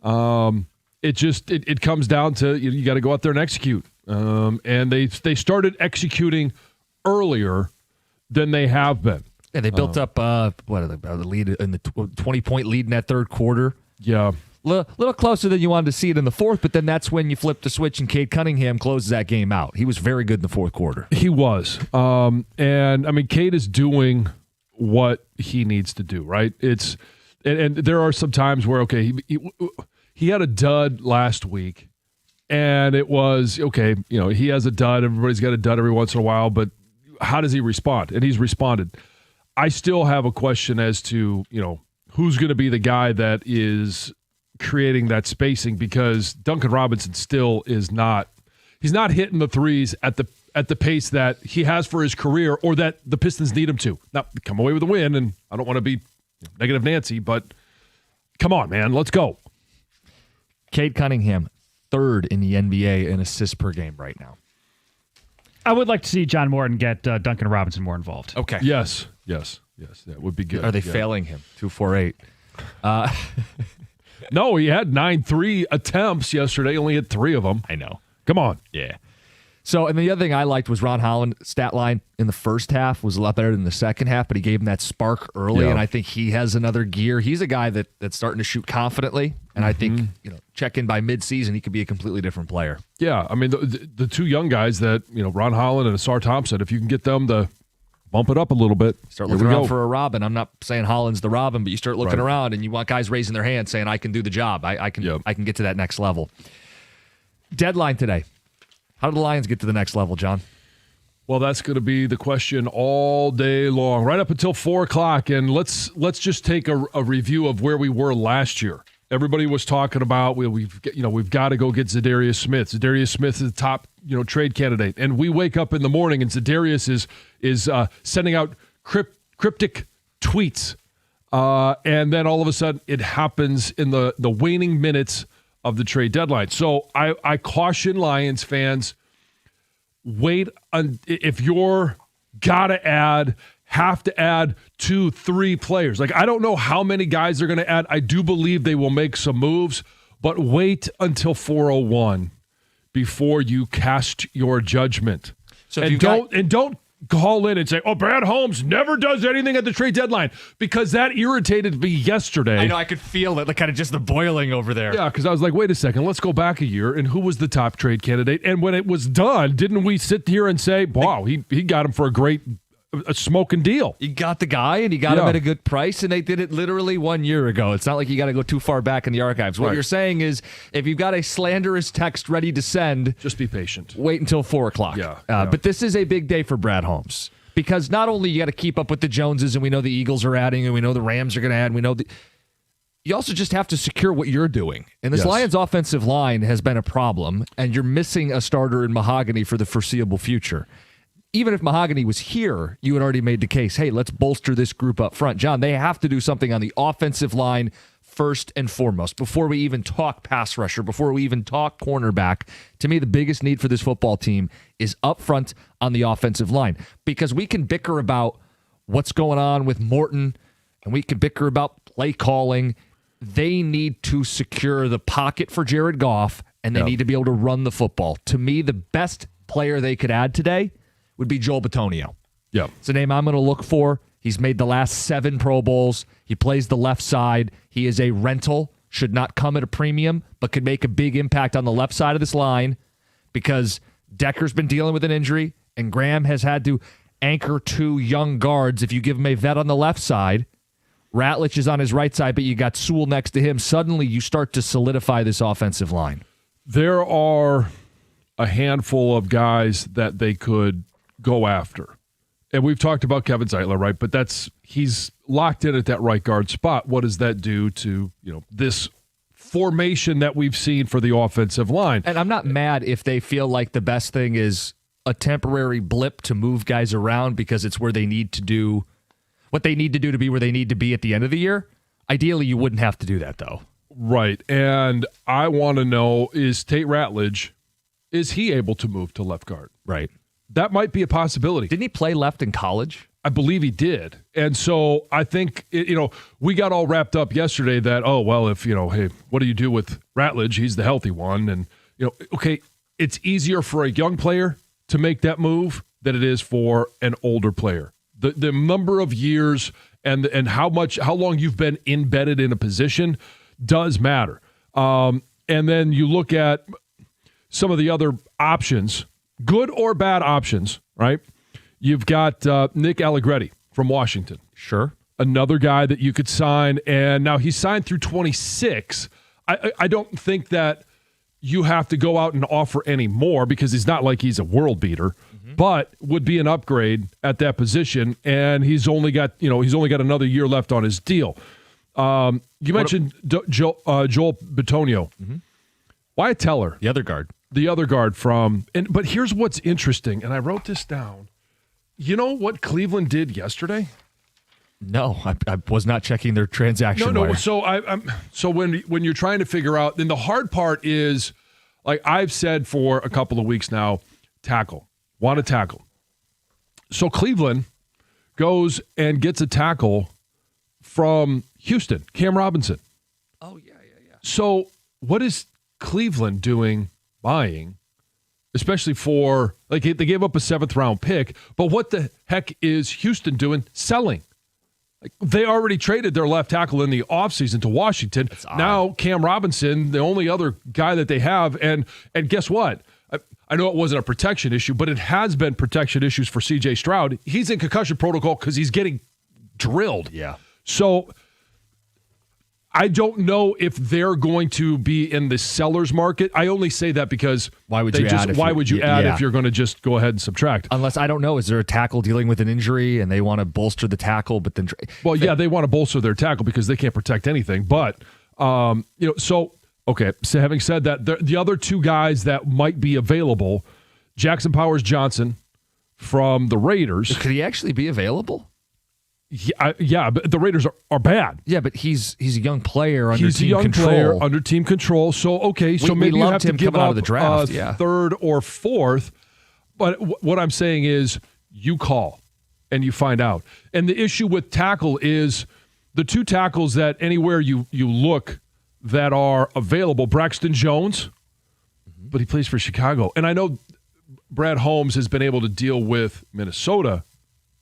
It comes down to you got to go out there and execute. And they started executing earlier than they have been. Yeah, they built up the lead in the 20-point lead in that third quarter. Yeah. Little closer than you wanted to see it in the fourth, but then that's when you flip the switch and Cade Cunningham closes that game out. He was very good in the fourth quarter. He was. And I mean, Cade is doing what he needs to do, right? And there are some times where, okay, he had a dud last week, and it was, okay, he has a dud. Everybody's got a dud every once in a while, but how does he respond? And he's responded. I still have a question as to, who's going to be the guy that is creating that spacing, because Duncan Robinson still is not hitting the threes at the pace that he has for his career, or that the Pistons need him to. Now, come away with a win, and I don't want to be negative Nancy, but come on, man, let's go. Cade Cunningham, third in the NBA in assists per game right now. I would like to see John Morton get Duncan Robinson more involved. Okay. Yes, that would be good. Are they failing him? 2-4-8. No, he had 9 3 attempts yesterday. Only hit 3 of them. I know. Come on. Yeah. So, and the other thing I liked was Ron Holland stat line in the first half was a lot better than the second half, but he gave him that spark early, and I think he has another gear. He's a guy that's starting to shoot confidently, and I think check in by midseason, he could be a completely different player. Yeah, I mean the two young guys that Ron Holland and Asar Thompson, if you can get them to bump it up a little bit, start looking around for a Robin. I'm not saying Holland's the Robin, but you start looking around and you want guys raising their hand saying, "I can do the job. I can get to that next level." Deadline today. How do the Lions get to the next level, John? Well, that's going to be the question all day long, right up until 4 o'clock. And let's just take a review of where we were last year. Everybody was talking about we've got to go get Zadarius Smith. Zadarius Smith is the top trade candidate, and we wake up in the morning and Zadarius is sending out cryptic tweets, and then all of a sudden it happens in the waning minutes of the trade deadline. So I caution Lions fans, wait if you're have to add 2-3 players. Like, I don't know how many guys they're going to add. I do believe they will make some moves, but wait until 4:01 before you cast your judgment. So don't call in and say, "Oh, Brad Holmes never does anything at the trade deadline," because that irritated me yesterday. I know, I could feel it, like kind of just the boiling over there. Yeah, because I was like, wait a second, let's go back a year, and who was the top trade candidate? And when it was done, didn't we sit here and say, wow, he got him for a smoking deal? You got the guy, and you got him at a good price, and they did it literally 1 year ago. It's not like you got to go too far back in the archives. What you're saying is, if you've got a slanderous text ready to send, just be patient. Wait until 4 o'clock. Yeah. But this is a big day for Brad Holmes, because not only you got to keep up with the Joneses, and we know the Eagles are adding, and we know the Rams are going to add, and we know you also just have to secure what you're doing. And this Lions offensive line has been a problem, and you're missing a starter in Mahogany for the foreseeable future. Even if Mahogany was here, you had already made the case, hey, let's bolster this group up front. John, they have to do something on the offensive line first and foremost, before we even talk pass rusher, before we even talk cornerback. To me, the biggest need for this football team is up front on the offensive line, because we can bicker about what's going on with Morton, and we can bicker about play calling. They need to secure the pocket for Jared Goff, and they need to be able to run the football. To me, the best player they could add today would be Joel Bitonio. Yeah. It's a name I'm going to look for. He's made the last 7 Pro Bowls. He plays the left side. He is a rental, should not come at a premium, but could make a big impact on the left side of this line, because Decker's been dealing with an injury, and Graham has had to anchor 2 young guards. If you give him a vet on the left side, Ratlich is on his right side, but you got Sewell next to him. Suddenly you start to solidify this offensive line. There are a handful of guys that they could go after. And we've talked about Kevin Zeitler, right? But he's locked in at that right guard spot. What does that do to, this formation that we've seen for the offensive line? And I'm not mad if they feel like the best thing is a temporary blip to move guys around, because it's where they need to do what they need to do to be where they need to be at the end of the year. Ideally, you wouldn't have to do that, though. Right. And I want to know, is Tate Ratledge, is he able to move to left guard? Right. That might be a possibility. Didn't he play left in college? I believe he did. And so I think, we got all wrapped up yesterday that, oh, well, if, hey, what do you do with Ratledge? He's the healthy one. And, okay, it's easier for a young player to make that move than it is for an older player. The number of years and how long you've been embedded in a position does matter. And then you look at some of the other options, good or bad options, right? You've got Nick Allegretti from Washington. Sure. Another guy that you could sign, and now he's signed through 26. I don't think that you have to go out and offer any more because he's not like he's a world beater, but would be an upgrade at that position, and he's only got another year left on his deal. You mentioned Joel Bitonio. Wyatt Teller. The other guard. But here's what's interesting, and I wrote this down. You know what Cleveland did yesterday? No, I was not checking their transaction wire. So when you're trying to figure out, then the hard part is, like I've said for a couple of weeks now, want a tackle. So Cleveland goes and gets a tackle from Houston, Cam Robinson. Oh, yeah. So what is Cleveland doing buying? Especially for, like, they gave up a 7th-round pick, but what the heck is Houston doing? Selling. Like, they already traded their left tackle in the offseason to Washington. Now Cam Robinson, the only other guy that they have, and guess what? I know it wasn't a protection issue, but it has been protection issues for C.J. Stroud. He's in concussion protocol because he's getting drilled. Yeah. So I don't know if they're going to be in the seller's market. I only say that because why would you add if you're going to just go ahead and subtract? Unless, I don't know, is there a tackle dealing with an injury and they want to bolster the tackle, but then they want to bolster their tackle because they can't protect anything. But so having said that, the other two guys that might be available, Jackson Powers-Johnson from the Raiders. Could he actually be available? Yeah, but the Raiders are bad. Yeah, but he's a young player under team control. Under team control. So maybe you have to give up out of the draft, third or fourth. But what I'm saying is, you call and you find out. And the issue with tackle is the two tackles that anywhere you look that are available. Braxton Jones, but he plays for Chicago, and I know Brad Holmes has been able to deal with Minnesota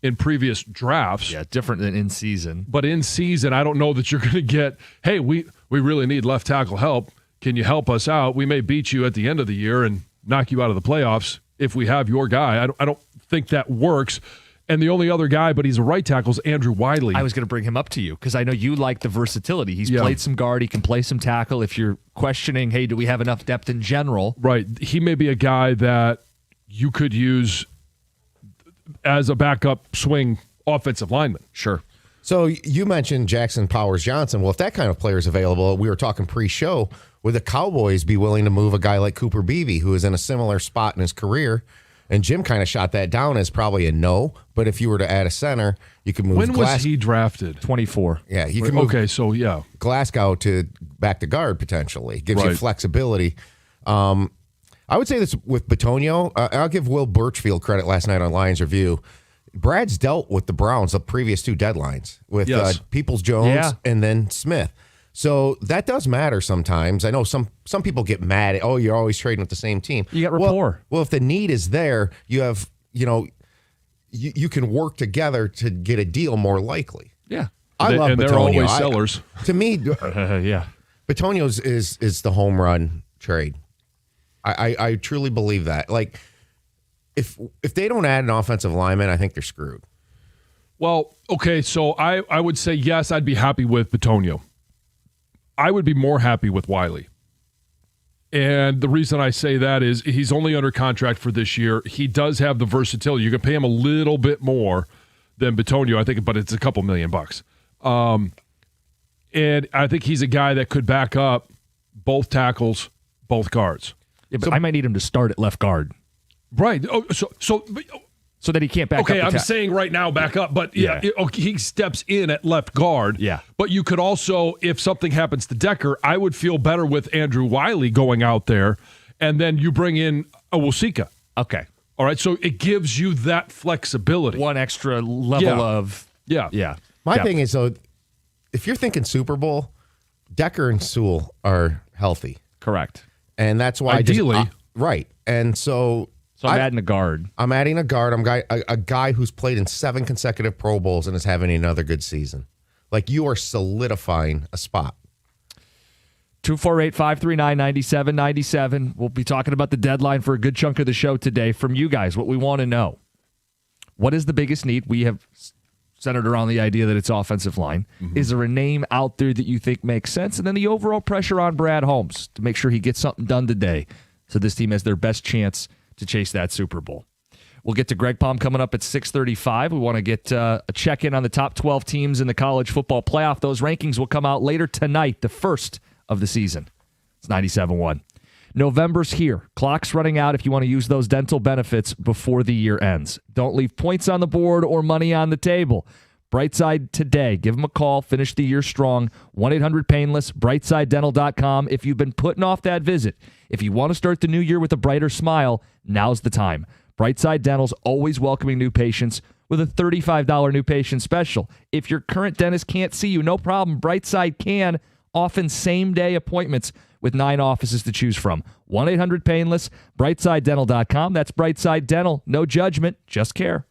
in previous drafts. Yeah, different than in season. But in season, I don't know that you're going to get, hey, we really need left tackle help. Can you help us out? We may beat you at the end of the year and knock you out of the playoffs if we have your guy. I don't think that works. And the only other guy, but he's a right tackle, is Andrew Wiley. I was going to bring him up to you because I know you like the versatility. He's played some guard. He can play some tackle. If you're questioning, hey, do we have enough depth in general? Right. He may be a guy that you could use as a backup swing offensive lineman. Sure. So you mentioned Jackson Powers-Johnson. Well, if that kind of player is available, we were talking pre-show, would the Cowboys be willing to move a guy like Cooper Beebe, who is in a similar spot in his career? And Jim kind of shot that down as probably a no. But if you were to add a center, you could move. When was he drafted? 24. Yeah, you could move. Okay, so yeah, Glasgow to back to guard potentially gives you flexibility. I would say this with Bitonio. I'll give Will Birchfield credit last night on Lions Review. Brad's dealt with the Browns the previous two deadlines with Peoples-Jones and then Smith. So that does matter sometimes. I know some people get mad at, you're always trading with the same team. You got rapport. Well, if the need is there, you have, you can work together to get a deal more likely. Yeah. I love and Bitonio. They're always sellers. To me, yeah. Bitonio's is the home run trade. I truly believe that. Like, if they don't add an offensive lineman, I think they're screwed. Well, okay, so I would say yes, I'd be happy with Bitonio. I would be more happy with Wiley. And the reason I say that is he's only under contract for this year. He does have the versatility. You can pay him a little bit more than Bitonio, I think, but it's a couple $1 million. And I think he's a guy that could back up both tackles, both guards. Yeah, but I might need him to start at left guard. Right. Oh, so that he can't back up. Okay, I'm saying right now back up, but he steps in at left guard. Yeah. But you could also, if something happens to Decker, I would feel better with Andrew Wiley going out there, and then you bring in Awosika. Okay. All right, so it gives you that flexibility. One extra level of My depth. thing is, though, if you're thinking Super Bowl, Decker and Sewell are healthy. Correct. And that's why Ideally. right. And so I'm adding a guard. I'm adding a guard. I'm a guy who's played in 7 consecutive Pro Bowls and is having another good season. Like, you are solidifying a spot. 248-539-9797. We'll be talking about the deadline for a good chunk of the show today from you guys. What we want to know. What is the biggest need? We have centered around the idea that it's offensive line. Mm-hmm. Is there a name out there that you think makes sense? And then the overall pressure on Brad Holmes to make sure he gets something done today so this team has their best chance to chase that Super Bowl. We'll get to Greg Palm coming up at 6:35. We want to get a check-in on the top 12 teams in the college football playoff. Those rankings will come out later tonight, the first of the season. It's 97.1. November's here. Clock's running out if you want to use those dental benefits before the year ends. Don't leave points on the board or money on the table. Brightside today. Give them a call. Finish the year strong. 1-800-PAINLESS. BrightSideDental.com. If you've been putting off that visit, if you want to start the new year with a brighter smile, now's the time. Brightside Dental's always welcoming new patients with a $35 new patient special. If your current dentist can't see you, no problem. Brightside can. Often same-day appointments with 9 offices to choose from. 1-800-PAINLESS, BrightSideDental.com. That's Brightside Dental. No judgment, just care.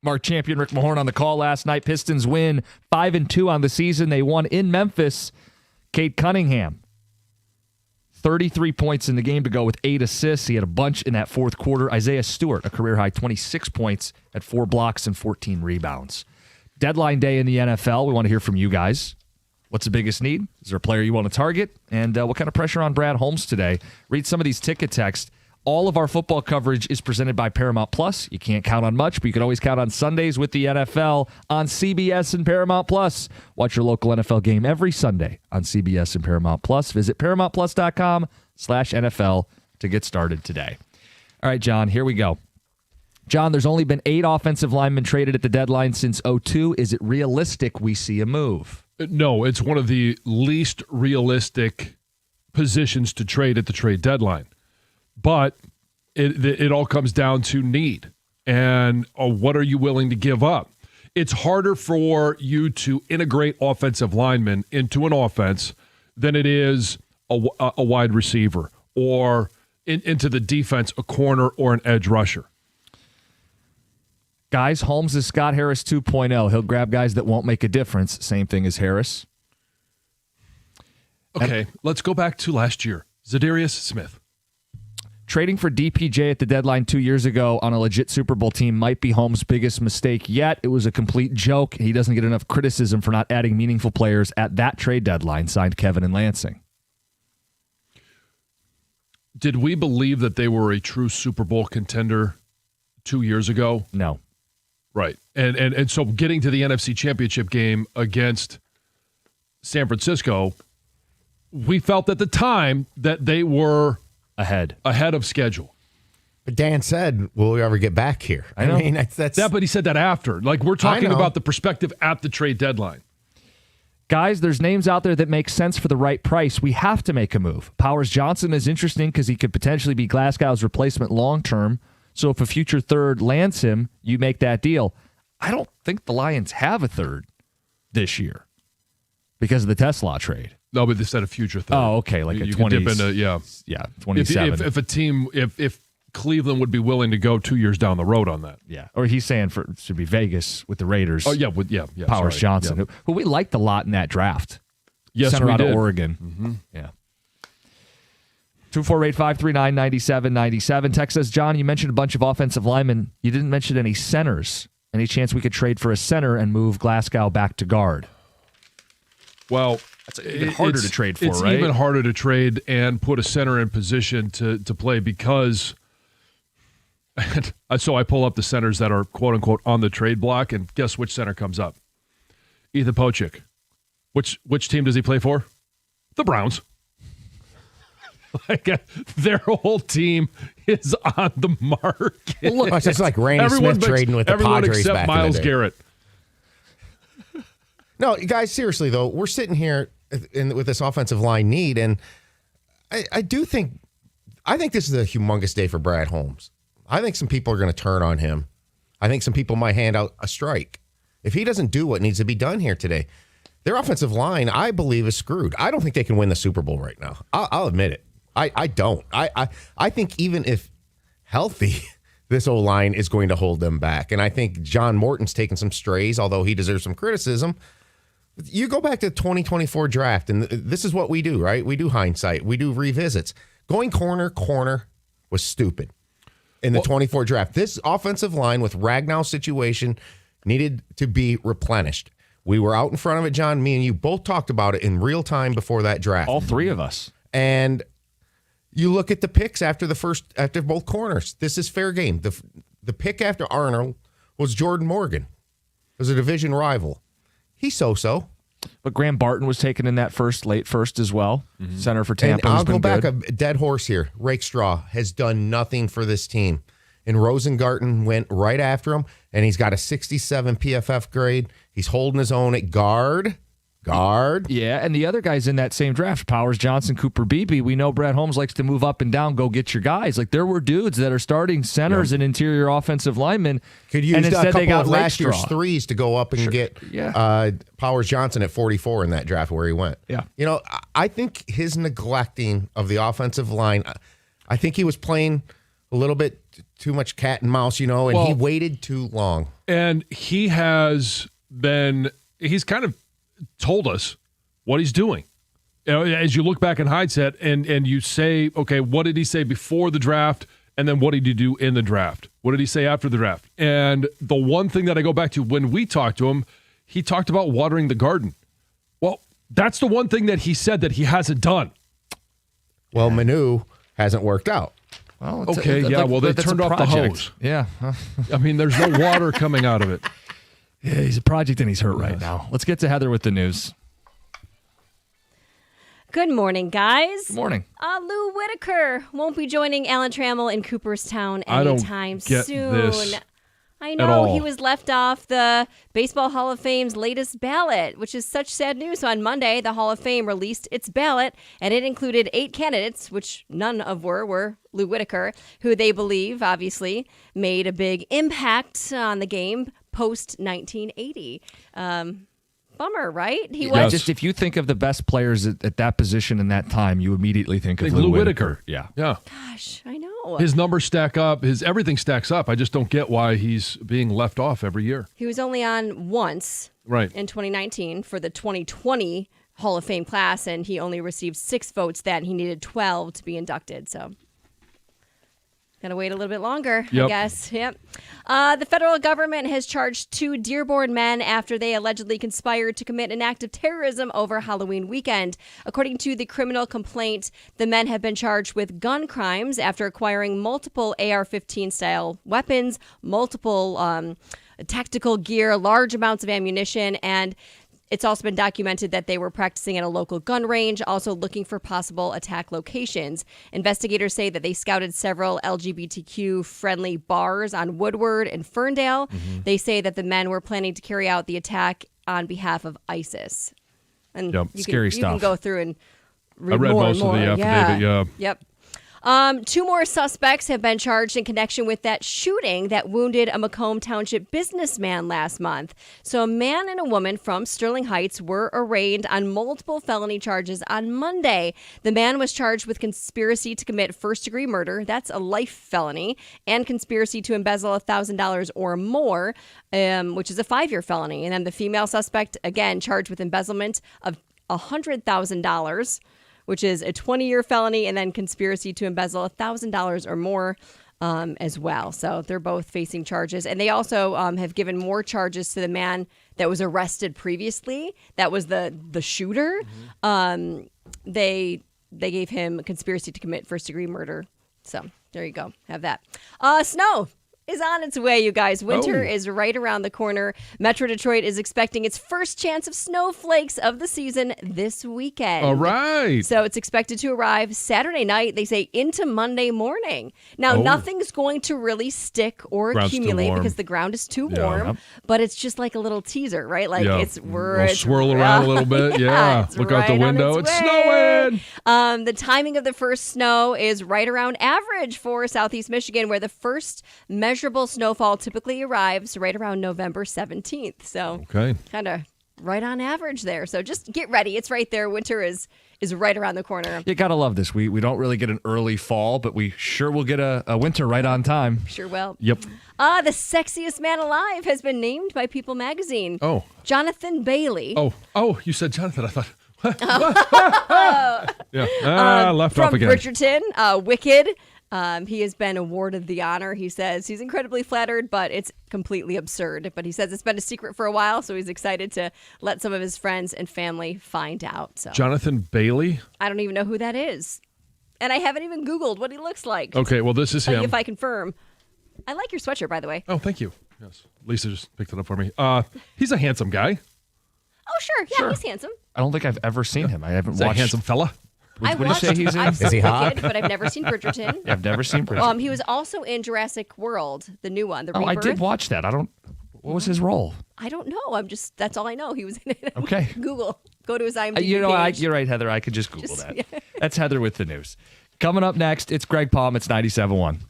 Mark Champion, Rick Mahorn on the call last night. Pistons win 5-2 on the season. They won in Memphis. Cade Cunningham, 33 points in the game to go with 8 assists. He had a bunch in that fourth quarter. Isaiah Stewart, a career-high 26 points at 4 blocks and 14 rebounds. Deadline day in the NFL. We want to hear from you guys. What's the biggest need? Is there a player you want to target? And what kind of pressure on Brad Holmes today? Read some of these ticket texts. All of our football coverage is presented by Paramount Plus. You can't count on much, but you can always count on Sundays with the NFL on CBS and Paramount Plus. Watch your local NFL game every Sunday on CBS and Paramount Plus. Visit ParamountPlus.com/NFL to get started today. All right, John, here we go. John, there's only been 8 offensive linemen traded at the deadline since 2002. Is it realistic we see a move? No, it's one of the least realistic positions to trade at the trade deadline. But it all comes down to need and what are you willing to give up? It's harder for you to integrate offensive linemen into an offense than it is a wide receiver or into the defense, a corner or an edge rusher. Guys, Holmes is Scott Harris 2.0. He'll grab guys that won't make a difference. Same thing as Harris. Okay, let's go back to last year. Zadarius Smith. Trading for DPJ at the deadline 2 years ago on a legit Super Bowl team might be Holmes' biggest mistake yet. It was a complete joke. He doesn't get enough criticism for not adding meaningful players at that trade deadline, signed Kevin and Lansing. Did we believe that they were a true Super Bowl contender 2 years ago? No. Right. And so getting to the NFC Championship game against San Francisco, we felt at the time that they were ahead of schedule. But Dan said, will we ever get back here? I know. mean, that's but he said that after. Like, we're talking about the perspective at the trade deadline. Guys, there's names out there that make sense for the right price. We have to make a move. Powers Johnson is interesting because he could potentially be Glasgow's replacement long-term. So if a future third lands him, you make that deal. I don't think the Lions have a third this year because of the Tesla trade. No, but they said a future third. Oh, okay, like a 20. Dip into, yeah, 27. If a team, if Cleveland would be willing to go 2 years down the road on that, yeah, or he's saying it should be Vegas with the Raiders. Oh yeah, Powers Johnson, who we liked a lot in that draft. Yes, center we out did. of Oregon. Mm-hmm. Yeah. 248-539-9797. Text says, John, you mentioned a bunch of offensive linemen. You didn't mention any centers. Any chance we could trade for a center and move Glasgow back to guard? Well, that's even harder to trade for, it's right? It's even harder to trade and put a center in position to play because so I pull up the centers that are quote-unquote on the trade block, and guess which center comes up? Ethan Pochik. Which team does he play for? The Browns. Like their whole team is on the market. Well, look, it's just like Randy Smith trading with the Padres except back Myles in the day. Garrett. No, guys, seriously, though, we're sitting here with this offensive line need, and I think this is a humongous day for Brad Holmes. I think some people are going to turn on him. I think some people might hand out a strike. If he doesn't do what needs to be done here today, their offensive line, I believe, is screwed. I don't think they can win the Super Bowl right now. I'll admit it. I don't. I think even if healthy, this O-line is going to hold them back. And I think John Morton's taken some strays, although he deserves some criticism. You go back to the 2024 draft, and this is what we do, right? We do hindsight. We do revisits. Going corner was stupid in the 24 draft. This offensive line with Ragnow's situation needed to be replenished. We were out in front of it, John. Me and you both talked about it in real time before that draft. All three of us. And you look at the picks after both corners. This is fair game. The pick after Arnold was Jordan Morgan. It was a division rival. He's so. But Graham Barton was taken in that late first as well. Mm-hmm. Center for Tampa. And I'll go back a dead horse here. Rakestraw has done nothing for this team. And Rosengarten went right after him, and he's got a 67 PFF grade. He's holding his own at guard. Yeah, and the other guys in that same draft, Powers Johnson, Cooper Beebe, we know Brad Holmes likes to move up and down, go get your guys. Like, there were dudes that are starting centers and interior offensive linemen. Could use and a instead couple they got of last year's Rakestraw. threes to go up and get Powers Johnson at 44 in that draft where he went. Yeah. You know, I think his neglecting of the offensive line, I think he was playing a little bit too much cat and mouse, and he waited too long. And he's kind of told us what he's doing. As you look back in hindsight and you say, okay, what did he say before the draft? And then what did he do in the draft? What did he say after the draft? And the one thing that I go back to when we talked to him, he talked about watering the garden. Well, that's the one thing that he said that he hasn't done. Well, Manu hasn't worked out. Well, they turned off the hose. Yeah. I mean, there's no water coming out of it. Yeah, he's a project and he's hurt right now. Let's get to Heather with the news. Good morning, guys. Good morning. Lou Whitaker won't be joining Alan Trammell in Cooperstown anytime soon. This I know he was left off the Baseball Hall of Fame's latest ballot, which is such sad news. So on Monday, the Hall of Fame released its ballot, and it included 8 candidates, which none of were Lou Whitaker, who they believe, obviously, made a big impact on the game post-1980. Bummer, right? Just if you think of the best players at that position in that time, you immediately think of Lou Whitaker. Yeah. Gosh, I know. His numbers stack up. Everything stacks up. I just don't get why he's being left off every year. He was only on once in 2019 for the 2020 Hall of Fame class, and he only received 6 votes then. He needed 12 to be inducted, so gotta wait a little bit longer, I guess. Yep. The federal government has charged 2 Dearborn men after they allegedly conspired to commit an act of terrorism over Halloween weekend. According to the criminal complaint, the men have been charged with gun crimes after acquiring multiple AR-15 style weapons, multiple tactical gear, large amounts of ammunition, and it's also been documented that they were practicing at a local gun range, also looking for possible attack locations. Investigators say that they scouted several LGBTQ-friendly bars on Woodward and Ferndale. Mm-hmm. They say that the men were planning to carry out the attack on behalf of ISIS. And scary stuff. You can go through and read I read more most and more. of the affidavit, Yep. 2 more suspects have been charged in connection with that shooting that wounded a Macomb Township businessman last month. So a man and a woman from Sterling Heights were arraigned on multiple felony charges on Monday. The man was charged with conspiracy to commit first-degree murder. That's a life felony. And conspiracy to embezzle $1,000 or more, which is a 5-year felony. And then the female suspect, again, charged with embezzlement of $100,000. Which is a 20-year felony, and then conspiracy to embezzle $1,000 or more as well. So they're both facing charges. And they also have given more charges to the man that was arrested previously. That was the shooter. Mm-hmm. They gave him conspiracy to commit first-degree murder. So there you go. Have that. Snow is on its way, you guys. Winter is right around the corner. Metro Detroit is expecting its first chance of snowflakes of the season this weekend. All right. So it's expected to arrive Saturday night, they say, into Monday morning. Now, nothing's going to really stick or accumulate because the ground is too warm, but it's just like a little teaser, right? Like it's swirl around a little bit. Yeah. Look out the window. It's snowing. The timing of the first snow is right around average for Southeast Michigan, where the first measurable snowfall typically arrives right around November 17th. So kind of right on average there. So just get ready. It's right there. Winter is right around the corner. You got to love this. We don't really get an early fall, but we sure will get a winter right on time. Sure will. Yep. The sexiest man alive has been named by People magazine. Jonathan Bailey. Oh, you said Jonathan. I thought. Left off from again. Bridgerton, Wicked. He has been awarded the honor. He says he's incredibly flattered, but it's completely absurd. But he says it's been a secret for a while, so he's excited to let some of his friends and family find out. So Jonathan Bailey? I don't even know who that is. And I haven't even Googled what he looks like. Okay, well, this is him. If I confirm. I like your sweatshirt, by the way. Oh, thank you. Yes. Lisa just picked it up for me. He's a handsome guy. Oh, sure. Yeah, he's handsome. I don't think I've ever seen him. I haven't Is watched. A handsome fella? What do you say he's in? I've Is he seen hot? Wicked, but I've never seen Bridgerton. I've never seen Bridgerton. He was also in Jurassic World, the new one, the Rebirth. I did watch that. What was his role? I don't know. That's all I know. He was in it. Okay. Google. Go to his IMDb page. You're right, Heather. I could just Google that. That's Heather with the news. Coming up next, it's Greg Palm. It's 97.1.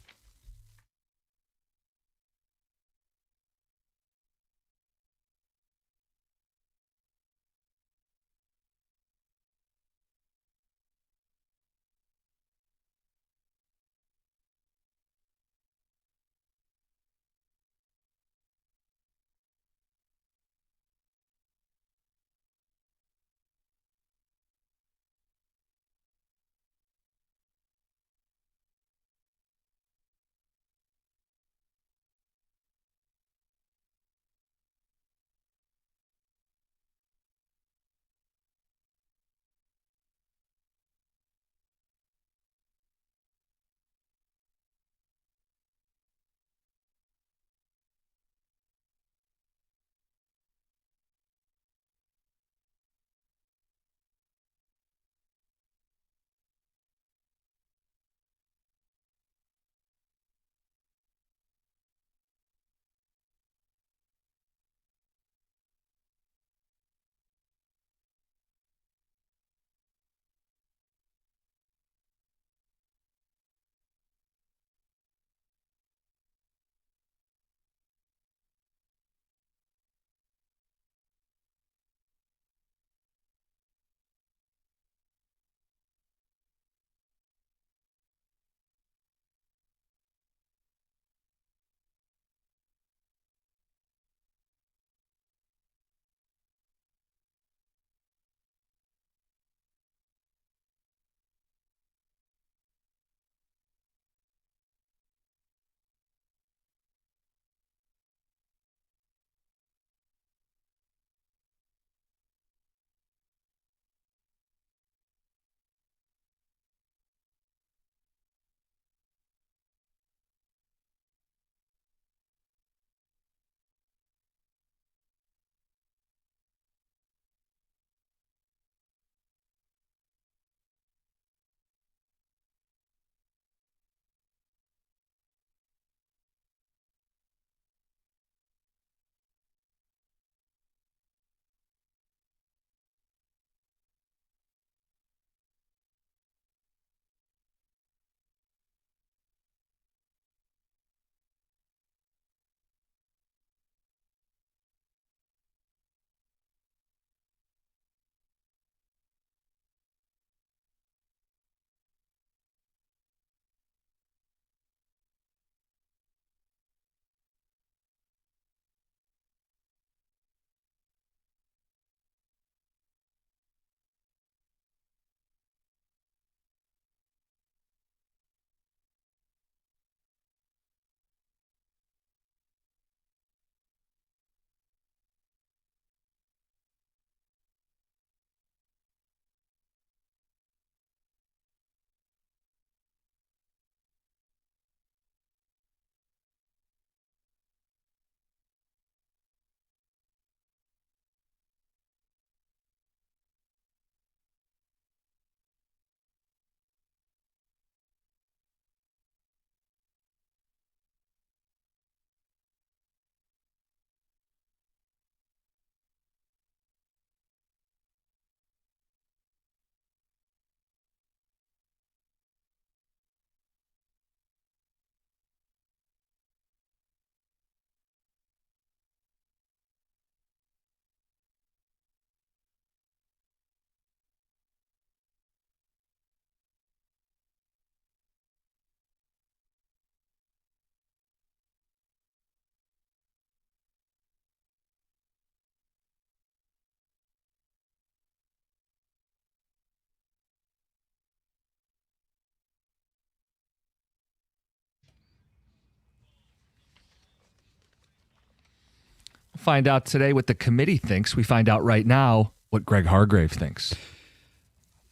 find out today what the committee thinks. We find out right now what Greg Hargrave thinks.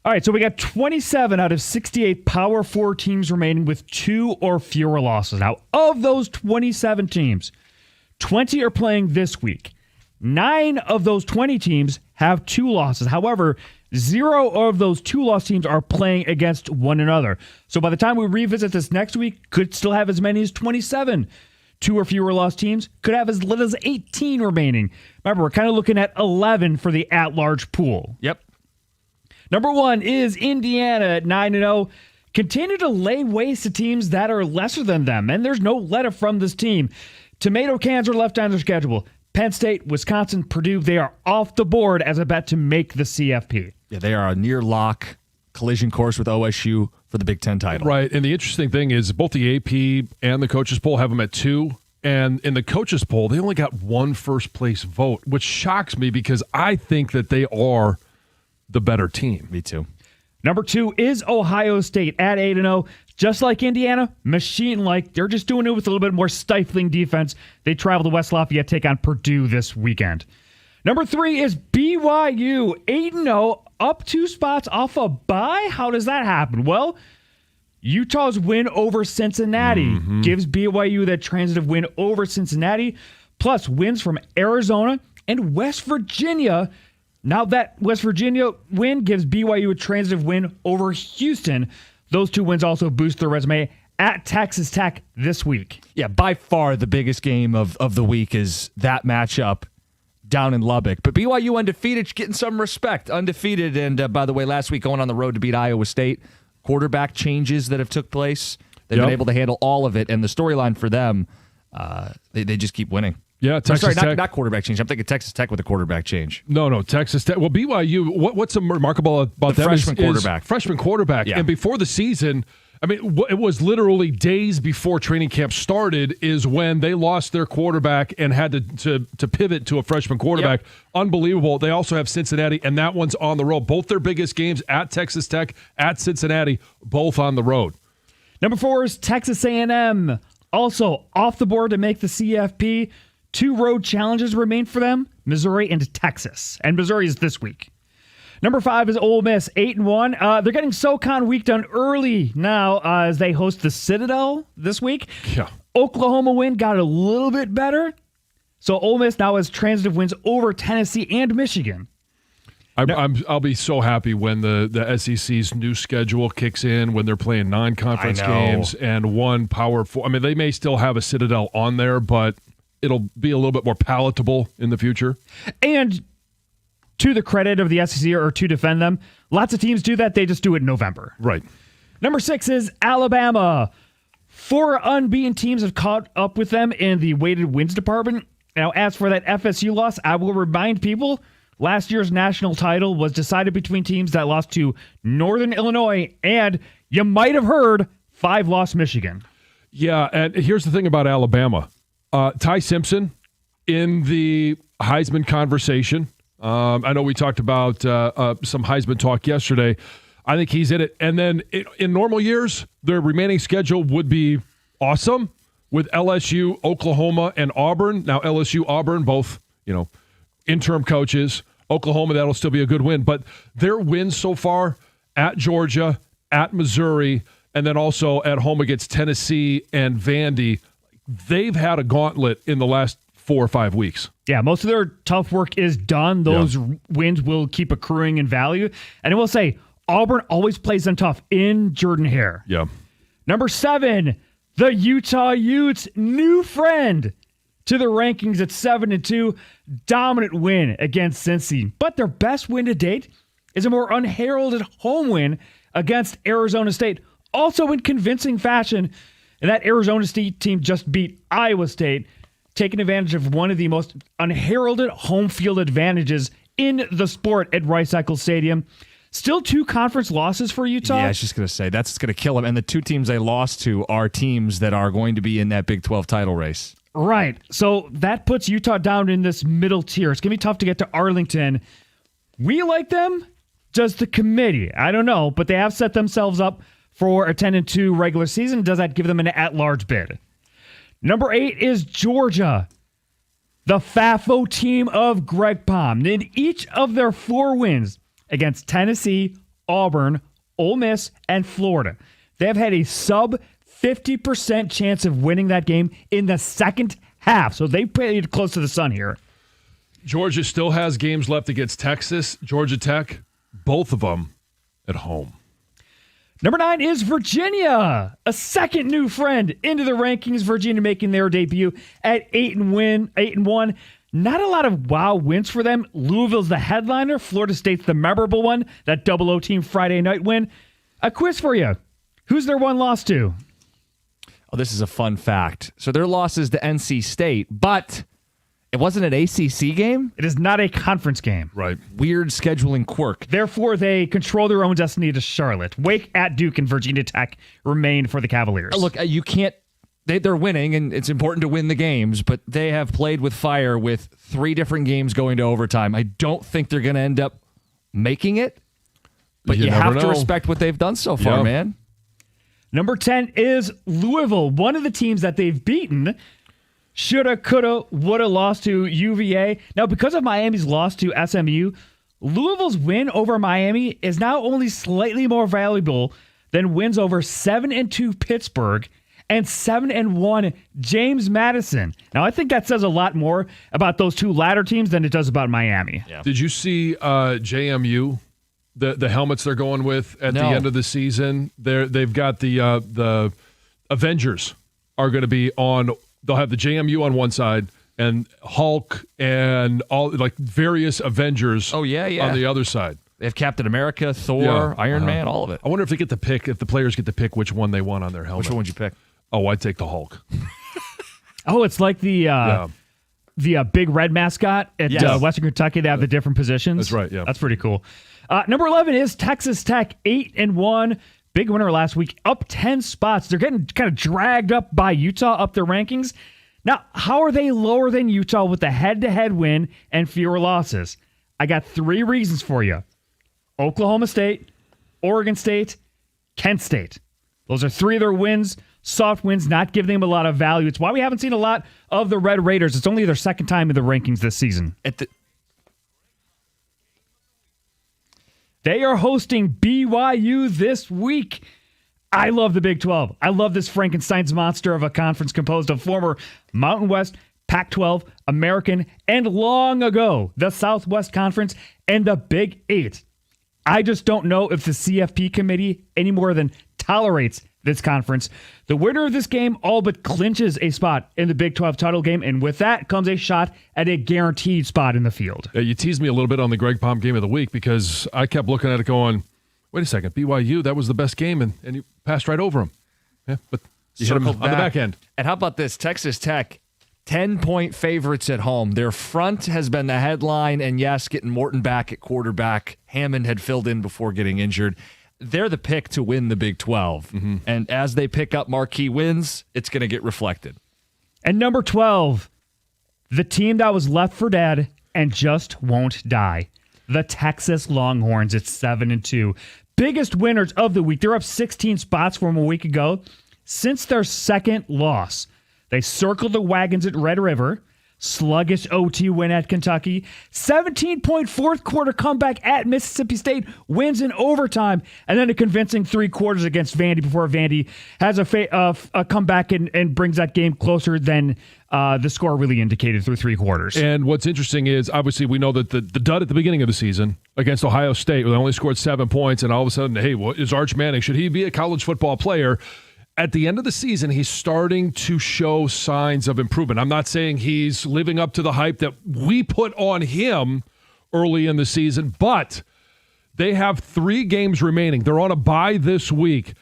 All right, so we got 27 out of 68 Power 4 teams remaining with 2 or fewer losses. Now, of those 27 teams, 20 are playing this week. 9 of those 20 teams have 2 losses. However, 0 of those 2-loss teams are playing against one another. So by the time we revisit this next week, could still have as many as 27 2 or fewer loss teams, could have as little as 18 remaining. Remember, we're kind of looking at 11 for the at-large pool. Yep. Number 1 is Indiana at 9-0. Continue to lay waste to teams that are lesser than them, and there's no let-up from this team. Tomato cans are left on their schedule. Penn State, Wisconsin, Purdue, they are off the board as a bet to make the CFP. Yeah, they are a near lock collision course with OSU for the Big Ten title. Right, and the interesting thing is both the AP and the coaches poll have them at 2, and in the coaches poll, they only got 1 first-place vote, which shocks me because I think that they are the better team. Me too. Number 2 is Ohio State at 8-0. Just like Indiana, machine-like. They're just doing it with a little bit more stifling defense. They travel to West Lafayette, take on Purdue this weekend. Number 3 is BYU, 8-0, up 2 spots off a bye. How does that happen? Well, Utah's win over Cincinnati gives BYU that transitive win over Cincinnati, plus wins from Arizona and West Virginia. Now that West Virginia win gives BYU a transitive win over Houston. Those 2 wins also boost their resume at Texas Tech this week. Yeah, by far the biggest game of the week is that matchup down in Lubbock. But BYU undefeated, getting some respect. Undefeated, and by the way, last week going on the road to beat Iowa State. Quarterback changes that have took place. They've been able to handle all of it, and the storyline for them, they just keep winning. Yeah, Texas Tech. Not quarterback change. I'm thinking Texas Tech with a quarterback change. No, Texas Tech. Well, BYU, what's remarkable about them freshman quarterback. Freshman quarterback. Yeah. And before the season, I mean, it was literally days before training camp started is when they lost their quarterback and had to pivot to a freshman quarterback. Yep. Unbelievable. They also have Cincinnati, and that one's on the road. Both their biggest games at Texas Tech, at Cincinnati, both on the road. Number 4 is Texas A&M. Also off the board to make the CFP. 2 road challenges remain for them, Missouri and Texas. And Missouri is this week. Number 5 is Ole Miss, 8-1. They're getting SoCon week done early now as they host the Citadel this week. Yeah. Oklahoma win got a little bit better. So Ole Miss now has transitive wins over Tennessee and Michigan. I'll be so happy when the SEC's new schedule kicks in, when they're playing non-conference games and 1 Power 4. I mean, they may still have a Citadel on there, but it'll be a little bit more palatable in the future. And to the credit of the SEC, or to defend them, lots of teams do that. They just do it in November. Right. Number 6 is Alabama. 4 unbeaten teams have caught up with them in the weighted wins department. Now, as for that FSU loss, I will remind people, last year's national title was decided between teams that lost to Northern Illinois and, you might have heard, 5-loss Michigan. Yeah, and here's the thing about Alabama. Ty Simpson in the Heisman conversation. I know we talked about some Heisman talk yesterday. I think he's in it. And then in normal years, their remaining schedule would be awesome with LSU, Oklahoma, and Auburn. Now, LSU, Auburn, both, interim coaches. Oklahoma, that'll still be a good win. But their wins so far at Georgia, at Missouri, and then also at home against Tennessee and Vandy, they've had a gauntlet in the last 4 or 5 weeks. Yeah, most of their tough work is done. Those wins will keep accruing in value. And I will say, Auburn always plays them tough in Jordan-Hare. Yeah. Number 7, the Utah Utes, new friend to the rankings at 7-2. Dominant win against Cincy. But their best win to date is a more unheralded home win against Arizona State. Also in convincing fashion. And that Arizona State team just beat Iowa State, taking advantage of one of the most unheralded home field advantages in the sport at Rice-Eccles Stadium. Still 2 conference losses for Utah. Yeah, I was just going to say, that's going to kill them. And the 2 teams they lost to are teams that are going to be in that Big 12 title race. Right. So that puts Utah down in this middle tier. It's going to be tough to get to Arlington. We like them. Does the committee? I don't know, but they have set themselves up for a 10-2 regular season. Does that give them an at-large bid? Number 8 is Georgia. The FAFO team of Greg Palm. In each of their 4 wins against Tennessee, Auburn, Ole Miss, and Florida, they have had a sub 50% chance of winning that game in the second half. So they played close to the sun here. Georgia still has games left against Texas, Georgia Tech, both of them at home. Number 9 is Virginia, a second new friend into the rankings. Virginia making their debut at 8-1. Not a lot of wow wins for them. Louisville's the headliner. Florida State's the memorable one. That 00 team Friday night win. A quiz for you. Who's their one loss to? Oh, this is a fun fact. So their loss is to NC State, but it wasn't an ACC game? It is not a conference game. Right. Weird scheduling quirk. Therefore, they control their own destiny to Charlotte. Wake at Duke and Virginia Tech remain for the Cavaliers. Look, you can't. They're winning, and it's important to win the games, but they have played with fire with 3 different games going to overtime. I don't think they're going to end up making it, but you have to respect what they've done so far, man. Number 10 is Louisville, one of the teams that they've beaten. Shoulda, coulda, woulda lost to UVA. Now, because of Miami's loss to SMU, Louisville's win over Miami is now only slightly more valuable than wins over 7-2 Pittsburgh and 7-1 James Madison. Now, I think that says a lot more about those 2 latter teams than it does about Miami. Yeah. Did you see JMU? The helmets they're going with at the end of the season? They've got the Avengers are going to be on. They'll have the JMU on one side and Hulk and all like various Avengers. On the other side. They have Captain America, Thor, Iron Man, all of it. I wonder if they get to pick, if the players get to pick which one they want on their helmet. Which one would you pick? Oh, I'd take the Hulk. It's like the big red mascot at Western Kentucky. They have the different positions. That's right, yeah. That's pretty cool. Number 11 is Texas Tech, 8-1. Big winner last week, up 10 spots. They're getting kind of dragged up by Utah up their rankings. Now, how are they lower than Utah with the head-to-head win and fewer losses? I got 3 reasons for you. Oklahoma State, Oregon State, Kent State. Those are 3 of their wins. Soft wins, not giving them a lot of value. It's why we haven't seen a lot of the Red Raiders. It's only their second time in the rankings this season. They are hosting BYU this week. I love the Big 12. I love this Frankenstein's monster of a conference composed of former Mountain West, Pac-12, American, and long ago, the Southwest Conference and the Big 8. I just don't know if the CFP committee any more than tolerates this conference. The winner of this game all but clinches a spot in the Big 12 title game, and with that comes a shot at a guaranteed spot in the field. You teased me a little bit on the Greg Palm game of the week because I kept looking at it going, wait a second, BYU, that was the best game, and you passed right over them. Yeah, but you hit them on the back end. And how about this? Texas Tech, 10-point favorites at home. Their front has been the headline, and yes, getting Morton back at quarterback. Hammond had filled in before getting injured. They're the pick to win the Big 12. Mm-hmm. And as they pick up marquee wins, it's going to get reflected. And number 12, the team that was left for dead and just won't die. The Texas Longhorns at 7-2. Biggest winners of the week. They're up 16 spots from a week ago. Since their second loss, they circled the wagons at Red River. Sluggish OT win at Kentucky. 17-point fourth quarter comeback at Mississippi State. Wins in overtime. And then a convincing 3 quarters against Vandy before Vandy has a comeback and brings that game closer than the score really indicated through 3 quarters. And what's interesting is, obviously, we know that the dud at the beginning of the season against Ohio State, where they only scored 7 points, and all of a sudden, hey, what is Arch Manning? Should he be a college football player? At the end of the season, he's starting to show signs of improvement. I'm not saying he's living up to the hype that we put on him early in the season, but they have 3 games remaining. They're on a bye this week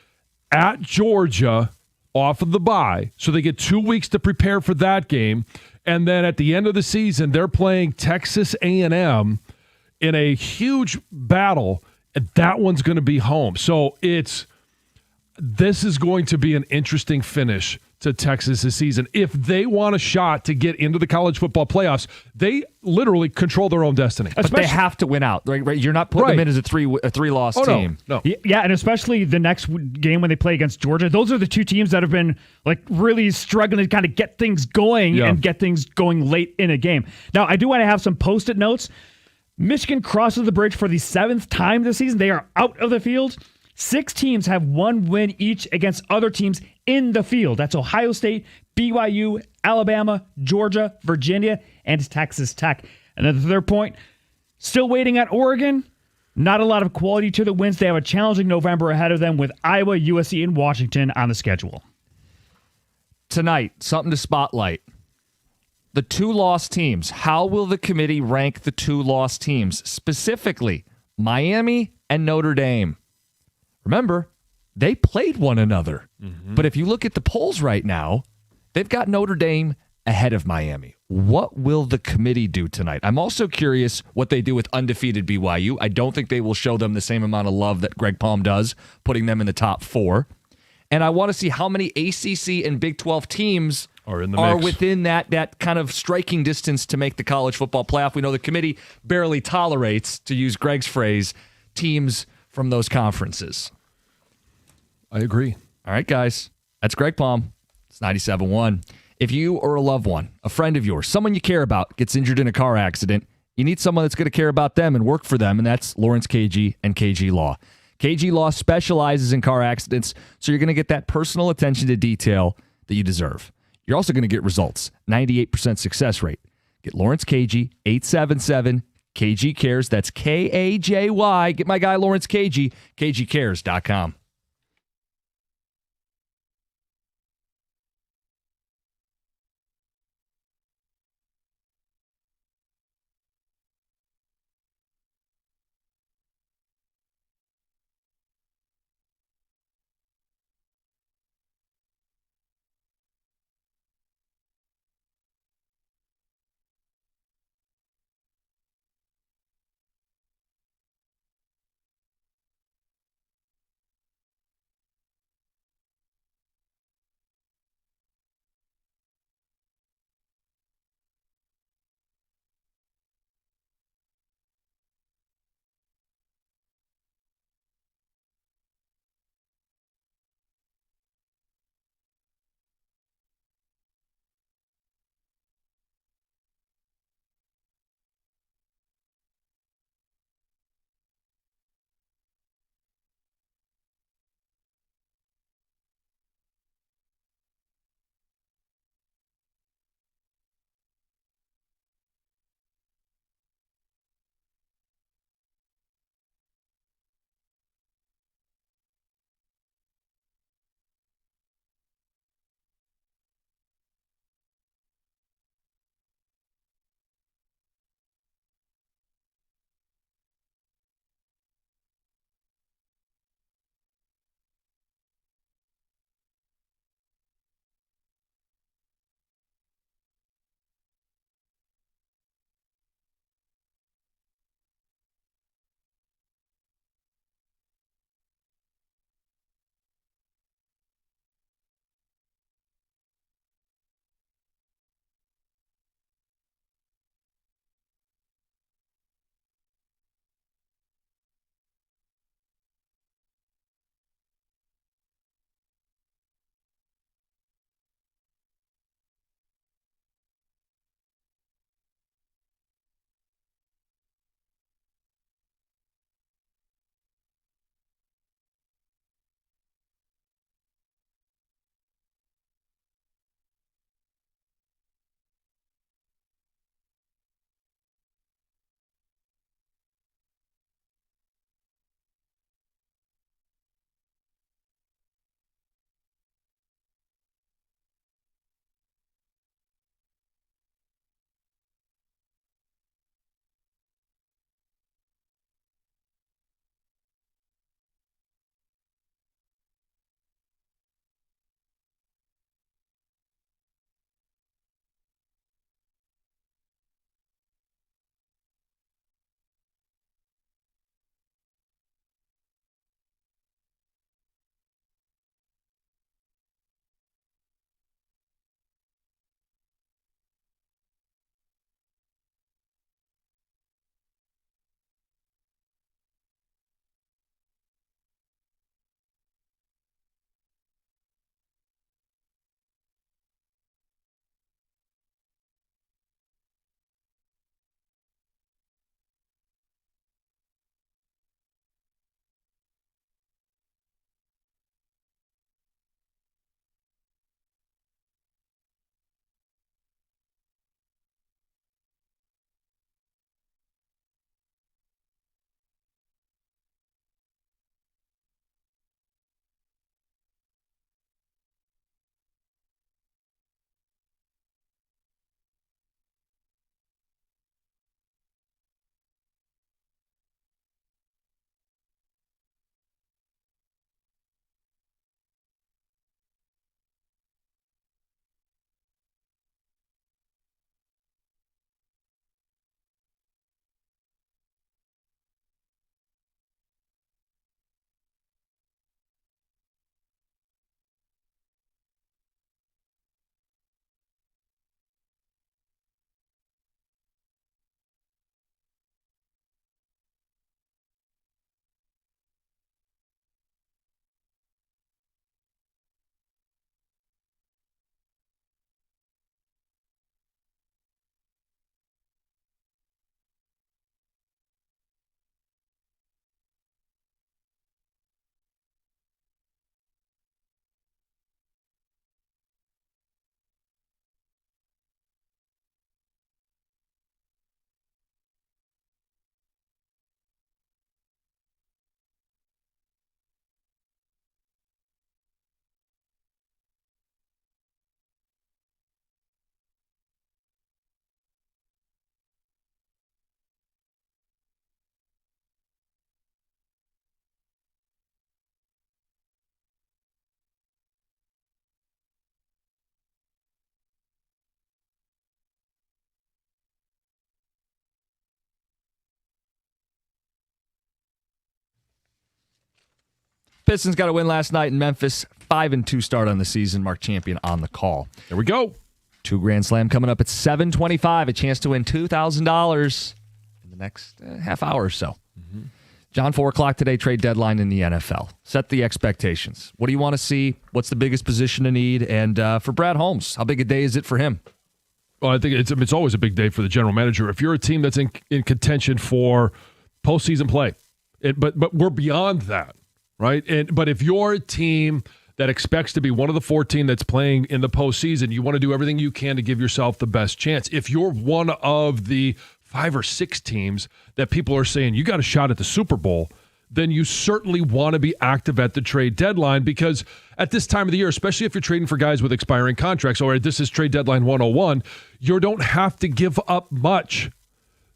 at Georgia off of the bye, so they get 2 weeks to prepare for that game. And then at the end of the season, they're playing Texas A&M in a huge battle, and that one's going to be home. So this is going to be an interesting finish to Texas this season. If they want a shot to get into the college football playoffs, they literally control their own destiny. But they have to win out. Right? You're not putting them in as a three-loss team. No. Yeah, and especially the next game when they play against Georgia. Those are the two teams that have been like really struggling to kind of get things going and get things going late in a game. Now, I do want to have some post-it notes. Michigan crosses the bridge for the 7th time this season. They are out of the field. 6 teams have 1 win each against other teams in the field. That's Ohio State, BYU, Alabama, Georgia, Virginia, and Texas Tech. And then the third point, still waiting on Oregon. Not a lot of quality to the wins. They have a challenging November ahead of them with Iowa, USC, and Washington on the schedule. Tonight, something to spotlight. The 2 lost teams. How will the committee rank the 2 lost teams? Specifically, Miami and Notre Dame. Remember, they played one another. Mm-hmm. But if you look at the polls right now, they've got Notre Dame ahead of Miami. What will the committee do tonight? I'm also curious what they do with undefeated BYU. I don't think they will show them the same amount of love that Greg Palm does, putting them in the top 4. And I want to see how many ACC and Big 12 teams are within that kind of striking distance to make the college football playoff. We know the committee barely tolerates, to use Greg's phrase, teams from those conferences. I agree. All right, guys. That's Greg Palm. It's 97.1. If you or a loved one, a friend of yours, someone you care about gets injured in a car accident, you need someone that's going to care about them and work for them, and that's Lawrence KG and KG Law. KG Law specializes in car accidents, so you're going to get that personal attention to detail that you deserve. You're also going to get results, 98% success rate. Get Lawrence KG, 877 KG Cares. That's KAJY. Get my guy Lawrence KG, KGCares.com. Pistons got a win last night in Memphis. 5-2 start on the season. Mark Champion on the call. There we go. $2 Grand Slam coming up at 7:25. A chance to win $2,000 in the next half hour or so. Mm-hmm. John, 4 o'clock today, trade deadline in the NFL. Set the expectations. What do you want to see? What's the biggest position to need? And for Brad Holmes, how big a day is it for him? Well, I think it's always a big day for the general manager. If you're a team that's in contention for postseason play, but we're beyond that, right? But if you're a team that expects to be one of the 14 that's playing in the postseason, you want to do everything you can to give yourself the best chance. If you're one of the 5 or 6 teams that people are saying you got a shot at the Super Bowl, then you certainly want to be active at the trade deadline, because at this time of the year, especially if you're trading for guys with expiring contracts, or this is trade deadline 101, you don't have to give up much.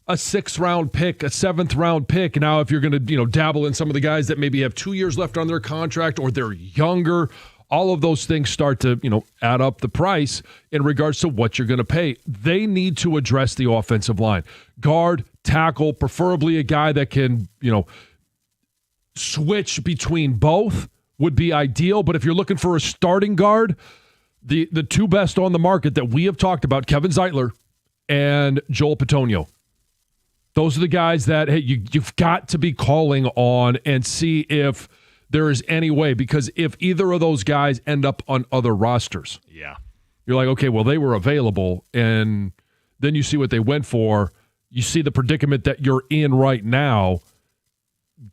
A 6th round pick, a 7th round pick. Now, if you're going to, dabble in some of the guys that maybe have 2 years left on their contract or they're younger, all of those things start to, add up the price in regards to what you're going to pay. They need to address the offensive line. Guard, tackle, preferably a guy that can, switch between both would be ideal. But if you're looking for a starting guard, the 2 best on the market that we have talked about, Kevin Zeitler and Joel Bitonio. Those are the guys that, hey, you've got to be calling on and see if there is any way, because if either of those guys end up on other rosters, you're like, okay, well, they were available, and then you see what they went for. You see the predicament that you're in right now.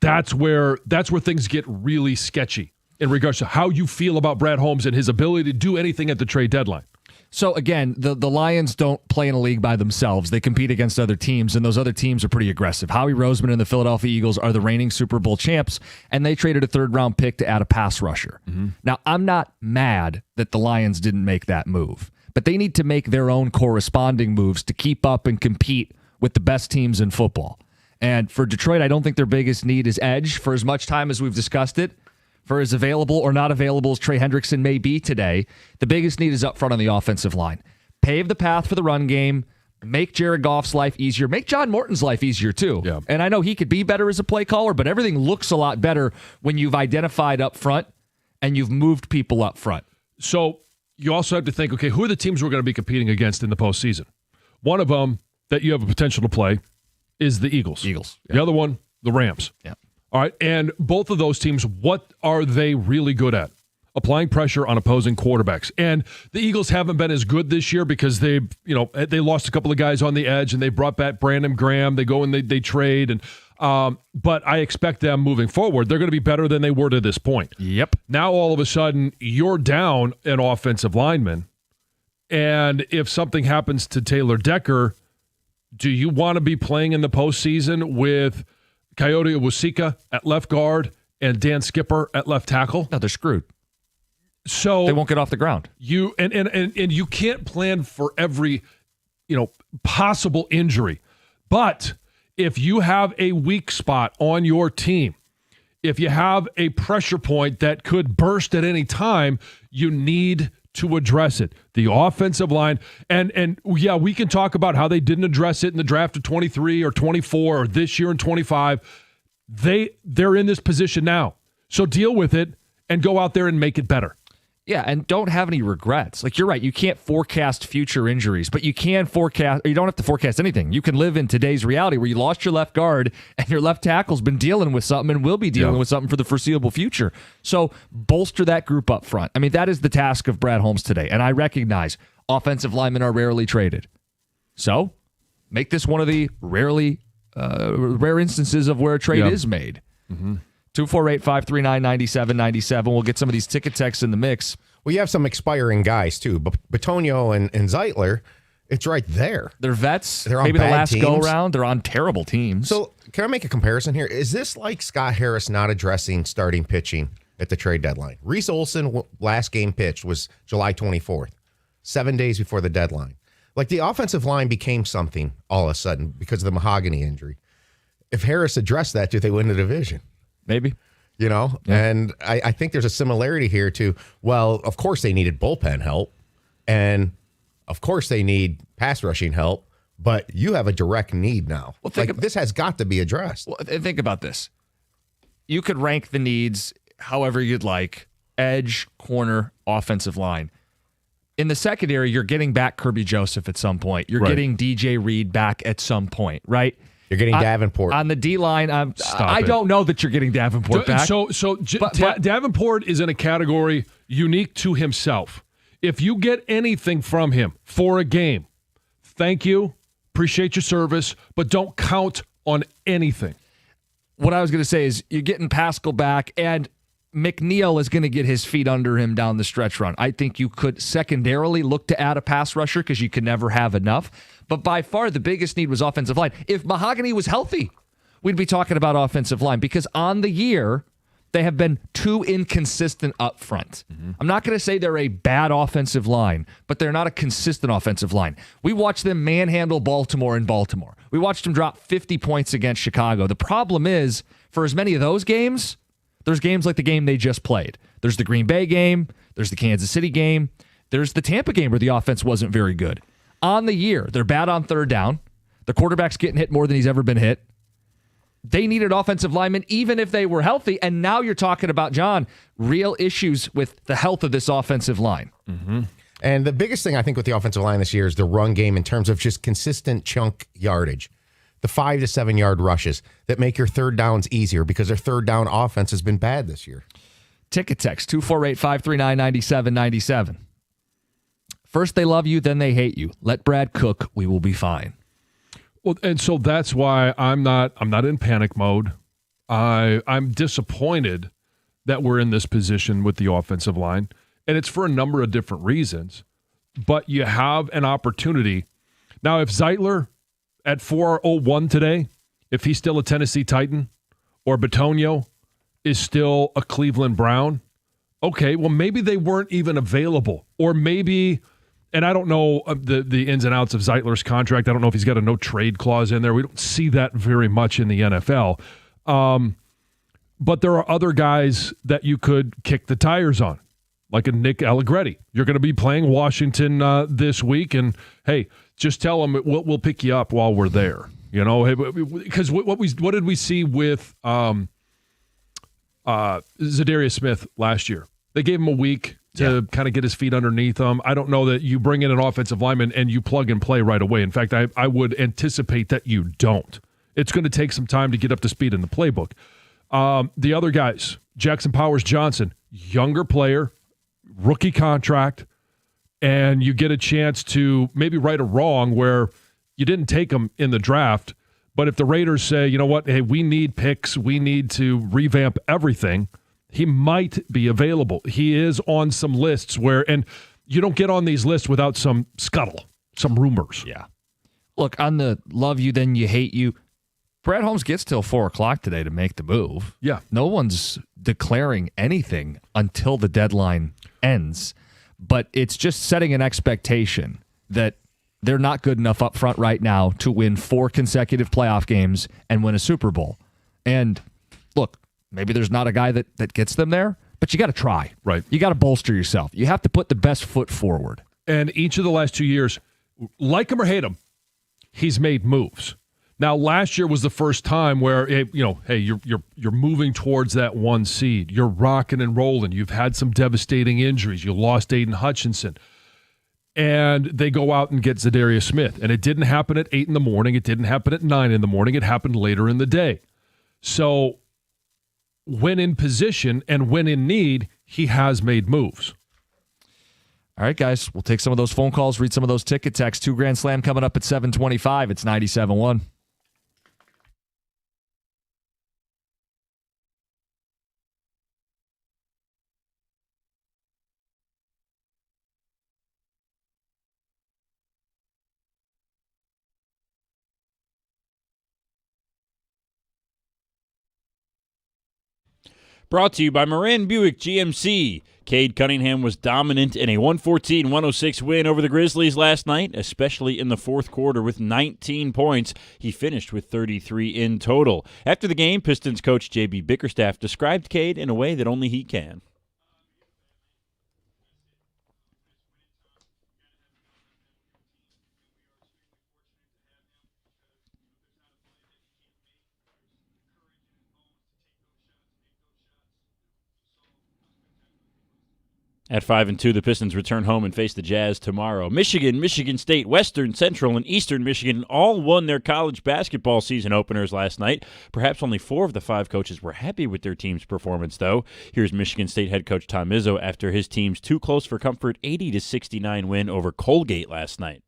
That's where things get really sketchy in regards to how you feel about Brad Holmes and his ability to do anything at the trade deadline. So, again, the Lions don't play in a league by themselves. They compete against other teams, and those other teams are pretty aggressive. Howie Roseman and the Philadelphia Eagles are the reigning Super Bowl champs, and they traded a 3rd-round pick to add a pass rusher. Mm-hmm. Now, I'm not mad that the Lions didn't make that move, but they need to make their own corresponding moves to keep up and compete with the best teams in football. And for Detroit, I don't think their biggest need is edge for as much time as we've discussed it. For as available or not available as Trey Hendrickson may be today, the biggest need is up front on the offensive line. Pave the path for the run game, make Jared Goff's life easier, make John Morton's life easier too. Yeah. And I know he could be better as a play caller, but everything looks a lot better when you've identified up front and you've moved people up front. So you also have to think, okay, who are the teams we're going to be competing against in the postseason? One of them that you have a potential to play is the Eagles. Yeah. The other one, the Rams. Yeah. All right, and both of those teams, what are they really good at? Applying pressure on opposing quarterbacks. And the Eagles haven't been as good this year because they lost a couple of guys on the edge, and they brought back Brandon Graham. They go and they trade, and but I expect them moving forward, they're going to be better than they were to this point. Yep. Now all of a sudden you're down an offensive lineman, and if something happens to Taylor Decker, do you want to be playing in the postseason with Coyote Awosika at left guard and Dan Skipper at left tackle? No, they're screwed. So they won't get off the ground. You and you can't plan for every possible injury. But if you have a weak spot on your team, if you have a pressure point that could burst at any time, you need to address it. The offensive line, and yeah, we can talk about how they didn't address it in the draft of 23 or 24 or this year in 25. They're in this position now. So deal with it and go out there and make it better. Yeah, and don't have any regrets. Like, you're right, you can't forecast future injuries, but you can forecast, or you don't have to forecast anything. You can live in today's reality where you lost your left guard and your left tackle's been dealing with something and will be dealing with something for the foreseeable future. So bolster that group up front. I mean, that is the task of Brad Holmes today. And I recognize offensive linemen are rarely traded. So make this one of the rare instances of where a trade is made. Mm-hmm. 248-539-9797. We'll get some of these ticket texts in the mix. Well, you have some expiring guys, too. But Bitonio and Zeitler, it's right there. They're vets. They're on maybe bad the last teams. go-around. They're on terrible teams. So can I make a comparison here? Is this like Scott Harris not addressing starting pitching at the trade deadline? Reese Olson, last game pitched was July 24th, 7 days before the deadline. Like, the offensive line became something all of a sudden because of the Mahogany injury. If Harris addressed that, do they win the division? Maybe. And I think there's a similarity here to, well, of course they needed bullpen help, and of course they need pass rushing help, but you have a direct need now. Well, this has got to be addressed. Well, think about this. You could rank the needs however you'd like, edge, corner, offensive line. In the secondary, you're getting back Kirby Joseph at some point. You're getting DJ Reed back at some point, right? You're getting Davenport. On the D-line, I don't know that you're getting Davenport back. But Davenport is in a category unique to himself. If you get anything from him for a game, thank you, appreciate your service, but don't count on anything. What I was going to say is you're getting Pascal back, and McNeil is going to get his feet under him down the stretch run. I think you could secondarily look to add a pass rusher because you can never have enough. But by far, the biggest need was offensive line. If Mahogany was healthy, we'd be talking about offensive line because on the year, they have been too inconsistent up front. I'm not going to say they're a bad offensive line, but they're not a consistent offensive line. We watched them manhandle Baltimore in Baltimore. We watched them drop 50 points against Chicago. The problem is, for as many of those games, there's games like the game they just played. There's the Green Bay game. There's the Kansas City game. There's the Tampa game where the offense wasn't very good. On the year, they're bad on third down. The quarterback's getting hit more than he's ever been hit. They needed offensive linemen even if they were healthy. And now you're talking about, John, real issues with the health of this offensive line. Mm-hmm. And the biggest thing I think with the offensive line this year is the run game in terms of just consistent chunk yardage. The 5 to 7 yard rushes that make your third downs easier because their third down offense has been bad this year. Ticket text 248-539-9797. First they love you, then they hate you. Let Brad cook. We will be fine. Well, and so that's why I'm not in panic mode. I'm disappointed that we're in this position with the offensive line, and it's for a number of different reasons. But you have an opportunity now. If Zeitler at 4:01 today, if he's still a Tennessee Titan, or Bitonio is still a Cleveland Brown, okay, well, maybe they weren't even available. Or maybe, and I don't know the ins and outs of Zeitler's contract. I don't know if he's got a no-trade clause in there. We don't see that very much in the NFL. But there are other guys that you could kick the tires on, like a Nick Allegretti. You're going to be playing Washington this week, and, hey, just tell them we'll pick you up while we're there. You know, because what did we see with Zadarius Smith last year? They gave him a week to kind of get his feet underneath him. I don't know that you bring in an offensive lineman and you plug and play right away. In fact, I would anticipate that you don't. It's going to take some time to get up to speed in the playbook. The other guys, Jackson Powers Johnson, younger player, rookie contract, and you get a chance to maybe right a wrong where you didn't take him in the draft, but if the Raiders say, you know what, hey, we need picks, we need to revamp everything, he might be available. He is on some lists where, and you don't get on these lists without some scuttle, some rumors. Yeah. Look, on the love you, then you hate you, Brad Holmes gets till 4 o'clock today to make the move. Yeah. No one's declaring anything until the deadline ends. But it's just setting an expectation that they're not good enough up front right now to win 4 consecutive playoff games and win a Super Bowl. And look, maybe there's not a guy that gets them there, but you got to try. Right. You got to bolster yourself. You have to put the best foot forward. And each of the last 2 years, like him or hate him, he's made moves. Now, last year was the first time where, hey, you're moving towards that 1 seed. You're rocking and rolling. You've had some devastating injuries. You lost Aiden Hutchinson. And they go out and get Zadarius Smith. And it didn't happen at 8 in the morning. It didn't happen at 9 in the morning. It happened later in the day. So when in position and when in need, he has made moves. All right, guys, we'll take some of those phone calls, read some of those ticket texts. 2 Grand Slam coming up at 7:25. It's 97.1. Brought to you by Moran Buick GMC. Cade Cunningham was dominant in a 114-106 win over the Grizzlies last night, especially in the fourth quarter with 19 points. He finished with 33 in total. After the game, Pistons coach J.B. Bickerstaff described Cade in a way that only he can. At 5-2, the Pistons return home and face the Jazz tomorrow. Michigan, Michigan State, Western, Central, and Eastern Michigan all won their college basketball season openers last night. Perhaps only 4 of the 5 coaches were happy with their team's performance, though. Here's Michigan State head coach Tom Izzo after his team's too close for comfort 80-69 win over Colgate last night.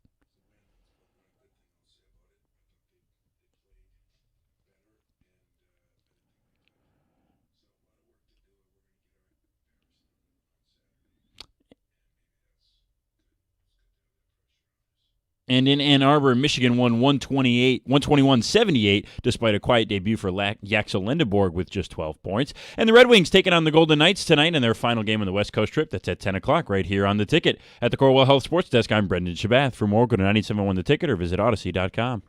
And in Ann Arbor, Michigan won 121-78, despite a quiet debut for Yaxel Lindenborg with just 12 points. And the Red Wings taking on the Golden Knights tonight in their final game on the West Coast trip. That's at 10 o'clock right here on The Ticket. At the Corewell Health Sports Desk, I'm Brendan Shabath. For more, go to 971 The Ticket or visit Odyssey.com.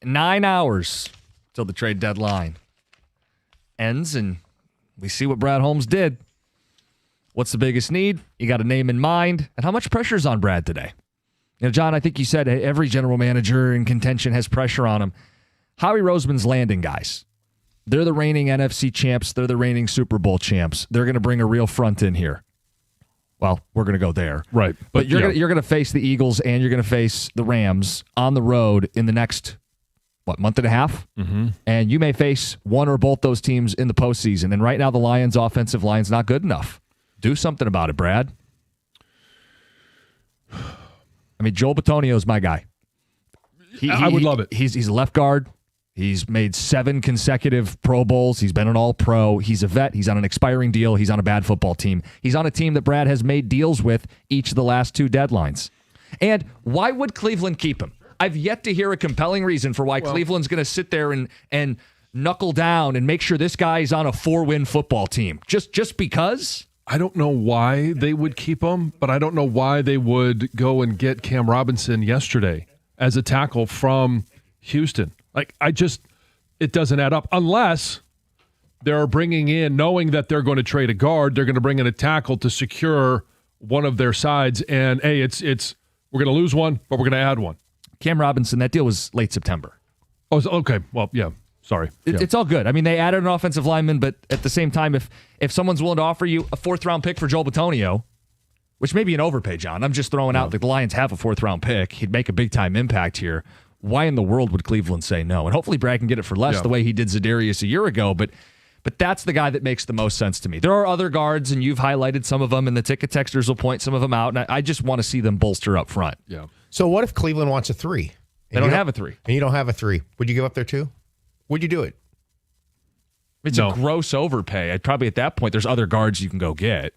Nine hours till the trade deadline ends, and we see what Brad Holmes did. What's the biggest need? You got a name in mind, and how much pressure is on Brad today? You know, John, I think you said every general manager in contention has pressure on him. Howie Roseman's landing guys. They're the reigning NFC champs. They're the reigning Super Bowl champs. They're going to bring a real front in here. Well, we're going to go there. Right. But you're going to face the Eagles and you're going to face the Rams on the road in the next month and a half? Mm-hmm. And you may face one or both those teams in the postseason. And right now, the Lions' offensive line's not good enough. Do something about it, Brad. I mean, Joel Bitonio's my guy. I would love it. He's a left guard. He's made 7 consecutive Pro Bowls. He's been an All-Pro. He's a vet. He's on an expiring deal. He's on a bad football team. He's on a team that Brad has made deals with each of the last 2 deadlines. And why would Cleveland keep him? I've yet to hear a compelling reason for why Cleveland's going to sit there and knuckle down and make sure this guy's on a 4-win football team. Just because? I don't know why they would keep him, but I don't know why they would go and get Cam Robinson yesterday as a tackle from Houston. It doesn't add up unless they're bringing in, knowing that they're going to trade a guard, they're going to bring in a tackle to secure one of their sides. And hey, we're going to lose one, but we're going to add one. Cam Robinson, that deal was late September. Oh, okay. Well, yeah. Sorry. It's all good. I mean, they added an offensive lineman, but at the same time, if someone's willing to offer you a 4th-round pick for Joel Bitonio, which may be an overpay, John, I'm just throwing out that the Lions have a 4th-round pick. He'd make a big-time impact here. Why in the world would Cleveland say no? And hopefully Brad can get it for less the way he did Za'Darius a year ago, but that's the guy that makes the most sense to me. There are other guards, and you've highlighted some of them, and the ticket texters will point some of them out, and I just want to see them bolster up front. Yeah. So what if Cleveland wants a 3? They don't have a 3. And you don't have a 3. Would you give up their 2? Would you do it? It's a gross overpay. I'd probably at that point, there's other guards you can go get.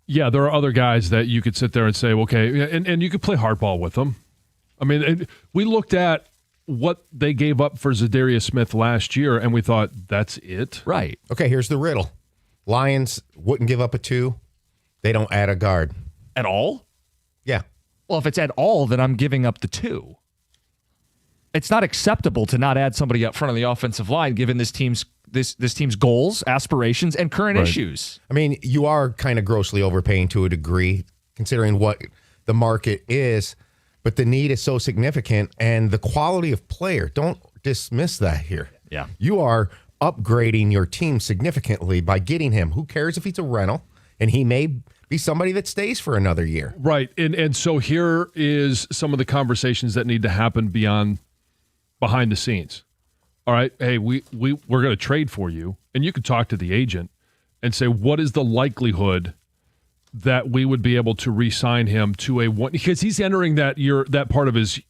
Yeah, there are other guys that you could sit there and say, okay, and you could play hardball with them. I mean, we looked at what they gave up for Za'Darius Smith last year, and we thought, that's it? Right. Okay, here's the riddle. Lions wouldn't give up a 2. They don't add a guard. At all? Yeah. Well, if it's at all, then I'm giving up the 2. It's not acceptable to not add somebody up front of the offensive line, given this team's goals, aspirations, and current issues. I mean, you are kind of grossly overpaying to a degree, considering what the market is, but the need is so significant, and the quality of player, don't dismiss that here. Yeah. You are upgrading your team significantly by getting him. Who cares if he's a rental, and he may be somebody that stays for another year. Right, and so here is some of the conversations that need to happen behind the scenes. All right, hey, we're going to trade for you, and you could talk to the agent and say, what is the likelihood that we would be able to re-sign him to a one, because he's entering that part of his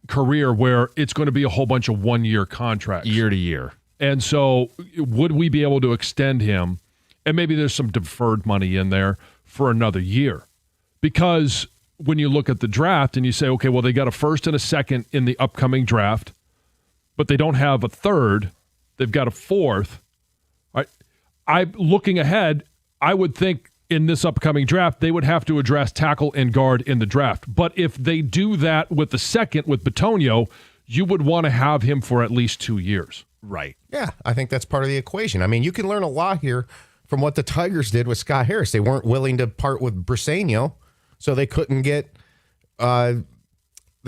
career where it's going to be a whole bunch of 1-year contracts. Year to year. And so would we be able to extend him, and maybe there's some deferred money in there for another year? Because when you look at the draft and you say, okay, well, they got a 1st and a 2nd in the upcoming draft, but they don't have a 3rd. They've got a 4th. All right. I'm looking ahead. I would think in this upcoming draft, they would have to address tackle and guard in the draft. But if they do that with the 2nd, with Bitonio, you would want to have him for at least 2 years. Right. Yeah, I think that's part of the equation. I mean, you can learn a lot here from what the Tigers did with Scott Harris. They weren't willing to part with Briseño, so they couldn't get the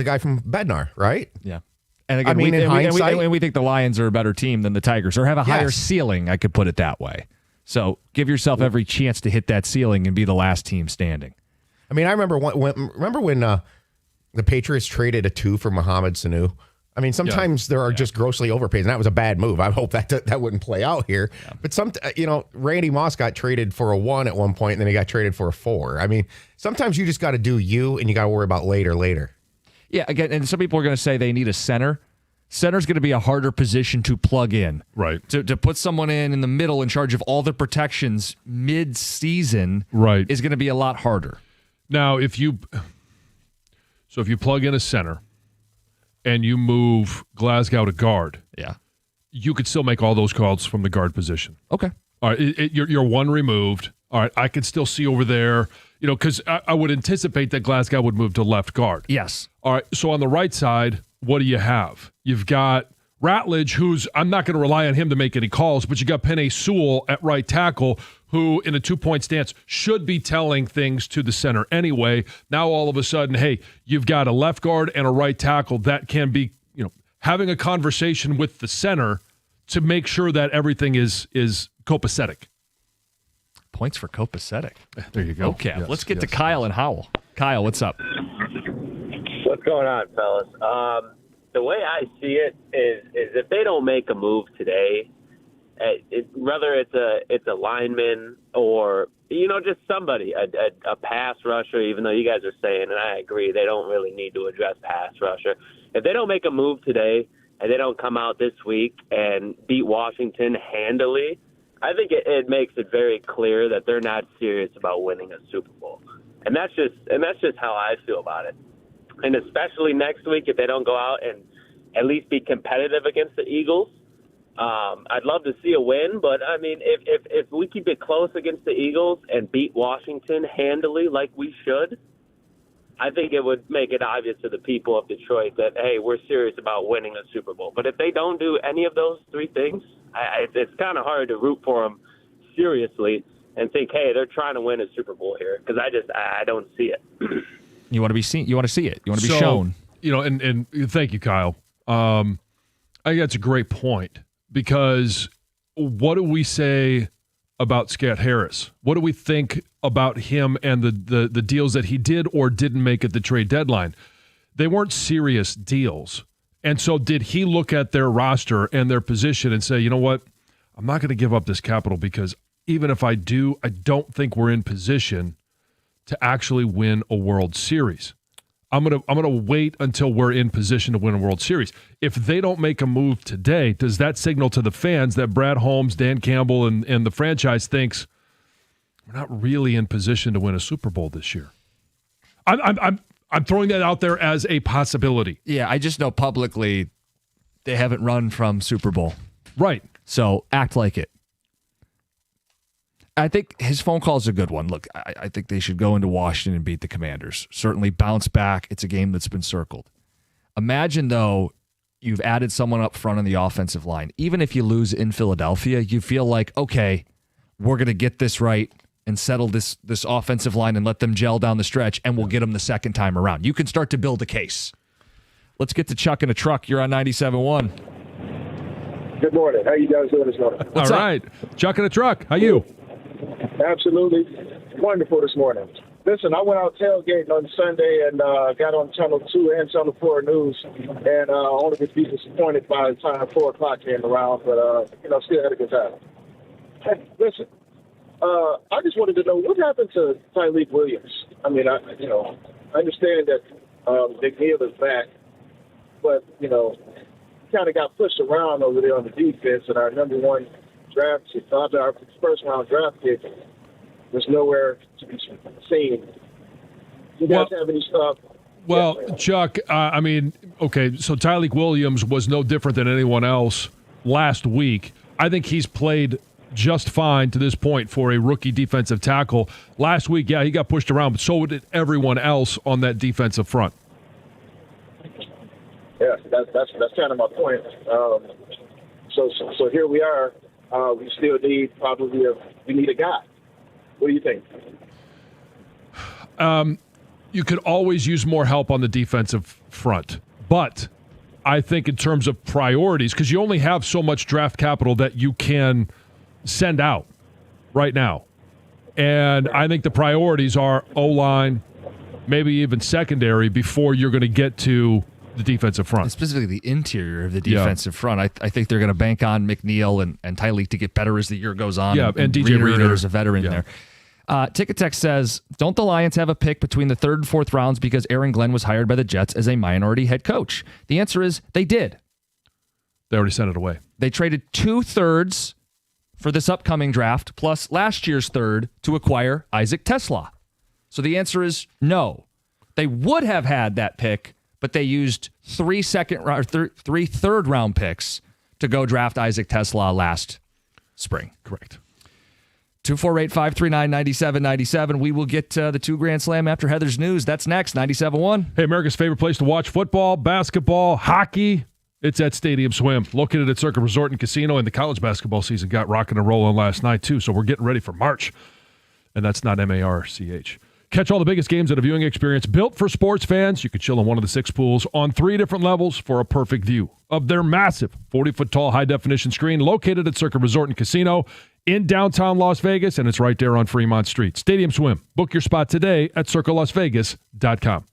guy from Bednar, right? Yeah. And again, I mean, in hindsight, we think the Lions are a better team than the Tigers, or have a higher Yes. ceiling, I could put it that way. So give yourself every chance to hit that ceiling and be the last team standing. I mean, I remember when the Patriots traded a 2 for Mohamed Sanu. I mean, sometimes there are just grossly overpaid, and that was a bad move. I hope that wouldn't play out here. Yeah. But Randy Moss got traded for a 1 at one point, and then he got traded for a 4. I mean, sometimes you just got to do you, and you got to worry about later. Yeah, again, and some people are going to say they need a center. Center's going to be a harder position to plug in. Right. To put someone in the middle in charge of all the protections mid-season is going to be a lot harder. Now, if you plug in a center and you move Glasgow to guard, you could still make all those calls from the guard position. Okay. All right, you're one removed. All right, I can still see over there, because I would anticipate that Glasgow would move to left guard. Yes. All right, so on the right side, what do you have? You've got Ratledge, I'm not going to rely on him to make any calls, but you got Penei Sewell at right tackle, who in a 2-point stance should be telling things to the center anyway. Now all of a sudden, hey, you've got a left guard and a right tackle that can be, having a conversation with the center to make sure that everything is copacetic. Points for copacetic. There you go. Okay, let's get to Kyle and Howell. Kyle, what's up? What's going on, fellas? The way I see it is if they don't make a move today, whether it's a lineman or just somebody, a pass rusher, even though you guys are saying, and I agree, they don't really need to address pass rusher. If they don't make a move today and they don't come out this week and beat Washington handily, I think it makes it very clear that they're not serious about winning a Super Bowl, and that's just how I feel about it. And especially next week, if they don't go out and at least be competitive against the Eagles, I'd love to see a win. But, I mean, if we keep it close against the Eagles and beat Washington handily like we should, I think it would make it obvious to the people of Detroit that, hey, we're serious about winning a Super Bowl. But if they don't do any of those three things, it's kind of hard to root for them seriously and think, hey, they're trying to win a Super Bowl here, because I don't see it. You want to be seen. You want to see it. You want to be shown. And thank you, Kyle. I think that's a great point, because what do we say about Scat Harris? What do we think about him and the deals that he did or didn't make at the trade deadline? They weren't serious deals. And so did he look at their roster and their position and say, you know what, I'm not going to give up this capital, because even if I do, I don't think we're in position to actually win a World Series. I'm gonna wait until we're in position to win a World Series. If they don't make a move today, does that signal to the fans that Brad Holmes, Dan Campbell, and the franchise thinks we're not really in position to win a Super Bowl this year? I'm throwing that out there as a possibility. Yeah, I just know publicly they haven't run from Super Bowl. Right. So act like it. I think his phone call is a good one. Look, I think they should go into Washington and beat the Commanders. Certainly bounce back. It's a game that's been circled. Imagine, though, you've added someone up front on the offensive line. Even if you lose in Philadelphia, you feel like, okay, we're going to get this right and settle this offensive line and let them gel down the stretch, and we'll get them the second time around. You can start to build a case. Let's get to Chuck in a Truck. You're on 97.1. Good morning. How you guys doing this morning? All right. Chuck in a Truck. How you? Absolutely wonderful this morning. Listen, I went out tailgating on Sunday and got on Channel 2 and Channel 4 News, and only to be disappointed by the time 4 o'clock came around, but, still had a good time. Hey, listen, I just wanted to know what happened to Tyleik Williams. I mean, I understand that McNeil is back, but, kind of got pushed around over there on the defense, and our number one draft pick, our first-round draft pick, was nowhere to be seen. Do you guys have any stuff? Well, Chuck, so Tyleik Williams was no different than anyone else last week. I think he's played just fine to this point for a rookie defensive tackle. Last week, he got pushed around, but so did everyone else on that defensive front. Yeah, that's kind of my point. So here we are. We still need we need a guy. What do you think? you could always use more help on the defensive front. But I think in terms of priorities, because you only have so much draft capital that you can send out right now. And I think the priorities are O-line, maybe even secondary, before you're going to get to the defensive front. And specifically the interior of the defensive front. I think they're going to bank on McNeil and Tyleek to get better as the year goes on. Yeah, and DJ Reader is a veteran there. Ticket Text says, don't the Lions have a pick between the 3rd and 4th rounds because Aaron Glenn was hired by the Jets as a minority head coach? The answer is they did. They already sent it away. They traded 2 thirds for this upcoming draft, plus last year's 3rd to acquire Isaac Tesla. So the answer is no. They would have had that pick, but they used 3 third round picks to go draft Isaac Tesla last spring. Correct. 248-539-9797. We will get the 2 Grand Slam after Heather's news. That's next, 97.1. Hey, America's favorite place to watch football, basketball, hockey. It's at Stadium Swim, located at Circa Resort and Casino, and the college basketball season got rocking and rolling last night, too, so we're getting ready for March, and that's not M-A-R-C-H. Catch all the biggest games at a viewing experience built for sports fans. You can chill in one of the 6 pools on 3 different levels for a perfect view of their massive 40-foot-tall high-definition screen located at Circa Resort and Casino in downtown Las Vegas, and it's right there on Fremont Street. Stadium Swim. Book your spot today at circalasvegas.com.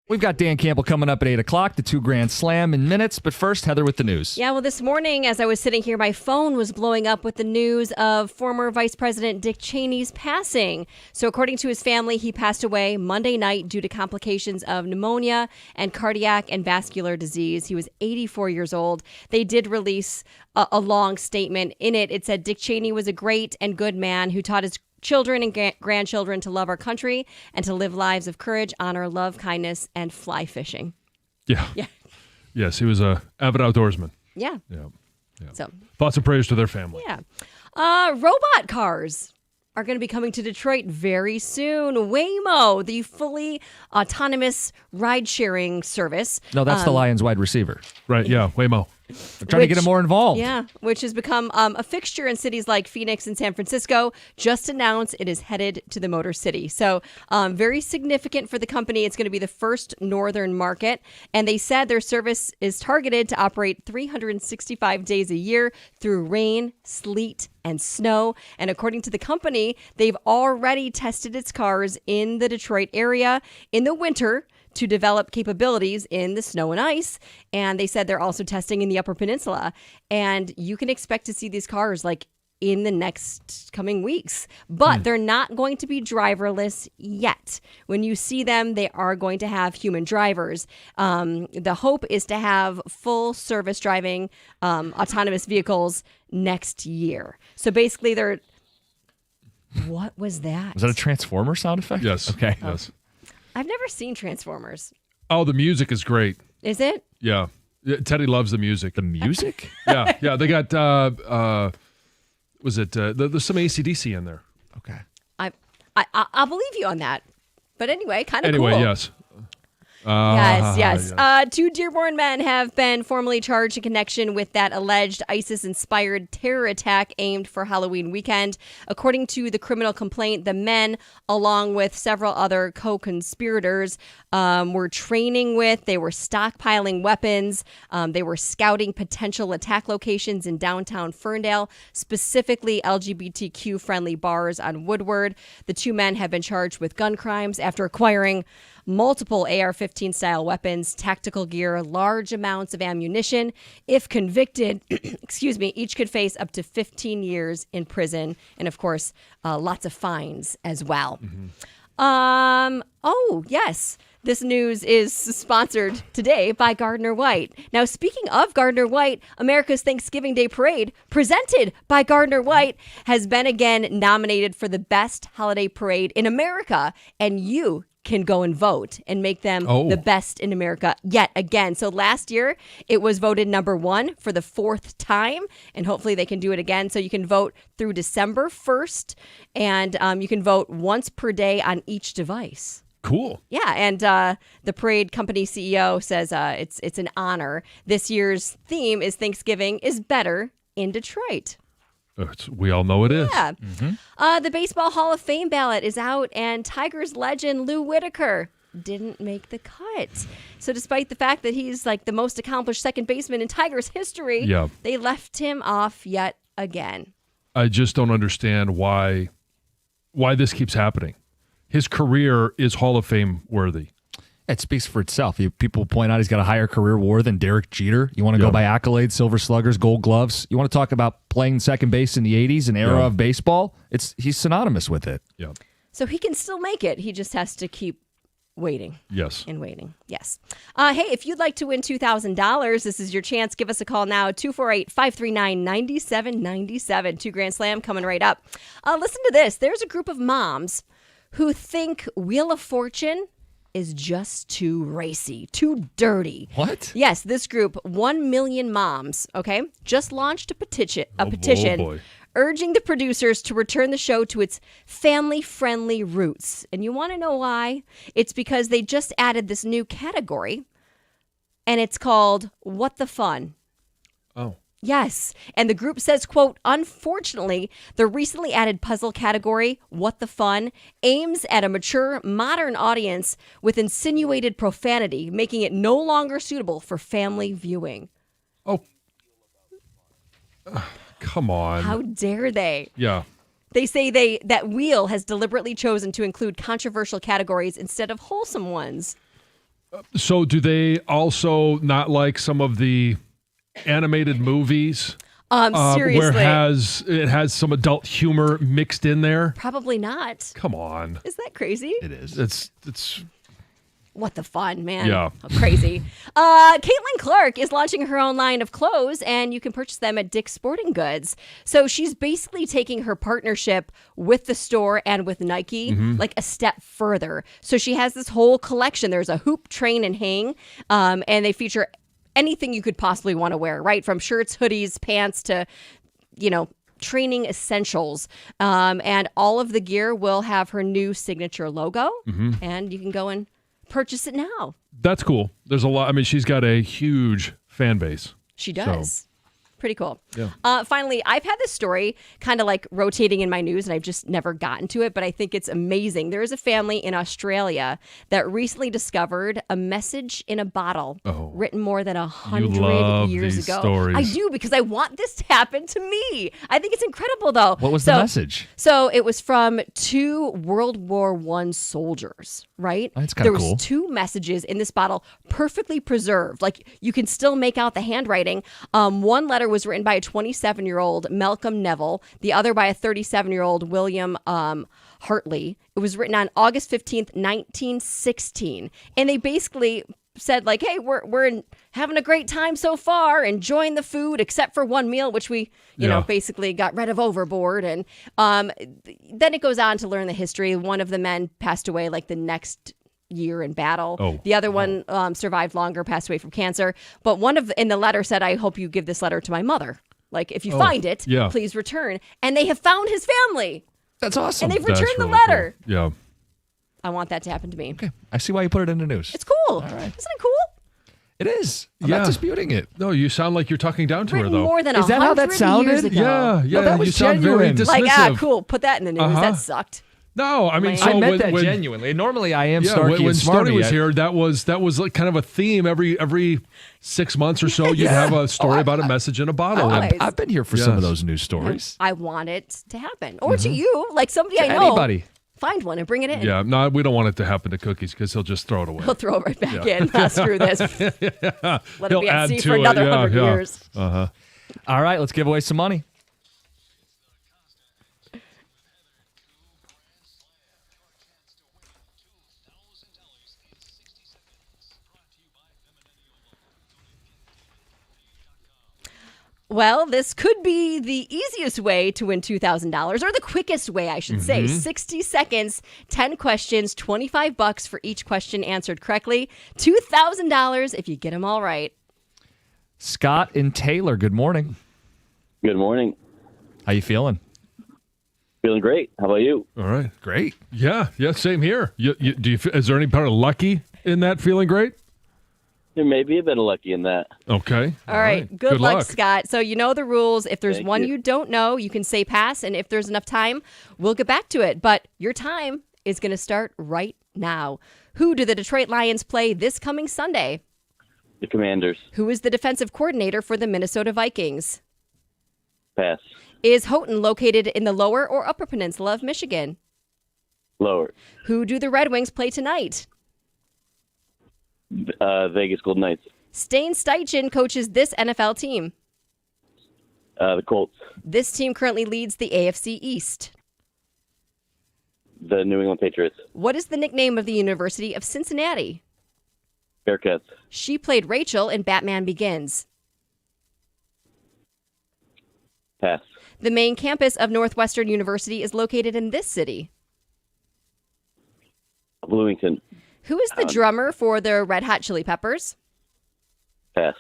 We've got Dan Campbell coming up at 8 o'clock, the 2 Grand Slam in minutes. But first, Heather with the news. Yeah, well, this morning, as I was sitting here, my phone was blowing up with the news of former Vice President Dick Cheney's passing. So according to his family, he passed away Monday night due to complications of pneumonia and cardiac and vascular disease. He was 84 years old. They did release a long statement. In it, it said, Dick Cheney was a great and good man who taught his children and grandchildren to love our country and to live lives of courage, honor, love, kindness, and fly fishing. Yeah. Yes, he was a avid outdoorsman. Yeah. Yeah. So, Thoughts and prayers to their family. yeah. Robot cars are going to be coming to Detroit very soon. Waymo, the fully autonomous ride-sharing service. No, that's the Lions wide receiver. Right, yeah, Waymo. They're trying to get him more involved. Yeah, which has become a fixture in cities like Phoenix and San Francisco. Just announced it is headed to the Motor City. So very significant for the company. It's going to be the first northern market. And they said their service is targeted to operate 365 days a year through rain, sleet, and snow. And according to the company, they've already tested its cars in the Detroit area in the winter to develop capabilities in the snow and ice. And they said they're also testing in the Upper Peninsula. And you can expect to see these cars like in the next coming weeks. But they're not going to be driverless yet. When you see them, they are going to have human drivers. The hope is to have full service driving autonomous vehicles next year. So basically they're... What was that? Was that a Transformer sound effect? Yes. Okay. Yes. I've never seen Transformers. Oh, the music is great. Is it? Yeah. Teddy loves the music. The music? Yeah. They got, was it, there's some AC/DC in there. Okay. I'll believe you on that. But anyway, kind of Anyway, cool. yes. Yes. 2 Dearborn men have been formally charged in connection with that alleged ISIS-inspired terror attack aimed for Halloween weekend. According to the criminal complaint, the men, along with several other co-conspirators, were training with, they were stockpiling weapons, they were scouting potential attack locations in downtown Ferndale, specifically LGBTQ-friendly bars on Woodward. The 2 men have been charged with gun crimes after acquiring multiple AR-15 style weapons, tactical gear, large amounts of ammunition. If convicted, each could face up to 15 years in prison, and of course, lots of fines as well. Oh, yes. This news is sponsored today by Gardner White. Now, speaking of Gardner White, America's Thanksgiving Day Parade, presented by Gardner White, has been again nominated for the best holiday parade in America, and you can go and vote and make them the best in America yet again. So last year, it was voted number 1 for the 4th time, and hopefully they can do it again. So you can vote through December 1st, and you can vote once per day on each device. Cool. Yeah, and the parade company CEO says it's an honor. This year's theme is Thanksgiving is better in Detroit. We all know it is. Yeah. The Baseball Hall of Fame ballot is out, and Tigers legend Lou Whitaker didn't make the cut. So despite the fact that he's like the most accomplished second baseman in Tigers history, they left him off yet again. I just don't understand why this keeps happening. His career is Hall of Fame worthy. It speaks for itself. People point out he's got a higher career WAR than Derek Jeter. You want to go by accolades, Silver Sluggers, Gold Gloves. You want to talk about playing second base in the 80s, an era of baseball? He's synonymous with it. Yeah. So he can still make it. He just has to keep waiting. Yes. And waiting. Yes. Hey, if you'd like to win $2,000, this is your chance. Give us a call now, 248-539-9797. 2 Grand Slam coming right up. Listen to this. There's a group of moms who think Wheel of Fortune is just too racy, too dirty. What? Yes, this group, 1 Million Moms, okay, just launched a petition urging the producers to return the show to its family-friendly roots. And you want to know why? It's because they just added this new category, and it's called What the Fun. Oh. Yes. And the group says, quote, unfortunately, the recently added puzzle category, What the Fun, aims at a mature, modern audience with insinuated profanity, making it no longer suitable for family viewing. Oh. Come on. How dare they? Yeah. They say that Wheel has deliberately chosen to include controversial categories instead of wholesome ones. So do they also not like some of the animated movies? Seriously. Where it has some adult humor mixed in there? Probably not. Come on. Is that crazy? It is. It's What the fun, man. Yeah. How crazy. Caitlin Clark is launching her own line of clothes, and you can purchase them at Dick's Sporting Goods. So she's basically taking her partnership with the store and with Nike like a step further. So she has this whole collection. There's a hoop, train, and hang, and they feature anything you could possibly want to wear, right? From shirts, hoodies, pants to, training essentials. And all of the gear will have her new signature logo, and you can go and purchase it now. That's cool. There's a lot. I mean, she's got a huge fan base. She does. So. Pretty cool. Yeah. Finally, I've had this story kind of like rotating in my news, and I've just never gotten to it, but I think it's amazing. There is a family in Australia that recently discovered a message in a bottle written more than 100 years these ago. stories. I do, because I want this to happen to me. I think it's incredible, though. What was the message? So it was from 2 World War I soldiers, right? That's kinda There was cool. 2 messages in this bottle, perfectly preserved. Like, you can still make out the handwriting. One letter was written by a 27-year-old Malcolm Neville, the other by a 37-year-old William Hartley. It was written on August 15th, 1916. And they basically said, like, hey, we're having a great time so far, enjoying the food, except for one meal, which we, basically got rid of overboard. And then it goes on to learn the history. One of the men passed away like the next year in battle. The other one survived longer, passed away from cancer. But one in the letter said, I hope you give this letter to my mother. Like, if you find it, please return. And they have found his family. That's awesome. And they've That's returned the really letter. cool. Yeah. I want that to happen to me. Okay. I see why you put it in the news. It's cool. All right. Isn't it cool? It is. I'm Yeah. not disputing it. No, you sound like you're talking down to her, Written though. more than Is that how that 100 sounded? years ago. Yeah, that was you sound very genuine. dismissive. Like, cool. Put that in the news. Uh-huh. That sucked. No, I mean, I so I meant when, that when, genuinely. Normally, I am Yeah, snarky when and Stoney smarmy. was here, that was like kind of a theme. Every 6 months or so, you'd have a story about a message in a bottle. Always. And I've been here for some of Yes. those news stories. I want it to happen. Or to you, like somebody I know. Anybody. Find one and bring it in. yeah, no, we don't want it to happen to Cookies because he'll just throw it away. He'll throw it right back in. Screw this. Let it He'll be at add sea to for it. another Yeah, 100 yeah. years. Uh-huh. All right, let's give away some money. Well, this could be the easiest way to win $2,000, or the quickest way, I should say. 60 seconds, 10 questions, $25 for each question answered correctly. $2,000 if you get them all right. Scott and Taylor, good morning. Good morning. How you feeling? Feeling great. How about you? All right. Great. Yeah, same here. Is there any part of lucky in that feeling great? There may be a bit of lucky in that. Okay. All right. Good luck, Scott. So you know the rules. If there's Thank one you. you don't know, you can say pass. And if there's enough time, we'll get back to it. But your time is going to start right now. Who do the Detroit Lions play this coming Sunday? The Commanders. Who is the defensive coordinator for the Minnesota Vikings? Pass. Is Houghton located in the lower or upper peninsula of Michigan? Lower. Who do the Red Wings play tonight? Vegas Golden Knights. Stain Steichen coaches this NFL team. The Colts. This team currently leads the AFC East. The New England Patriots. What is the nickname of the University of Cincinnati? Bearcats. She played Rachel in Batman Begins. Pass. The main campus of Northwestern University is located in this city. Bloomington. Who is the drummer for the Red Hot Chili Peppers? Pass.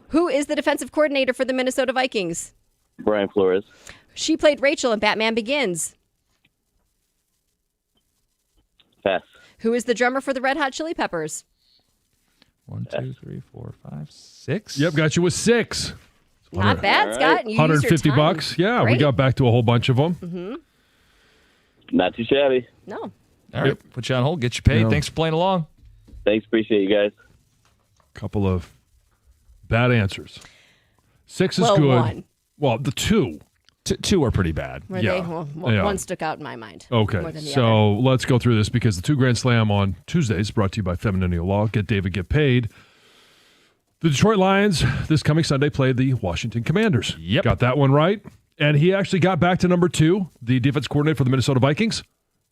Who is the defensive coordinator for the Minnesota Vikings? Brian Flores. She played Rachel in Batman Begins. Pass. Who is the drummer for the Red Hot Chili Peppers? 1, 2, 3, 4, 5, 6. Yep, got you with 6. Not bad, All right. Scott. You used your $150 time. bucks. Yeah, we Great. got back to a whole bunch of them. Not too shabby. No. All right, put you on hold, get you paid. Yeah. Thanks for playing along. Thanks. Appreciate you guys. Couple of bad answers. 6 is Well, good. one. Well, the 2. Two are pretty bad. Were Yeah. they? Well, Yeah. one stuck out in my mind. Okay, more than the so other. let's go through this because the 2 Grand Slam on Tuesdays brought to you by Femininio Law. Get David, get paid. The Detroit Lions this coming Sunday play the Washington Commanders. Yep. Got that one right. And he actually got back to number 2, the defense coordinator for the Minnesota Vikings,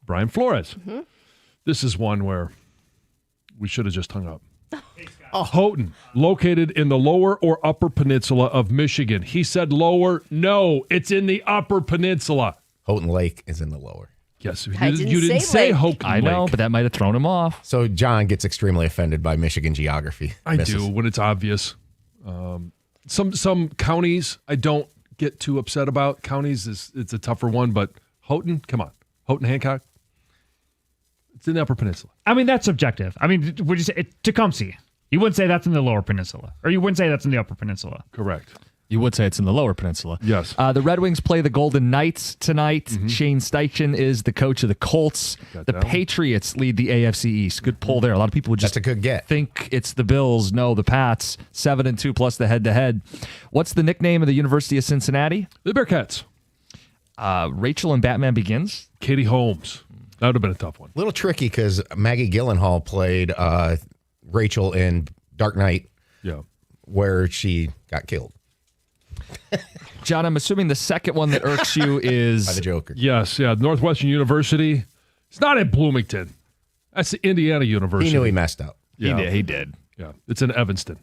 Brian Flores. Mm-hmm. This is one where we should have just hung up. Houghton, located in the lower or upper peninsula of Michigan. He said lower. No, it's in the upper peninsula. Houghton Lake is in the lower. Yes, I you didn't didn't say say Lake. Houghton I know, Lake. but that might have thrown him off. So John gets extremely offended by Michigan geography. I Misses. do when it's obvious. Some counties I don't get too upset about. Counties it's a tougher one, but Houghton, come on, Houghton, Hancock, it's in the Upper Peninsula. I mean, that's subjective. I mean, would you say Tecumseh? You wouldn't say that's in the Lower Peninsula, or you wouldn't say that's in the Upper Peninsula. Correct. You would say it's in the lower peninsula. Yes. The Red Wings play the Golden Knights tonight. Shane Steichen is the coach of the Colts. Got The that one. Patriots lead the AFC East. Good pull there. A lot of people would just That's a good get. think it's the Bills. No, the Pats. 7-2 plus the head-to-head. What's the nickname of the University of Cincinnati? The Bearcats, Rachel and Batman Begins. Katie Holmes. That would have been a tough one. A little tricky because Maggie Gyllenhaal played Rachel in Dark Knight, Yeah. where she got killed John, I'm assuming the second one that irks you by the is Joker. Yes. Yeah. Northwestern University. It's not in Bloomington. That's the Indiana University. He knew he messed up. Yeah. He did. Yeah. It's in Evanston.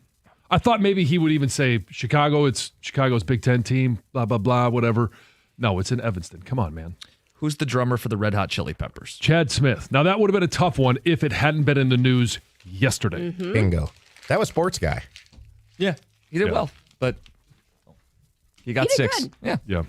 I thought maybe he would even say Chicago. It's Chicago's Big Ten team. Blah blah blah. Whatever. No, it's in Evanston. Come on, man. Who's the drummer for the Red Hot Chili Peppers? Chad Smith. Now, that would have been a tough one if it hadn't been in the news yesterday. Bingo. That was sports guy. Yeah, he did Yeah. well, but he got He did 6. good. Yeah. Yeah.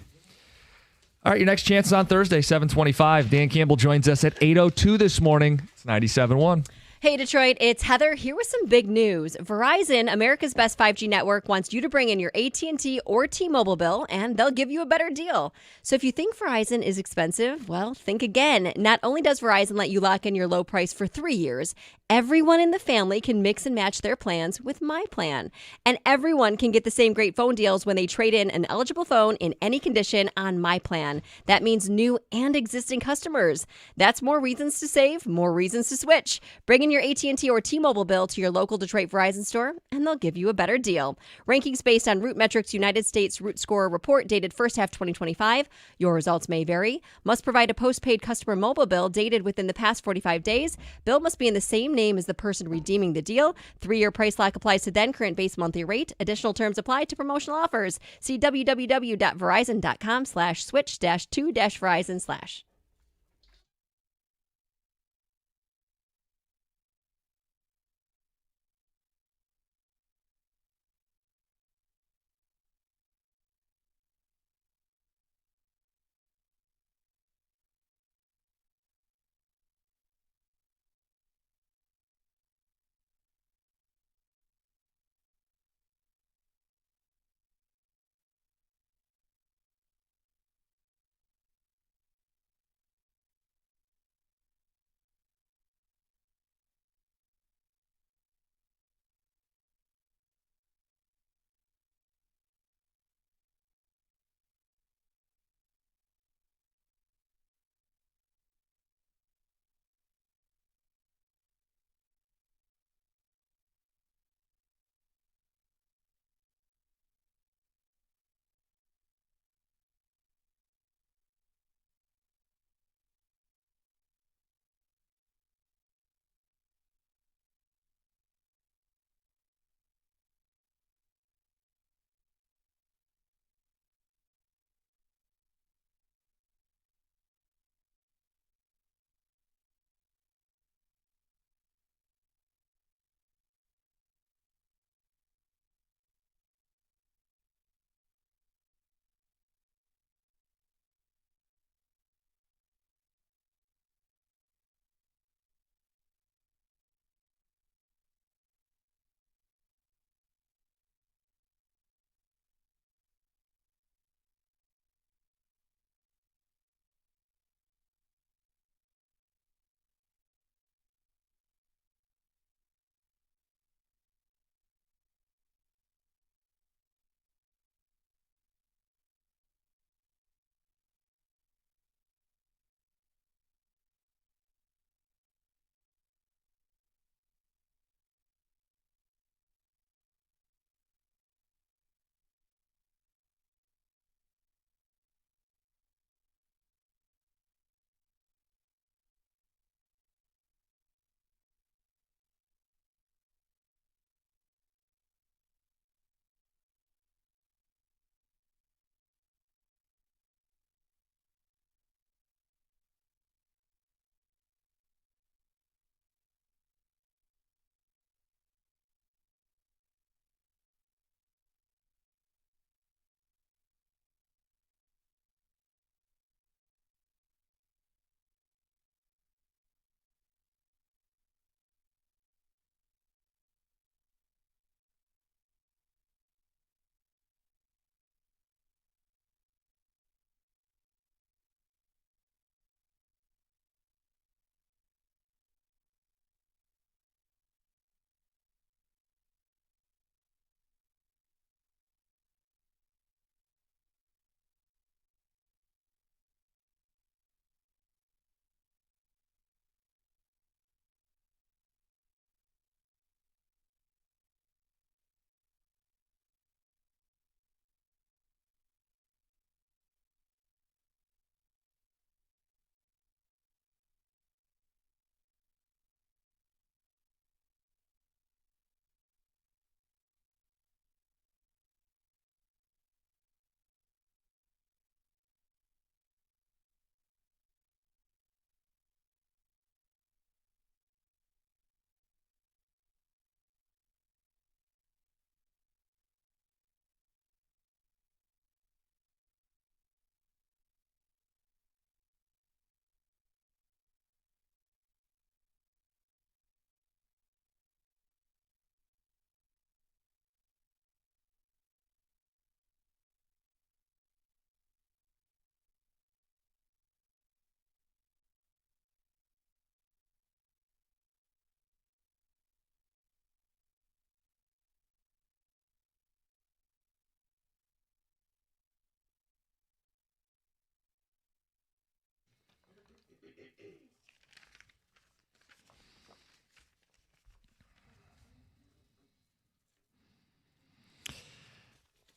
All right, your next chance is on Thursday, 7:25. Dan Campbell joins us at 8:02 this morning. It's 97.1. Hey, Detroit, it's Heather. Here with some big news. Verizon, America's best 5G network, wants you to bring in your AT&T or T-Mobile bill, and they'll give you a better deal. So if you think Verizon is expensive, well, think again. Not only does Verizon let you lock in your low price for 3 years, everyone in the family can mix and match their plans with My Plan. And everyone can get the same great phone deals when they trade in an eligible phone in any condition on My Plan. That means new and existing customers. That's more reasons to save, more reasons to switch. Bring in your AT&T or T-Mobile bill to your local Detroit Verizon store, and they'll give you a better deal. Rankings based on Root Metrics United States Root Scorer report dated first half 2025. Your results may vary. Must provide a postpaid customer mobile bill dated within the past 45 days. Bill must be in the same name as the person redeeming the deal. 3-year price lock applies to then current base monthly rate. Additional terms apply to promotional offers. See www.verizon.com/switch-2-verizon/.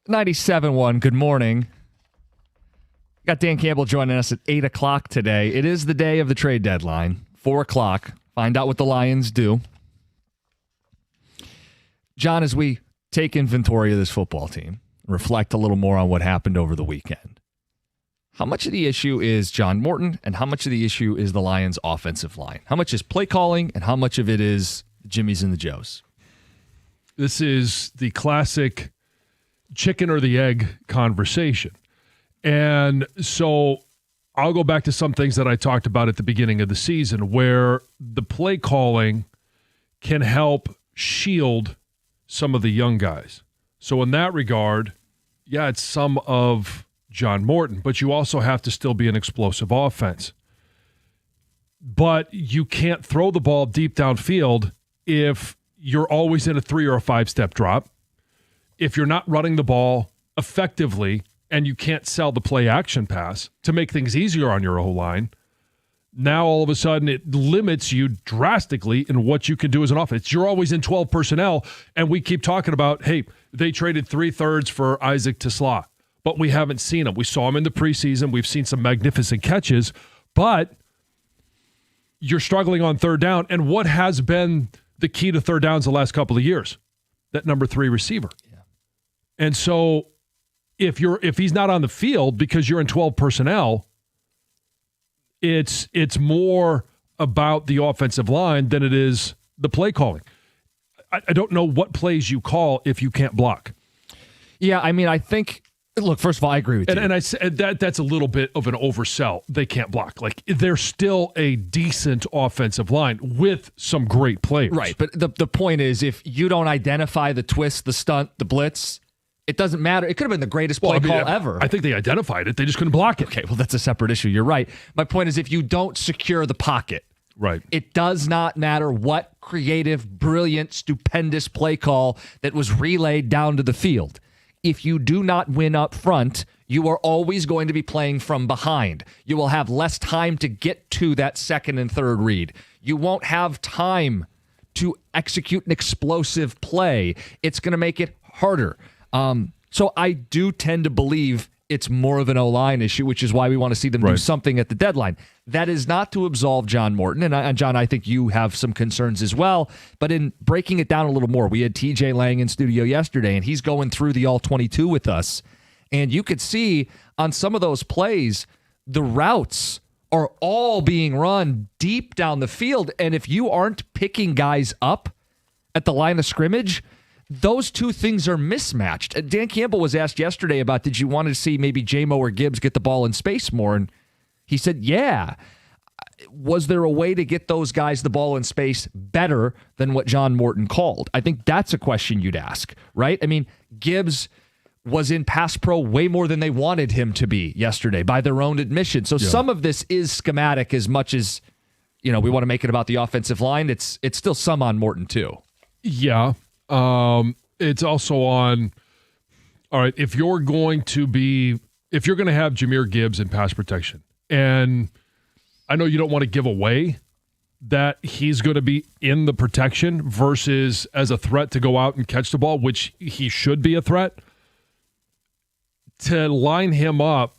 .97.1, good morning. Got Dan Campbell joining us at 8 o'clock today. It is the day of the trade deadline, 4 o'clock. Find out what the Lions do. John, as we take inventory of this football team, reflect a little more on what happened over the weekend, how much of the issue is John Morton and how much of the issue is the Lions' offensive line? How much is play calling and how much of it is Jimmys and the Joes? This is the classic chicken or the egg conversation. And so I'll go back to some things that I talked about at the beginning of the season where the play calling can help shield some of the young guys. So in that regard, yeah, it's some of John Morton, but you also have to still be an explosive offense. But you can't throw the ball deep downfield if you're always in a 3 or a 5-step drop. If you're not running the ball effectively and you can't sell the play action pass to make things easier on your O-line, now all of a sudden it limits you drastically in what you can do as an offense. You're always in 12 personnel, and we keep talking about, hey, they traded 3/3 for Isaac Tisla, but we haven't seen him. We saw him in the preseason. We've seen some magnificent catches, but you're struggling on third down. And what has been the key to third downs the last couple of years? That number 3 receiver. Yeah. And so if he's not on the field because you're in 12 personnel, it's more about the offensive line than it is the play calling. I don't know what plays you call if you can't block. Yeah, I mean, I think, look, first of all, I agree with you. And I said that's a little bit of an oversell. They can't block. Like, they're still a decent offensive line with some great players. Right, but the point is, if you don't identify the twist, the stunt, the blitz, it doesn't matter. It could have been the greatest play call ever. I think they identified it. They just couldn't block it. Okay, well, that's a separate issue. You're right. My point is, if you don't secure the pocket, right, it does not matter what creative, brilliant, stupendous play call that was relayed down to the field. If you do not win up front, you are always going to be playing from behind. You will have less time to get to that second and third read. You won't have time to execute an explosive play. It's going to make it harder. So I do tend to believe it's more of an O-line issue, which is why we want to see them do something at the deadline. That is not to absolve John Morton. And John, I think you have some concerns as well. But in breaking it down a little more, we had TJ Lang in studio yesterday, and he's going through the all-22 with us. And you could see on some of those plays, the routes are all being run deep down the field. And if you aren't picking guys up at the line of scrimmage, those two things are mismatched. Dan Campbell was asked yesterday about, did you want to see maybe J-Mo or Gibbs get the ball in space more? And he said, yeah. Was there a way to get those guys the ball in space better than what John Morton called? I think that's a question you'd ask, right? I mean, Gibbs was in pass pro way more than they wanted him to be yesterday by their own admission. So some of this is schematic as much as, we want to make it about the offensive line. It's still some on Morton too. Yeah. It's also on, all right, if you're going to have Jahmyr Gibbs in pass protection, and I know you don't want to give away that he's going to be in the protection versus as a threat to go out and catch the ball, which he should be a threat, to line him up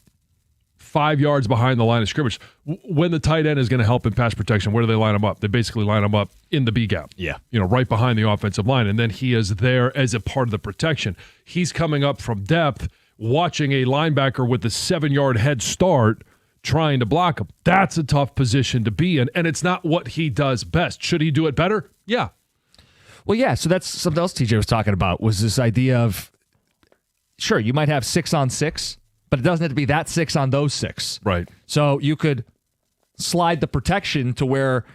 5 yards behind the line of scrimmage. When the tight end is going to help in pass protection, where do they line him up? They basically line him up in the B gap. Yeah. Right behind the offensive line. And then he is there as a part of the protection. He's coming up from depth, watching a linebacker with a 7-yard head start, trying to block him. That's a tough position to be in. And it's not what he does best. Should he do it better? Yeah. Well, yeah. So that's something else TJ was talking about, was this idea of, sure, you might have 6 on 6, but it doesn't have to be that 6 on those 6. Right. So you could slide the protection to where,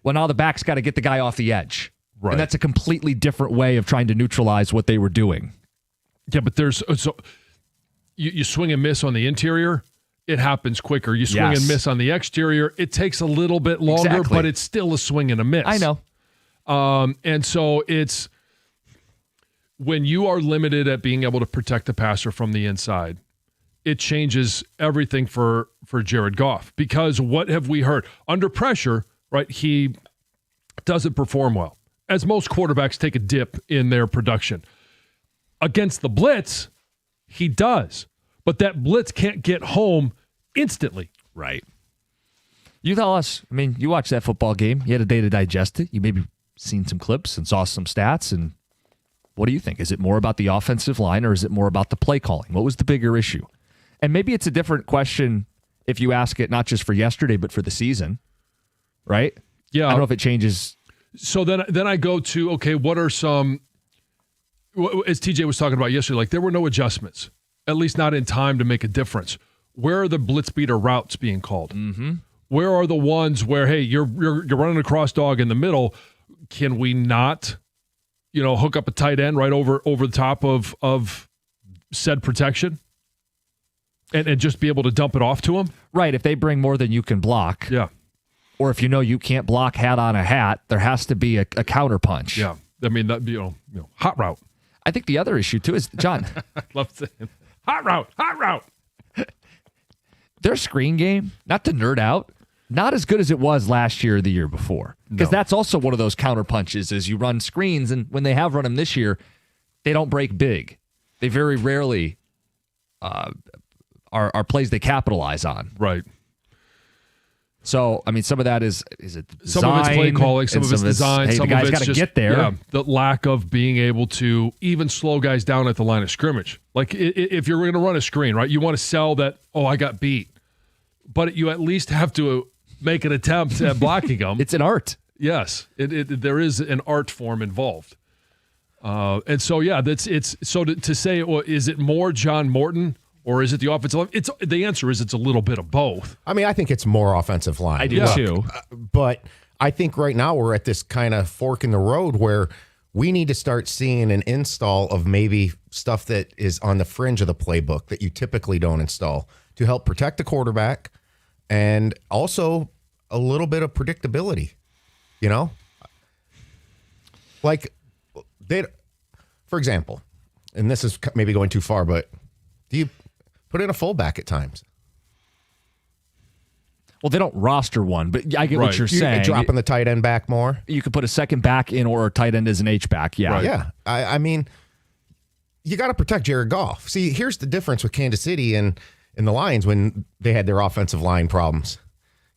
well, now the back's got to get the guy off the edge. Right. And that's a completely different way of trying to neutralize what they were doing. Yeah, but you swing and miss on the interior, it happens quicker. You swing and miss on the exterior, it takes a little bit longer, but it's still a swing and a miss. I know. And so it's when you are limited at being able to protect the passer from the inside, it changes everything for Jared Goff. Because what have we heard? Under pressure, right, he doesn't perform well, as most quarterbacks take a dip in their production. Against the blitz, he does. But that blitz can't get home instantly. Right. You tell us, I mean, you watched that football game. You had a day to digest it. You maybe seen some clips and saw some stats. And what do you think? Is it more about the offensive line or is it more about the play calling? What was the bigger issue? And maybe it's a different question if you ask it not just for yesterday, but for the season, right? Yeah. I don't know if it changes. So then I go to, okay, what are some, as TJ was talking about yesterday, like there were no adjustments, at least not in time to make a difference. Where are the blitz beater routes being called? Mm-hmm. Where are the ones where, hey, you're running a cross dog in the middle? Can we not, hook up a tight end right over the top of said protection and just be able to dump it off to him? Right. If they bring more than you can block. Yeah. Or if you can't block hat on a hat, there has to be a counter punch. Yeah. I mean, that hot route. I think the other issue, too, is, John. I love saying hot route. Their screen game, not to nerd out, not as good as it was last year or the year before. Because that's also one of those counter punches is you run screens, and when they have run them this year, they don't break big. They very rarely are plays they capitalize on. Right. So, I mean, some of that is it design? Some of it's play calling, some of it's design, hey, some the guy's of it's got to just get there. Yeah, the lack of being able to even slow guys down at the line of scrimmage. Like if you're going to run a screen, right, you want to sell that, I got beat. But you at least have to make an attempt at blocking them. It's an art. Yes, there is an art form involved. And so, yeah, it's so to say, is it more John Morton or is it the offensive line? The answer is it's a little bit of both. I mean, I think it's more offensive line. I do too. But I think right now we're at this kind of fork in the road where we need to start seeing an install of maybe stuff that is on the fringe of the playbook that you typically don't install to help protect the quarterback and also a little bit of predictability, Like, for example, and this is maybe going too far, but do you put in a fullback at times? Well, they don't roster one, but I get what you're saying. Dropping the tight end back more. You could put a second back in or a tight end as an H-back. Yeah. Right. Yeah. I mean, you got to protect Jared Goff. See, here's the difference with Kansas City and the Lions when they had their offensive line problems.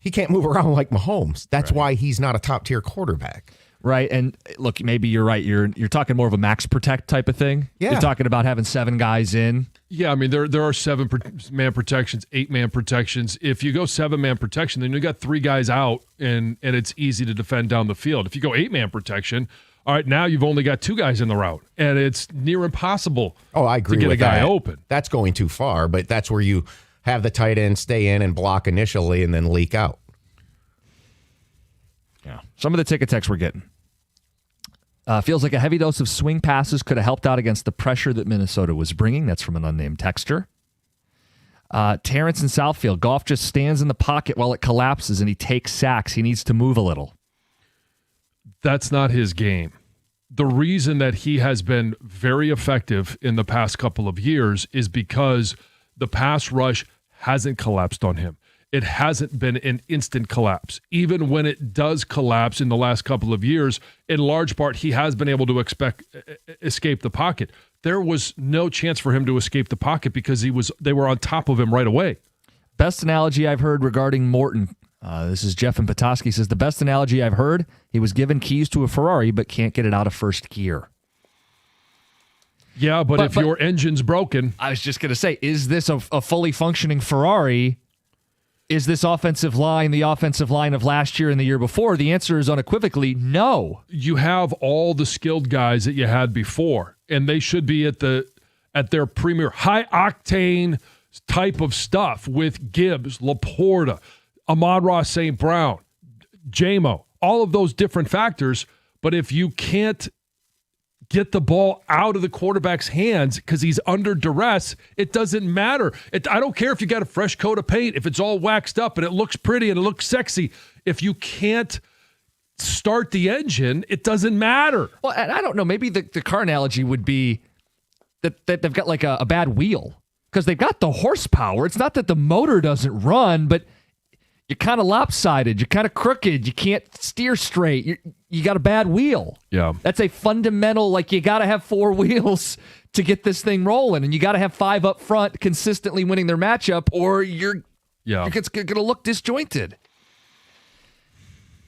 He can't move around like Mahomes. That's why he's not a top-tier quarterback. Right, and look, maybe you're right. You're talking more of a max protect type of thing. Yeah. You're talking about having 7 guys in. Yeah, I mean, there are 7-man protections, 8-man protections. If you go 7-man protection, then you got 3 guys out, and it's easy to defend down the field. If you go 8-man protection, all right, now you've only got 2 guys in the route, and it's near impossible I agree to get with a guy that. open. That's going too far, but that's where you have the tight end stay in and block initially and then leak out. Yeah. Some of the ticket texts we're getting. Feels like a heavy dose of swing passes could have helped out against the pressure that Minnesota was bringing. That's from an unnamed texter. Terrence in Southfield. Goff just stands in the pocket while it collapses and he takes sacks. He needs to move a little. That's not his game. The reason that he has been very effective in the past couple of years is because the pass rush hasn't collapsed on him. It hasn't been an instant collapse. Even when it does collapse in the last couple of years, in large part, he has been able to escape the pocket. There was no chance for him to escape the pocket because they were on top of him right away. Best analogy I've heard regarding Morton. This is Jeff in Petoskey. Says the best analogy I've heard, he was given keys to a Ferrari but can't get it out of first gear. Yeah, but if your engine's broken. I was just going to say, is this a fully functioning Ferrari? Is this offensive line the offensive line of last year and the year before? The answer is unequivocally no. You have all the skilled guys that you had before, and they should be at their premier high-octane type of stuff with Gibbs, Laporta, Ahmad-Ra St. Brown, J-Mo, all of those different factors. But if you can't get the ball out of the quarterback's hands because he's under duress, it doesn't matter. I don't care if you got a fresh coat of paint, if it's all waxed up and it looks pretty and it looks sexy. If you can't start the engine, it doesn't matter. Well, I don't know. Maybe the car analogy would be that they've got like a bad wheel. because they've got the horsepower. It's not that the motor doesn't run, but you're kind of lopsided. You're kind of crooked. You can't steer straight. You got a bad wheel. Yeah. That's a fundamental, like, you got to have 4 wheels to get this thing rolling, and you got to have 5 up front consistently winning their matchup, or it's going to look disjointed.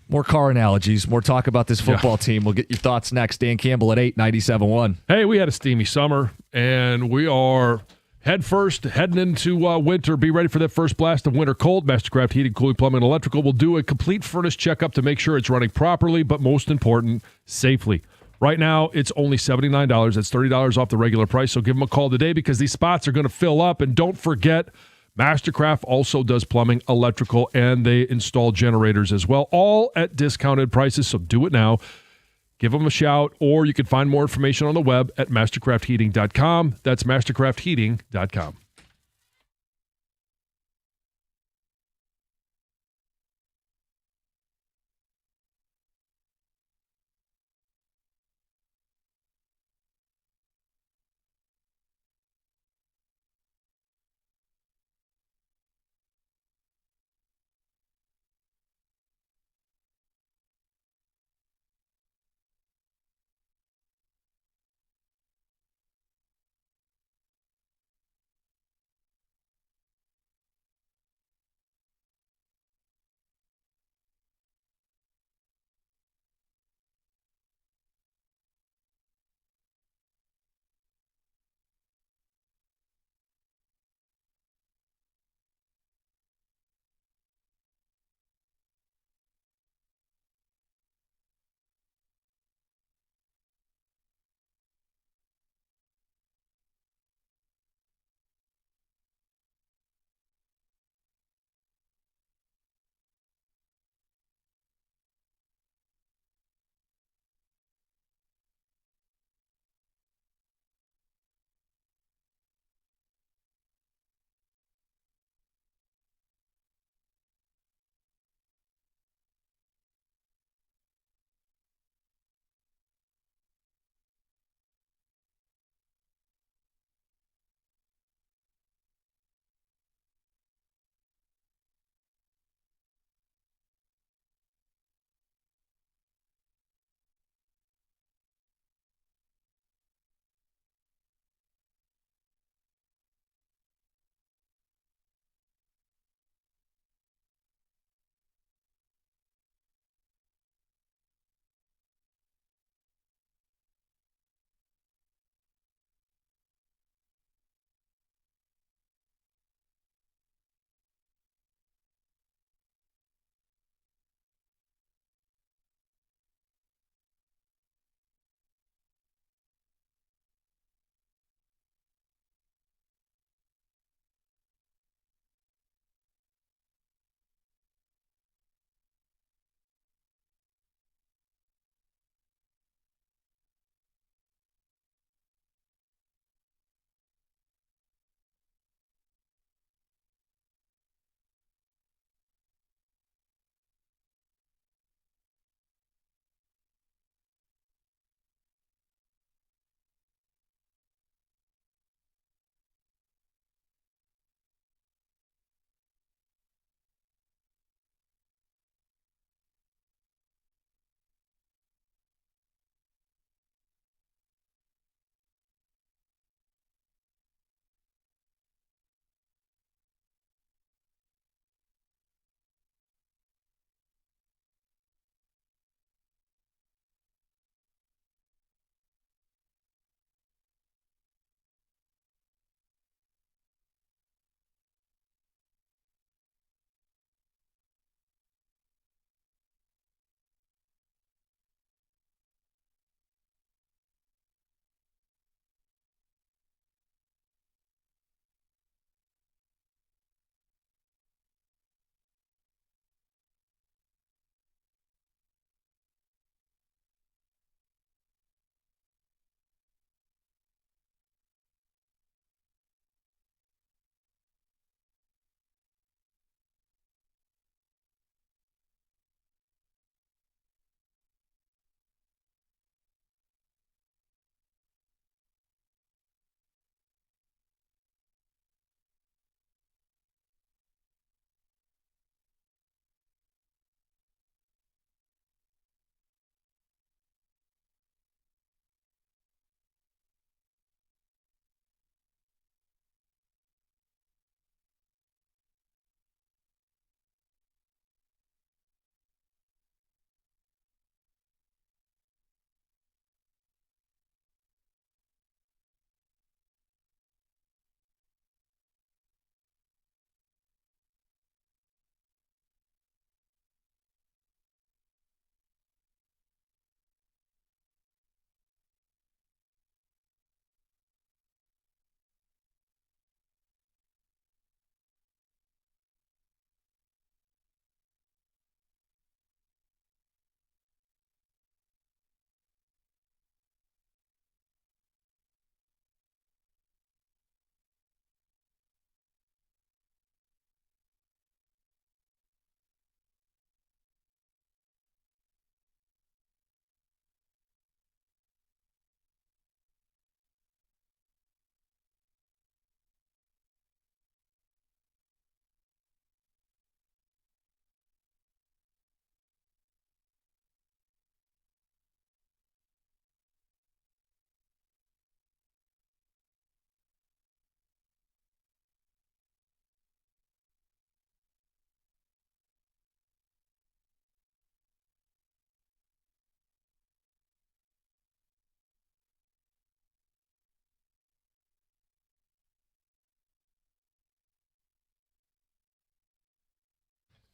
More car analogies, more talk about this football team. We'll get your thoughts next. Dan Campbell at 8:97.1. Hey, we had a steamy summer, and we are head first heading into winter. Be ready for that first blast of winter cold. Mastercraft Heating, Cooling, Plumbing, and Electrical will do a complete furnace checkup to make sure it's running properly, but most important, safely. Right now, it's only $79. That's $30 off the regular price, so give them a call today because these spots are going to fill up. And don't forget, Mastercraft also does plumbing, electrical, and they install generators as well, all at discounted prices, so do it now. Give them a shout, or you can find more information on the web at mastercraftheating.com. That's mastercraftheating.com.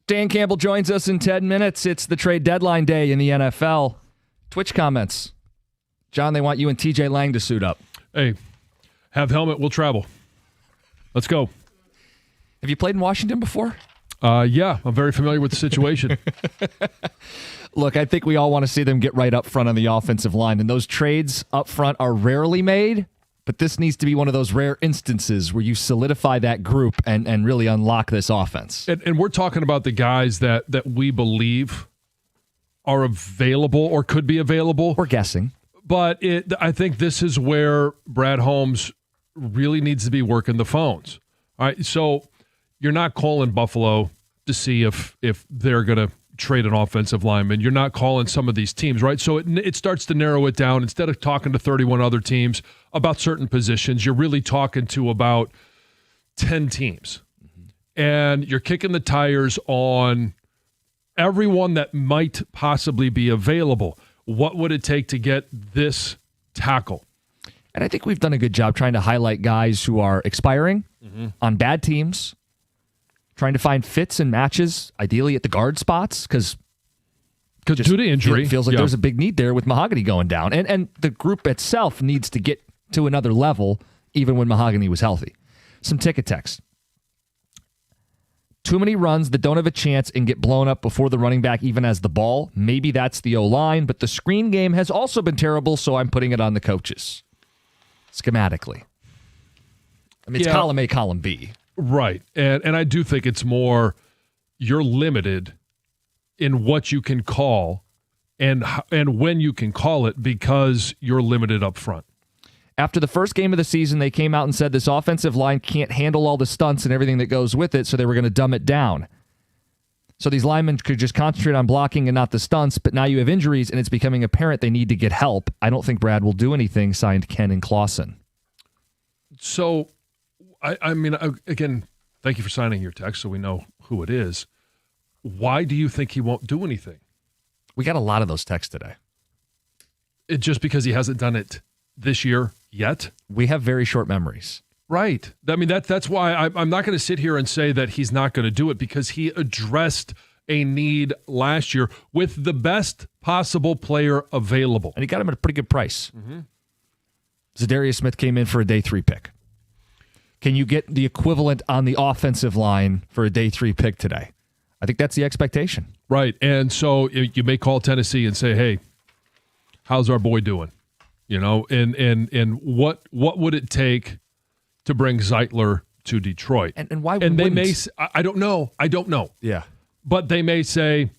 Dan Campbell joins us in 10 minutes. It's the trade deadline day in the NFL. Twitch comments. John, they want you and TJ Lang to suit up. Hey, have helmet, we'll travel. Let's go. Have you played in Washington before? Yeah, I'm very familiar with the situation. Look, I think we all want to see them get right up front on the offensive line, and those trades up front are rarely made, but this needs to be one of those rare instances where you solidify that group and really unlock this offense. And we're talking about the guys that we believe are available or could be available. We're guessing. But I think this is where Brad Holmes really needs to be working the phones. All right, so you're not calling Buffalo to see if they're going to trade an offensive lineman. You're not calling some of these teams, right? So it starts to narrow it down. Instead of talking to 31 other teams about certain positions, you're really talking to about 10 teams. And you're kicking the tires on everyone that might possibly be available. What would it take to get this tackle? And I think we've done a good job trying to highlight guys who are expiring on bad teams, trying to find fits and matches, ideally at the guard spots, because due to injury, it feels like there's a big need there with Mahogany going down. And the group itself needs to get to another level, even when Mahogany was healthy. Some ticket text. Too many runs that don't have a chance and get blown up before the running back even has the ball. Maybe that's the O-line, but the screen game has also been terrible, so I'm putting it on the coaches. Schematically. I mean, it's column A, column B. Right. And I do think it's more you're limited in what you can call and when you can call it because you're limited up front. After the first game of the season, they came out and said this offensive line can't handle all the stunts and everything that goes with it, so they were going to dumb it down. So these linemen could just concentrate on blocking and not the stunts, but now you have injuries and it's becoming apparent they need to get help. I don't think Brad will do anything, signed Ken and Clausen. So, I mean, again, thank you for signing your text so we know who it is. Why do you think he won't do anything? We got a lot of those texts today. Just because he hasn't done it this year yet? We have very short memories. Right. I mean, that's why I'm not going to sit here and say that he's not going to do it because he addressed a need last year with the best possible player available. And he got him at a pretty good price. Zadarius Smith came in for a day 3 pick. Can you get the equivalent on the offensive line for a day 3 pick today? I think that's the expectation. Right. And so you may call Tennessee and say, hey, how's our boy doing? You know, and what would it take to bring Zeitler to Detroit? And why and they wouldn't? may I don't know. Yeah. But they may say,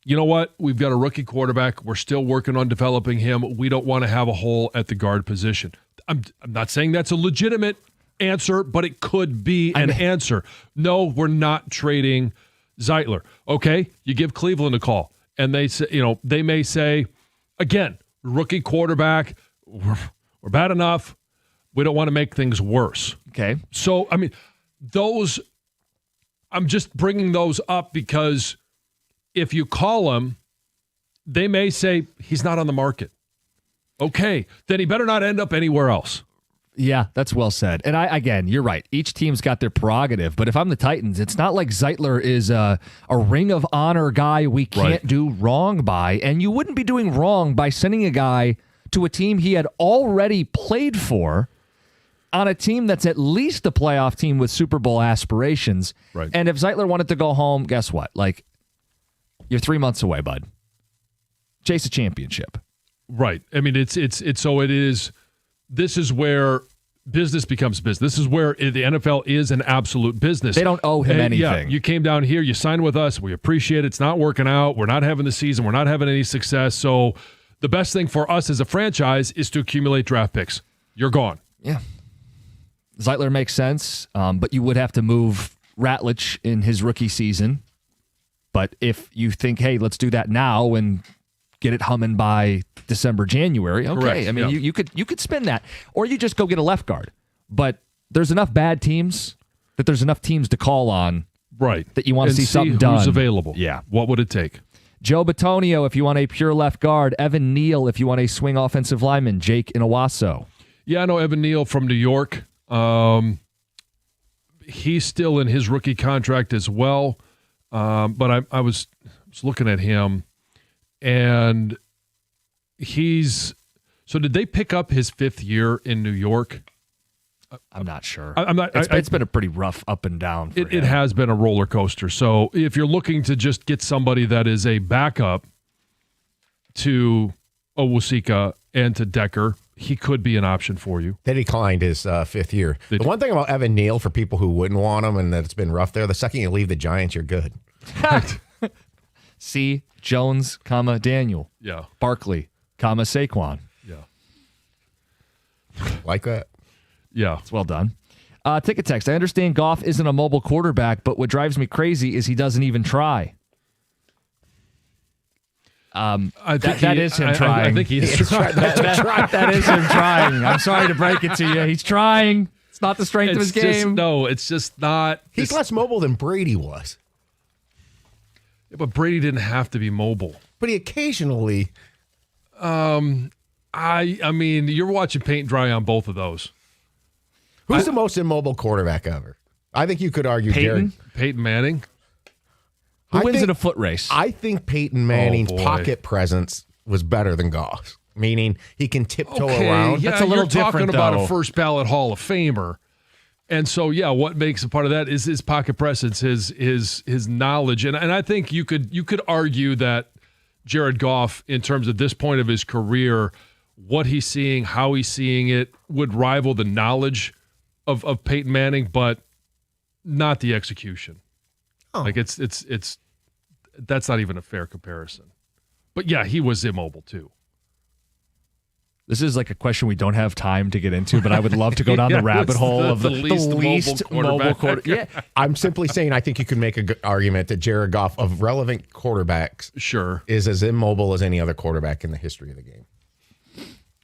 you know what? We've got a rookie quarterback. We're still working on developing him. We don't want to have a hole at the guard position. I'm not saying that's a legitimate answer, but it could be an answer. No, we're not trading Zeitler. Okay, you give Cleveland a call, and they say, they may say, again, rookie quarterback, we're bad enough. We don't want to make things worse. Okay. So, I mean, I'm just bringing those up because if you call him, they may say he's not on the market. Okay, then he better not end up anywhere else. Yeah, that's well said. And again, you're right. Each team's got their prerogative. But if I'm the Titans, it's not like Zeitler is a Ring of Honor guy we can't do wrong by. And you wouldn't be doing wrong by sending a guy to a team he had already played for on a team that's at least a playoff team with Super Bowl aspirations. Right. And if Zeitler wanted to go home, guess what? You're 3 months away, bud. Chase a championship. Right. I mean, it's so it is. This is where business becomes business. This is where the NFL is an absolute business. They don't owe him anything. Yeah, you came down here, you signed with us. We appreciate it. It's not working out. We're not having the season. We're not having any success. So the best thing for us as a franchise is to accumulate draft picks. You're gone. Yeah. Zeitler makes sense, but you would have to move Ratlich in his rookie season. But if you think, hey, let's do that now and get it humming by December, January, okay. Correct. I mean, you could spin that. Or you just go get a left guard. But there's enough bad teams that there's enough teams to call on. Right. That you want to see something who's done. available. Yeah. What would it take? Joe Bitonio, if you want a pure left guard. Evan Neal, if you want a swing offensive lineman. Jake Inawaso. Yeah, I know Evan Neal from New York. He's still in his rookie contract as well. But I was looking at him, and so did they pick up his 5th year in New York? I'm not sure. I'm not. It's been a pretty rough up and down for him. It has been a roller coaster. So if you're looking to just get somebody that is a backup to Owosika and to Decker, he could be an option for you. They declined his 5th year. The one thing about Evan Neal, for people who wouldn't want him and that it's been rough there, the second you leave the Giants, you're good. C. Jones, Daniel. Yeah. Barkley, Saquon. Yeah. Like that. Yeah. It's well done. Ticket text. I understand Goff isn't a mobile quarterback, but what drives me crazy is he doesn't even try. That is him trying. I think he is trying. That is him trying. I'm sorry to break it to you. He's trying. It's not the strength of his game. It's just not. He's less mobile than Brady was. Yeah, but Brady didn't have to be mobile. But he occasionally. I mean, you're watching paint dry on both of those. Who's the most immobile quarterback ever? I think you could argue Peyton Manning. Who wins in a foot race? I think Peyton Manning's pocket presence was better than Goff's, meaning he can tiptoe around. Yeah, that's a little you're talking different, about though. a first ballot Hall of Famer. And so, yeah, what makes a part of that is his pocket presence, his knowledge. And I think you could argue that Jared Goff, in terms of this point of his career, what he's seeing, how he's seeing it, would rival the knowledge of Peyton Manning, but not the execution. Oh. Like it's that's not even a fair comparison. But yeah, he was immobile too. This is like a question we don't have time to get into, but I would love to go down the rabbit hole of the least mobile quarterback. Yeah. I'm simply saying I think you could make a good argument that Jared Goff, of relevant quarterbacks, is as immobile as any other quarterback in the history of the game.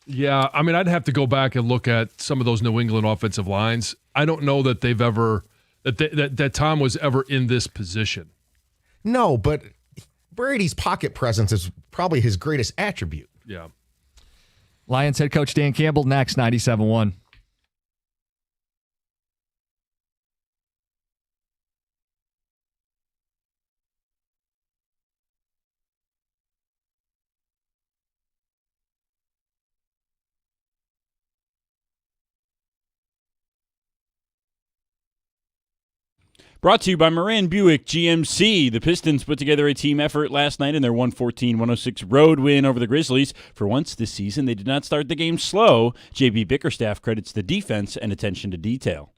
Yeah, I mean, I'd have to go back and look at some of those New England offensive lines. I don't know that they've ever that Tom was ever in this position. No, but Brady's pocket presence is probably his greatest attribute. Yeah. Lions head coach Dan Campbell next, 97.1. Brought to you by Moran Buick GMC. The Pistons put together a team effort last night in their 114-106 road win over the Grizzlies. For once this season, they did not start the game slow. J.B. Bickerstaff credits the defense and attention to detail.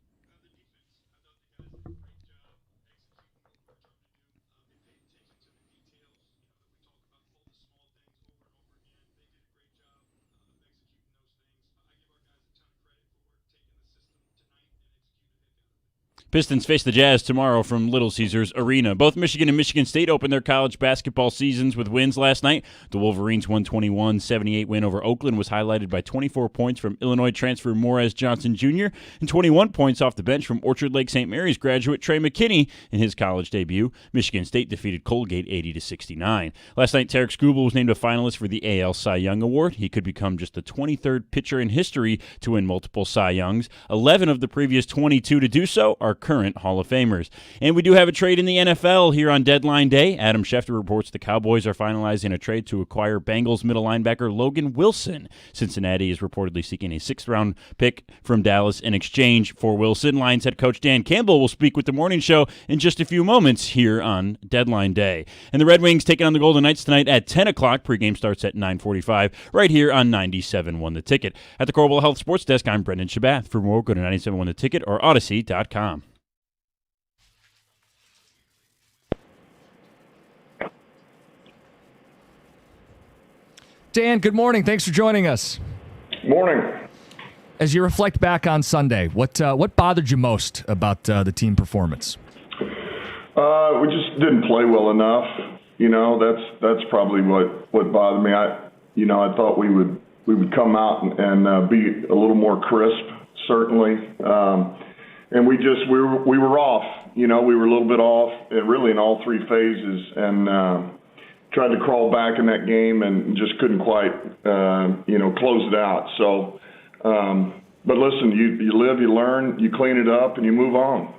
Pistons face the Jazz tomorrow from Little Caesars Arena. Both Michigan and Michigan State opened their college basketball seasons with wins last night. The Wolverines' 121-78 win over Oakland was highlighted by 24 points from Illinois transfer Morez Johnson Jr. and 21 points off the bench from Orchard Lake St. Mary's graduate Trey McKinney in his college debut. Michigan State defeated Colgate 80-69. Last night, Tarek Skubal was named a finalist for the AL Cy Young Award. He could become just the 23rd pitcher in history to win multiple Cy Youngs. 11 of the previous 22 to do so are current Hall of Famers. And we do have a trade in the NFL here on deadline day. Adam Schefter reports the Cowboys are finalizing a trade to acquire Bengals middle linebacker Logan Wilson. Cincinnati is reportedly seeking a 6th-round pick from Dallas in exchange for Wilson. Lions head coach Dan Campbell will speak with the morning show in just a few moments here on deadline day. And the Red Wings taking on the Golden Knights tonight at 10 o'clock. Pregame starts at 9:45 right here on 97.1 The Ticket. At the Corwell Health Sports Desk, I'm Brendan Shabath. For more, go to 97.1 The Ticket or Odyssey.com. Dan, good morning. Thanks for joining us. Morning. As you reflect back on Sunday, what bothered you most about the team performance? We just didn't play well enough. You know, that's probably what bothered me. I thought we would come out and be a little more crisp, certainly. And we were off. You know, we were a little bit off, really in all three phases, and tried to crawl back in that game and just couldn't quite, close it out. So, but listen, you live, you learn, you clean it up, and you move on.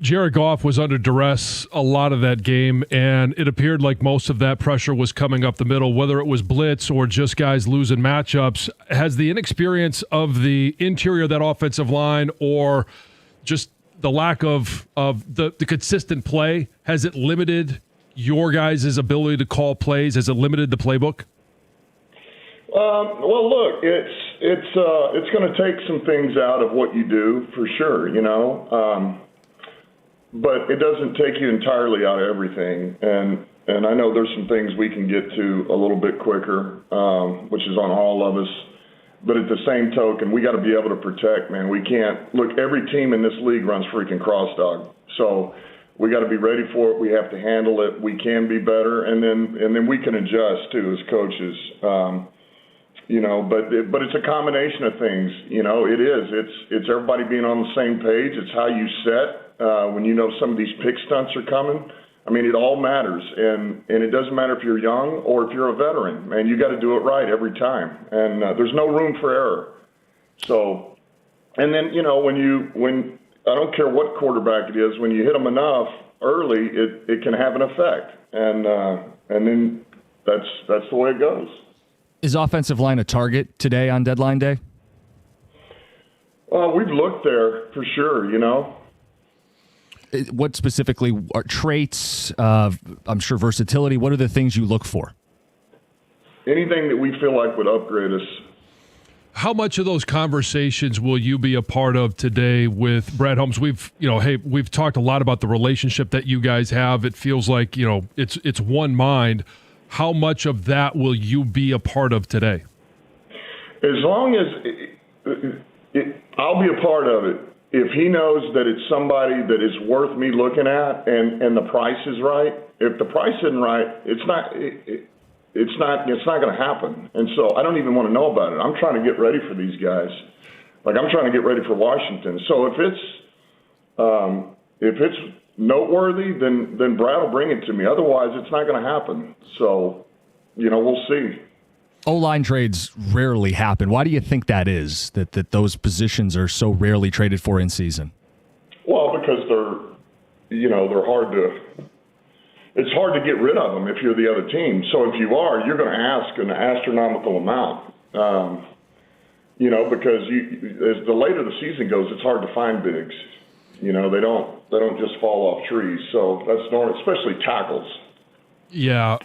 Jared Goff was under duress a lot of that game, and it appeared like most of that pressure was coming up the middle, whether it was blitz or just guys losing matchups. Has the inexperience of the interior of that offensive line or just the lack of the consistent play, has it limited your guys' ability to call plays? Has it limited the playbook? Well, look, it's going to take some things out of what you do for sure, but it doesn't take you entirely out of everything. And I know there's some things we can get to a little bit quicker, which is on all of us. But at the same token, we got to be able to protect, man. We can't look. Every team in this league runs freaking cross dog, so we got to be ready for it. We have to handle it. We can be better, and then we can adjust too as coaches. But it's a combination of things. It is. It's everybody being on the same page. It's how you set when you know some of these pick stunts are coming. I mean, it all matters, and it doesn't matter if you're young or if you're a veteran. Man, you got to do it right every time, and there's no room for error. So, and then when I don't care what quarterback it is, when you hit them enough early, it can have an effect, and then that's the way it goes. Is offensive line a target today on deadline day? We've looked there for sure, What specifically are traits, I'm sure versatility, what are the things you look for? Anything that we feel like would upgrade us. How much of those conversations will you be a part of today with Brad Holmes? We've talked a lot about the relationship that you guys have. It feels like, it's one mind. How much of that will you be a part of today? As long as I'll be a part of it. If he knows that it's somebody that is worth me looking at and the price is right. If the price isn't right, it's not going to happen. And so I don't even want to know about it. I'm trying to get ready for these guys. Like I'm trying to get ready for Washington. So if it's noteworthy, then Brad will bring it to me. Otherwise, it's not going to happen. So, we'll see. O-line trades rarely happen. Why do you think that is, that those positions are so rarely traded for in season? Well, because they're hard to – it's hard to get rid of them if you're the other team. So if you are, you're going to ask an astronomical amount, because as the later the season goes, it's hard to find bigs. They don't just fall off trees. So that's normal, especially tackles. Yeah.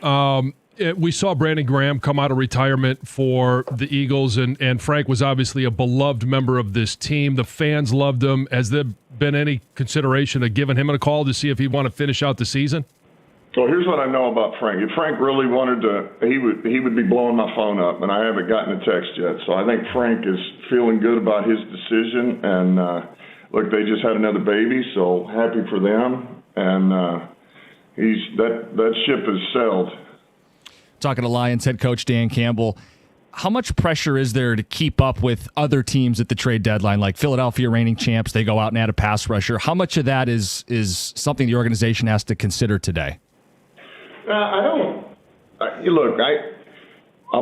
We saw Brandon Graham come out of retirement for the Eagles, and Frank was obviously a beloved member of this team. The fans loved him. Has there been any consideration of giving him a call to see if he'd want to finish out the season? Well, here's what I know about Frank. If Frank really wanted to, he would be blowing my phone up, and I haven't gotten a text yet. So I think Frank is feeling good about his decision. And look, they just had another baby, so happy for them. And that ship has sailed. Talking to Lions head coach Dan Campbell, how much pressure is there to keep up with other teams at the trade deadline, like Philadelphia reigning champs? They go out and add a pass rusher. How much of that is something the organization has to consider today? I'll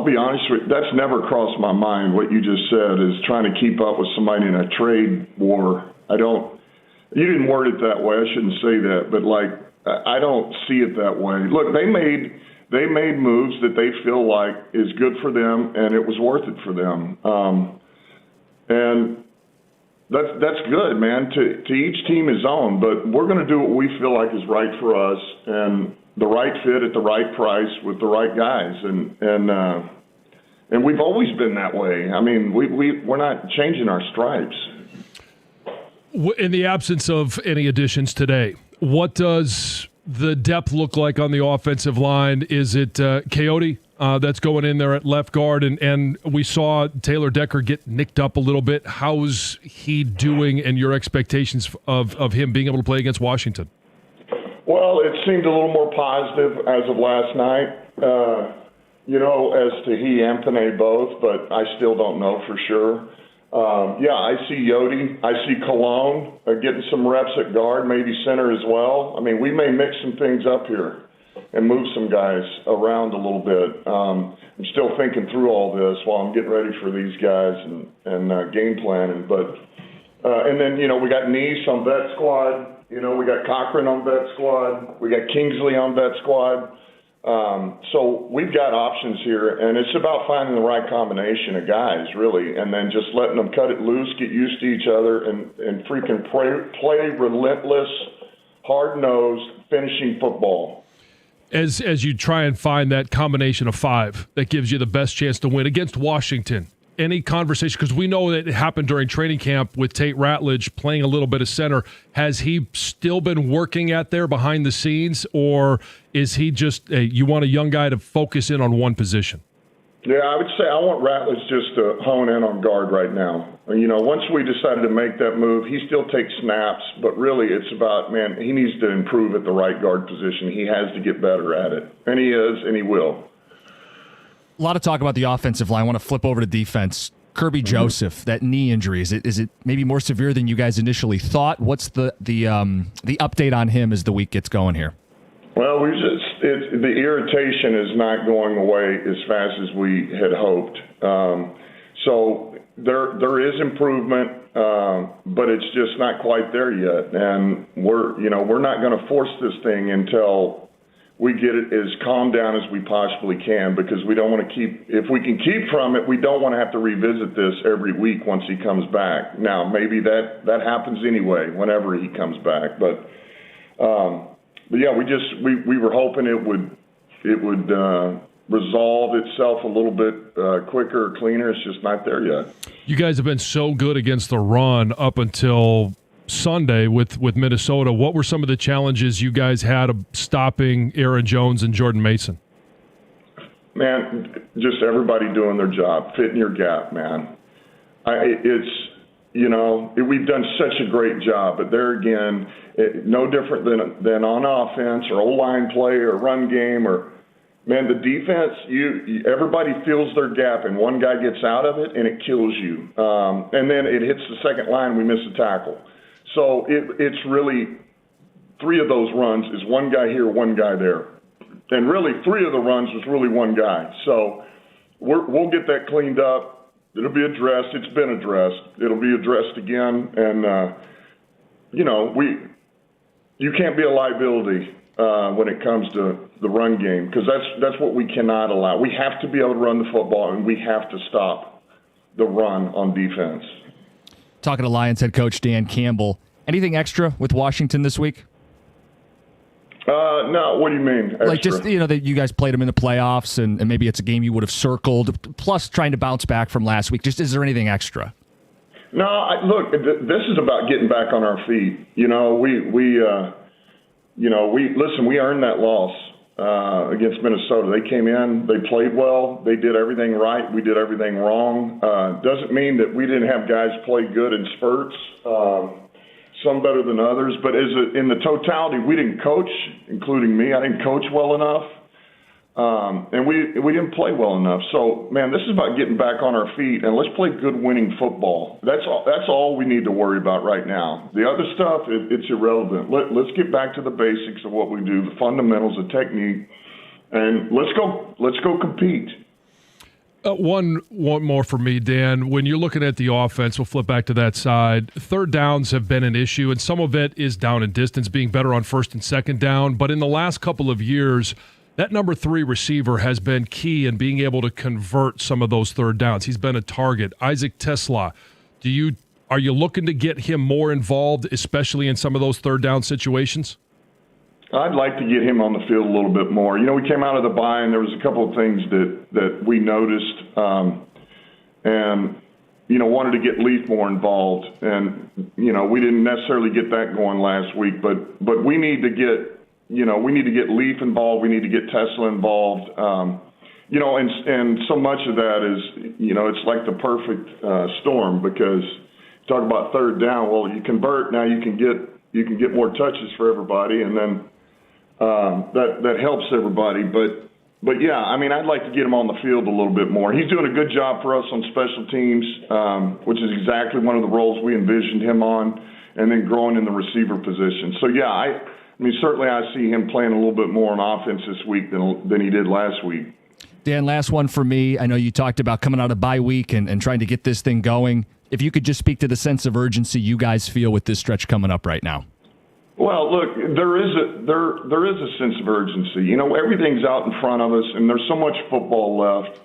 be honest with you, that's never crossed my mind. What you just said is trying to keep up with somebody in a trade war. You didn't word it that way. I shouldn't say that, but I don't see it that way. Look, they made moves that they feel like is good for them, and it was worth it for them. And that's good, man. To each team his own, but we're going to do what we feel like is right for us, and the right fit at the right price with the right guys, and we've always been that way. I mean, we're not changing our stripes. In the absence of any additions today, what does the depth look like on the offensive line? Is it Coyote that's going in there at left guard? And we saw Taylor Decker get nicked up a little bit. How's he doing, and your expectations of him being able to play against Washington? Well, it seemed a little more positive as of last night, as to he and Panay both, but I still don't know for sure. I see Yodi. I see Cologne getting some reps at guard, maybe center as well. I mean, we may mix some things up here and move some guys around a little bit. I'm still thinking through all this while I'm getting ready for these guys and game planning. But and then we got Nice on vet squad. You know, we got Cochran on vet squad. We got Kingsley on vet squad. So we've got options here, and it's about finding the right combination of guys, really, and then just letting them cut it loose, get used to each other, and freaking play relentless, hard-nosed, finishing football. As you try and find that combination of five that gives you the best chance to win against Washington, any conversation, because we know that it happened during training camp with Tate Ratledge playing a little bit of center. Has he still been working at there behind the scenes, or is he just you want a young guy to focus in on one position? Yeah, I would say I want Ratledge just to hone in on guard right now. You know, once we decided to make that move, he still takes snaps, but really it's about, man, he needs to improve at the right guard position. He has to get better at it, and he is, and he will. A lot of talk about the offensive line. I want to flip over to defense. Kirby Joseph, that knee injury, is it maybe more severe than you guys initially thought? What's the update on him as the week gets going here? Well, the irritation is not going away as fast as we had hoped. So there is improvement, but it's just not quite there yet. And we're not going to force this thing until we get it as calm down as we possibly can, because we don't want to if we can keep from it, we don't want to have to revisit this every week once he comes back. Now, maybe that happens anyway, whenever he comes back. But yeah, we were hoping it would resolve itself a little bit quicker or cleaner. It's just not there yet. You guys have been so good against the run up until Sunday with Minnesota. What were some of the challenges you guys had of stopping Aaron Jones and Jordan Mason? Man, just everybody doing their job, fitting your gap, man. We've done such a great job, but there again, no different than on offense or O-line play or run game or, man, the defense, everybody fills their gap, and one guy gets out of it, and it kills you. And then it hits the second line, we miss a tackle. So it's really three of those runs is one guy here, one guy there. And really three of the runs was really one guy. So we'll get that cleaned up. It'll be addressed. It's been addressed. It'll be addressed again. And, you can't be a liability when it comes to the run game, because that's what we cannot allow. We have to be able to run the football, and we have to stop the run on defense. Talking to Lions head coach Dan Campbell. Anything extra with Washington this week? No, what do you mean? Extra? Like just, that you guys played them in the playoffs, and maybe it's a game you would have circled, plus trying to bounce back from last week. Just, is there anything extra? No, look, this is about getting back on our feet. We earned that loss against Minnesota. They came in, they played well, they did everything right, we did everything wrong. Doesn't mean that we didn't have guys play good in spurts, some better than others, but in the totality, we didn't coach, including me. I didn't coach well enough, and we didn't play well enough. So, man, this is about getting back on our feet, and let's play good winning football. That's all we need to worry about right now. The other stuff, it's irrelevant. Let's get back to the basics of what we do, the fundamentals, the technique, and let's go compete. One more for me, Dan. When you're looking at the offense, we'll flip back to that side. Third downs have been an issue, and some of it is down in distance, being better on first and second down. But in the last couple of years, that number 3 receiver has been key in being able to convert some of those third downs. He's been a target. Isaac TeSlaa, are you looking to get him more involved, especially in some of those third down situations? I'd like to get him on the field a little bit more. We came out of the bye, and there was a couple of things that we noticed, and wanted to get Leaf more involved. And we didn't necessarily get that going last week, but we need to get Leaf involved. We need to get TeSlaa involved. And so much of that is it's like the perfect storm, because talk about third down. Well, you convert, now you can get more touches for everybody, and then that helps everybody. But yeah, I'd like to get him on the field a little bit more. He's doing a good job for us on special teams, which is exactly one of the roles we envisioned him on, and then growing in the receiver position. So yeah, certainly I see him playing a little bit more on offense this week than he did last week. Dan, last one for me. I know you talked about coming out of bye week and trying to get this thing going. If you could just speak to the sense of urgency you guys feel with this stretch coming up right now. Well, look, there is a sense of urgency. You know, everything's out in front of us, and there's so much football left.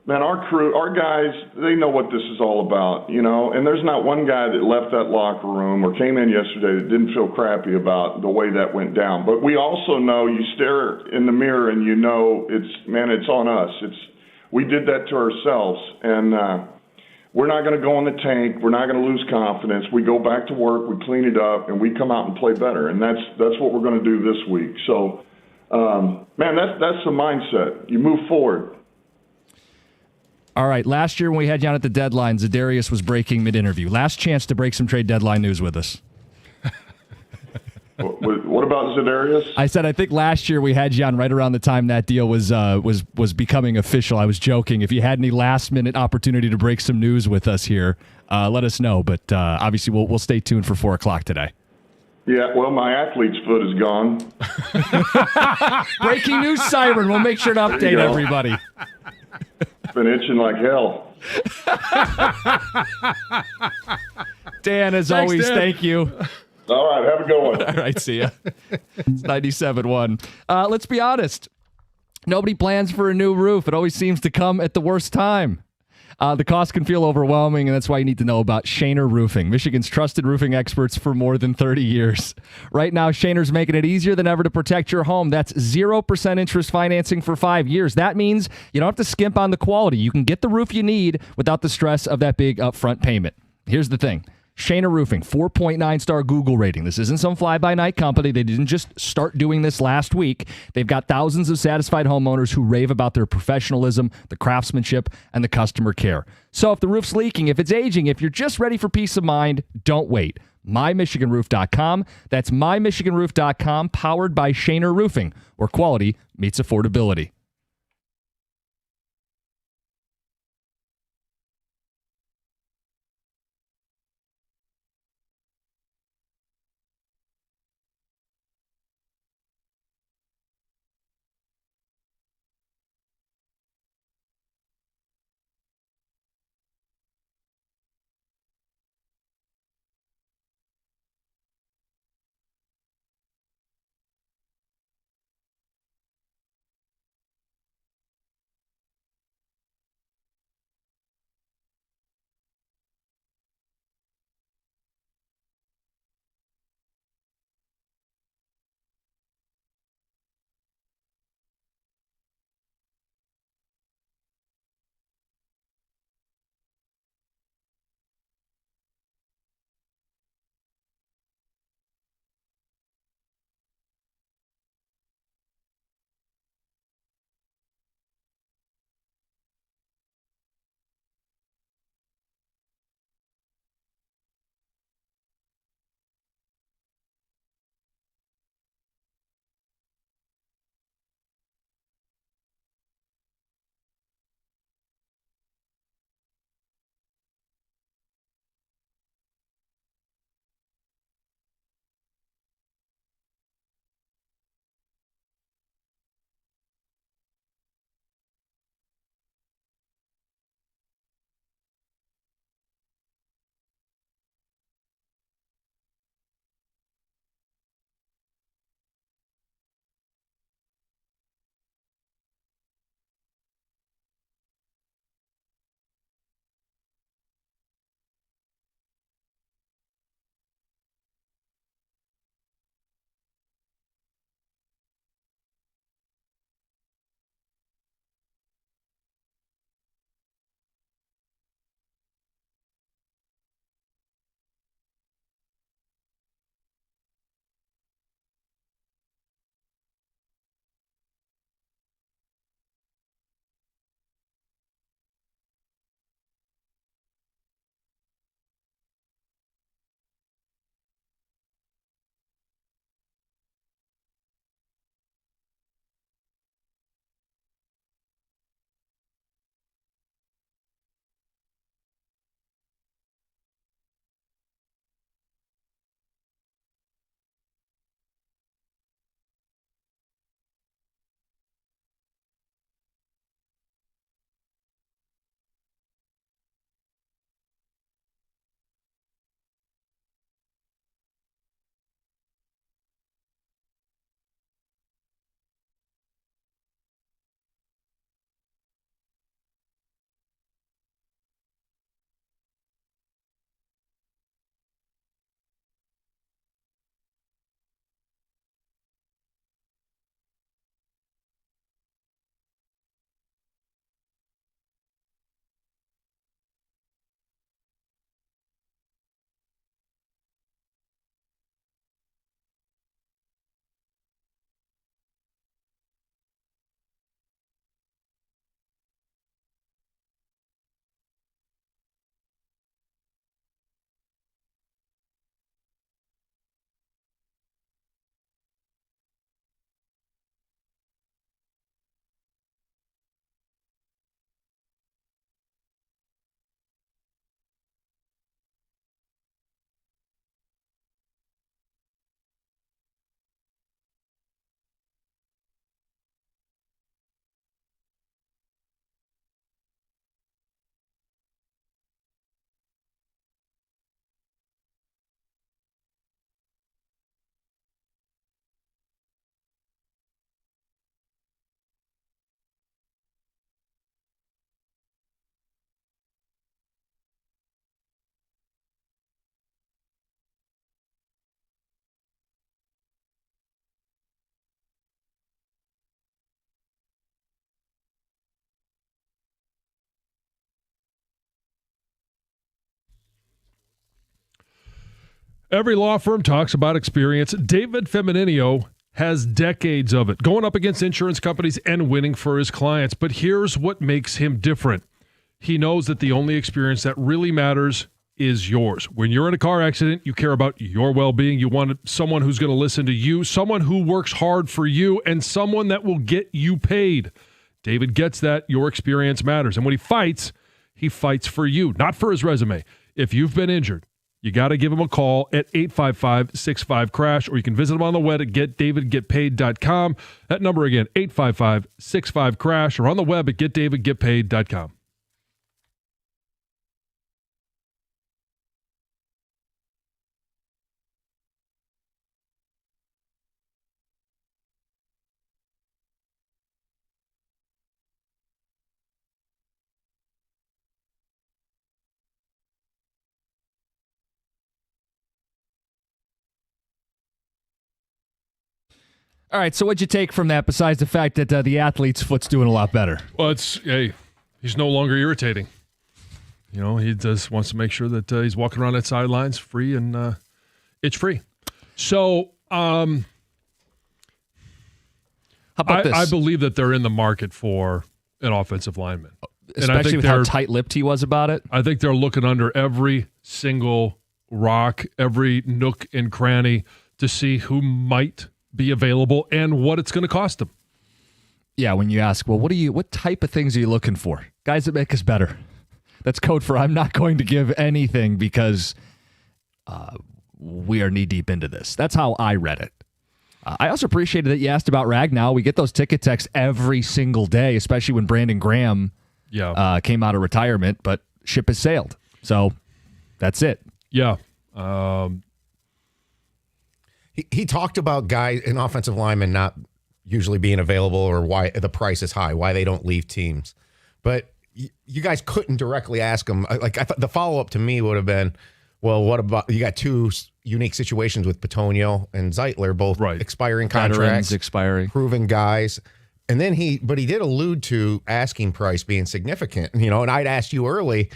Man, our crew, our guys, they know what this is all about, you know, and there's not one guy that left that locker room or came in yesterday that didn't feel crappy about the way that went down. But we also know, you stare in the mirror and you know it's on us. We did that to ourselves, and we're not going to go in the tank. We're not going to lose confidence. We go back to work, we clean it up, and we come out and play better. And that's what we're going to do this week. So, man, that's the mindset. You move forward. All right, last year when we had you on at the deadline, Za'Darius was breaking mid-interview. Last chance to break some trade deadline news with us. What about Za'Darius? I said I think last year we had you on right around the time that deal was becoming official. I was joking. If you had any last-minute opportunity to break some news with us here, let us know. But obviously we'll stay tuned for 4 o'clock today. Yeah, well, my athlete's foot is gone. Breaking news siren. We'll make sure to update everybody. It's been itching like hell. Dan, as always, Dan. thank you. All right, have a good one. All right, see ya. It's 97.1. Let's be honest. Nobody plans for a new roof. It always seems to come at the worst time. The cost can feel overwhelming, and that's why you need to know about Shaner Roofing, Michigan's trusted roofing experts for more than 30 years. Right now, Shaner's making it easier than ever to protect your home. That's 0% interest financing for 5 years. That means you don't have to skimp on the quality. You can get the roof you need without the stress of that big upfront payment. Here's the thing. Shaner Roofing, 4.9 star Google rating. This isn't some fly-by-night company. They didn't just start doing this last week. They've got thousands of satisfied homeowners who rave about their professionalism, the craftsmanship, and the customer care. So if the roof's leaking, if it's aging, if you're just ready for peace of mind, don't wait. MyMichiganRoof.com. That's MyMichiganRoof.com, powered by Shaner Roofing, where quality meets affordability. Every law firm talks about experience. David Femininio has decades of it, going up against insurance companies and winning for his clients. But here's what makes him different. He knows that the only experience that really matters is yours. When you're in a car accident, you care about your well-being. You want someone who's going to listen to you, someone who works hard for you, and someone that will get you paid. David gets that. Your experience matters. And when he fights for you, not for his resume. If you've been injured, you got to give him a call at 855-65-CRASH, or you can visit him on the web at getdavidgetpaid.com. That number again, 855-65-CRASH, or on the web at getdavidgetpaid.com. All right, so what'd you take from that besides the fact that the athlete's foot's doing a lot better? Well, he's no longer irritating. You know, he just wants to make sure that he's walking around that sidelines free and itch-free. So, how about this? I believe that they're in the market for an offensive lineman. Especially with how tight-lipped he was about it? I think they're looking under every single rock, every nook and cranny to see who might be available and what it's going to cost them. Yeah, when you ask, well, what type of things are you looking for? Guys that make us better. That's code for I'm not going to give anything because we are knee-deep into this. That's how I read it. I also appreciated that you asked about Ragnow. We get those ticket texts every single day, especially when Brandon Graham came out of retirement, but ship has sailed. So that's it. Yeah. He talked about guys in offensive linemen not usually being available or why the price is high, why they don't leave teams. But you guys couldn't directly ask him. Like I thought the follow-up to me would have been, well, what about you got two unique situations with Petonio and Zeitler, both expiring contracts, proven guys. And then he did allude to asking price being significant, you know, and I'd asked you earlier,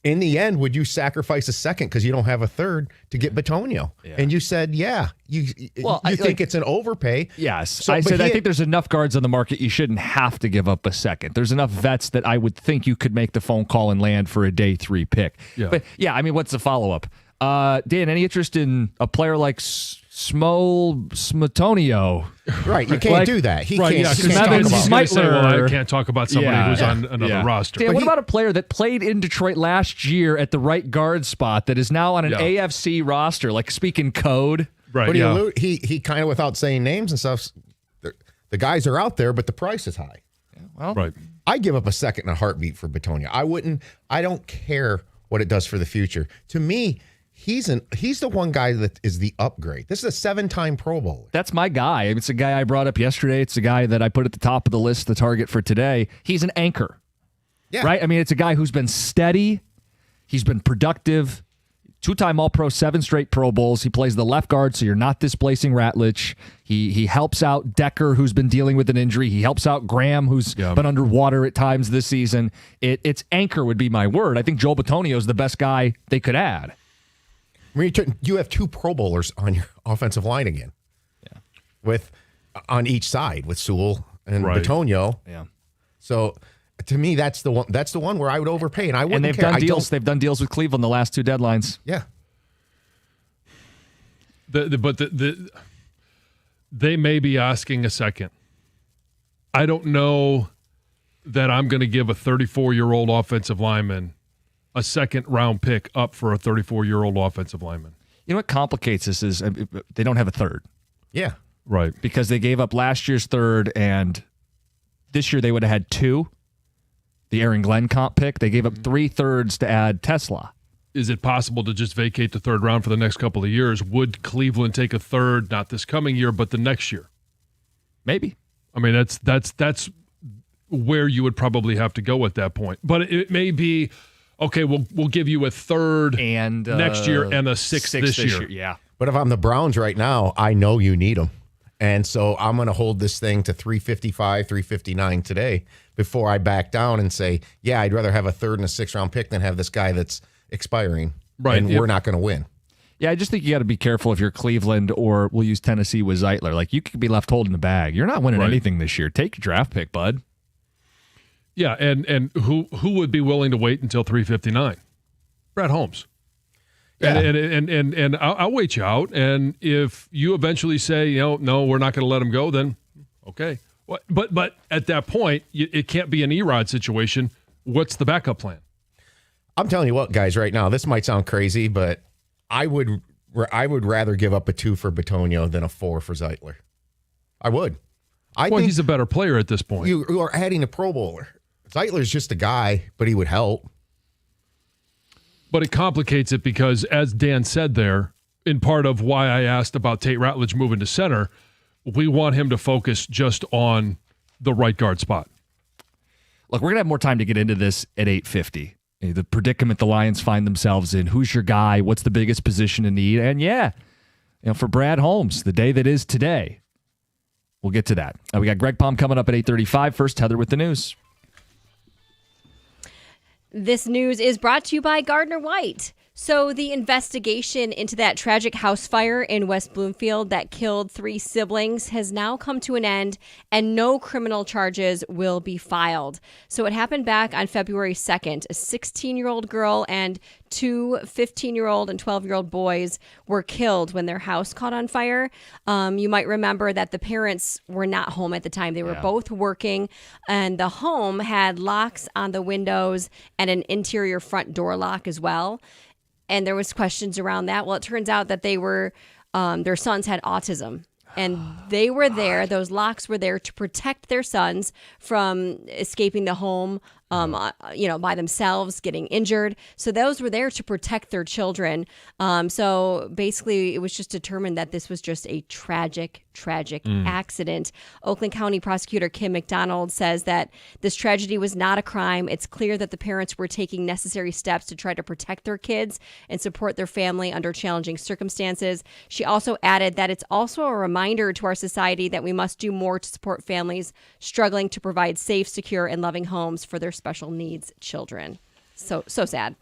in the end, would you sacrifice a second because you don't have a third to get Petonio? Yeah. And you said, yeah. You think it's an overpay. Yes. So, I think there's enough guards on the market you shouldn't have to give up a second. There's enough vets that I would think you could make the phone call and land for a day 3 pick. Yeah. But, yeah, I mean, what's the follow-up? Dan, any interest in a player like Smotonio? Right, you can't do that. He can't. I can't talk about somebody who's on another roster. Dan, what about a player that played in Detroit last year at the right guard spot that is now on an AFC roster, like speaking code? Right. But he kind of, without saying names and stuff, the guys are out there, but the price is high. Yeah, well, right. I give up a second in a heartbeat for Petonio. I don't care what it does for the future. To me, he's the one guy that is the upgrade. This is a 7-time Pro Bowler. That's my guy. It's a guy I brought up yesterday. It's a guy that I put at the top of the list, the target for today. He's an anchor. Yeah. Right? I mean, it's a guy who's been steady. He's been productive. 2-time All-Pro, 7 straight Pro Bowls. He plays the left guard, so you're not displacing Ratlich. He helps out Decker, who's been dealing with an injury. He helps out Graham, who's been underwater at times this season. It's anchor would be my word. I think Joel Bitonio is the best guy they could add. I mean, you have 2 Pro Bowlers on your offensive line again. Yeah. On each side with Sewell and Bitonio. Yeah. So to me, that's the one. That's the one where I would overpay, and I wouldn't. And they've done deals. They've done deals with Cleveland the last 2 deadlines. Yeah. They may be asking a second. I don't know that I'm going to give a 34-year-old offensive lineman a second-round pick up for a 34-year-old offensive lineman. You know what complicates this is they don't have a third. Yeah. Right. Because they gave up last year's third, and this year they would have had 2. The Aaron Glenn comp pick. They gave up 3 thirds to add Tesla. Is it possible to just vacate the third round for the next couple of years? Would Cleveland take a third, not this coming year, but the next year? Maybe. I mean, that's where you would probably have to go at that point. But it may be, okay, we'll give you a third and next year and a sixth this year. Yeah. But if I'm the Browns right now, I know you need them. And so I'm going to hold this thing to 355, 359 today before I back down and say, yeah, I'd rather have a third and a 6th round pick than have this guy that's expiring Right. and we're not going to win. Yeah, I just think you got to be careful if you're Cleveland, or we'll use Tennessee with Zeitler. Like, you could be left holding the bag. You're not winning anything this year. Take your draft pick, bud. Yeah, and who would be willing to wait until 3:59? Brad Holmes. Yeah. And I'll wait you out. And if you eventually say, no, we're not going to let him go, then okay. But at that point, it can't be an Erod situation. What's the backup plan? I'm telling you what, guys, right now, this might sound crazy, but I would rather give up a 2 for Bitonio than a 4 for Zeitler. I would. I think he's a better player at this point. You are adding a Pro Bowler. Zeitler's just a guy, but he would help. But it complicates it because, as Dan said there, in part of why I asked about Tate Ratledge moving to center, we want him to focus just on the right guard spot. Look, we're going to have more time to get into this at 8:50. The predicament the Lions find themselves in. Who's your guy? What's the biggest position in need? And for Brad Holmes, the day that is today. We'll get to that. We got Greg Palm coming up at 8:35. First, Heather with the news. This news is brought to you by Gardner White. So the investigation into that tragic house fire in West Bloomfield that killed 3 siblings has now come to an end, and no criminal charges will be filed. So it happened back on February 2nd. A 16-year-old girl and 2 15-year-old and 12-year-old boys were killed when their house caught on fire. You might remember that the parents were not home at the time. They were both working, and the home had locks on the windows and an interior front door lock as well. And there was questions around that. Well, it turns out that they were, their sons had autism, and they were there. Those locks were there to protect their sons from escaping the home, by themselves, getting injured. So those were there to protect their children. So basically, it was just determined that this was just a tragic accident. Oakland County Prosecutor Kim McDonald says that this tragedy was not a crime. It's clear that the parents were taking necessary steps to try to protect their kids and support their family under challenging circumstances. She also added that it's also a reminder to our society that we must do more to support families struggling to provide safe, secure, and loving homes for their special needs children. So sad.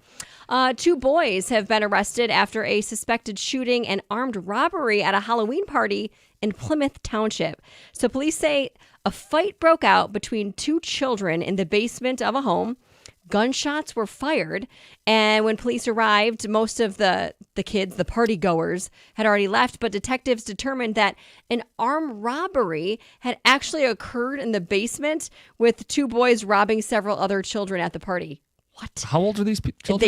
2 boys have been arrested after a suspected shooting and armed robbery at a Halloween party in Plymouth Township. So police say a fight broke out between 2 children in the basement of a home. Gunshots were fired, and when police arrived, most of the kids, the party goers, had already left, but detectives determined that an armed robbery had actually occurred in the basement, with 2 boys robbing several other children at the party. What? How old are these children?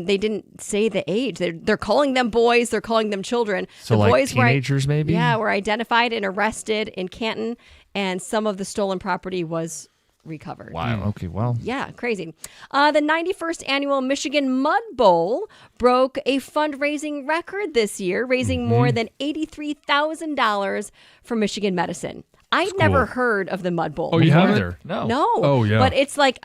They didn't say the age. They're calling them boys, they're calling them children. So the like boys teenagers maybe? Yeah, were identified and arrested in Canton, and some of the stolen property was recovered. Wow. Okay, well. Yeah, crazy. The 91st annual Michigan Mud Bowl broke a fundraising record this year, raising more than $83,000 for Michigan medicine. I've never heard of the Mud Bowl. Oh, you haven't? Either. No. Oh, yeah. But it's like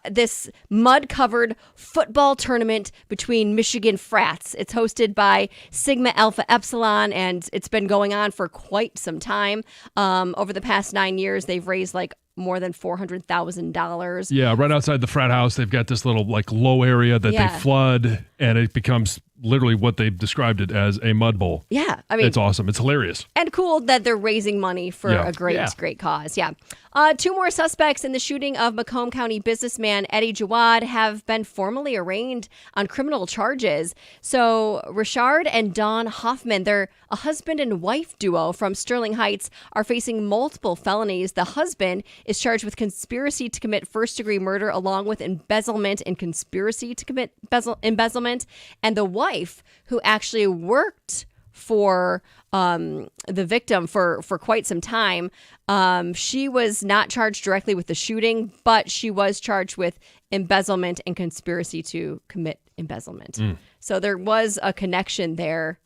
this mud-covered football tournament between Michigan frats. It's hosted by Sigma Alpha Epsilon, and it's been going on for quite some time. Over the past 9 years, they've raised more than $400,000. Yeah, right outside the frat house, they've got this little low area that they flood, and it becomes literally what they've described it as, a mud bowl. Yeah, I mean, it's awesome. It's hilarious. And cool that they're raising money for a great cause. Yeah. 2 more suspects in the shooting of Macomb County businessman Eddie Jawad have been formally arraigned on criminal charges. So Richard and Dawn Hoffman, they're a husband and wife duo from Sterling Heights, are facing multiple felonies. The husband is charged with conspiracy to commit first-degree murder along with embezzlement and conspiracy to commit embezzlement. And the wife, who actually worked for the victim for quite some time, she was not charged directly with the shooting, but she was charged with embezzlement and conspiracy to commit embezzlement. So there was a connection there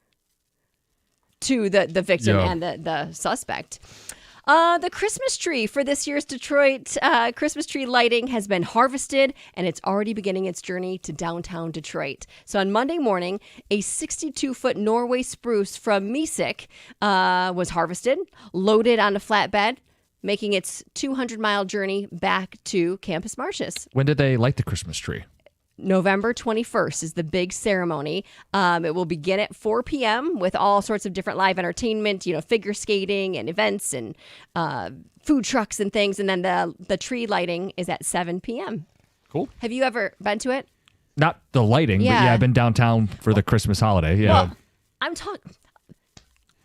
to the victim and the suspect. The Christmas tree for this year's Detroit Christmas tree lighting has been harvested, and it's already beginning its journey to downtown Detroit. So on Monday morning, a 62-foot Norway spruce from Misek was harvested, loaded on a flatbed, making its 200-mile journey back to Campus Martius. When did they light the Christmas tree? November 21st is the big ceremony. It will begin at 4 p.m. with all sorts of different live entertainment, figure skating and events and food trucks and things. And then the tree lighting is at 7 p.m. Cool. Have you ever been to it? Not the lighting, but yeah, I've been downtown for the Christmas holiday. Yeah. Well, I'm talking.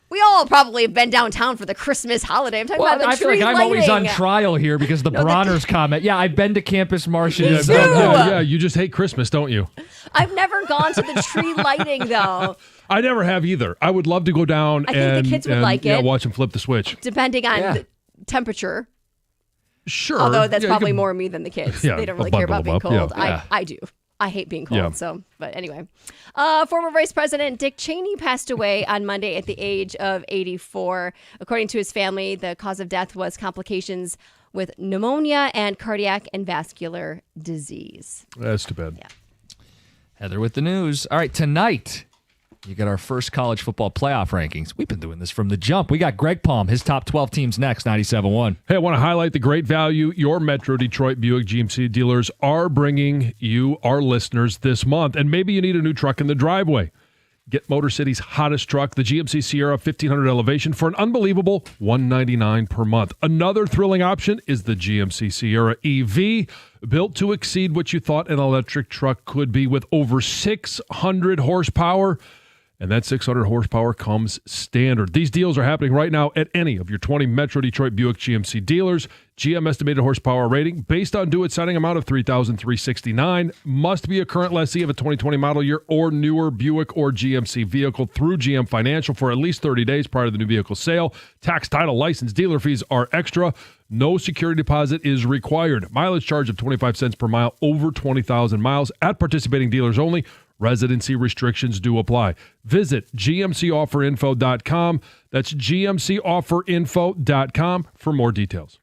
We all probably have been downtown for the Christmas holiday. I'm talking about the I feel tree like I'm lighting. always on trial here because the Bronner's comment. Yeah, I've been to Campus Martians. Yeah, you just hate Christmas, don't you? I've never gone to the tree lighting, though. I never have either. I would love to go down I think the kids would like it. watch them flip the switch. Depending on the temperature. Sure. Although that's you probably can- more me than the kids. Yeah, They don't I'll really care about bundle being them up. cold. Yeah. I do. I hate being cold. Yeah. So, but anyway, former Vice President Dick Cheney passed away on Monday at the age of 84. According to his family, the cause of death was complications with pneumonia and cardiac and vascular disease. That's too bad. Yeah. Heather with the news. All right, tonight you got our first college football playoff rankings. We've been doing this from the jump. We got Greg Palm, his top 12 teams next, 97.1. Hey, I want to highlight the great value your Metro Detroit Buick GMC dealers are bringing you, our listeners, this month. And maybe you need a new truck in the driveway. Get Motor City's hottest truck, the GMC Sierra 1500 Elevation, for an unbelievable $199 per month. Another thrilling option is the GMC Sierra EV, built to exceed what you thought an electric truck could be, with over 600 horsepower. And that 600 horsepower comes standard. These deals are happening right now at any of your 20 Metro Detroit Buick GMC dealers. GM estimated horsepower rating based on due setting amount of 3,369. Must be a current lessee of a 2020 model year or newer Buick or GMC vehicle through GM Financial for at least 30 days prior to the new vehicle sale. Tax, title, license, dealer fees are extra. No security deposit is required. Mileage charge of 25 cents per mile over 20,000 miles at participating dealers only. Residency restrictions do apply. Visit gmcofferinfo.com. That's gmcofferinfo.com for more details.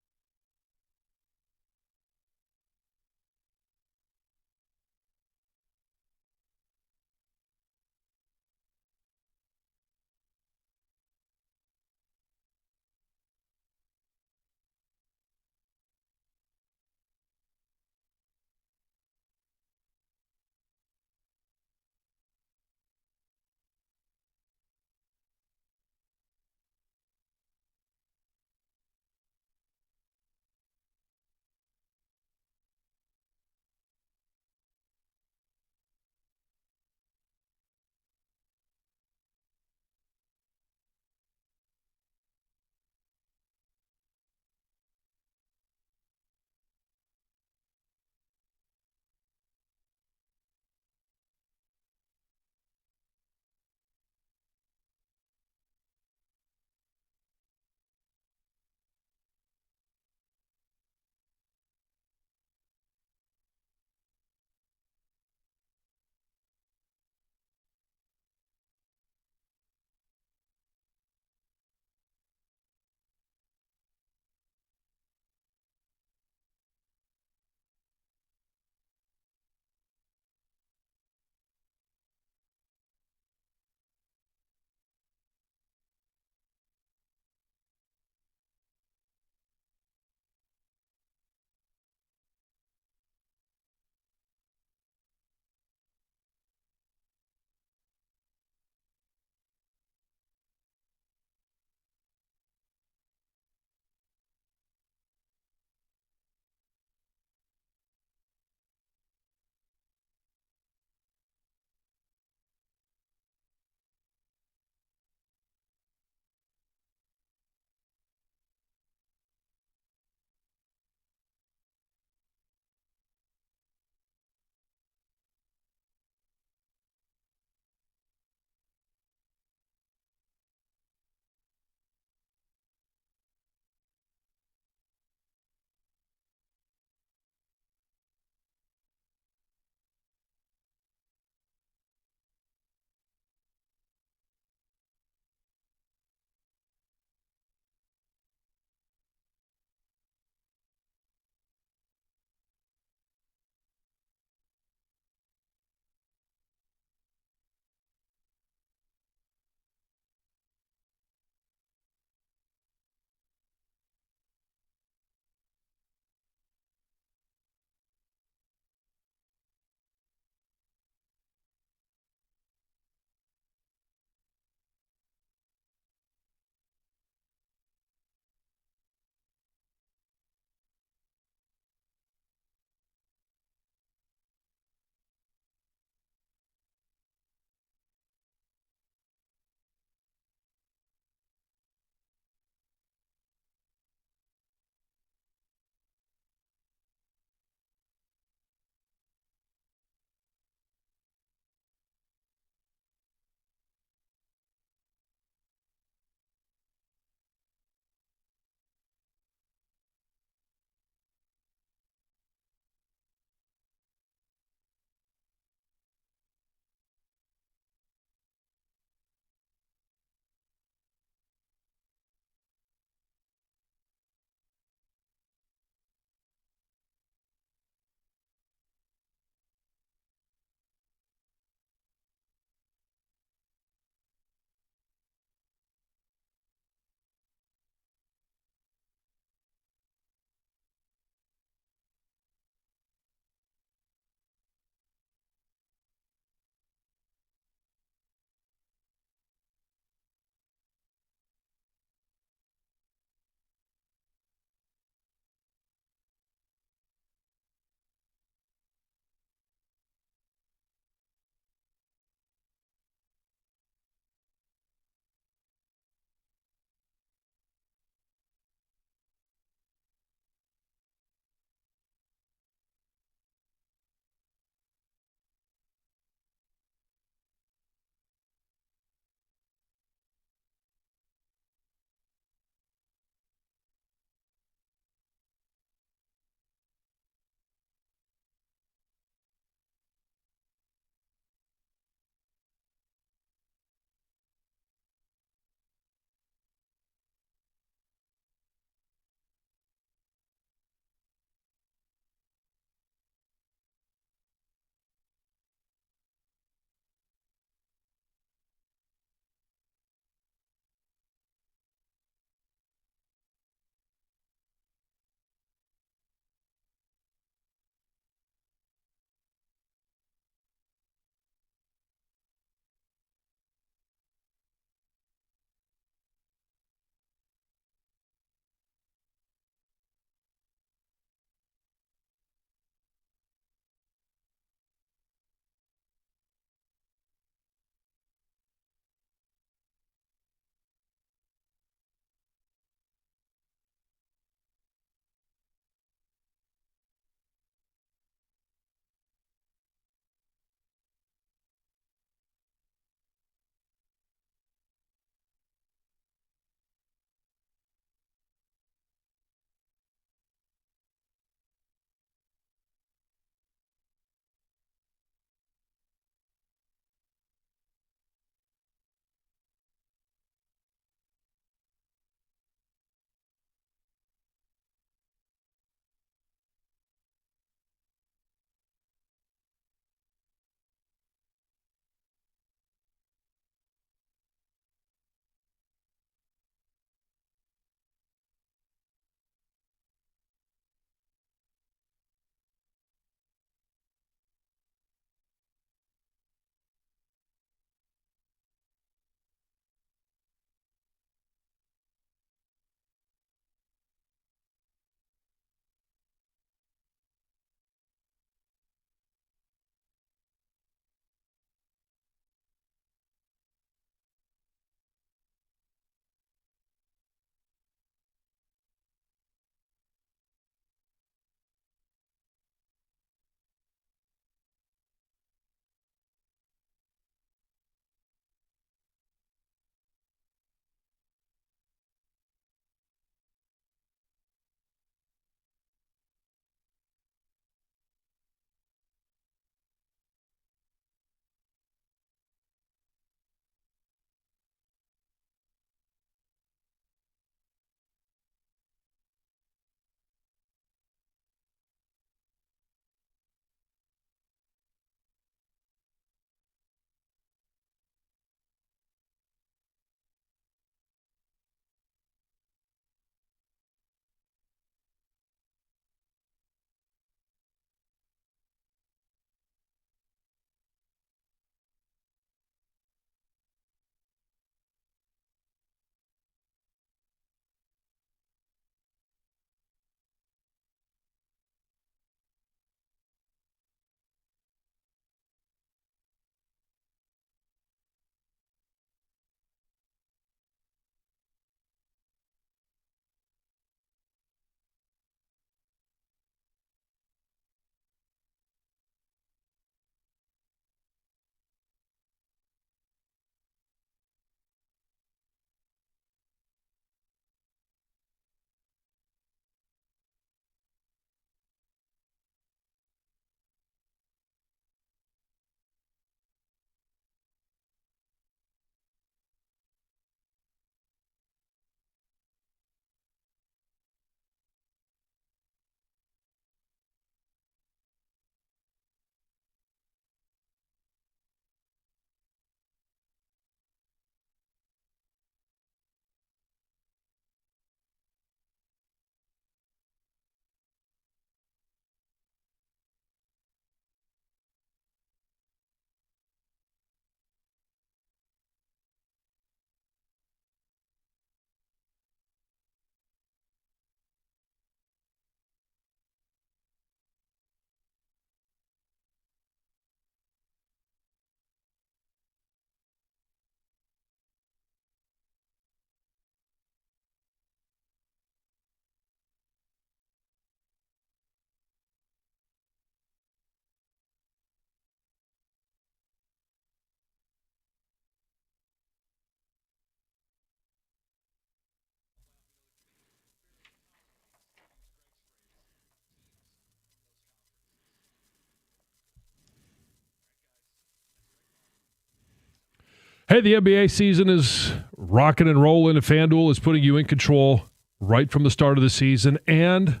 Hey, the NBA season is rocking and rolling, and FanDuel is putting you in control right from the start of the season and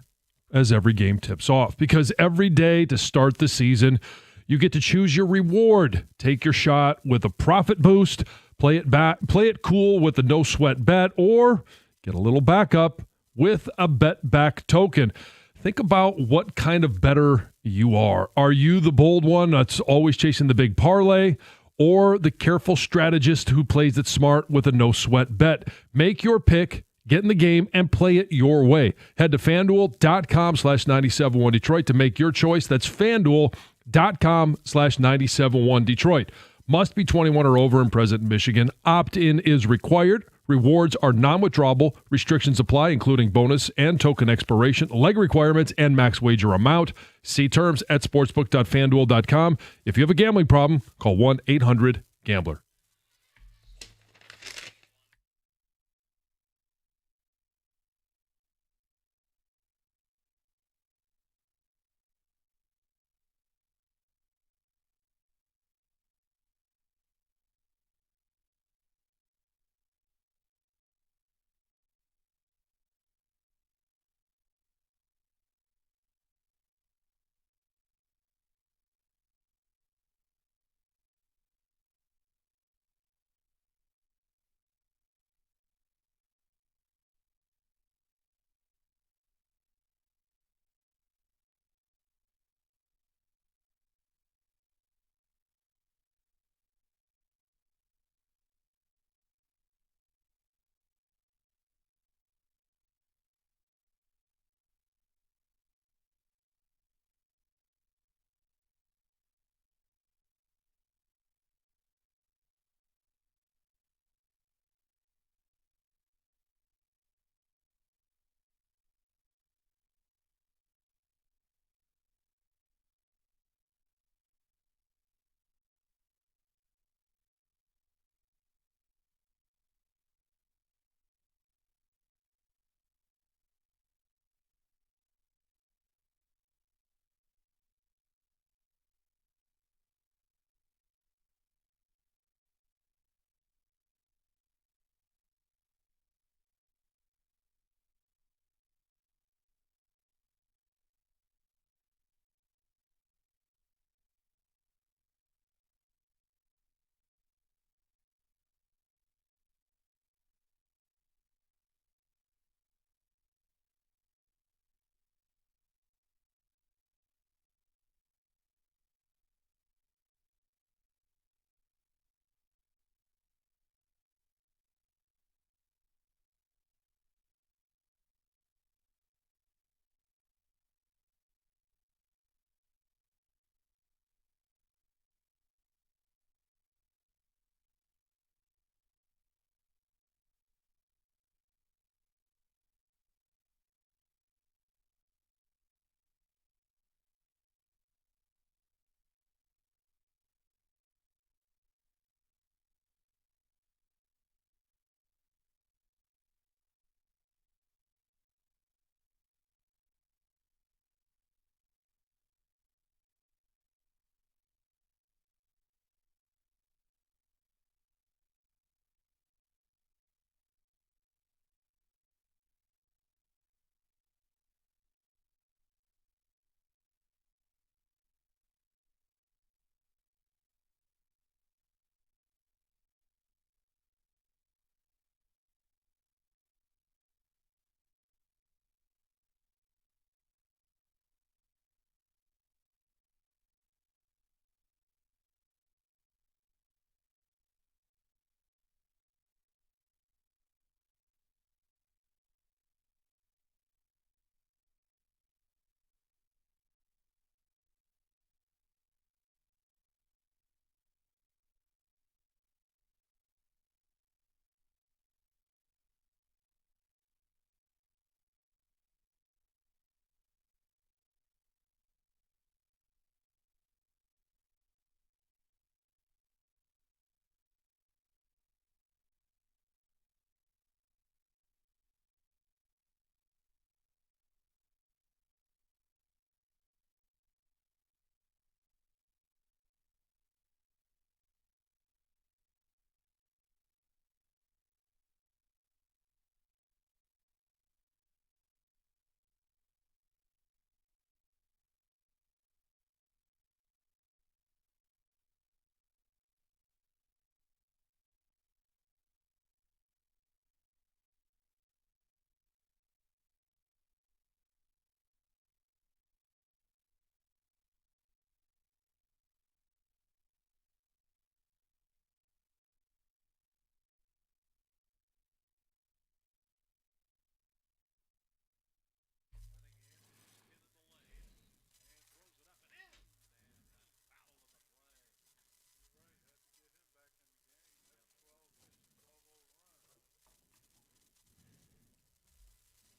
as every game tips off. Because every day to start the season, you get to choose your reward. Take your shot with a profit boost, play it cool with a no sweat bet, or get a little backup with a bet back token. Think about what kind of bettor you are. Are you the bold one that's always chasing the big parlay, or the careful strategist who plays it smart with a no sweat bet? Make your pick, get in the game, and play it your way. Head to FanDuel.com/971 Detroit to make your choice. That's FanDuel.com/971 Detroit. Must be 21 or over and present in Michigan. Opt-in is required. Rewards are non-withdrawable. Restrictions apply, including bonus and token expiration, leg requirements, and max wager amount. See terms at sportsbook.fanduel.com. If you have a gambling problem, call 1-800-GAMBLER.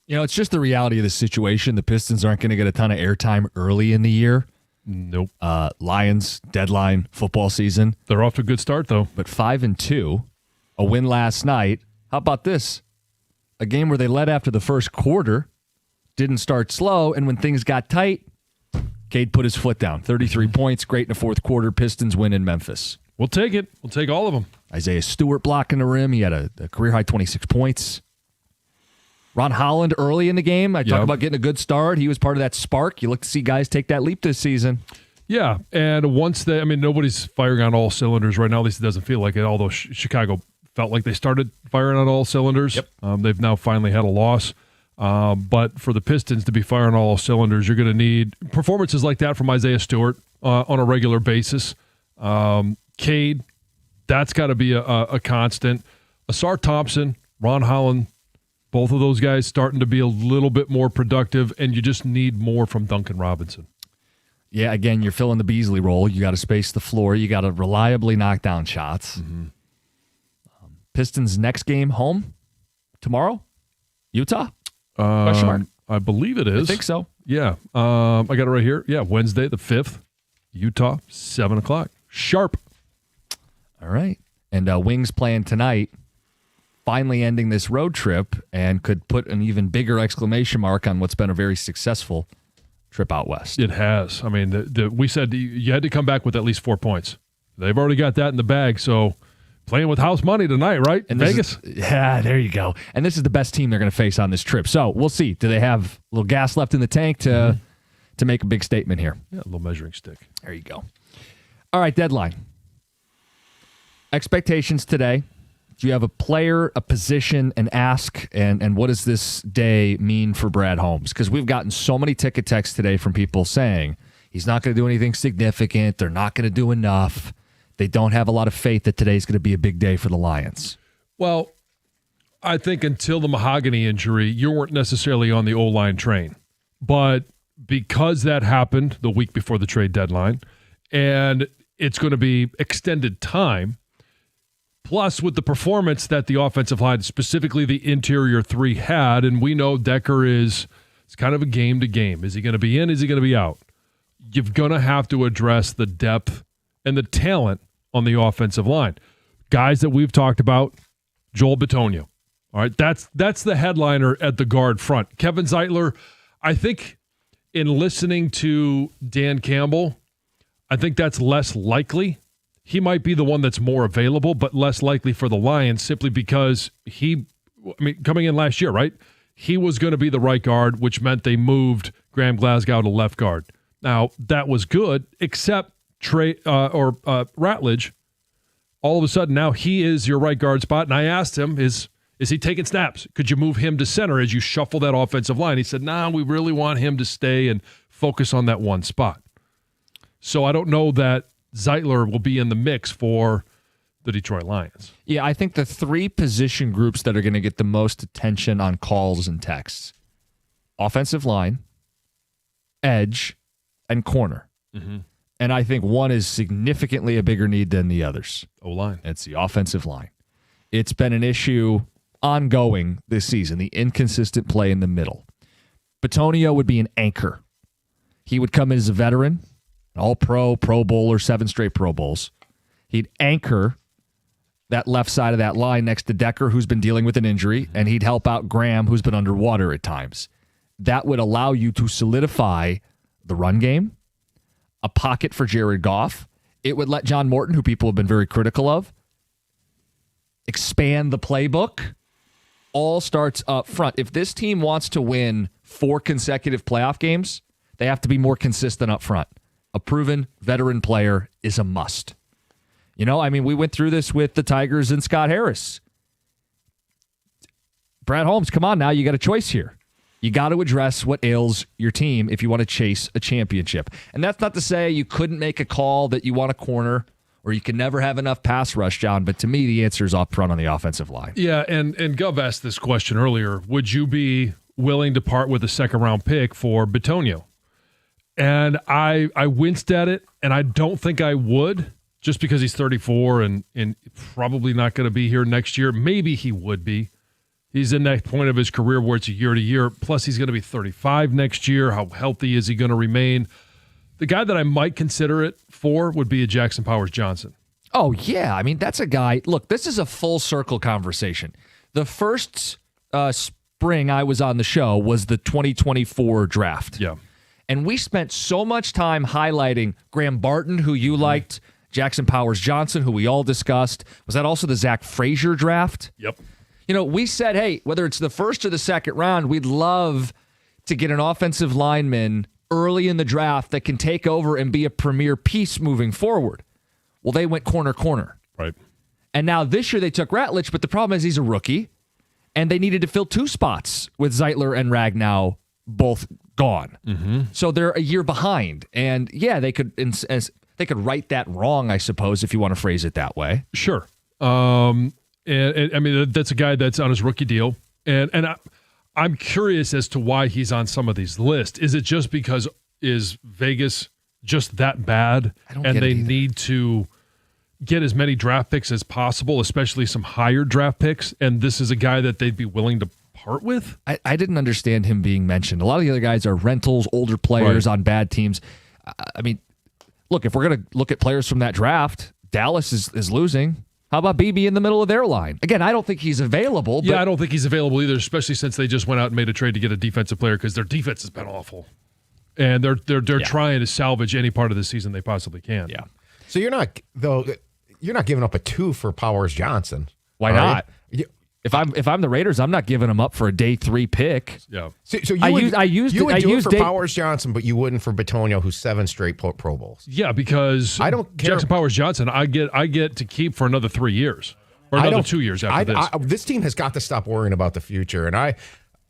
It's just the reality of the situation. The Pistons aren't going to get a ton of airtime early in the year. Nope. Lions, deadline, football season. They're off to a good start, though. But 5-2, a win last night. How about this? A game where they led after the first quarter, didn't start slow, and when things got tight, Cade put his foot down. 33 points, great in the fourth quarter. Pistons win in Memphis. We'll take it. We'll take all of them. Isaiah Stewart blocking the rim. He had a career-high 26 points. Ron Holland early in the game. I talked about getting a good start. He was part of that spark. You look to see guys take that leap this season. Yeah, and once nobody's firing on all cylinders right now. At least it doesn't feel like it, although Chicago felt like they started firing on all cylinders. Yep. They've now finally had a loss. But for the Pistons to be firing on all cylinders, you're going to need performances like that from Isaiah Stewart on a regular basis. Cade, that's got to be a constant. Asar Thompson, Ron Holland, both of those guys starting to be a little bit more productive, and you just need more from Duncan Robinson. Yeah, again, you're filling the Beasley role. You got to space the floor. You got to reliably knock down shots. Mm-hmm. Pistons next game home tomorrow, Utah? Question mark? I believe it is. I think so. Yeah. I got it right here. Yeah, Wednesday the 5th, Utah, 7 o'clock. Sharp. All right. And Wings playing tonight, finally ending this road trip, and could put an even bigger exclamation mark on what's been a very successful trip out west. It has. I mean, we said you had to come back with at least 4 points. They've already got that in the bag, so playing with house money tonight, right? In Vegas? Yeah, there you go. And this is the best team they're going to face on this trip. So we'll see. Do they have a little gas left in the tank to make a big statement here? Yeah, a little measuring stick. There you go. All right, deadline. Expectations today. Do you have a player, a position, an ask, and what does this day mean for Brad Holmes? Because we've gotten so many ticket texts today from people saying he's not going to do anything significant. They're not going to do enough. They don't have a lot of faith that today's going to be a big day for the Lions. Well, I think until the Mahogany injury, you weren't necessarily on the O-line train. But because that happened the week before the trade deadline, and it's going to be extended time, plus with the performance that the offensive line, specifically the interior three, had, and we know Decker it's kind of a game to game. Is he going to be in? Is he going to be out? You're going to have to address the depth and the talent on the offensive line. Guys that we've talked about, Joel Bitonio. All right, that's the headliner at the guard front. Kevin Zeitler, I think in listening to Dan Campbell, I think that's less likely. He might be the one that's more available, but less likely for the Lions simply because coming in last year, right? He was going to be the right guard, which meant they moved Graham Glasgow to left guard. Now, that was good, except Ratledge, all of a sudden now he is your right guard spot. And I asked him, is he taking snaps? Could you move him to center as you shuffle that offensive line? He said, nah, we really want him to stay and focus on that one spot. So I don't know that Zeitler will be in the mix for the Detroit Lions. Yeah, I think the three position groups that are going to get the most attention on calls and texts: offensive line, edge, and corner. Mm-hmm. And I think one is significantly a bigger need than the others. O-line. It's the offensive line. It's been an issue ongoing this season, the inconsistent play in the middle. Bitonio would be an anchor. He would come in as a veteran, all-pro, Pro Bowler, 7 straight Pro Bowls. He'd anchor that left side of that line next to Decker, who's been dealing with an injury, and he'd help out Graham, who's been underwater at times. That would allow you to solidify the run game, a pocket for Jared Goff. It would let John Morton, who people have been very critical of, expand the playbook. All starts up front. If this team wants to win 4 consecutive playoff games, they have to be more consistent up front. A proven veteran player is a must. We went through this with the Tigers and Scott Harris. Brad Holmes, come on now. You got a choice here. You got to address what ails your team if you want to chase a championship. And that's not to say you couldn't make a call that you want a corner or you can never have enough pass rush, John. But to me, the answer is up front on the offensive line. Yeah, and Gov asked this question earlier. Would you be willing to part with a second-round pick for Bitonio? And I winced at it, and I don't think I would, just because he's 34 and probably not going to be here next year. Maybe he would be. He's in that point of his career where it's a year to year. Plus, he's going to be 35 next year. How healthy is he going to remain? The guy that I might consider it for would be a Jackson Powers Johnson. Oh, yeah. I mean, that's a guy. Look, this is a full circle conversation. The first spring I was on the show was the 2024 draft. Yeah. And we spent so much time highlighting Graham Barton, who you liked, Jackson Powers Johnson, who we all discussed. Was that also the Zach Frazier draft? Yep. You know, we said, hey, whether it's the first or the second round, we'd love to get an offensive lineman early in the draft that can take over and be a premier piece moving forward. Well, they went corner. Right. And now this year they took Ratledge, but the problem is he's a rookie, and they needed to fill 2 spots with Zeitler and Ragnow both gone. Mm-hmm. So they're a year behind. And yeah, they could right that wrong, I suppose, if you want to phrase it that way. Sure. And I mean, that's a guy that's on his rookie deal. And I'm curious as to why he's on some of these lists. Is it just because is Vegas just that bad and they need to get as many draft picks as possible, especially some higher draft picks, and this is a guy that they'd be willing to part with? I didn't understand him being mentioned. A lot of the other guys are rentals, older players on bad teams. I mean, look, if we're going to look at players from that draft, Dallas is losing. How about BB in the middle of their line? Again, I don't think he's available. Yeah, I don't think he's available either, especially since they just went out and made a trade to get a defensive player because their defense has been awful. And they're trying to salvage any part of the season they possibly can. Yeah. So you're not giving up a 2 for Powers Johnson. Why not? If I'm the Raiders, I'm not giving him up for a day 3 pick. Yeah. So you would do it for Powers Johnson, but you wouldn't for Bitonio, who's 7 straight Pro Bowls. Yeah, because I don't care. Jackson Powers Johnson, I get to keep for another 3 years or another 2 years after this. This team has got to stop worrying about the future, and I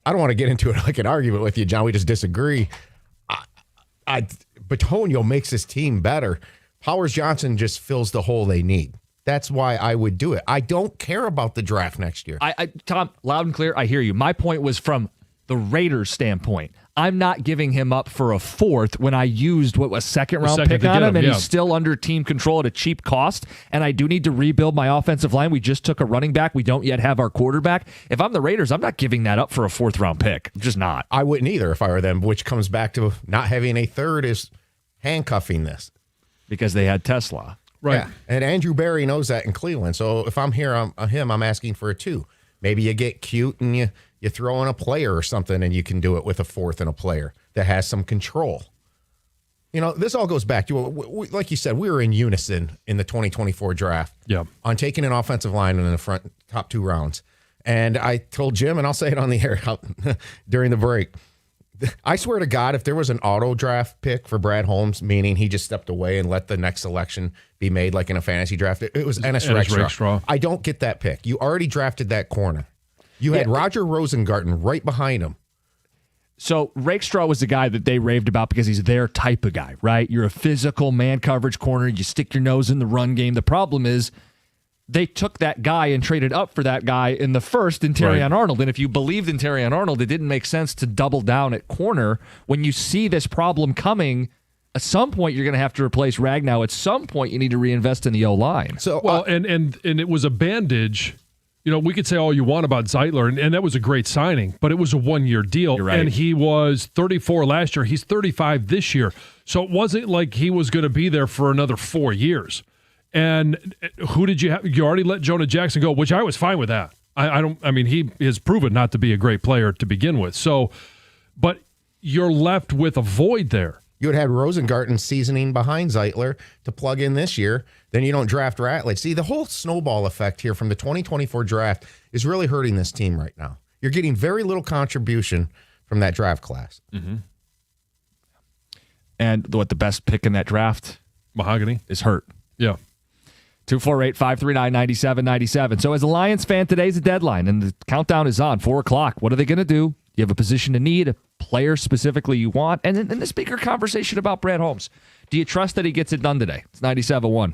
don't want to get into it like an argument with you, John. We just disagree. Bitonio makes this team better. Powers Johnson just fills the hole they need. That's why I would do it. I don't care about the draft next year. Tom, loud and clear, I hear you. My point was from the Raiders' standpoint. I'm not giving him up for a 4th when I used a second-round pick on him, and he's still under team control at a cheap cost, and I do need to rebuild my offensive line. We just took a running back. We don't yet have our quarterback. If I'm the Raiders, I'm not giving that up for a 4th-round pick. I'm just not. I wouldn't either if I were them, which comes back to not having a 3rd is handcuffing this. Because they had Tesla. Right. Yeah. And Andrew Berry knows that in Cleveland. So if I'm here on him, I'm asking for a 2. Maybe you get cute and you throw in a player or something, and you can do it with a 4th and a player that has some control. You know, this all goes back to, like you said, we were in unison in the 2024 draft on taking an offensive lineman in the front top 2 rounds. And I told Jim, and I'll say it on the air during the break, I swear to God, if there was an auto draft pick for Brad Holmes, meaning he just stepped away and let the next selection be made like in a fantasy draft, it was Ennis Rakestraw. I don't get that pick. You already drafted that corner. You had Roger Rosengarten right behind him. So Rakestraw was the guy that they raved about because he's their type of guy, right? You're a physical man coverage corner. You stick your nose in the run game. The problem is they took that guy and traded up for that guy in the first in Terrion Arnold. And if you believed in Terrion Arnold, it didn't make sense to double down at corner. When you see this problem coming, at some point you're going to have to replace Ragnow. At some point you need to reinvest in the O-line. So, and it was a bandage. You know, we could say all you want about Zeitler, and that was a great signing, but it was a 1-year deal. You're right. And he was 34 last year. He's 35 this year. So it wasn't like he was going to be there for another 4 years. And who did you have? You already let Jonah Jackson go, which I was fine with that. I mean, he has proven not to be a great player to begin with. So, but you're left with a void there. You would have Rosengarten seasoning behind Zeitler to plug in this year. Then you don't draft Ratledge. See, the whole snowball effect here from the 2024 draft is really hurting this team right now. You're getting very little contribution from that draft class. Mm-hmm. And what the best pick in that draft? Mahogany. Is hurt. Yeah. 248-539-9797. So as a Lions fan, today's the deadline, and the countdown is on. 4 o'clock. What are they going to do? You have a position to need, a player specifically you want, and then this bigger conversation about Brad Holmes. Do you trust that he gets it done today? It's 97-1.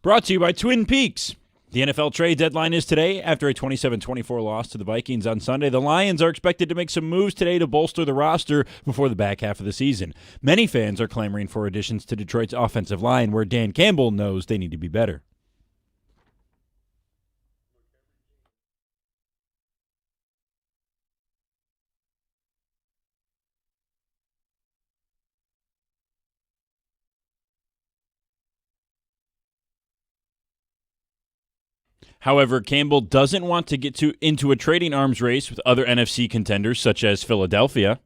Brought to you by Twin Peaks. The NFL trade deadline is today. After a 27-24 loss to the Vikings on Sunday, the Lions are expected to make some moves today to bolster the roster before the back half of the season. Many fans are clamoring for additions to Detroit's offensive line, where Dan Campbell knows they need to be better. However, Campbell doesn't want to get into a trading arms race with other NFC contenders such as Philadelphia.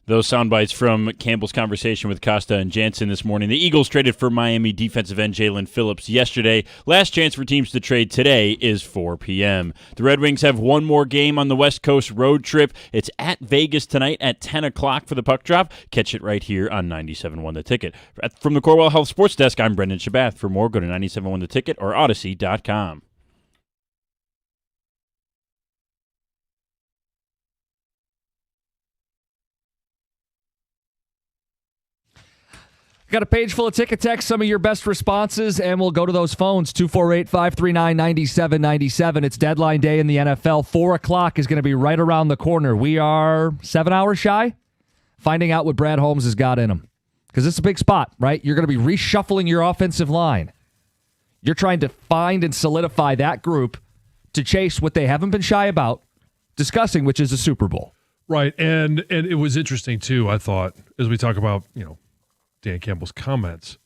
Those sound bites from Campbell's conversation with Costa and Jansen this morning. The Eagles traded for Miami defensive end Jalen Phillips yesterday. Last chance for teams to trade today is 4 p.m. The Red Wings have one more game on the West Coast road trip. It's at Vegas tonight at 10 o'clock for the puck drop. Catch it right here on 97.1 The Ticket. From the Corewell Health Sports Desk, I'm Brendan Shabath. For more, go to 97.1 The Ticket or Odyssey.com. Got a page full of ticket text, some of your best responses, and we'll go to those phones, 248-539-9797. It's deadline day in the NFL. 4 o'clock is going to be right around the corner. We are 7 hours shy, finding out what Brad Holmes has got in him. Because it's a big spot, right? You're going to be reshuffling your offensive line. You're trying to find and solidify that group to chase what they haven't been shy about discussing, which is a Super Bowl. Right, and it was interesting, too, I thought, as we talk about, Dan Campbell's comments.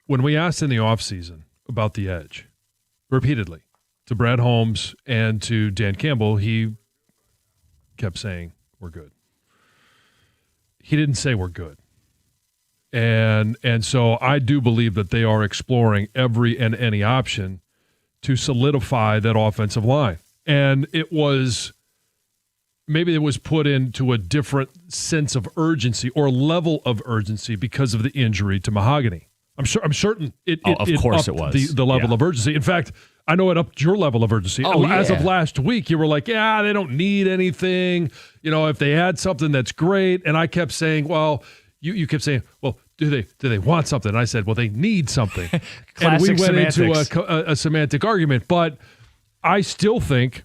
When we asked in the offseason about the edge, repeatedly, to Brad Holmes and to Dan Campbell, he kept saying, we're good. He didn't say we're good. And so I do believe that they are exploring every and any option to solidify that offensive line. And maybe it was put into a different sense of urgency or level of urgency because of the injury to Mahogany. I'm certain it of course it was the level of urgency. In fact, I know it upped your level of urgency. As of last week, you were like, "Yeah, they don't need anything. If they had something, that's great." And I kept saying, "Well, you kept saying, well, do they want something?" And I said, "Well, they need something." And we went into a semantic argument, but I still think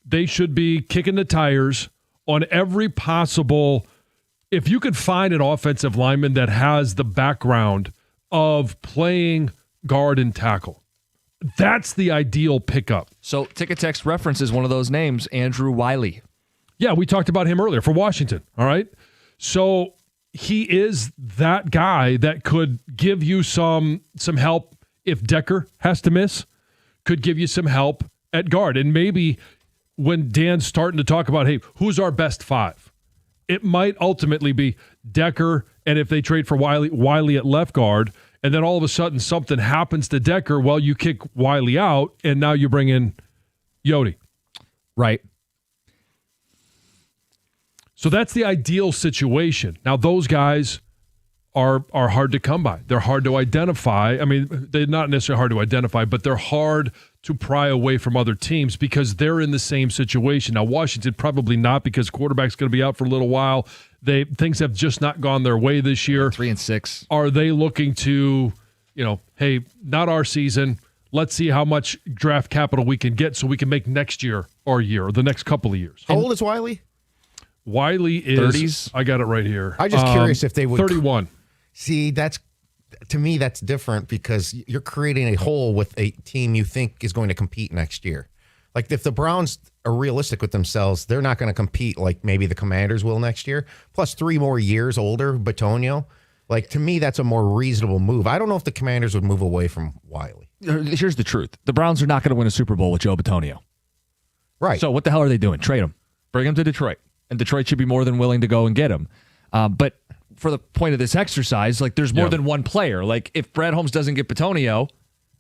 they should be kicking the tires on every possible. If you could find an offensive lineman that has the background of playing guard and tackle, that's the ideal pickup. So Ticket Text references one of those names, Andrew Wiley. Yeah, we talked about him earlier for Washington. All right. So he is that guy that could give you some help if Decker has to miss, could give you some help at guard. And maybe when Dan's starting to talk about, hey, who's our best five? It might ultimately be Decker, and if they trade for Wiley at left guard, and then all of a sudden something happens to Decker, well, you kick Wiley out, and now you bring in Yodi. Right. So that's the ideal situation. Now, those guys are hard to come by. They're hard to identify. I mean, they're not necessarily hard to identify, but they're hard to pry away from other teams because they're in the same situation. Now, Washington probably not, because quarterback's going to be out for a little while. Things have just not gone their way this year. 3-6. Are they looking to, hey, not our season. Let's see how much draft capital we can get so we can make next year our year or the next couple of years. How old is Wiley? Wiley is 30s. I got it right here. I'm just curious if they would 31. See, to me, that's different because you're creating a hole with a team you think is going to compete next year. Like, if the Browns are realistic with themselves, they're not going to compete like maybe the Commanders will next year. Plus 3 more years older, Bitonio. Like, to me, that's a more reasonable move. I don't know if the Commanders would move away from Wiley. Here's the truth. The Browns are not going to win a Super Bowl with Joe Bitonio. Right. So what the hell are they doing? Trade him. Bring him to Detroit. And Detroit should be more than willing to go and get him. But for the point of this exercise, like, there's more than one player. Like, if Brad Holmes doesn't get Bitonio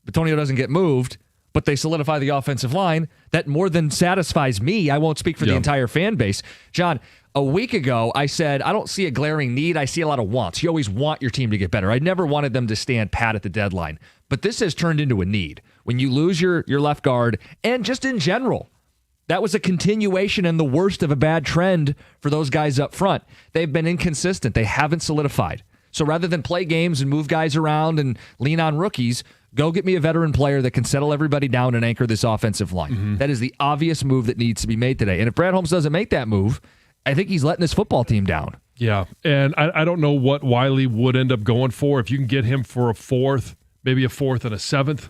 doesn't get moved, but they solidify the offensive line. That more than satisfies me. I won't speak for the entire fan base. John, a week ago, I said, I don't see a glaring need. I see a lot of wants. You always want your team to get better. I never wanted them to stand pat at the deadline. But this has turned into a need. When you lose your left guard, and just in general, that was a continuation and the worst of a bad trend for those guys up front. They've been inconsistent. They haven't solidified. So rather than play games and move guys around and lean on rookies, go get me a veteran player that can settle everybody down and anchor this offensive line. Mm-hmm. That is the obvious move that needs to be made today. And if Brad Holmes doesn't make that move, I think he's letting this football team down. Yeah, and I don't know what Wiley would end up going for. If you can get him for a fourth, maybe a fourth and a seventh,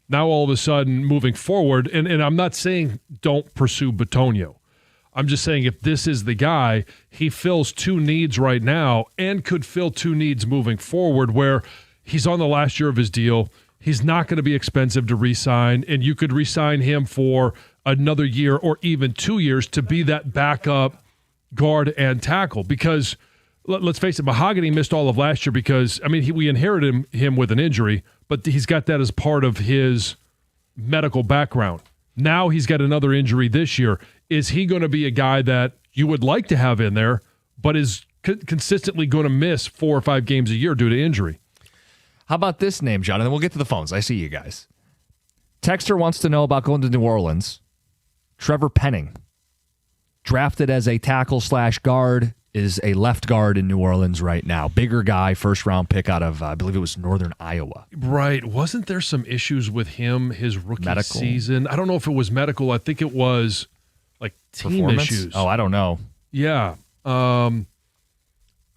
now all of a sudden moving forward, and I'm not saying don't pursue Bitonio. I'm just saying if this is the guy, he fills two needs right now and could fill two needs moving forward where he's on the last year of his deal. He's not going to be expensive to re-sign, and you could re-sign him for another year or even 2 years to be that backup guard and tackle. Because let's face it, Mahogany missed all of last year because, we inherited him with an injury, but he's got that as part of his medical background. Now he's got another injury this year. Is he going to be a guy that you would like to have in there, but is consistently going to miss 4 or 5 games a year due to injury? How about this name, John? And then we'll get to the phones. I see you guys. Texter wants to know about going to New Orleans. Trevor Penning, drafted as a tackle/guard, is a left guard in New Orleans right now. Bigger guy, first-round pick out of, I believe it was Northern Iowa. Right. Wasn't there some issues with him his rookie medical season? I don't know if it was medical. I think it was like team issues. Oh, I don't know. Yeah. I don't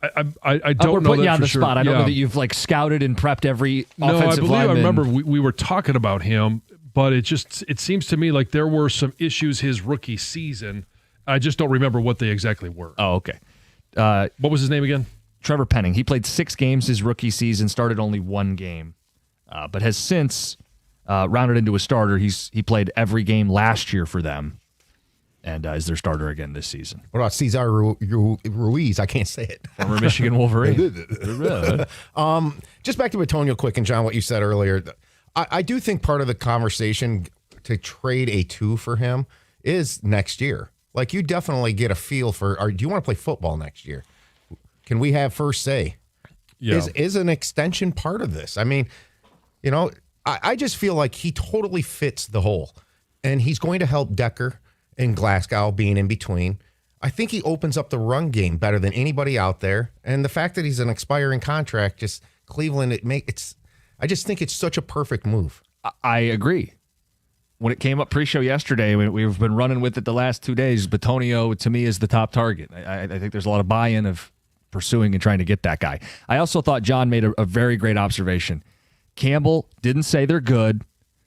we're know. Putting that you on for the sure. spot. I don't know that you've scouted and prepped every offensive lineman. I remember we were talking about him, but it seems to me like there were some issues his rookie season. I just don't remember what they exactly were. Oh, okay. What was his name again? Trevor Penning. He played 6 games his rookie season, started only 1 game, but has since rounded into a starter. He played every game last year for them, and is their starter again this season. What about Cesar Ruiz? I can't say it. Former Michigan Wolverine. Just back to Bitonio quick, and John, what you said earlier. I do think part of the conversation to trade a 2 for him is next year. Like, you definitely get a feel for, do you want to play football next year? Can we have first say? Yeah. Is an extension part of this? I just feel like he totally fits the hole, and he's going to help Decker and Glasgow being in between. I think he opens up the run game better than anybody out there, and the fact that he's an expiring contract, just Cleveland, I just think it's such a perfect move. I agree. When it came up pre-show yesterday, we've been running with it the last 2 days. Bitonio, to me, is the top target. I think there's a lot of buy-in of pursuing and trying to get that guy. I also thought John made a very great observation. Campbell didn't say they're good,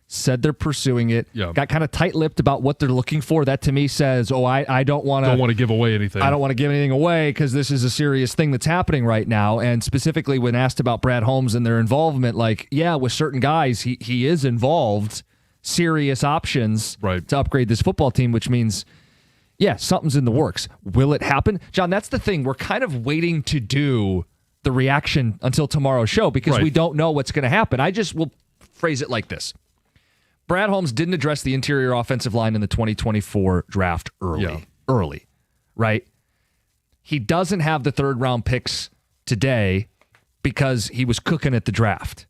said they're pursuing it, got kind of tight-lipped about what they're looking for. That, to me, says, I don't want to give away anything. I don't want to give anything away because this is a serious thing that's happening right now. And specifically when asked about Brad Holmes and their involvement, with certain guys, he is involved. Serious options to upgrade this football team, which means, something's in the works. Will it happen? John, that's the thing. We're kind of waiting to do the reaction until tomorrow's show because we don't know what's going to happen. I just will phrase it like this. Brad Holmes didn't address the interior offensive line in the 2024 draft early, right? He doesn't have the 3rd-round picks today because he was cooking at the draft.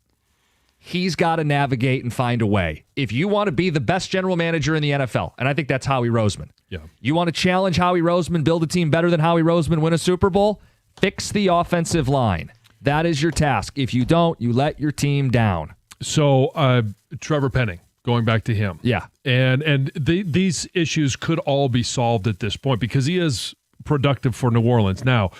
He's got to navigate and find a way. If you want to be the best general manager in the NFL, and I think that's Howie Roseman. Yeah. You want to challenge Howie Roseman, build a team better than Howie Roseman, win a Super Bowl, fix the offensive line. That is your task. If you don't, you let your team down. So, Trevor Penning, going back to him. Yeah. And these issues could all be solved at this point because he is productive for New Orleans. Now,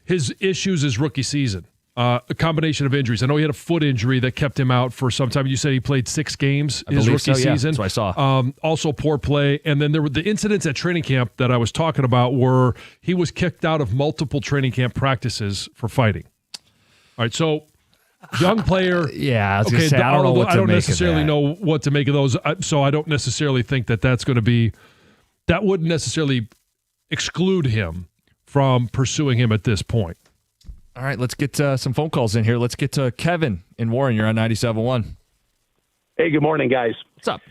his issues is rookie season. A combination of injuries. I know he had a foot injury that kept him out for some time. You said he played 6 games his rookie season. That's what I saw. Also poor play. And then there were the incidents at training camp that I was talking about where he was kicked out of multiple training camp practices for fighting. All right, so young player. I was going to say, I don't know what to make of that. I don't necessarily know what to make of those, so I don't necessarily think that's going to be – that wouldn't necessarily exclude him from pursuing him at this point. All right, let's get some phone calls in here. Let's get to Kevin in Warren. You're on 97.1. Hey, good morning, guys. What's up?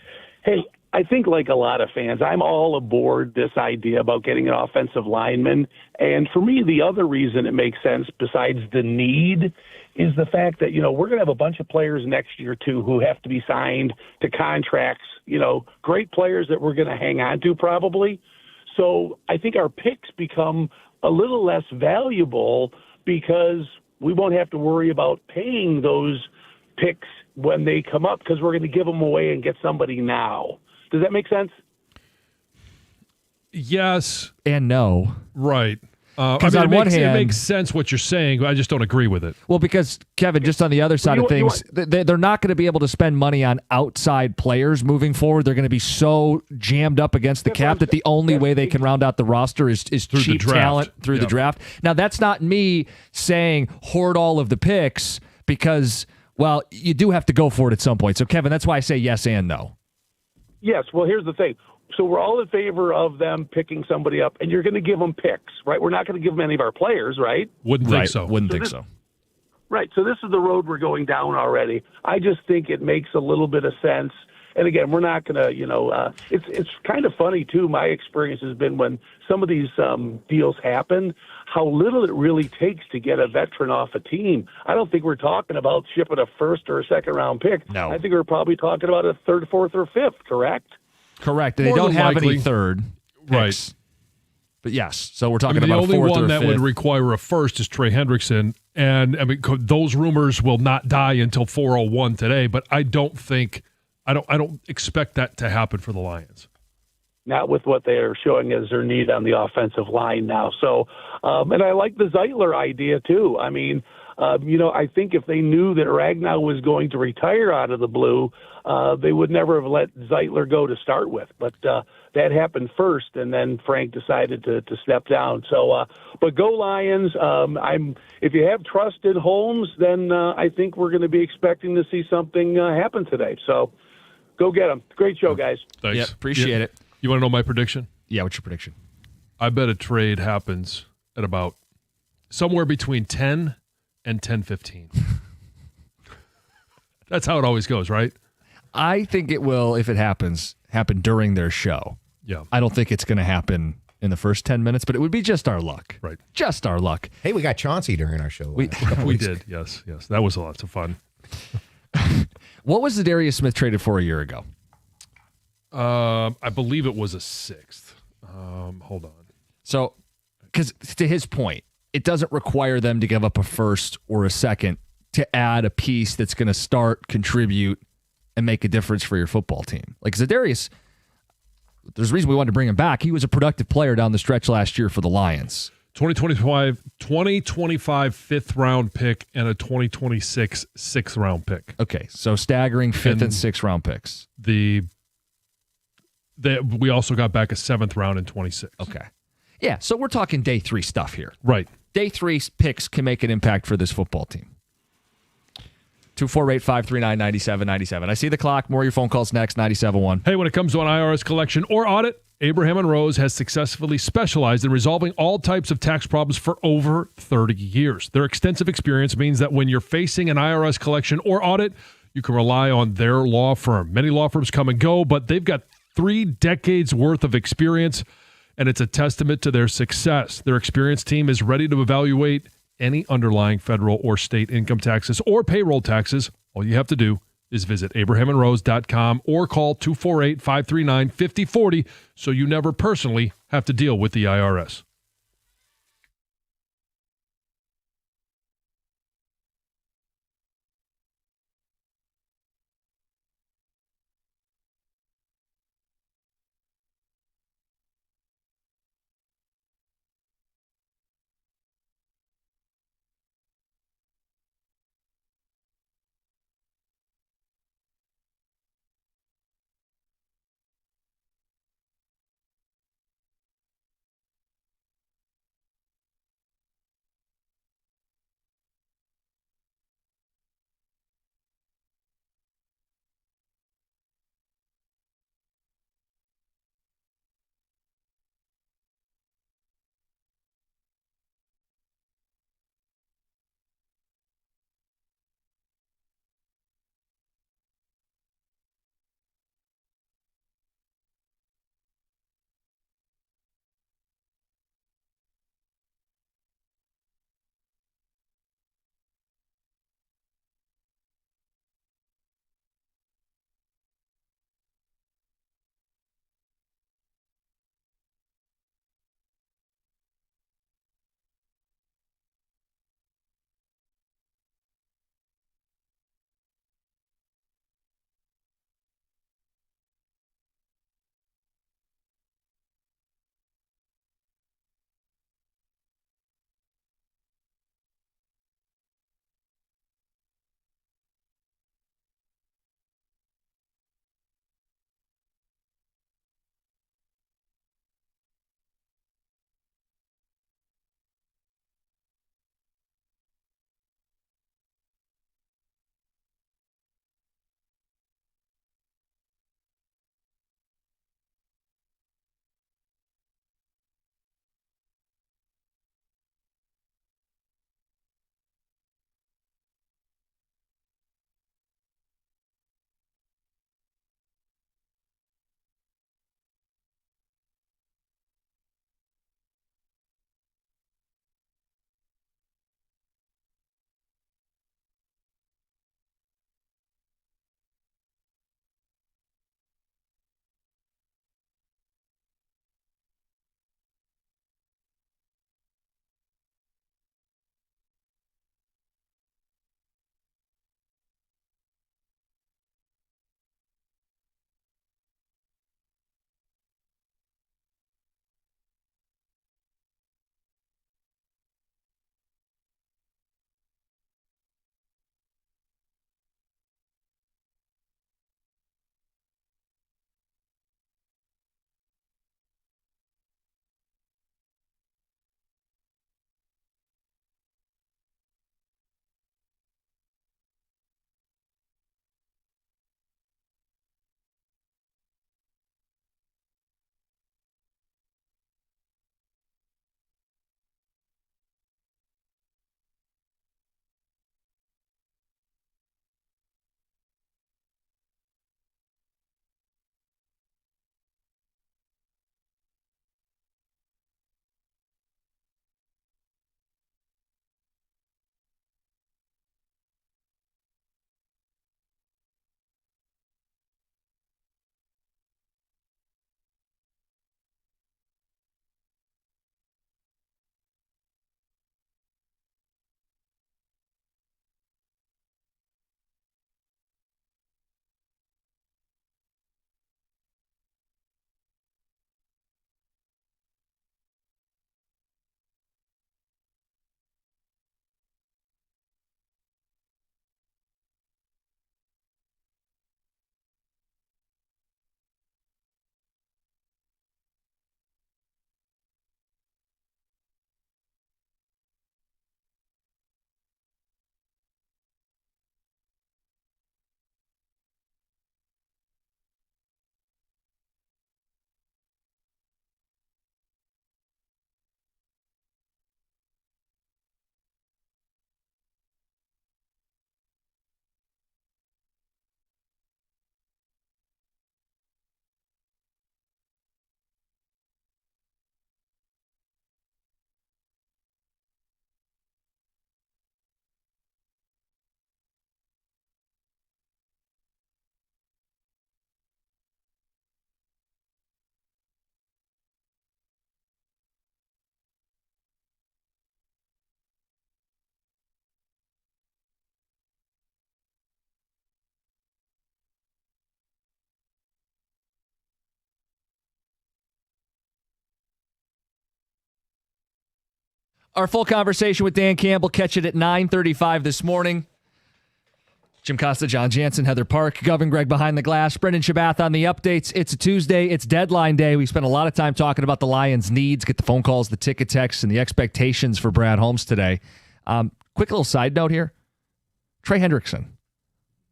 Hey, I think like a lot of fans, I'm all aboard this idea about getting an offensive lineman. And for me, the other reason it makes sense besides the need is the fact that, we're going to have a bunch of players next year, too, who have to be signed to contracts, great players that we're going to hang on to probably. So I think our picks become a little less valuable because we won't have to worry about paying those picks when they come up because we're going to give them away and get somebody now. Does that make sense? Yes. And no. Right. Because on one hand, it makes sense what you're saying, but I just don't agree with it. Well, because, Kevin, just on the other side of things, they're not going to be able to spend money on outside players moving forward. They're going to be so jammed up against the cap that the only way they can round out the roster is cheap talent through the draft. Now, that's not me saying hoard all of the picks because, well, you do have to go for it at some point. So, Kevin, that's why I say yes and no. Yes. Well, here's the thing. So we're all in favor of them picking somebody up, and you're going to give them picks, right? We're not going to give them any of our players, right? Wouldn't think so. Wouldn't think so. Right. So this is the road we're going down already. I just think it makes a little bit of sense. And again, we're not going to, it's kind of funny, too. My experience has been when some of these deals happen, how little it really takes to get a veteran off a team. I don't think we're talking about shipping a first or a second round pick. No. I think we're probably talking about a third, fourth, or fifth, correct? Correct. They don't have any third picks. Right. But yes, so we're talking about the a only fourth one or a that fifth. would require a first is Trey Hendrickson, and those rumors will not die until 4:01 today. But I don't expect that to happen for the Lions. Not with what they are showing as their need on the offensive line now. So, and I like the Zeitler idea too. I mean, I think if they knew that Ragnow was going to retire out of the blue, they would never have let Zeitler go to start with. But that happened first, and then Frank decided to step down. So, but go Lions. If you have trust in Holmes, then I think we're going to be expecting to see something happen today. So go get them. Great show, guys. Thanks. Yep, appreciate it. You want to know my prediction? Yeah, what's your prediction? I bet a trade happens at about somewhere between 10 and 10:15. That's how it always goes, right? I think it will, if it happens, happen during their show. Yeah. I don't think it's going to happen in the first 10 minutes, but it would be just our luck. Right. Just our luck. Hey, we got Chauncey during our show. We did, yes. That was lots of fun. What was the Darius Smith traded for a year ago? I believe it was a sixth. Hold on. So, because to his point, it doesn't require them to give up a first or a second to add a piece that's going to start, contribute, and make a difference for your football team. Like Zadarius, there's a reason we wanted to bring him back. He was a productive player down the stretch last year for the Lions. 2025 fifth round pick and a 2026 sixth round pick. Okay, so staggering fifth and sixth round picks. We also got back a seventh round in 26. Okay. Yeah, so we're talking day 3 stuff here. Right. Day 3 picks can make an impact for this football team. 248-539-9797. I see the clock. More of your phone calls next, 97.1. Hey, when it comes to an IRS collection or audit, Abraham and Rose has successfully specialized in resolving all types of tax problems for over 30 years. Their extensive experience means that when you're facing an IRS collection or audit, you can rely on their law firm. Many law firms come and go, but they've got 3 decades worth of experience, and it's a testament to their success. Their experienced team is ready to evaluate any underlying federal or state income taxes or payroll taxes. All you have to do is visit abrahamandrose.com or call 248-539-5040 so you never personally have to deal with the IRS. Our full conversation with Dan Campbell, catch it at 9:35 this morning. Jim Costa, John Jansen, Heather Park, Govern Greg behind the glass, Brendan Shabath on the updates. It's a Tuesday. It's deadline day. We spent a lot of time talking about the Lions' needs, get the phone calls, the ticket texts, and the expectations for Brad Holmes today. Quick little side note here. Trey Hendrickson.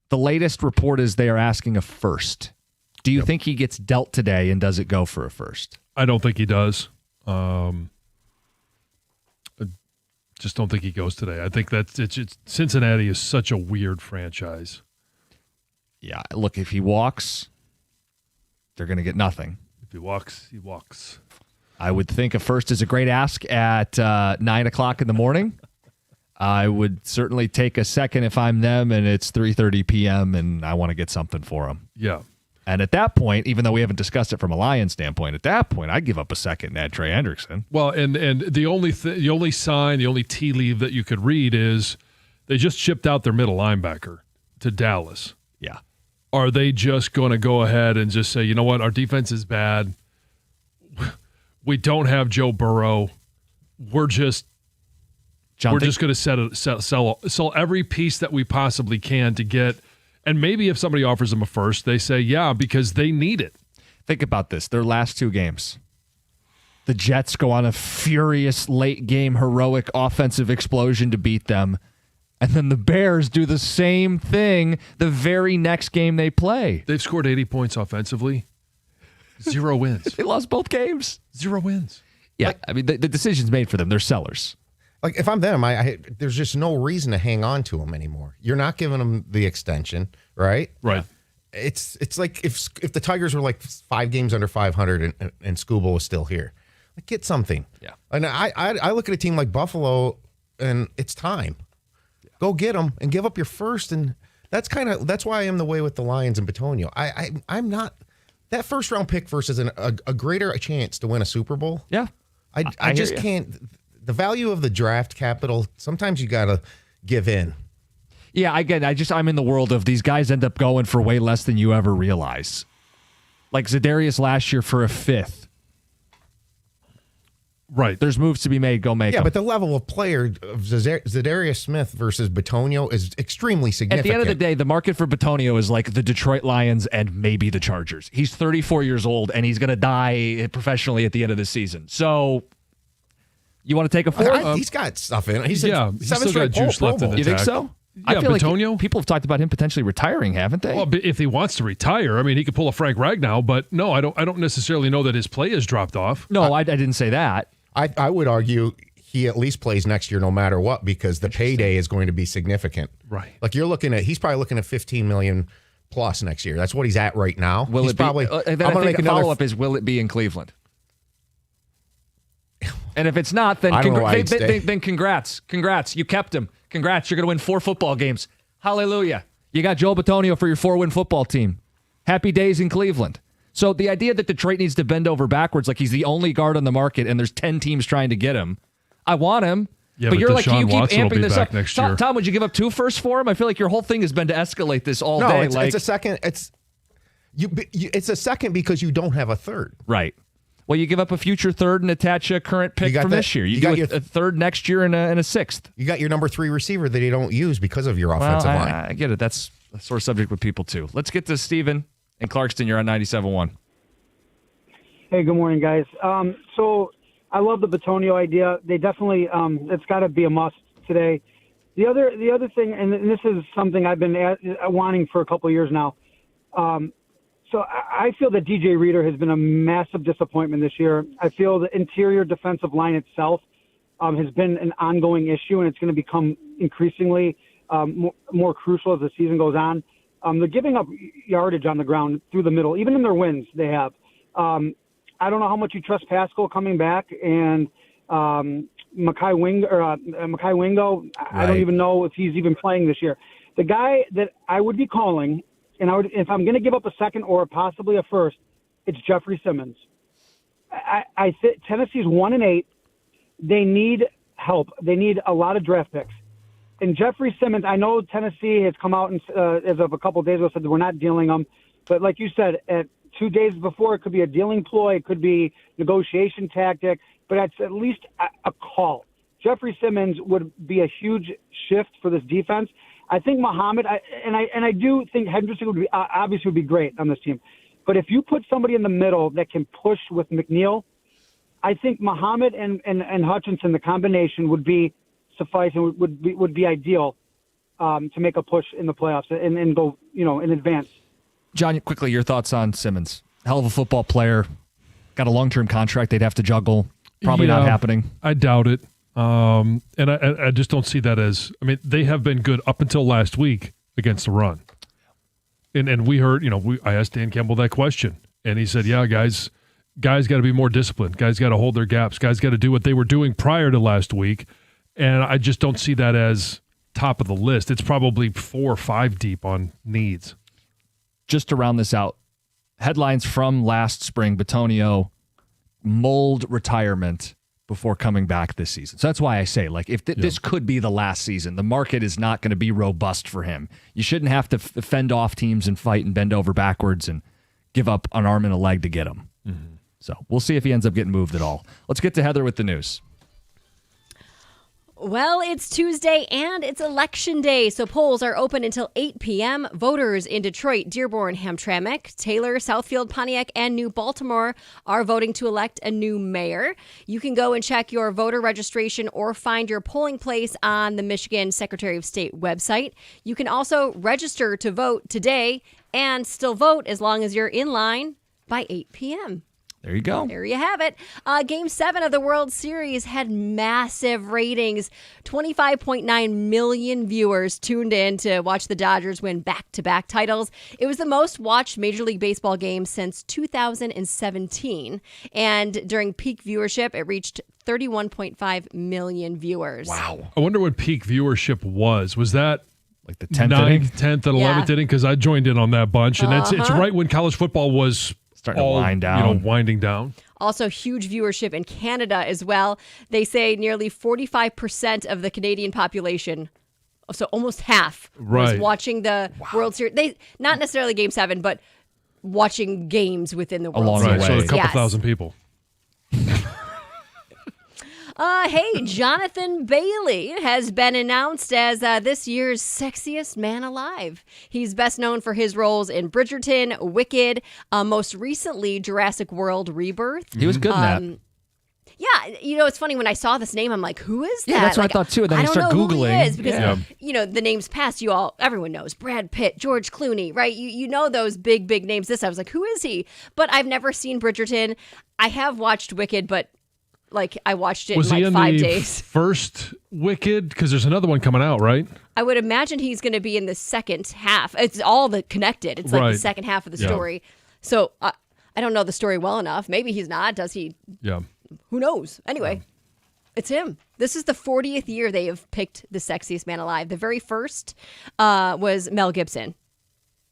The latest report is they are asking a first. Do you think he gets dealt today, and does it go for a first? I don't think he does. Just don't think he goes today. I think Cincinnati is such a weird franchise. Yeah, look, if he walks, they're going to get nothing. If he walks, he walks. I would think a first is a great ask at 9 o'clock in the morning. I would certainly take a second if I'm them and it's 3:30 p.m. and I want to get something for him. Yeah. And at that point, even though we haven't discussed it from a Lions standpoint, at that point, I'd give up a second and add Trey Hendrickson. Well, and the only sign, the only tea leaf that you could read is they just shipped out their middle linebacker to Dallas. Yeah. Are they just going to go ahead and just say, you know what, our defense is bad. We don't have Joe Burrow. We're just going to sell every piece that we possibly can to get. And maybe if somebody offers them a first, they say, yeah, because they need it. Think about this. Their last two games. The Jets go on a furious late-game heroic offensive explosion to beat them. And then the Bears do the same thing the very next game they play. They've scored 80 points offensively. 0 wins. They lost both games. 0 wins. Yeah, I mean, the decision's made for them. They're sellers. Like, if I'm them, there's just no reason to hang on to him anymore. You're not giving him the extension, right? Right. It's like if the Tigers were like 5 games under 500 and Scooble was still here. Like, get something. Yeah. And I look at a team like Buffalo, and it's time. Yeah. Go get them and give up your first. And that's why I am the way with the Lions and Bitonio. I'm not that first round pick versus a greater chance to win a Super Bowl. Yeah. I just can't. The value of the draft capital, sometimes you got to give in. Yeah, I'm in the world of these guys end up going for way less than you ever realize. Like Za'Darius last year for a 5th. Right. There's moves to be made. Go make them. Yeah, but the level of player of Za'Darius Smith versus Bitonio is extremely significant. At the end of the day, the market for Bitonio is like the Detroit Lions and maybe the Chargers. He's 34 years old, and he's going to die professionally at the end of the season. So... You want to take a 4th? He's got stuff in it. He's still got juice left in the You think so? Yeah, I feel Bitonio? like people have talked about him potentially retiring, haven't they? Well, if he wants to retire, I mean, he could pull a Frank Ragnow, but no, I don't necessarily know that his play has dropped off. No, I didn't say that. I would argue he at least plays next year no matter what because the payday is going to be significant. Right. Like he's probably looking at $15 million plus next year. That's what he's at right now. Will he's it be? Probably, then I think a follow-up is, will it be in Cleveland? And if it's not, then congrats. Congrats. You kept him. Congrats. You're going to win 4 football games. Hallelujah. You got Joe Bitonio for your 4-win football team. Happy days in Cleveland. So the idea that Detroit needs to bend over backwards like he's the only guard on the market and there's 10 teams trying to get him. I want him. Yeah, but you're like, you keep Watson amping this up. Next year. Tom, would you give up 2 firsts for him? I feel like your whole thing has been to escalate this all day. No, it's a second. It's a second because you don't have a third. Right. Well, you give up a future 3rd and attach a current pick from this year. You got a 3rd next year and a 6th. You got your number 3 receiver that you don't use because of your offensive line. I get it. That's a sore subject with people, too. Let's get to Steven in Clarkston. You're on 97.1. Hey, good morning, guys. So I love the Bitonio idea. They definitely, it's got to be a must today. The other thing, and this is something I've been wanting for a couple of years now. So I feel that DJ Reader has been a massive disappointment this year. I feel the interior defensive line itself has been an ongoing issue, and it's going to become increasingly more crucial as the season goes on. They're giving up yardage on the ground through the middle, even in their wins they have. I don't know how much you trust Pascal coming back and Mekhi Wingo. Right. I don't even know if he's even playing this year. The guy that I would be calling, and if I'm going to give up a second or possibly a first, it's Jeffrey Simmons. I think Tennessee's 1-8. They need help. They need a lot of draft picks. And Jeffrey Simmons, I know Tennessee has come out and as of a couple of days ago said that we're not dealing them. But like you said, at 2 days before, it could be a dealing ploy. It could be negotiation tactic. But it's at least a call. Jeffrey Simmons would be a huge shift for this defense. I think Muhammad, I do think Henderson would be obviously would be great on this team. But if you put somebody in the middle that can push with McNeil, I think Muhammad and Hutchinson, the combination would be suffice and would be ideal to make a push in the playoffs and go in advance. John, quickly, your thoughts on Simmons? Hell of a football player. Got a long-term contract they'd have to juggle. Probably not happening. I doubt it. And I just don't see that as. I mean, they have been good up until last week against the run. And we heard, I asked Dan Campbell that question, and he said, "Yeah, guys got to be more disciplined. Guys got to hold their gaps. Guys got to do what they were doing prior to last week." And I just don't see that as top of the list. It's probably 4 or 5 deep on needs. Just to round this out, headlines from last spring: Bitonio mulled retirement before coming back this season. So that's why I say, if this could be the last season, the market is not going to be robust for him. You shouldn't have to fend off teams and fight and bend over backwards and give up an arm and a leg to get him. Mm-hmm. So we'll see if he ends up getting moved at all. Let's get to Heather with the news. Well, it's Tuesday and it's election day, so polls are open until 8 p.m. Voters in Detroit, Dearborn, Hamtramck, Taylor, Southfield, Pontiac, and New Baltimore are voting to elect a new mayor. You can go and check your voter registration or find your polling place on the Michigan Secretary of State website. You can also register to vote today and still vote as long as you're in line by 8 p.m. There you go. There you have it. Game 7 of the World Series had massive ratings. 25.9 million viewers tuned in to watch the Dodgers win back-to-back titles. It was the most watched Major League Baseball game since 2017. And during peak viewership, it reached 31.5 million viewers. Wow. I wonder what peak viewership was. Was that like the 10th inning? 10th and 11th inning? Because I joined in on that bunch. And it's right when college football was starting to wind down. Winding down. Also, huge viewership in Canada as well. They say nearly 45% of the Canadian population, so almost half, was watching the World Series. They not necessarily Game 7, but watching games within the World Series. So a couple thousand people. Hey, Jonathan Bailey has been announced as this year's sexiest man alive. He's best known for his roles in Bridgerton, Wicked, most recently Jurassic World Rebirth. He was good in that. Yeah, it's funny when I saw this name, I'm like, who is that? Yeah, that's what I thought too. Then I you don't start know Googling. who he is because the names past everyone knows Brad Pitt, George Clooney, right? You know those big names. I was like, who is he? But I've never seen Bridgerton. I have watched Wicked, but I watched it in 5 days. Was he in the first Wicked? Because there's another one coming out, right? I would imagine he's going to be in the second half. It's all connected. It's the second half of the story. So I don't know the story well enough. Maybe he's not. Does he? Yeah. Who knows? Anyway, it's him. This is the 40th year they have picked the sexiest man alive. The very first was Mel Gibson.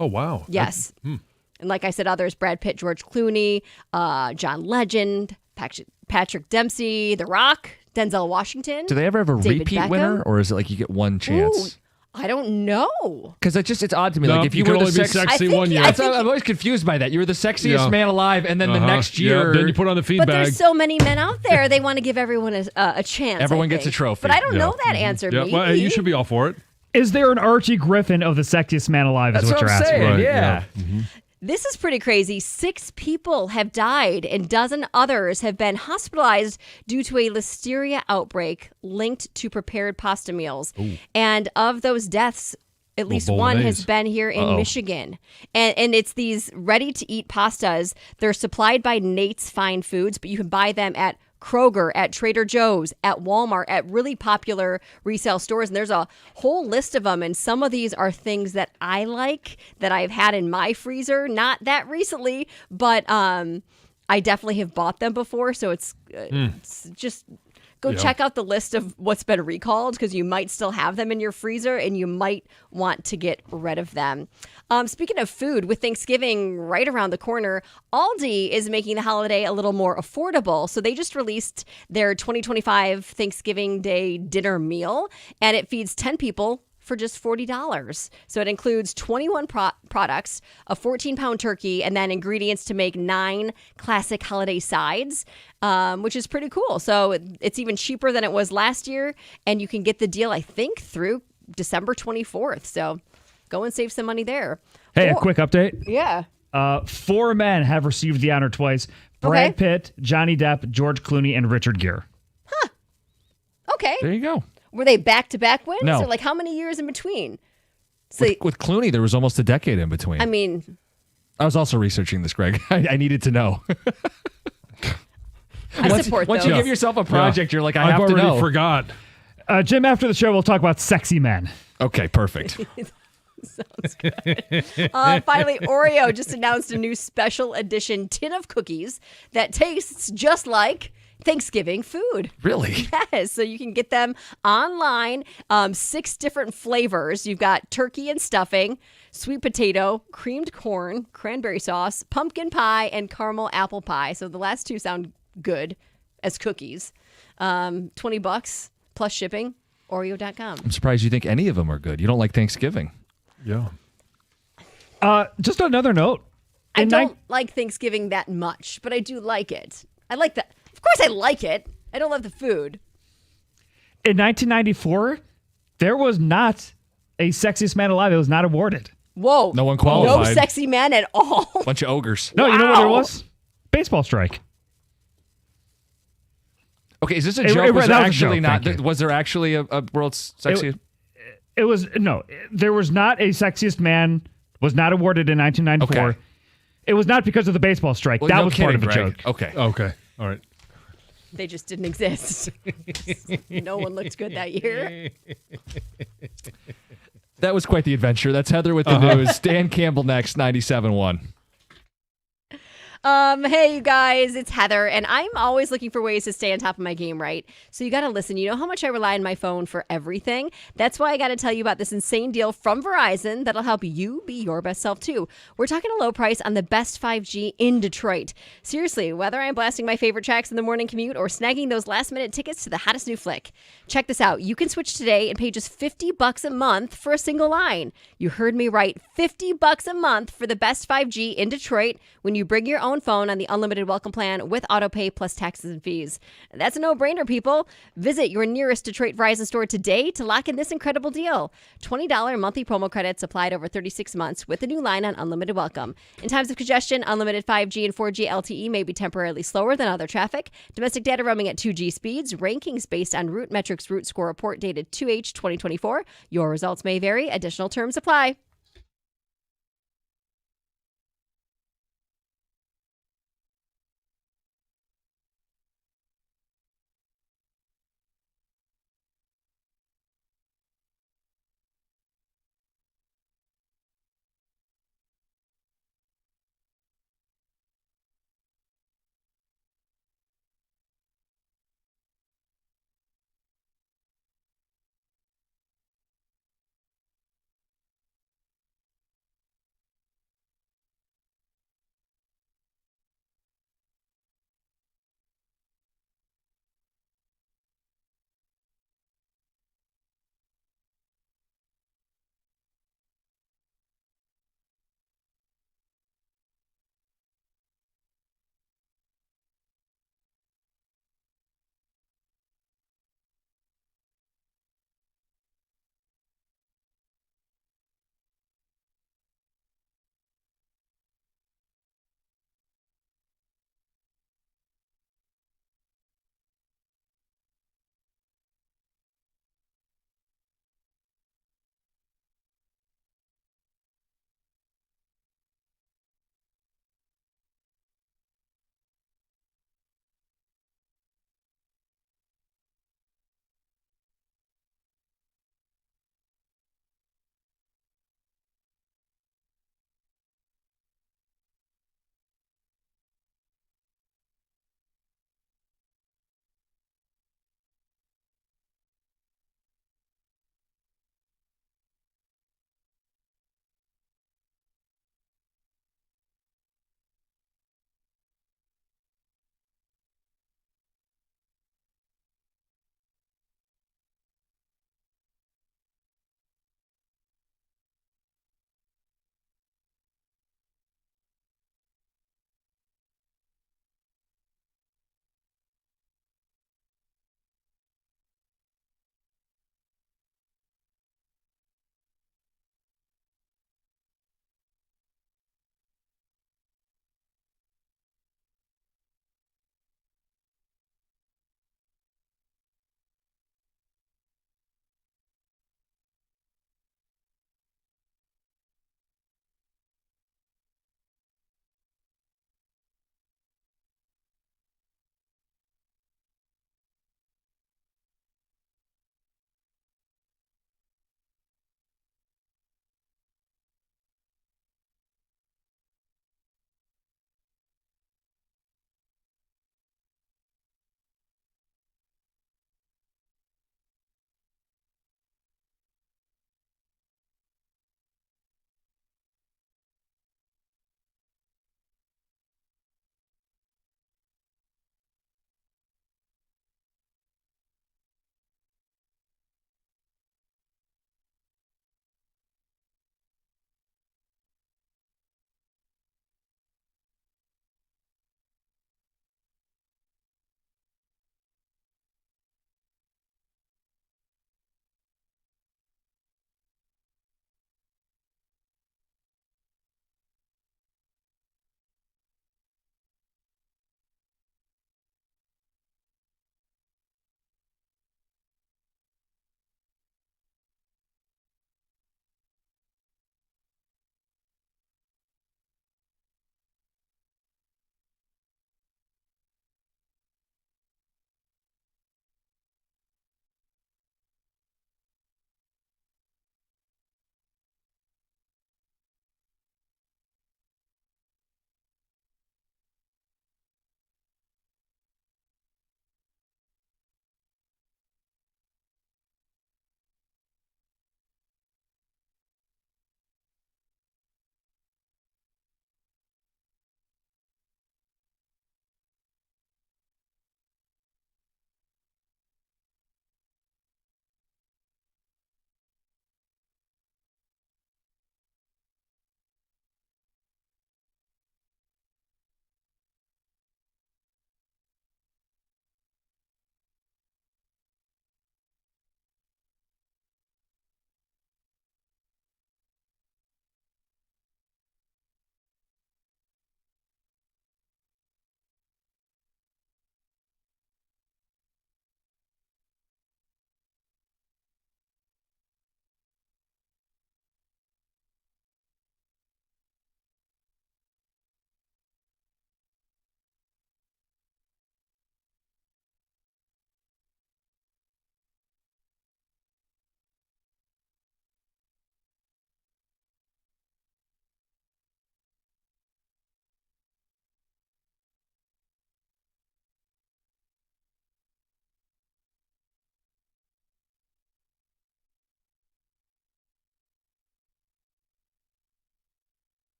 Oh, wow. Yes. And like I said, others, Brad Pitt, George Clooney, John Legend, Patrick Dempsey, The Rock, Denzel Washington. Do they ever have a David repeat Beckham? winner, or is it you get one chance? Ooh, I don't know. Because it's odd to me. No, If you can were the only be sexy one year. I'm always confused by that. You were the sexiest man alive, and then the next year, then you put on the feed But bag. there's so many men out there. They want to give everyone a chance. Everyone I gets a think. trophy. But I don't know that answer. Yeah, Maybe. well, hey, you should be all for it. Is there an Archie Griffin of the sexiest man alive? Is That's what you're I'm asking. saying. Right, Yeah. Mm-hmm. This is pretty crazy. 6 people have died and dozen others have been hospitalized due to a listeria outbreak linked to prepared pasta meals. Ooh. And of those deaths, at least one has been here in Michigan. And it's these ready-to-eat pastas. They're supplied by Nate's Fine Foods, but you can buy them at Kroger, at Trader Joe's, at Walmart, at really popular resale stores. And there's a whole list of them. And some of these are things that I like, that I've had in my freezer. Not that recently, but I definitely have bought them before. So it's just go check out the list of what's been recalled, because you might still have them in your freezer and you might want to get rid of them. Speaking of food, with Thanksgiving right around the corner, Aldi is making the holiday a little more affordable. So they just released their 2025 Thanksgiving Day dinner meal, and it feeds 10 people for just $40. So it includes 21 products, a 14-pound turkey, and then ingredients to make 9 classic holiday sides, which is pretty cool. So it's even cheaper than it was last year, and you can get the deal, I think, through December 24th. So go and save some money there. Hey, a quick update. Yeah. 4 men have received the honor twice. Brad Pitt, Johnny Depp, George Clooney, and Richard Gere. Okay. There you go. Were they back-to-back wins? No. Or like how many years in between? So, With Clooney, there was almost a decade in between. I mean, I was also researching this, Greg. I needed to know. I support Once those. you give yourself a project, you're like, I have to already know. forgot. Jim, after the show, we'll talk about sexy men. Okay, perfect. Sounds good. Finally, Oreo just announced a new special edition tin of cookies that tastes just like Thanksgiving food. Really? Yes. So you can get them online. 6 different flavors. You've got turkey and stuffing, sweet potato, creamed corn, cranberry sauce, pumpkin pie, and caramel apple pie. So the last 2 sound good as cookies. $20 plus shipping. Oreo.com. I'm surprised you think any of them are good. You don't like Thanksgiving. Yeah. Just another note. I don't like Thanksgiving that much, but I do like it. I like that. Of course I like it. I don't love the food. In 1994, there was not a sexiest man alive that was not awarded. Whoa. No one No qualified. sexy man at all. Bunch of ogres. No, you know what there Wow. was? Baseball strike. Okay, is this a It- joke? it- Was that there was a joke, actually not? thank you. Was there actually a world's sexiest? It was no. There was not a sexiest man. Was not awarded in 1994. Okay. It was not because of the baseball strike. Well, that no was part of the kidding, Greg. joke. Okay. Okay. All right. They just didn't exist. No one looked good that year. That was quite the adventure. That's Heather with the news. Dan Campbell next, 97.1. Hey, you guys, it's Heather, and I'm always looking for ways to stay on top of my game, right? So you got to listen. You know how much I rely on my phone for everything? That's why I got to tell you about this insane deal from Verizon that'll help you be your best self, too. We're talking a low price on the best 5G in Detroit. Seriously, whether I'm blasting my favorite tracks in the morning commute or snagging those last-minute tickets to the hottest new flick. Check this out. You can switch today and pay just $50 a month for a single line. You heard me right. $50 a month for the best 5G in Detroit when you bring your own phone on the unlimited welcome plan with autopay plus taxes and fees. That's a no-brainer, people. Visit your nearest Detroit Verizon store today to lock in this incredible deal. $20 monthly promo credits applied over 36 months with a new line on unlimited welcome. In times of congestion, unlimited 5G and 4G LTE may be temporarily slower than other traffic. Domestic data roaming at 2G speeds. Rankings based on Root Metrics Root Score report dated 2H 2024. Your results may vary. Additional terms apply.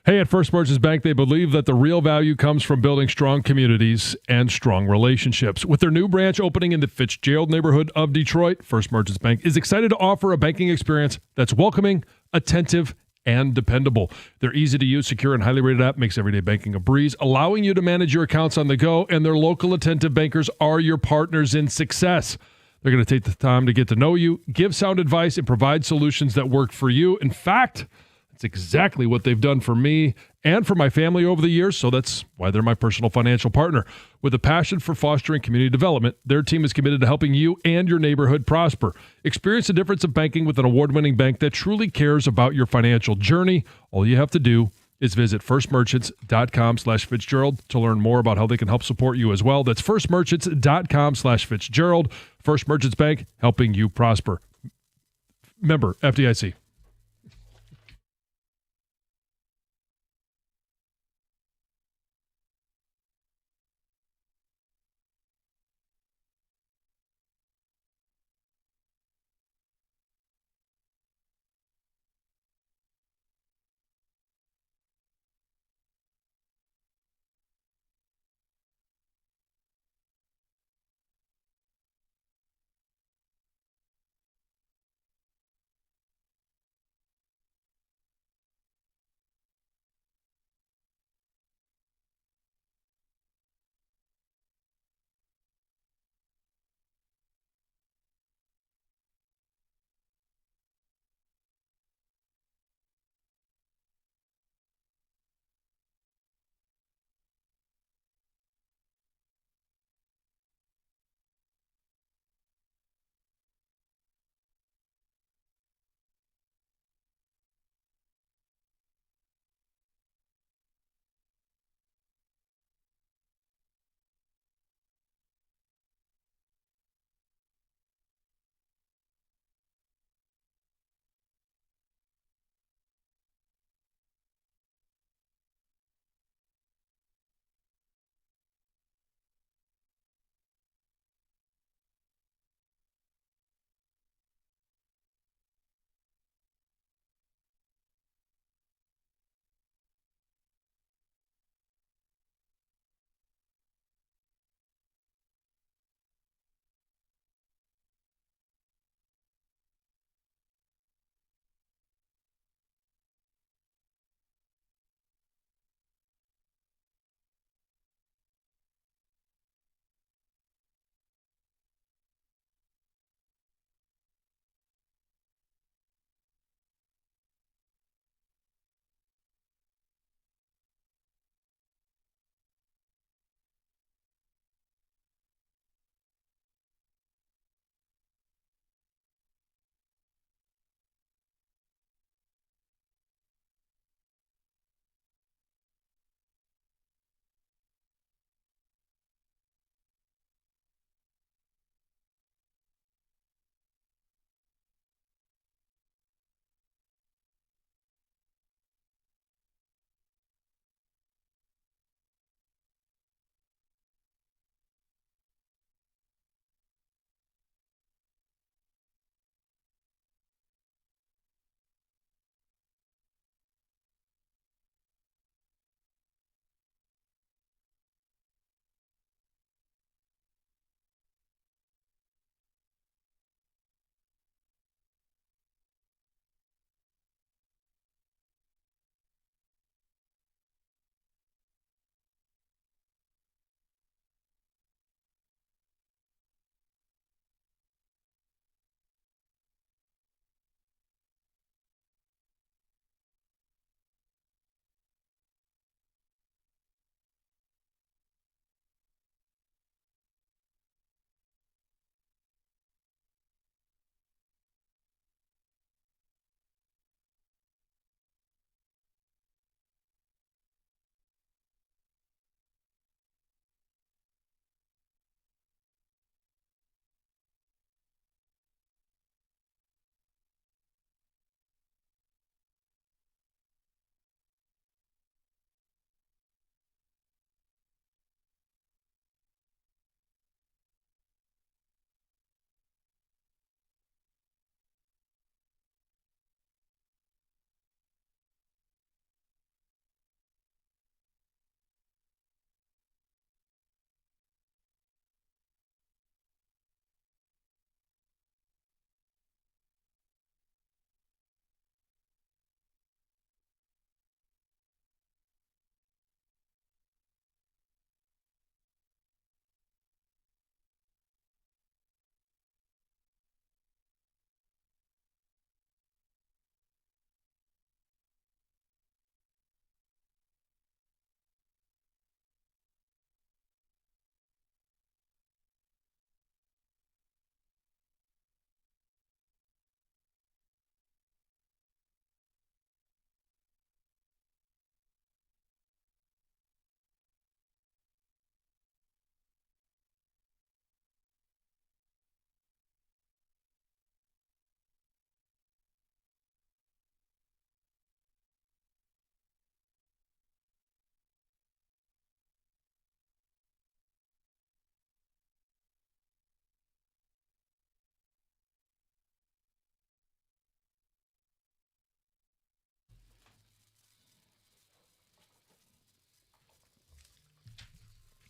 Hey, at First Merchants Bank, they believe that the real value comes from building strong communities and strong relationships. With their new branch opening in the Fitzgerald neighborhood of Detroit, First Merchants Bank is excited to offer a banking experience that's welcoming, attentive, and dependable. Their easy-to-use, secure, and highly rated app makes everyday banking a breeze, allowing you to manage your accounts on the go, and their local attentive bankers are your partners in success. They're going to take the time to get to know you, give sound advice, and provide solutions that work for you. In fact, it's exactly what they've done for me and for my family over the years, so that's why they're my personal financial partner. With a passion for fostering community development, their team is committed to helping you and your neighborhood prosper. Experience the difference of banking with an award-winning bank that truly cares about your financial journey. All you have to do is visit firstmerchants.com/Fitzgerald to learn more about how they can help support you as well. That's firstmerchants.com/Fitzgerald. First Merchants Bank, helping you prosper. Member FDIC.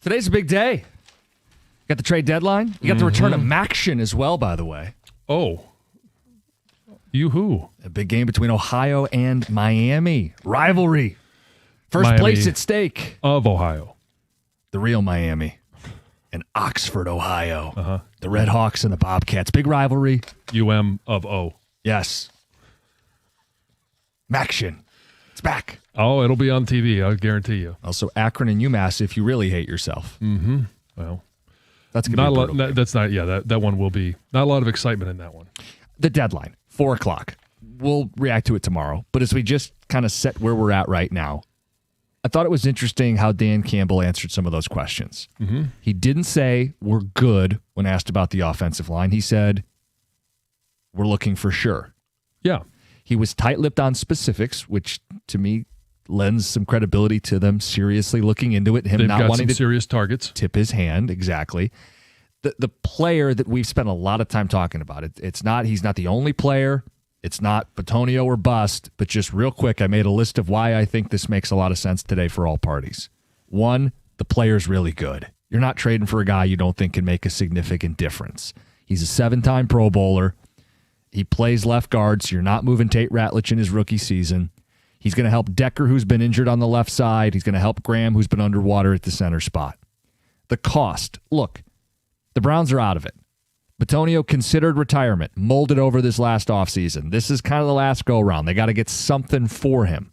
Today's a big day. Got the trade deadline. You got the return of Maction as well, by the way. Oh. You-hoo. A big game between Ohio and Miami. Rivalry. First Miami place at stake. Of Ohio. The real Miami. And Oxford, Ohio. The Red Hawks and the Bobcats. Big rivalry. UM of O. Yes. Maction. It's back. Oh, it'll be on TV, I guarantee you. Also, Akron and UMass if you really hate yourself. Mm-hmm. Well, that's not gonna be a a lot. brutal game. That's not. Yeah, that one will be not a lot of excitement in that one. The deadline, 4:00. We'll react to it tomorrow. But as we just kind of set where we're at right now, I thought it was interesting how Dan Campbell answered some of those questions. Mm-hmm. He didn't say we're good when asked about the offensive line. He said we're looking for sure. Yeah. He was tight-lipped on specifics, which to me lends some credibility to them seriously looking into it. Him They've not got wanting some to serious targets. Tip his hand, exactly. The player that we've spent a lot of time talking about, he's not the only player. It's not Bitonio or bust, but just real quick, I made a list of why I think this makes a lot of sense today for all parties. One, the player's really good. You're not trading for a guy you don't think can make a significant difference. He's a 7-time Pro Bowler. He plays left guard, so you're not moving Tate Ratledge in his rookie season. He's going to help Decker, who's been injured on the left side. He's going to help Graham, who's been underwater at the center spot. The cost. Look, the Browns are out of it. Bitonio considered retirement, molded over this last offseason. This is kind of the last go-around. They got to get something for him.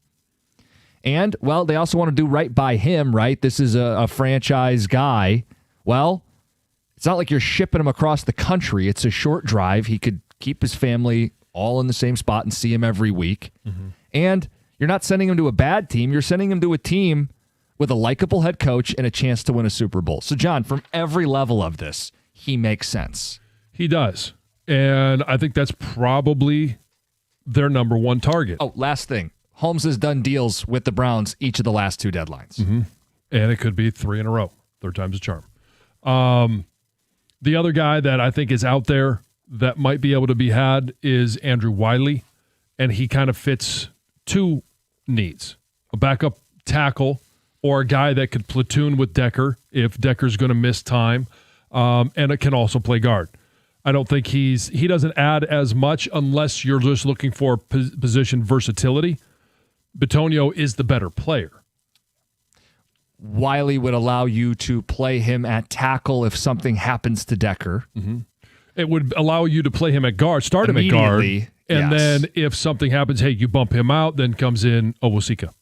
And, well, they also want to do right by him, right? This is a franchise guy. Well, it's not like you're shipping him across the country. It's a short drive. He could keep his family all in the same spot and see him every week. Mm-hmm. And you're not sending him to a bad team. You're sending him to a team with a likable head coach and a chance to win a Super Bowl. So, John, from every level of this, he makes sense. He does. And I think that's probably their number one target. Oh, last thing. Holmes has done deals with the Browns each of the last 2 deadlines. Mm-hmm. And it could be 3 in a row. 3rd time's a charm. The other guy that I think is out there that might be able to be had is Andrew Wiley. And he kind of fits 2 needs. A backup tackle or a guy that could platoon with Decker if Decker's going to miss time. And it can also play guard. I don't think he doesn't add as much unless you're just looking for position versatility. Bitonio is the better player. Wiley would allow you to play him at tackle if something happens to Decker. Mm-hmm. It would allow you to play him at guard, start him at guard, and then if something happens, hey, you bump him out, then comes in Owosika.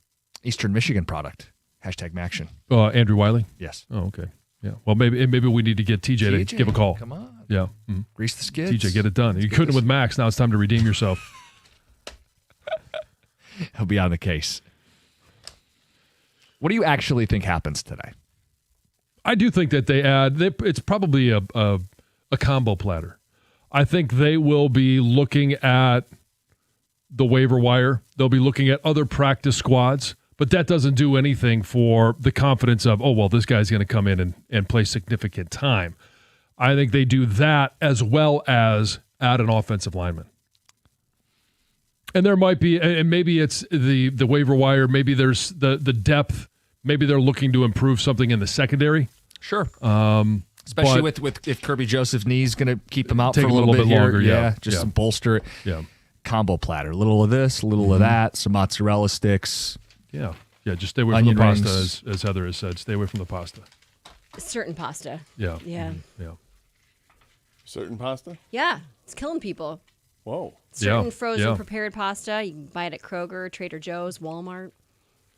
Eastern Michigan product. #Maction. Andrew Wiley? Yes. Oh, okay. Yeah. Well, maybe we need to get TJ to give a call. Come on. Yeah. Mm-hmm. Grease the skids. TJ, get it done. You couldn't with Max. Now it's time to redeem yourself. He'll be on the case. What do you actually think happens today? I do think that it's probably a combo platter. I think they will be looking at the waiver wire. They'll be looking at other practice squads. But that doesn't do anything for the confidence of, this guy's going to come in and play significant time. I think they do that as well as add an offensive lineman. And there might be, and maybe it's the waiver wire, maybe there's the depth, maybe they're looking to improve something in the secondary. Sure. Especially with if Kirby Joseph's knee's going to keep him out for a little bit here. Longer. Yeah. Some bolster it. Yeah. Combo platter. A little of this, a little of that, some mozzarella sticks. Yeah. Yeah, just stay away from the pasta, as Heather has said. Stay away from the pasta. Certain pasta. Yeah. Yeah. Mm-hmm. Yeah. Certain pasta? Yeah. It's killing people. Whoa. Certain frozen prepared pasta. You can buy it at Kroger, Trader Joe's, Walmart.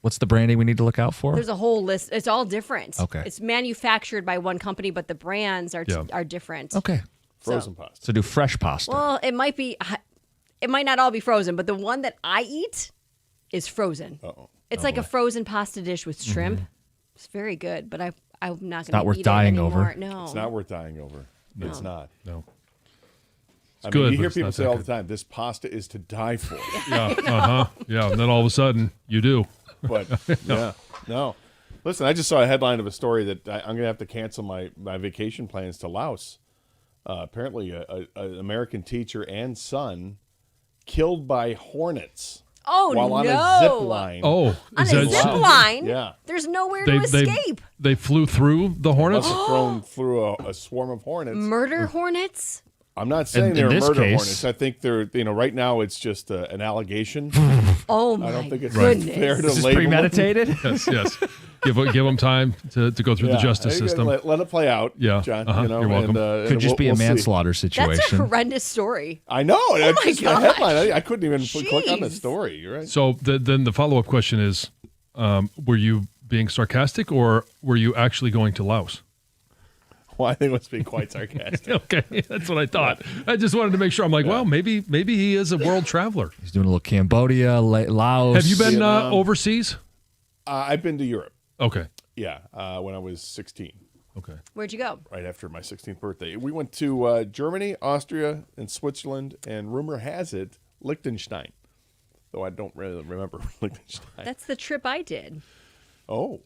What's the branding we need to look out for? There's a whole list. It's all different. Okay. It's manufactured by one company, but the brands are different. Okay. Frozen pasta. So do fresh pasta. Well, it might not all be frozen, but the one that I eat is frozen. Uh-oh. It's like a frozen pasta dish with shrimp. Mm-hmm. It's very good, but I'm not going to worth eat dying it anymore. over. No. It's not worth dying over. No. It's not. No. I mean, you hear people say all the time, this pasta is to die for. Yeah. Yeah. And then all of a sudden, you do. But, no. Listen, I just saw a headline of a story that I'm going to have to cancel my vacation plans to Laos. Apparently, an American teacher and son killed by hornets. while on a zip line. Oh, On is a that zip line? Yeah. There's nowhere to escape. They flew through the Hornets? Must have thrown through a swarm of hornets. Murder hornets? I'm not saying In they're this murder case- hornets. I think they're, right now it's just an allegation. Oh, my I don't think it's goodness. fair to Is this label them. premeditated? Yes. Give them time to go through the Yeah, justice you gotta system. Let it play out, Yeah, John. you're welcome. Could just be a we'll see. manslaughter That's a situation. horrendous story. I know. Oh That's my just the gosh. headline. I couldn't even click on the Jeez. story. You're right. So then the follow-up question is, were you being sarcastic or were you actually going to Laos? Well, I think it was being quite sarcastic. Okay, that's what I thought. I just wanted to make sure. I'm like, well, maybe he is a world traveler. He's doing a little Cambodia, Laos. Have you been Vietnam. overseas? I've been to Europe. Okay. Yeah, when I was 16, Okay. Where'd you go? right after my 16th birthday. We went to Germany, Austria, and Switzerland, and rumor has it, Liechtenstein. Though I don't really remember Liechtenstein. That's the trip I did. Oh,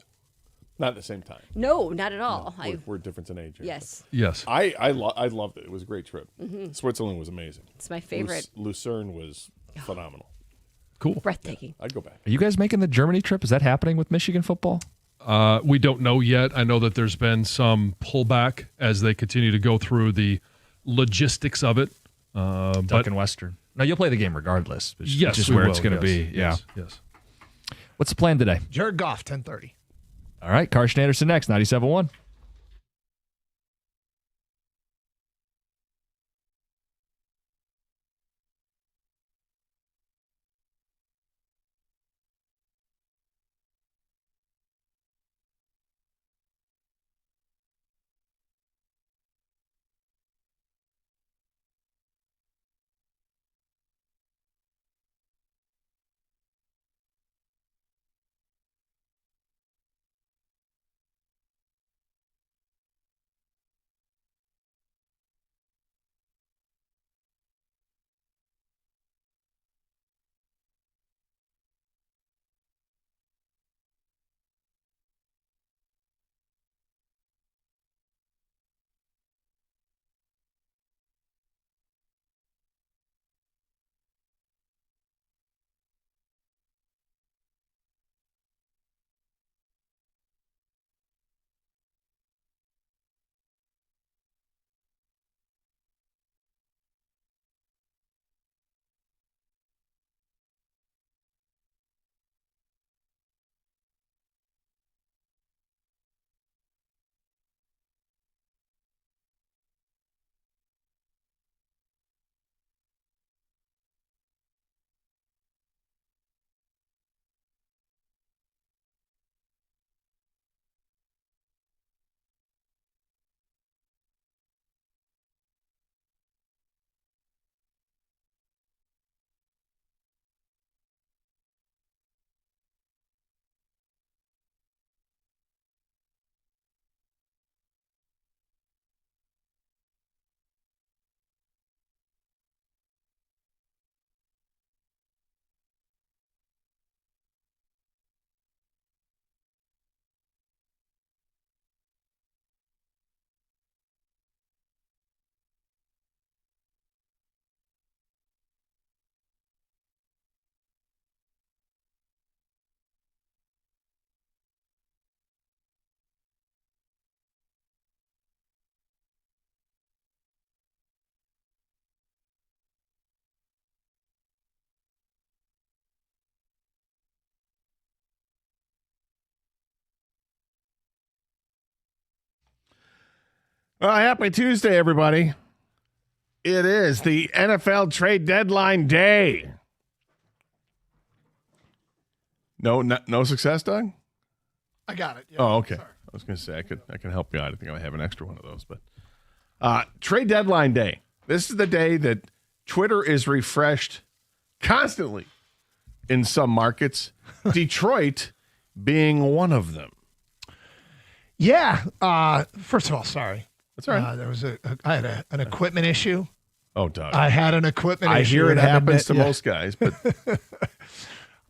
not at the same time. No, not at all. We're different in age. here. Yes, Yes. I loved it. It was a great trip. Switzerland was amazing. it's my favorite. Lucerne was phenomenal. Cool. Breathtaking. I'd go back. Are you guys making the Germany trip? Is that happening with Michigan football? We don't know yet. I know that there's been some pullback as they continue to go through the logistics of it. But Duncan Western. No, you'll play the game regardless. It's yes, just we where will, it's going to yes, be. Yeah. Yes. What's the plan today? Jared Goff, 10:30. All right, Carson Anderson next, 97.1. Well, happy Tuesday, everybody. It is the NFL trade deadline day. No success, Doug? I got it. Yeah. Oh, okay. Sorry. I was going to say I can help you out. I think I have an extra one of those, but trade deadline day. This is the day that Twitter is refreshed constantly in some markets. Detroit being one of them. Yeah. First of all, sorry. That's all right. There was I had an equipment issue. Oh, Doug. I had an equipment I issue. hear it and I've happens to admit- most guys, but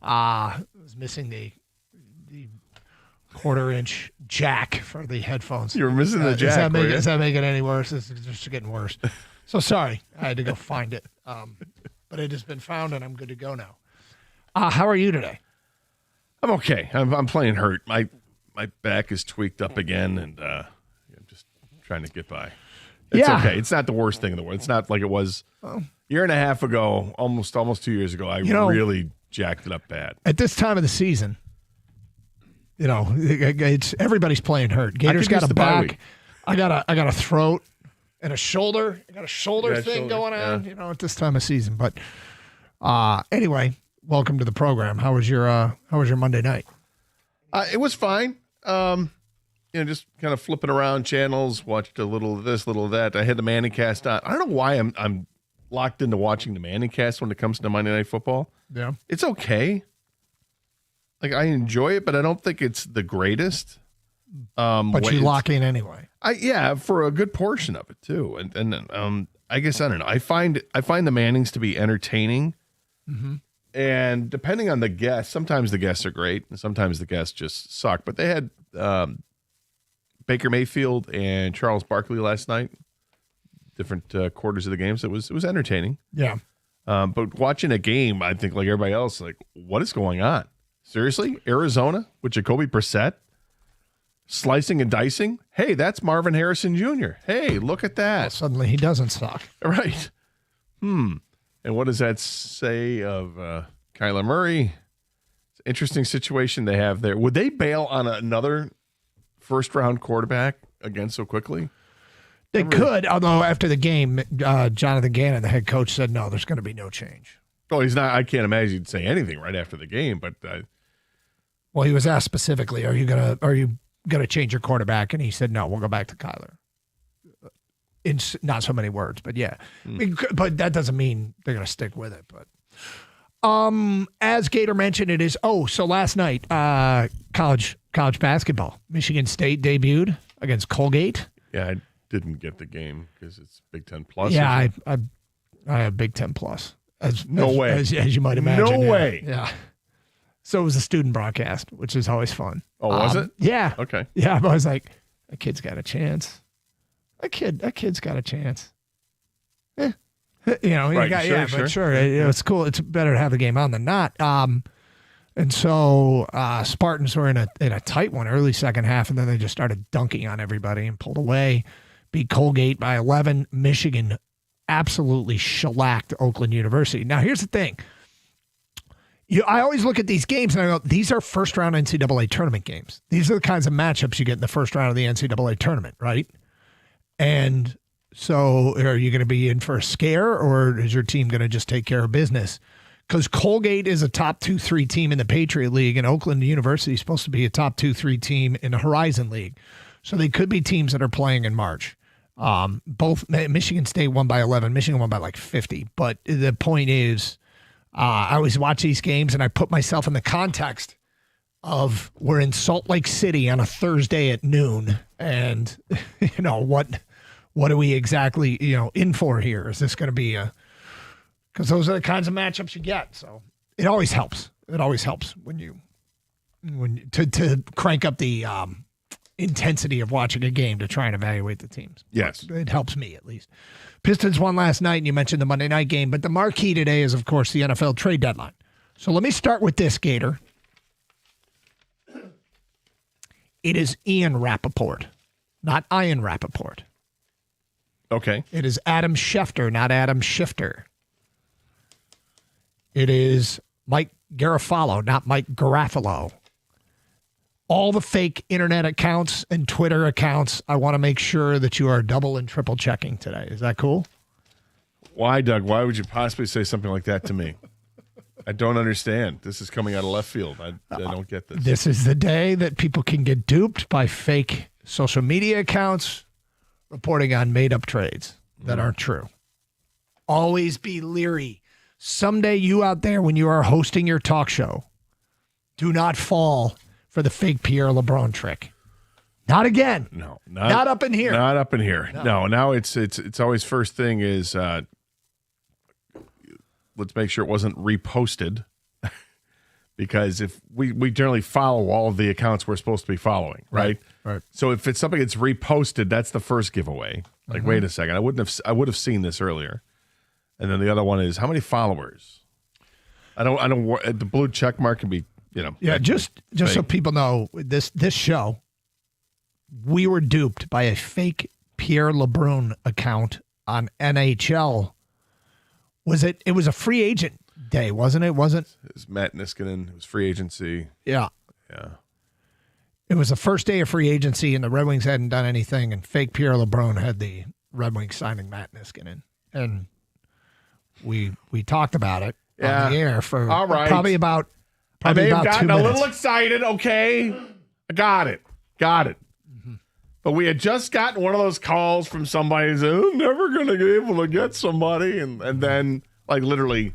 I was missing the quarter-inch jack for the headphones. You were missing the jack, were you? Does that make it any worse? It's just getting worse. So sorry. I had to go find it. But it has been found, and I'm good to go now. How are you today? I'm okay. I'm playing hurt. My back is tweaked up again, and I'm just trying to get by. It's okay. It's not the worst thing in the world. It's not like it was a year and a half ago, almost 2 years ago. I really jacked it up bad. At this time of the season, it's everybody's playing hurt. Gators got a back. I got a throat and a shoulder. I got a shoulder thing going on. At this time of season. But anyway, welcome to the program. How was your Monday night? It was fine. Just kind of flipping around channels, watched a little of this, little of that. I had the ManningCast on. I don't know why I'm locked into watching the ManningCast when it comes to Monday Night Football. Yeah. It's okay. Like, I enjoy it, but I don't think it's the greatest. But you lock in anyway. For a good portion of it too. And I guess, I don't know. I find the Mannings to be entertaining. Mm-hmm. And depending on the guest, sometimes the guests are great and sometimes the guests just suck. But they had Baker Mayfield and Charles Barkley last night, different quarters of the games. It was entertaining. Yeah. But watching a game, I think like everybody else, like, what is going on? Seriously? Arizona with Jacoby Brissett? Slicing and dicing? Hey, that's Marvin Harrison Jr. Hey, look at that. Well, suddenly he doesn't suck. Right. And what does that say of Kyler Murray? It's an interesting situation they have there. Would they bail on another first-round quarterback again so quickly? They could, although after the game, Jonathan Gannon, the head coach, said, no, there's going to be no change. Oh, he's not. I can't imagine he'd say anything right after the game, but well, he was asked specifically, are you gonna change your quarterback? And he said, no, we'll go back to Kyler. In not so many words, but yeah. But that doesn't mean they're gonna stick with it. But as Gator mentioned, it is so last night, college basketball. Michigan State debuted against Colgate. Yeah, I didn't get the game because it's Big Ten Plus. Yeah, I have Big Ten Plus. As you might imagine. No way. Yeah. So it was a student broadcast, which is always fun. Oh, was it? Yeah. Okay. Yeah, I was like, a kid's got a chance. A kid's got a chance. Right, but sure. It's cool. It's better to have the game on than not. And so Spartans were in a tight one early second half, and then they just started dunking on everybody and pulled away. Beat Colgate by 11. Michigan absolutely shellacked Oakland University. Now, here's the thing. I always look at these games and I go, these are first-round NCAA tournament games. These are the kinds of matchups you get in the first round of the NCAA tournament, right? And so are you going to be in for a scare, or is your team going to just take care of business? Because Colgate is a top 2-3 team in the Patriot League, and Oakland University is supposed to be a top 2-3 team in the Horizon League. So they could be teams that are playing in March. Both Michigan State won by 11. Michigan won by like 50. But the point is, I always watch these games and I put myself in the context of we're in Salt Lake City on a Thursday at noon, and what are we exactly in for here? Is this going to be because those are the kinds of matchups you get. So it always helps. It always helps when to crank up the intensity of watching a game to try and evaluate the teams. Yes. It helps me at least. Pistons won last night, and you mentioned the Monday night game, but the marquee today is, of course, the NFL trade deadline. So let me start with this, Gator. It is Ian Rappaport, not Ian Rappaport. Okay. It is Adam Schefter, not Adam Shifter. It is Mike Garafolo, not Mike Garafolo. All the fake internet accounts and Twitter accounts, I want to make sure that you are double and triple checking today. Is that cool? Why, Doug? Why would you possibly say something like that to me? I don't understand. This is coming out of left field. I don't get this. This is the day that people can get duped by fake social media accounts reporting on made-up trades that aren't true. Always be leery. Someday you out there, when you are hosting your talk show, do not fall for the fake Pierre LeBrun trick. Not again. No, not up in here. Not up in here. No, now it's always first thing is let's make sure it wasn't reposted, because if we generally follow all of the accounts we're supposed to be following, right? Right. So if it's something that's reposted, that's the first giveaway. Like, wait a second, I would have seen this earlier. And then the other one is, how many followers? I don't. The blue check mark can be, Yeah, just so people know, this show, we were duped by a fake Pierre LeBrun account on NHL. It was a free agent day, wasn't it? It was Matt Niskanen. It was free agency. Yeah. Yeah. It was the first day of free agency, and the Red Wings hadn't done anything, and fake Pierre LeBrun had the Red Wings signing Matt Niskanen. And we talked about it on the air for probably about 2 minutes. I may have gotten a little excited. Okay. I got it. Mm-hmm. But we had just gotten one of those calls from somebody who said, I'm never going to be able to get somebody. And then, like, literally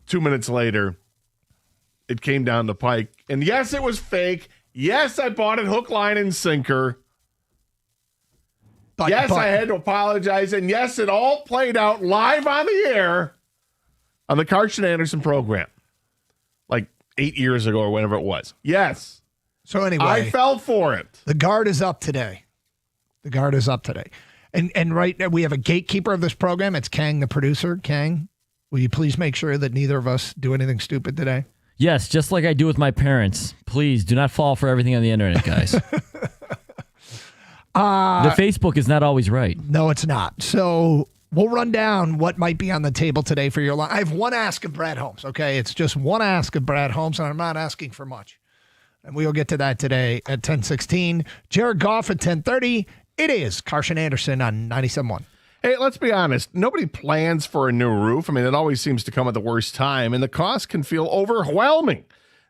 2 minutes later, it came down the pike. And yes, it was fake. Yes, I bought it hook, line, and sinker. But I had to apologize. And yes, it all played out live on the air on the Karsch and Anderson program, like 8 years ago or whenever it was. Yes. So anyway, I fell for it. The guard is up today. And right now we have a gatekeeper of this program. It's Kang, the producer. Kang, will you please make sure that neither of us do anything stupid today? Yes, just like I do with my parents. Please do not fall for everything on the internet, guys. The Facebook is not always right. No, it's not. So we'll run down what might be on the table today for your line. I have one ask of Brad Holmes, okay? It's just one ask of Brad Holmes, and I'm not asking for much. And we'll get to that today at 10:16. Jared Goff at 10:30. It is Karsch and Anderson on 97.1. Hey, let's be honest. Nobody plans for a new roof. I mean, it always seems to come at the worst time, and the cost can feel overwhelming.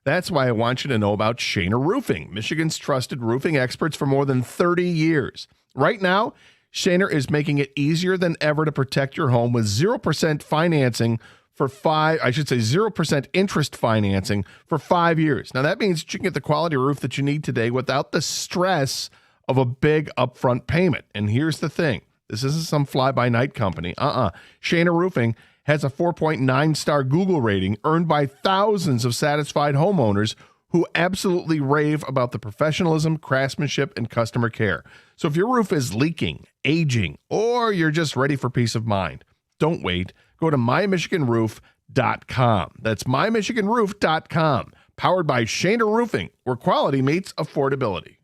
That's why I want you to know about Shaner Roofing, Michigan's trusted roofing experts for more than 30 years. Right now, Shaner is making it easier than ever to protect your home with 0% financing for 0% interest financing for 5 years. Now, that means that you can get the quality roof that you need today without the stress of a big upfront payment. And here's the thing. This isn't some fly-by-night company. Shaner Roofing has a 4.9-star Google rating earned by thousands of satisfied homeowners who absolutely rave about the professionalism, craftsmanship, and customer care. So if your roof is leaking, aging, or you're just ready for peace of mind, don't wait. Go to mymichiganroof.com. That's mymichiganroof.com. Powered by Shaner Roofing, where quality meets affordability.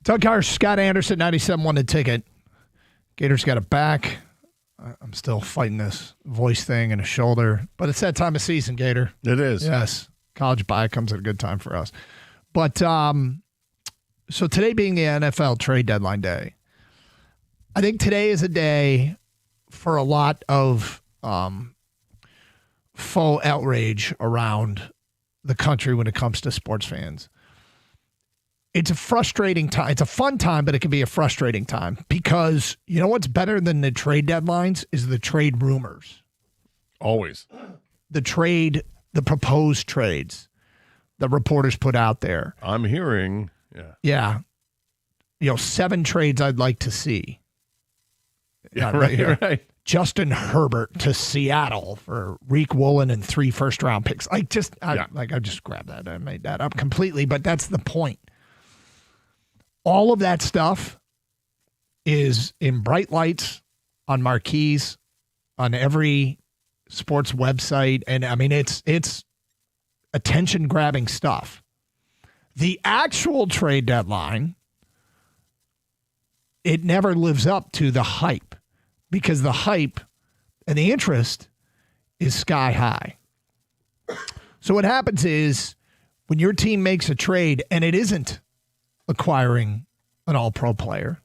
Doug Carr, Scott Anderson, 97 won the ticket. Gators got it back. I'm still fighting this voice thing and a shoulder, but it's that time of season, Gator. It is. Yes. College bye comes at a good time for us. But so today being the NFL trade deadline day, I think today is a day for a lot of faux outrage around the country when it comes to sports fans. It's a frustrating time. It's a fun time, but it can be a frustrating time because you know what's better than the trade deadlines is the trade rumors. Always. The proposed trades that reporters put out there. I'm hearing, Yeah. 7 trades I'd like to see. Yeah, right. Justin Herbert to Seattle for Reek Woolen and 3 first-round picks. I just grabbed that. I made that up completely, but that's the point. All of that stuff is in bright lights on marquees on every sports website, and I mean it's attention-grabbing stuff. The actual trade deadline, it never lives up to the hype because the hype and the interest is sky high. So what happens is when your team makes a trade and it isn't acquiring an all-pro player,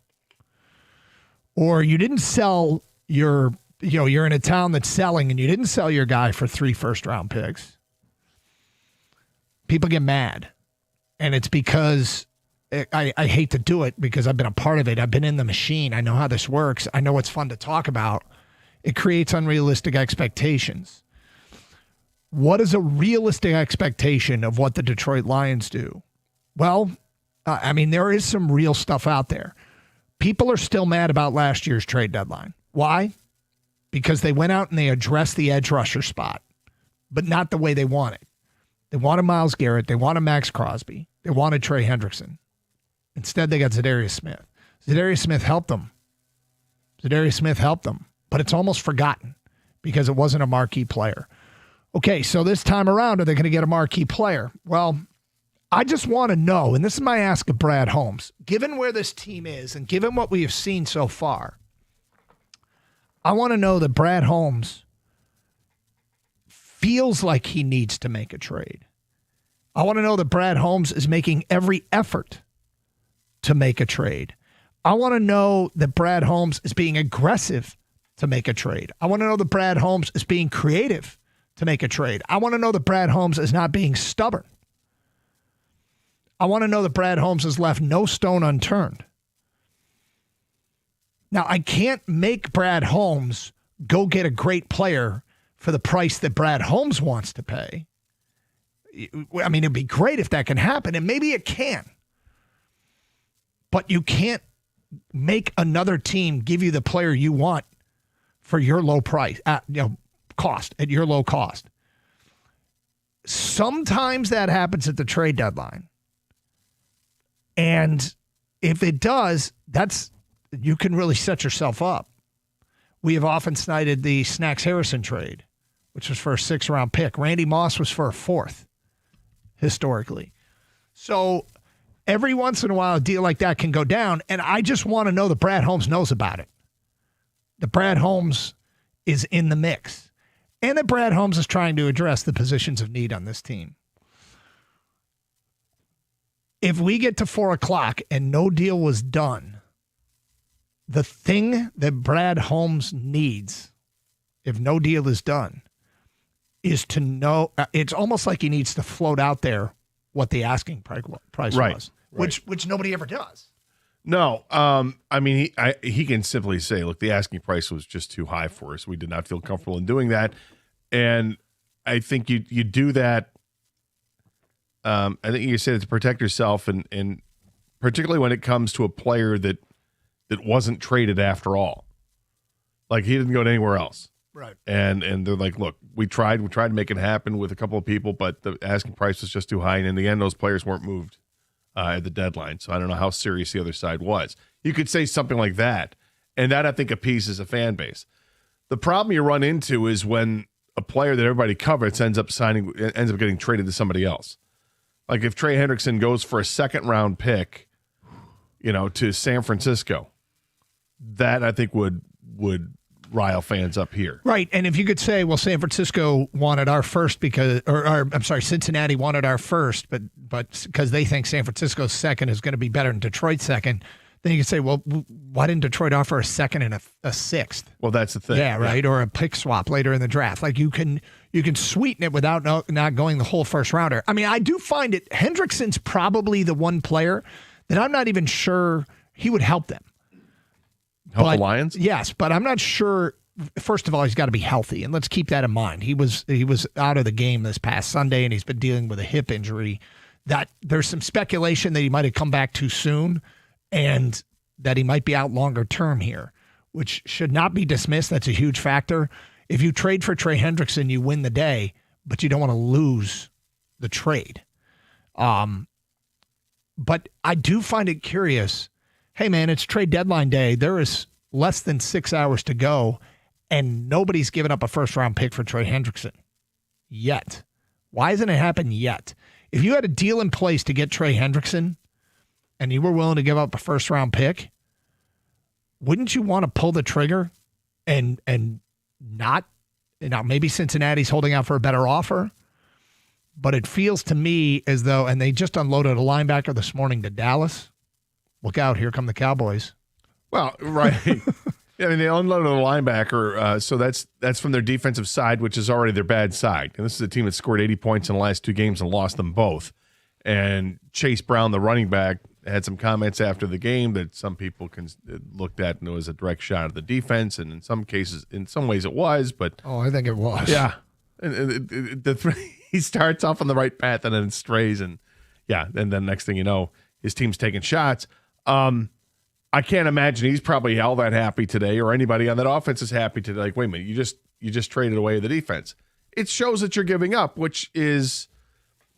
or you didn't sell you're in a town that's selling and you didn't sell your guy for 3 first-round picks, people get mad. And it's because I hate to do it because I've been a part of it. I've been in the machine. I know how this works. I know it's fun to talk about. It creates unrealistic expectations. What is a realistic expectation of what the Detroit Lions do? Well, there is some real stuff out there. People are still mad about last year's trade deadline. Why? Because they went out and they addressed the edge rusher spot, but not the way they wanted. They wanted Myles Garrett. They wanted Max Crosby. They wanted Trey Hendrickson. Instead, they got Zadarius Smith. Zadarius Smith helped them. But it's almost forgotten because it wasn't a marquee player. Okay, so this time around, are they going to get a marquee player? Well, I just want to know, and this is my ask of Brad Holmes, given where this team is and given what we have seen so far, I want to know that Brad Holmes feels like he needs to make a trade. I want to know that Brad Holmes is making every effort to make a trade. I want to know that Brad Holmes is being aggressive to make a trade. I want to know that Brad Holmes is being creative to make a trade. I want to know that Brad Holmes is not being stubborn. I want to know that Brad Holmes has left no stone unturned. Now, I can't make Brad Holmes go get a great player for the price that Brad Holmes wants to pay. I mean, it'd be great if that can happen, and maybe it can. But you can't make another team give you the player you want for your low price, cost, at your low cost. Sometimes that happens at the trade deadline. And if it does, you can really set yourself up. We have often cited the Snacks Harrison trade, which was for a 6th-round pick. Randy Moss was for a 4th, historically. So every once in a while, a deal like that can go down, and I just want to know that Brad Holmes knows about it. That Brad Holmes is in the mix, and that Brad Holmes is trying to address the positions of need on this team. If we get to 4 o'clock and no deal was done, the thing that Brad Holmes needs, if no deal is done, is to know, it's almost like he needs to float out there what the asking price was, which nobody ever does. No, he can simply say, look, the asking price was just too high for us. We did not feel comfortable in doing that. And I think you do that. I think you say it to protect yourself, and particularly when it comes to a player that wasn't traded after all. Like, he didn't go to anywhere else. Right. And they're like, look, we tried to make it happen with a couple of people, but the asking price was just too high. And in the end, those players weren't moved at the deadline. So I don't know how serious the other side was. You could say something like that, and that, I think, appeases a fan base. The problem you run into is when a player that everybody covets ends up getting traded to somebody else. Like if Trey Hendrickson goes for a 2nd-round pick, to San Francisco. That I think would rile fans up here. Right. And if you could say, well, San Francisco wanted our first Cincinnati wanted our first, but because they think San Francisco's second is going to be better than Detroit's second, then you could say, well, why didn't Detroit offer a second and a sixth? Well, that's the thing. Yeah, right. Yeah. Or a pick swap later in the draft. Like you can sweeten it without not going the whole first rounder. I mean, I do find it Hendrickson's probably the one player that I'm not even sure he would help them. Help the Lions? Yes, but I'm not sure. First of all, he's got to be healthy, and let's keep that in mind. He was out of the game this past Sunday, and he's been dealing with a hip injury. That there's some speculation that he might have come back too soon, and that he might be out longer term here, which should not be dismissed. That's a huge factor. If you trade for Trey Hendrickson, you win the day, but you don't want to lose the trade. But I do find it curious. Hey, man, it's trade deadline day. There is less than 6 hours to go, and nobody's given up a first-round pick for Trey Hendrickson yet. Why hasn't it happened yet? If you had a deal in place to get Trey Hendrickson and you were willing to give up a first-round pick, wouldn't you want to pull the trigger and not? Maybe Cincinnati's holding out for a better offer, but it feels to me as though, and they just unloaded a linebacker this morning to Dallas. Look out, here come the Cowboys. Well, right. I mean, they unloaded a linebacker, so that's from their defensive side, which is already their bad side. And this is a team that scored 80 points in the last 2 games and lost them both. And Chase Brown, the running back, had some comments after the game that some people looked at and it was a direct shot at the defense. And in some ways it was, but. Oh, I think it was. Yeah. And he starts off on the right path and then it strays. And yeah, and then next thing you know, his team's taking shots. I can't imagine he's probably all that happy today, or anybody on that offense is happy today. Like, wait a minute, you just traded away the defense. It shows that you're giving up, which is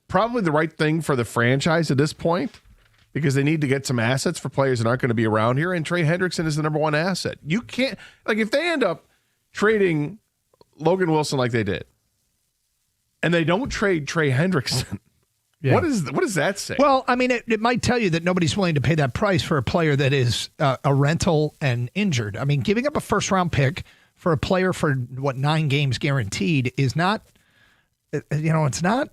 probably the right thing for the franchise at this point, because they need to get some assets for players that aren't going to be around here. And Trey Hendrickson is the number one asset. You can't, like, if they end up trading Logan Wilson like they did, and they don't trade Trey Hendrickson. Yeah. What does that say? Well, I mean, it might tell you that nobody's willing to pay that price for a player that is a rental and injured. I mean, giving up a first-round pick for a player for, 9 games guaranteed is not, it's not,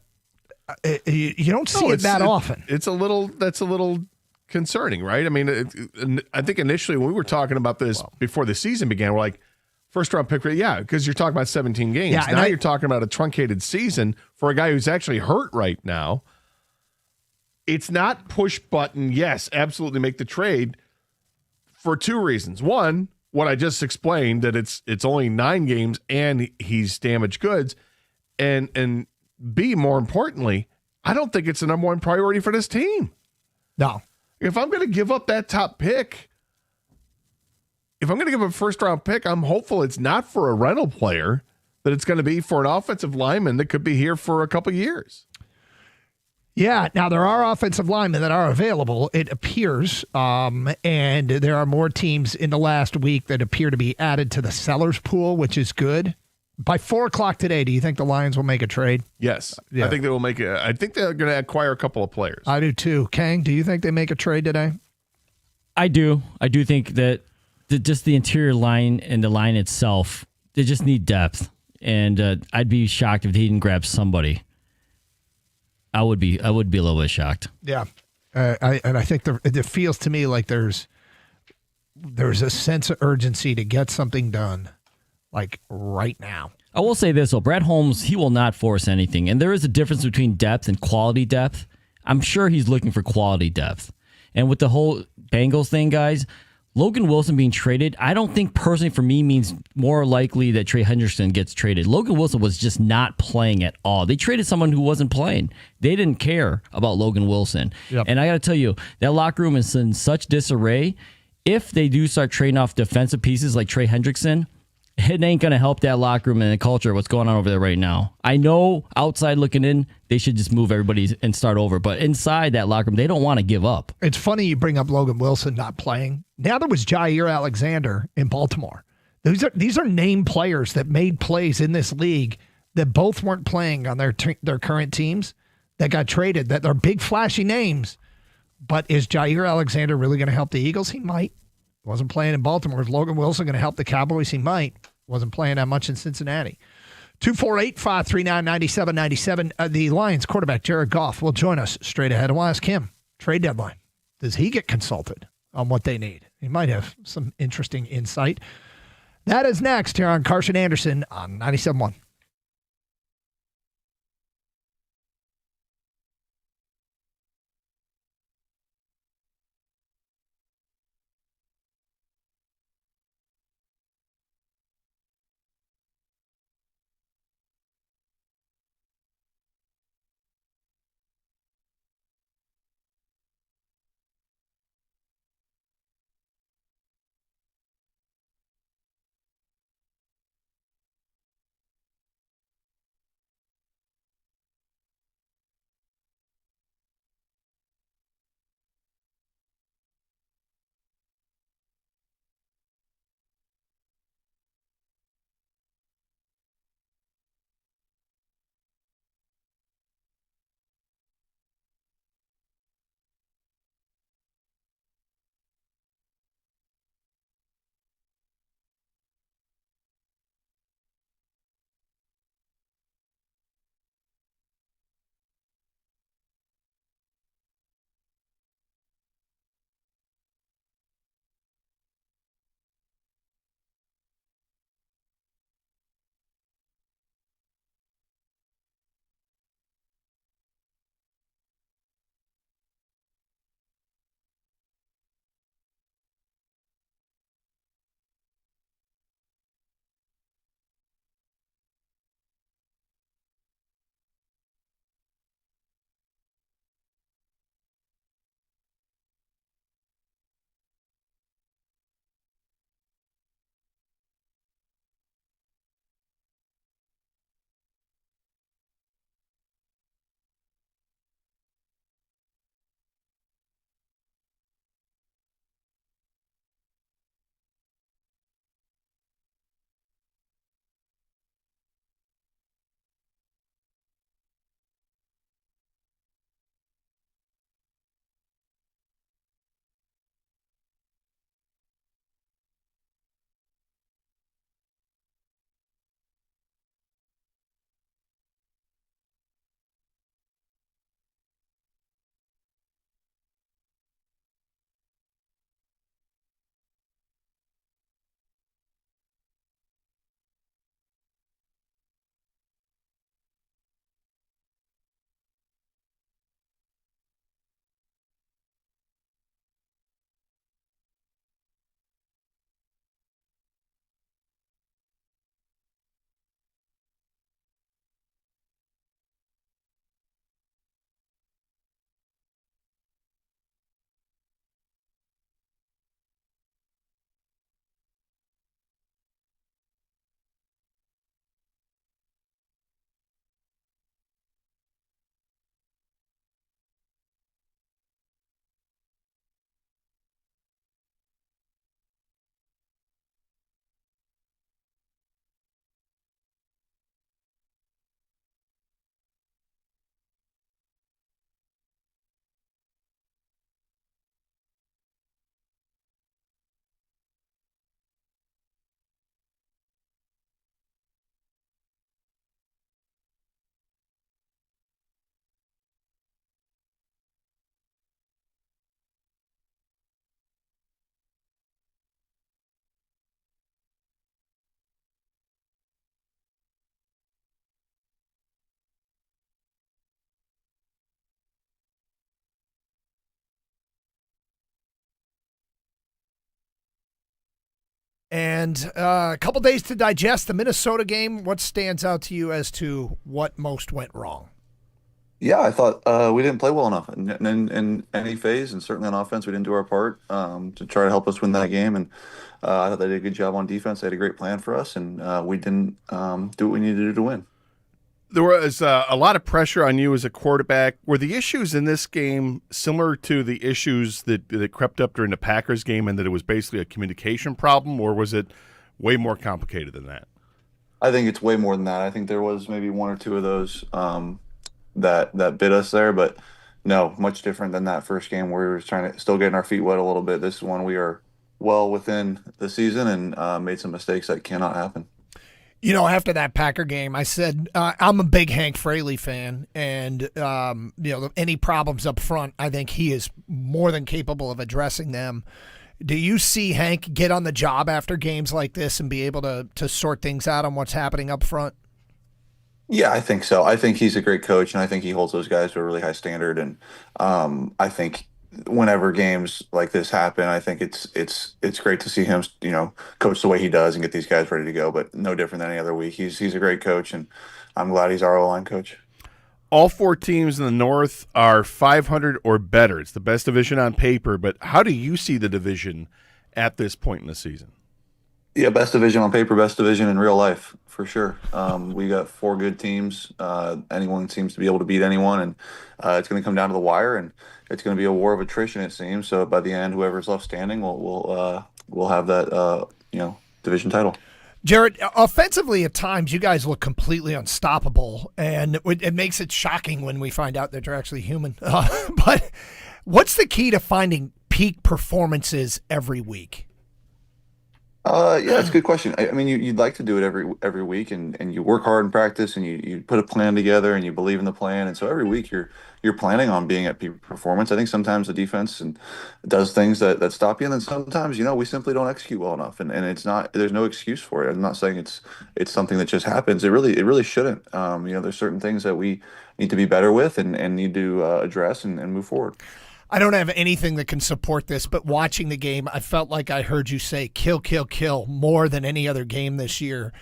you don't see it that often. That's a little concerning, right? I mean, I think initially when we were talking about this before the season began, we're like, first-round pick, yeah, because you're talking about 17 games. Yeah, now you're talking about a truncated season for a guy who's actually hurt right now. It's not push button, yes, absolutely make the trade, for 2 reasons. One, what I just explained, that it's only 9 games and he's damaged goods. And B, more importantly, I don't think it's the number one priority for this team. No. If I'm going to give up that top pick, if I'm going to give up a first-round pick, I'm hopeful it's not for a rental player, that it's going to be for an offensive lineman that could be here for a couple years. Yeah, now there are offensive linemen that are available, it appears, and there are more teams in the last week that appear to be added to the sellers pool, which is good. By 4 o'clock today, do you think the Lions will make a trade? Yes. Yeah. I think they will make it. I think they're going to acquire a couple of players. I do too. Kang, do you think they make a trade today? I do. I do think that just the interior line and the line itself, they just need depth. And I'd be shocked if they didn't grab somebody. I would be a little bit shocked. Yeah, I think it feels to me like there's a sense of urgency to get something done, like right now. I will say this though, Brad Holmes, he will not force anything, and there is a difference between depth and quality depth. I'm sure he's looking for quality depth, and with the whole Bengals thing, guys. Logan Wilson being traded, I don't think personally for me means more likely that Trey Hendrickson gets traded. Logan Wilson was just not playing at all. They traded someone who wasn't playing. They didn't care about Logan Wilson. Yep. And I got to tell you, that locker room is in such disarray. If they do start trading off defensive pieces like Trey Hendrickson, it ain't going to help that locker room and the culture, what's going on over there right now. I know outside looking in, they should just move everybody and start over. But inside that locker room, they don't want to give up. It's funny you bring up Logan Wilson not playing. Now there was Jair Alexander in Baltimore. These are named players that made plays in this league that both weren't playing on their current teams that got traded, that are big flashy names, But is Jair Alexander really going to help the Eagles? He might. Wasn't playing in Baltimore. Is Logan Wilson going to help the Cowboys? He might. Wasn't playing that much in Cincinnati. 248-539-9797. The Lions quarterback, Jared Goff, will join us straight ahead. And we'll ask him, trade deadline. Does he get consulted on what they need? He might have some interesting insight. That is next here on Carson Anderson on 97.1. And a couple days to digest the Minnesota game. What stands out to you as to what most went wrong? Yeah, I thought we didn't play well enough in any phase, and certainly on offense, we didn't do our part to try to help us win that game. And I thought they did a good job on defense. They had a great plan for us, and we didn't do what we needed to do to win. There was a lot of pressure on you as a quarterback. Were the issues in this game similar to the issues that crept up during the Packers game, and that it was basically a communication problem, or was it way more complicated than that? I think it's way more than that. I think there was maybe one or two of those that bit us there, but no, much different than that first game where we were trying to still getting our feet wet a little bit. This one we are well within the season and made some mistakes that cannot happen. You know, after that Packer game, I said I'm a big Hank Fraley fan, and any problems up front, I think he is more than capable of addressing them. Do you see Hank get on the job after games like this and be able to sort things out on what's happening up front? Yeah, I think so. I think he's a great coach, and I think he holds those guys to a really high standard. And I think whenever games like this happen, I think it's great to see him, coach the way he does and get these guys ready to go. But no different than any other week. He's a great coach, and I'm glad he's our O-line coach. All 4 teams in the North are 500 or better. It's the best division on paper, but how do you see the division at this point in the season? Yeah, best division on paper, best division in real life, for sure. We got 4 good teams. Anyone seems to be able to beat anyone, and it's going to come down to the wire, and it's going to be a war of attrition, it seems. So by the end, whoever's left standing will have that division title. Jared, offensively at times you guys look completely unstoppable, and it makes it shocking when we find out that you're actually human. But what's the key to finding peak performances every week? Yeah, that's a good question. I mean, you'd like to do it every week, and you work hard in practice, and you put a plan together, and you believe in the plan, and so every week you're planning on being at peak performance. I think sometimes the defense does things that stop you, and then sometimes we simply don't execute well enough, and it's not, there's no excuse for it. I'm not saying it's something that just happens. It really shouldn't. There's certain things that we need to be better with and need to address and move forward. I don't have anything that can support this, but watching the game, I felt like I heard you say kill, kill, kill more than any other game this year.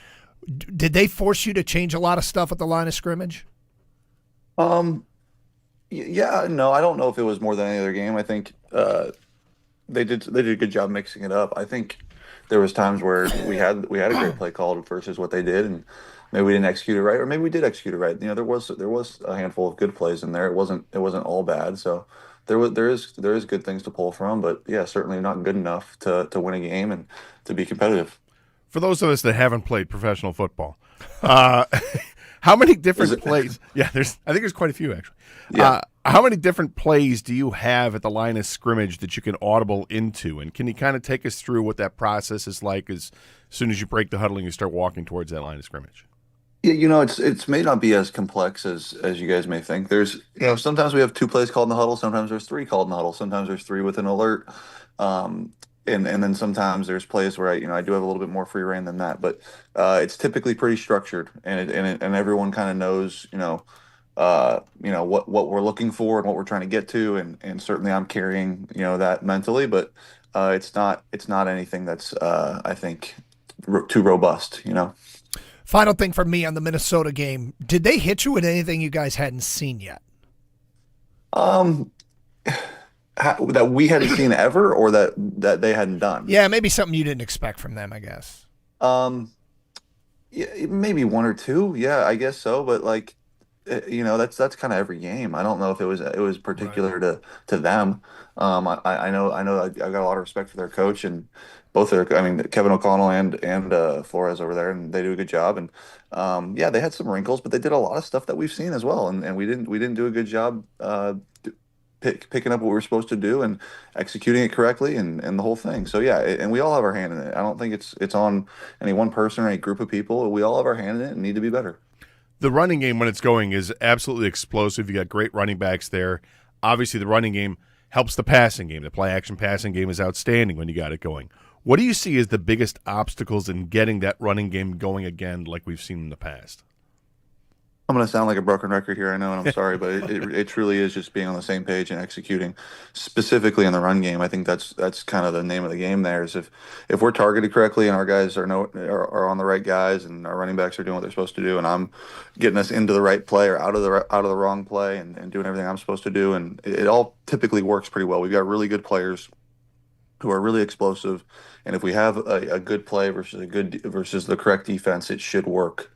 Did they force you to change a lot of stuff at the line of scrimmage? Yeah, no, I don't know if it was more than any other game. I think they did a good job mixing it up. I think there was times where we had a great play called versus what they did, and maybe we didn't execute it right, or maybe we did execute it right. There was a handful of good plays in there. It wasn't all bad. So there is good things to pull from, but yeah, certainly not good enough to win a game and to be competitive. For those of us that haven't played professional football, how many different plays? Yeah, I think there's quite a few actually. Yeah. How many different plays do you have at the line of scrimmage that you can audible into? And can you kind of take us through what that process is like as soon as you break the huddle and you start walking towards that line of scrimmage? Yeah, it's may not be as complex as you guys may think. There's sometimes we have 2 plays called in the huddle, sometimes there's 3 called in the huddle, sometimes there's 3 with an alert. And then sometimes there's plays where I do have a little bit more free reign than that, but it's typically pretty structured, and everyone kind of knows what we're looking for and what we're trying to get to, and certainly I'm carrying that mentally, but it's not anything that's I think too robust. Final thing from me on the Minnesota game: did they hit you with anything you guys hadn't seen yet? That we hadn't seen ever, or that they hadn't done. Yeah, maybe something you didn't expect from them, I guess. Yeah, maybe 1 or 2. Yeah, I guess so. But that's kind of every game. I don't know if it was particular to them. I know I got a lot of respect for their coach and Kevin O'Connell and Flores over there, and they do a good job. And they had some wrinkles, but they did a lot of stuff that we've seen as well. And we didn't do a good job picking up what we were supposed to do and executing it correctly and the whole thing. So yeah, and we all have our hand in it. I don't think it's on any one person or any group of people. We all have our hand in it and need to be better. The running game, when it's going, is absolutely explosive. You got great running backs there. Obviously, the running game helps the passing game. The play-action passing game is outstanding when you got it going. What do you see as the biggest obstacles in getting that running game going again like we've seen in the past? I'm going to sound like a broken record here, I know, and I'm sorry, but it truly is just being on the same page and executing, specifically in the run game. I think that's kind of the name of the game there, is if we're targeted correctly and our guys are on the right guys and our running backs are doing what they're supposed to do, and I'm getting us into the right play or out of the wrong play and doing everything I'm supposed to do, and it all typically works pretty well. We've got really good players who are really explosive, and if we have a good play versus the correct defense, it should work.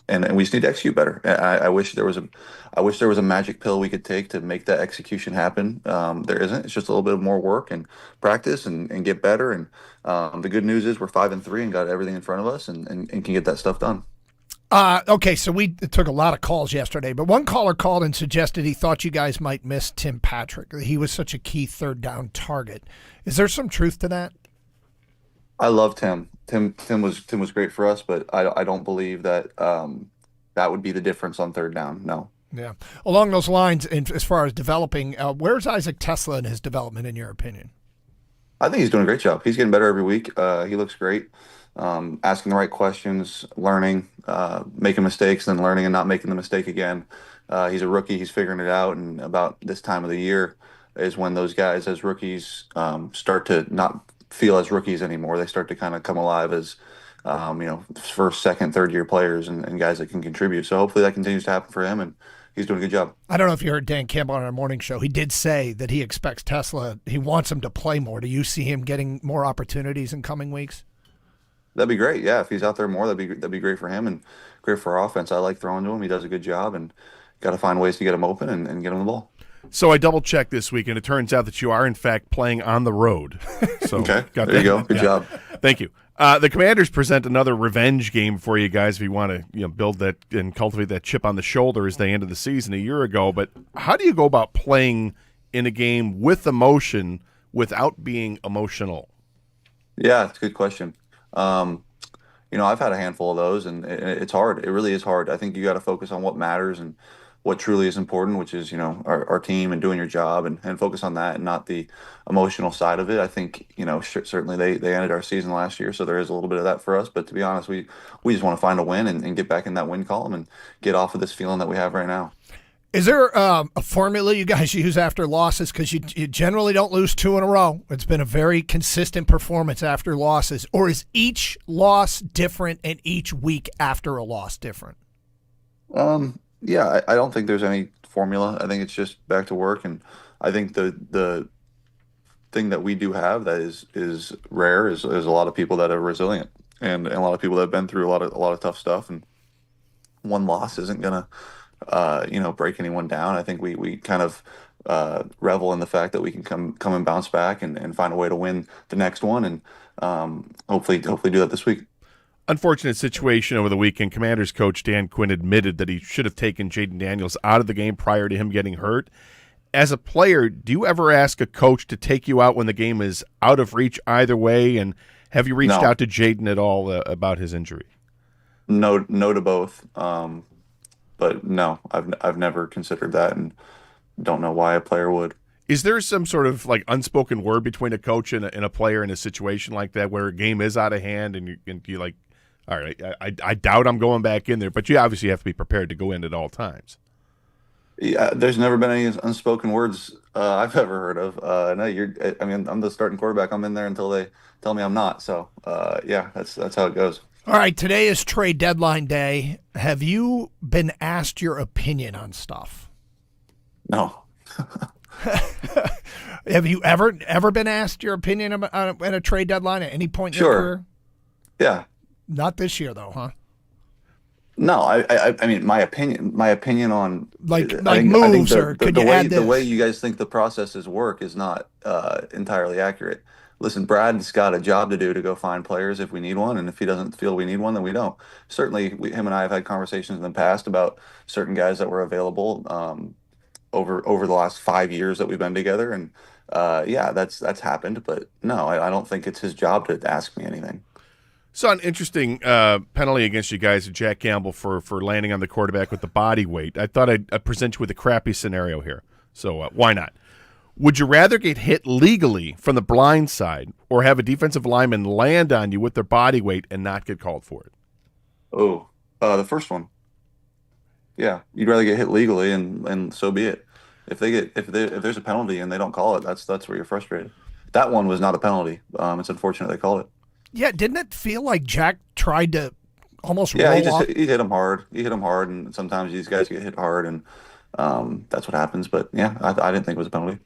And we just need to execute better. I wish there was a magic pill we could take to make that execution happen. There isn't. It's just a little bit more work and practice and get better. And the good news is we're 5-3 and got everything in front of us and can get that stuff done. Okay, so we took a lot of calls yesterday, but one caller called and suggested he thought you guys might miss Tim Patrick. He was such a key third down target. Is there some truth to that? I love Tim. Tim was great for us, but I don't believe that that would be the difference on third down. No. Yeah. Along those lines, and as far as developing, where's Isaac Tesla in his development, in your opinion? I think he's doing a great job. He's getting better every week. He looks great. Asking the right questions, learning, making mistakes, then learning and not making the mistake again. He's a rookie. He's figuring it out. And about this time of the year is when those guys as rookies start to not feel as rookies anymore. They start to kind of come alive as, first, second, third year players and guys that can contribute. So hopefully that continues to happen for him. And he's doing a good job. I don't know if you heard Dan Campbell on our morning show. He did say that he expects Tesla, he wants him to play more. Do you see him getting more opportunities in coming weeks? That'd be great. Yeah, if he's out there more, that'd be great for him and great for our offense. I like throwing to him. He does a good job, and got to find ways to get him open and get him the ball. So I double checked this week, and it turns out that you are in fact playing on the road. So okay, there you go. Good job. Thank you. The Commanders present another revenge game for you guys if you want to build that and cultivate that chip on the shoulder as they ended the season a year ago. But how do you go about playing in a game with emotion without being emotional? Yeah, it's a good question. I've had a handful of those, and it's hard. It really is hard. I think you got to focus on what matters and what truly is important, which is, our team and doing your job and focus on that and not the emotional side of it. I think, certainly they ended our season last year, so there is a little bit of that for us. But to be honest, we just want to find a win and get back in that win column and get off of this feeling that we have right now. Is there a formula you guys use after losses? Because you generally don't lose two in a row. It's been a very consistent performance after losses. Or is each loss different and each week after a loss different? Yeah, I don't think there's any formula. I think it's just back to work. And I think the thing that we do have that is rare is a lot of people that are resilient and a lot of people that have been through a lot of tough stuff. And one loss isn't going to break anyone down. I think we kind of revel in the fact that we can come and bounce back and find a way to win the next one, and hopefully do that this week. Unfortunate situation over the weekend. Commanders coach Dan Quinn admitted that he should have taken Jayden Daniels out of the game prior to him getting hurt. As a player, do you ever ask a coach to take you out when the game is out of reach either way? And have you reached out to Jayden at all about his injury? No to both. But no, I've never considered that, and don't know why a player would. Is there some sort of unspoken word between a coach and a player in a situation like that where a game is out of hand and you're like, all right, I doubt I'm going back in there, but you obviously have to be prepared to go in at all times. Yeah, there's never been any unspoken words I've ever heard of. No, I'm the starting quarterback. I'm in there until they tell me I'm not. So yeah, that's how it goes. All right, today is trade deadline day. Have you been asked your opinion on stuff? No. Have you ever been asked your opinion at a trade deadline at any point in your career? Yeah. Not this year, though, huh? No, I mean my opinion on moves or could you add this? The way you guys think the processes work is not entirely accurate. Listen, Brad's got a job to do to go find players if we need one, and if he doesn't feel we need one, then we don't. Certainly, him and I have had conversations in the past about certain guys that were available over the last 5 years that we've been together, and yeah, that's happened. But no, I don't think it's his job to ask me anything. Saw an interesting penalty against you guys, Jack Campbell, for landing on the quarterback with the body weight. I thought I'd present you with a crappy scenario here, so why not? Would you rather get hit legally from the blind side or have a defensive lineman land on you with their body weight and not get called for it? Oh, the first one. Yeah, you'd rather get hit legally, and so be it. If there's a penalty and they don't call it, that's where you're frustrated. That one was not a penalty. It's unfortunate they called it. Yeah, didn't it feel like Jack tried to almost roll off? He hit him hard. And sometimes these guys get hit hard, and that's what happens. But yeah, I didn't think it was a penalty.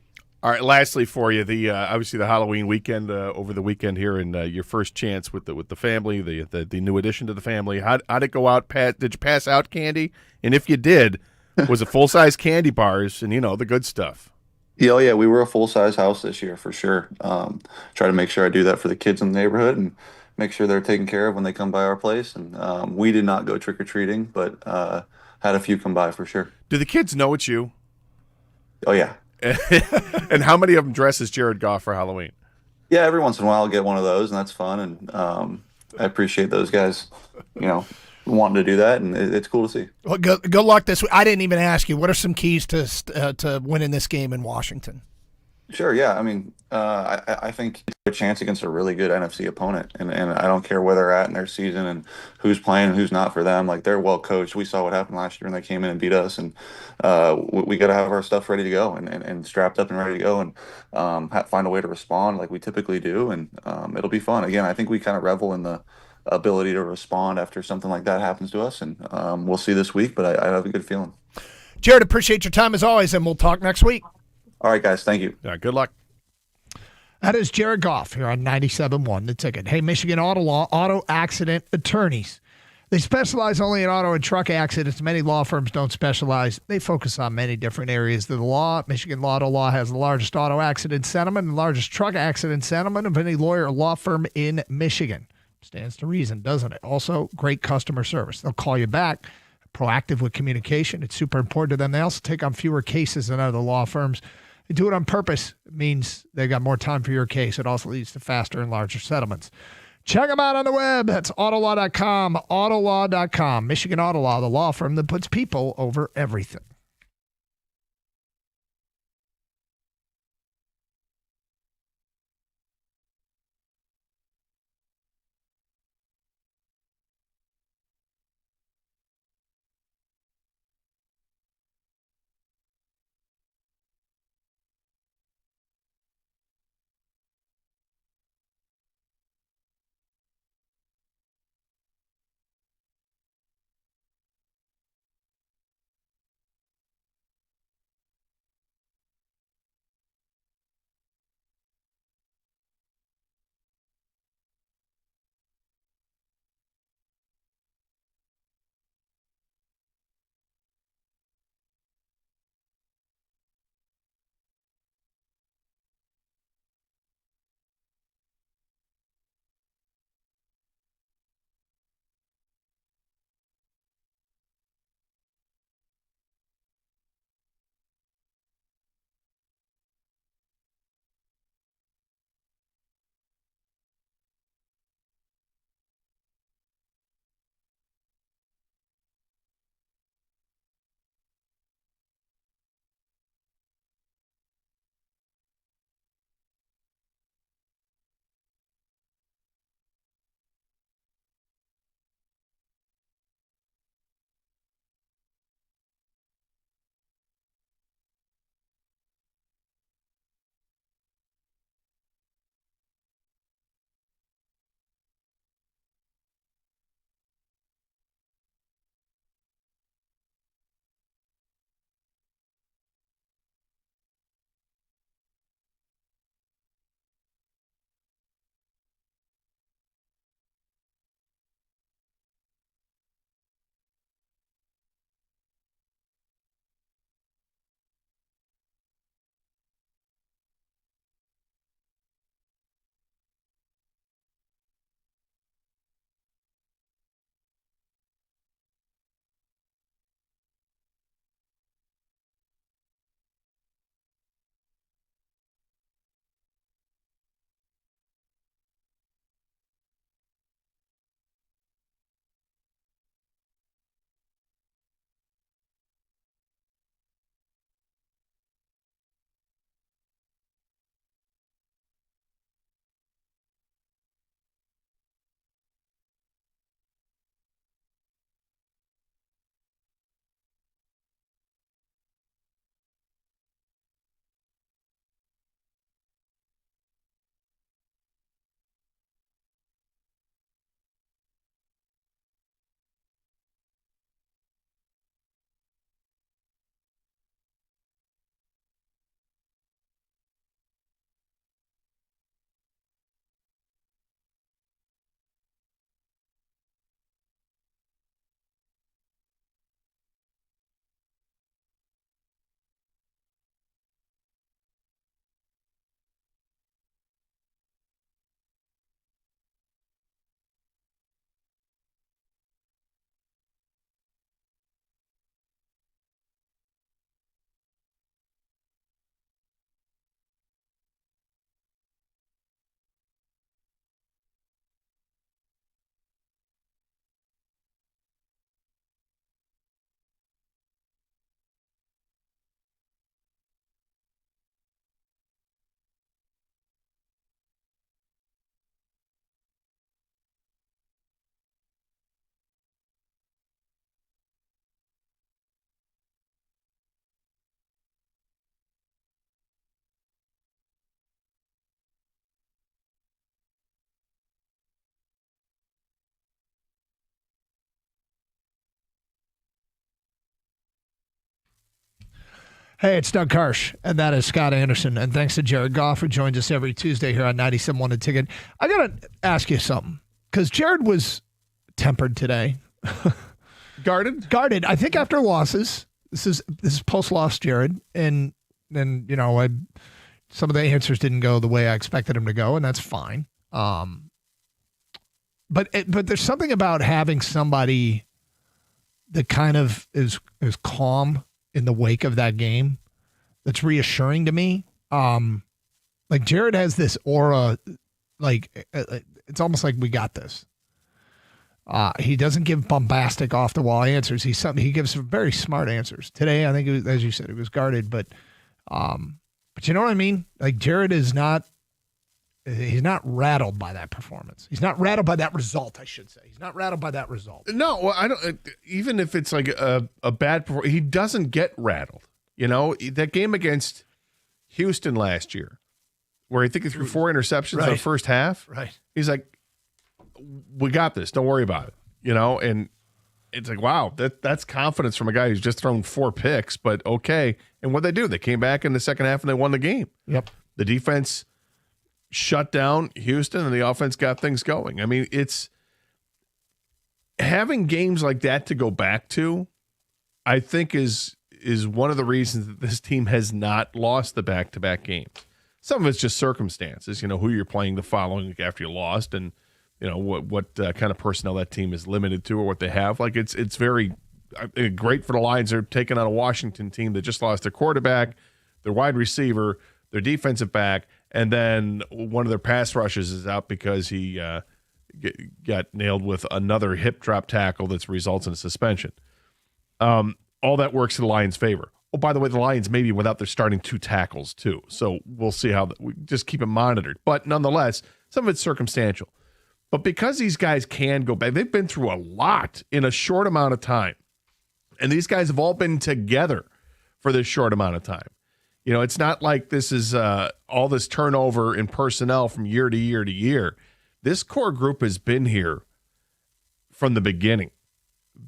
All right. Lastly, for you, the obviously the Halloween weekend over the weekend here, and your first chance with the family, the new addition to the family. How'd it go out? Did you pass out candy? And if you did, was it full size candy bars and the good stuff? Yeah, yeah, we were a full size house this year for sure. Try to make sure I do that for the kids in the neighborhood and make sure they're taken care of when they come by our place. And we did not go trick or treating, but had a few come by for sure. Do the kids know it's you? Oh yeah. And how many of them dress as Jared Goff for Halloween? Yeah, every once in a while I'll get one of those, and that's fun. And I appreciate those guys, wanting to do that, and it's cool to see. Well, good luck this week. I didn't even ask you. What are some keys to winning this game in Washington? Sure, yeah. I mean, I think it's a chance against a really good NFC opponent, and I don't care where they're at in their season and who's playing and who's not for them. Like, they're well coached. We saw what happened last year when they came in and beat us, and we got to have our stuff ready to go and strapped up and ready to go, and find a way to respond like we typically do, and it'll be fun. Again, I think we kind of revel in the ability to respond after something like that happens to us, and we'll see this week, but I have a good feeling. Jared, appreciate your time as always, and we'll talk next week. All right, guys. Thank you. Yeah, good luck. That is Jared Goff here on 97.1 The Ticket. Hey, Michigan Auto Law, auto accident attorneys. They specialize only in auto and truck accidents. Many law firms don't specialize. They focus on many different areas of the law. Michigan Auto Law has the largest auto accident settlement and largest truck accident settlement of any lawyer or law firm in Michigan. Stands to reason, doesn't it? Also, great customer service. They'll call you back. Proactive with communication. It's super important to them. They also take on fewer cases than other law firms. They do it on purpose. It means they got more time for your case. It also leads to faster and larger settlements. Check them out on the web. That's autolaw.com, autolaw.com. Michigan Auto Law, the law firm that puts people over everything. Hey, it's Doug Karsh, and that is Scott Anderson. And thanks to Jared Goff, who joins us every Tuesday here on 97.1 The Ticket. I got to ask you something, because Jared was tempered today. Guarded. I think after losses. This is post-loss Jared. And then, some of the answers didn't go the way I expected them to go, and that's fine. But there's something about having somebody that kind of is calm in the wake of that game that's reassuring to me. Like Jared has this aura, like it's almost like we got this. He doesn't give bombastic off the wall answers. He gives very smart answers. Today, I think it was, as you said, it was guarded, but you know what I mean? Like Jared is not. He's not rattled by that performance. He's not rattled by that result, I should say. He's not rattled by that result. No, well, I don't. Even if it's like a bad performance, he doesn't get rattled. That game against Houston last year, where I think he threw 4 interceptions in the first half. Right. He's like, "We got this. Don't worry about it." And it's like, wow, that's confidence from a guy who's just thrown 4 picks. But okay, and what they do? They came back in the second half and they won the game. Yep. The defense shut down Houston and the offense got things going. I mean, it's having games like that to go back to, I think is one of the reasons that this team has not lost the back-to-back games. Some of it's just circumstances, who you're playing the following week after you lost and, what kind of personnel that team is limited to or what they have. Like it's very great for the Lions. They're taking on a Washington team that just lost their quarterback, their wide receiver, their defensive back, and then one of their pass rushes is out because he got nailed with another hip drop tackle that results in a suspension. All that works in the Lions' favor. Oh, by the way, the Lions maybe without their starting 2 tackles too. So we'll see how we just keep it monitored. But nonetheless, some of it's circumstantial. But because these guys can go back, they've been through a lot in a short amount of time. And these guys have all been together for this short amount of time. It's not like this is all this turnover in personnel from year to year to year. This core group has been here from the beginning,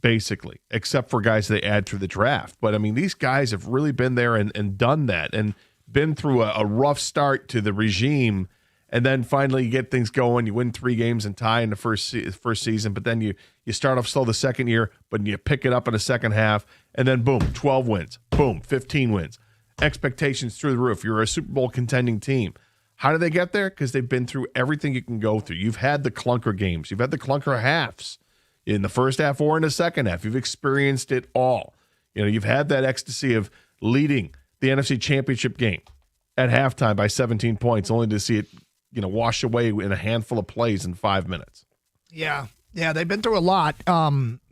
basically, except for guys they add through the draft. But, I mean, these guys have really been there and done that and been through a rough start to the regime, and then finally you get things going. You win 3 games and tie in the first season, but then you start off slow the second year, but you pick it up in the second half, and then, boom, 12 wins. Boom, 15 wins. Expectations through the roof. You're a Super Bowl contending team. How do they get there? Because they've been through everything you can go through. You've had the clunker games. You've had the clunker halves in the first half or in the second half. You've experienced it all. You've had that ecstasy of leading the NFC Championship game at halftime by 17 points, only to see it, wash away in a handful of plays in 5 minutes. Yeah, they've been through a lot.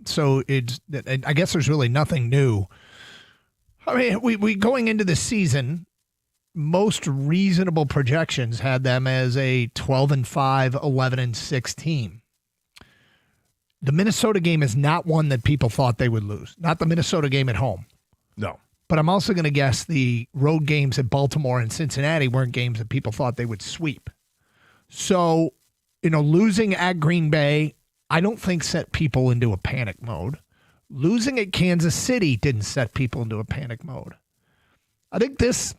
So I guess there's really nothing new. I mean, we going into the season, most reasonable projections had them as a 12-5, 11-6 team. The Minnesota game is not one that people thought they would lose. Not the Minnesota game at home. No. But I'm also going to guess the road games at Baltimore and Cincinnati weren't games that people thought they would sweep. So, losing at Green Bay, I don't think set people into a panic mode. Losing at Kansas City didn't set people into a panic mode. I think this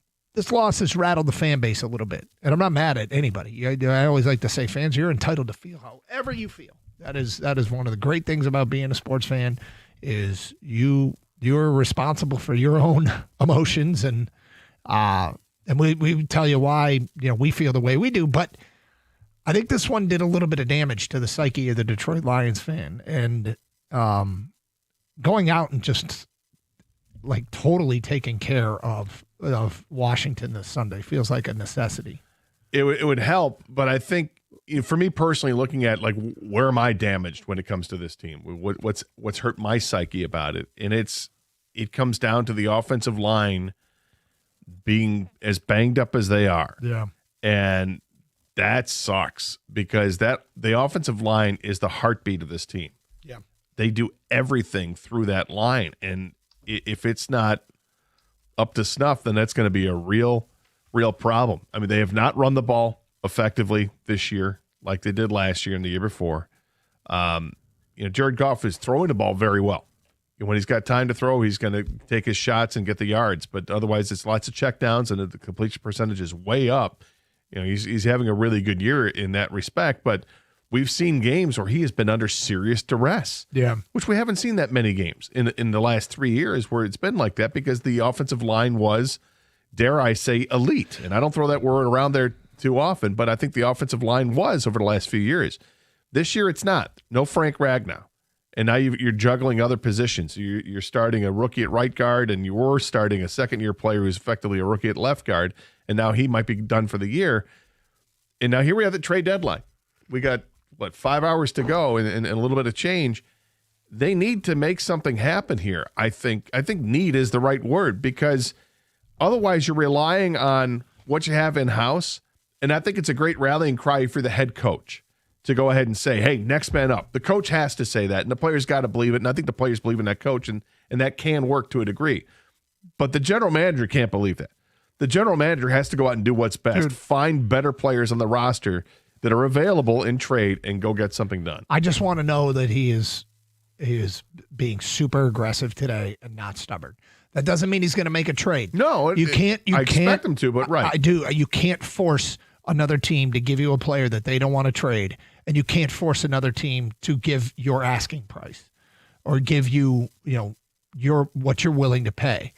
loss has rattled the fan base a little bit. And I'm not mad at anybody. I always like to say, fans, you're entitled to feel however you feel. That is one of the great things about being a sports fan is you're responsible for your own emotions and we tell you why we feel the way we do. But I think this one did a little bit of damage to the psyche of the Detroit Lions fan. And going out and just like totally taking care of Washington this Sunday feels like a necessity. It would help, but I think for me personally, looking at like where am I damaged when it comes to this team? What's hurt my psyche about it? And it comes down to the offensive line being as banged up as they are. Yeah. And that sucks because the offensive line is the heartbeat of this team. Yeah. They do everything through that line. And if it's not up to snuff, then that's going to be a real problem. I mean, they have not run the ball effectively this year like they did last year and the year before. Jared Goff is throwing the ball very well. When he's got time to throw, he's going to take his shots and get the yards. But otherwise, it's lots of checkdowns, and the completion percentage is way up. He's having a really good year in that respect. But we've seen games where he has been under serious duress. Yeah, which we haven't seen that many games in the last 3 years where it's been like that because the offensive line was, dare I say, elite. And I don't throw that word around there too often, but I think the offensive line was over the last few years. This year, it's not. No Frank Ragnow. And now you're juggling other positions. You're starting a rookie at right guard, and you were starting a second-year player who's effectively a rookie at left guard, and now he might be done for the year. And now here we have the trade deadline. We got, 5 hours to go and a little bit of change. They need to make something happen here. I think need is the right word because otherwise you're relying on what you have in-house, and I think it's a great rallying cry for the head coach to go ahead and say, hey, next man up. The coach has to say that, and the players got to believe it, and I think the players believe in that coach, and that can work to a degree. But the general manager can't believe that. The general manager has to go out and do what's best, find better players on the roster that are available in trade, and go get something done. I just want to know that he is being super aggressive today and not stubborn. That doesn't mean he's going to make a trade. No, you can't. I expect him to, but right. I do. You can't force another team to give you a player that they don't want to trade, and you can't force another team to give your asking price or give you, what you're willing to pay.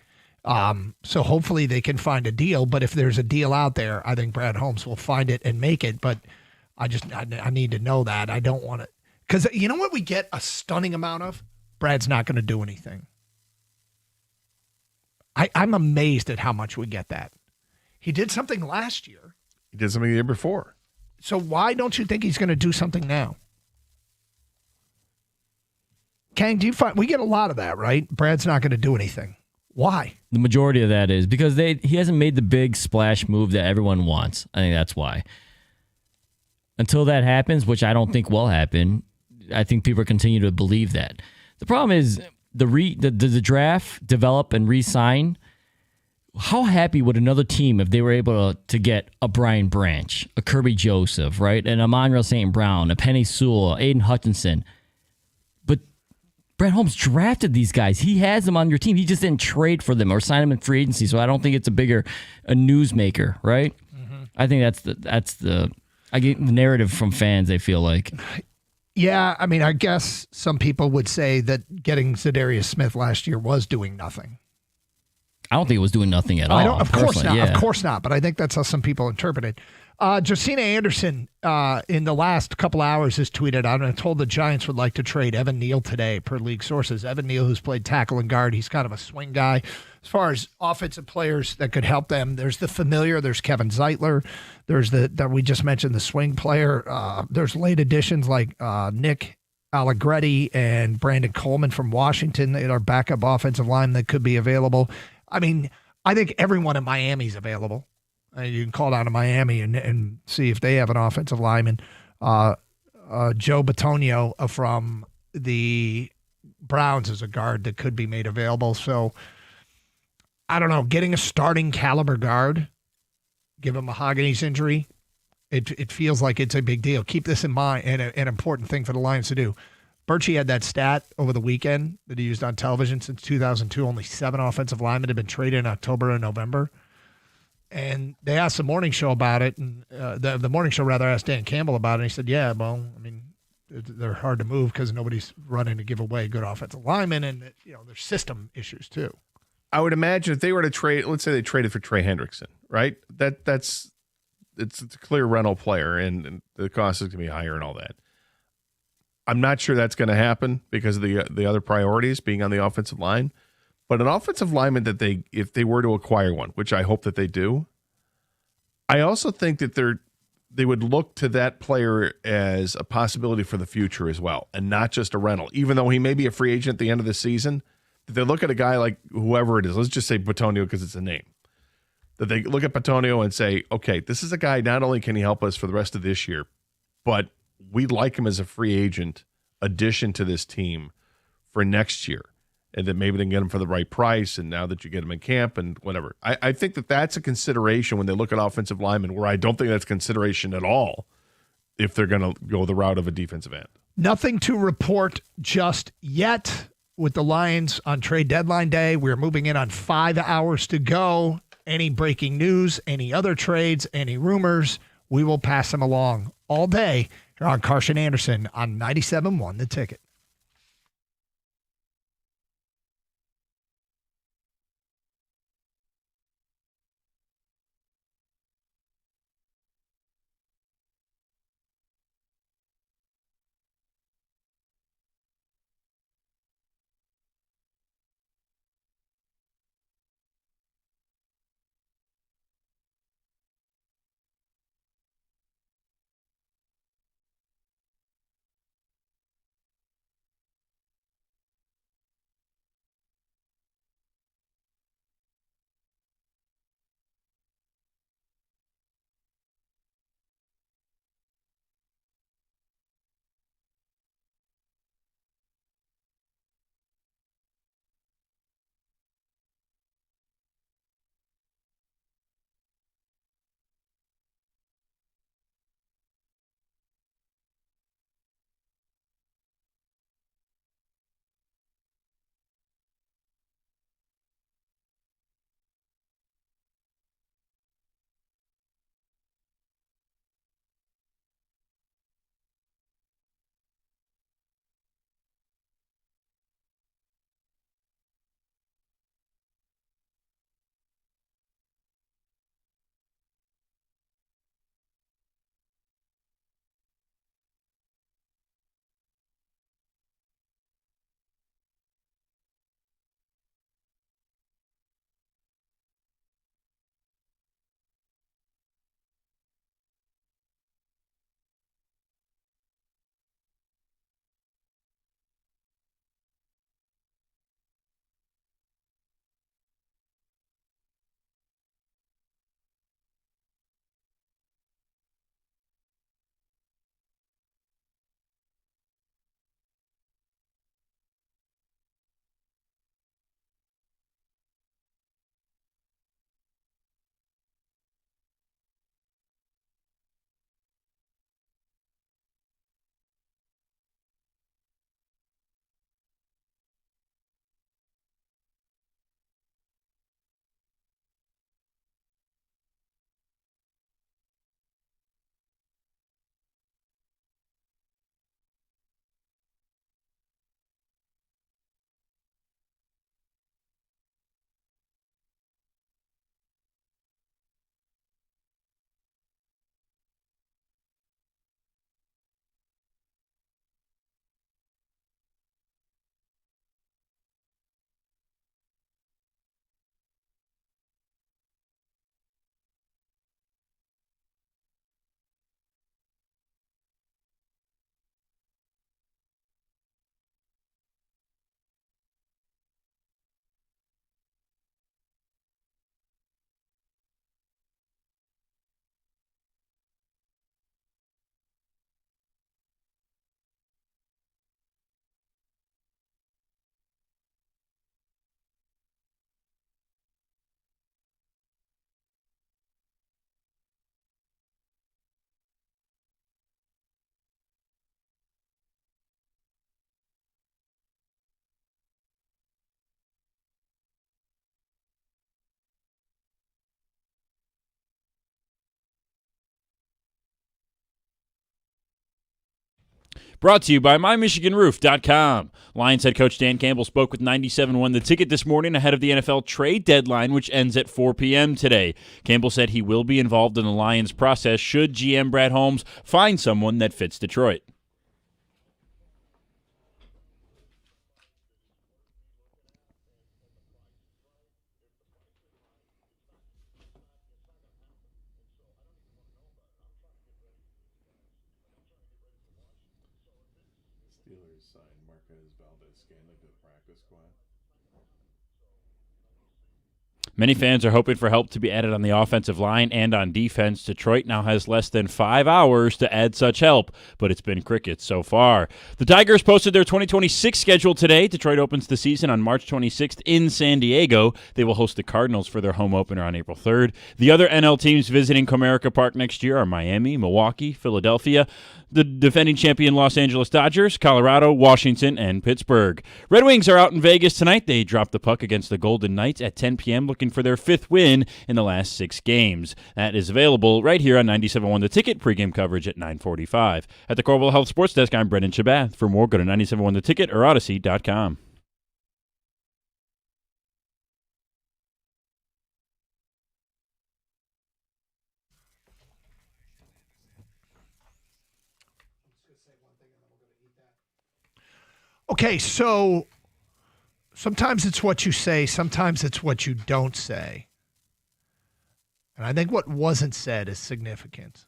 So hopefully they can find a deal. But if there's a deal out there, I think Brad Holmes will find it and make it. But I need to know that. I don't want to, because you know what we get a stunning amount of? Brad's not going to do anything. I'm amazed at how much we get that. He did something last year. He did something the year before. So why don't you think he's going to do something now? Kang, do you find we get a lot of that, right? Brad's not going to do anything. Why? The majority of that is because he hasn't made the big splash move that everyone wants. I think that's why. Until that happens, which I don't think will happen, I think people continue to believe that. The problem is the draft, develop, and re-sign. How happy would another team if they were able to get a Brian Branch, a Kirby Joseph, right, an Amon-Ra St. Brown, a Penei Sewell, Aiden Hutchinson? But Brad Holmes drafted these guys. He has them on your team. He just didn't trade for them or sign them in free agency. So I don't think it's a newsmaker, right? Mm-hmm. I think that's the I get the narrative from fans. They feel like. Yeah, I mean, I guess some people would say that getting Za'Darius Smith last year was doing nothing. I don't think it was doing nothing at all. Of course not. Yeah. Of course not. But I think that's how some people interpret it. Josina Anderson, in the last couple hours, has tweeted out and told the Giants would like to trade Evan Neal today, per league sources. Evan Neal, who's played tackle and guard, he's kind of a swing guy. As far as offensive players that could help them, there's the familiar. There's Kevin Zeitler. There's that we just mentioned, the swing player. There's late additions like Nick Allegretti and Brandon Coleman from Washington that are backup offensive line that could be available. I mean, I think everyone in Miami's available. You can call down to Miami and see if they have an offensive lineman. Joe Bitonio from the Browns is a guard that could be made available. So, I don't know. Getting a starting caliber guard, given Mahogany's injury, it feels like it's a big deal. Keep this in mind, and an important thing for the Lions to do. Birchie had that stat over the weekend that he used on television since 2002. Only 7 offensive linemen have been traded in October and November. And they asked the morning show about it, and the morning show rather asked Dan Campbell about it. And he said, yeah, well, I mean, they're hard to move because nobody's running to give away good offensive linemen, and there's system issues too. I would imagine if they were to trade, let's say they traded for Trey Hendrickson, right? It's a clear rental player, and the cost is going to be higher and all that. I'm not sure that's going to happen because of the other priorities being on the offensive line. But an offensive lineman that if they were to acquire one, which I hope that they do, I also think that they would look to that player as a possibility for the future as well, and not just a rental. Even though he may be a free agent at the end of the season, that they look at a guy like whoever it is, let's just say Bitonio because it's a name, that they look at Bitonio and say, okay, this is a guy, not only can he help us for the rest of this year, but we'd like him as a free agent addition to this team for next year. And then maybe they can get him for the right price, and now that you get him in camp and whatever. I think that that's a consideration when they look at offensive linemen, where I don't think that's consideration at all if they're going to go the route of a defensive end. Nothing to report just yet. with the Lions on trade deadline day. We're moving in on 5 hours to go. Any breaking news, any other trades, any rumors, we will pass them along all day here on Carson Anderson on 97.1 The Ticket. Brought to you by MyMichiganRoof.com. Lions head coach Dan Campbell spoke with 97.1 The Ticket this morning ahead of the NFL trade deadline, which ends at 4 p.m. today. Campbell said he will be involved in the Lions process should GM Brad Holmes find someone that fits Detroit. Steelers signed Marquez Valdez-Scantling to the practice squad. Many fans are hoping for help to be added on the offensive line and on defense. Detroit now has less than 5 hours to add such help, but it's been crickets so far. The Tigers posted their 2026 schedule today. Detroit opens the season on March 26th in San Diego. They will host the Cardinals for their home opener on April 3rd. The other NL teams visiting Comerica Park next year are Miami, Milwaukee, Philadelphia, the defending champion Los Angeles Dodgers, Colorado, Washington, and Pittsburgh. Red Wings are out in Vegas tonight. They dropped the puck against the Golden Knights at 10 p.m. looking for their 5th win in the last 6 games. That is available right here on 97.1 The Ticket, pregame coverage at 9:45. At the Corville Health Sports Desk, I'm Brendan Shabath. For more, go to 97.1 The Ticket or Odyssey.com. Okay, so sometimes it's what you say, sometimes it's what you don't say. And I think what wasn't said is significant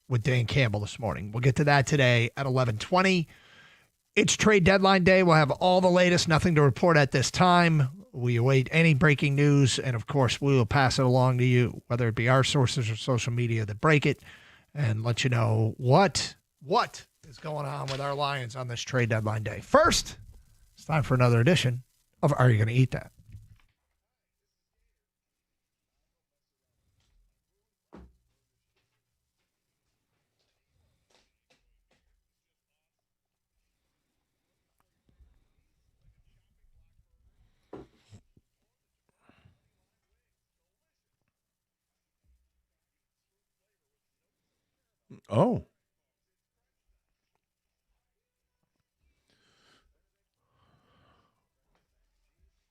with Dan Campbell this morning. We'll get to that today at 11:20. It's trade deadline day. We'll have all the latest, nothing to report at this time. We await any breaking news, and of course, we will pass it along to you, whether it be our sources or social media that break it, and let you know what is going on with our Lions on this trade deadline day. First, it's time for another edition of Are You Going to Eat That? Oh.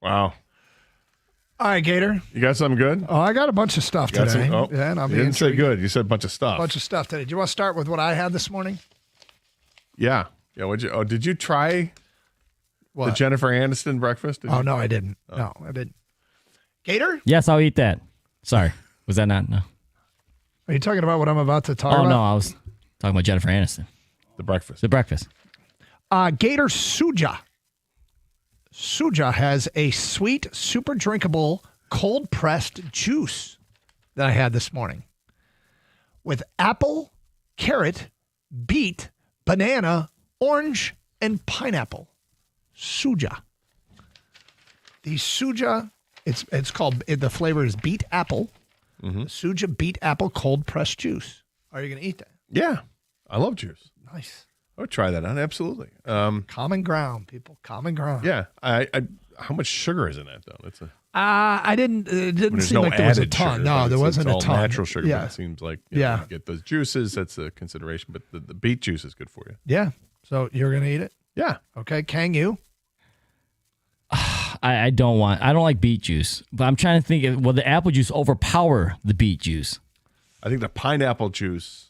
Wow. All right, Gator. You got something good? Oh, I got a bunch of stuff Got today. some- Yeah, and I'm you didn't say intrigued. good. You said a bunch of stuff. Bunch of stuff today. Do you want to start with what I had this morning? Yeah. Yeah. Did you try the What? Jennifer Aniston breakfast? Did Oh, you? no, I didn't. No, I didn't. Gator? Yes, I'll eat that. Sorry. Was that not? No. Are you talking about what I'm about to talk Oh, about? no. I was talking about Jennifer Aniston. The breakfast. The breakfast. Gator Suja. Suja has a sweet, super drinkable, cold pressed juice that I had this morning with apple, carrot, beet, banana, orange, and pineapple. Suja. The Suja, it's called, the flavor is beet apple. Suja beet apple cold pressed juice. Are you going to eat that? Yeah. I love juice. Nice. I would try that on. Absolutely. Common ground, people. Common ground. Yeah. How much sugar is in that, though? It's I didn't. It didn't there's seem no like there was a added ton. sugar, No, but there it's wasn't a all ton. natural sugar. Yeah. But it seems like Yeah. you get those juices. That's a consideration. But the beet juice is good for you. Yeah. So you're gonna eat it? Yeah. Okay. Kang, you? I don't like beet juice, but I'm trying to think, will the apple juice overpower the beet juice? I think the pineapple juice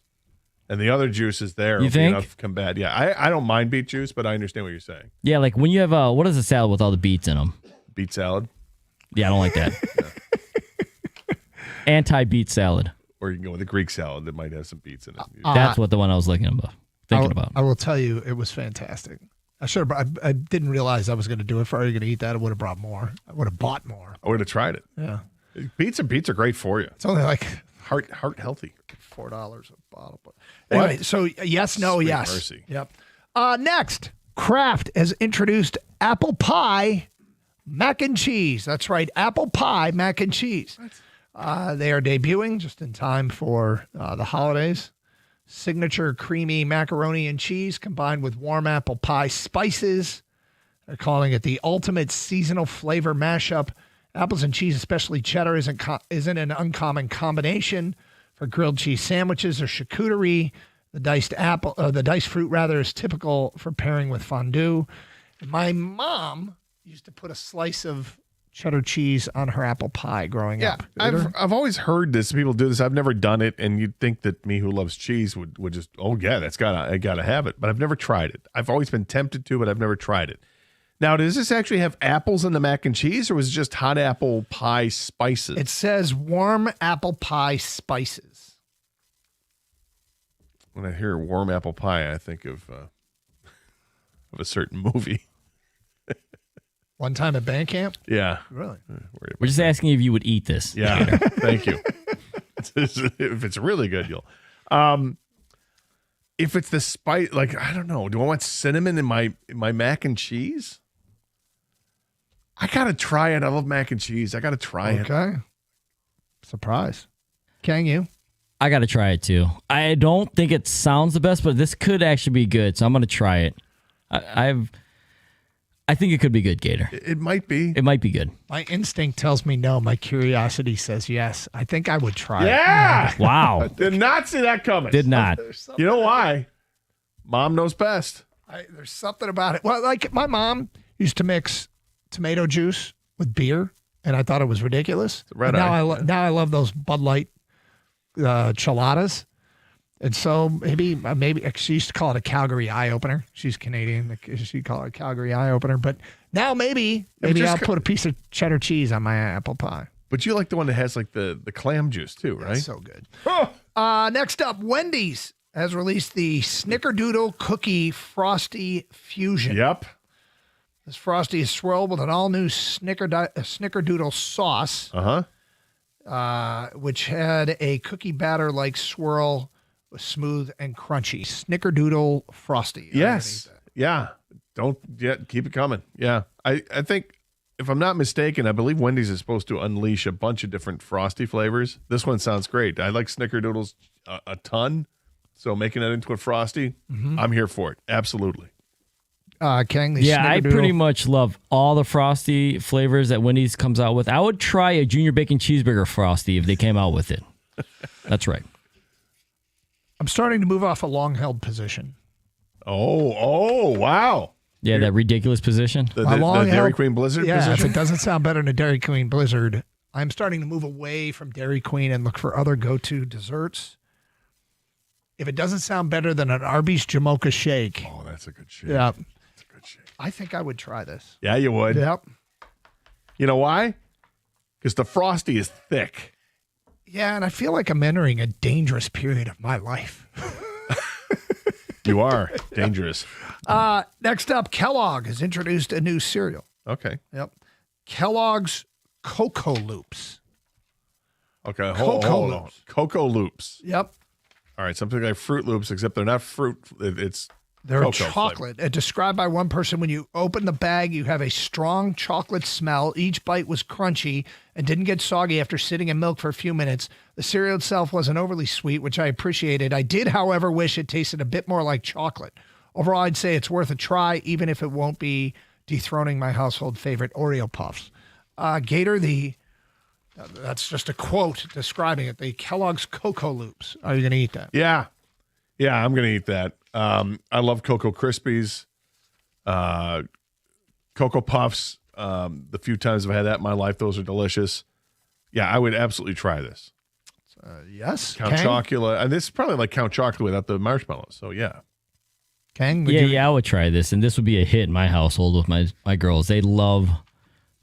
and the other juices there You will be think? enough to combat. Yeah. I don't mind beet juice, but I understand what you're saying. Yeah, like when you have, what is a salad with all the beets in them? Beet salad. Yeah, I don't like that. Anti-beet salad. Or you can go with a Greek salad that might have some beets in it. That's what the one I was thinking about. I will tell you, it was fantastic. I didn't realize I was going to do it for Are You Going to Eat That? I would have brought more. I would have bought more. I would have tried it. Yeah. Beets are great for you. It's only like heart healthy. $4 a bottle. But anyway, so yes, no, Sweet yes. mercy. Yep. Next, Kraft has introduced apple pie mac and cheese. That's right, apple pie mac and cheese. They are debuting just in time for the holidays. Signature creamy macaroni and cheese combined with warm apple pie spices. They're calling it the ultimate seasonal flavor mashup. Apples and cheese, especially cheddar, isn't an uncommon combination for grilled cheese sandwiches or charcuterie. The diced fruit rather is typical for pairing with fondue. My mom used to put a slice of cheddar cheese on her apple pie growing up. I've always heard this. People do this. I've never done it, and you'd think that me, who loves cheese, would just, oh yeah, I gotta have it. But I've never tried it. I've always been tempted to, but I've never tried it. Now, does this actually have apples in the mac and cheese, or was it just hot apple pie spices? It says warm apple pie spices. When I hear warm apple pie, I think of a certain movie. One time at band camp? Yeah. Really? We're just asking if you would eat this. Yeah. Thank you. If it's really good, you'll. If it's the spice, like, I don't know. Do I want cinnamon in my mac and cheese? I got to try it. I love mac and cheese. I got to try it. Okay. Surprise. Can you? I got to try it too. I don't think it sounds the best, but this could actually be good, so I'm going to try it. I think it could be good, Gator. It might be. It might be good. My instinct tells me no. My curiosity says yes. I think I would try it. Yeah. Wow. Did not see that coming. Did not. You know why? Mom knows best. There's something about it. Well, like my mom used to mix tomato juice with beer, and I thought it was ridiculous. Red now eye. now I love those Bud Light cheladas. And so maybe she used to call it a Calgary eye opener. She's Canadian. She called it a Calgary eye opener. But now maybe I'll put a piece of cheddar cheese on my apple pie. But you like the one that has like the clam juice too, right? That's so good. Next up, Wendy's has released the Snickerdoodle Cookie Frosty Fusion. Yep. This Frosty is swirled with an all-new Snickerdoodle sauce. Which had a cookie batter-like swirl, smooth and crunchy. Snickerdoodle Frosty. Yes. Yeah. Keep it coming. Yeah. I think, if I'm not mistaken, I believe Wendy's is supposed to unleash a bunch of different Frosty flavors. This one sounds great. I like Snickerdoodles a ton, so making that into a Frosty, I'm here for it. Absolutely. King, I pretty much love all the Frosty flavors that Wendy's comes out with. I would try a Junior Bacon Cheeseburger Frosty if they came out with it. That's right. I'm starting to move off a long-held position. Oh, wow. Yeah, that ridiculous position. The Dairy Queen Blizzard position? If it doesn't sound better than a Dairy Queen Blizzard, I'm starting to move away from Dairy Queen and look for other go-to desserts. If it doesn't sound better than an Arby's Jamocha shake. Oh, that's a good shake. Yeah. That's a good shake. I think I would try this. Yeah, you would. Yep. You know why? Because the Frosty is thick. Yeah, and I feel like I'm entering a dangerous period of my life. You are dangerous. Next up, Kellogg has introduced a new cereal. Okay. Yep. Kellogg's Cocoa Loops. Okay, hold on. Cocoa Loops. Yep. All right, something like Fruit Loops, except they're not fruit. They're cocoa chocolate. Described by one person, when you open the bag, you have a strong chocolate smell. Each bite was crunchy and didn't get soggy after sitting in milk for a few minutes. The cereal itself wasn't overly sweet, which I appreciated. I did, however, wish it tasted a bit more like chocolate. Overall, I'd say it's worth a try, even if it won't be dethroning my household favorite Oreo Puffs. Gator, that's just a quote describing it. The Kellogg's Cocoa Loops. Are you going to eat that? Yeah, I'm going to eat that. I love Cocoa Krispies, Cocoa Puffs. The few times I've had that in my life, those are delicious. Yeah, I would absolutely try this. Yes. Count Chocula. And this is probably like Count Chocula without the marshmallows. So, yeah. Kang, I would try this, and this would be a hit in my household with my girls. They love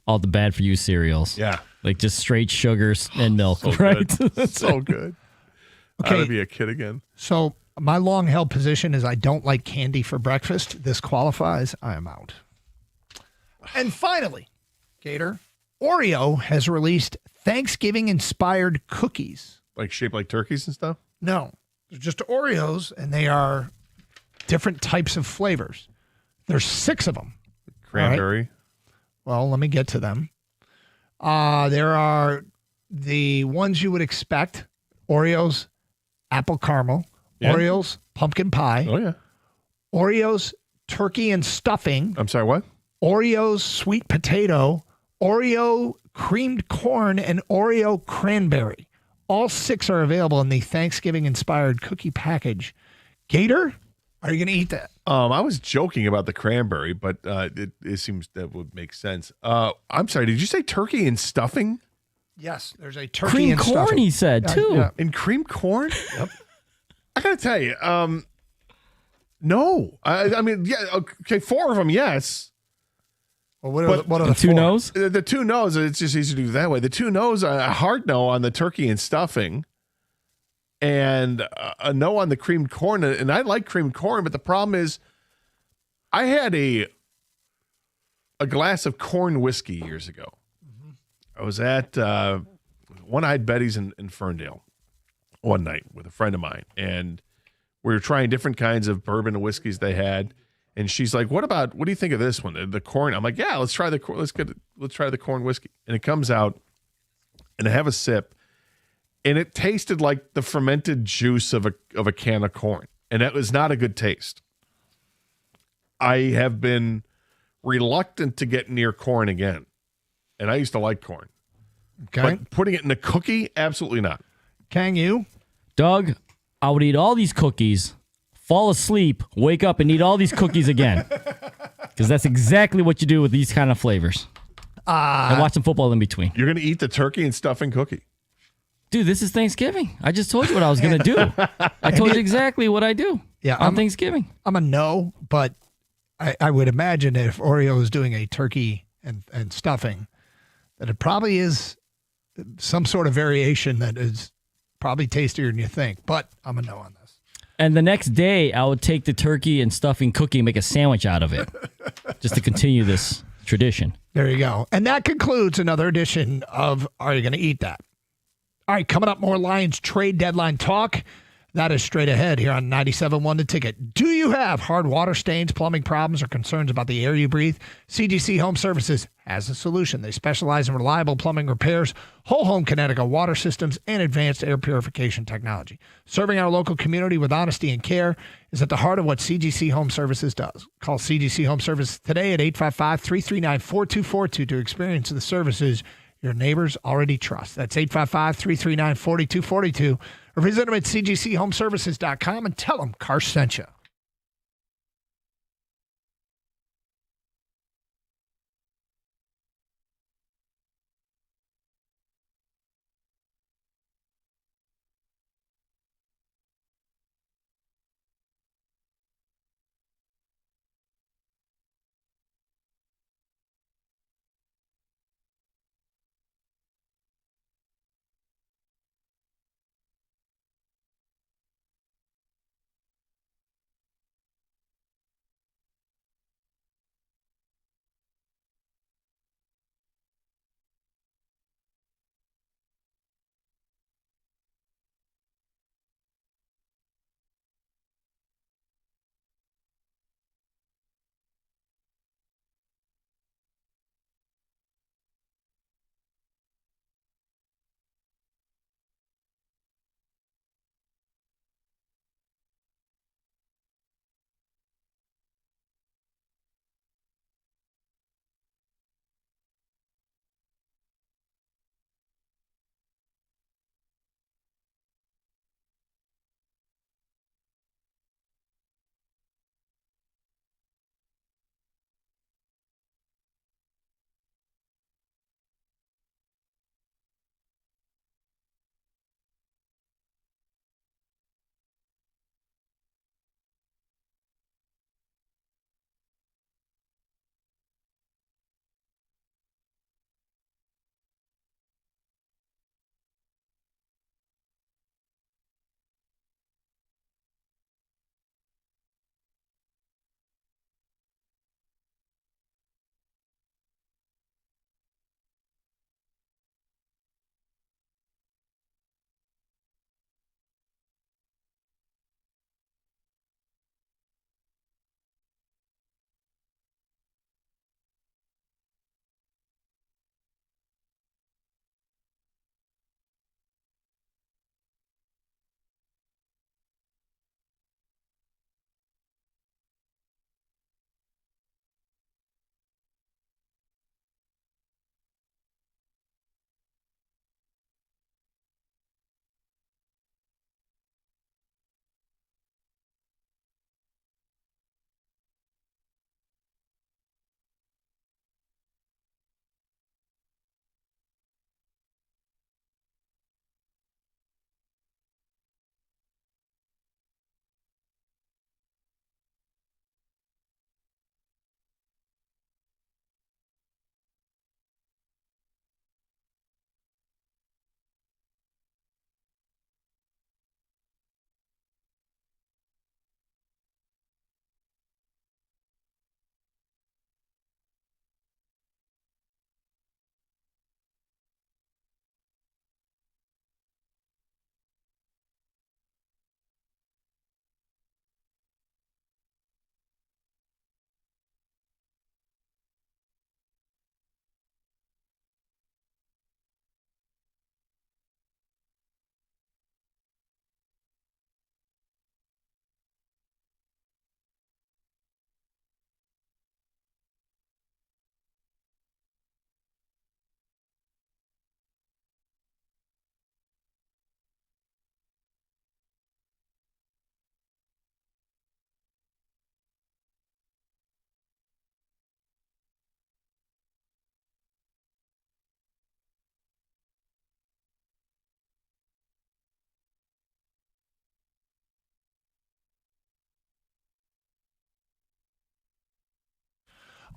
all the bad for you cereals. Yeah. Like just straight sugars and milk, so right? Good. So good. Okay. I'd be a kid again. So my long-held position is I don't like candy for breakfast. This qualifies. I am out. And finally, Gator, Oreo has released Thanksgiving-inspired cookies. Like shaped like turkeys and stuff? No. They're just Oreos, and they are different types of flavors. There's 6 of them. Cranberry. Right? Well, let me get to them. There are the ones you would expect. Oreos, apple caramel. Yeah. Oreos, pumpkin pie. Oh, yeah. Oreos, turkey and stuffing. I'm sorry, what? Oreos, sweet potato. Oreo, creamed corn, and Oreo cranberry. All 6 are available in the Thanksgiving-inspired cookie package. Gator, are you going to eat that? I was joking about the cranberry, but it seems that would make sense. I'm sorry, did you say turkey and stuffing? Yes, there's a turkey Cream and corn, stuffing. he said, too. Yeah. And cream corn? Yep. I got to tell you, no. I mean, yeah, okay, 4 of them, yes. Well, what are the 2 4? no's? The 2 no's, it's just easy to do that way. The 2 no's, a hard no on the turkey and stuffing, and a no on the creamed corn. And I like creamed corn, but the problem is I had a a glass of corn whiskey years ago. I was at One-Eyed Betty's in Ferndale one night with a friend of mine, and we were trying different kinds of bourbon and whiskeys they had. And she's like, what do you think of this one? The corn. I'm like, yeah, let's try the corn whiskey. And it comes out, and I have a sip, and it tasted like the fermented juice of a can of corn. And that was not a good taste. I have been reluctant to get near corn again. And I used to like corn. Okay. But putting it in a cookie, absolutely not. Kang, you? Doug, I would eat all these cookies, fall asleep, wake up, and eat all these cookies again. Because that's exactly what you do with these kind of flavors. And watch some football in between. You're going to eat the turkey and stuffing cookie. Dude, this is Thanksgiving. I just told you what I was going to do. I told you exactly what I do on Thanksgiving. I'm a no, but I would imagine if Oreo is doing a turkey and stuffing, that it probably is some sort of variation that is probably tastier than you think. But I'm a no on this. And the next day, I would take the turkey and stuffing cookie and make a sandwich out of it just to continue this tradition. There you go. And that concludes another edition of Are You Going to Eat That? All right, coming up, more Lions trade deadline talk. That is straight ahead here on 97.1 The Ticket. Do you have hard water stains, plumbing problems, or concerns about the air you breathe? CGC Home Services has a solution. They specialize in reliable plumbing repairs, whole home Connecticut water systems, and advanced air purification technology. Serving our local community with honesty and care is at the heart of what CGC Home Services does. Call CGC Home Services today at 855-339-4242 to experience the services your neighbors already trust. That's 855-339-4242. Or visit them at cgchomeservices.com and tell them Karsh sent you.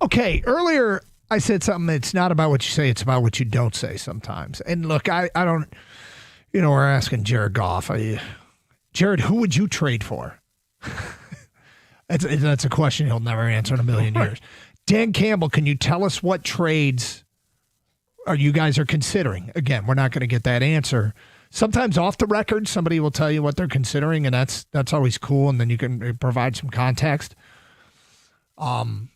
Okay, earlier I said something. It's not about what you say; it's about what you don't say sometimes. And look, I don't. We're asking Jared Goff. Jared, who would you trade for? That's a question he'll never answer in a million years. Dan Campbell, can you tell us what trades you guys are considering? Again, we're not going to get that answer. Sometimes off the record, somebody will tell you what they're considering, and that's always cool, and then you can provide some context. But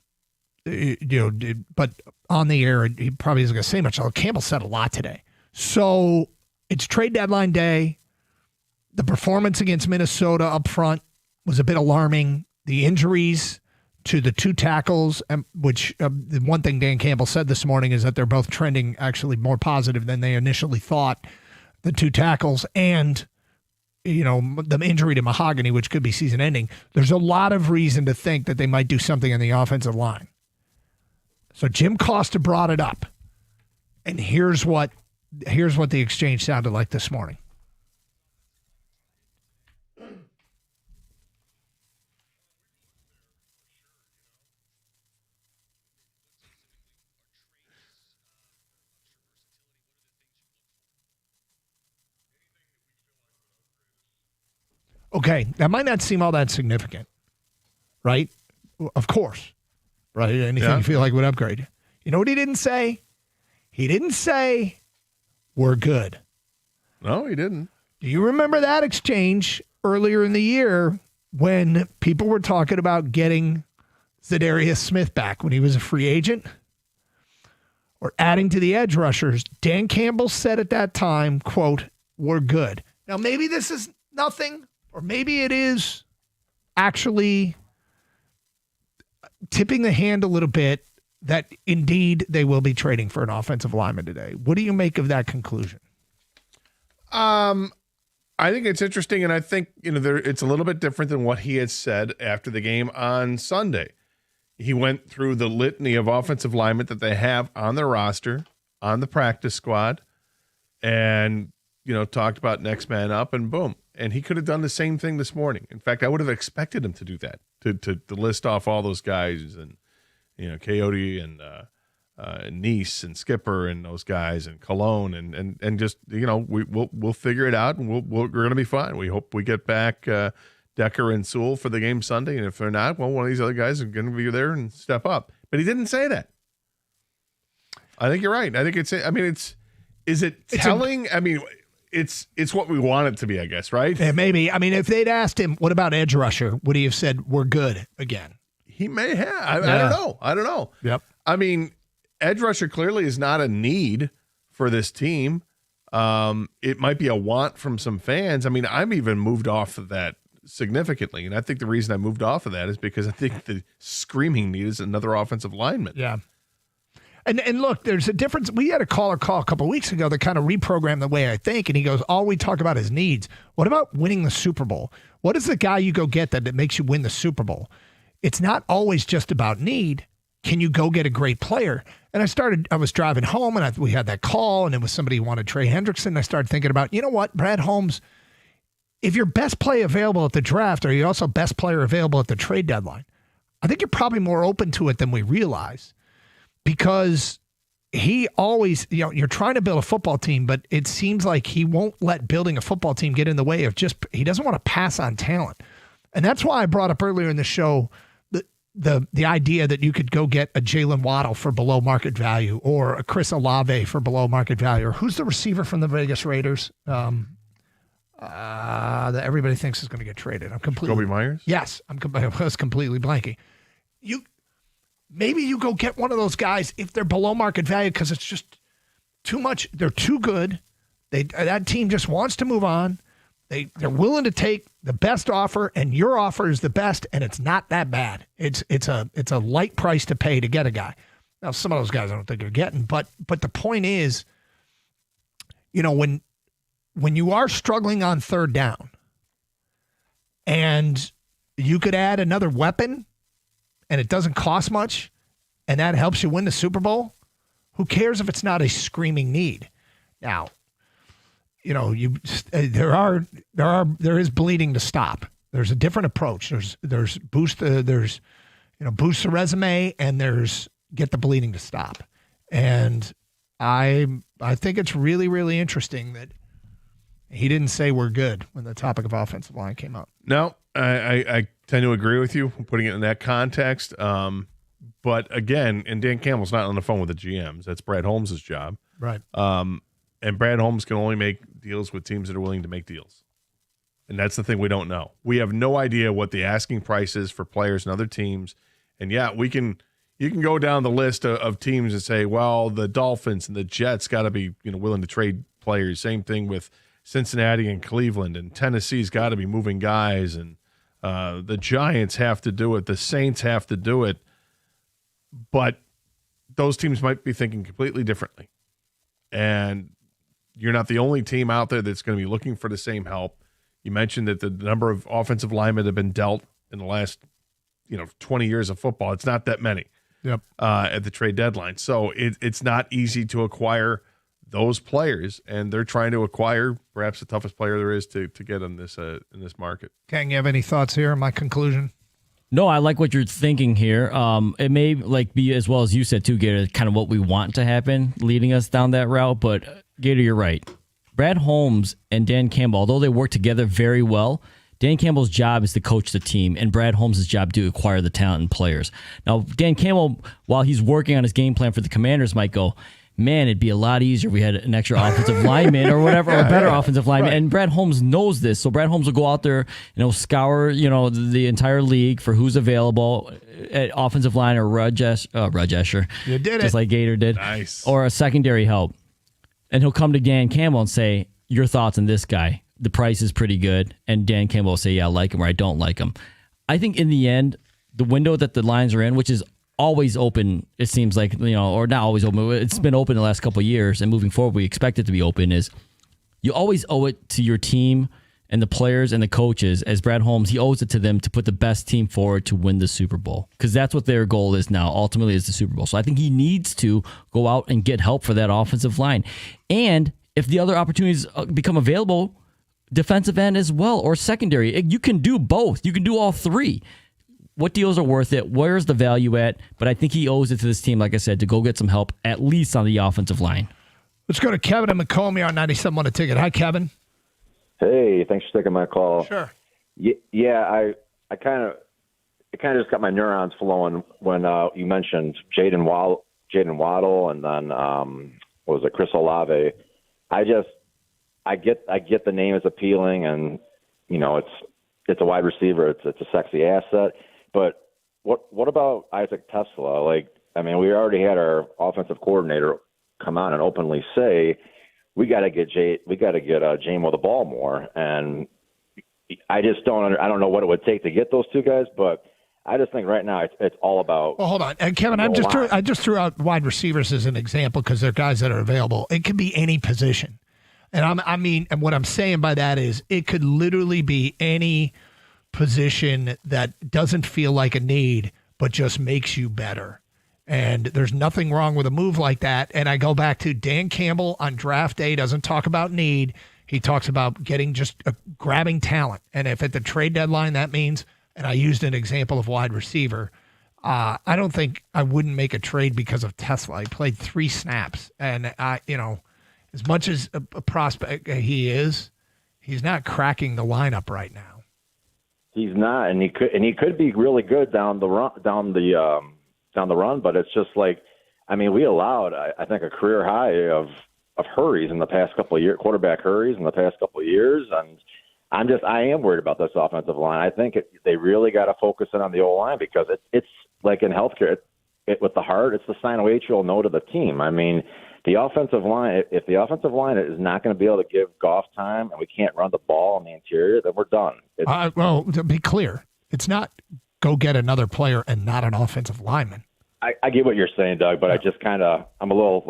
on the air, he probably isn't going to say much. Campbell said a lot today. So it's trade deadline day. The performance against Minnesota up front was a bit alarming. The injuries to the two tackles, which the one thing Dan Campbell said this morning is that they're both trending actually more positive than they initially thought. The two tackles and, the injury to Mahogany, which could be season ending. There's a lot of reason to think that they might do something in the offensive line. So Jim Costa brought it up. And here's what the exchange sounded like this morning. Okay, that might not seem all that significant, right? Of course, right? Anything you feel like would upgrade. You know what he didn't say? He didn't say, we're good. No, he didn't. Do you remember that exchange earlier in the year when people were talking about getting Zadarius Smith back when he was a free agent? Or adding to the edge rushers? Dan Campbell said at that time, quote, we're good. Now, maybe this is nothing. Or maybe it is actually tipping the hand a little bit that indeed they will be trading for an offensive lineman today. What do you make of that conclusion? I think it's interesting, and I think it's a little bit different than what he had said after the game on Sunday. He went through the litany of offensive linemen that they have on their roster, on the practice squad, and talked about next man up, and boom. And he could have done the same thing this morning. In fact, I would have expected him to do that, to list off all those guys and, Coyote and Nice and Skipper and those guys and Cologne and just, we'll figure it out and we're going to be fine. We hope we get back Decker and Sewell for the game Sunday. And if they're not, well, one of these other guys are going to be there and step up. But he didn't say that. I think you're right. I think is it telling? It's what we want it to be, I guess, right? Yeah, maybe. If they'd asked him, what about edge rusher? Would he have said, we're good again? He may have. I don't know. Yep. Edge rusher clearly is not a need for this team. It might be a want from some fans. I'm even moved off of that significantly. And I think the reason I moved off of that is because I think the screaming need is another offensive lineman. Yeah. And look, there's a difference. We had a caller call a couple of weeks ago that kind of reprogrammed the way I think, and he goes, all we talk about is needs. What about winning the Super Bowl? What is the guy you go get that makes you win the Super Bowl? It's not always just about need. Can you go get a great player? And I was driving home, and we had that call, and it was somebody who wanted Trey Hendrickson. And I started thinking about, you know what, Brad Holmes, if you're best player available at the draft, are you also best player available at the trade deadline? I think you're probably more open to it than we realize. Because he always, you're trying to build a football team, but it seems like he won't let building a football team get in the way of he doesn't want to pass on talent. And that's why I brought up earlier in the show the idea that you could go get a Jalen Waddle for below market value or a Chris Olave for below market value. Or who's the receiver from the Vegas Raiders that everybody thinks is going to get traded? I'm completely. Kobe Myers? Yes. I was completely blanking. Maybe you go get one of those guys if they're below market value because it's just too much. They're too good. That team just wants to move on. They're willing to take the best offer, and your offer is the best, and it's not that bad. It's a light price to pay to get a guy. Now, some of those guys I don't think you're getting, but the point is, when you are struggling on third down, and you could add another weapon. And it doesn't cost much, and that helps you win the Super Bowl, who cares if it's not a screaming need? Now, there is bleeding to stop. There's a different approach. There's boost the resume, and there's get the bleeding to stop. And I think it's really, really interesting that he didn't say we're good when the topic of offensive line came up. No, I tend to agree with you, putting it in that context. But again, and Dan Campbell's not on the phone with the GMs. That's Brad Holmes' job. Right. And Brad Holmes can only make deals with teams that are willing to make deals. And that's the thing we don't know. We have no idea what the asking price is for players and other teams. And yeah, you can go down the list of teams and say, well, the Dolphins and the Jets got to be willing to trade players. Same thing with Cincinnati and Cleveland, and Tennessee's got to be moving guys, and the Giants have to do it. The Saints have to do it. But those teams might be thinking completely differently. And you're not the only team out there that's going to be looking for the same help. You mentioned that the number of offensive linemen have been dealt in the last 20 years of football. It's not that many. Yep. At the trade deadline. So it's not easy to acquire those players, and they're trying to acquire perhaps the toughest player there is to get in this market. Ken, you have any thoughts here on my conclusion? No, I like what you're thinking here. It may be as well as you said too, Gator, kind of what we want to happen, leading us down that route. But Gator, you're right. Brad Holmes and Dan Campbell, although they work together very well, Dan Campbell's job is to coach the team, and Brad Holmes' job to acquire the talent and players. Now, Dan Campbell, while he's working on his game plan for the Commanders, might go, man, it'd be a lot easier if we had an extra offensive lineman or whatever, or a better offensive lineman. Right. And Brad Holmes knows this. So Brad Holmes will go out there, scour, the entire league for who's available at offensive line or Rudge Escher. You did just like Gator did. Nice. Or a secondary help. And he'll come to Dan Campbell and say, your thoughts on this guy. The price is pretty good. And Dan Campbell will say, yeah, I like him or I don't like him. I think in the end, the window that the Lions are in, which is always open, it seems like, or not always open, it's been open the last couple of years, and moving forward we expect it to be open, is you always owe it to your team and the players and the coaches. As Brad Holmes, he owes it to them to put the best team forward to win the Super Bowl, because that's what their goal is now, ultimately, is the Super Bowl. So I think he needs to go out and get help for that offensive line. And if the other opportunities become available, defensive end as well, or secondary, you can do both. You can do all three. What deals are worth it? Where's the value at? But I think he owes it to this team, like I said, to go get some help, at least on the offensive line. Let's go to Kevin and Macomb on 97.1 A Ticket. Hi, Kevin. Hey, thanks for taking my call. Sure. Yeah, it kind of just got my neurons flowing when you mentioned Jaden Waddle, and then what was it, Chris Olave. I get the name is appealing, and it's a wide receiver. It's a sexy asset. But what about Isaac Tesla? We already had our offensive coordinator come out and openly say we got to get Jamo the ball more, and I just I don't know what it would take to get those two guys, but I just think right now it's all about. Well, hold on, and Kevin, I just threw out wide receivers as an example because they're guys that are available. It can be any position, and and what I'm saying by that is it could literally be any position that doesn't feel like a need, but just makes you better. And there's nothing wrong with a move like that. And I go back to Dan Campbell on draft day doesn't talk about need. He talks about grabbing talent. And if at the trade deadline that means, and I used an example of wide receiver, I don't think I wouldn't make a trade because of Tesla. He played 3 snaps. And, as much as a prospect he is, he's not cracking the lineup right now. He's not, and he could be really good down the run, but it's just we allowed I think a career high of hurries in the past couple of years, quarterback hurries in the past couple of years, and I am worried about this offensive line. I think they really got to focus in on the O-line, because it's like in healthcare, with the heart, it's the sine note of the team. The offensive line, if the offensive line is not going to be able to give Goff time, and we can't run the ball in the interior, then we're done. Well, to be clear, it's not go get another player and not an offensive lineman. I get what you're saying, Doug, but I'm a little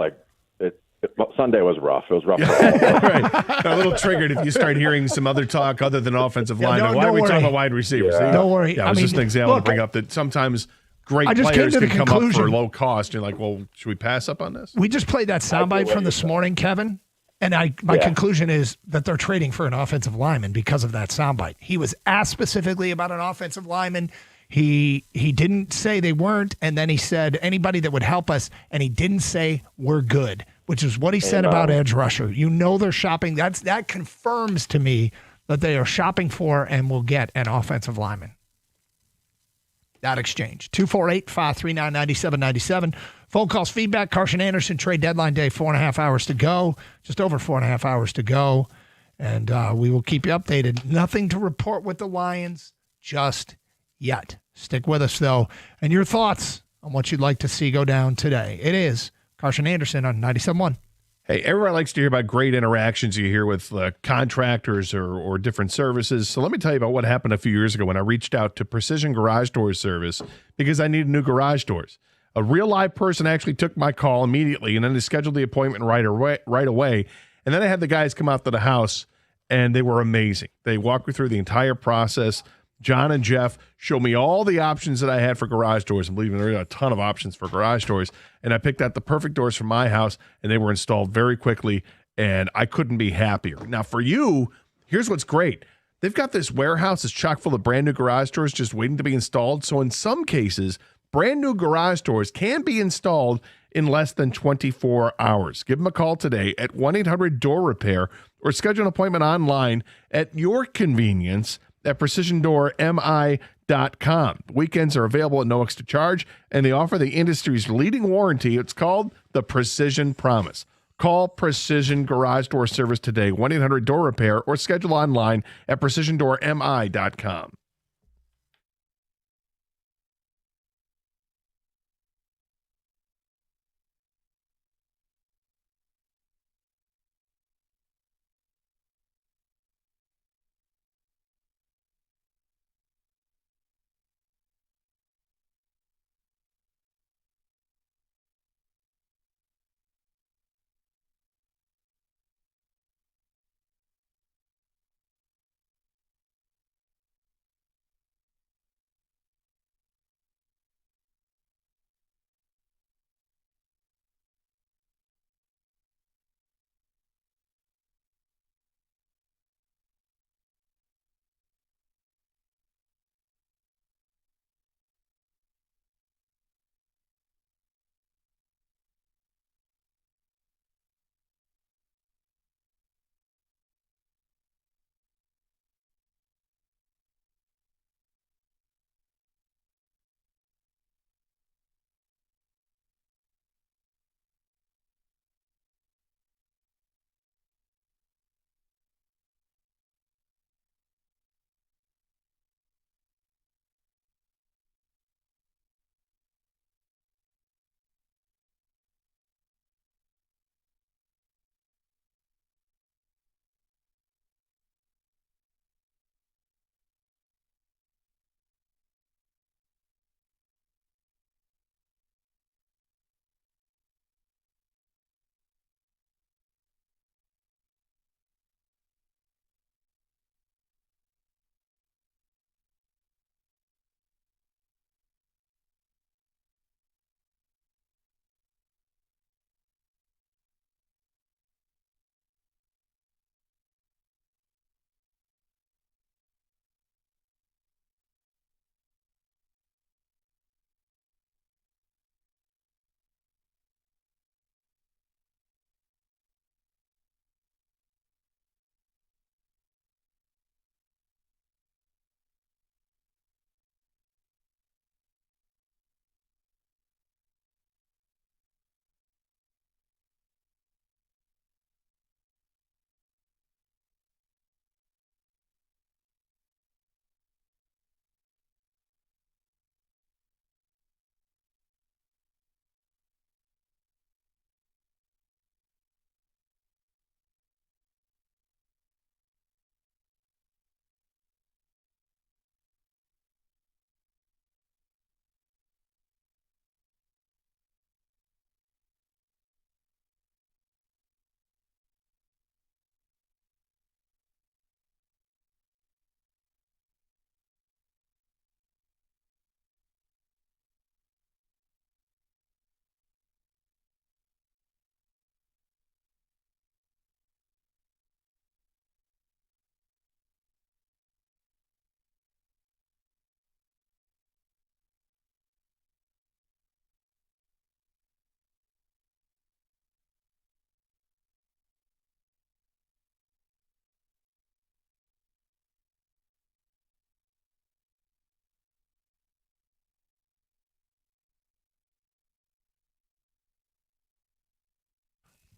Sunday was rough. It was rough. Right. A little triggered if you start hearing some other talk other than offensive linemen. Why are we talking about wide receivers? Yeah. Don't worry. Yeah, it was just an example to bring up that sometimes great players can come up for low cost. You're like, well, should we pass up on this? We just played that soundbite from this morning, Kevin, and my conclusion is that they're trading for an offensive lineman because of that soundbite. He was asked specifically about an offensive lineman. He didn't say they weren't, and then he said anybody that would help us, and he didn't say we're good, which is what he said about edge rusher. You know they're shopping. That confirms to me that they are shopping for and will get an offensive lineman. That exchange. 248-539-9797. Phone calls, feedback. Carson Anderson, trade deadline day, 4.5 hours to go. Just over 4.5 hours to go. And we will keep you updated. Nothing to report with the Lions just yet. Stick with us, though. And your thoughts on what you'd like to see go down today. It is Carson Anderson on 97.1. Hey, everybody likes to hear about great interactions you hear with contractors or different services. So let me tell you about what happened a few years ago when I reached out to Precision Garage Doors Service because I needed new garage doors. A real live person actually took my call immediately, and then they scheduled the appointment right away. And then I had the guys come out to the house, and they were amazing. They walked me through the entire process. John and Jeff showed me all the options that I had for garage doors. And believe me, there are a ton of options for garage doors. And I picked out the perfect doors for my house, and they were installed very quickly, and I couldn't be happier. Now, for you, here's what's great. They've got this warehouse that's chock full of brand new garage doors just waiting to be installed. So in some cases, brand new garage doors can be installed in less than 24 hours. Give them a call today at 1-800-DOOR-REPAIR or schedule an appointment online at your convenience at PrecisionDoorMI.com. Weekends are available at no extra charge, and they offer the industry's leading warranty. It's called the Precision Promise. Call Precision Garage Door Service today, 1-800-DOOR-REPAIR, or schedule online at PrecisionDoorMI.com.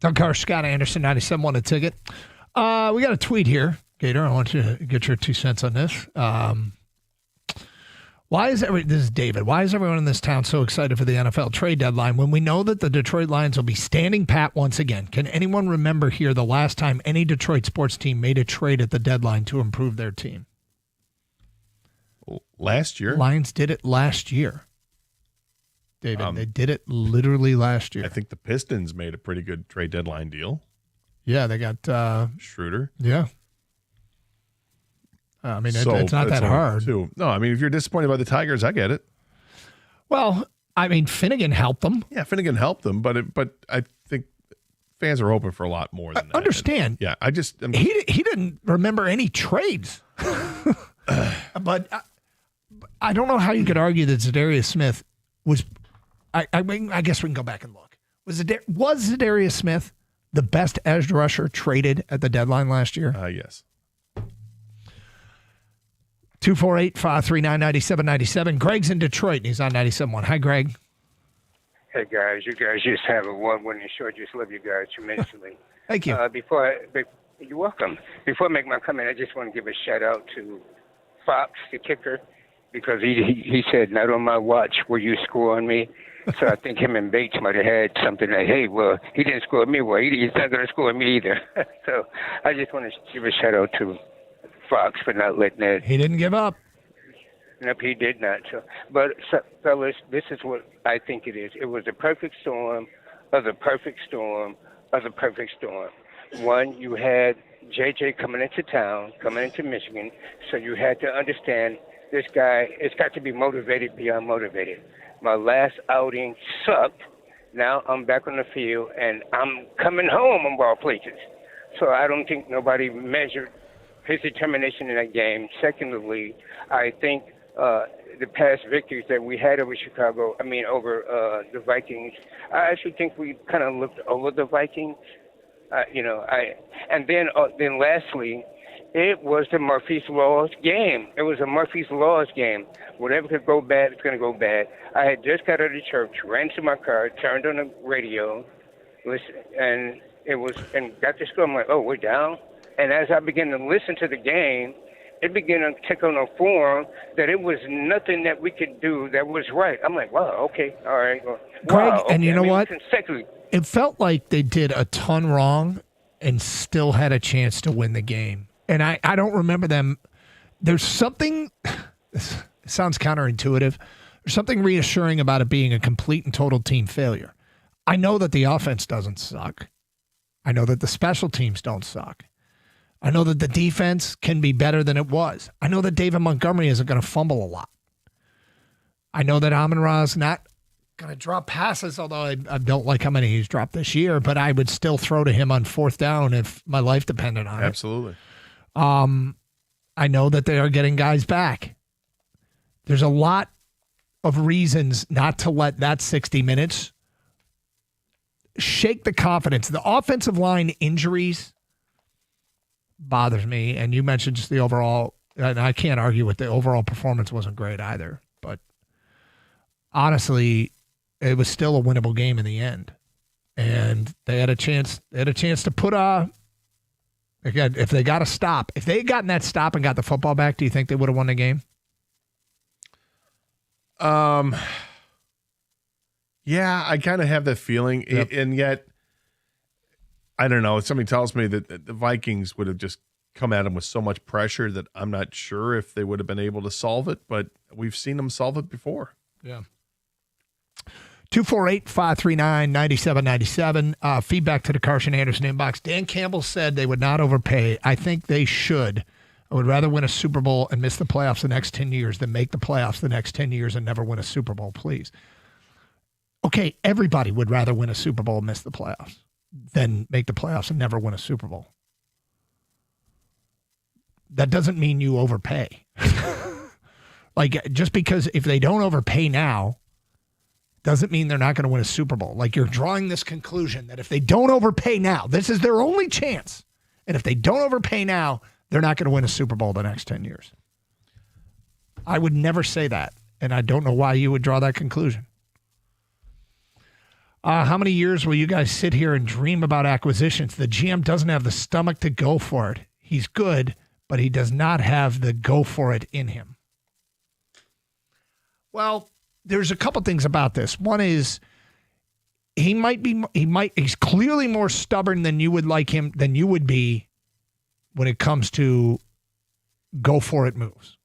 Doug Karsch, Scott Anderson, 97 a ticket. We got a tweet here, Gator. I want you to get your 2 cents on this. This is David. Why is everyone in this town so excited for the NFL trade deadline when we know that the Detroit Lions will be standing pat once again? Can anyone remember here the last time any Detroit sports team made a trade at the deadline to improve their team? Last year? Lions did it last year. David, they did it literally last year. I think the Pistons made a pretty good trade deadline deal. Yeah, they got Schroeder. Yeah. I mean, it's not that hard. No, I mean, if you're disappointed by the Tigers, I get it. Well, I mean, Finnegan helped them. Yeah, Finnegan helped them, but I think fans are hoping for a lot more than that. Understand? Yeah, he didn't remember any trades, but I don't know how you could argue that Zadarius Smith was. I mean, I guess we can go back and look. Was Zadarius Smith the best edge rusher traded at the deadline last year? Yes. 248-539-9797. Greg's in Detroit, and he's on 97.1. Hi, Greg. Hey, guys. You guys just have a one-winning show. I just love you guys tremendously. Thank you. You're welcome. Before I make my comment, I just want to give a shout-out to Fox, the kicker, because he said, not on my watch will you score on me. So I think him and Bates might have had something like, hey, well, he didn't score me. Well, he's not going to score me either. So I just want to give a shout-out to Fox for not letting that. He didn't give up. Nope, he did not. Fellas, this is what I think it is. It was a perfect storm of the perfect storm of the perfect storm. One, you had JJ coming into town, coming into Michigan, so you had to understand this guy has got to be motivated beyond motivated. My last outing sucked. Now I'm back on the field, and I'm coming home on ball places. So I don't think nobody measured his determination in that game. Secondly, I think the past victories that we had over over the Vikings, I actually think we kind of looked over the Vikings. Then lastly, it was the Murphy's Law's game. It was a Murphy's Law's game. Whatever could go bad, it's going to go bad. I had just got out of church, ran to my car, turned on the radio, listened, and got to school. I'm like, oh, we're down. And as I began to listen to the game, it began to take on a form that it was nothing that we could do that was right. I'm like, wow, okay, all right. Greg, wow, okay. and you know what? Consecutively. It felt like they did a ton wrong and still had a chance to win the game. And I don't remember them. There's something, it sounds counterintuitive, there's something reassuring about it being a complete and total team failure. I know that the offense doesn't suck. I know that the special teams don't suck. I know that the defense can be better than it was. I know that David Montgomery isn't going to fumble a lot. I know that Amon-Ra is not going to drop passes, although I don't like how many he's dropped this year, but I would still throw to him on fourth down if my life depended on it. Absolutely. I know that they are getting guys back. There's a lot of reasons not to let that 60 minutes shake the confidence. The offensive line injuries bothers me, and you mentioned just the overall, and I can't argue with the overall performance wasn't great either, but honestly, it was still a winnable game in the end. And they had a chance to put again, if they got a stop, if they had gotten that stop and got the football back, do you think they would have won the game? Yeah, I kind of have that feeling. Yep. And yet, I don't know. Something tells me that the Vikings would have just come at them with so much pressure that I'm not sure if they would have been able to solve it, but we've seen them solve it before. Yeah. 248-539-9797. Feedback to the Carson Anderson inbox. Dan Campbell said they would not overpay. I think they should. I would rather win a Super Bowl and miss the playoffs the next 10 years than make the playoffs the next 10 years and never win a Super Bowl, please. Okay, everybody would rather win a Super Bowl and miss the playoffs than make the playoffs and never win a Super Bowl. That doesn't mean you overpay. Like, just because if they don't overpay now, doesn't mean they're not going to win a Super Bowl. Like, you're drawing this conclusion that if they don't overpay now, this is their only chance. And if they don't overpay now, they're not going to win a Super Bowl the next 10 years. I would never say that. And I don't know why you would draw that conclusion. How many years will you guys sit here and dream about acquisitions? The GM doesn't have the stomach to go for it. He's good, but he does not have the go for it in him. Well, there's a couple things about this. One is he's clearly more stubborn than you would be when it comes to go for it moves.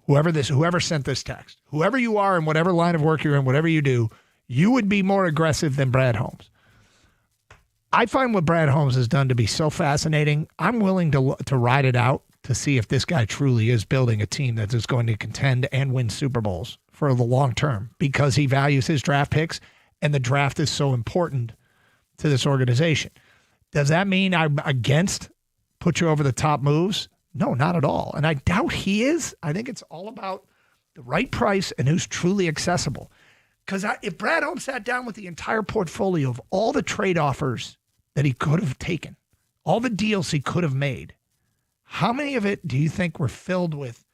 Whoever sent this text, whoever you are in whatever line of work you're in, whatever you do, you would be more aggressive than Brad Holmes. I find what Brad Holmes has done to be so fascinating. I'm willing to ride it out to see if this guy truly is building a team that is going to contend and win Super Bowls for the long term, because he values his draft picks, and the draft is so important to this organization. Does that mean I'm against put you over the top moves? No, not at all. And I doubt he is. I think it's all about the right price and who's truly accessible. Because if Brad Holmes sat down with the entire portfolio of all the trade offers that he could have taken, all the deals he could have made, how many of it do you think were filled with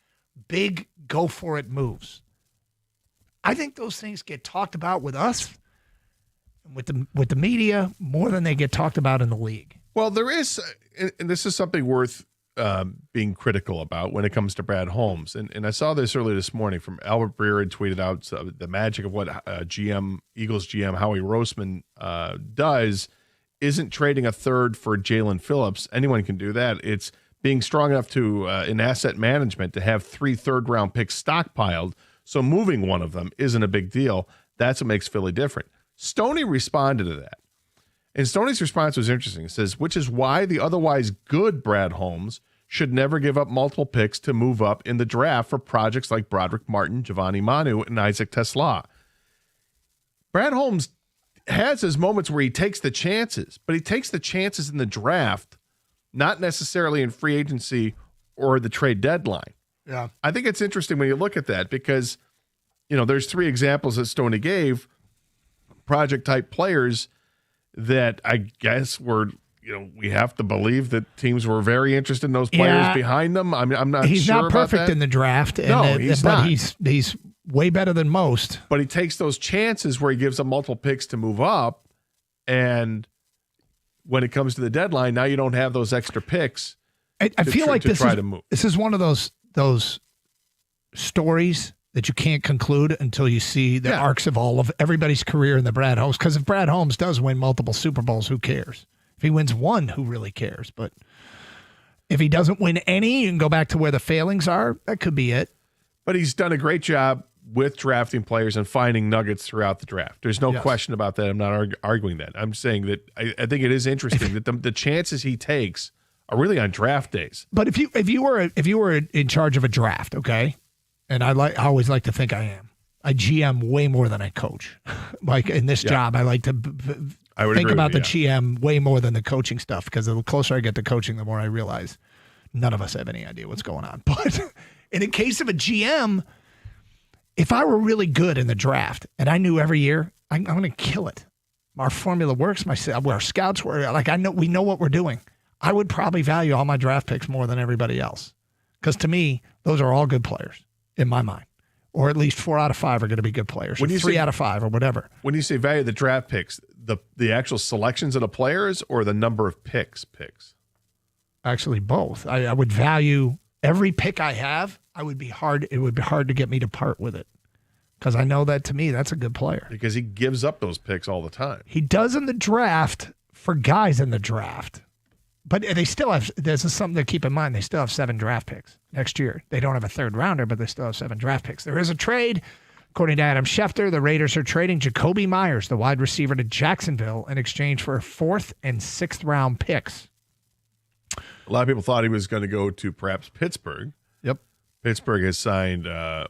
big go-for-it moves? I think those things get talked about with us, with the media, more than they get talked about in the league. Well, there is, and this is something worth being critical about when it comes to Brad Holmes. And I saw this earlier this morning from Albert Breer had tweeted out the magic of what Eagles GM Howie Roseman does isn't trading a third for Jalen Phillips. Anyone can do that. It's being strong enough to in asset management to have 3 third-round picks stockpiled, so moving one of them isn't a big deal. That's what makes Philly different. Stoney responded to that. And Stoney's response was interesting. It says, which is why the otherwise good Brad Holmes should never give up multiple picks to move up in the draft for projects like Broderick Martin, Giovanni Manu, and Isaac Tesla. Brad Holmes has his moments where he takes the chances, but he takes the chances in the draft, not necessarily in free agency or the trade deadline. Yeah. I think it's interesting when you look at that because, there's 3 examples that Stoney gave, project-type players that I guess were, we have to believe that teams were very interested in those players behind them. I'm not he's sure not about perfect that. in the draft. He's but not. He's way better than most. But he takes those chances where he gives up multiple picks to move up, and when it comes to the deadline, now you don't have those extra picks. I feel like this is one of those stories that you can't conclude until you see the arcs of everybody's career in the Brad Holmes. Because if Brad Holmes does win multiple Super Bowls, who cares? If he wins one, who really cares? But if he doesn't win any, you can go back to where the failings are. That could be it. But he's done a great job with drafting players and finding nuggets throughout the draft. There's no question about that. I'm not arguing that. I'm saying that I think it is interesting that the chances he takes are really on draft days. But if you were in charge of a draft, okay, and I always like to think I am. I GM way more than I coach. Like in this job, I like to think about the GM way more than the coaching stuff, because the closer I get to coaching, the more I realize none of us have any idea what's going on. But in the case of a GM, if I were really good in the draft and I knew every year I'm going to kill it, our formula works, our scouts were like, we know what we're doing, I would probably value all my draft picks more than everybody else, because to me, those are all good players in my mind. Or at least 4 out of 5 are going to be good players. Or 3 out of 5 or whatever. When you say value the draft picks, the actual selections of the players or the number of picks? Actually, both. I would value every pick I have. It would be hard to get me to part with it, because I know that to me that's a good player. Because he gives up those picks all the time. He does in the draft for guys in the draft. But they still have, this is something to keep in mind, they still have 7 draft picks next year. They don't have a 3rd rounder, but they still have 7 draft picks. There is a trade. According to Adam Schefter, the Raiders are trading Jacoby Myers, the wide receiver, to Jacksonville in exchange for 4th and 6th round picks. A lot of people thought he was going to go to perhaps Pittsburgh. Yep. Pittsburgh has signed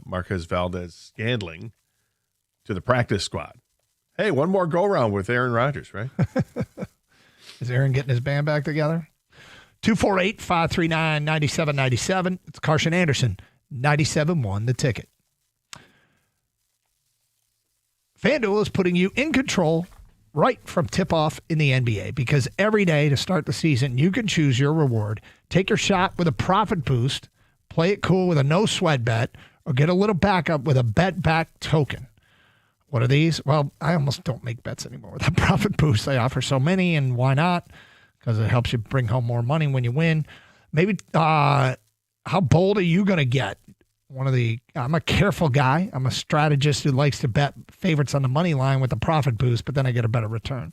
Marquez Valdez-Scantling to the practice squad. Hey, one more go-round with Aaron Rodgers, right? Is Aaron getting his band back together? 248-539-9797. It's Carson Anderson, 97.1 The Ticket. FanDuel is putting you in control right from tip-off in the NBA, because every day to start the season, you can choose your reward. Take your shot with a profit boost, play it cool with a no-sweat bet, or get a little backup with a bet-back token. What are these? Well, I almost don't make bets anymore with that profit boost. They offer so many, and why not? Because it helps you bring home more money when you win. Maybe how bold are you going to get? I'm a careful guy. I'm a strategist who likes to bet favorites on the money line with the profit boost, but then I get a better return.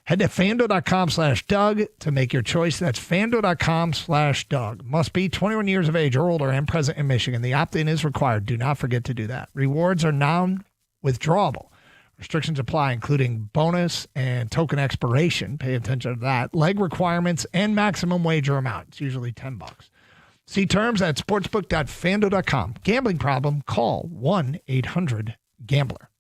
Head to FanDuel.com/Doug to make your choice. That's FanDuel.com/Doug. Must be 21 years of age or older and present in Michigan. The opt-in is required. Do not forget to do that. Rewards are non-withdrawable. Restrictions apply, including bonus and token expiration. Pay attention to that. Leg requirements and maximum wager amount. It's usually $10. See terms at sportsbook.fanduel.com. Gambling problem? Call 1-800-GAMBLER.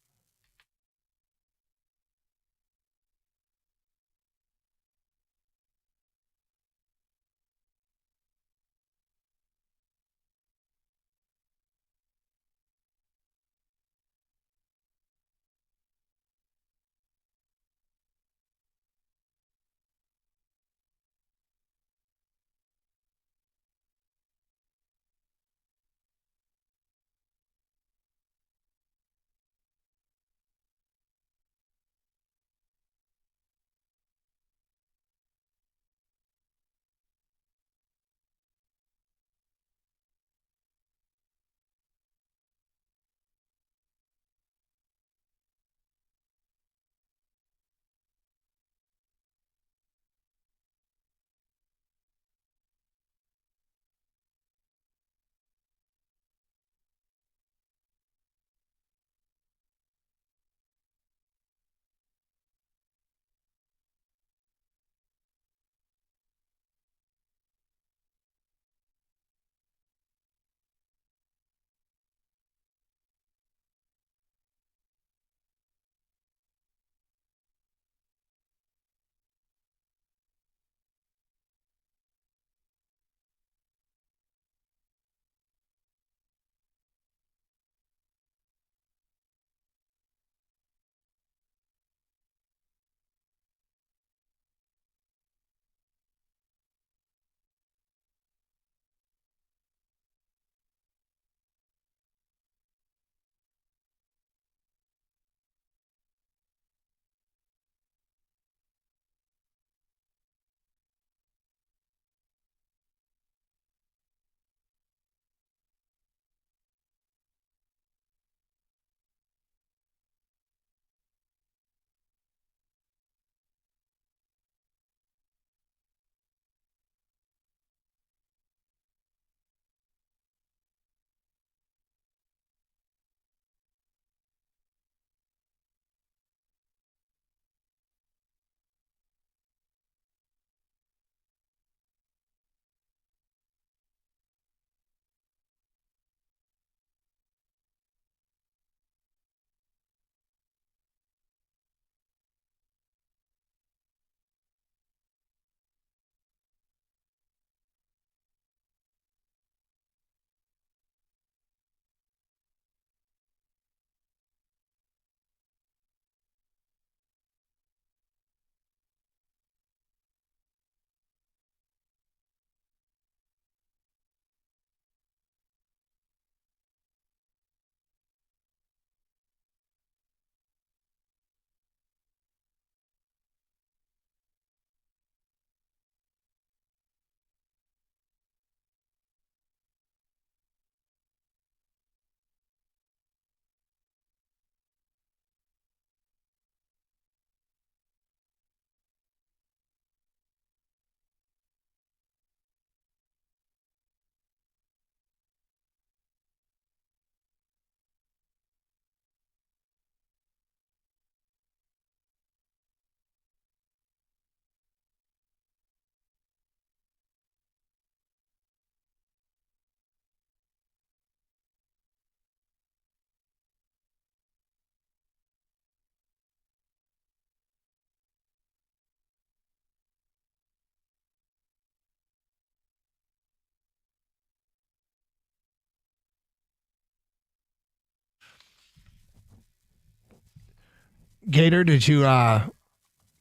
Gator, did you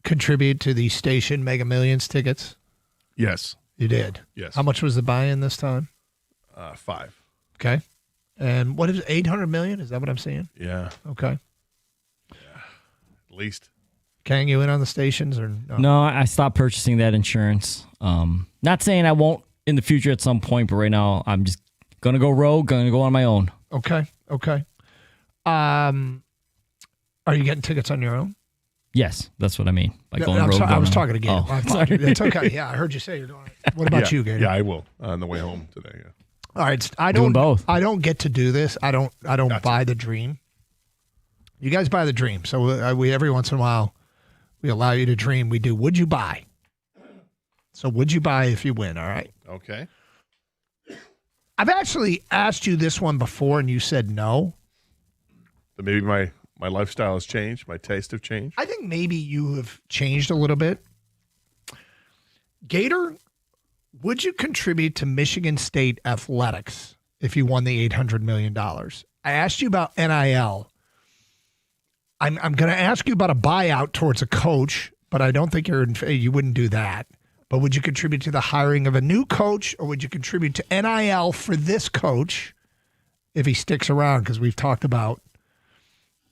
contribute to the station Mega Millions tickets? Yes. You did? Yes. How much was the buy-in this time? 5. Okay. And what is it, 800 million? Is that what I'm seeing? Yeah. Okay. least. Kang, you in on the stations or no? No, I stopped purchasing that insurance. Not saying I won't in the future at some point, but right now I'm just gonna go rogue, gonna go on my own. Okay. Are you getting tickets on your own? Yes, that's what I mean. By No, going I'm rogue. sorry, I was going talking to on- Gator. Oh, sorry. It's okay. Yeah, I heard you say you're doing it. What about you, Gator? Yeah, I will on the way home today. Yeah. All right, I Doing don't. both. I don't get to do this. I don't buy the dream. You guys buy the dream. So we every once in a while we allow you to dream. We do. Would you buy? So would you buy if you win? All right. Okay. I've actually asked you this one before, and you said no. But maybe my lifestyle has changed. My taste have changed. I think maybe you have changed a little bit. Gator, would you contribute to Michigan State athletics if you won the $800 million? I asked you about NIL. I'm going to ask you about a buyout towards a coach, but I don't think you wouldn't do that. But would you contribute to the hiring of a new coach, or would you contribute to NIL for this coach if he sticks around? Because we've talked about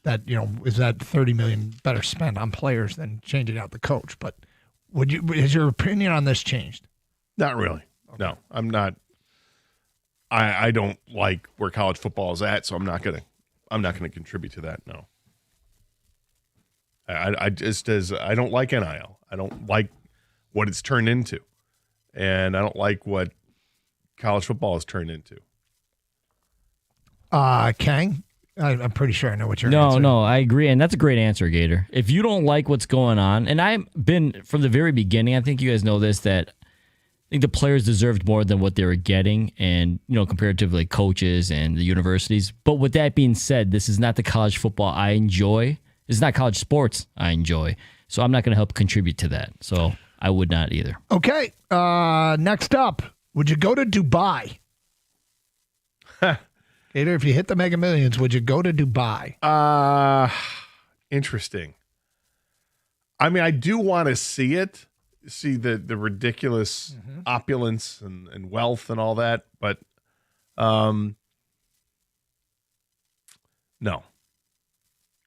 that, is that $30 million better spent on players than changing out the coach? But has your opinion on this changed? Not really. Okay. No, I'm not. I don't like where college football is at, so I'm not gonna contribute to that. No. I don't like NIL. I don't like what it's turned into, and I don't like what college football has turned into. Kang, I'm pretty sure I know what you're answering. No, I agree, and that's a great answer, Gator. If you don't like what's going on, and I've been from the very beginning, I think you guys know this, that I think the players deserved more than what they were getting, and compared to like coaches and the universities. But with that being said, this is not the college football I enjoy. It's not college sports I enjoy, so I'm not going to help contribute to that. So I would not either. Okay, next up, would you go to Dubai? Gator, if you hit the Mega Millions, would you go to Dubai? Interesting. I mean, I do want to see it, see the ridiculous opulence and wealth and all that, but no.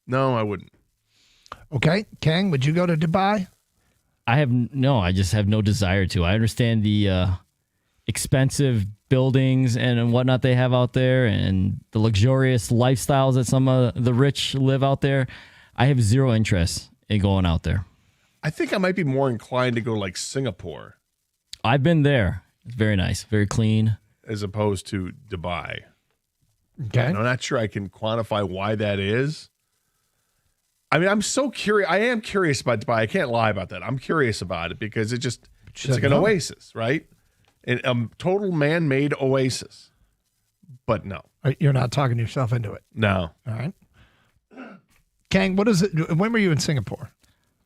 No, I wouldn't. Okay, Kang, would you go to Dubai? I just have no desire to. I understand the expensive buildings and whatnot they have out there and the luxurious lifestyles that some of the rich live out there. I have zero interest in going out there. I think I might be more inclined to go like Singapore. I've been there. It's very nice, very clean. As opposed to Dubai. Okay. And I'm not sure I can quantify why that is. I mean, I'm so curious. I am curious about Dubai. I can't lie about that. I'm curious about it because it's like an oasis, right? A total man-made oasis. But no. You're not talking yourself into it. No. All right. Kang, what is it? When were you in Singapore?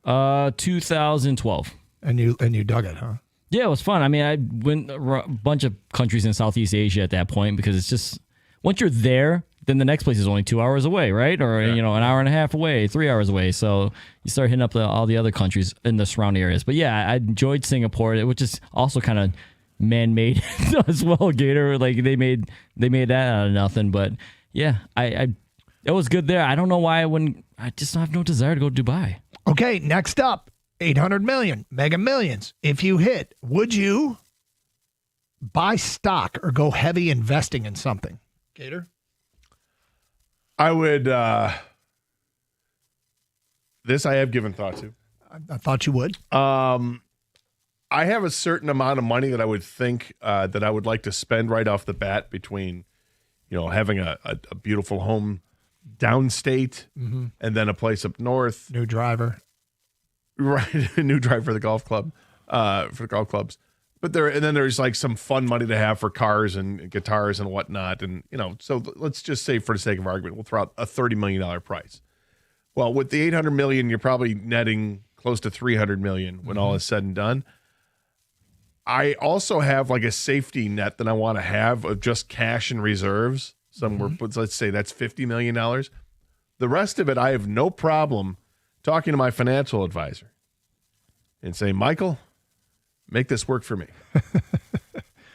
2012. And you dug it, huh? Yeah, it was fun. I mean, I went a bunch of countries in Southeast Asia at that point because it's just once you're there, then the next place is only 2 hours away, right? Or an hour and a half away, 3 hours away. So you start hitting up all the other countries in the surrounding areas. But yeah, I enjoyed Singapore, which is also kind of man-made as well. Gator, like they made that out of nothing. But yeah, it was good there. I don't know why I just have no desire to go to Dubai. Okay, next up, 800 million, Mega Millions. If you hit, would you buy stock or go heavy investing in something? Gator? I would, this I have given thought to. I thought you would. I have a certain amount of money that I would think that I would like to spend right off the bat between, having a beautiful home downstate and then a place up north. New driver. Right. A new driver for the golf club, for the golf clubs. But then there's like some fun money to have for cars and guitars and whatnot. And, so let's just say for the sake of argument, we'll throw out a $30 million price. Well, with the $800 million, you're probably netting close to $300 million when all is said and done. I also have like a safety net that I want to have of just cash and reserves. Somewhere, let's say that's $50 million. The rest of it, I have no problem talking to my financial advisor and saying, Michael, make this work for me.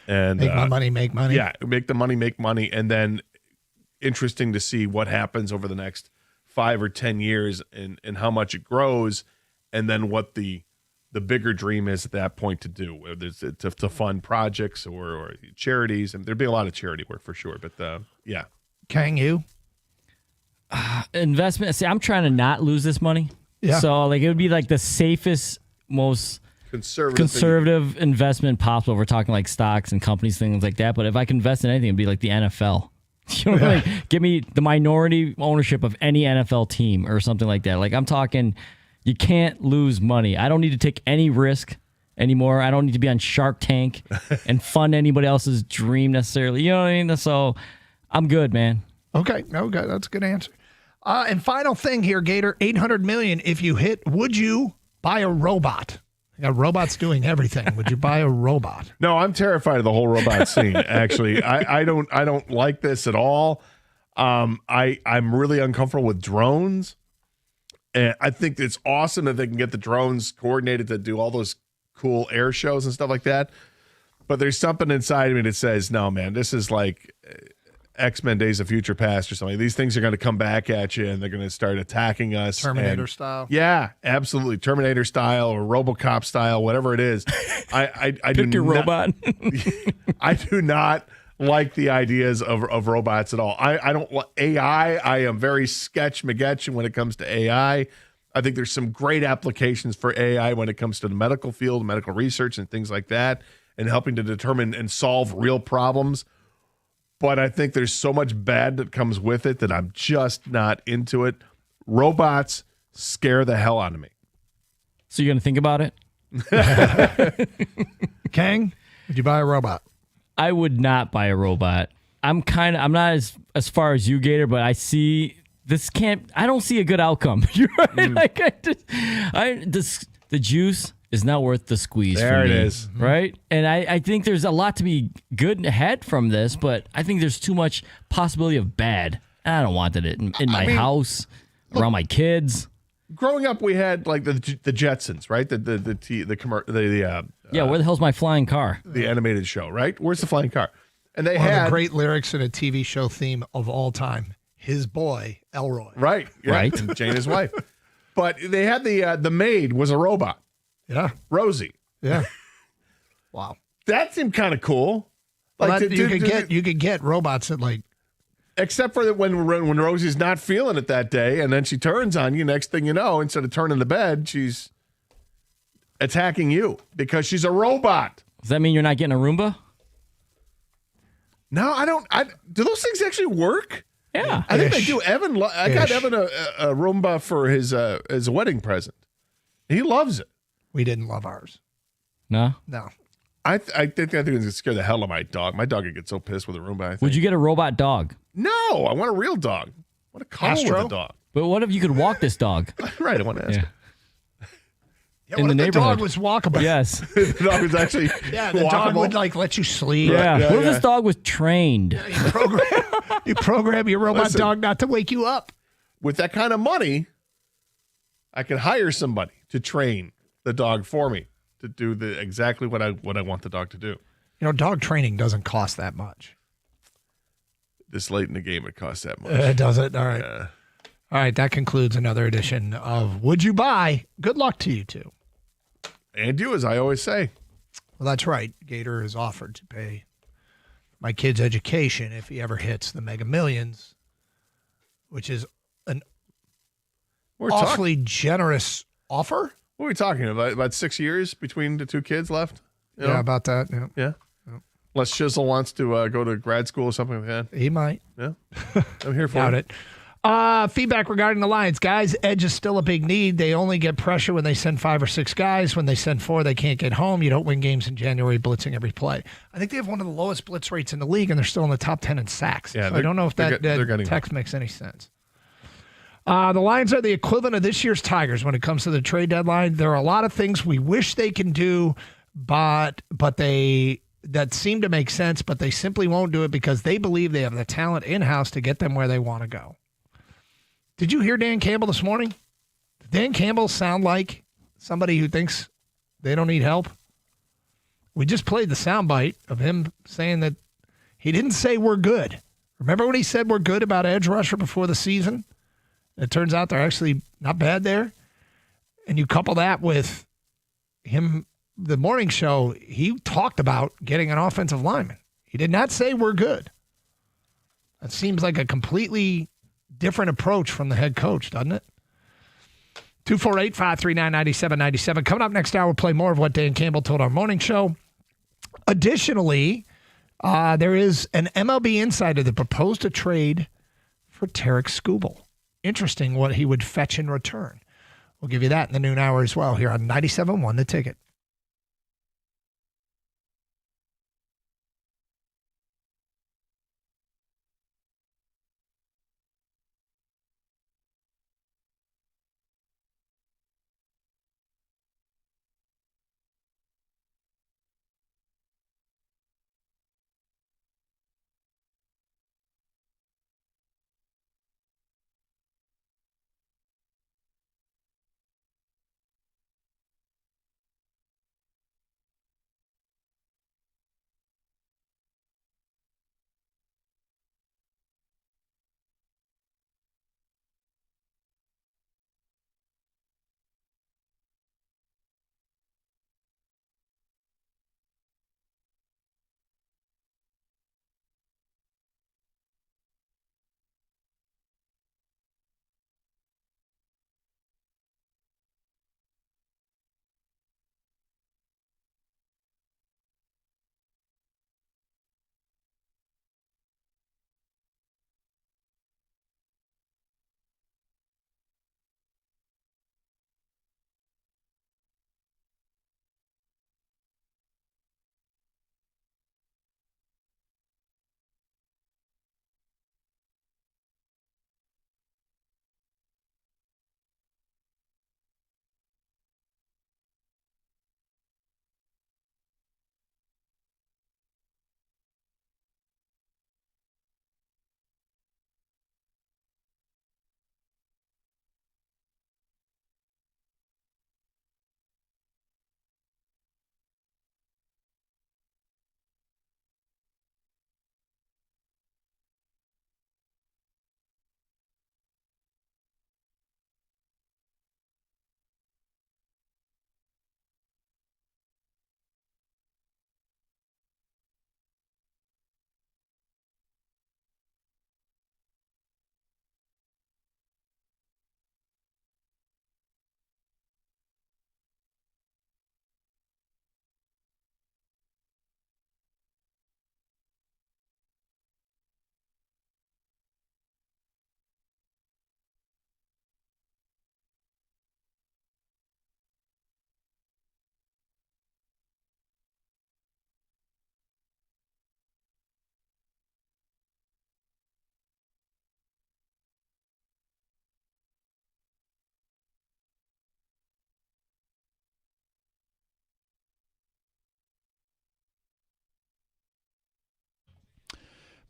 And make my money, make money. Yeah, make the money, make money. And then interesting to see what happens over the next 5 or 10 years and how much it grows, and then what the bigger dream is at that point to do, whether it's to fund projects or charities. And there'd be a lot of charity work for sure. But yeah. Kang, you? Investment. See, I'm trying to not lose this money. Yeah. So like it would be like the safest, most conservative investment possible. We're talking like stocks and companies, things like that. But if I can invest in anything, it'd be like the NFL. You know, like give me the minority ownership of any NFL team or something like that. Like I'm talking, you can't lose money. I don't need to take any risk anymore. I don't need to be on Shark Tank and fund anybody else's dream necessarily. You know what I mean? So I'm good, man. Okay, that's a good answer. And final thing here, Gator, $800 million. If you hit, would you buy a robot? You got robots doing everything. Would you buy a robot? No, I'm terrified of the whole robot scene. Actually, I don't like this at all. I'm really uncomfortable with drones, and I think it's awesome that they can get the drones coordinated to do all those cool air shows and stuff like that. But there's something inside of me that says, no, man, this is like X-Men Days of Future Past or something. These things are going to come back at you and they're going to start attacking us. Terminator style. Yeah, absolutely. Terminator style or RoboCop style, whatever it is. I Pick your robot. I do not like the ideas of robots at all. I don't like AI. I am very sketch-magetch when it comes to AI. I think there's some great applications for AI when it comes to the medical field, medical research and things like that, and helping to determine and solve real problems. But I think there's so much bad that comes with it that I'm just not into it. Robots scare the hell out of me. So you're going to think about it? Kang, would you buy a robot? I would not buy a robot. I'm not as far as you, Gator, but I see this I don't see a good outcome. You're right. Like the juice is not worth the squeeze. There for me, it is. Right? And I think there's a lot to be good ahead from this, but I think there's too much possibility of bad. I don't want it in my house, around my kids. Growing up, we had like the Jetsons, right? Where the hell's my flying car? The animated show, right? Where's the flying car? And they One had of the great lyrics in a TV show theme of all time. His boy, Elroy. Right. Yeah. Right. And Jane, his wife. But they had the maid was a robot. Yeah. Rosie. Yeah. Wow. That seemed kind of cool. Like you could get robots that like. Except for that when Rosie's not feeling it that day, and then she turns on you. Next thing you know, instead of turning the bed, she's attacking you because she's a robot. Does that mean you're not getting a Roomba? No, I don't. Do those things actually work? Yeah, I think they do. I got Evan a Roomba for his wedding present. He loves it. We didn't love ours. No. I think it's going to scare the hell out of my dog. My dog would get so pissed with a Roomba. I think. Would you get a robot dog? No, I want a real dog. I want to cuddle with a dog. But what if you could walk this dog? Right, I want to ask. Yeah, in what the if the dog neighborhood. was walkable? Yes. The dog was actually the dog would like let you sleep. Yeah. What if this dog was trained? You program your robot dog not to wake you up. With that kind of money, I could hire somebody to train the dog for me to do exactly what I want the dog to do. You know, dog training doesn't cost that much. This late in the game, it costs that much. Does it? All right. All right. That concludes another edition of Would You Buy? Good luck to you two. And you, as I always say. Well, that's right. Gator has offered to pay my kid's education if he ever hits the Mega Millions, which is an awfully generous offer. What are we talking about? About 6 years between the two kids left? You Yeah, know? about that. Yeah. Unless Shizzle wants to go to grad school or something like that. He might. Yeah. I'm here for Doubt it. Feedback regarding the Lions. Guys, edge is still a big need. They only get pressure when they send 5 or 6 guys. When they send 4, they can't get home. You don't win games in January blitzing every play. I think they have one of the lowest blitz rates in the league, and they're still in the top 10 in sacks. Yeah, so I don't know if that text makes any sense. The Lions are the equivalent of this year's Tigers when it comes to the trade deadline. There are a lot of things we wish they can do, but that seem to make sense, but they simply won't do it because they believe they have the talent in-house to get them where they want to go. Did you hear Dan Campbell this morning? Did Dan Campbell sound like somebody who thinks they don't need help? We just played the soundbite of him saying that he didn't say we're good. Remember when he said we're good about edge rusher before the season? It turns out they're actually not bad there. And you couple that with him, the morning show, he talked about getting an offensive lineman. He did not say we're good. That seems like a completely different approach from the head coach, doesn't it? 248-539-9797. Coming up next hour, we'll play more of what Dan Campbell told our morning show. Additionally, there is an MLB insider that proposed a trade for Tarek Skubal. Interesting what he would fetch in return. We'll give you that in the noon hour as well here on 97.1 The Ticket.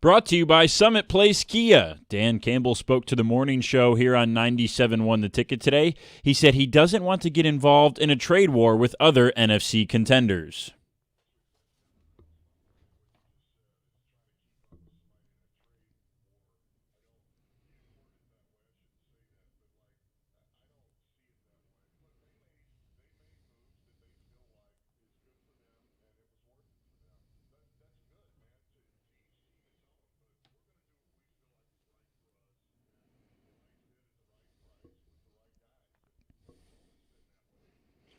Brought to you by Summit Place Kia. Dan Campbell spoke to the morning show here on 97.1 The Ticket today. He said he doesn't want to get involved in a trade war with other NFC contenders.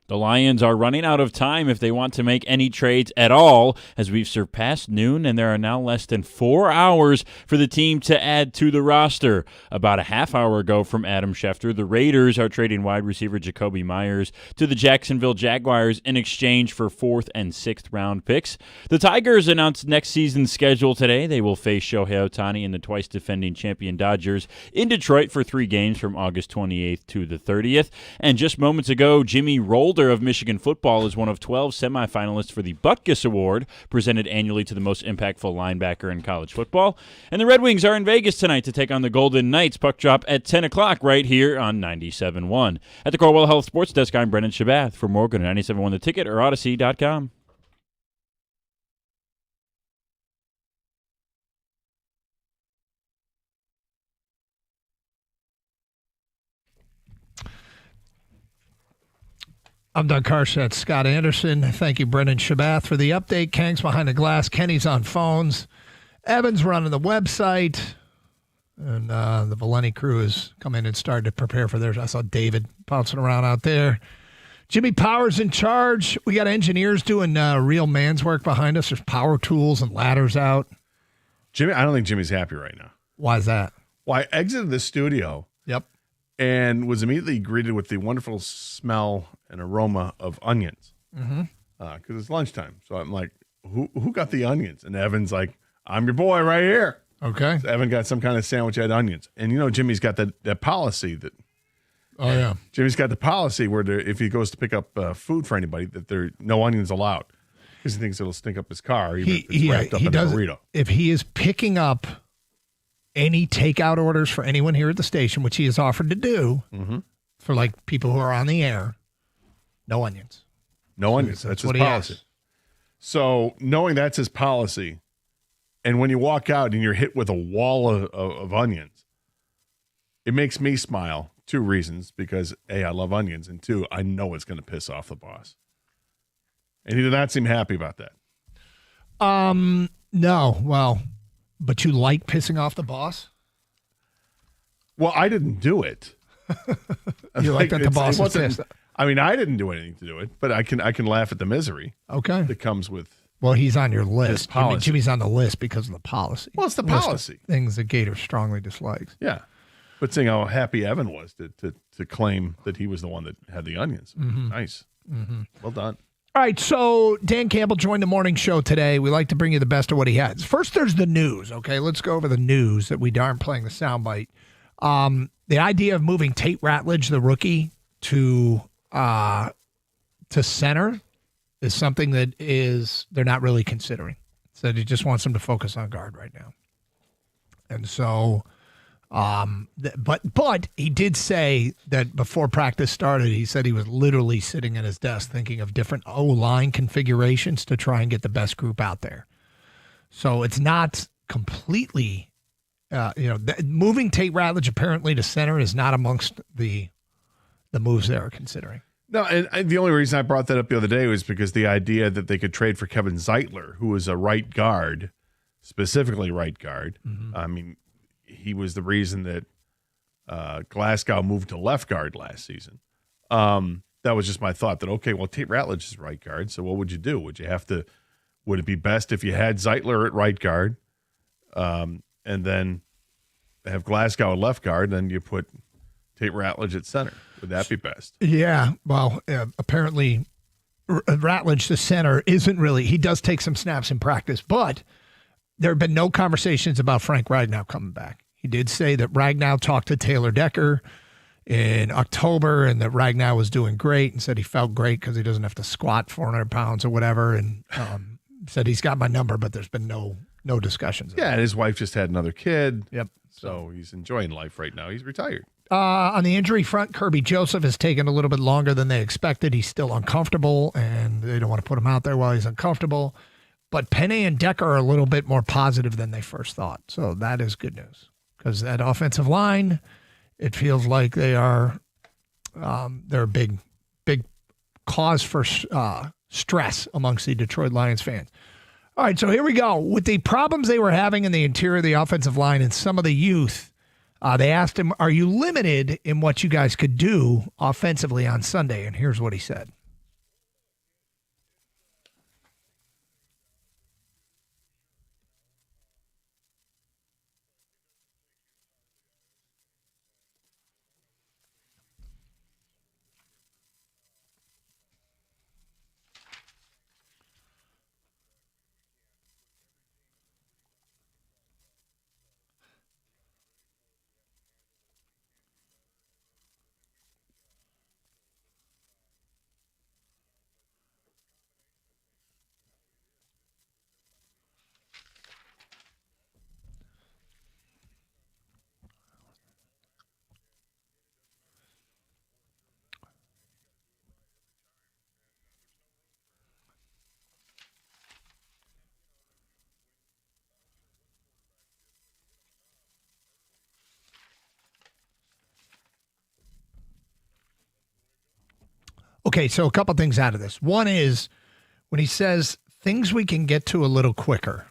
The Lions are running out of time if they want to make any trades at all, as we've surpassed noon and there are now less than 4 hours for the team to add to the roster. About a half hour ago from Adam Schefter, the Raiders are trading wide receiver Jacoby Myers to the Jacksonville Jaguars in exchange for 4th and 6th round picks. The Tigers announced next season's schedule today. They will face Shohei Ohtani and the twice defending champion Dodgers in Detroit for 3 games from August 28th to the 30th. And just moments ago, Jimmy Rolder of Michigan football is one of 12 semifinalists for the Butkus Award, presented annually to the most impactful linebacker in college football. And the Red Wings are in Vegas tonight to take on the Golden Knights. Puck drop at 10 o'clock right here on 97.1. At the Corewell Health Sports Desk, I'm Brendan Shabath. For more, go to 97.1 The Ticket or Odyssey.com. I'm Doug Karsh. Scott Anderson. Thank you, Brendan Shabath, for the update. Kang's behind the glass. Kenny's on phones. Evan's running the website. And the Valenti crew has come in and started to prepare for theirs. I saw David bouncing around out there. Jimmy Power's in charge. We got engineers doing real man's work behind us. There's power tools and ladders out. Jimmy, I don't think Jimmy's happy right now. Why is that? Well, I exited the studio. Yep. And was immediately greeted with the wonderful smell and aroma of onions. Mm-hmm. Because it's lunchtime. So I'm like, who got the onions? And Evan's like, I'm your boy right here. Okay. So Evan got some kind of sandwich that had onions. And Jimmy's got that policy that. Oh, yeah. Jimmy's got the policy where if he goes to pick up food for anybody, that there are no onions allowed. Because he thinks it'll stink up his car, even if it's wrapped up in a burrito. If he is picking up any takeout orders for anyone here at the station, which he has offered to do for like people who are on the air, no onions. No onions. That's his what policy. He has. So knowing that's his policy, and when you walk out and you're hit with a wall of onions, it makes me smile. 2 reasons. Because A, I love onions, and 2, I know it's going to piss off the boss. And he did not seem happy about that. No. Well, but you like pissing off the boss? Well, I didn't do it. You like that the boss is pissed? I mean, I didn't do anything to do it, but I can laugh at the misery. Okay. That comes with. Well, he's on your list. Policy. Jimmy's on the list because of the policy. Well, it's the policy. Things that Gator strongly dislikes. Yeah. But seeing how happy Evan was to claim that he was the one that had the onions. Mm-hmm. Nice. Mm-hmm. Well done. All right, so Dan Campbell joined the morning show today. We like to bring you the best of what he has. First, there's the news, okay? Let's go over the news that we aren't playing the soundbite. The idea of moving Tate Ratledge, the rookie, to center is something that they're not really considering. So he just wants him to focus on guard right now. And so... But he did say that before practice started, he said he was literally sitting at his desk thinking of different O-line configurations to try and get the best group out there. So it's not completely, moving Tate Ratledge apparently to center is not amongst the moves they are considering. No, and the only reason I brought that up the other day was because the idea that they could trade for Kevin Zeitler, who is a right guard, specifically right guard. Mm-hmm. I mean, he was the reason that Glasgow moved to left guard last season. That was just my thought that, okay, well, Tate Ratledge is right guard, so what would you do? Would it be best if you had Zeitler at right guard and then have Glasgow at left guard, then you put Tate Ratledge at center? Would that be best? Yeah, well, apparently Ratledge, the center, isn't really – he does take some snaps in practice, but – there have been no conversations about Frank Ragnow coming back. He did say that Ragnow talked to Taylor Decker in October and that Ragnow was doing great and said he felt great because he doesn't have to squat 400 pounds or whatever, and said he's got my number, but there's been no discussions. Yeah, and his wife just had another kid. Yep. So he's enjoying life right now. He's retired. On the injury front, Kirby Joseph has taken a little bit longer than they expected. He's still uncomfortable, and they don't want to put him out there while he's uncomfortable. But Penne and Decker are a little bit more positive than they first thought. So that is good news because that offensive line, it feels like they're a big cause for stress amongst the Detroit Lions fans. All right, so here we go. With the problems they were having in the interior of the offensive line and some of the youth, they asked him, are you limited in what you guys could do offensively on Sunday? And here's what he said. okay, so a couple things out of this. One is when he says things we can get to a little quicker.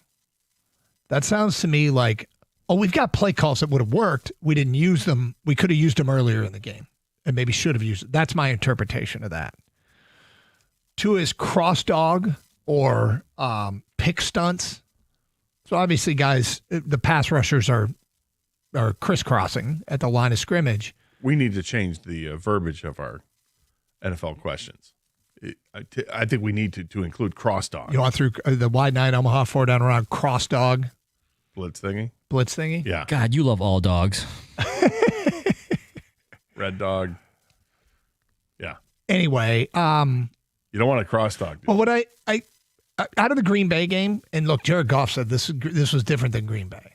That sounds to me like, oh, we've got play calls that would have worked. We didn't use them. We could have used them earlier in the game and maybe should have used it. That's my interpretation of that. 2 is cross dog or pick stunts. So obviously, guys, the pass rushers are crisscrossing at the line of scrimmage. We need to change the verbiage of our NFL questions. I think we need to include cross dog. You want through the wide 9 Omaha 4 down around cross dog blitz thingy? Blitz thingy? Yeah. God, you love all dogs. Red dog. Yeah. Anyway, you don't want a cross dog. Well, what I out of the Green Bay game, and look, Jared Goff said this was different than Green Bay.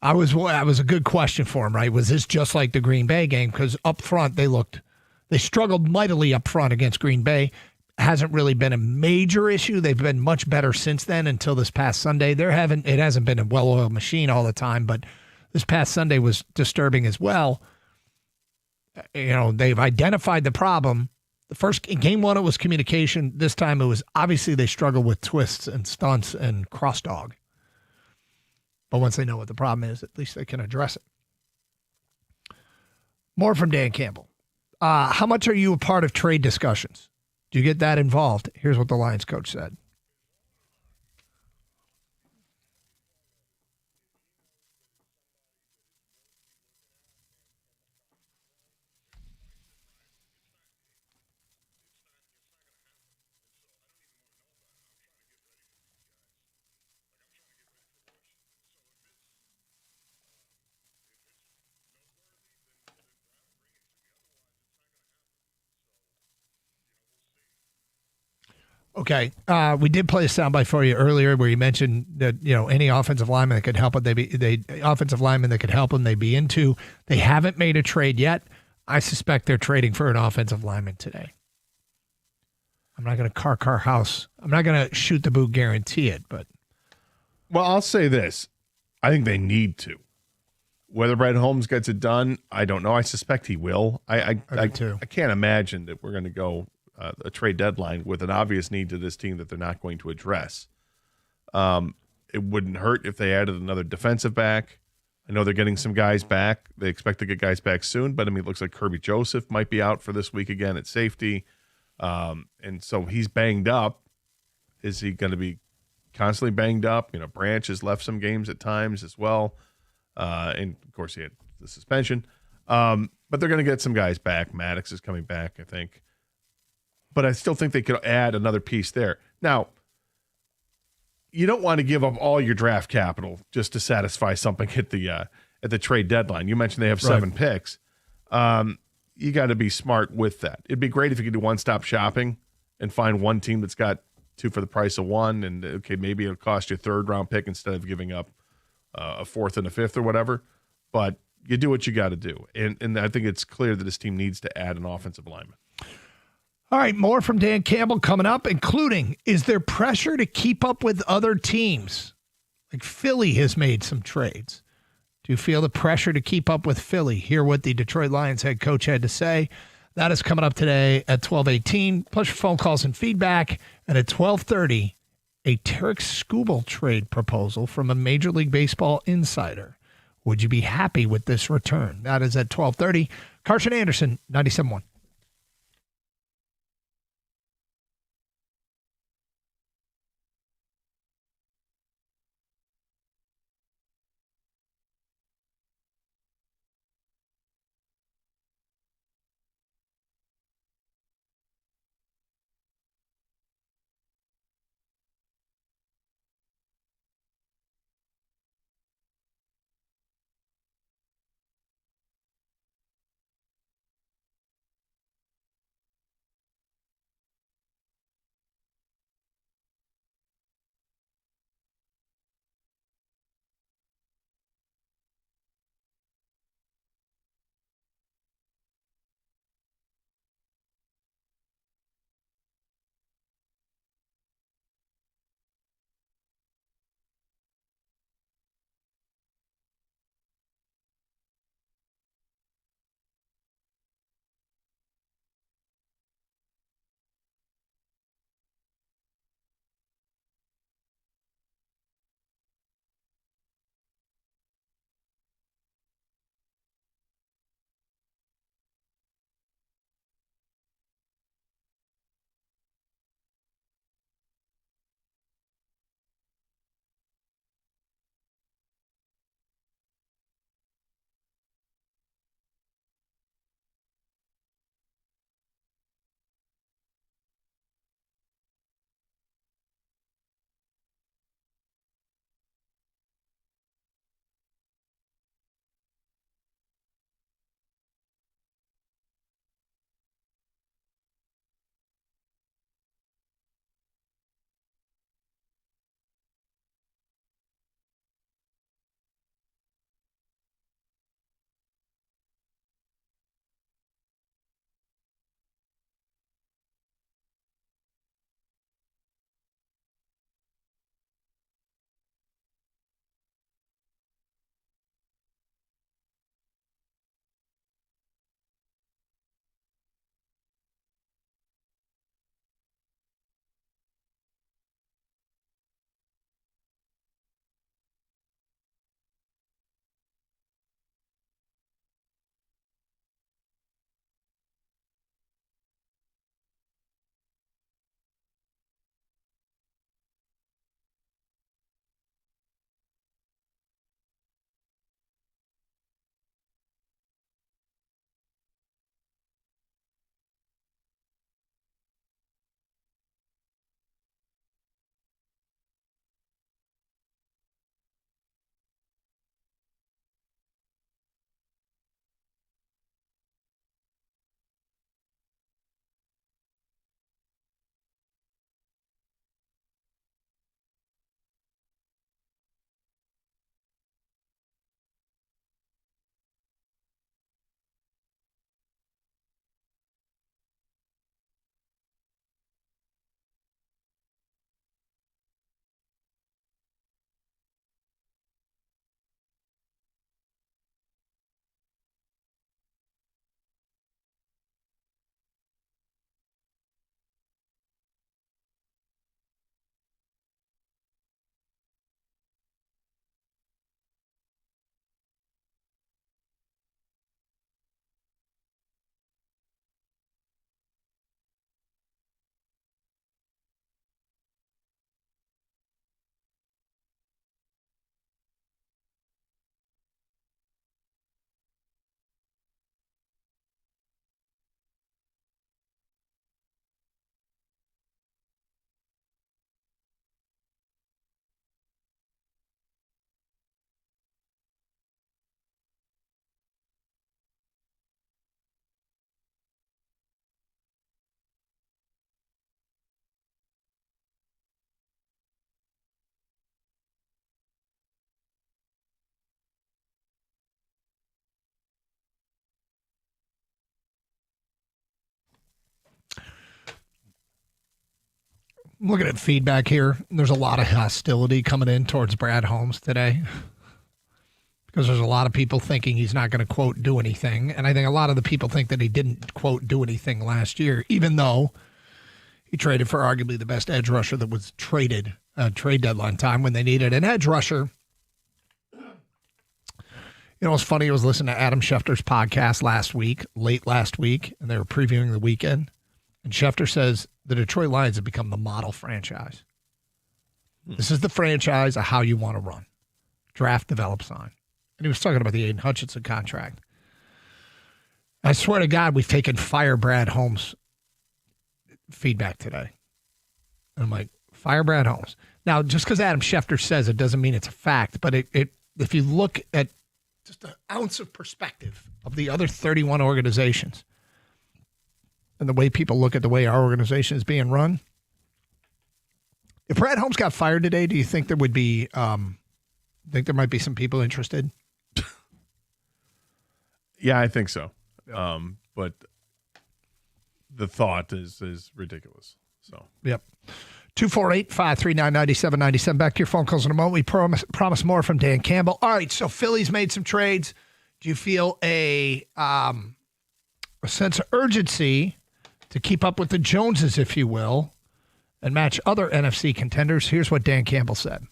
I was a good question for him, right? Was this just like the Green Bay game? Because up front they struggled mightily up front against Green Bay. Hasn't really been a major issue. They've been much better since then until this past Sunday. It hasn't been a well-oiled machine all the time, but this past Sunday was disturbing as well. You know, they've identified the problem. The first in game 1, it was communication. This time it was obviously they struggle with twists and stunts and cross dog. But once they know what the problem is, at least they can address it. More from Dan Campbell. How much are you a part of trade discussions? Do you get that involved? Here's what the Lions coach said. Okay, we did play a soundbite for you earlier where you mentioned that any offensive lineman that could help it, offensive lineman that could help them, they'd be into. They haven't made a trade yet. I suspect they're trading for an offensive lineman today. I'm not going to car house. I'm not going to shoot the boot guarantee it, but well, I'll say this: I think they need to. Whether Brad Holmes gets it done, I don't know. I suspect he will. I can't imagine that we're going to go a trade deadline with an obvious need to this team that they're not going to address. It wouldn't hurt if they added another defensive back. I know they're getting some guys back. They expect to get guys back soon, but I mean, it looks like Kirby Joseph might be out for this week again at safety. And so he's banged up. Is he going to be constantly banged up? Branch has left some games at times as well. And of course he had the suspension. But they're going to get some guys back. Maddox is coming back, I think. But I still think they could add another piece there. Now, you don't want to give up all your draft capital just to satisfy something at the trade deadline. You mentioned they have 7 picks. You got to be smart with that. It'd be great if you could do one-stop shopping and find one team that's got 2 for the price of 1, and okay, maybe it'll cost you a 3rd-round pick instead of giving up a 4th and a 5th or whatever. But you do what you got to do, and I think it's clear that this team needs to add an offensive lineman. All right, more from Dan Campbell coming up, including, is there pressure to keep up with other teams? Like Philly has made some trades. Do you feel the pressure to keep up with Philly? Hear what the Detroit Lions head coach had to say. That is coming up today at 12:18. Plus your phone calls and feedback. And at 12:30, a Tarek Skubal trade proposal from a Major League Baseball insider. Would you be happy with this return? That is at 12:30. Carson Anderson, 97.1. I'm looking at feedback here. There's a lot of hostility coming in towards Brad Holmes today because there's a lot of people thinking he's not going to, quote, do anything. And I think a lot of the people think that he didn't, quote, do anything last year, even though he traded for arguably the best edge rusher that was traded trade deadline time when they needed an edge rusher. You know, it's funny. I was listening to Adam Schefter's podcast late last week, and they were previewing the weekend. And Schefter says the Detroit Lions have become the model franchise. This is the franchise of how you want to run. Draft, develop, sign. And he was talking about the Aiden Hutchinson contract. I swear to God, we've taken fire Brad Holmes feedback today. And I'm like, fire Brad Holmes. Now, just because Adam Schefter says it doesn't mean it's a fact, but if you look at just an ounce of perspective of the other 31 organizations and the way people look at the way our organization is being run, if Brad Holmes got fired today, do you think there would be, think there might be some people interested? Yeah, I think so. But the thought is ridiculous. So, yep. 248-539-9797. Back to your phone calls in a moment. We promise more from Dan Campbell. All right, so Philly's made some trades. Do you feel a sense of urgency to keep up with the Joneses, if you will, and match other NFC contenders? Here's what Dan Campbell said.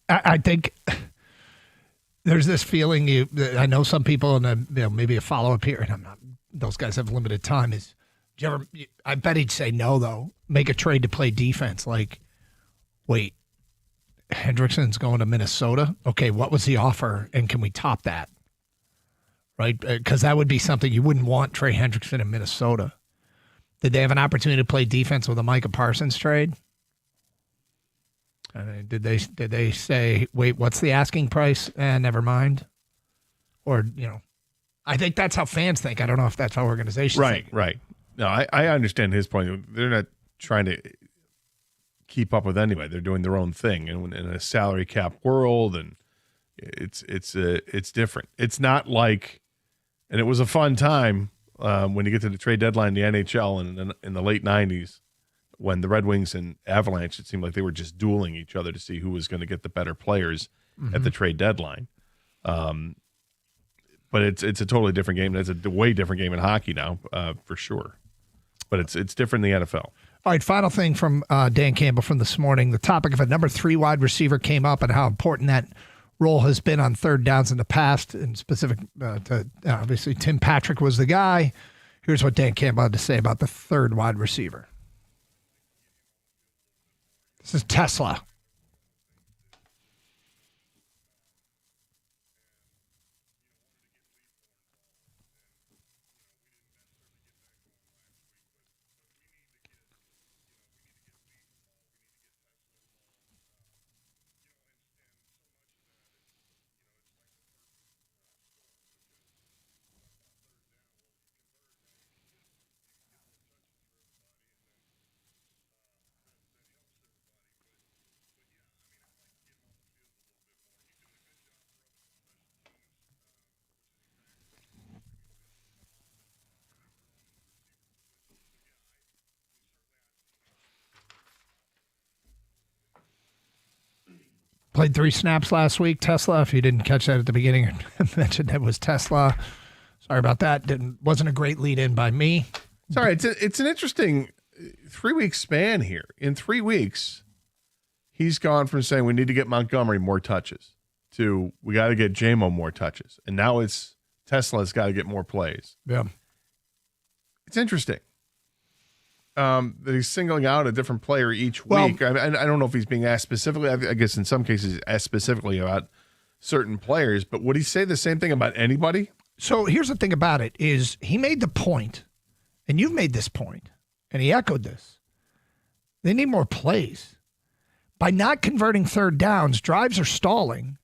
I think there's this feeling I know some people, and maybe a follow-up here, and I'm not, those guys have limited time, is, do you ever, I bet he'd say no, though. Make a trade to play defense. Like, wait, Hendrickson's going to Minnesota? Okay, what was the offer, and can we top that? Right? Because that would be something you wouldn't want Trey Hendrickson in Minnesota. Did they have an opportunity to play defense with a Micah Parsons trade? Did they say, wait, what's the asking price? Never mind. Or, I think that's how fans think. I don't know if that's how organizations think. Right. No, I understand his point. They're not trying to keep up with anybody. They're doing their own thing, and in a salary cap world, and it's different. It's not like, and it was a fun time when you get to the trade deadline in the NHL and in the late 90s. When the Red Wings and Avalanche, it seemed like they were just dueling each other to see who was going to get the better players at the trade deadline. But it's a totally different game. It's a way different game in hockey now, for sure. But it's different in the NFL. All right, final thing from Dan Campbell from this morning. The topic of a number 3 wide receiver came up and how important that role has been on third downs in the past, and specific to obviously Tim Patrick was the guy. Here's what Dan Campbell had to say about the third wide receiver. This is Tesla. Played 3 snaps last week. Tesla, if you didn't catch that at the beginning, I mentioned it was Tesla. Sorry about that. Wasn't a great lead in by me. Sorry, it's an interesting 3-week span here. In 3 weeks, he's gone from saying we need to get Montgomery more touches to we got to get J-Mo more touches. And now it's Tesla's got to get more plays. Yeah. It's interesting. That he's singling out a different player each week. I don't know if he's being asked specifically. I guess in some cases asked specifically about certain players, but would he say the same thing about anybody? So here's the thing about it is he made the point, and you've made this point, and he echoed this. They need more plays. By not converting third downs, drives are stalling.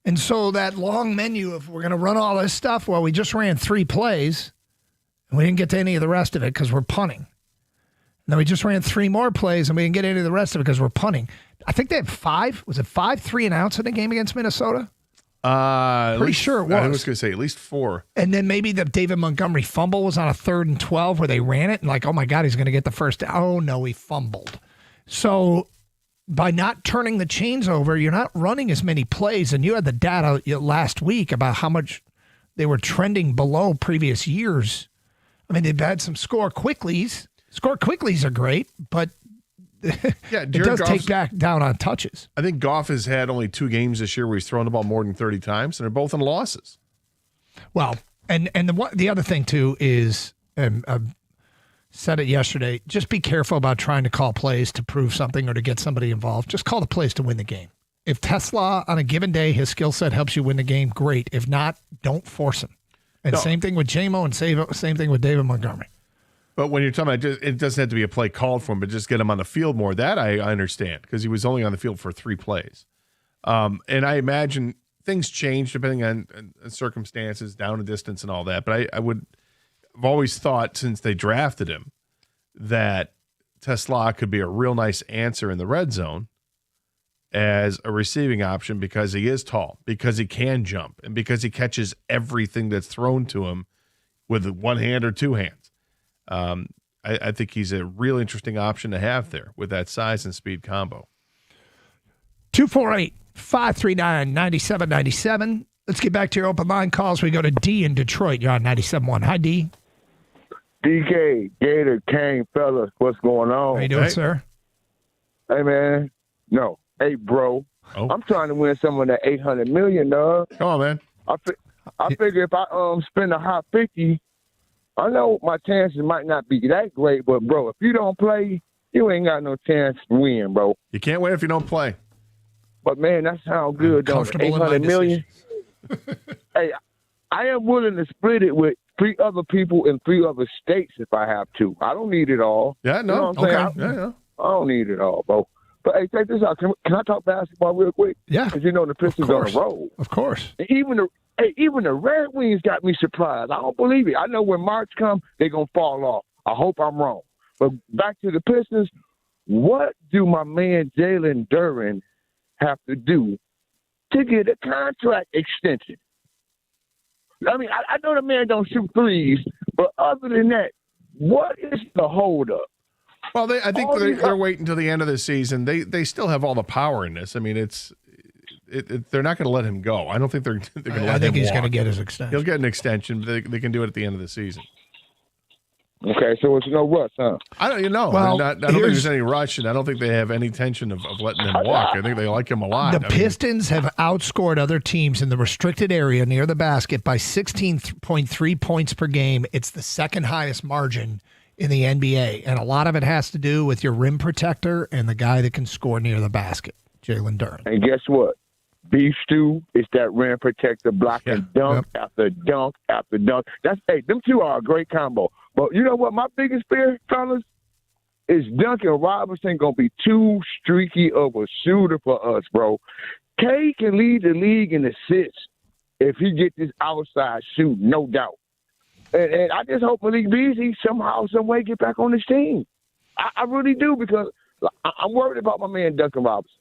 And so that long menu of we're going to run all this stuff, well, we just ran 3 plays, and we didn't get to any of the rest of it because we're punting. And then we just ran 3 more plays, and we didn't get any of the rest of it because we're punting. I think they had 5. Was it 5 3-and-outs in the game against Minnesota? Pretty sure it was. I was going to say at least 4. And then maybe the David Montgomery fumble was on a 3rd and 12 where they ran it and like, oh my God, he's going to get the first down. Oh no, he fumbled. So by not turning the chains over, you're not running as many plays. And you had the data last week about how much they were trending below previous years. I mean, they've had some score quicklies. Score quicklies are great, but it does take back down on touches. I think Goff has had only 2 games this year where he's thrown the ball more than 30 times, and they're both in losses. Well, and the other thing, too, is, and I said it yesterday, just be careful about trying to call plays to prove something or to get somebody involved. Just call the plays to win the game. If Tesla, on a given day, his skill set helps you win the game, great. If not, don't force him. And same thing with J-Mo and same thing with David Montgomery. But when you're talking about it doesn't have to be a play called for him, but just get him on the field more. That I understand because he was only on the field for 3 plays. And I imagine things change depending on circumstances, down a distance and all that. But I've always thought since they drafted him that Tesla could be a real nice answer in the red zone as a receiving option because he is tall, because he can jump, and because he catches everything that's thrown to him with 1 hand or 2 hands. I think he's a real interesting option to have there with that size and speed combo. 248-539-9797. Let's get back to your open line calls. We go to D in Detroit. You're on 97.1. Hi, D. DK, Gator, Kane, fellas, what's going on? How you doing, sir? Hey, man. No. Hey, bro. Oh. I'm trying to win some of that $800 million, dog. Come on, man. I figure if I spend a hot 50, I know my chances might not be that great, but, bro, if you don't play, you ain't got no chance to win, bro. You can't win if you don't play. But, man, that sounds good, don't it? $800 million. Hey, I am willing to split it with 3 other people in 3 other states if I have to. I don't need it all. Yeah, no. You know what I'm saying? I don't need it all, bro. But, hey, check this out. Can I talk basketball real quick? Yeah. Because, you know, the Pistons on the road. Of course. And even the Red Wings got me surprised. I don't believe it. I know when March comes, they're going to fall off. I hope I'm wrong. But back to the Pistons, what do my man Jalen Duren have to do to get a contract extension? I mean, I know the man don't shoot threes, but other than that, what is the holdup? Well, I think they're waiting until the end of the season. They still have all the power in this. I mean, they're not going to let him go. I don't think they're going to let him I think he's walk. going to get his extension. He'll get an extension. They can do it at the end of the season. Okay, so it's no rush, huh? I don't know. Well, I don't think there's any rush, and I don't think they have any intention of letting him walk. I think they like him a lot. The Pistons have outscored other teams in the restricted area near the basket by 16.3 points per game. It's the 2nd highest margin in the NBA, and a lot of it has to do with your rim protector and the guy that can score near the basket, Jalen Duren. And guess what? Beef stew is that rim protector blocking dunk after dunk after dunk. Them 2 are a great combo. But you know what? My biggest fear, fellas, is Duncan Robinson going to be too streaky of a shooter for us, bro. K can lead the league in assists if he gets this outside shoot, no doubt. And I just hope Malik Beasley somehow, some way get back on this team. I really do, because I'm worried about my man Duncan Robinson.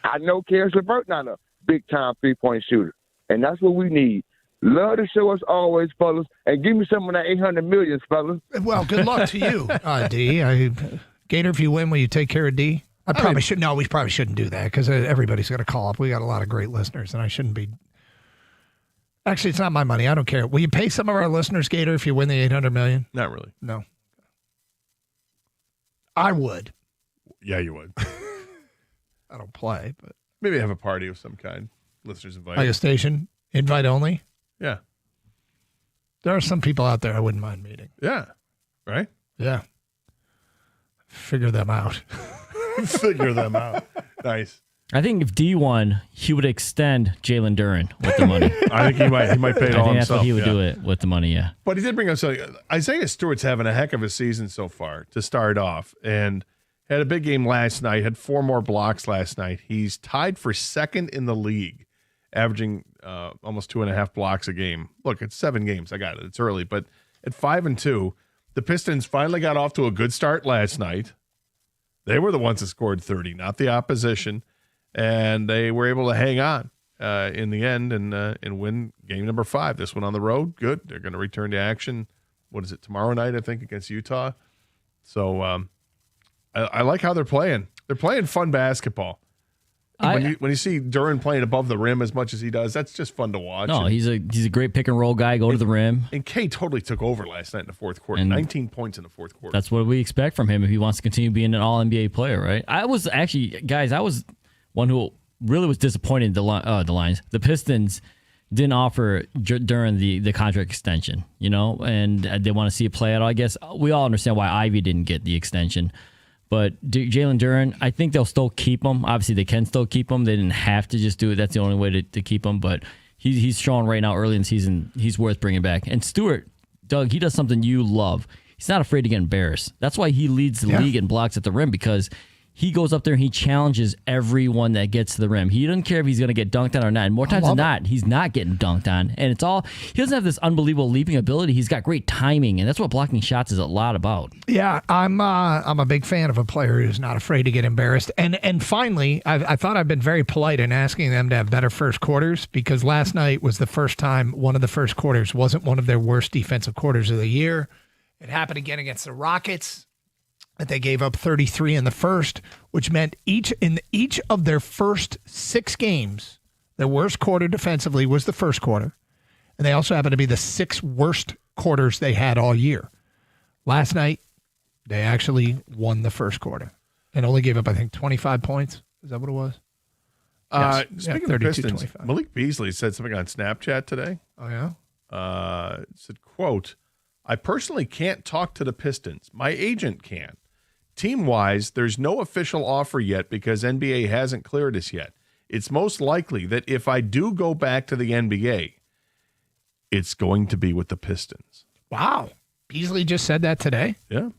I know Karis LeVert not a big-time three-point shooter, and that's what we need. Love to show us always, fellas, and give me some of that $800 million, fellas. Well, good luck to you, D. Gator, if you win, will you take care of D? We probably shouldn't do that because everybody's going to call up. We got a lot of great listeners, and I shouldn't be. Actually, it's not my money. I don't care. Will you pay some of our listeners, Gator, if you win the $800 million? Not really. No. I would. Yeah, you would. I don't play, but maybe have a party of some kind. Listeners invited. Like a station, invite only. Yeah. There are some people out there I wouldn't mind meeting. Yeah. Right? Yeah. Figure them out. Figure them out. Nice. I think if D won, he would extend Jalen Duren with the money. I think he might pay it all himself. I think that's what he would do it with the money, yeah. But he did bring up something. Isaiah Stewart's having a heck of a season so far to start off, and had a big game last night, had 4 more blocks last night. He's tied for second in the league, averaging almost 2.5 blocks a game. Look, it's 7 games. I got it. It's early. But at 5-2, the Pistons finally got off to a good start last night. They were the ones that scored 30, not the opposition. And they were able to hang on in the end and win game number 5. This one on the road, good. They're going to return to action. What is it, tomorrow night, I think, against Utah? So I like how they're playing. They're playing fun basketball. When you see Duren playing above the rim as much as he does, that's just fun to watch. No, he's a great pick and roll guy. Go to the rim. And K totally took over last night in the fourth quarter. 19 points in the fourth quarter. That's what we expect from him if he wants to continue being an All-NBA player, right? I was one who really was disappointed the Lions. The Pistons didn't offer Duren the contract extension, and they want to see it play out. I guess we all understand why Ivy didn't get the extension. But Jalen Duren, I think they'll still keep him. Obviously, they can still keep him. They didn't have to just do it. That's the only way to keep him. But he's showing right now early in the season he's worth bringing back. And Stewart, Doug, he does something you love. He's not afraid to get embarrassed. That's why he leads the league in blocks at the rim, because he goes up there and he challenges everyone that gets to the rim. He doesn't care if he's going to get dunked on or not. And more times than not, he's not getting dunked on. And he doesn't have this unbelievable leaping ability. He's got great timing, and that's what blocking shots is a lot about. Yeah, I'm a big fan of a player who's not afraid to get embarrassed. And finally, I thought I've been very polite in asking them to have better first quarters, because last night was the first time one of the first quarters wasn't one of their worst defensive quarters of the year. It happened again against the Rockets. That they gave up 33 in the first, which meant each of their first 6 games, their worst quarter defensively was the first quarter. And they also happened to be the 6 worst quarters they had all year. Last night, they actually won the first quarter and only gave up, I think, 25 points. Is that what it was? Speaking of Pistons, Malik Beasley said something on Snapchat today. Oh, yeah? It said, quote, "I personally can't talk to the Pistons. My agent can. Team-wise, there's no official offer yet because NBA hasn't cleared us yet. It's most likely that if I do go back to the NBA, it's going to be with the Pistons." Wow. Beasley just said that today? Yeah.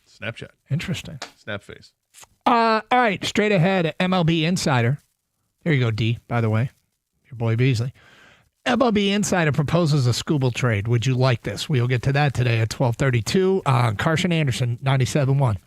Snapchat. Interesting. Snapface. All right, straight ahead, MLB Insider. There you go, D, by the way. Your boy Beasley. MLB Insider proposes a Skubal trade. Would you like this? We'll get to that today at 12:32 on Carson Anderson, 97.1.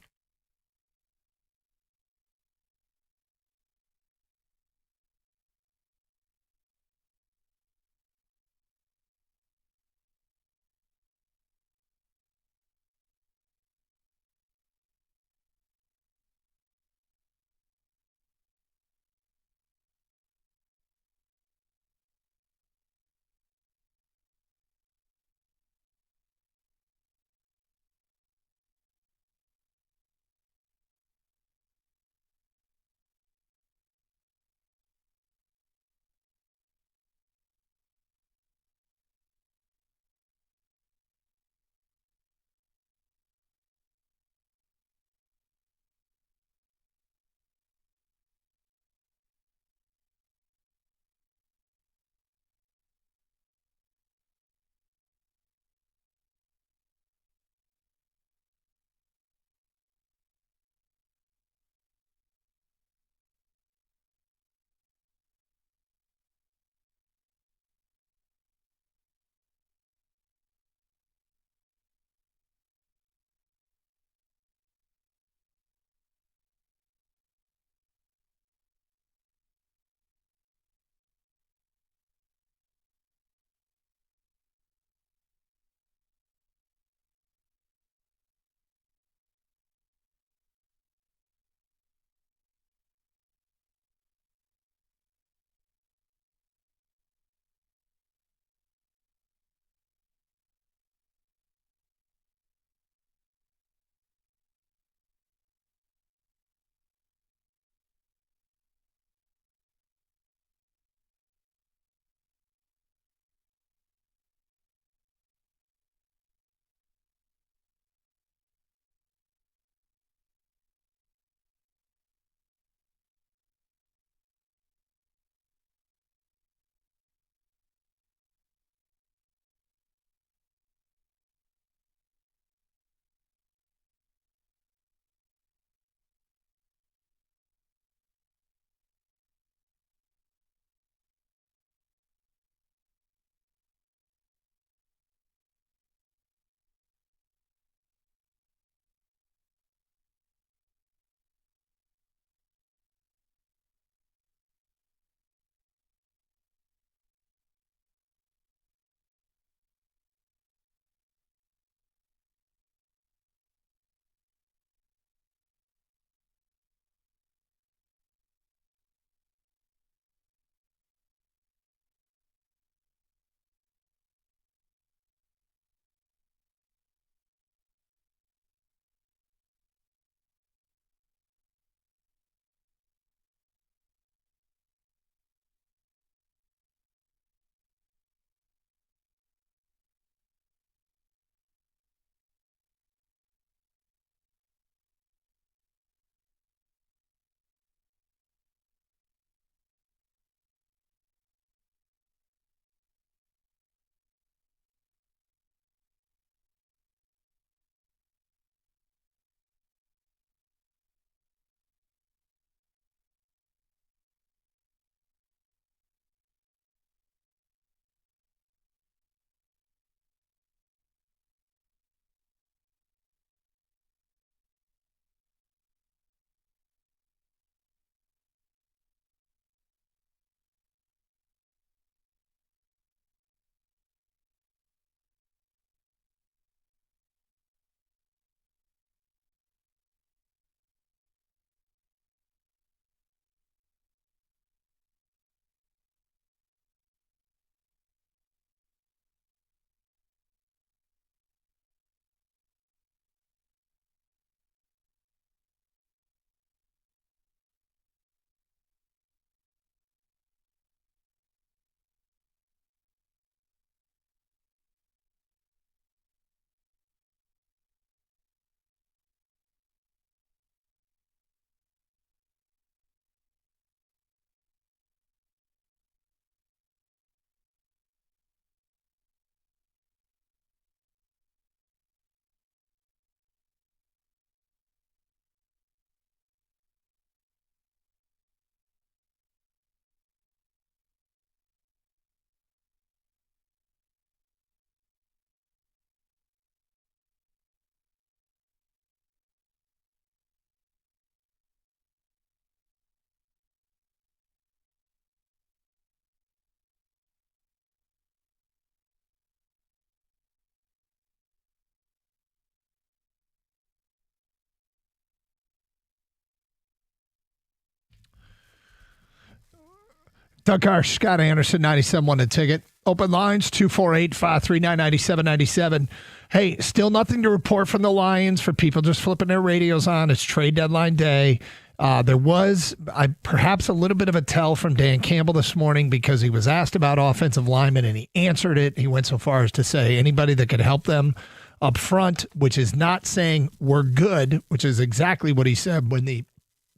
Doug Karsch, Scott Anderson, 97.1 The Ticket. Open lines, 248-539-9797. Hey, still nothing to report from the Lions for people just flipping their radios on. It's trade deadline day. There was perhaps a little bit of a tell from Dan Campbell this morning because he was asked about offensive linemen and he answered it. He went so far as to say anybody that could help them up front, which is not saying we're good, which is exactly what he said when the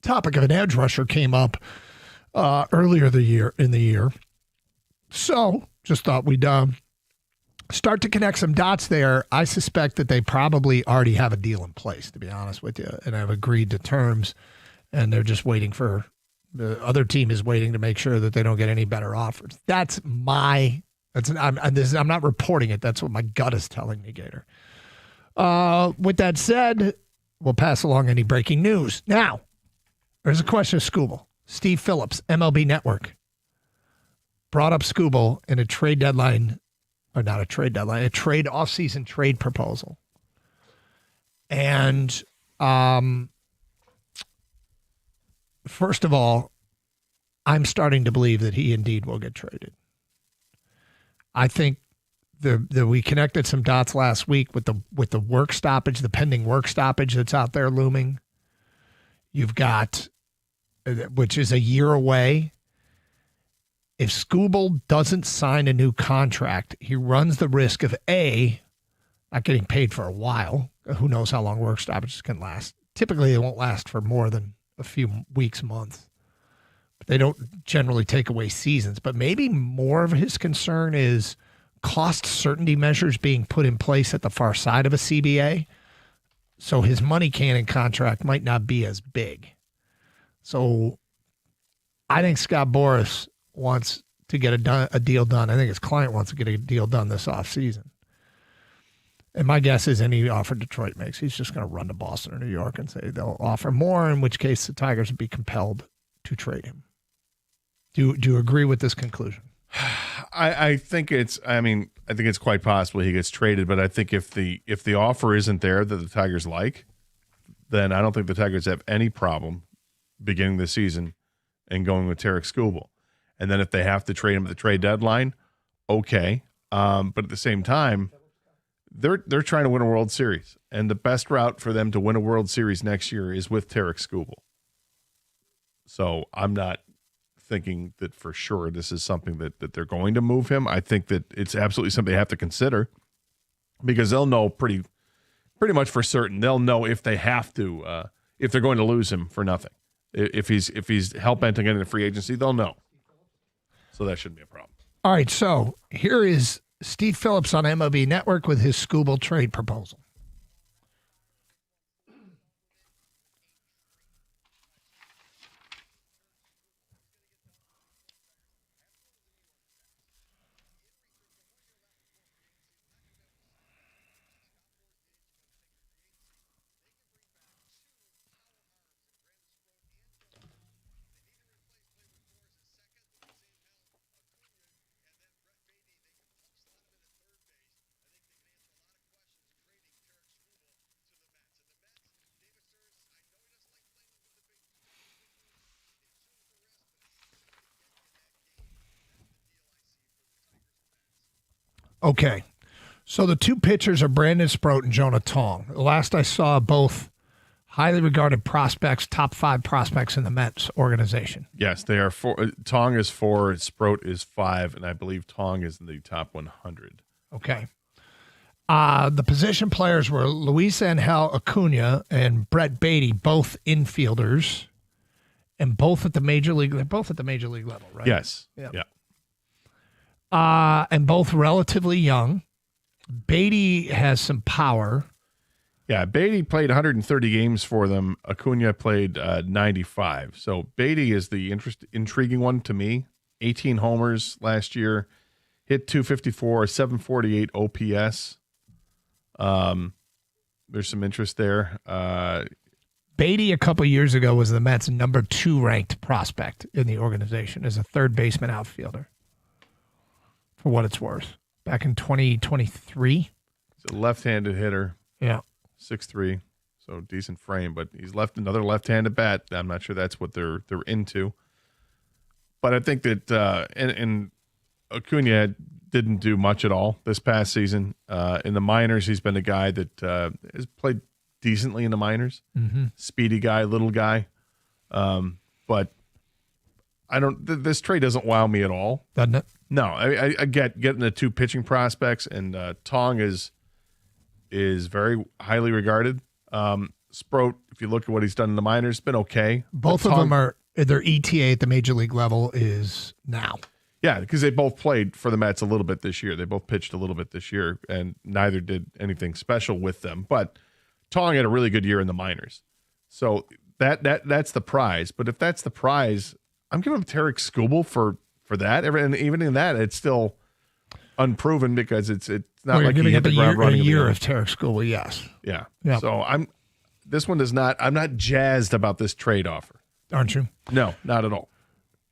topic of an edge rusher came up earlier in the year. So just thought we'd start to connect some dots there. I suspect that they probably already have a deal in place, to be honest with you, and have agreed to terms, and they're just waiting for the other team is waiting to make sure that they don't get any better offers. I'm not reporting it. That's what my gut is telling me, Gator. With that said, we'll pass along any breaking news. Now, there's a question of Skubal. Steve Phillips, MLB Network, brought up Skubal in a trade off-season trade proposal. And first of all, I'm starting to believe that he indeed will get traded. I think we connected some dots last week with the work stoppage, the pending work stoppage that's out there looming. You've got, which is a year away. If Skubal doesn't sign a new contract, he runs the risk of not getting paid for a while. Who knows how long work stoppages can last? Typically, they won't last for more than a few weeks, months. But they don't generally take away seasons. But maybe more of his concern is cost certainty measures being put in place at the far side of a CBA. So his money cannon contract might not be as big. So I think Scott Boras wants to get a deal done. I think his client wants to get a deal done this offseason. And my guess is any offer Detroit makes, he's just going to run to Boston or New York and say they'll offer more, in which case the Tigers would be compelled to trade him. Do you agree with this conclusion? I think it's quite possible he gets traded, but I think if the offer isn't there that the Tigers like, then I don't think the Tigers have any problem beginning the season and going with Tarik Skubal. And then if they have to trade him at the trade deadline, okay. But at the same time, they're trying to win a World Series, and the best route for them to win a World Series next year is with Tarik Skubal. So I'm not thinking that for sure this is something that they're going to move him. I think that it's absolutely something they have to consider because they'll know pretty much for certain. They'll know if they have to, if they're going to lose him for nothing. If he's hell-bent on getting a free agency, they'll know. So that shouldn't be a problem. All right, so here is Steve Phillips on MLB Network with his Skubal trade proposal. Okay, so the two pitchers are Brandon Sproat and Jonah Tong. The last I saw, both highly regarded prospects, top 5 prospects in the Mets organization. Yes, they are 4. Tong is 4, Sproat is 5, and I believe Tong is in the top 100. Okay. The position players were Luis Angel Acuna and Brett Beatty, both infielders, and both at the major league. They're both at the major league level, right? Yes. Yep. Yeah. And both relatively young. Beatty has some power. Yeah, Beatty played 130 games for them. Acuna played 95. So Beatty is the intriguing one to me. 18 homers last year, hit 254, 748 OPS. There's some interest there. Beatty a couple years ago was the Mets' number 2 ranked prospect in the organization as a third baseman outfielder. For what it's worth, back in 2023. He's a left-handed hitter. Yeah. 6'3", so decent frame, but he's another left-handed bat. I'm not sure that's what they're into. But I think that and Acuna didn't do much at all this past season. In the minors, he's been a guy that has played decently in the minors. Mm-hmm. Speedy guy, little guy. But I don't. This trade doesn't wow me at all. Doesn't it? No, I get getting the two pitching prospects, and Tong is very highly regarded. Sproat, if you look at what he's done in the minors, been okay. Both of them are their ETA at the major league level is now. Yeah, because they both played for the Mets a little bit this year. They both pitched a little bit this year, and neither did anything special with them. But Tong had a really good year in the minors, so that's the prize. But if that's the prize, I'm giving him Tarek Skubal for that. And even in that, it's still unproven because it's not like he hit the ground running. A year of Tarek Skubal, yes. Yeah. Yep. So this one does not. I'm not jazzed about this trade offer. Aren't you? No, not at all.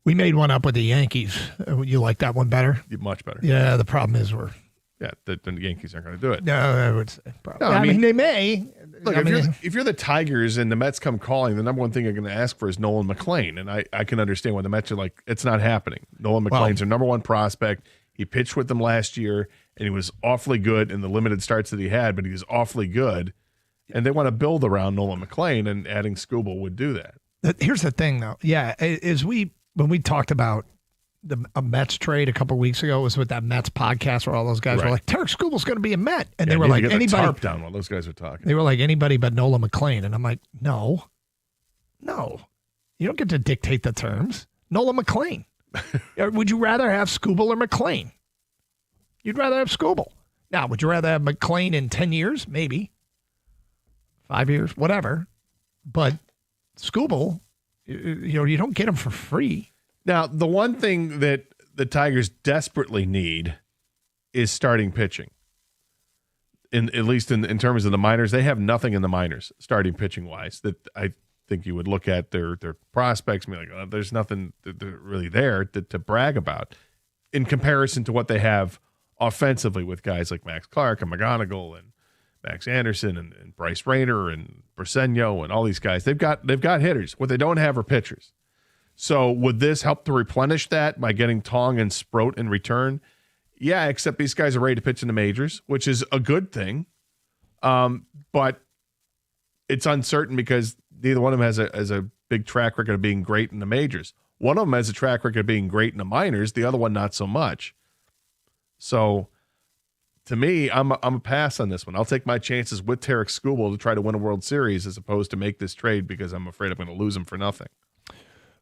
We made one up with the Yankees. You like that one better? Much better. Yeah, the problem is the Yankees aren't going to do it. No, I would say probably. No, I mean, they may. Look, if you're the Tigers and the Mets come calling, the number one thing you're going to ask for is Nolan McLean. And I can understand why the Mets are like, it's not happening. Nolan McLean's their number one prospect. He pitched with them last year, and he was awfully good in the limited starts that he had, but he was awfully good. And they want to build around Nolan McLean, and adding Skubal would do that. Here's the thing, though. Yeah, when we talked about a Mets trade a couple weeks ago, it was with that Mets podcast where all those guys were like, Tarek Skubal's going to be a Met. And they were like, anybody. Tarp down while those guys were talking. They were like, anybody but Nolan McLean. And I'm like, no. You don't get to dictate the terms. Nolan McLean. Would you rather have Skubal or McLean? You'd rather have Skubal. Now, would you rather have McLean in 10 years? Maybe. 5 years, whatever. But Skubal, you don't get him for free. Now, the one thing that the Tigers desperately need is starting pitching. At least in terms of the minors, they have nothing in the minors, starting pitching wise, that I think you would look at their prospects and be like, oh, there's nothing really there to brag about in comparison to what they have offensively with guys like Max Clark and McGonigal and Max Anderson and Bryce Rayner and Briseño and all these guys. They've got hitters. What they don't have are pitchers. So would this help to replenish that by getting Tong and Sproat in return? Yeah, except these guys are ready to pitch in the majors, which is a good thing. But it's uncertain because neither one of them has a big track record of being great in the majors. One of them has a track record of being great in the minors. The other one, not so much. So to me, I'm a pass on this one. I'll take my chances with Tarek Skubal to try to win a World Series as opposed to make this trade because I'm afraid I'm going to lose him for nothing.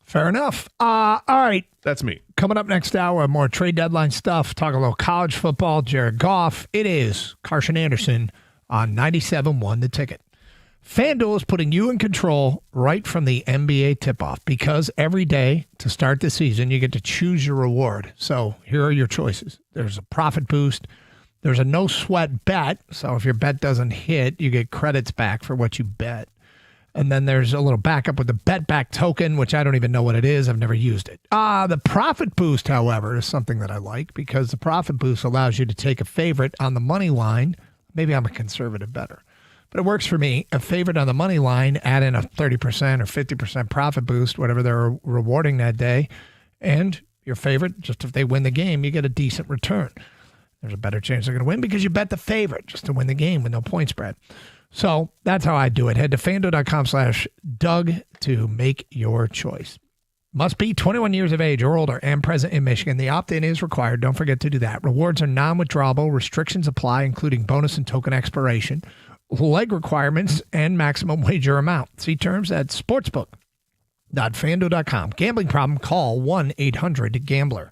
Fair enough. All right. That's me. Coming up next hour, more trade deadline stuff. Talk a little college football, Jared Goff. It is Carson Anderson on 97.1 The Ticket. FanDuel is putting you in control right from the NBA tip-off because every day to start the season, you get to choose your reward. So here are your choices. There's a profit boost. There's a no-sweat bet. So if your bet doesn't hit, you get credits back for what you bet. And then there's a little backup with the bet back token, which I don't even know what it is. I've never used it. The profit boost, however, is something that I like because the profit boost allows you to take a favorite on the money line. Maybe I'm a conservative bettor, but it works for me. A favorite on the money line, add in a 30% or 50% profit boost, whatever they're rewarding that day. And your favorite, just if they win the game, you get a decent return. There's a better chance they're going to win because you bet the favorite just to win the game with no point spread. So that's how I do it. Head to FanDuel.com/Doug to make your choice. Must be 21 years of age or older and present in Michigan. The opt-in is required. Don't forget to do that. Rewards are non-withdrawable. Restrictions apply, including bonus and token expiration, leg requirements, and maximum wager amount. See terms at sportsbook.fanduel.com. Gambling problem? Call 1-800-GAMBLER.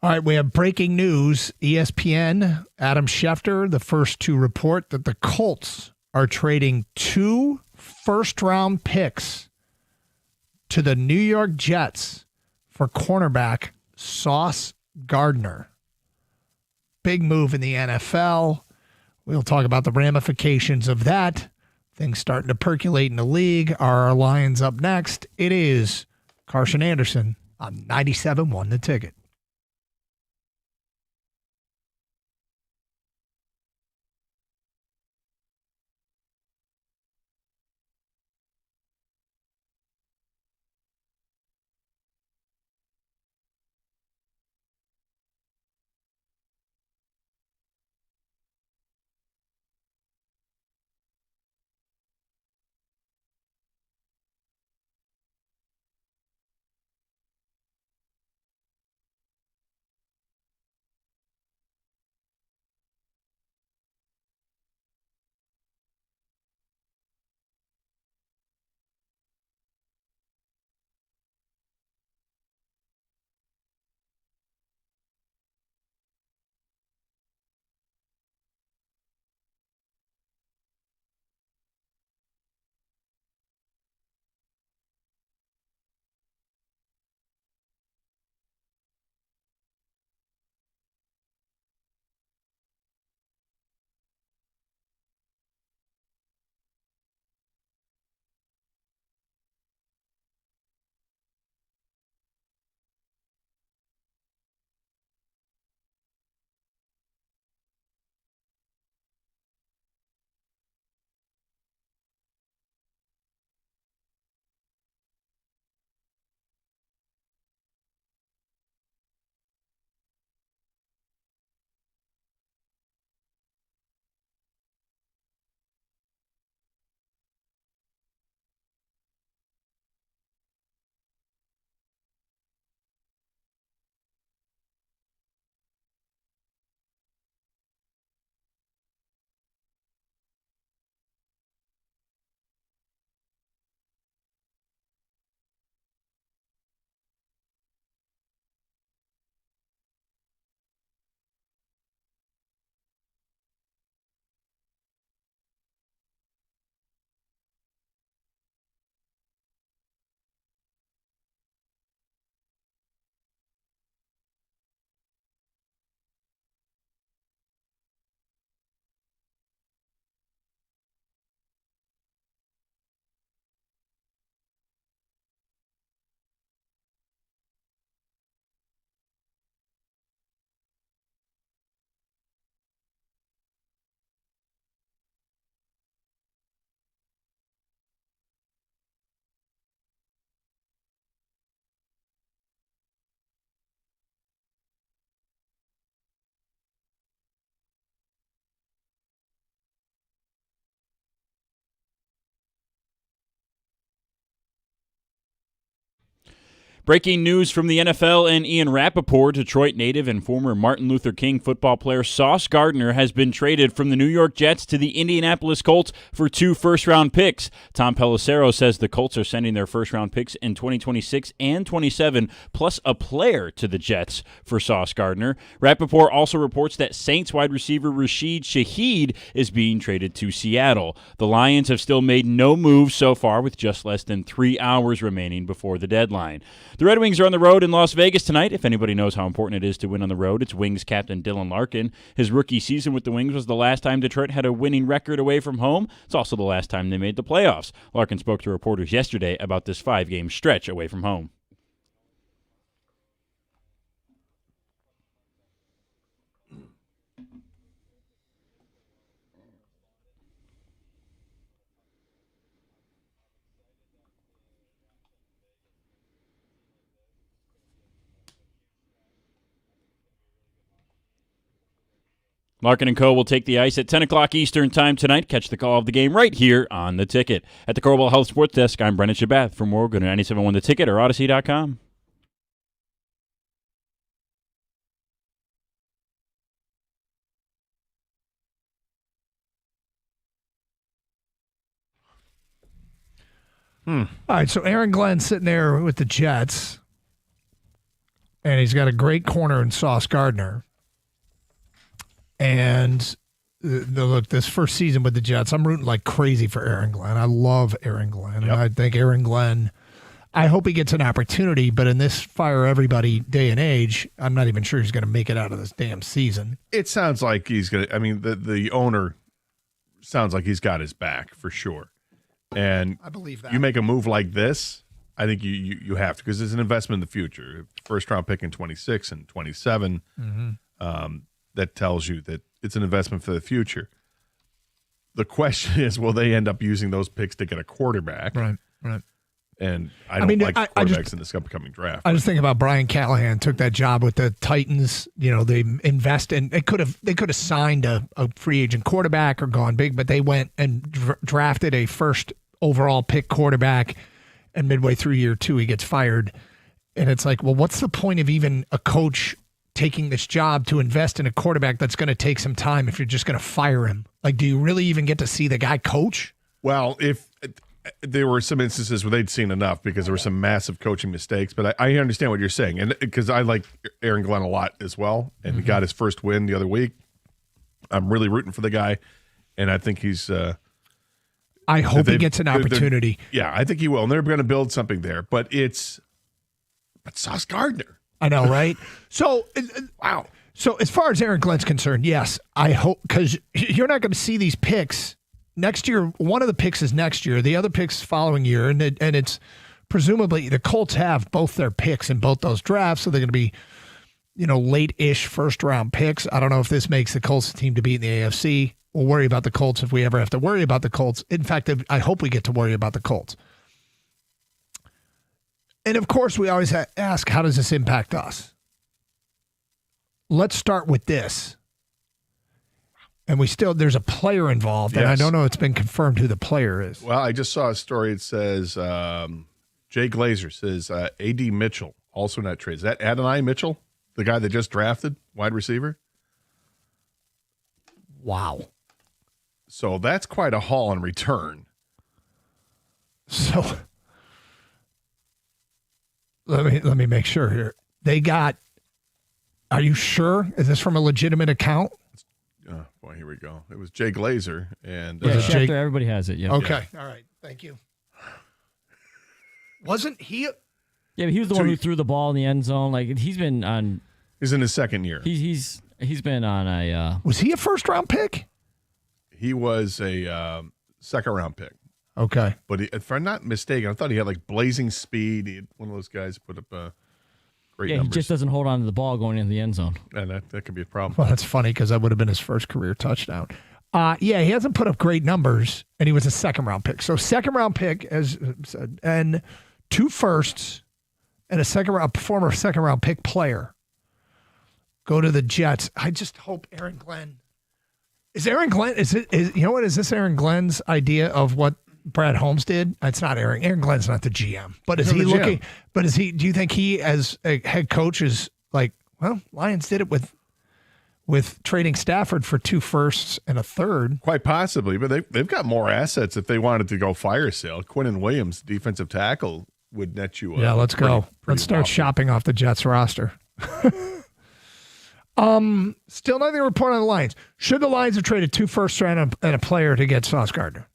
All right, we have breaking news. ESPN, Adam Schefter, the first to report that the Colts are trading 2 first-round picks to the New York Jets for cornerback Sauce Gardner. Big move in the NFL. We'll talk about the ramifications of that. Things starting to percolate in the league. Are our Lions up next? It is Carson Anderson on 97.1 The Ticket. Breaking news from the NFL and Ian Rappaport. Detroit native and former Martin Luther King football player Sauce Gardner has been traded from the New York Jets to the Indianapolis Colts for 2 first-round picks. Tom Pelissero says the Colts are sending their first-round picks in 2026 and 27, plus a player to the Jets for Sauce Gardner. Rappaport also reports that Saints wide receiver Rashid Shaheed is being traded to Seattle. The Lions have still made no moves so far, with just less than 3 hours remaining before the deadline. The Red Wings are on the road in Las Vegas tonight. If anybody knows how important it is to win on the road, it's Wings captain Dylan Larkin. His rookie season with the Wings was the last time Detroit had a winning record away from home. It's also the last time they made the playoffs. Larkin spoke to reporters yesterday about this 5-game stretch away from home. Larkin & Co. will take the ice at 10 o'clock Eastern Time tonight. Catch the call of the game right here on The Ticket. At the Corwell Health Sports Desk, I'm Brennan Shabath. For more, go to 97.1 The Ticket or Odyssey.com. All right, so Aaron Glenn sitting there with the Jets. and he's got a great corner in Sauce Gardner. And look, this first season with the Jets, I'm rooting like crazy for Aaron Glenn. I love Aaron Glenn, and I think Aaron Glenn, I hope he gets an opportunity, but in this fire everybody day and age, I'm not even sure he's going to make it out of this damn season. It sounds like he's going to, I mean, the owner sounds like he's got his back for sure. And I believe that. You make a move like this, I think you have to, because it's an investment in the future. First round pick in 26 and 27. That tells you that it's an investment for the future. The question is, will they end up using those picks to get a quarterback? Right. And I don't like quarterbacks in this upcoming draft. I just think about Brian Callahan took that job with the Titans. You know, they invest in. They could have signed a free agent quarterback or gone big, but they went and drafted a first overall pick quarterback. And midway through year 2, he gets fired. And it's like, well, what's the point of even a coach taking this job to invest in a quarterback that's going to take some time if you're just going to fire him? Like, do you really even get to see the guy coach? Well, if there were some instances where they'd seen enough because there were some massive coaching mistakes, but I understand what you're saying. And because I like Aaron Glenn a lot as well, and he got his first win the other week. I'm really rooting for the guy, and I think he's I hope he gets an opportunity. Yeah, I think he will. And they're going to build something there. But Sauce Gardner. I know, right? So, wow. So as far as Aaron Glenn's concerned, yes, I hope, because you're not going to see these picks next year. One of the picks is next year. The other pick's following year. And it's presumably the Colts have both their picks in both those drafts. So they're going to be, late-ish first-round picks. I don't know if this makes the Colts a team to beat in the AFC. We'll worry about the Colts if we ever have to worry about the Colts. In fact, I hope we get to worry about the Colts. And, of course, we always ask, how does this impact us? Let's start with this. And there's a player involved, and I don't know if it's been confirmed who the player is. Well, I just saw a story. It says Jay Glazer says A.D. Mitchell, also not trade. Is that Adonai Mitchell, the guy that just drafted, wide receiver? Wow. So that's quite a haul in return. So let me make sure here. They got. Are you sure? Is this from a legitimate account? Boy, here we go. It was Jay Glazer, and Schefter, everybody has it. Yeah. Okay. Yeah. All right. Thank you. Wasn't he? Yeah, but he was the one who threw the ball in the end zone. Like he's been on. He's in his second year. He's been on a. Was he a first round pick? He was a second round pick. Okay. But if I'm not mistaken, I thought he had like blazing speed. He had one of those guys put up great numbers. He just doesn't hold on to the ball going into the end zone. And that could be a problem. Well, that's funny because that would have been his first career touchdown. Yeah, he hasn't put up great numbers, and he was a second round pick. So second round pick, as said, and 2 firsts and a former second round pick player go to the Jets. I just hope Aaron Glenn. Is Aaron Glenn? Is this Aaron Glenn's idea of what Brad Holmes did? It's not Aaron. Aaron Glenn's not the GM. But is he looking? But is he? Do you think he, as a head coach, is like, well, Lions did it with trading Stafford for 2 firsts and a third? Quite possibly, but they've got more assets if they wanted to go fire sale. Quinnen Williams, defensive tackle, would net you. Yeah, let's go. Let's start shopping off the Jets roster. Still nothing to report on the Lions. Should the Lions have traded 2 firsts and a player to get Sauce Gardner?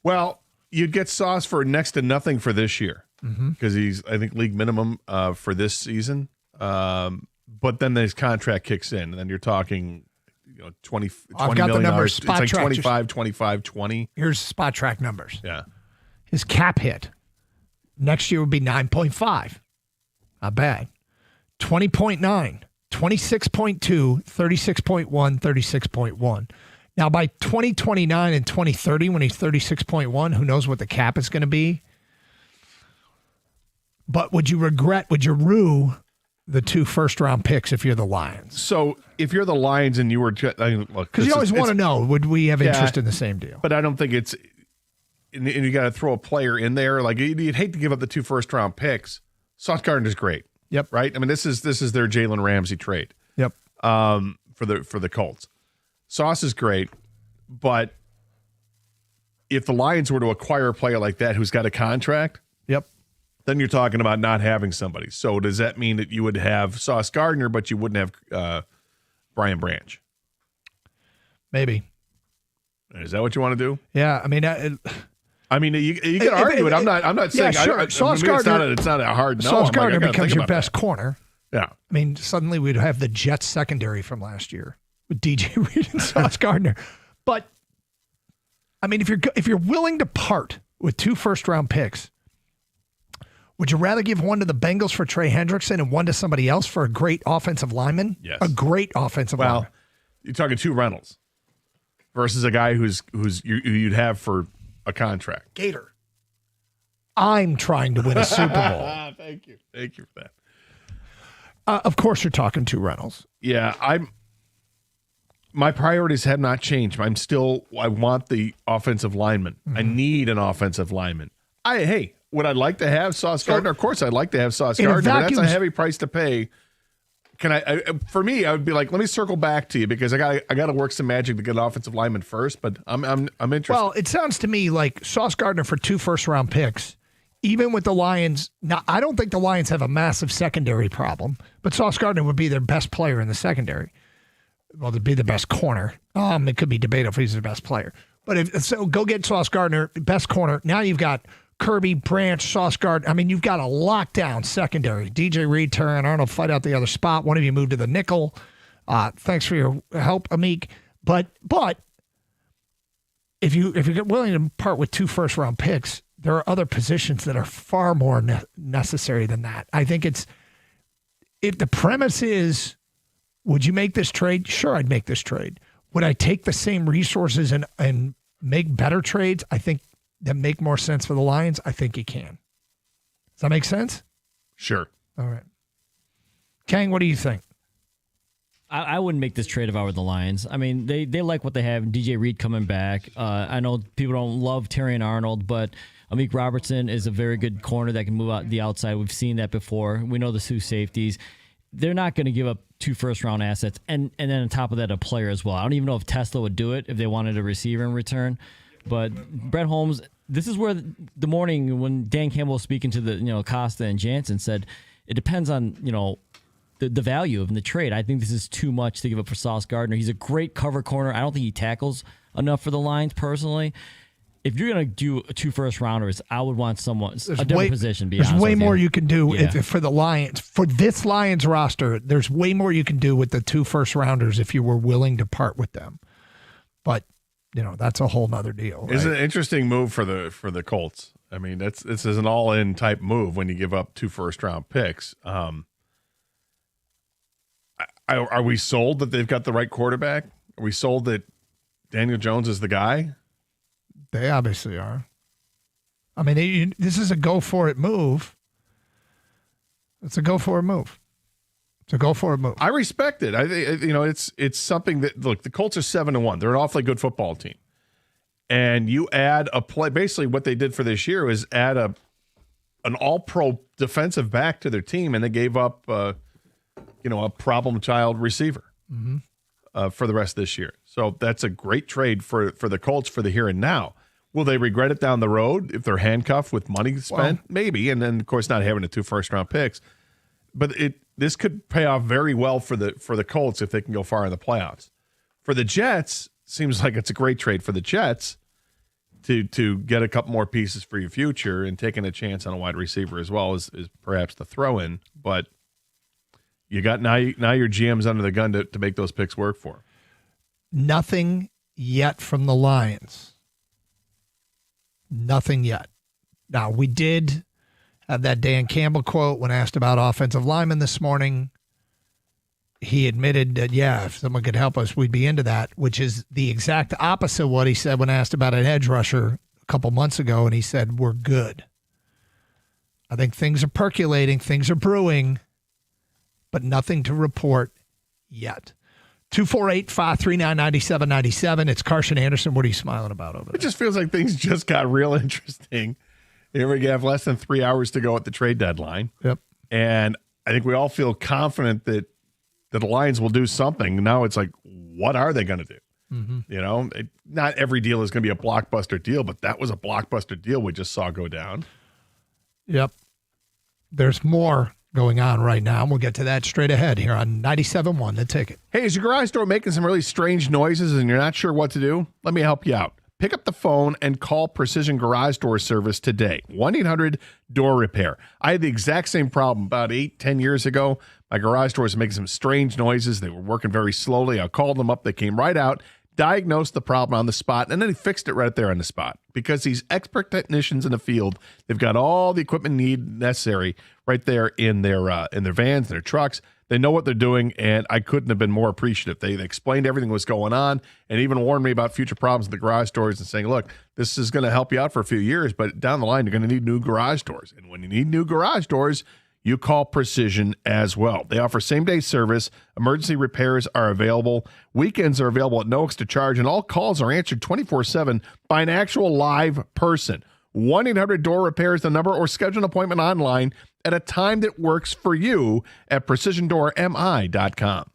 Well, you'd get Sauce for next to nothing for this year because he's, I think, league minimum for this season. But then his contract kicks in, and then you're talking 20 I've got million the numbers. It's like 25, 20. Here's spot track numbers. Yeah. His cap hit next year would be 9.5. Not bad. 20.9. 26.2, 36.1, 36.1. Now, by 2029 and 2030, when he's 36.1, who knows what the cap is going to be? But would you rue the 2 first-round picks if you're the Lions? So if you're the Lions and you were, because you always want to know, would we have interest in the same deal? But I don't think it's, and you got to throw a player in there. Like you'd hate to give up the 2 first-round picks. Sauce Gardner's great. Yep. Right. I mean, this is their Jalen Ramsey trade. Yep. For the Colts, Sauce is great, but if the Lions were to acquire a player like that who's got a contract, yep, then you're talking about not having somebody. So does that mean that you would have Sauce Gardner, but you wouldn't have Brian Branch? Maybe. Is that what you want to do? Yeah, I mean, you can argue it. I'm not saying. Yeah, sure. Sauce Gardner. It's not a hard no. Sauce Gardner becomes your best corner. Yeah. I mean, suddenly we'd have the Jets secondary from last year with DJ Reed and Sauce Gardner. But I mean, if you're willing to part with 2 first-round picks, would you rather give one to the Bengals for Trey Hendrickson and one to somebody else for a great offensive lineman? Yes. A great offensive lineman. Well, you're talking 2 Reynolds versus a guy who's you'd have for a contract. Gator. I'm trying to win a Super Bowl. Thank you for that. Of course, you're talking 2 Reynolds. Yeah, my priorities have not changed. I want the offensive lineman. Mm-hmm. I need an offensive lineman. Would I like to have Sauce Gardner? Of course, I'd like to have Sauce Gardner, but that's a heavy price to pay. For me, I would be like, let me circle back to you because I got to work some magic to get an offensive lineman first. But I'm interested. Well, it sounds to me like Sauce Gardner for 2 first-round picks, even with the Lions. Now, I don't think the Lions have a massive secondary problem, but Sauce Gardner would be their best player in the secondary. Well, to be the best corner. It could be debatable if he's the best player. But go get Sauce Gardner, best corner. Now you've got Kirby, Branch, Sauce Gardner. I mean, you've got a lockdown secondary. DJ Reed, Terrion Arnold fight out the other spot. One of you moved to the nickel. Thanks for your help, Amik. But if you're willing to part with 2 first-round picks, there are other positions that are far more necessary than that. I think if the premise is, would you make this trade? Sure, I'd make this trade. Would I take the same resources and make better trades? I think that make more sense for the Lions. I think you can. Does that make sense? Sure. All right. Kang, what do you think? I wouldn't make this trade if I were the Lions. I memean, they like what they have. DJ Reed coming back. I know people don't love Terrion Arnold, but Amik Robertson is a very good corner that can move out the outside. We've seen that before. We know the 2 safeties. They're not going to give up 2 first-round assets and then on top of that, a player as well. I don't even know if Tesla would do it if they wanted a receiver in return. But Brett Holmes, this is where the morning when Dan Campbell was speaking to the Costa and Jansen said it depends on the value of the trade. I think this is too much to give up for Sauce Gardner. He's a great cover corner. I don't think he tackles enough for the Lions personally. If you're going to do 2 first-rounders, I would want a different position. There's way more you can do for the Lions. For this Lions roster, there's way more you can do with the 2 first-rounders if you were willing to part with them. But that's a whole nother deal. Right? It's an interesting move for the Colts. I mean, this is an all-in type move when you give up 2 first-round picks. Are we sold that they've got the right quarterback? Are we sold that Daniel Jones is the guy? They obviously are. I mean, this is a go-for-it move. It's a go-for-it move. I respect it. It's something that, look, the Colts are 7-1. They're an awfully good football team. And you add a play. Basically, what they did for this year is add an all-pro defensive back to their team, and they gave up, a problem child receiver for the rest of this year. So that's a great trade for the Colts for the here and now. Will they regret it down the road if they're handcuffed with money spent? Well, maybe, and then of course not having the 2 first-round picks. But this could pay off very well for the Colts if they can go far in the playoffs. For the Jets, seems like it's a great trade for the Jets to get a couple more pieces for your future, and taking a chance on a wide receiver as well is perhaps the throw-in. But you got now your GM's under the gun to make those picks work for him. Nothing yet from the Lions. Nothing yet. Now, we did have that Dan Campbell quote when asked about offensive linemen this morning. He admitted that, if someone could help us, we'd be into that, which is the exact opposite of what he said when asked about an edge rusher a couple months ago, and he said, we're good. I think things are percolating, things are brewing, but nothing to report yet. 248-539-9797. It's Carson Anderson. What are you smiling about over there? It just feels like things just got real interesting. Here we have less than 3 hours to go at the trade deadline. Yep. And I think we all feel confident that the Lions will do something. Now it's like, what are they going to do? Mm-hmm. Not every deal is going to be a blockbuster deal, but that was a blockbuster deal we just saw go down. Yep. there's more going on right now. And we'll get to that straight ahead here on 97.1 The Ticket. Hey, is your garage door making some really strange noises and you're not sure what to do? Let me help you out. Pick up the phone and call Precision Garage Door Service today. 1-800-DOOR-REPAIR. I had the exact same problem about 8-10 years ago. My garage doors were making some strange noises. They were working very slowly. I called them up. They came right out, diagnosed the problem on the spot, and then he fixed it right there on the spot. Because these expert technicians in the field, they've got all the equipment necessary right there in their vans, their trucks. They know what they're doing, and I couldn't have been more appreciative. They explained everything that was going on and even warned me about future problems with the garage doors and saying, look, this is going to help you out for a few years, but down the line, you're going to need new garage doors. And when you need new garage doors, you call Precision as well. They offer same-day service. Emergency repairs are available. Weekends are available at no extra charge, and all calls are answered 24/7 by an actual live person. 1-800-DOOR-REPAIR is the number, or schedule an appointment online at a time that works for you at precisiondoormi.com.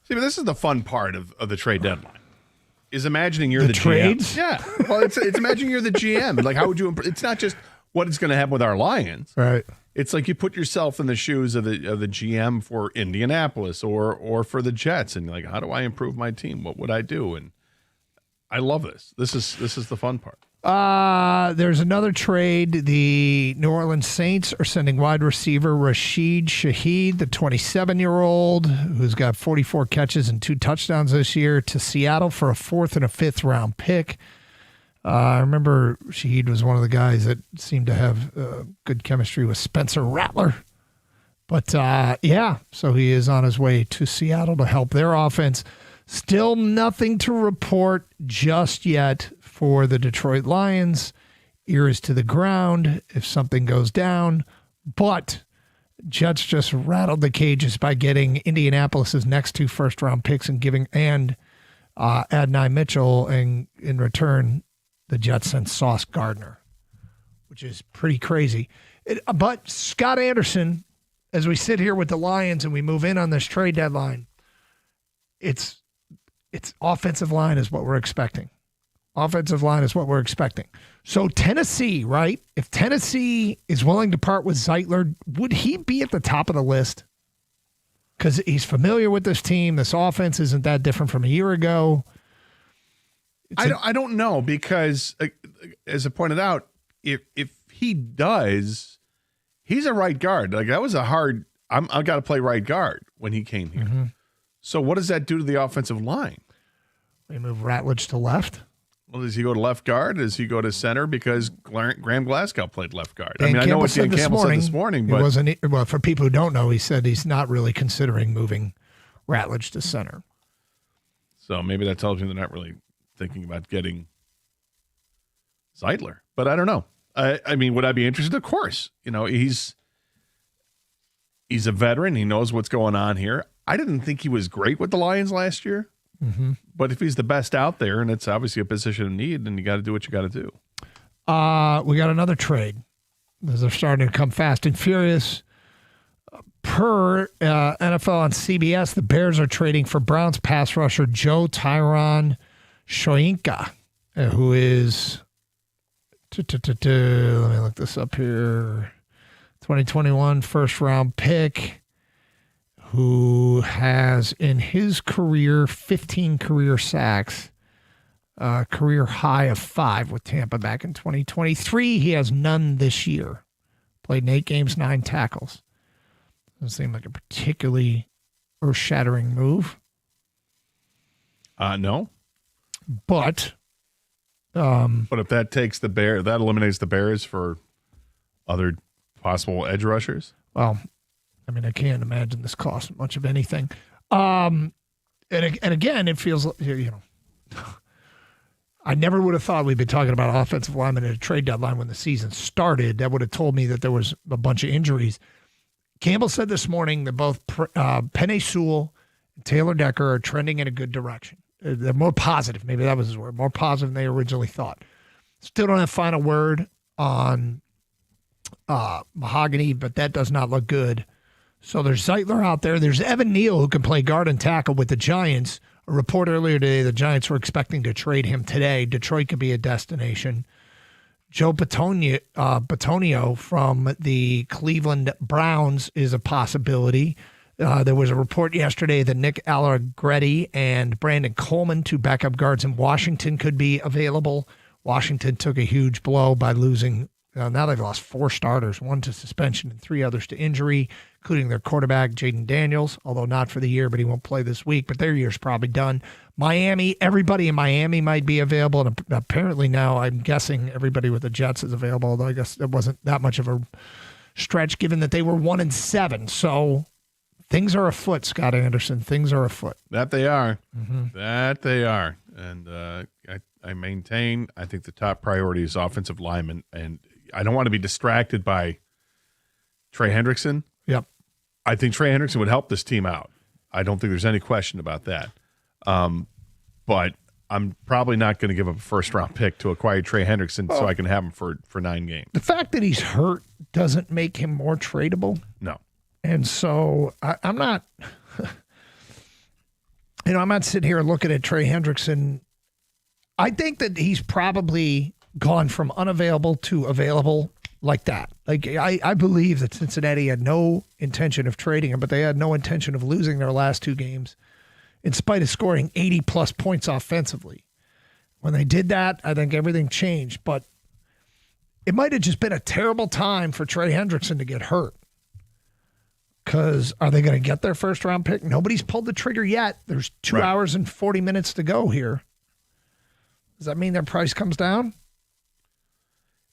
See, but this is the fun part of the trade deadline. is imagining you're the trades? GM. Yeah. Well, it's imagining you're the GM. Like, how would you? It's not just what is going to happen with our Lions. Right. It's like you put yourself in the shoes of the GM for Indianapolis or for the Jets, and like, how do I improve my team? What would I do? And I love this. This is the fun part. There's another trade. The New Orleans Saints are sending wide receiver Rashid Shaheed, the 27-year-old who's got 44 catches and 2 touchdowns this year, to Seattle for a 4th and a 5th round pick. I remember Shaheed was one of the guys that seemed to have good chemistry with Spencer Rattler. But so he is on his way to Seattle to help their offense. Still nothing to report just yet for the Detroit Lions. Ear is to the ground if something goes down. But Jets just rattled the cages by getting Indianapolis's next 2 first-round picks and Adonai Mitchell, and in return, the Jets sent Sauce Gardner, which is pretty crazy. But Scott Anderson, as we sit here with the Lions and we move in on this trade deadline, it's offensive line is what we're expecting. Offensive line is what we're expecting. So Tennessee, right? If Tennessee is willing to part with Zeitler, would he be at the top of the list? Because he's familiar with this team. This offense isn't that different from a year ago. I don't know, because as I pointed out, if he does, he's a right guard. Like, that was a hard. I've got to play right guard when he came here. Mm-hmm. So what does that do to the offensive line? We move Ratledge to left. Well, does he go to left guard? Does he go to center? Because Graham Glasgow played left guard. Dan I know what Dan Campbell said this morning, but it wasn't. Well, for people who don't know, he said he's not really considering moving Ratledge to center. So maybe that tells you they're not really thinking about getting Zeitler. But I don't know. I mean, would I be interested? Of course. He's a veteran. He knows what's going on here. I didn't think he was great with the Lions last year. Mm-hmm. But if he's the best out there, and it's obviously a position of need, then you got to do what you got to do. We got another trade. They're starting to come fast and furious. Per NFL on CBS, the Bears are trading for Browns pass rusher Joe Tyron Shoyinka, who is, let me look this up here, 2021 first-round pick, who has in his career 15 career sacks, career high of 5 with Tampa back in 2023. He has none this year. Played in 8 games, 9 tackles. Doesn't seem like a particularly earth-shattering move. No. But if that takes that eliminates the Bears for other possible edge rushers. Well, I mean, I can't imagine this costs much of anything. And again, it feels, I never would have thought we'd be talking about offensive linemen at a trade deadline when the season started. That would have told me that there was a bunch of injuries. Campbell said this morning that both Penei Sewell and Taylor Decker are trending in a good direction. They're more positive. Maybe that was his word. More positive than they originally thought. Still don't have final word on Mahogany, but that does not look good. So there's Zeitler out there. There's Evan Neal, who can play guard and tackle with the Giants. A report earlier today, the Giants were expecting to trade him today. Detroit could be a destination. Joe Bitonio from the Cleveland Browns is a possibility. There was a report yesterday that Nick Allegretti and Brandon Coleman, 2 backup guards in Washington, could be available. Washington took a huge blow by losing. Now they've lost 4 starters, 1 to suspension and 3 others to injury, including their quarterback, Jaden Daniels, although not for the year, but he won't play this week. But their year's probably done. Miami, everybody in Miami might be available. And apparently now I'm guessing everybody with the Jets is available, although I guess it wasn't that much of a stretch given that they were 1-7. So things are afoot, Scott Anderson. Things are afoot. That they are. Mm-hmm. That they are. And I maintain, I think the top priority is offensive linemen. And I don't want to be distracted by Trey Hendrickson. Yep. I think Trey Hendrickson would help this team out. I don't think there's any question about that. But I'm probably not going to give up a first-round pick to acquire Trey Hendrickson so I can have him for 9 games. The fact that he's hurt doesn't make him more tradable. No. And so I'm not, I'm not sitting here looking at Trey Hendrickson I think that he's probably gone from unavailable to available like that. Like I believe that Cincinnati had no intention of trading him, but they had no intention of losing their last 2 games in spite of scoring 80-plus points offensively. When they did that, I think everything changed. But it might have just been a terrible time for Trey Hendrickson to get hurt. Because are they going to get their first-round pick? Nobody's pulled the trigger yet. There's 2 hours and 40 minutes to go here. Does that mean their price comes down?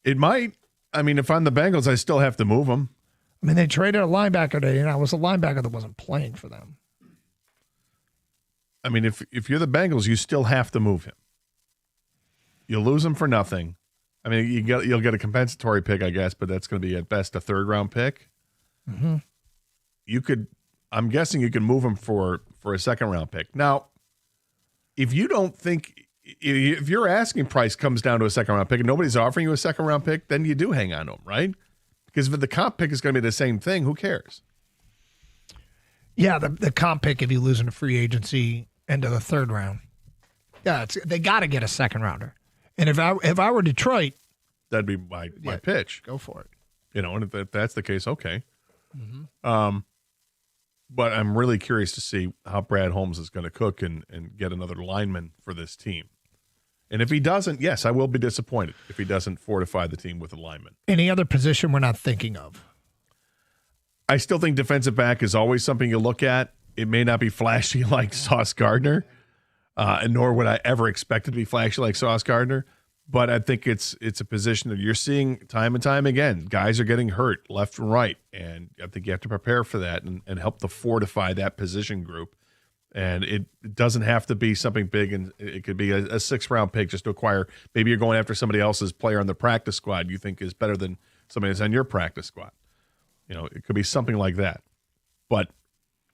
It might. I mean, if I'm the Bengals, I still have to move them. I mean, they traded a linebacker today, and I was a linebacker that wasn't playing for them. I mean, if you're the Bengals, you still have to move him. You'll lose him for nothing. I mean, you'll get a compensatory pick, I guess, but that's going to be at best a 3rd-round pick. Mm-hmm. I'm guessing you can move him for a 2nd-round pick. Now, if you don't think, if your asking price comes down to a 2nd-round pick and nobody's offering you a 2nd-round pick, then you do hang on to him, right? Because if the comp pick is going to be the same thing, who cares? Yeah, the comp pick if you lose in a free agency end of the 3rd round. Yeah, they got to get a 2nd-rounder. And if I were Detroit, that'd be my pitch. Go for it. You know, and if that's the case, okay. Mm-hmm. But I'm really curious to see how Brad Holmes is going to cook and get another lineman for this team. And if he doesn't, yes, I will be disappointed if he doesn't fortify the team with a lineman. Any other position we're not thinking of? I still think defensive back is always something you look at. It may not be flashy like Sauce Gardner, and nor would I ever expect it to be flashy like Sauce Gardner. But I think it's a position that you're seeing time and time again. Guys are getting hurt left and right, and I think you have to prepare for that and help to fortify that position group. And it doesn't have to be something big, and it could be a 6th-round pick just to acquire. Maybe you're going after somebody else's player on the practice squad you think is better than somebody that's on your practice squad. You know, it could be something like that. But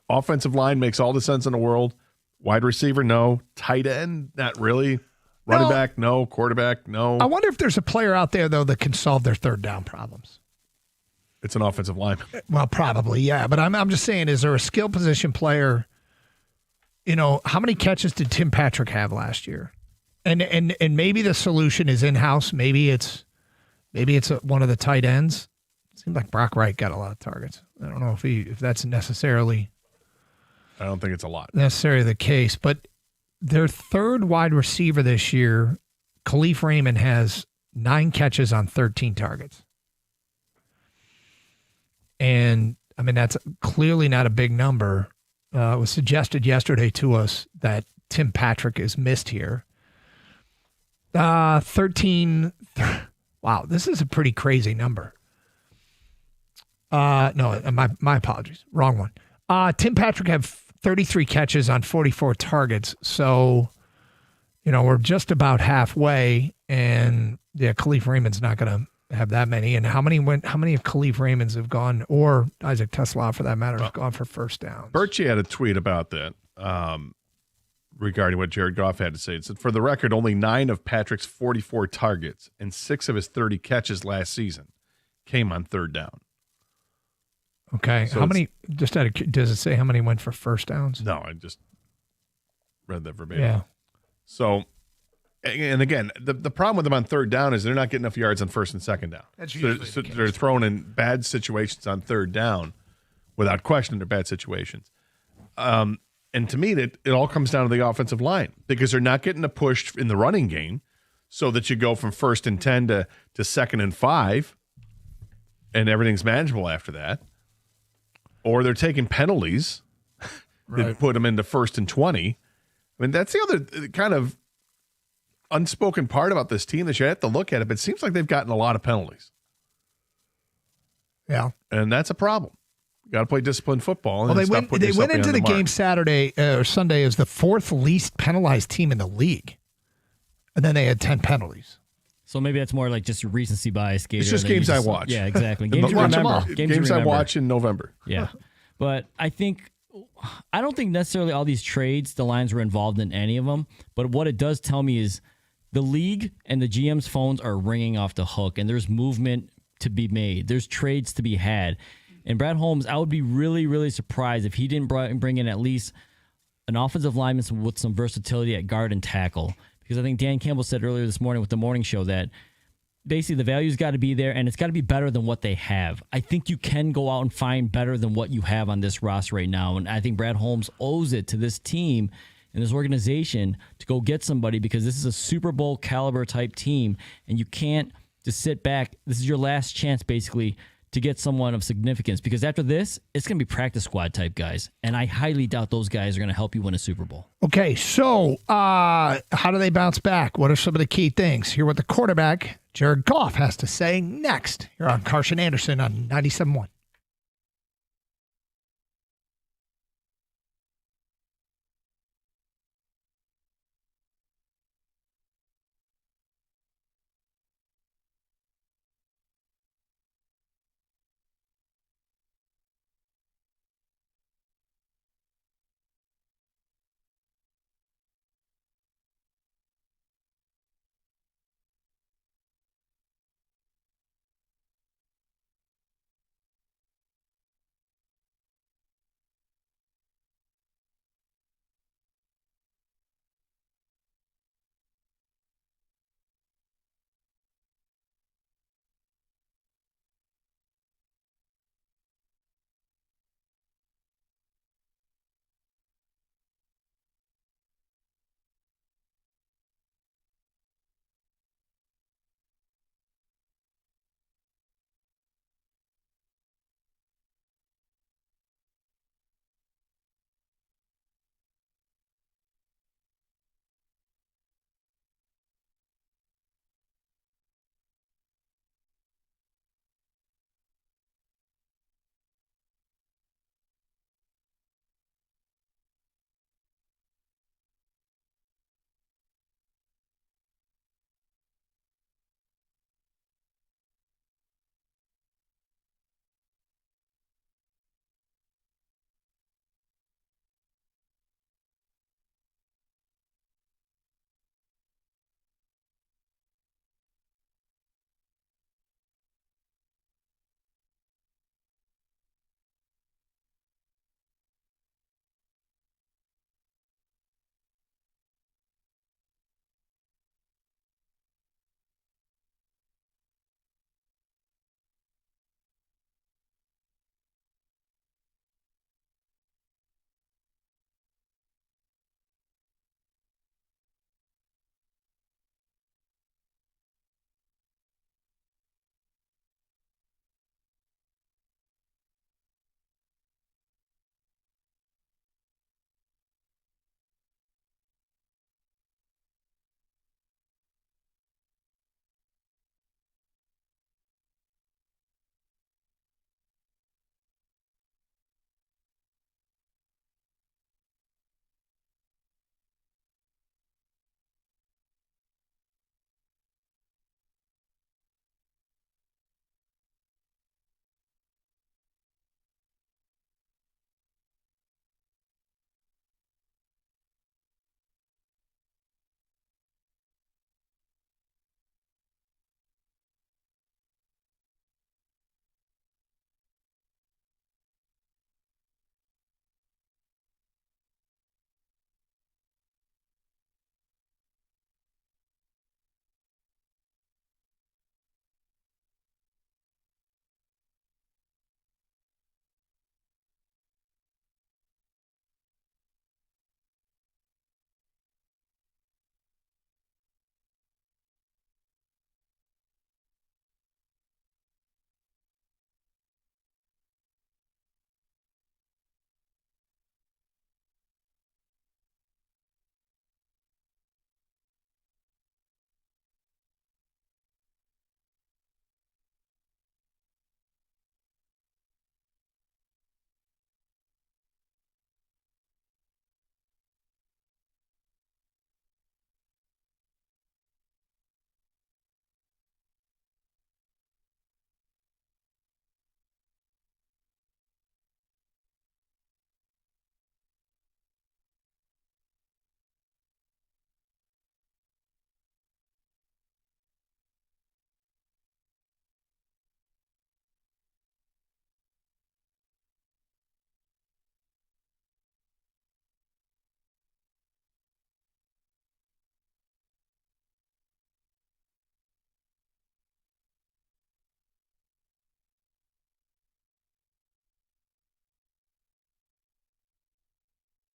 offensive line makes all the sense in the world. Wide receiver, no. Tight end, not really. Running back, no. Quarterback, no. I wonder if there's a player out there, though, that can solve their 3rd down problems. It's an offensive lineman. Well, probably, yeah. But I'm just saying, is there a skill position player? You know, how many catches did Tim Patrick have last year? And maybe the solution is in-house. Maybe it's one of the tight ends. It seemed like Brock Wright got a lot of targets. I don't know if that's necessarily. I don't think it's a lot. Necessarily the case, but their 3rd wide receiver this year, Khalif Raymond, has 9 catches on 13 targets. And, I mean, that's clearly not a big number. It was suggested yesterday to us that Tim Patrick is missed here. 13. Wow, this is a pretty crazy number. No, my apologies. Wrong one. Tim Patrick had 33 catches on 44 targets. So, you know, we're just about halfway. And, yeah, Khalif Raymond's not going to have that many. And how many of Khalif Raymond's have gone, or Isaac Tesla for that matter, have gone for first downs? Birchie had a tweet about that regarding what Jared Goff had to say. It said, for the record, only 9 of Patrick's 44 targets and 6 of his 30 catches last season came on 3rd down. Okay. So how many, just out of, does it say how many went for first downs? No, I just read that verbatim. Yeah. So, and again, the problem with them on 3rd down is they're not getting enough yards on 1st and 2nd down. That's usually so they're thrown in bad situations on 3rd down without question. They're bad situations. And to me, it all comes down to the offensive line because they're not getting a push in the running game so that you go from 1st and 10 to 2nd and 5 and everything's manageable after that. Or they're taking penalties that put them into 1st and 20. I mean, that's the other kind of unspoken part about this team that you have to look at it, but it seems like they've gotten a lot of penalties. Yeah. And that's a problem. You got to play disciplined football. Well, they went into the game Saturday or Sunday as the 4th least penalized team in the league. And then they had 10 penalties. So maybe that's more like just a recency bias. It's just games I watch. Yeah, exactly. Games you remember. Games I watch in November. Yeah. But I don't think necessarily all these trades, the Lions were involved in any of them. But what it does tell me is the league and the GM's phones are ringing off the hook, and there's movement to be made. There's trades to be had. And Brad Holmes, I would be really, really surprised if he didn't bring in at least an offensive lineman with some versatility at guard and tackle. because I think Dan Campbell said earlier this morning with the morning show that basically the value's got to be there and it's got to be better than what they have. I think you can go out and find better than what you have on this roster right now. And I think Brad Holmes owes it to this team and this organization to go get somebody, because this is a Super Bowl caliber type team and you can't just sit back. This is your last chance basically to get someone of significance, because after this, it's going to be practice squad type guys. And I highly doubt those guys are going to help you win a Super Bowl. Okay, so how do they bounce back? What are some of the key things? Hear what the quarterback, Jared Goff, has to say next. You're on Carson Anderson on 97.1.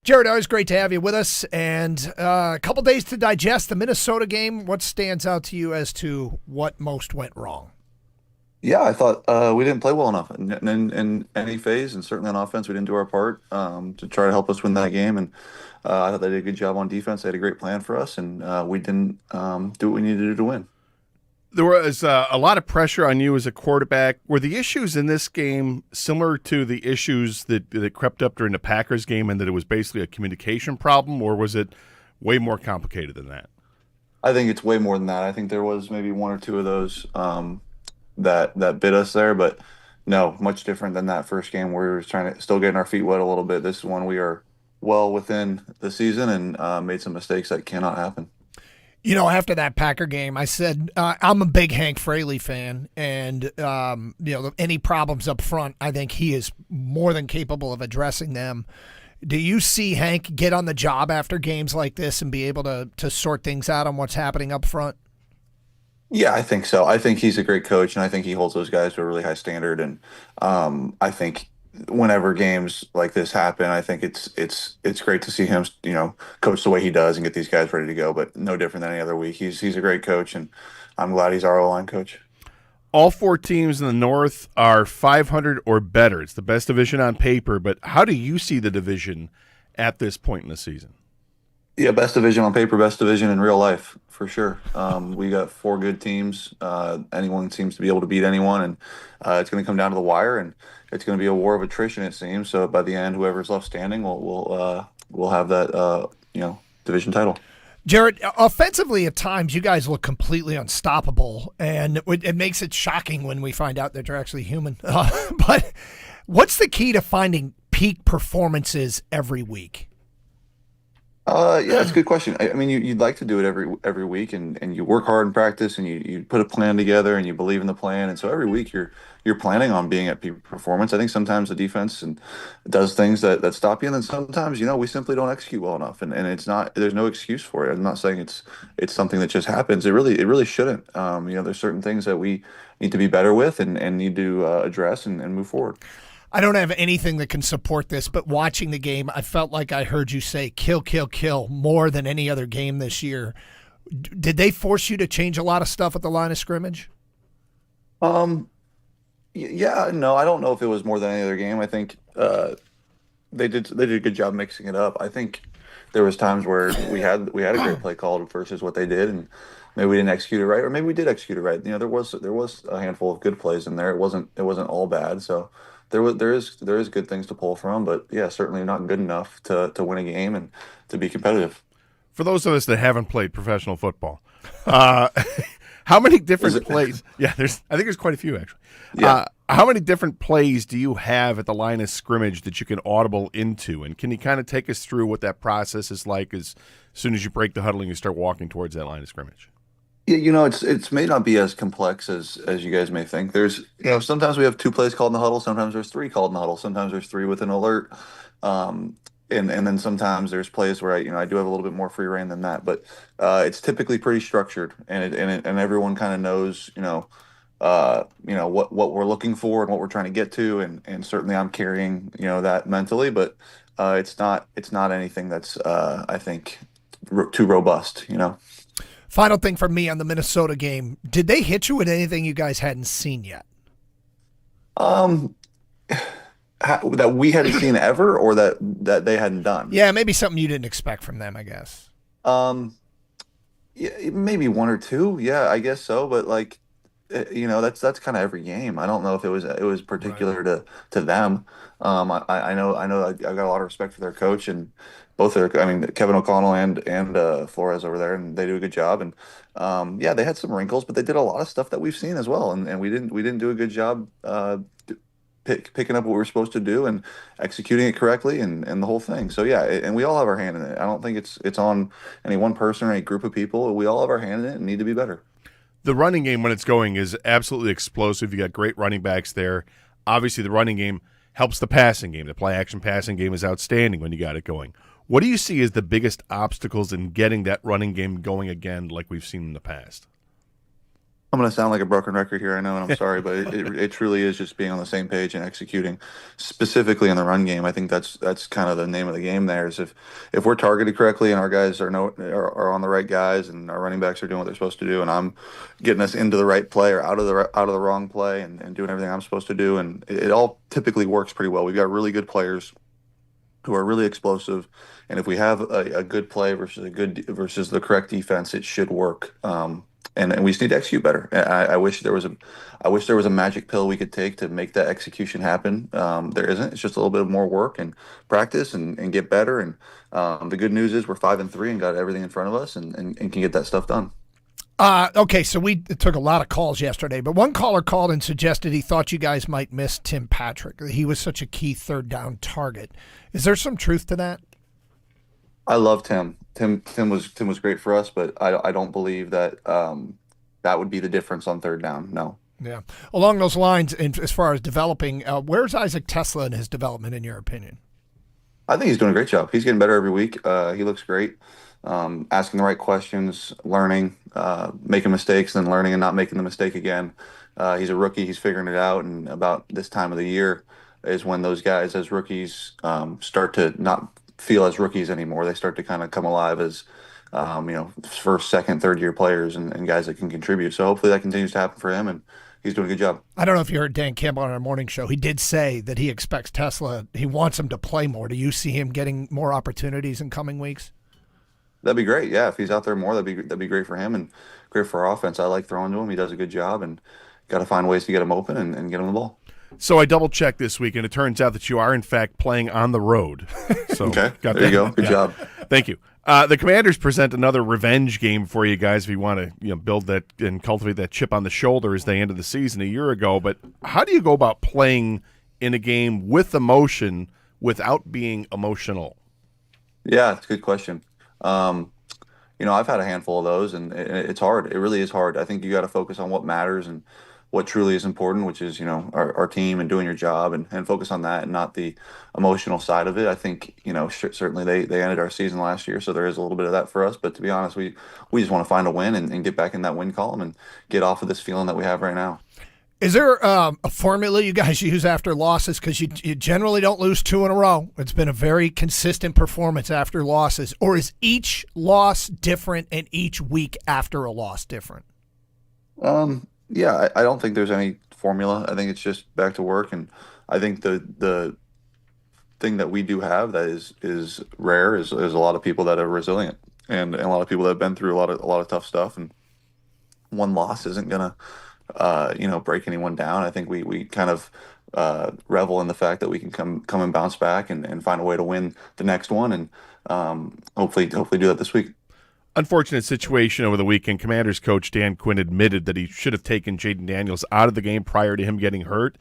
Jared, always great to have you with us. And a couple days to digest the Minnesota game. What stands out to you as to what most went wrong? Yeah, I thought we didn't play well enough in any phase, and certainly on offense, we didn't do our part to try to help us win that game. And I thought they did a good job on defense. They had a great plan for us, and we didn't do what we needed to do to win. There was a lot of pressure on you as a quarterback. Were the issues in this game similar to the issues that crept up during the Packers game, and that it was basically a communication problem, or was it way more complicated than that? I think it's way more than that. I think there was maybe one or two of those that bit us there, but no, much different than that first game where we were trying to still getting our feet wet a little bit. This is one we are well within the season and made some mistakes that cannot happen. You know, after that Packer game, I said I'm a big Hank Fraley fan, and you know, any problems up front, I think he is more than capable of addressing them. Do you see Hank get on the job after games like this and be able to sort things out on what's happening up front? Yeah, I think so. I think he's a great coach, and I think he holds those guys to a really high standard. And I think whenever games like this happen, I think it's great to see him, you know, coach the way he does and get these guys ready to go. But no different than any other week. He's a great coach, and I'm glad he's our O-line coach. All four teams in the North are 500 or better. It's the best division on paper, but how do you see the division at this point in the season? Yeah, best division on paper, best division in real life, for sure. We got four good teams. Anyone seems to be able to beat anyone, and it's going to come down to the wire, and it's going to be a war of attrition, it seems. So by the end, whoever's left standing will have that division title. Jared, offensively at times you guys look completely unstoppable, and it makes it shocking when we find out that you're actually human. But what's the key to finding peak performances every week? Yeah, that's a good question. I mean, you'd like to do it every week, and you work hard in practice, and you put a plan together, and you believe in the plan, and so every week you're planning on being at peak performance. I think sometimes the defense does things that stop you, and then sometimes we simply don't execute well enough, and it's not. There's no excuse for it. I'm not saying it's something that just happens. It really shouldn't. There's certain things that we need to be better with and need to address and move forward. I don't have anything that can support this, but watching the game, I felt like I heard you say kill, kill, kill more than any other game this year. Did they force you to change a lot of stuff at the line of scrimmage? Yeah, no, I don't know if it was more than any other game. I think they did a good job mixing it up. I think there was times where we had a great play called versus what they did, and maybe we didn't execute it right, or maybe we did execute it right. There was a handful of good plays in there. It wasn't all bad. So there is good things to pull from, but yeah, certainly not good enough to win a game and to be competitive. For those of us that haven't played professional football, how many different plays? Yeah, I think there's quite a few actually. Yeah. How many different plays do you have at the line of scrimmage that you can audible into? And can you kind of take us through what that process is like as soon as you break the huddle and you start walking towards that line of scrimmage? Yeah, it's may not be as complex as you guys may think. There's sometimes we have 2 plays called in the huddle, sometimes there's 3 called in the huddle, sometimes there's 3 with an alert. And then sometimes there's plays where I do have a little bit more free reign than that, but it's typically pretty structured, and everyone kind of knows what we're looking for and what we're trying to get to, and certainly I'm carrying that mentally, but it's not anything that's I think too robust. Final thing for me on the Minnesota game, did they hit you with anything you guys hadn't seen yet? That we hadn't seen ever, or that they hadn't done? Yeah, maybe something you didn't expect from them, I guess. Yeah, maybe 1 or 2. Yeah, I guess so. But that's kind of every game. I don't know if it was particular to them. I know I got a lot of respect for their coach, and both Kevin O'Connell and Flores over there, and they do a good job. And yeah, they had some wrinkles, but they did a lot of stuff that we've seen as well. And we didn't do a good job picking up what we were supposed to do and executing it correctly and the whole thing. So yeah, and we all have our hand in it. I don't think it's on any one person or any group of people. We all have our hand in it and need to be better. The running game, when it's going, is absolutely explosive. You got great running backs there. Obviously, the running game helps the passing game. The play-action passing game is outstanding when you got it going. What do you see as the biggest obstacles in getting that running game going again like we've seen in the past? I'm going to sound like a broken record here, I know, and I'm sorry, but it truly is just being on the same page and executing, specifically in the run game. I think that's kind of the name of the game there. Is if we're targeted correctly and our guys are on the right guys and our running backs are doing what they're supposed to do, and I'm getting us into the right play or out of the wrong play and doing everything I'm supposed to do, and it all typically works pretty well. We've got really good players who are really explosive, and if we have a good play versus the correct defense, it should work. And we just need to execute better. I wish there was a magic pill we could take to make that execution happen. There isn't. It's just a little bit more work and practice and get better. And the good news is we're 5-3 and got everything in front of us and can get that stuff done. Okay, so we took a lot of calls yesterday, but one caller called and suggested he thought you guys might miss Tim Patrick. He was such a key third down target. Is there some truth to that? I love Tim. Tim was great for us, but I don't believe that that would be the difference on third down. No. Yeah. Along those lines, as far as developing, where's Isaac Tesla in his development, in your opinion? I think he's doing a great job. He's getting better every week. He looks great. Asking the right questions, learning, making mistakes, then learning and not making the mistake again. He's a rookie. He's figuring it out. And about this time of the year is when those guys as rookies start to not feel as rookies anymore. They start to kind of come alive as first, second, third year players and guys that can contribute. So hopefully that continues to happen for him, and he's doing a good job. I don't know if you heard Dan Campbell on our morning show. He did say that he expects Tesla, he wants him to play more. Do you see him getting more opportunities in coming weeks? That'd be great. Yeah, if he's out there more, that'd be great for him and great for our offense. I like throwing to him. He does a good job, and got to find ways to get him open and get him the ball. So I double-checked this week, and it turns out that you are, in fact, playing on the road. So okay, there you go. Good job. Thank you. The Commanders present another revenge game for you guys if you want to build that and cultivate that chip on the shoulder as they ended the season a year ago. But how do you go about playing in a game with emotion without being emotional? Yeah, it's a good question. I've had a handful of those, and it's hard. It really is hard. I think you got to focus on what matters and what truly is important, which is, our team and doing your job and focus on that and not the emotional side of it. I think, certainly they ended our season last year, so there is a little bit of that for us. But to be honest, we just want to find a win and get back in that win column and get off of this feeling that we have right now. Is there a formula you guys use after losses? Because you generally don't lose 2 in a row. It's been a very consistent performance after losses. Or is each loss different and each week after a loss different? Yeah, I don't think there's any formula. I think it's just back to work, and I think the thing that we do have that is rare is a lot of people that are resilient and a lot of people that have been through a lot of tough stuff, and one loss isn't gonna break anyone down. I think we kind of revel in the fact that we can come and bounce back and find a way to win the next one, and hopefully do that this week. Unfortunate situation over the weekend. Commanders coach Dan Quinn admitted that he should have taken Jayden Daniels out of the game prior to him getting hurt.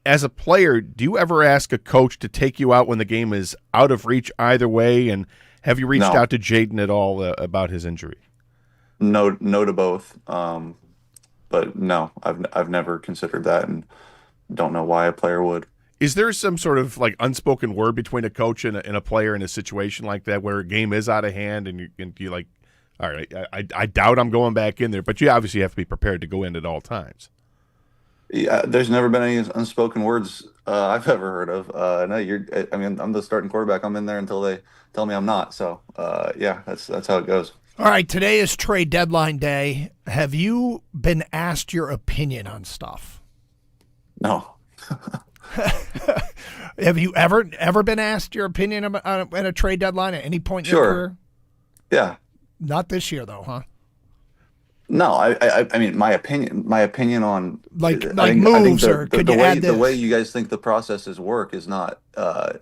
As a player, do you ever ask a coach to take you out when the game is out of reach either way? And have you reached out to Jayden at all about his injury? No to both. But no, I've never considered that, and don't know why a player would. Is there some sort of unspoken word between a coach and a player in a situation like that where a game is out of hand and you like, all right, I doubt I'm going back in there, but you obviously have to be prepared to go in at all times. Yeah, there's never been any unspoken words I've ever heard of. No, I'm the starting quarterback. I'm in there until they tell me I'm not. So yeah, that's how it goes. All right, today is trade deadline day. Have you been asked your opinion on stuff? No. Have you ever been asked your opinion at a trade deadline at any point in your career? Yeah. Not this year, though, huh? No, I mean my opinion on moves, or could you add this? The way you guys think the processes work is not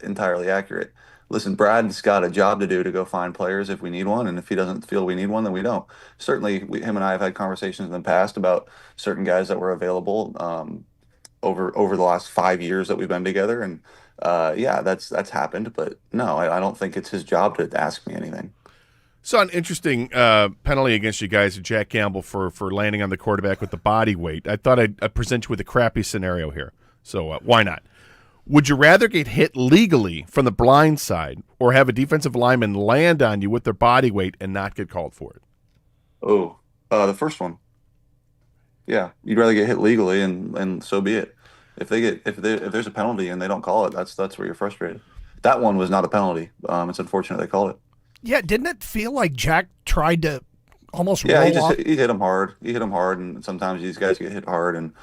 entirely accurate. Listen, Brad's got a job to do to go find players if we need one, and if he doesn't feel we need one, then we don't. Certainly, him and I have had conversations in the past about certain guys that were available over the last 5 years that we've been together, and yeah, that's happened. But no, I don't think it's his job to ask me anything. Saw an interesting penalty against you guys, Jack Campbell, for landing on the quarterback with the body weight. I thought I'd present you with a crappy scenario here, so why not? Would you rather get hit legally from the blind side or have a defensive lineman land on you with their body weight and not get called for it? Oh, the first one. Yeah, you'd rather get hit legally, and so be it. If there's a penalty and they don't call it, that's where you're frustrated. That one was not a penalty. It's unfortunate they called it. Yeah, didn't it feel like Jack tried to almost Yeah, roll off? he hit him hard. He hit him hard, and sometimes these guys get hit hard, and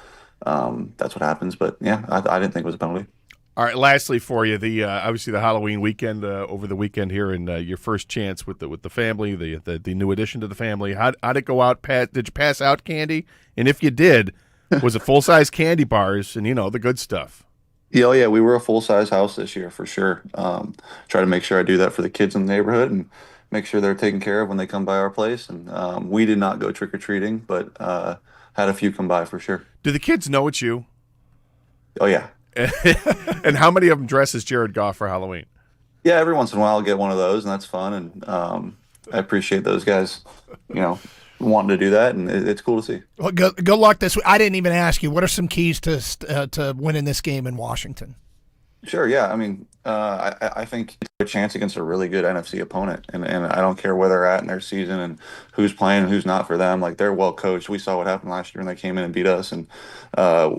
that's what happens. But yeah, I didn't think it was a penalty. All right. Lastly, for you, the obviously the Halloween weekend over the weekend here, and your first chance with the family, the new addition to the family. How'd it go out, Pat? Did you pass out candy? And if you did, was it full size candy bars and the good stuff? Yeah, oh yeah, we were a full size house this year for sure. Try to make sure I do that for the kids in the neighborhood and make sure they're taken care of when they come by our place. And we did not go trick or treating, but had a few come by for sure. Do the kids know it's you? Oh yeah. And how many of them dress as Jared Goff for Halloween? Yeah, every once in a while I'll get one of those, and that's fun. And I appreciate those guys, wanting to do that, and it's cool to see. Well, good luck this week. I didn't even ask you. What are some keys to winning this game in Washington? Sure, yeah. I mean, I think it's a chance against a really good NFC opponent, and I don't care where they're at in their season and who's playing and who's not for them. Like, they're well coached. We saw what happened last year when they came in and beat us, and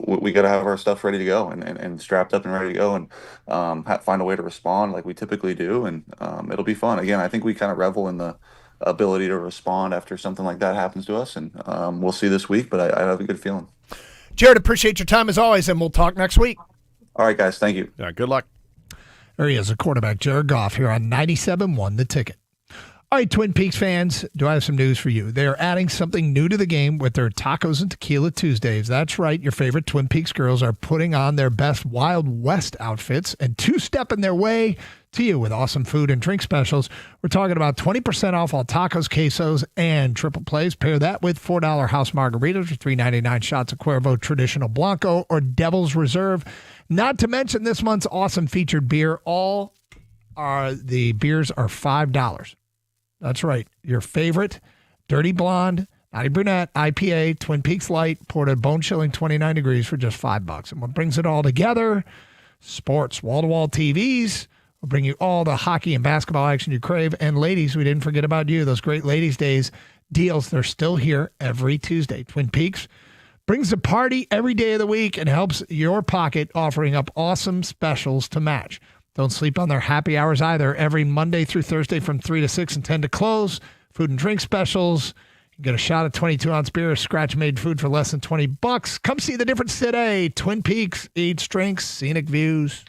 we got to have our stuff ready to go and strapped up and ready to go and find a way to respond like we typically do, and it'll be fun. Again, I think we kind of revel in the ability to respond after something like that happens to us, and we'll see this week, but I have a good feeling. Jared, appreciate your time as always, and we'll talk next week. All right, guys. Thank you. All right, good luck. There he is, a quarterback, Jared Goff, here on 97.1 The Ticket. All right, Twin Peaks fans, do I have some news for you? They are adding something new to the game with their Tacos and Tequila Tuesdays. That's right, your favorite Twin Peaks girls are putting on their best Wild West outfits and two-stepping their way to you with awesome food and drink specials. We're talking about 20% off all tacos, quesos, and triple plays. Pair that with $4 house margaritas or $3.99 shots of Cuervo Traditional Blanco or Devil's Reserve. Not to mention this month's awesome featured beer. All the beers are $5. That's right. Your favorite Dirty Blonde, Naughty Brunette, IPA, Twin Peaks Light, poured at bone-chilling 29 degrees for just $5. And what brings it all together? Sports, wall-to-wall TVs. We'll bring you all the hockey and basketball action you crave. And ladies, we didn't forget about you. Those great Ladies' Days deals, they're still here every Tuesday. Twin Peaks brings the party every day of the week and helps your pocket, offering up awesome specials to match. Don't sleep on their happy hours either. Every Monday through Thursday from 3 to 6 and 10 to close. Food and drink specials. You get a shot of 22-ounce beer, scratch-made food for less than $20. Come see the difference today. Twin Peaks, eats, drinks, scenic views.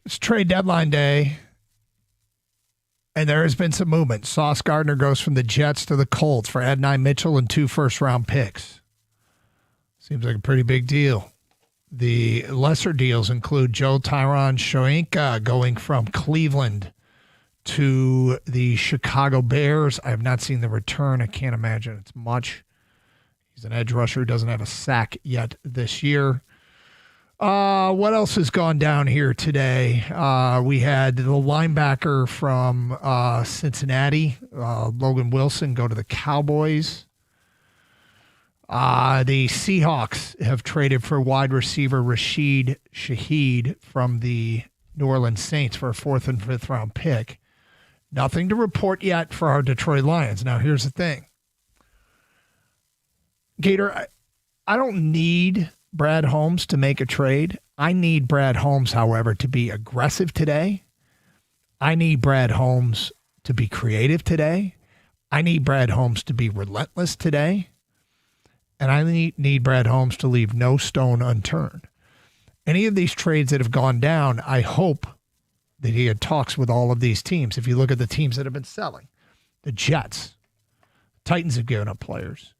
It's trade deadline day, and there has been some movement. Sauce Gardner goes from the Jets to the Colts for Adonai Mitchell and 2 first-round picks. Seems like a pretty big deal. The lesser deals include Joe Tyron Shoyinka going from Cleveland to the Chicago Bears. I have not seen the return. I can't imagine it's much. He's an edge rusher who doesn't have a sack yet this year. What else has gone down here today? We had the linebacker from Cincinnati, Logan Wilson, go to the Cowboys. The Seahawks have traded for wide receiver Rashid Shaheed from the New Orleans Saints for a 4th and 5th round pick. Nothing to report yet for our Detroit Lions. Now, here's the thing. Gator, I don't need Brad Holmes to make a trade. I need Brad Holmes, however, to be aggressive today. I need Brad Holmes to be creative today. I need Brad Holmes to be relentless today. And I need Brad Holmes to leave no stone unturned. Any of these trades that have gone down, I hope that he had talks with all of these teams. If you look at the teams that have been selling, the Jets, Titans have given up players.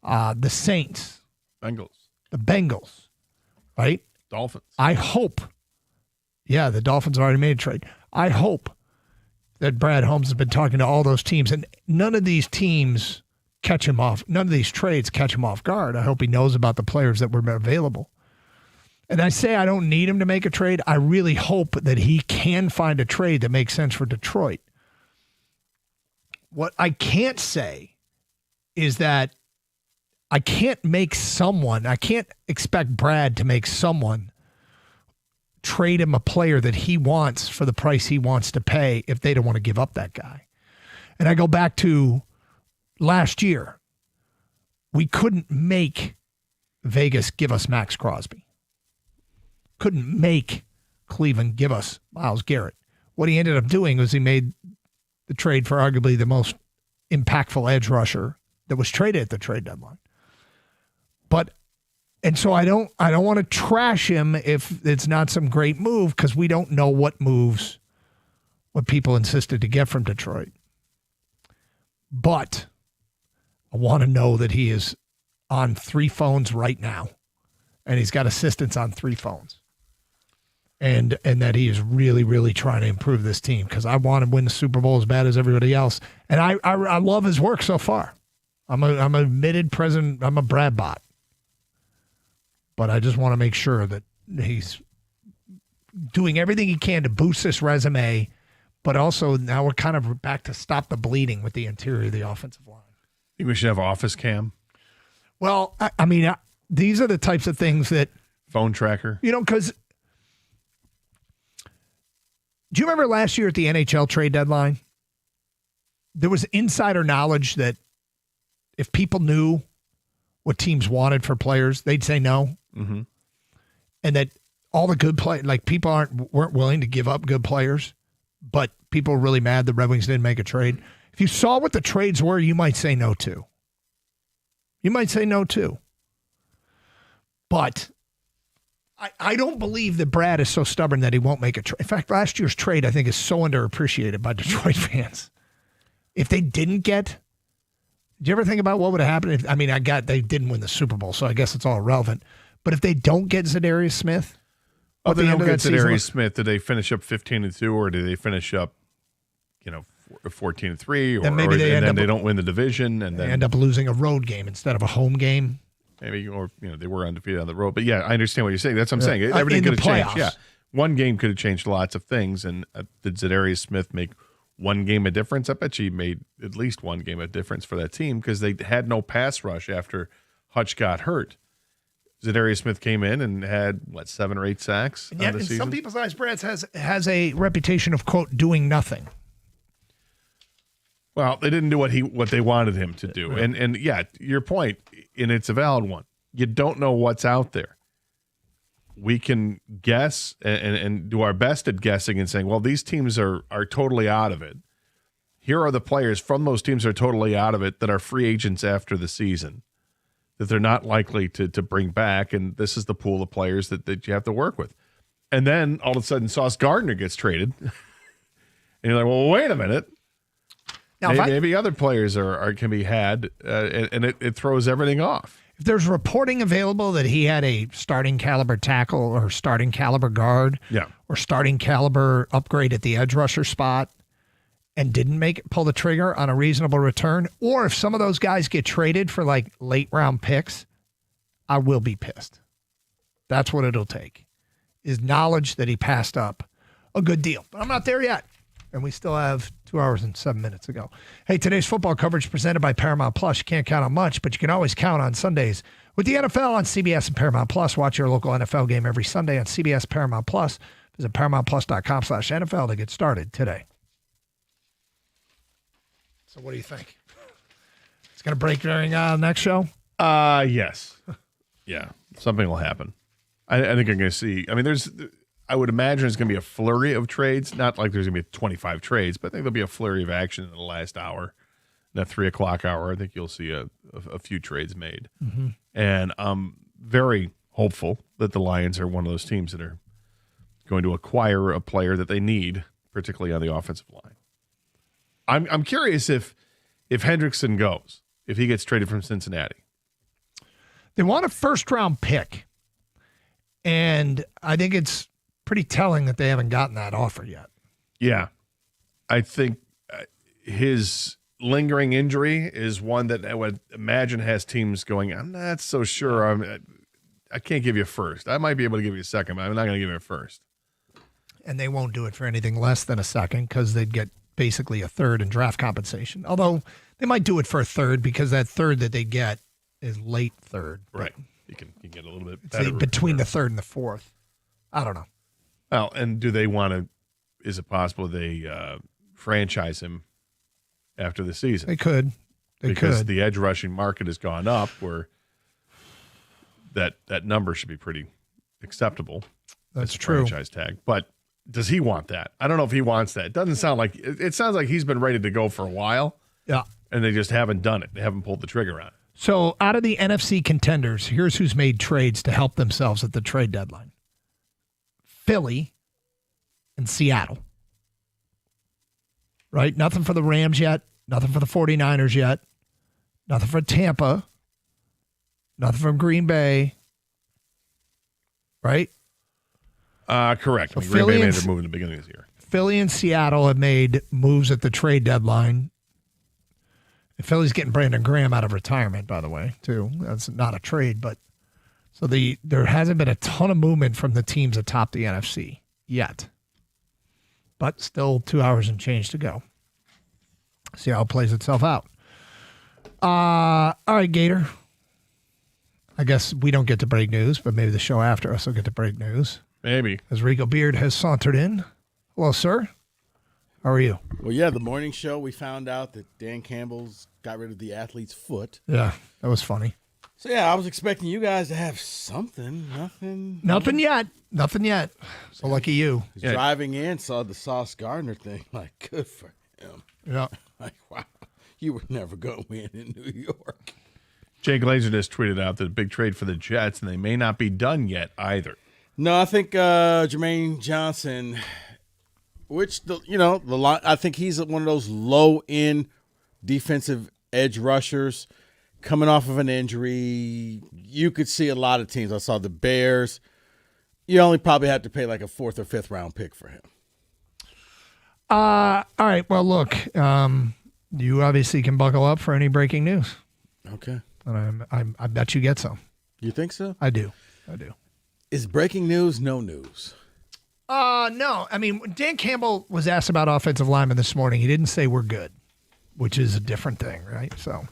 The Saints. Bengals. The Bengals, right? Dolphins. I hope. Yeah, the Dolphins already made a trade. I hope that Brad Holmes has been talking to all those teams, and none of these teams catch him off. None of these trades catch him off guard. I hope he knows about the players that were available. And I say I don't need him to make a trade. I really hope that he can find a trade that makes sense for Detroit. What I can't say is that I can't expect Brad to make someone trade him a player that he wants for the price he wants to pay if they don't want to give up that guy. And I go back to last year. We couldn't make Vegas give us Max Crosby. Couldn't make Cleveland give us Myles Garrett. What he ended up doing was he made the trade for arguably the most impactful edge rusher that was traded at the trade deadline. And so I don't want to trash him if it's not some great move, because we don't know what people insisted to get from Detroit. But I want to know that he is on 3 phones right now, and he's got assistants on 3 phones, and that he is really, really trying to improve this team, because I want to win the Super Bowl as bad as everybody else. And I love his work so far. I'm an admitted president. I'm a Brad bot. But I just want to make sure that he's doing everything he can to boost this resume. But also now we're kind of back to stop the bleeding with the interior of the offensive line. Think we should have office cam? Well, I mean, these are the types of things that... Phone tracker? Because... Do you remember last year at the NHL trade deadline? There was insider knowledge that if people knew what teams wanted for players, they'd say no. Mm-hmm. And that all the good players, like people weren't willing to give up good players, but people were really mad the Red Wings didn't make a trade. If you saw what the trades were, you might say no too. But I don't believe that Brad is so stubborn that he won't make a trade. In fact, last year's trade, I think, is so underappreciated by Detroit fans. If they didn't get... Do you ever think about what would have happened? They didn't win the Super Bowl, so I guess it's all irrelevant. But if they don't get Zadarius Smith... Oh, they don't get Zadarius Smith. Did they finish up 15-2, or did they finish up, 14-3, or they don't win the division, and then they end up losing a road game instead of a home game? Maybe, or they were undefeated on the road. But yeah, I understand what you're saying. That's what I'm saying. Everything could have changed. Yeah, one game could have changed lots of things. And did Zadarius Smith make one game a difference? I bet you he made at least one game a difference for that team, because they had no pass rush after Hutch got hurt. Zadarius Smith came in and had 7 or 8 sacks. And yet, in some people's eyes, Brad has a reputation of, quote, doing nothing. Well, they didn't do what they wanted him to do. Right. And yeah, your point, and it's a valid one. You don't know what's out there. We can guess and do our best at guessing and saying, well, these teams are totally out of it. Here are the players from those teams that are totally out of it that are free agents after the season, that they're not likely to bring back, and this is the pool of players that you have to work with. And then all of a sudden, Sauce Gardner gets traded. And you're like, well, wait a minute. Now, Maybe other players can be had, and it throws everything off. If there's reporting available that he had a starting caliber tackle or starting caliber guard or starting caliber upgrade at the edge rusher spot and didn't pull the trigger on a reasonable return, or if some of those guys get traded for like late round picks, I will be pissed. That's what it'll take, is knowledge that he passed up a good deal. But I'm not there yet. And we still have 2 hours and 7 minutes to go. Hey, today's football coverage presented by Paramount Plus. You can't count on much, but you can always count on Sundays. With the NFL on CBS and Paramount Plus, watch your local NFL game every Sunday on CBS Paramount Plus. Visit ParamountPlus.com/NFL to get started today. So what do you think? It's going to break during next show? Yes. Yeah, something will happen. I think I'm going to see. I mean, I would imagine there's going to be a flurry of trades. Not like there's going to be 25 trades, but I think there'll be a flurry of action in the last hour. That 3 o'clock hour, I think you'll see a few trades made. Mm-hmm. And I'm very hopeful that the Lions are one of those teams that are going to acquire a player that they need, particularly on the offensive line. I'm curious if Hendrickson goes, if he gets traded from Cincinnati. They want a first-round pick, and I think it's pretty telling that they haven't gotten that offer yet. Yeah. I think his lingering injury is one that I would imagine has teams going, I'm not so sure. I can't give you a first. I might be able to give you a second, but I'm not going to give you a first. And they won't do it for anything less than a second because they'd get basically a third in draft compensation. Although they might do it for a third because that third that they get is late third. Right. You can get a little bit It's better. between the third and the fourth. I don't know. Well, and do they want to, is it possible they franchise him after the season? They could. Because the edge rushing market has gone up where that number should be pretty acceptable. That's as a true. Franchise tag. But does he want that? I don't know if he wants that. It doesn't sound like, it sounds like he's been ready to go for a while. Yeah. And they just haven't done it. They haven't pulled the trigger on it. So out of the NFC contenders, here's who's made trades to help themselves at the trade deadline. Philly and Seattle. Right? Nothing for the Rams yet. Nothing for the 49ers yet. Nothing for Tampa. Nothing from Green Bay. Right? Correct. So Green Bay made their move in the beginning of this year. Philly and Seattle have made moves at the trade deadline. Philly's getting Brandon Graham out of retirement, by the way, too. That's not a trade, but so there hasn't been a ton of movement from the teams atop the NFC yet. But still 2 hours and change to go. See how it plays itself out. All right, Gator. I guess we don't get to break news, but maybe the show after us will get to break news. Maybe. As Rico Beard has sauntered in. Hello, sir. How are you? Well, yeah, the morning show, we found out that Dan Campbell's got rid of the athlete's foot. Yeah, that was funny. So, yeah, I was expecting you guys to have something. Nothing yet. Nothing yet. So lucky you. Driving in, saw the Sauce Gardner thing. Like, good for him. Yeah. Like, wow, you were never going to win in New York. Jay Glazer just tweeted out that a big trade for the Jets, and they may not be done yet either. No, I think Jermaine Johnson, I think he's one of those low-end defensive edge rushers coming off of an injury. You could see a lot of teams. I saw the Bears. You only probably have to pay like a 4th or 5th round pick for him. All right. Well, look, you obviously can buckle up for any breaking news. Okay. And I bet you get some. You think so? I do. Is breaking news no news? No. I mean, Dan Campbell was asked about offensive linemen this morning. He didn't say we're good, which is a different thing, right? So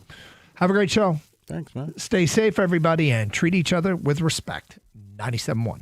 have a great show. Thanks, man. Stay safe, everybody, and treat each other with respect. 97.1.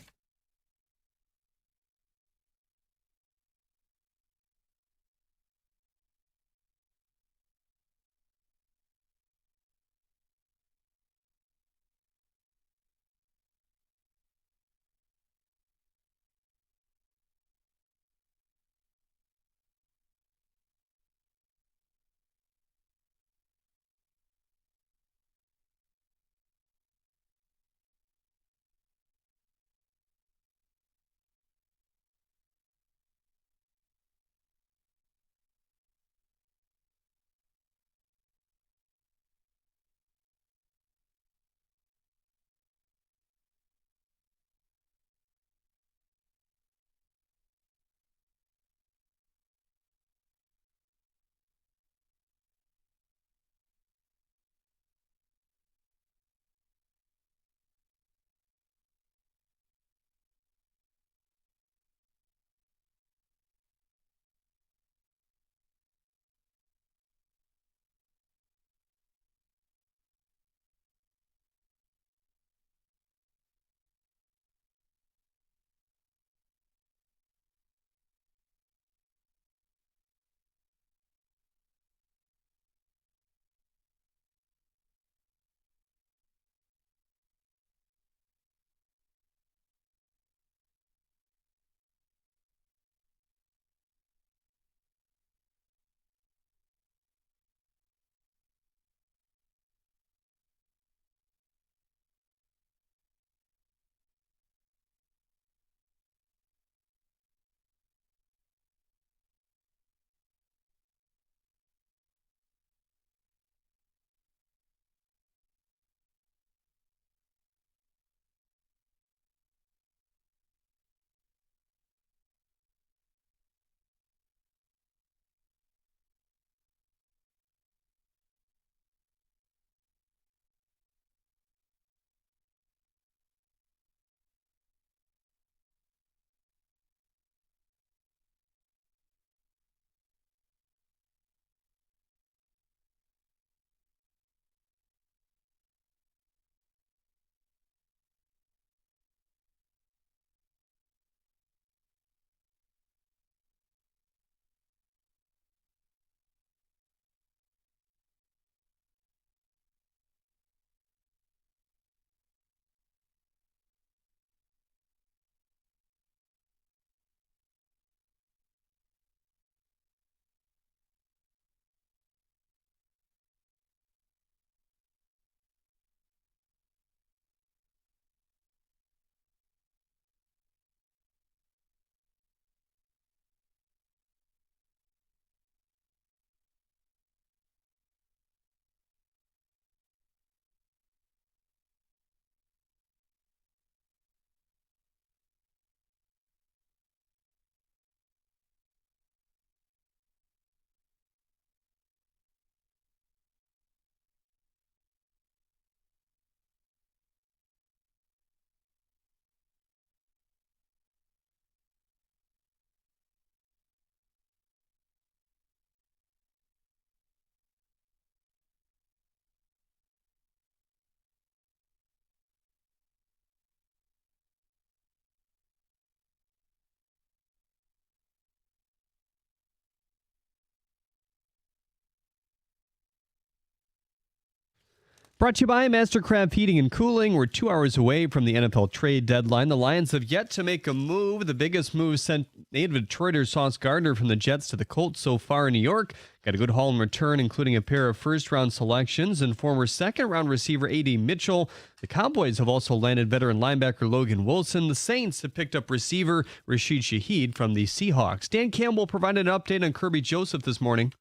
Brought to you by Mastercraft Heating and Cooling. We're 2 hours away from the NFL trade deadline. The Lions have yet to make a move. The biggest move sent native Detroiter Sauce Gardner from the Jets to the Colts so far in New York. Got a good haul in return, including a pair of first-round selections and former second-round receiver A.D. Mitchell. The Cowboys have also landed veteran linebacker Logan Wilson. The Saints have picked up receiver Rashid Shaheed from the Seahawks. Dan Campbell provided an update on Kirby Joseph this morning.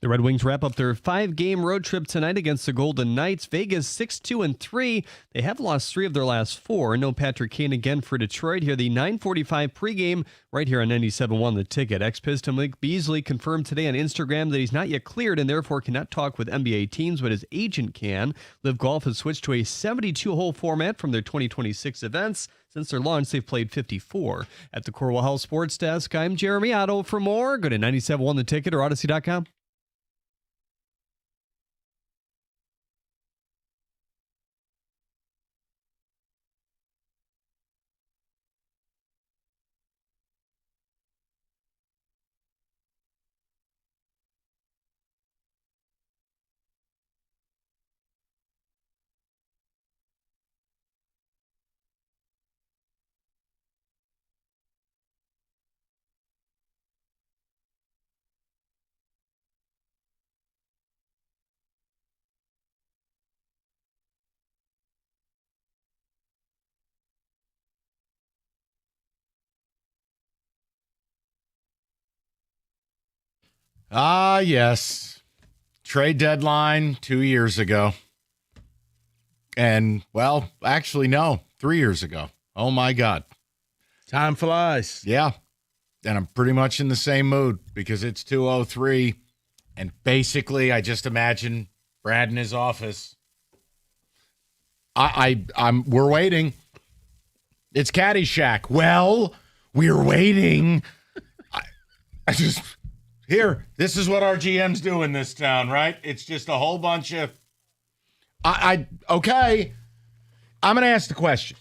The Red Wings wrap up their 5-game road trip tonight against the Golden Knights. Vegas 6-2-3. They have lost 3 of their last 4. No Patrick Kane again for Detroit. Here the 9:45 pregame right here on 97.1 The Ticket. Ex-Piston Mike Beasley confirmed today on Instagram that he's not yet cleared and therefore cannot talk with NBA teams, but his agent can. Live Golf has switched to a 72-hole format from their 2026 events. Since their launch, they've played 54. At the Corwell Health Sports Desk, I'm Jeremy Otto. For more, go to 97.1 The Ticket or Odyssey.com. Ah, yes. Trade deadline 2 years ago. And, well, actually, no, 3 years ago. Oh, my God. Time flies. Yeah. And I'm pretty much in the same mood because it's 2:03. And basically, I just imagine Brad in his office. We're waiting. It's Caddyshack. Well, we're waiting. I just... Here, this is what our GMs do in this town, right? It's just a whole bunch of... Okay, I'm going to ask the question.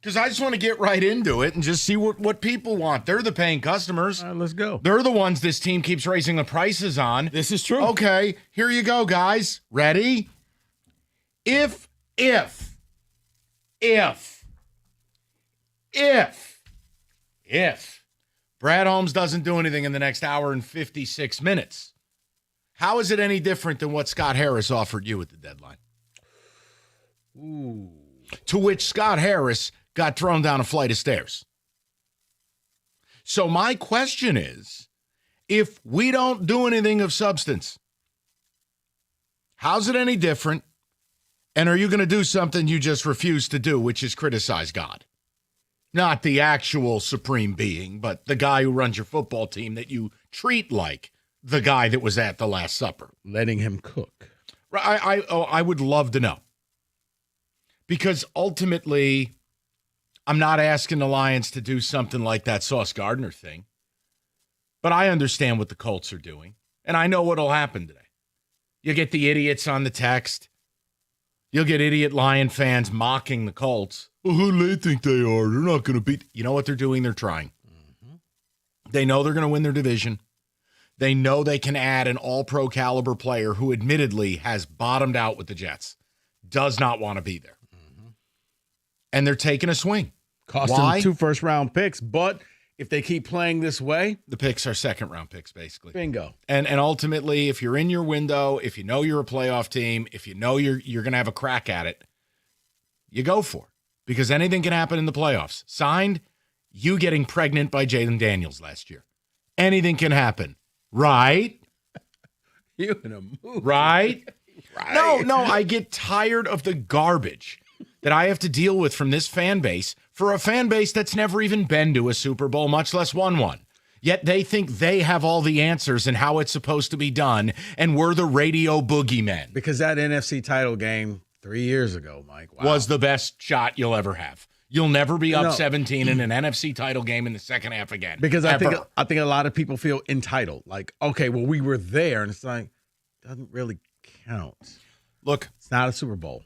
Because I just want to get right into it and just see what people want. They're the paying customers. All right, let's go. They're the ones this team keeps raising the prices on. This is true. Okay, here you go, guys. Ready? If Brad Holmes doesn't do anything in the next hour and 56 minutes, how is it any different than what Scott Harris offered you at the deadline? Ooh. To which Scott Harris got thrown down a flight of stairs. So my question is, if we don't do anything of substance, how's it any different? And are you going to do something you just refuse to do, which is criticize God? Not the actual supreme being, but the guy who runs your football team that you treat like the guy that was at the Last Supper. Letting him cook. I would love to know. Because ultimately, I'm not asking the Lions to do something like that Sauce Gardner thing. But I understand what the Colts are doing. And I know what'll happen today. You get the idiots on the text. You'll get idiot Lion fans mocking the Colts. Oh, who do they think they are? They're not going to beat. You know what they're doing? They're trying. Mm-hmm. They know they're going to win their division. They know they can add an all-pro caliber player who admittedly has bottomed out with the Jets. Does not want to be there. Mm-hmm. And they're taking a swing. Cost them 2 first-round picks, but if they keep playing this way, the picks are second-round picks, basically. Bingo. And ultimately, if you're in your window, if you know you're a playoff team, if you know you're going to have a crack at it, you go for it. Because anything can happen in the playoffs. Signed, you getting pregnant by Jayden Daniels last year. Anything can happen. Right? You in a mood. Right? Right. No, I get tired of the garbage that I have to deal with from this fan base for a fan base that's never even been to a Super Bowl, much less won one. Yet they think they have all the answers and how it's supposed to be done, and we're the radio boogeymen. Because that NFC title game 3 years ago, Mike, was the best shot you'll ever have. You'll never be up 17 in an NFC title game in the second half again. Because I Ever. think a lot of people feel entitled. Like, okay, well, we were there, and it's like, doesn't really count. Look, it's not a Super Bowl.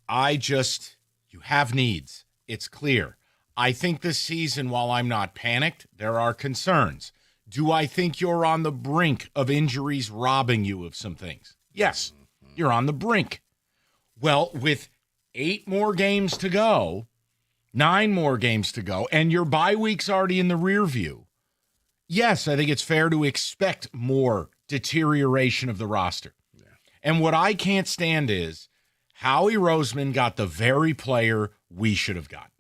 You have needs. It's clear. I think this season, while I'm not panicked, there are concerns. Do I think you're on the brink of injuries robbing you of some things? Yes, you're on the brink. Well, with 8 more games to go, 9 more games to go, and your bye week's already in the rear view, yes, I think it's fair to expect more deterioration of the roster. Yeah. And what I can't stand is Howie Roseman got the very player we should have gotten.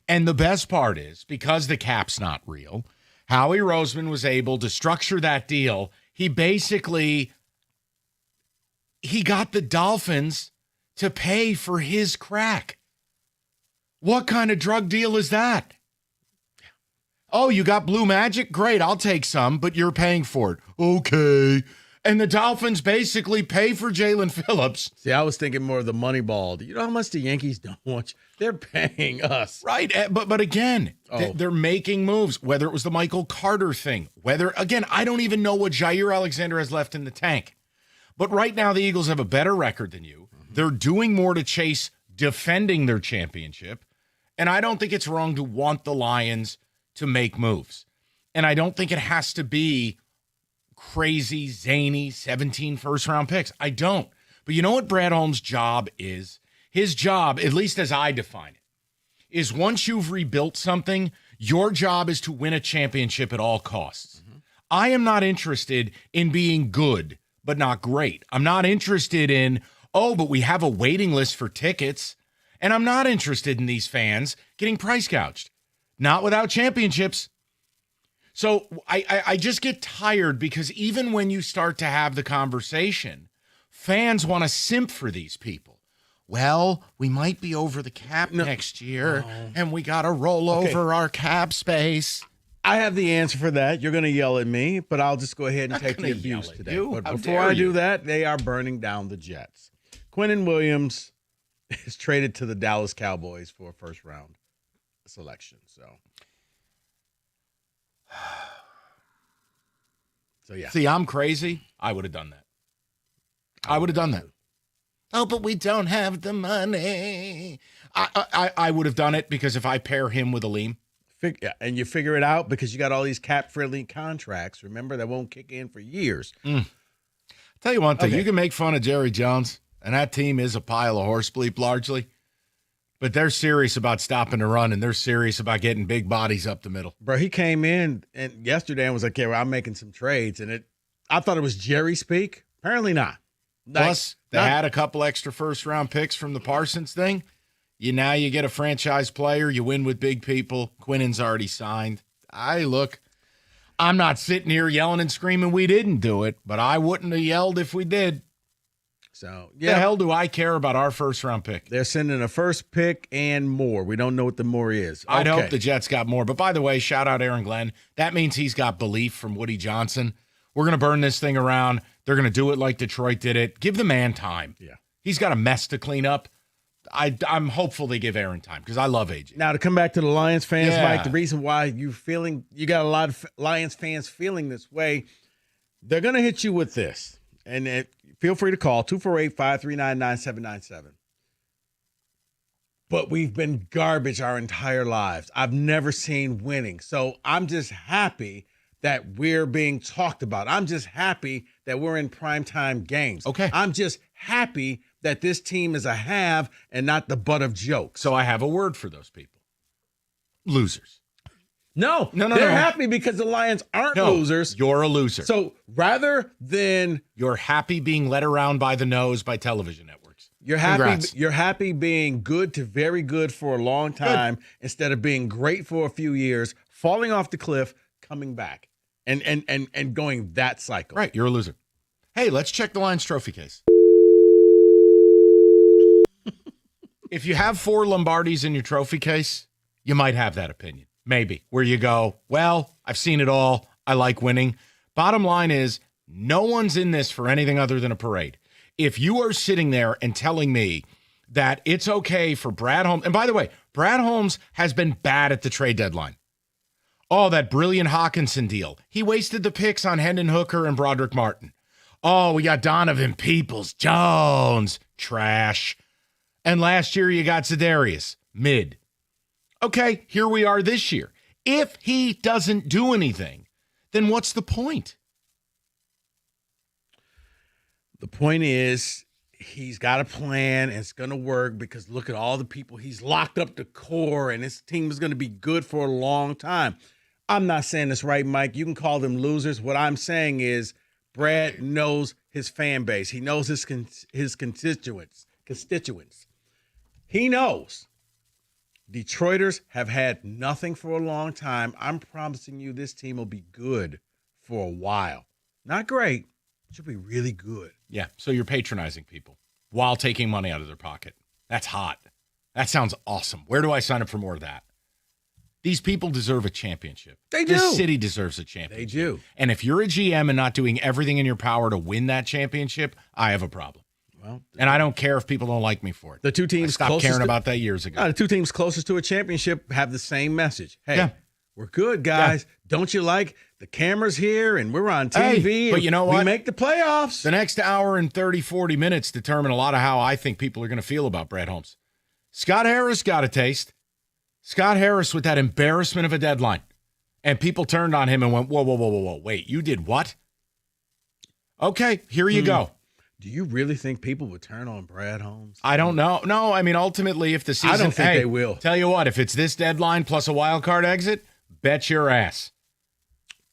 And the best part is, because the cap's not real, Howie Roseman was able to structure that deal. He got the Dolphins to pay for his crack. What kind of drug deal is that? Oh, you got Blue Magic? Great, I'll take some, but you're paying for it. Okay. And the Dolphins basically pay for Jalen Phillips. See, I was thinking more of the money ball. Do you know how much the Yankees don't want you? They're paying us. Right, but again, they're making moves, whether it was the Michael Carter thing, again, I don't even know what Jair Alexander has left in the tank. But right now, the Eagles have a better record than you. They're doing more to chase defending their championship. And I don't think it's wrong to want the Lions to make moves. And I don't think it has to be crazy, zany 17 first-round picks. I don't. But you know what Brad Holmes' job is? His job, at least as I define it, is once you've rebuilt something, your job is to win a championship at all costs. I am not interested in being good, but not great. I'm not interested in, but we have a waiting list for tickets. And I'm not interested in these fans getting price gouged. Not without championships. So I just get tired because even when you start to have the conversation, fans want to simp for these people. Well, we might be over the cap next year, and we got to roll over our cap space. I have the answer for that. You're going to yell at me, but I'll just go ahead and take the abuse today. But before I do that, they are burning down the Jets. Quinnen Williams is traded to the Dallas Cowboys for a first-round selection. So yeah. See, I'm crazy. I would have done that. I would have done that. Oh, but we don't have the money. I would have done it because if I pair him with Aleem. And you figure it out because you got all these cap-friendly contracts, remember, that won't kick in for years. Tell you one thing, you can make fun of Jerry Jones, and that team is a pile of horse bleep largely, but they're serious about stopping the run, and they're serious about getting big bodies up the middle. Bro, he came in yesterday and was like, I'm making some trades, and I thought it was Jerry speak. Apparently not. Plus, they had a couple extra first-round picks from the Parsons thing. Now you get a franchise player. You win with big people. Quinnen's already signed. I'm not sitting here yelling and screaming we didn't do it, but I wouldn't have yelled if we did. So, the hell do I care about our first-round pick? They're sending a first pick and more. We don't know what the more is. I'd hope the Jets got more. But by the way, shout out Aaron Glenn. That means he's got belief from Woody Johnson. We're going to burn this thing around. They're going to do it like Detroit did it. Give the man time. Yeah. He's got a mess to clean up. I'm hopeful they give Aaron time because I love AJ. Now, to come back to the Lions fans, Mike, the reason why you got a lot of Lions fans feeling this way, they're going to hit you with this. And feel free to call 248-539-9797. But we've been garbage our entire lives. I've never seen winning. So I'm just happy that we're being talked about. I'm just happy that we're in primetime games. Okay. I'm just happy that this team is a have and not the butt of jokes. So I have a word for those people. Losers. No. They're happy because the Lions aren't losers. You're a loser. So rather than you're happy being led around by the nose by television networks. You're happy being good to very good for a long time instead of being great for a few years, falling off the cliff, coming back, and going that cycle. Right, you're a loser. Hey, let's check the Lions trophy case. If you have 4 Lombardis in your trophy case, you might have that opinion. Maybe. Where you go, well, I've seen it all. I like winning. Bottom line is, no one's in this for anything other than a parade. If you are sitting there and telling me that it's okay for Brad Holmes. And by the way, Brad Holmes has been bad at the trade deadline. Oh, that brilliant Hawkinson deal. He wasted the picks on Hendon Hooker and Broderick Martin. Oh, we got Donovan Peoples-Jones. Trash. And last year you got Za'Darius. Mid. Okay, here we are this year. If he doesn't do anything, then what's the point? The point is he's got a plan and it's going to work because look at all the people he's locked up the core and his team is going to be good for a long time. I'm not saying this right, Mike. You can call them losers. What I'm saying is Brad knows his fan base. He knows his constituents. He knows Detroiters have had nothing for a long time. I'm promising you this team will be good for a while. Not great. It should be really good. Yeah, so you're patronizing people while taking money out of their pocket. That's hot. That sounds awesome. Where do I sign up for more of that? These people deserve a championship. They do. This city deserves a championship. They do. And if you're a GM and not doing everything in your power to win that championship, I have a problem. Well, and I don't care if people don't like me for it. The two teams I stopped caring about that years ago. The two teams closest to a championship have the same message. Hey, we're good, guys. Yeah. Don't you like the cameras here and we're on TV? Hey, but you know what? We make the playoffs. The next hour and 30, 40 minutes determine a lot of how I think people are going to feel about Brad Holmes. Scott Harris got a taste. Scott Harris with that embarrassment of a deadline. And people turned on him and went, whoa. Wait, you did what? Okay, here you go. Do you really think people would turn on Brad Holmes? I don't know. No, I mean, ultimately, if the season... I don't think they will. Tell you what, if it's this deadline plus a wild card exit, bet your ass.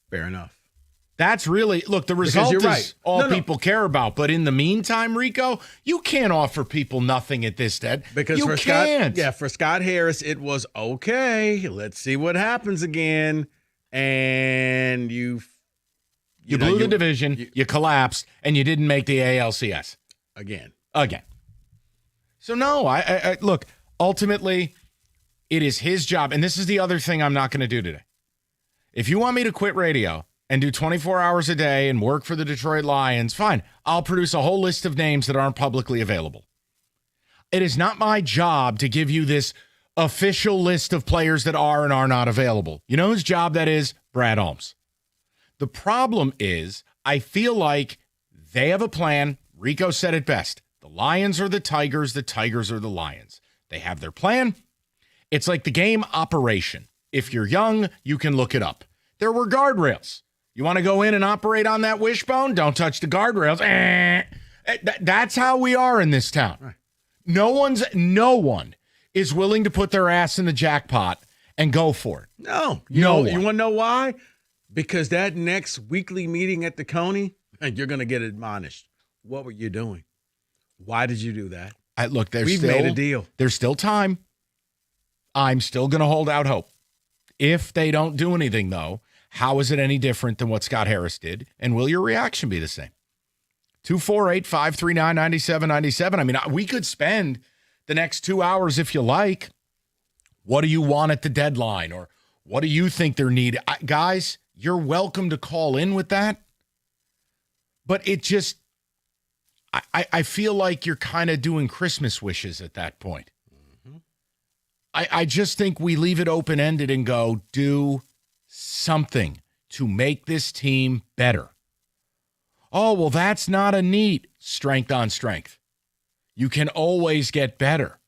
Fair enough. That's really... Look, the result is right. all people care about. But in the meantime, Rico, you can't offer people nothing at this dead. Because for Scott Harris, it was, okay, let's see what happens again. And you blew the division, you collapsed, and you didn't make the ALCS. Again. So, no, I look, ultimately, it is his job. And this is the other thing I'm not going to do today. If you want me to quit radio and do 24 hours a day and work for the Detroit Lions, fine. I'll produce a whole list of names that aren't publicly available. It is not my job to give you this official list of players that are and are not available. You know whose job that is? Brad Holmes. The problem is, I feel like they have a plan. Rico said it best. The Lions are the Tigers are the Lions. They have their plan. It's like the game Operation. If you're young, you can look it up. There were guardrails. You want to go in and operate on that wishbone? Don't touch the guardrails. That's how we are in this town. Right. No one is willing to put their ass in the jackpot and go for it. No. You want to know why? Because that next weekly meeting at the Coney, you're going to get admonished. What were you doing? Why did you do that? We've made a deal. There's still time. I'm still going to hold out hope. If they don't do anything, though, how is it any different than what Scott Harris did? And will your reaction be the same? 248-539-9797. I mean, we could spend the next 2 hours if you like. What do you want at the deadline? Or what do you think they're needed? Guys, you're welcome to call in with that. But it just, I feel like you're kind of doing Christmas wishes at that point. Mm-hmm. I just think we leave it open-ended and go, do something to make this team better. Oh, well, that's not a need. Strength on strength. You can always get better.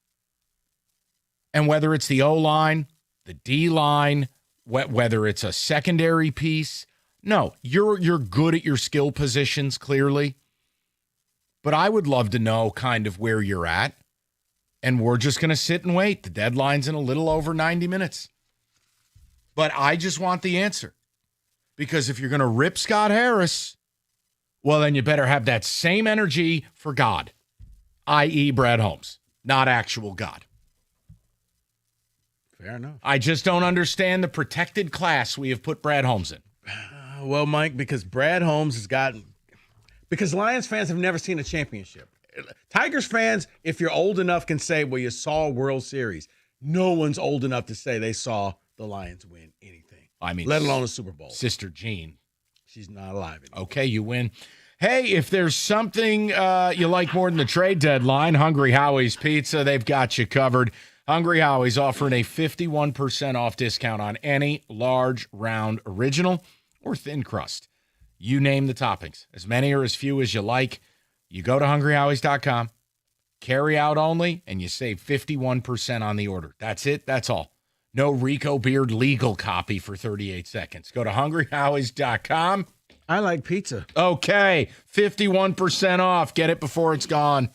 And whether it's the O-line, the D-line, whether it's a secondary piece, no, you're good at your skill positions, clearly. But I would love to know kind of where you're at. And we're just going to sit and wait. The deadline's in a little over 90 minutes. But I just want the answer. Because if you're going to rip Scott Harris, well, then you better have that same energy for God, i.e. Brad Holmes, not actual God. Fair enough. I just don't understand the protected class we have put Brad Holmes in. Well, Mike, because Brad Holmes has gotten... Because Lions fans have never seen a championship. Tigers fans, if you're old enough, can say, well, you saw a World Series. No one's old enough to say they saw the Lions win anything. I mean, let alone a Super Bowl. Sister Jean. She's not alive anymore. Okay, you win. Hey, if there's something you like more than the trade deadline, Hungry Howie's Pizza, they've got you covered. Hungry Howie's offering a 51% off discount on any large, round, original, or thin crust. You name the toppings, as many or as few as you like. You go to hungryhowies.com, carry out only, and you save 51% on the order. That's it. That's all. No Rico Beard legal copy for 38 seconds. Go to hungryhowies.com. I like pizza. Okay, 51% off. Get it before it's gone.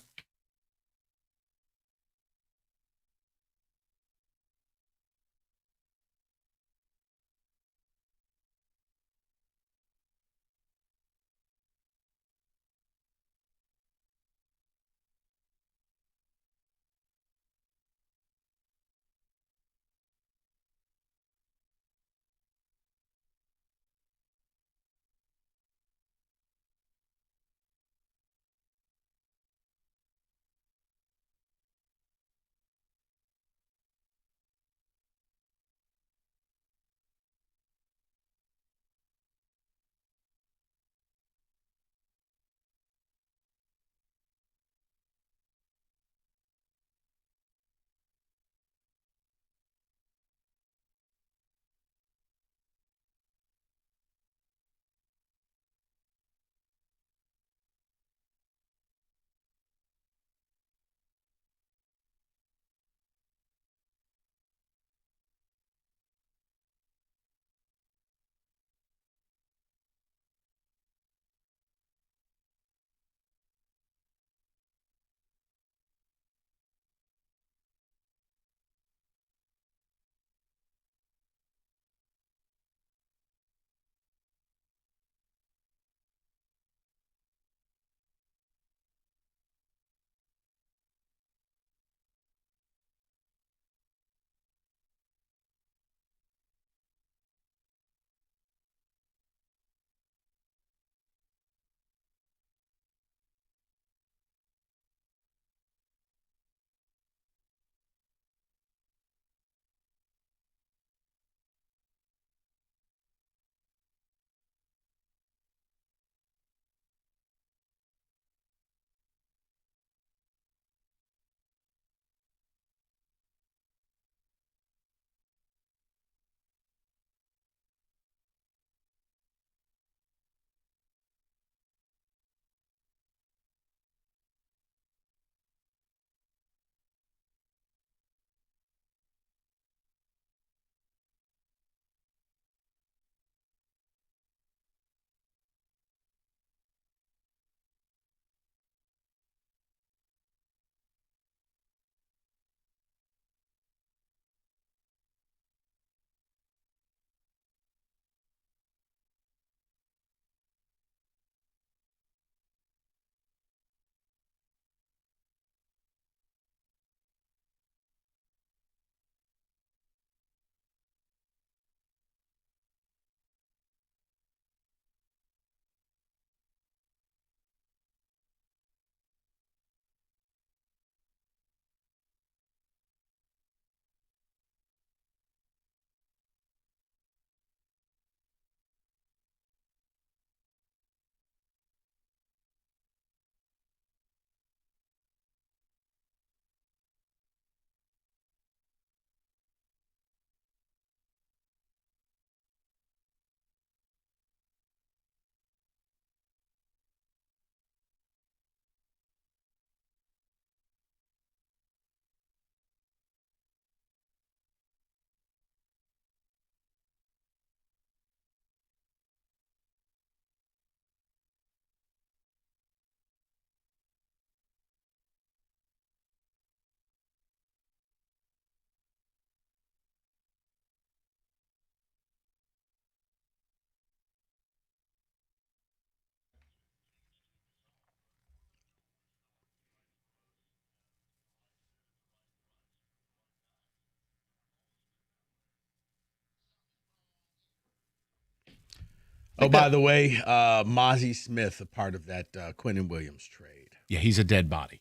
Oh, by the way, Mozzie Smith, a part of that Quentin Williams trade. Yeah, he's a dead body.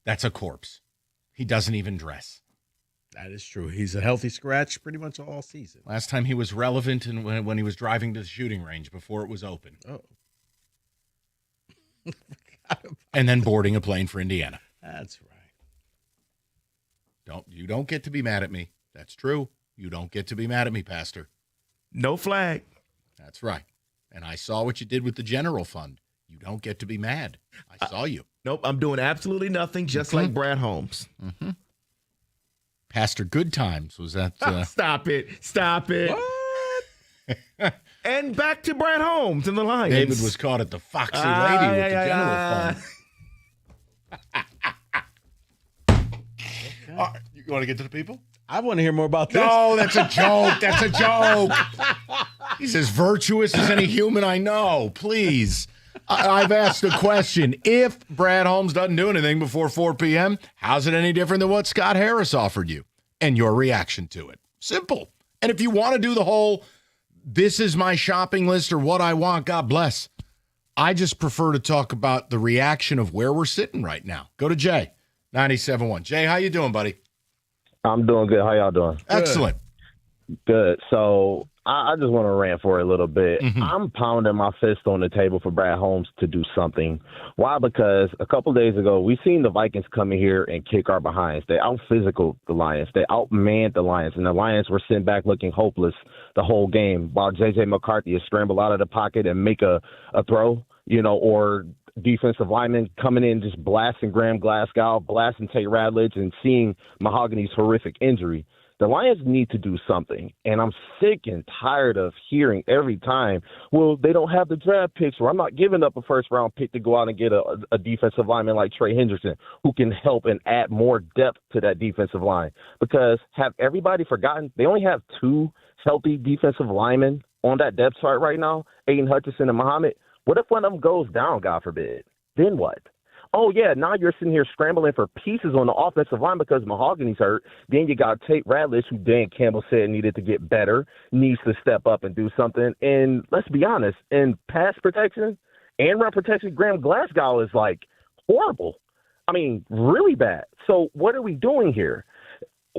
That's a corpse. He doesn't even dress. That is true. He's a healthy scratch pretty much all season. Last time he was relevant and when he was driving to the shooting range before it was open. Oh. and then boarding a plane for Indiana. That's right. You don't get to be mad at me. That's true. You don't get to be mad at me, Pastor. No flag. That's right. And I saw what you did with the general fund. You don't get to be mad. I saw you. Nope, I'm doing absolutely nothing, just like Brad Holmes. Mm-hmm. Pastor Good Times was that. Stop it. What? And back to Brad Holmes and the Lions. David was caught at the Foxy Lady with the general fund. You want to get to the people? I want to hear more about this. No, that's a joke. That's a joke. He's as virtuous as any human I know. Please. I've asked the question. If Brad Holmes doesn't do anything before 4 p.m., how's it any different than what Scott Harris offered you? And your reaction to it. Simple. And if you want to do the whole, this is my shopping list or what I want, God bless. I just prefer to talk about the reaction of where we're sitting right now. Go to Jay, 97.1. Jay, how you doing, buddy? I'm doing good. How y'all doing? Excellent. Good. So I just want to rant for a little bit. Mm-hmm. I'm pounding my fist on the table for Brad Holmes to do something. Why? Because a couple days ago, we seen the Vikings come in here and kick our behinds. They out-physical the Lions. They outmanned the Lions, and the Lions were sitting back looking hopeless the whole game while J.J. McCarthy is scramble out of the pocket and make a throw, or defensive linemen coming in just blasting Graham Glasgow, blasting Tate Radledge, and seeing Mahogany's horrific injury. The Lions need to do something, and I'm sick and tired of hearing every time, well, they don't have the draft picks, or I'm not giving up a first-round pick to go out and get a defensive lineman like Trey Hendrickson who can help and add more depth to that defensive line. Because have everybody forgotten, they only have 2 healthy defensive linemen on that depth chart right now, Aiden Hutchinson and Muhammad. What if one of them goes down, God forbid? Then what? Oh, yeah, now you're sitting here scrambling for pieces on the offensive line because Mahogany's hurt. Then you got Tate Radledge, who Dan Campbell said needed to get better, needs to step up and do something. And let's be honest, in pass protection and run protection, Graham Glasgow is, horrible. I mean, really bad. So what are we doing here?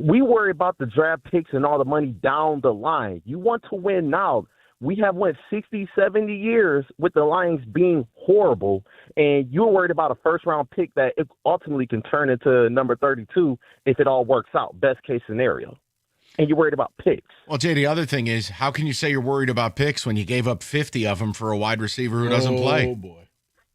We worry about the draft picks and all the money down the line. You want to win now. We have went 60, 70 years with the Lions being horrible, and you're worried about a first-round pick that it ultimately can turn into number 32 if it all works out, best-case scenario. And you're worried about picks. Well, Jay, the other thing is, how can you say you're worried about picks when you gave up 50 of them for a wide receiver who doesn't play? Oh, boy.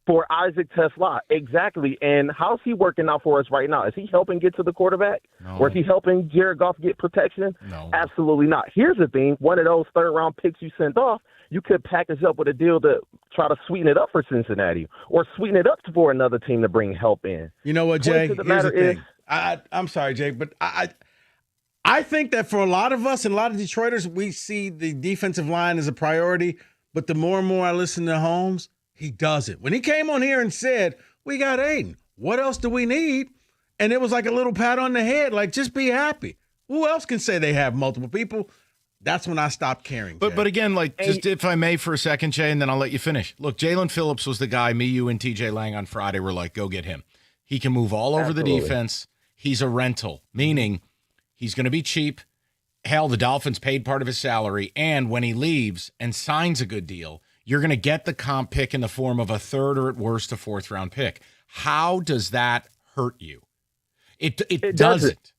For Isaac Tesla, exactly. And how's he working out for us right now? Is he helping get to the quarterback? No. Or is he helping Jared Goff get protection? No. Absolutely not. Here's the thing. One of those third-round picks you sent off, you could package up with a deal to try to sweeten it up for Cincinnati or sweeten it up for another team to bring help in. You know what, Jay? Here's the thing. I'm sorry, Jay, but I think that for a lot of us and a lot of Detroiters, we see the defensive line as a priority, but the more and more I listen to Holmes, he does it. When he came on here and said, we got Aiden, what else do we need? And it was like a little pat on the head, just be happy. Who else can say they have multiple people? That's when I stopped caring. But again, just if I may for a second, Jay, and then I'll let you finish. Look, Jalen Phillips was the guy me, you, and TJ Lang on Friday were like, go get him. He can move all over the defense. He's a rental, meaning he's going to be cheap. Hell, the Dolphins paid part of his salary. And when he leaves and signs a good deal, you're going to get the comp pick in the form of a third or at worst a 4th-round pick. How does that hurt you? It doesn't.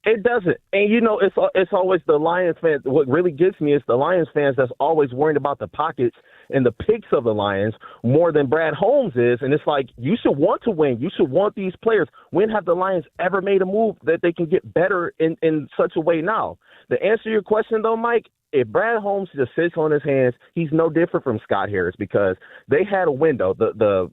It doesn't. And, it's always the Lions fans. What really gets me is the Lions fans that's always worried about the pockets and the picks of the Lions more than Brad Holmes is. And it's like, you should want to win. You should want these players. When have the Lions ever made a move that they can get better in such a way now? To answer your question, though, Mike, if Brad Holmes just sits on his hands, he's no different from Scott Harris because they had a window. The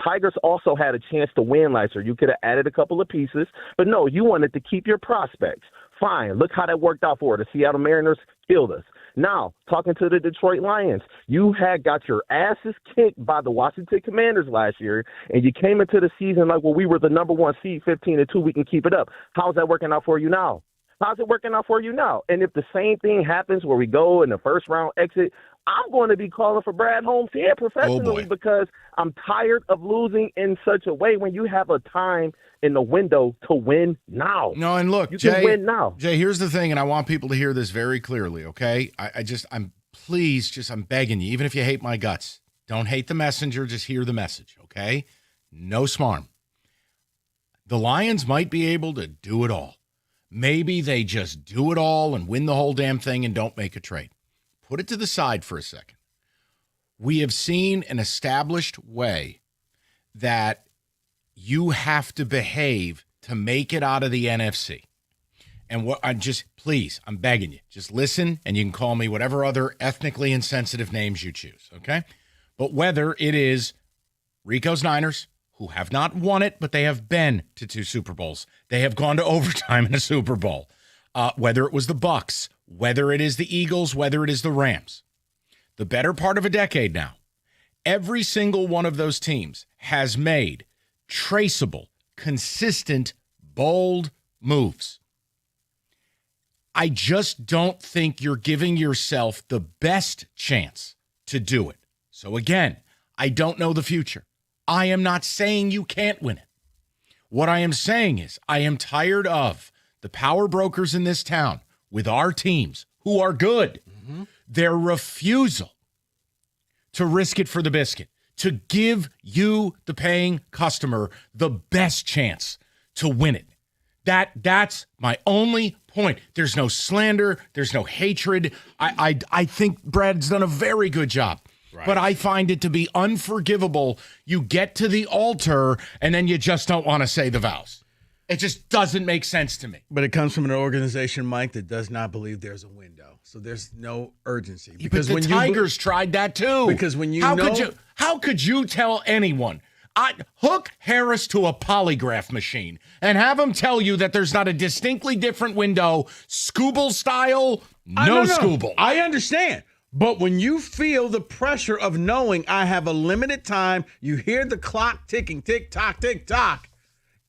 Tigers also had a chance to win last year. You could have added a couple of pieces, but no, you wanted to keep your prospects. Fine. Look how that worked out for the Seattle Mariners killed us. Now, talking to the Detroit Lions, you had got your asses kicked by the Washington Commanders last year, and you came into the season like, well, we were the number 1 seed, 15-2, we can keep it up. How's that working out for you now? How's it working out for you now? And if the same thing happens where we go in the first round exit, I'm going to be calling for Brad Holmes here professionally because I'm tired of losing in such a way when you have a time in the window to win now. No, and look, you Jay, can win now. Jay, here's the thing, and I want people to hear this very clearly, okay? I'm begging you, even if you hate my guts, Don't hate the messenger, just hear the message, okay? No smarm. The Lions might be able to do it all. Maybe they just do it all and win the whole damn thing and don't make a trade. Put it to the side for a second. We have seen an established way that you have to behave to make it out of the NFC. And what I'm begging you, just listen, and you can call me whatever other ethnically insensitive names you choose, okay? But whether it is Rico's Niners, who have not won it, but they have been to 2 Super Bowls. They have gone to overtime in a Super Bowl. Whether it was the Bucs, whether it is the Eagles, whether it is the Rams. The better part of a decade now, every single one of those teams has made traceable, consistent, bold moves. I just don't think you're giving yourself the best chance to do it. So again, I don't know the future. I am not saying you can't win it. What I am saying is I am tired of the power brokers in this town with our teams who are good, their refusal to risk it for the biscuit, to give you, the paying customer, the best chance to win it. That's my only point. There's no slander. There's no hatred. I think Brad's done a very good job. Right. But I find it to be unforgivable. You get to the altar and then you just don't want to say the vows. It just doesn't make sense to me. But it comes from an organization, Mike, that does not believe there's a window. So there's no urgency. Because but the Tigers tried that too. Because when how could you tell anyone? Hook Harris to a polygraph machine and have him tell you that there's not a distinctly different window, Scooble style, no Scooble. I understand. But when you feel the pressure of knowing I have a limited time, you hear the clock ticking, tick-tock, tick-tock,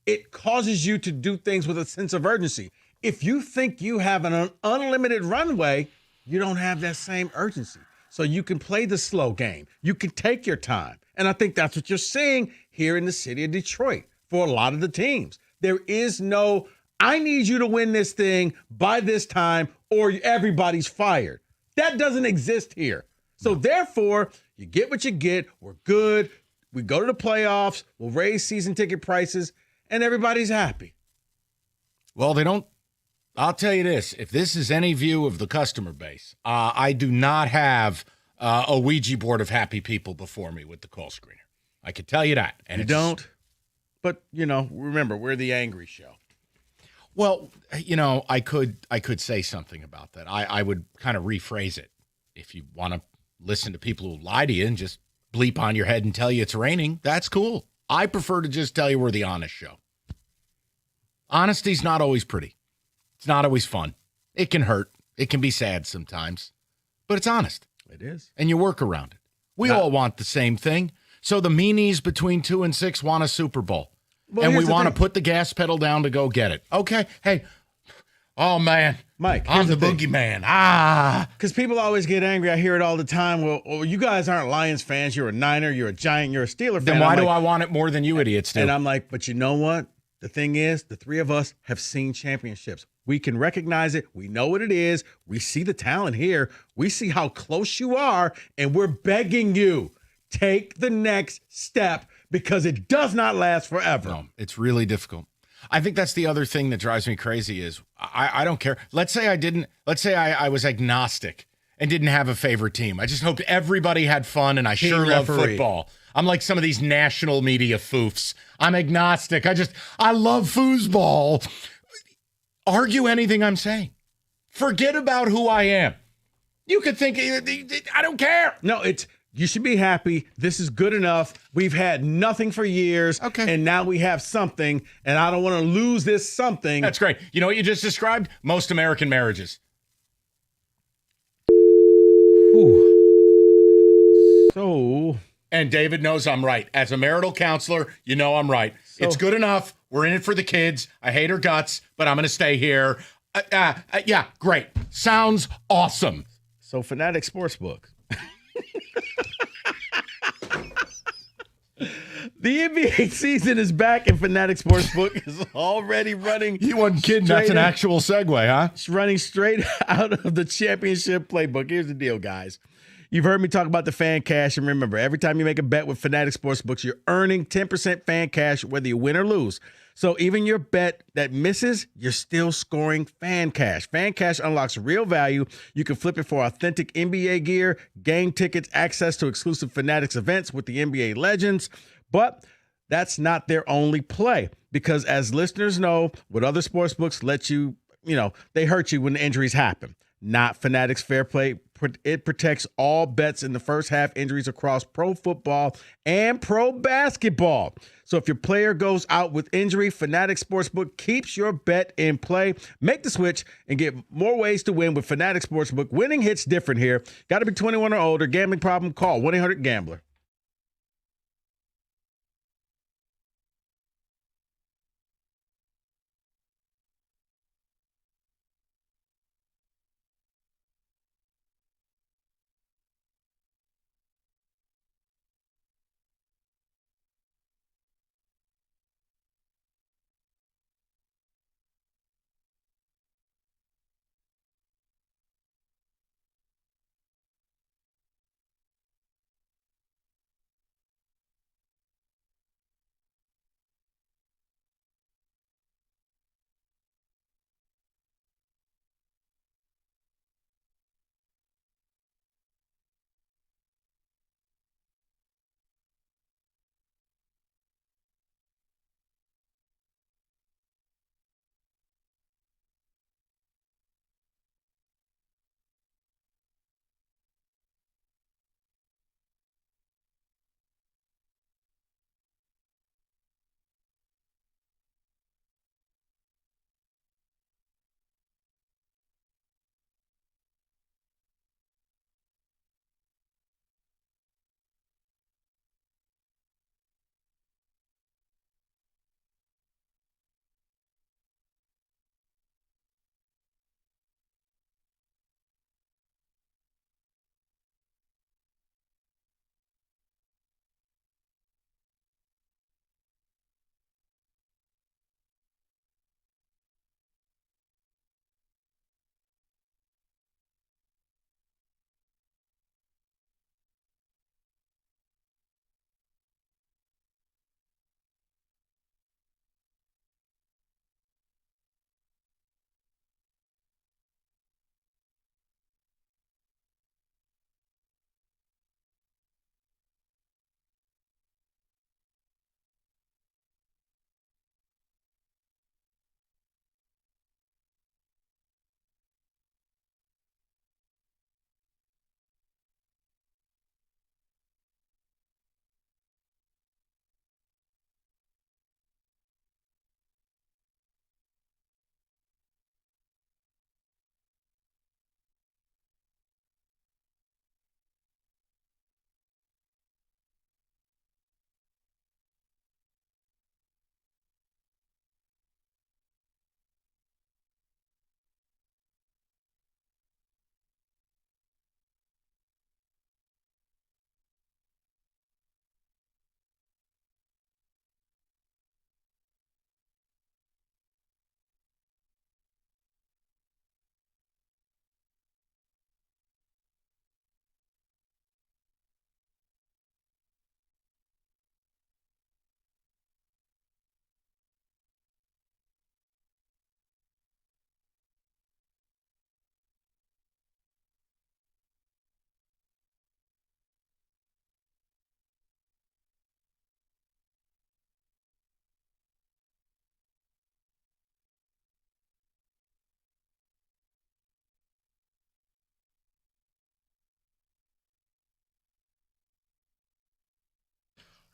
it causes you to do things with a sense of urgency. If you think you have an unlimited runway, you don't have that same urgency. So you can play the slow game. You can take your time. And I think that's what you're seeing here in the city of Detroit for a lot of the teams. There is no, I need you to win this thing by this time or everybody's fired. That doesn't exist here. So therefore, you get what you get. We're good. We go to the playoffs. We'll raise season ticket prices, and everybody's happy. Well, they don't. I'll tell you this. If this is any view of the customer base, I do not have a Ouija board of happy people before me with the call screener. I can tell you that. And you don't? But, remember, we're the angry show. Well, I could say something about that. I would kind of rephrase it. If you want to listen to people who lie to you and just bleep on your head and tell you it's raining, that's cool. I prefer to just tell you we're the honest show. Honesty's not always pretty. It's not always fun. It can hurt. It can be sad sometimes. But it's honest. It is. And you work around it. We all want the same thing. So the meanies between 2 and 6 want a Super Bowl. Well, and we want to put the gas pedal down to go get it. Okay. Hey. Oh, man. Mike, I'm the boogeyman. Because people always get angry. I hear it all the time. Well, you guys aren't Lions fans. You're a Niner. You're a Giant. You're a Steeler fan. Then why do I want it more than you idiots do? And I'm like, but you know what? The thing is, the three of us have seen championships. We can recognize it. We know what it is. We see the talent here. We see how close you are. And we're begging you, take the next step because it does not last forever. No, it's really difficult. I think that's the other thing that drives me crazy is I don't care. Let's say I was agnostic and didn't have a favorite team. I just hoped everybody had fun and I sure love football. I'm like some of these national media foofs. I'm agnostic. I love foosball. Argue anything I'm saying. Forget about who I am. You could think, I don't care. No, you should be happy. This is good enough. We've had nothing for years. Okay. And now we have something, and I don't want to lose this something. That's great. You know what you just described? Most American marriages. So. And David knows I'm right. As a marital counselor, you know I'm right. It's good enough. We're in it for the kids. I hate her guts, but I'm going to stay here. Yeah, great. Sounds awesome. So Fanatic Sportsbook. The NBA season is back and Fanatic Sportsbook is already running. You wasn't kidding. That's an actual segue, huh? It's running straight out of the championship playbook. Here's the deal, guys. You've heard me talk about the fan cash, and remember, every time you make a bet with Fanatics Sportsbooks, you're earning 10% fan cash whether you win or lose. So even your bet that misses, you're still scoring fan cash. Fan cash unlocks real value. You can flip it for authentic NBA gear, game tickets, access to exclusive Fanatics events with the NBA legends. But that's not their only play, because as listeners know, what other sportsbooks let you, they hurt you when injuries happen. Not Fanatics Fair Play. It protects all bets in the first half injuries across pro football and pro basketball. So if your player goes out with injury, Fanatics Sportsbook keeps your bet in play. Make the switch and get more ways to win with Fanatics Sportsbook. Winning hits different here. Got to be 21 or older. Gambling problem? Call 1-800-GAMBLER.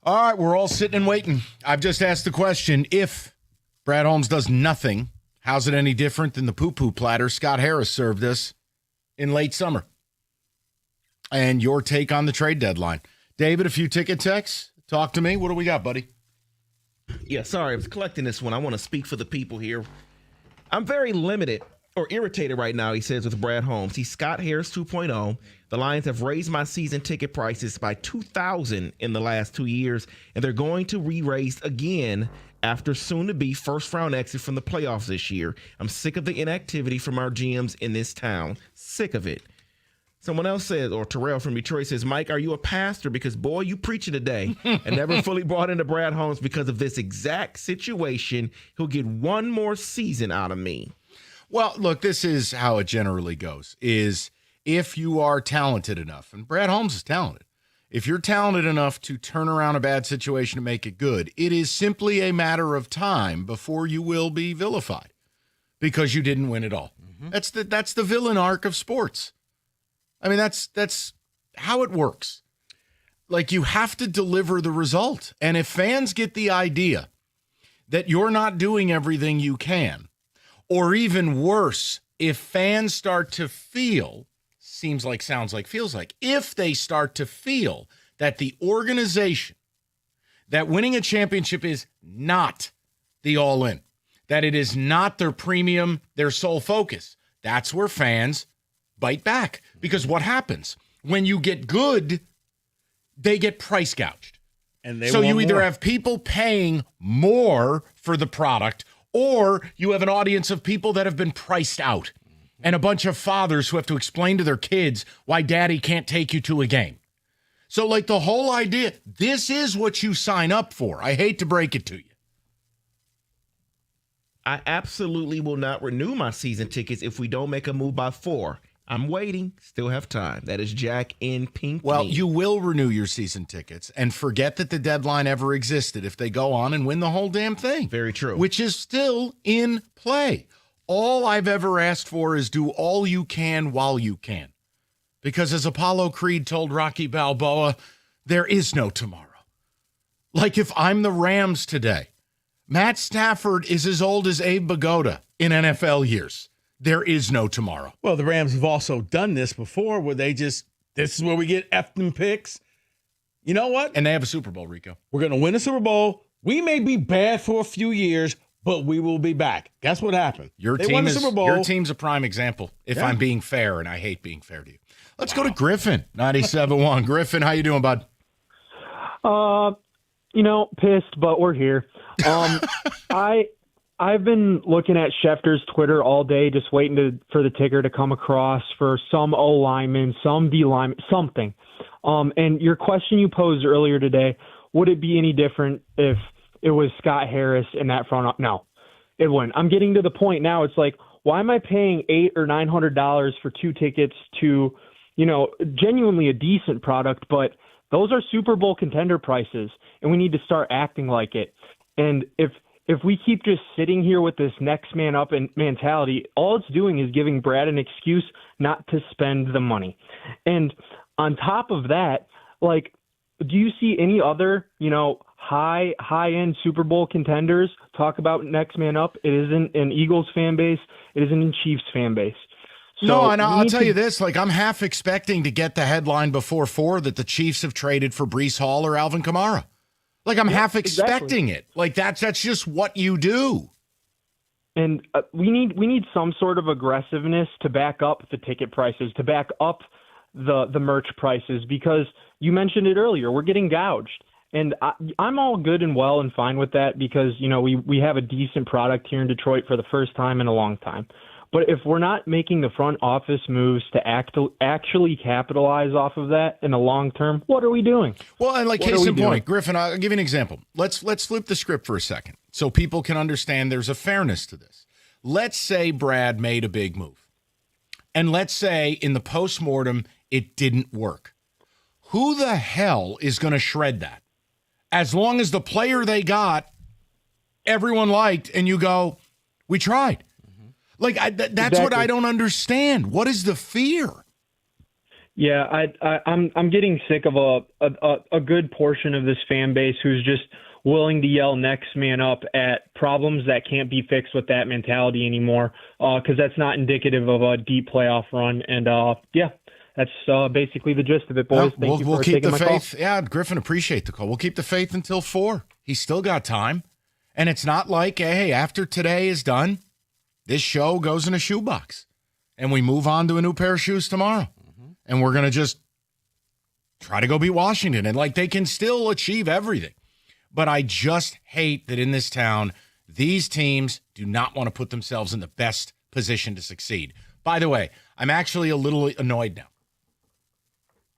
All right, we're all sitting and waiting. I've just asked the question, if Brad Holmes does nothing, how's it any different than the poo-poo platter Scott Harris served us in late summer? And your take on the trade deadline. David, a few ticket texts. Talk to me. What do we got, buddy? Yeah, sorry, I was collecting this one. I want to speak for the people here. I'm very limited or irritated right now, he says, with Brad Holmes. He's Scott Harris 2.0. The Lions have raised my season ticket prices by $2,000 in the last 2 years, and they're going to re-raise again after soon-to-be first-round exit from the playoffs this year. I'm sick of the inactivity from our GMs in this town. Sick of it. Someone else says, or Terrell from Detroit says, Mike, are you a pastor? Because, boy, you preaching today. And never fully bought into Brad Holmes because of this exact situation. He'll get one more season out of me. Well, look, this is how it generally goes, is if you are talented enough, and Brad Holmes is talented, if you're talented enough to turn around a bad situation and make it good, it is simply a matter of time before you will be vilified because you didn't win it all. Mm-hmm. That's the villain arc of sports. I mean, that's how it works. Like, you have to deliver the result. And if fans get the idea that you're not doing everything you can, or even worse, if fans start to feel, seems like, sounds like, feels like, if they start to feel that the organization, that winning a championship is not the all-in, that it is not their premium, their sole focus, that's where fans bite back. Because what happens? When you get good, they get price gouged. And they so you want either more. have people paying more for the product, or you have an audience of people that have been priced out, and a bunch of fathers who have to explain to their kids why daddy can't take you to a game. So, like, the whole idea, this is what you sign up for. I hate to break it to you. I absolutely will not renew my season tickets if we don't make a move by 4. I'm waiting. Still have time. That is Jack in Pinckney. Well, you will renew your season tickets and forget that the deadline ever existed if they go on and win the whole damn thing. Very true. Which is still in play. All I've ever asked for is do all you can while you can. Because as Apollo Creed told Rocky Balboa, there is no tomorrow. Like, if I'm the Rams today, Matt Stafford is as old as Abe Vigoda in NFL years. There is no tomorrow. Well, the Rams have also done this before where they just, this is where we get effing picks. You know what? And they have a Super Bowl, Rico. We're going to win a Super Bowl. We may be bad for a few years, but we will be back. That's what happened. Your team's a prime example, if I'm being fair, and I hate being fair to you. Let's go to Griffin, 97.1. Griffin, how you doing, bud? Pissed, but we're here. I've been looking at Schefter's Twitter all day, just waiting for the ticker to come across for some O lineman, some D lineman, something. And your question you posed earlier today, would it be any different if it was Scott Harris in that front? No, it wouldn't. I'm getting to the point now. It's like, why am I paying $800 or $900 for 2 tickets to, genuinely a decent product, but those are Super Bowl contender prices, and we need to start acting like it. And if we keep just sitting here with this next man up mentality, all it's doing is giving Brad an excuse not to spend the money. And on top of that, like, do you see any other, high-end Super Bowl contenders talk about next man up? It isn't an Eagles fan base. It isn't a Chiefs fan base. So no, and I'll tell you this, like, I'm half expecting to get the headline before 4 that the Chiefs have traded for Breece Hall or Alvin Kamara. Like, I'm half expecting it. Like, that's just what you do. And we need some sort of aggressiveness to back up the ticket prices, to back up the merch prices, because you mentioned it earlier, we're getting gouged. And I'm all good and well and fine with that because, we have a decent product here in Detroit for the first time in a long time. But if we're not making the front office moves to actually capitalize off of that in the long term, what are we doing? Well, and like case in point, Griffin, I'll give you an example. Let's flip the script for a second so people can understand there's a fairness to this. Let's say Brad made a big move. And let's say in the postmortem, it didn't work. Who the hell is going to shred that? As long as the player they got, everyone liked, and you go, we tried. Like, that's exactly what I don't understand. What is the fear? Yeah, I'm getting sick of a good portion of this fan base who's just willing to yell next man up at problems that can't be fixed with that mentality anymore, because that's not indicative of a deep playoff run. And that's basically the gist of it, boys. Thank you for taking my call. Yeah, Griffin, appreciate the call. We'll keep the faith until 4. He's still got time. And it's not like, hey, after today is done, this show goes in a shoebox and we move on to a new pair of shoes tomorrow. And we're going to just try to go beat Washington. And, like, they can still achieve everything. But I just hate that in this town, these teams do not want to put themselves in the best position to succeed. By the way, I'm actually a little annoyed now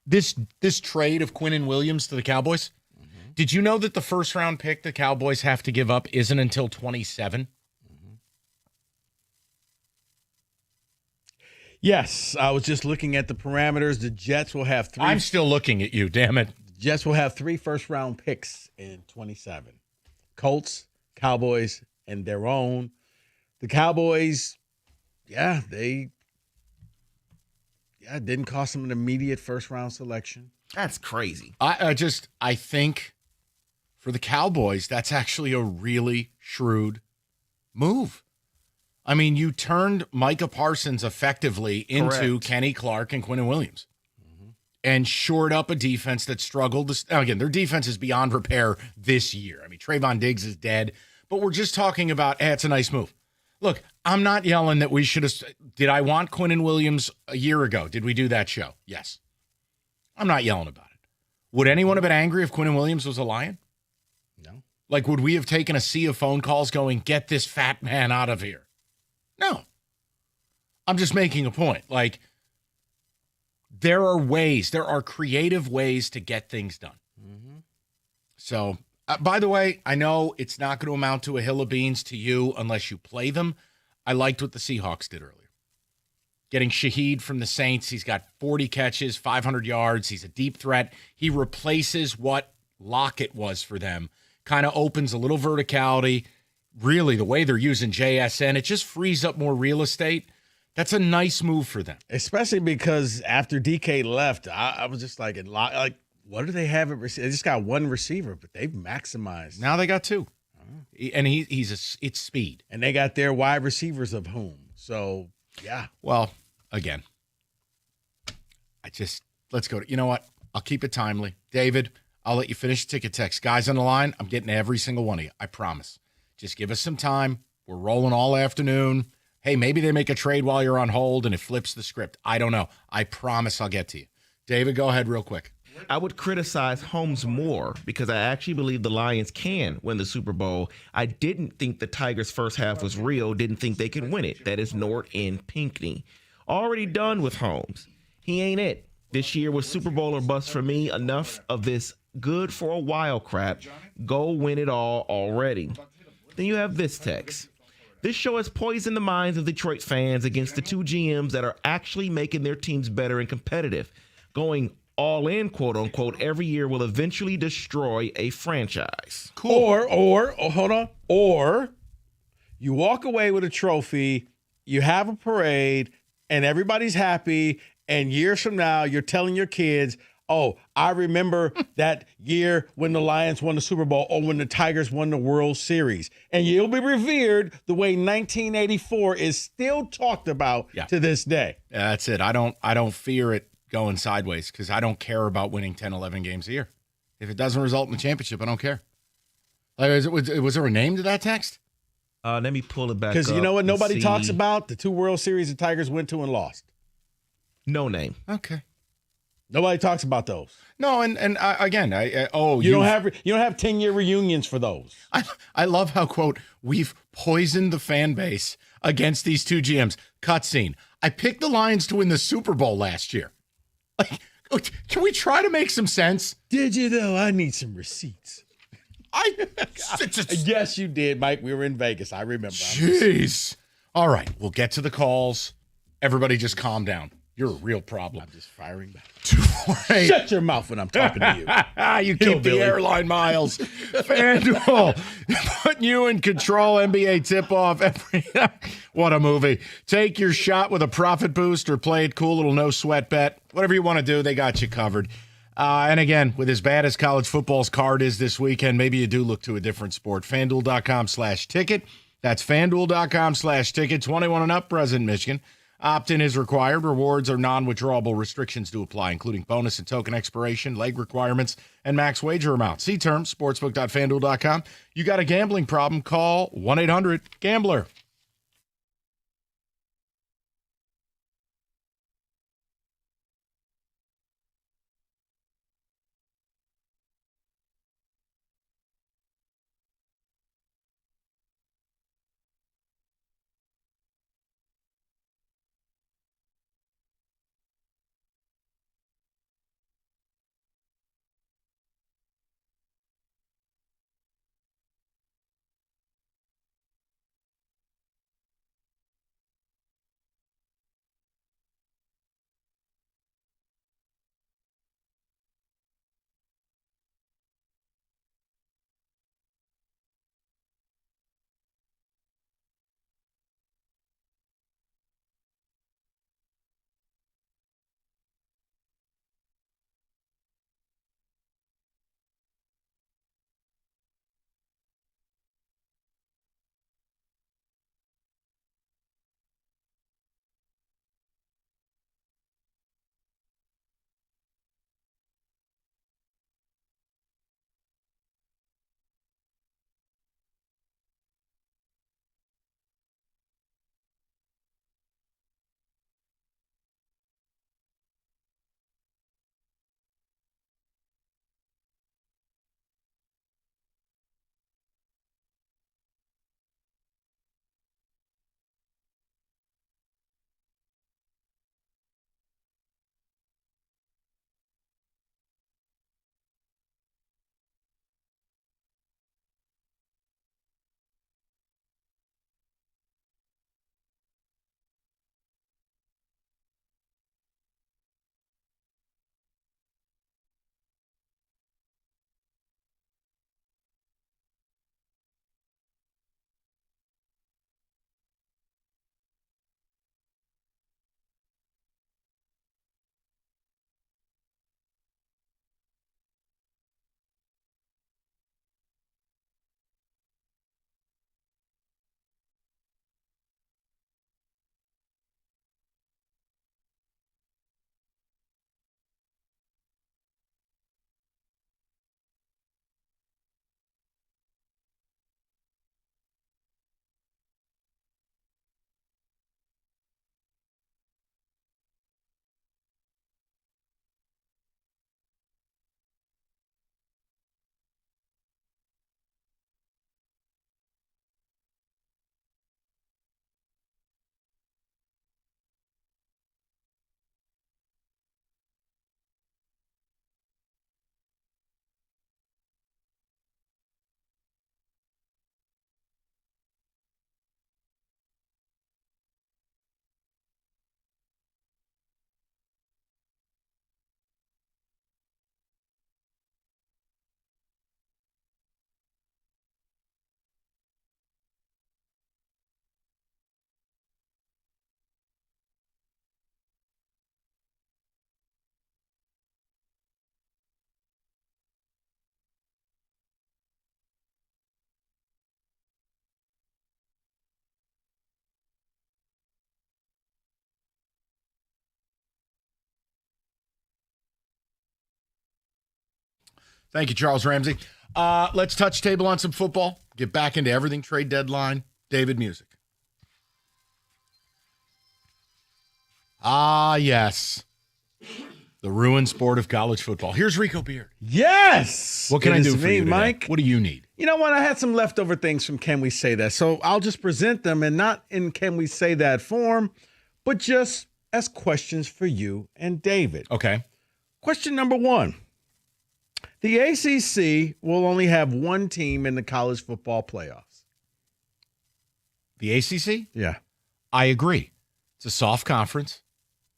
this trade of Quinnen Williams to the Cowboys. Did you know that the first round pick the Cowboys have to give up isn't until 27? Yes, I was just looking at the parameters. The Jets will have 3. I'm still looking at you, damn it. The Jets will have 3 first-round picks in 27. Colts, Cowboys, and their own. The Cowboys, it didn't cost them an immediate first-round selection. That's crazy. I think for the Cowboys, that's actually a really shrewd move. I mean, you turned Micah Parsons effectively into Correct. Kenny Clark and Quinnen Williams and shored up a defense that struggled. Now, again, their defense is beyond repair this year. I mean, Trayvon Diggs is dead, but we're just talking about, it's a nice move. Look, I'm not yelling that we should have. Did I want Quinnen Williams a year ago? Did we do that show? Yes. I'm not yelling about it. Would anyone have been angry if Quinnen Williams was a Lion? No. Like, would we have taken a sea of phone calls going, get this fat man out of here? No. I'm just making a point. Like, there are creative ways to get things done. So, by the way, I know it's not going to amount to a hill of beans to you unless you play them. I liked what the Seahawks did earlier. Getting Shaheed from the Saints. He's got 40 catches, 500 yards. He's a deep threat. He replaces what Lockett was for them. Kind of opens a little verticality. Really, the way they're using JSN, it just frees up more real estate. That's a nice move for them. Especially because after DK left, I was just like, what do they have at receiver? They just got one receiver, but they've maximized. Now they got 2. And it's speed. And they got their wide receivers of whom. So, yeah. Well, again, let's go to, you know what? I'll keep it timely. David, I'll let you finish the ticket text. Guys on the line, I'm getting every single one of you. I promise. Just give us some time. We're rolling all afternoon. Hey, maybe they make a trade while you're on hold and it flips the script. I don't know. I promise I'll get to you. David, go ahead real quick. I would criticize Holmes more because I actually believe the Lions can win the Super Bowl. I didn't think the Tigers' first half was real, didn't think they could win it. That is Nort and Pinckney. Already done with Holmes. He ain't it. This year was Super Bowl or bust for me. Enough of this good for a while crap. Go win it all already. Then you have this text. This show has poisoned the minds of Detroit fans against the 2 GMs that are actually making their teams better and competitive. Going all in, quote unquote, every year will eventually destroy a franchise. Cool. Or you walk away with a trophy, you have a parade, and everybody's happy, and years from now, you're telling your kids, oh, I remember that year when the Lions won the Super Bowl or when the Tigers won the World Series. And you'll be revered the way 1984 is still talked about to this day. Yeah, that's it. I don't fear it going sideways because I don't care about winning 10, 11 games a year. If it doesn't result in the championship, I don't care. Like, was there a name to that text? Let me pull it back up. Because you know what nobody talks about? The 2 World Series the Tigers went to and lost. No name. Okay. Nobody talks about those. No, and again, you don't have 10-year reunions for those. I love how, quote, we've poisoned the fan base against these 2 GMs. Cutscene. I picked the Lions to win the Super Bowl last year. Like, can we try to make some sense? Did you though? I need some receipts. Yes, you did, Mike. We were in Vegas. I remember. Jeez. All right, we'll get to the calls. Everybody just calm down. You're a real problem. I'm just firing back. 248. Shut your mouth when I'm talking to you. You keep the airline miles. FanDuel, putting you in control. NBA tip-off. What a movie. Take your shot with a profit boost or play it cool, little no-sweat bet. Whatever you want to do, they got you covered. And again, with as bad as college football's card is this weekend, maybe you do look to a different sport. FanDuel.com/ticket. That's FanDuel.com/ticket. 21 and up, present Michigan. Opt-in is required. Rewards are non-withdrawable. Restrictions do apply, including bonus and token expiration, leg requirements, and max wager amount. See terms, sportsbook.fanduel.com. You got a gambling problem, call 1-800-GAMBLER. Thank you, Charles Ramsey. Let's touch table on some football. Get back into everything trade deadline. David Music. Ah, yes. The ruined sport of college football. Here's Rico Beard. Yes. What can I do for me, you today? Mike? What do you need? You know what? I had some leftover things from Can We Say That? So I'll just present them, and not in Can We Say That form, but just as questions for you and David. Okay. Question number 1. The ACC will only have one team in the college football playoffs. The ACC? Yeah. I agree. It's a soft conference,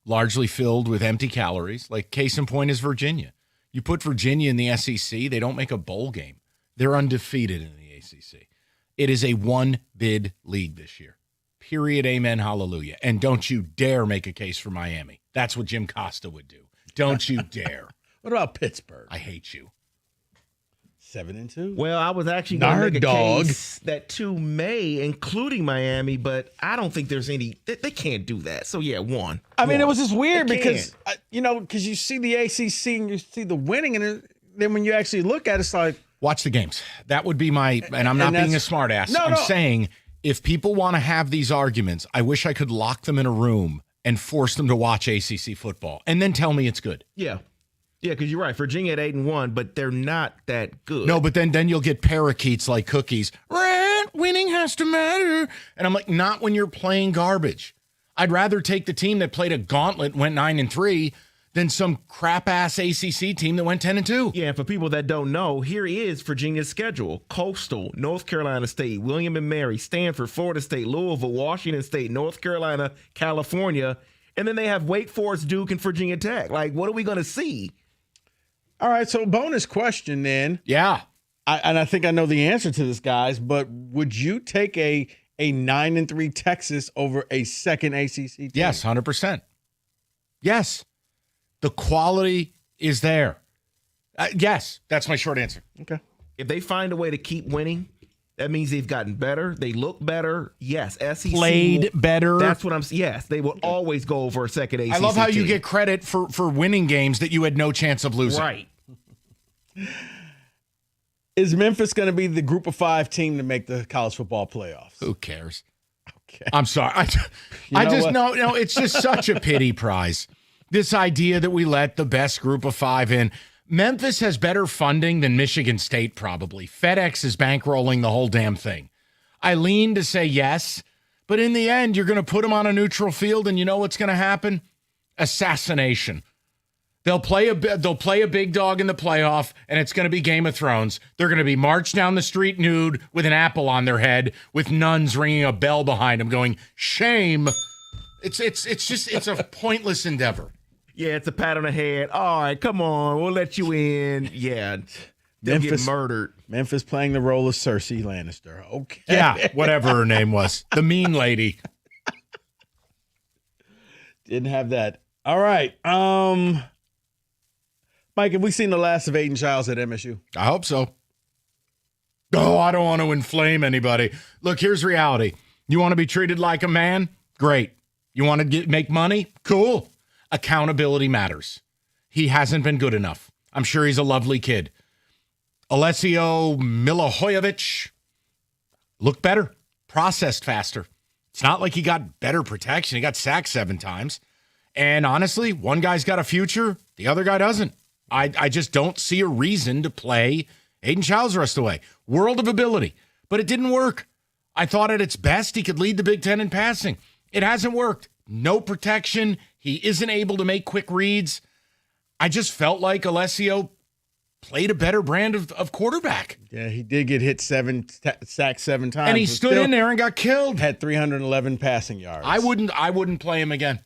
largely filled with empty calories. Like, case in point is Virginia. You put Virginia in the SEC, they don't make a bowl game. They're undefeated in the ACC. It is a one-bid league this year. Period, amen, hallelujah. And don't you dare make a case for Miami. That's what Jim Costa would do. Don't you dare. What about Pittsburgh? I hate you. 7-2. Well, I was actually going to make a dog. case that 2 may, including Miami, but I don't think there's any. They can't do that. So yeah, 1. I mean, One. it was just weird They because, can't. because you see the ACC and you see the winning, and then when you actually look at it, it's like. Watch the games. That would be my, and I'm not being a smart ass. No, I'm no. saying if people want to have these arguments, I wish I could lock them in a room and force them to watch ACC football and then tell me it's good. Yeah. Yeah, because you're right. Virginia at 8-1, but they're not that good. No, but then you'll get parakeets like cookies. Rant, winning has to matter. And I'm like, not when you're playing garbage. I'd rather take the team that played a gauntlet and went 9-3 than some crap-ass ACC team that went 10-2. Yeah, and for people that don't know, here is Virginia's schedule. Coastal, North Carolina State, William & Mary, Stanford, Florida State, Louisville, Washington State, North Carolina, California, and then they have Wake Forest, Duke, and Virginia Tech. Like, what are we going to see? All right, so bonus question then. Yeah. I think I know the answer to this, guys, but would you take a 9-3 Texas over a second ACC team? Yes, 100%. Yes. The quality is there. Yes, that's my short answer. Okay. If they find a way to keep winning, that means they've gotten better. They look better. Yes, SEC. Played better. That's what I'm saying. Yes, they will always go over a second ACC I love how you team. get credit for winning games that you had no chance of losing. Right. Is Memphis going to be the group of 5 team to make the college football playoffs? Who cares? Okay. I'm sorry. It's just such a pity prize. This idea that we let the best group of 5 in. Memphis has better funding than Michigan State, probably. FedEx is bankrolling the whole damn thing. I lean to say yes, but in the end, you're going to put them on a neutral field, and you know what's going to happen? Assassination. They'll play a big dog in the playoff, and it's going to be Game of Thrones. They're going to be marched down the street nude with an apple on their head, with nuns ringing a bell behind them, going, "Shame." It's a pointless endeavor. Yeah, it's a pat on the head. All right, come on, we'll let you in. Yeah, they'll get murdered. Memphis playing the role of Cersei Lannister. Okay. Yeah, whatever her name was. The mean lady. Didn't have that. All right. Mike, have we seen the last of Aiden Childs at MSU? I hope so. Oh, I don't want to inflame anybody. Look, here's reality. You want to be treated like a man? Great. You want to make money? Cool. Accountability matters. He hasn't been good enough. I'm sure he's a lovely kid. Alessio Milohojevic looked better, processed faster. It's not like he got better protection. He got sacked 7 times. And honestly, one guy's got a future, the other guy doesn't. I just don't see a reason to play Aiden Childs the rest of the way. World of ability, but it didn't work. I thought at its best he could lead the Big Ten in passing. It hasn't worked. No protection. He isn't able to make quick reads. I just felt like Alessio played a better brand of quarterback. Yeah, he did get hit sacked 7 times. And he stood in there and got killed. Had 311 passing yards. I wouldn't play him again.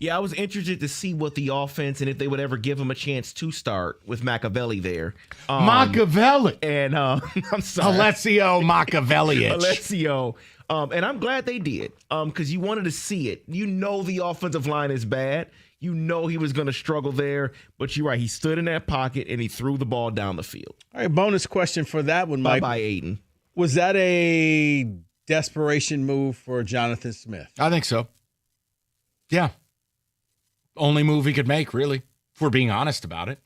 Yeah, I was interested to see what the offense and if they would ever give him a chance to start with Machiavelli there. Machiavelli. And I'm sorry. Alessio Machiavelli. Alessio. And I'm glad they did because you wanted to see it. You know the offensive line is bad. You know he was going to struggle there. But you're right. He stood in that pocket and he threw the ball down the field. All right, bonus question for that one, Mike. Bye-bye, Aiden. Was that a desperation move for Jonathan Smith? I think so. Yeah. Only move he could make, really, if we're being honest about it.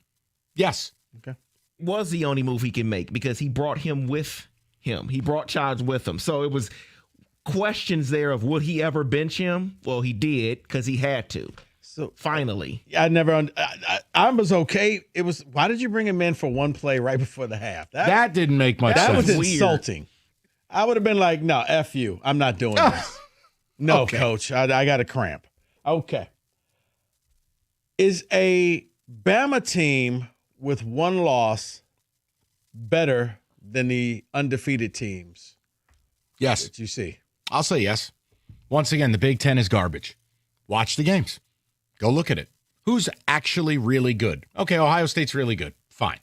Yes. Okay. was the only move he can make because he brought him with him. He brought Childs with him. So it was questions there of would he ever bench him? Well, he did because he had to. So finally, I was okay. It was, why did you bring him in for one play right before the half? That didn't make much sense. That was Weird. insulting. I would have been like, no, F you. I'm not doing this. No, Okay. coach. I got a cramp. Okay. Is a Bama team with one loss better than the undefeated teams? Yes. That you see. I'll say yes. Once again, the Big Ten is garbage. Watch the games. Go look at it. Who's actually really good? Okay, Ohio State's really good. Fine.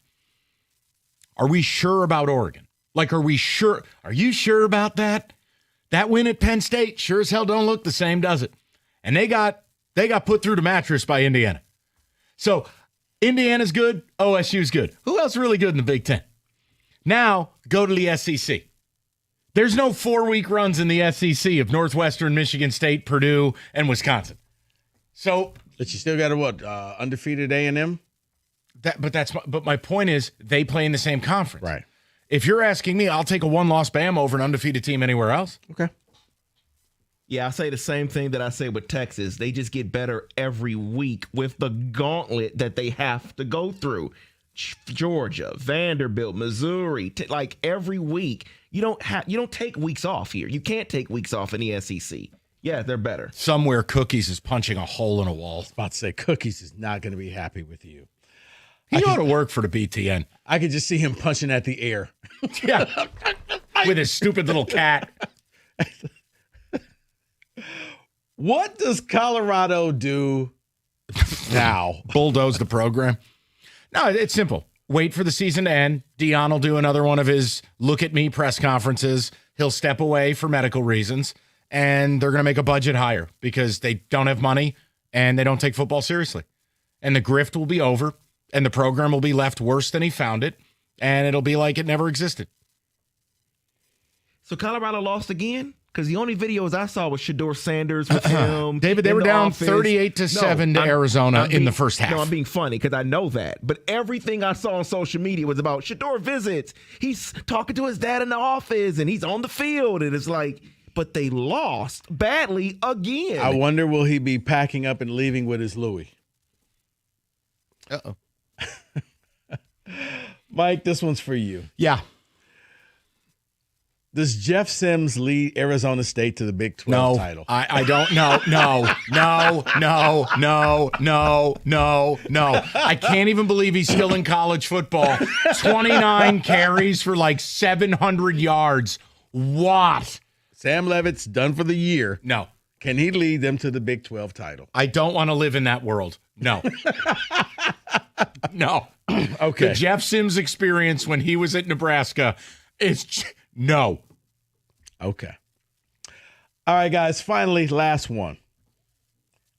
Are we sure about Oregon? Like, are we sure? Are you sure about that? That win at Penn State sure as hell don't look the same, does it? And they got put through the mattress by Indiana. So Indiana's good, OSU's good. Who else really good in the Big Ten? Now go to the SEC. There's no 4-week runs in the SEC of Northwestern, Michigan State, Purdue, and Wisconsin. So, but you still got undefeated A&M. But my point is they play in the same conference. Right. If you're asking me, I'll take a one-loss Bama over an undefeated team anywhere else. Okay. Yeah, I say the same thing that I say with Texas. They just get better every week with the gauntlet that they have to go through. Georgia, Vanderbilt, Missouri, like every week. You don't take weeks off here. You can't take weeks off in the SEC. Yeah, they're better. Somewhere Cookies is punching a hole in a wall. I was about to say Cookies is not going to be happy with you. He ought to work for the BTN. I could just see him punching at the air. Yeah. With his stupid little cat. What does Colorado do now? Bulldoze the program? No, it's simple. Wait for the season to end. Deion will do another one of his look at me press conferences. He'll step away for medical reasons, and they're going to make a budget hire because they don't have money and they don't take football seriously. And the grift will be over, and the program will be left worse than he found it, and it'll be like it never existed. So Colorado lost again? Because the only videos I saw was Shedeur Sanders with him. David, they were down 38-7 to Arizona in the first half. No, I'm being funny because I know that. But everything I saw on social media was about Shedeur visits. He's talking to his dad in the office, and he's on the field. And it's like, but they lost badly again. I wonder, will he be packing up and leaving with his Louis? Uh-oh. Mike, this one's for you. Yeah. Does Jeff Sims lead Arizona State to the Big 12 title? I don't know. No. I can't even believe he's still in college football. 29 carries for like 700 yards. What? Sam Levitt's done for the year. No. Can he lead them to the Big 12 title? I don't want to live in that world. No. No. Okay. The Jeff Sims experience when he was at Nebraska is no. Okay. All right, guys. Finally, last one.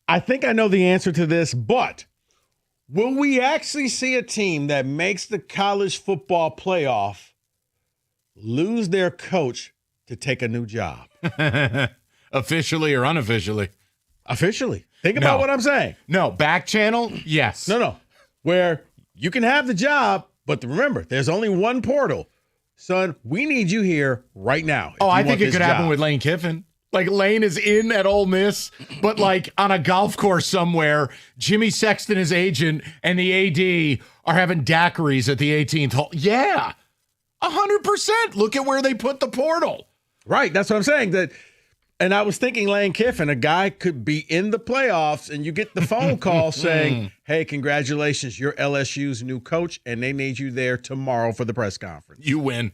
I think I know the answer to this, but will we actually see a team that makes the college football playoff lose their coach to take a new job? Officially or unofficially? Officially. Think about what I'm saying. No. Back channel? Yes. No. Where you can have the job, but remember, there's only one portal. Son, we need you here right now. Oh, I think it could happen with Lane Kiffin. Like, Lane is in at Ole Miss, but like on a golf course somewhere, Jimmy Sexton, his agent, and the AD are having daiquiris at the 18th hole. Yeah, 100%. Look at where they put the portal. Right, that's what I'm saying. And I was thinking Lane Kiffin, a guy could be in the playoffs, and you get the phone call saying, hey, congratulations, you're LSU's new coach, and they need you there tomorrow for the press conference. You win.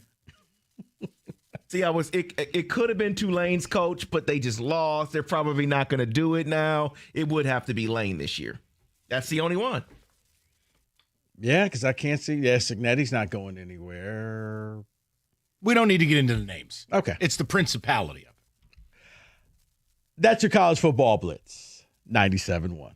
See, it could have been Tulane's coach, but they just lost. They're probably not going to do it now. It would have to be Lane this year. That's the only one. Yeah, because I can't see. Yeah, Cignetti's not going anywhere. We don't need to get into the names. Okay. It's the principality of it. That's your college football blitz. 97.1.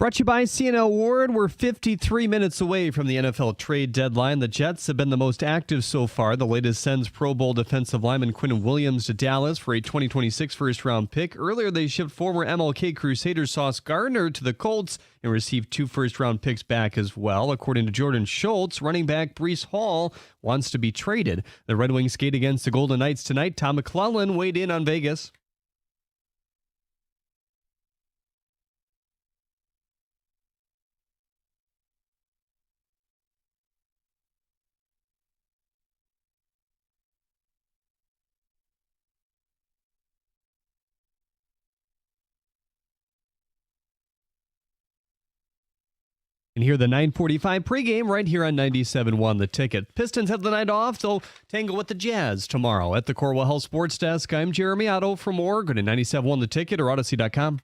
Brought to you by CNL Ward. We're 53 minutes away from the NFL trade deadline. The Jets have been the most active so far. The latest sends Pro Bowl defensive lineman Quinnen Williams to Dallas for a 2026 first-round pick. Earlier, they shipped former MLK Crusader Sauce Gardner to the Colts and received 2 first-round picks back as well. According to Jordan Schultz, running back Breece Hall wants to be traded. The Red Wings skate against the Golden Knights tonight. Tom McClellan weighed in on Vegas. And hear the 9:45 pregame right here on 97.1 The Ticket. Pistons have the night off. They'll tangle with the Jazz tomorrow at the Corwell Health Sports Desk. I'm Jeremy Otto. For more, go to 97.1 The Ticket or Odyssey.com.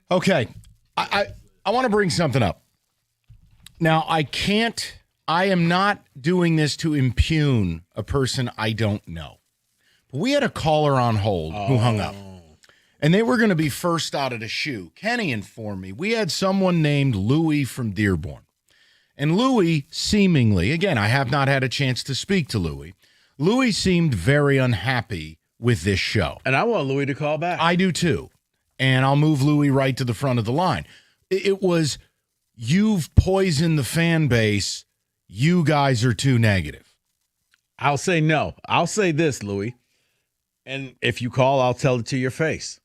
Okay, I want to bring something up. Now, I am not doing this to impugn a person I don't know. But we had a caller on hold who hung up. And they were going to be first out of the shoe. Kenny informed me we had someone named Louie from Dearborn. And Louie seemingly, again, I have not had a chance to speak to Louie. Louie seemed very unhappy with this show. And I want Louie to call back. I do too. And I'll move Louie right to the front of the line. It was, you've poisoned the fan base. You guys are too negative. I'll say no. I'll say this, Louie. And if you call, I'll tell it to your face.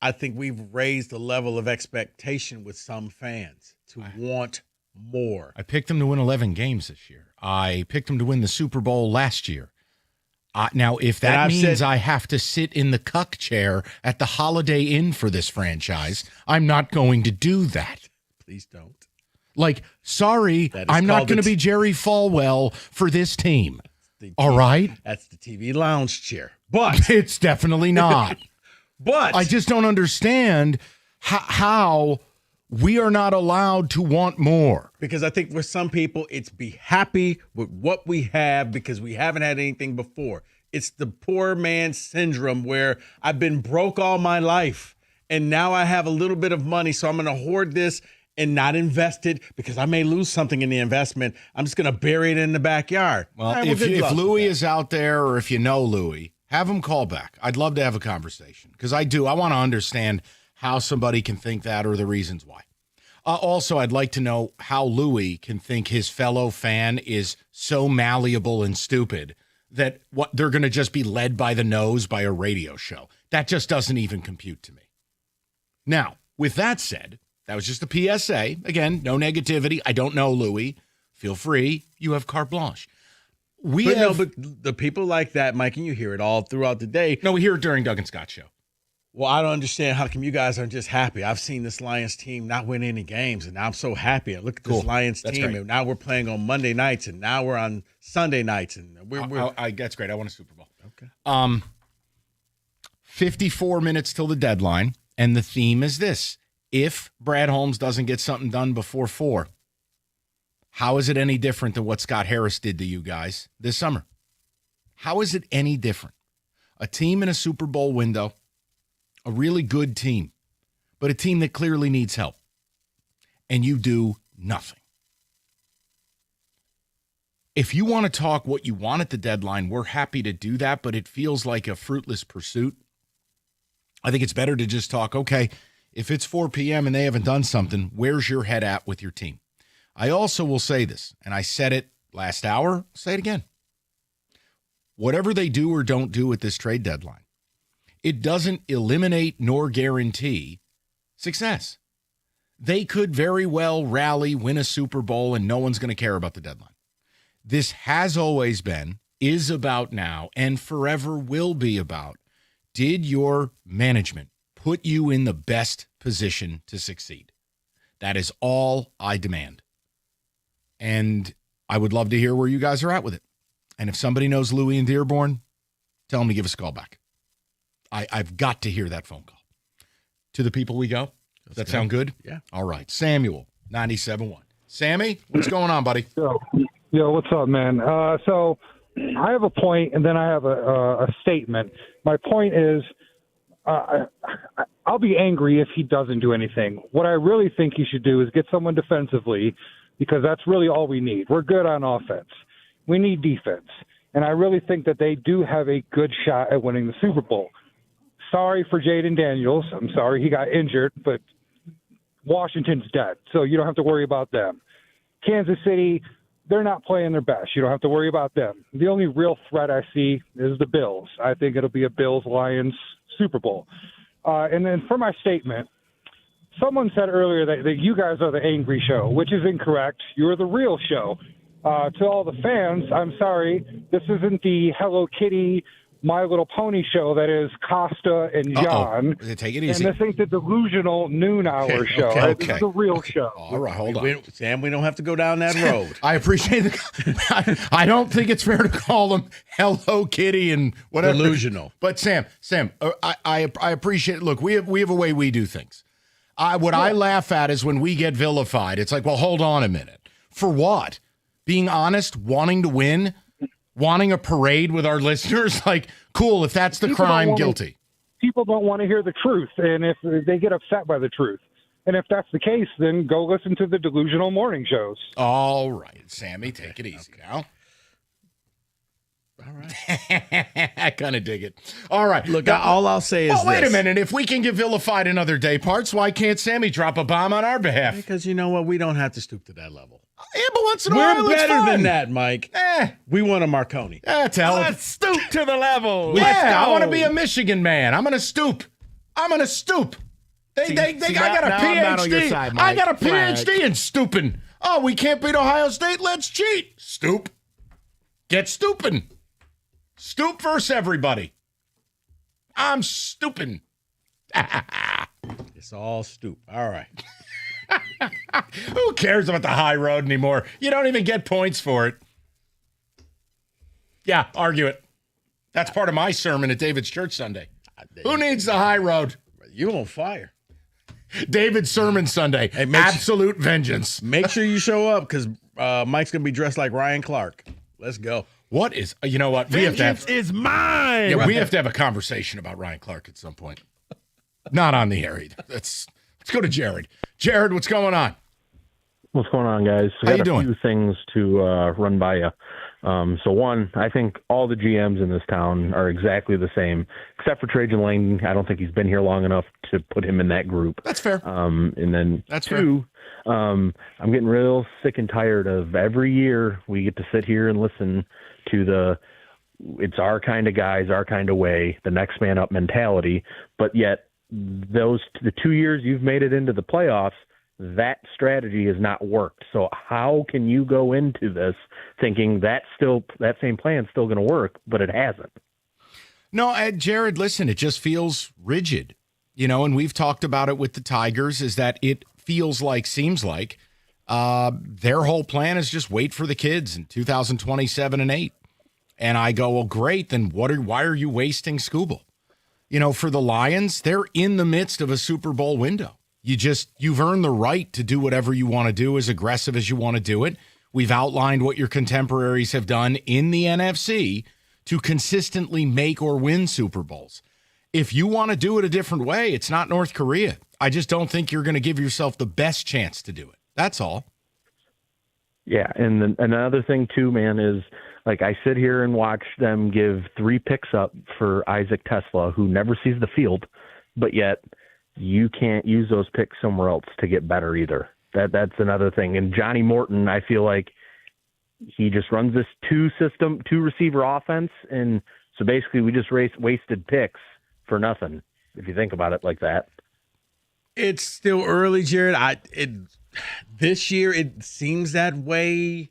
I think we've raised the level of expectation with some fans to want more. I picked them to win 11 games this year. I picked them to win the Super Bowl last year. Now, if that means I have to sit in the cuck chair at the Holiday Inn for this franchise, I'm not going to do that. Please don't. Like, sorry, I'm not going to be Jerry Falwell for this team. All right? That's the TV lounge chair. But it's definitely not. But I just don't understand how we are not allowed to want more. Because I think for some people, it's be happy with what we have because we haven't had anything before. It's the poor man syndrome where I've been broke all my life and now I have a little bit of money, so I'm going to hoard this and not invest it because I may lose something in the investment. I'm just going to bury it in the backyard. Well, if Louie is out there or if you know Louie, have him call back. I'd love to have a conversation because I want to understand how somebody can think that or the reasons why. Also, I'd like to know how Louie can think his fellow fan is so malleable and stupid that they're going to just be led by the nose by a radio show. That just doesn't even compute to me. Now, with that said, that was just a PSA. Again, no negativity. I don't know Louie. Feel free. You have carte blanche. But the people like that, Mike, and you hear it all throughout the day. No, we hear it during Doug and Scott's show. Well, I don't understand how come you guys aren't just happy. I've seen this Lions team not win any games, and now I'm so happy. I look at this Lions team, and now we're playing on Monday nights, and now we're on Sunday nights, and that's great. I won a Super Bowl. Okay. 54 minutes till the deadline, and the theme is this: if Brad Holmes doesn't get something done before 4. How is it any different than what Scott Harris did to you guys this summer? How is it any different? A team in a Super Bowl window, a really good team, but a team that clearly needs help, and you do nothing. If you want to talk what you want at the deadline, we're happy to do that, but it feels like a fruitless pursuit. I think it's better to just talk, okay, if it's 4 p.m. and they haven't done something, where's your head at with your team? I also will say this, and I said it last hour, I'll say it again. Whatever they do or don't do at this trade deadline, it doesn't eliminate nor guarantee success. They could very well rally, win a Super Bowl, and no one's going to care about the deadline. This has always been, is about now, and forever will be about, did your management put you in the best position to succeed? That is all I demand. And I would love to hear where you guys are at with it. And if somebody knows Louie in Dearborn, tell them to give us a call back. I've got to hear that phone call. To the people we go? Does that sound good? Yeah. All right. Samuel, 97.1. Sammy, what's going on, buddy? Yo, what's up, man? So I have a point, and then I have a statement. My point is, I'll be angry if he doesn't do anything. What I really think he should do is get someone defensively, because that's really all we need. We're good on offense. We need defense. And I really think that they do have a good shot at winning the Super Bowl. Sorry for Jaden Daniels. I'm sorry he got injured, but Washington's dead, so you don't have to worry about them. Kansas City, they're not playing their best. You don't have to worry about them. The only real threat I see is the Bills. I think it'll be a Bills-Lions Super Bowl. And then for my statement, someone said earlier that you guys are the angry show, which is incorrect. You're the real show. To all the fans, I'm sorry. This isn't the Hello Kitty, My Little Pony show that is Costa and John. Take it easy. And this ain't the delusional noon hour show. This is the real show. All right, hold on. Sam, we don't have to go down that road. I appreciate I don't think it's fair to call them Hello Kitty and whatever. Delusional. But Sam, I appreciate it. Look, we have a way we do things. I laugh at is when we get vilified. It's like, well, hold on a minute. For what? Being honest, wanting to win, wanting a parade with our listeners? Like, cool, if that's the crime, guilty. People don't want to hear the truth, and if they get upset by the truth. And if that's the case, then go listen to the delusional morning shows. All right, Sammy, take it easy now. All right. I kind of dig it. All right. Look, all I'll say is wait a minute. If we can get vilified in other day parts, why can't Sammy drop a bomb on our behalf? Because you know what? We don't have to stoop to that level. Yeah, but once in a while, we're it's better fun. than that, Mike. We want a Marconi. Let's stoop to the level. I want to be a Michigan man. I'm going to stoop. I got a PhD. I got a PhD in stooping. Oh, we can't beat Ohio State? Let's cheat. Stoop. Get stooping. Stoop versus everybody. I'm stooping. It's all stoop. All right. Who cares about the high road anymore? You don't even get points for it. Yeah, argue it. That's part of my sermon at David's Church Sunday. Who needs the high road? You on fire. David's Sermon Sunday. Hey, absolute vengeance. Make sure you show up because Mike's going to be dressed like Ryan Clark. Let's go. What is, you know what? Vengeance is mine. Yeah, we have to have a conversation about Ryan Clark at some point. Not on the air either. Let's go to Jared. Jared, what's going on? What's going on, guys? How you doing? A few things to run by you. So one, I think all the GMs in this town are exactly the same, except for Trajan Langdon. I don't think he's been here long enough to put him in that group. That's fair. And then That's two, I'm getting real sick and tired of every year we get to sit here and listen to it's our kind of guys, our kind of way, the next man up mentality. But yet the 2 years you've made it into the playoffs, that strategy has not worked. So how can you go into this thinking that same plan's still going to work, but it hasn't? No, Jared, listen, it just feels rigid, and we've talked about it with the Tigers, is that it seems like their whole plan is just wait for the kids in 2027 and 8. And I go, well, great. Then why are you wasting Skubal? For the Lions, they're in the midst of a Super Bowl window. You've earned the right to do whatever you want to do, as aggressive as you want to do it. We've outlined what your contemporaries have done in the NFC to consistently make or win Super Bowls. If you want to do it a different way, it's not North Korea. I just don't think you're going to give yourself the best chance to do it. That's all. Yeah, and then another thing too, man, is like I sit here and watch them give 3 picks up for Isaac Tesla, who never sees the field, but yet you can't use those picks somewhere else to get better either. That's another thing. And Johnny Morton, I feel like he just runs this 2 receiver offense, and so basically we just wasted picks for nothing, if you think about it like that. It's still early, Jared. This year it seems that way.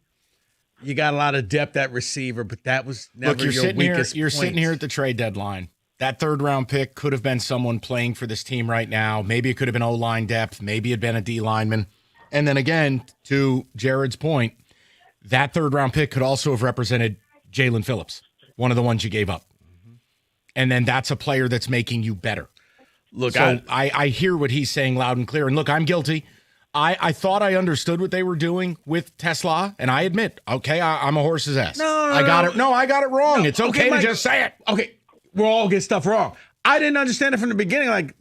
You got a lot of depth at receiver, but that was never your weakest point. You're sitting here at the trade deadline. That 3rd-round pick could have been someone playing for this team right now. Maybe it could have been O-line depth. Maybe it'd been a D lineman. And then again, to Jared's point, that 3rd-round pick could also have represented Jalen Phillips, one of the ones you gave up. And then that's a player that's making you better. Look, so I hear what he's saying loud and clear. And look, I'm guilty. I thought I understood what they were doing with Tesla, and I admit, okay, I'm a horse's ass. I got it. No, I got it wrong. It's okay to Mike, just say it. Okay, we'll all get stuff wrong. I didn't understand it from the beginning. Like,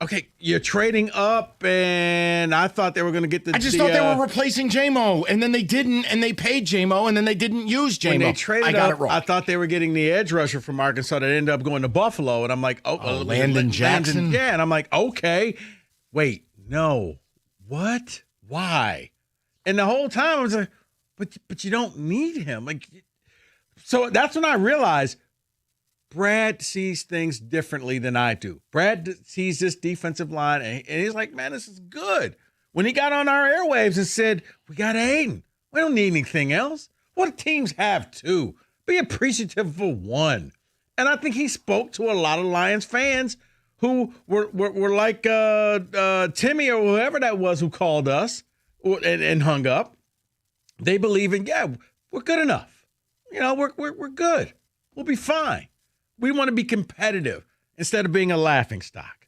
okay, you're trading up, and I thought they were going to get the. I just thought they were replacing J-Mo, and then they didn't, and they paid J-Mo, and then they didn't use J-Mo. When they traded I got up, it wrong. I thought they were getting the edge rusher from Arkansas that ended up going to Buffalo, and I'm like, Landon Jackson? Yeah, and I'm like, okay, wait, no, what? Why? And the whole time I was like, but you don't need him. Like, so that's when I realized Brad sees things differently than I do. Brad sees this defensive line, and he's like, man, this is good. When he got on our airwaves and said, we got Aiden. We don't need anything else. What do teams have two? Be appreciative for one. And I think he spoke to a lot of Lions fans who were like Timmy or whoever that was who called us and hung up. They believe in, yeah, we're good enough. You know, we're good. We'll be fine. We want to be competitive instead of being a laughing stock.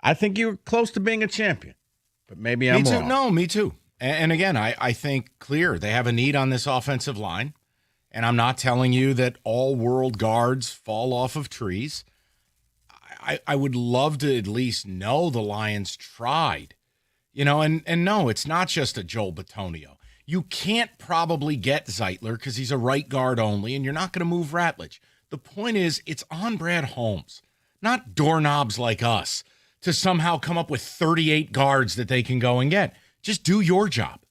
I think you're close to being a champion, but maybe I'm wrong. No, me too. And again, I think clear they have a need on this offensive line. And I'm not telling you that all world guards fall off of trees. I would love to at least know the Lions tried. You know, and no, it's not just a Joel Bitonio. You can't probably get Zeitler because he's a right guard only, and you're not going to move Ratledge. The point is, it's on Brad Holmes, not doorknobs like us, to somehow come up with 38 guards that they can go and get. Just do your job.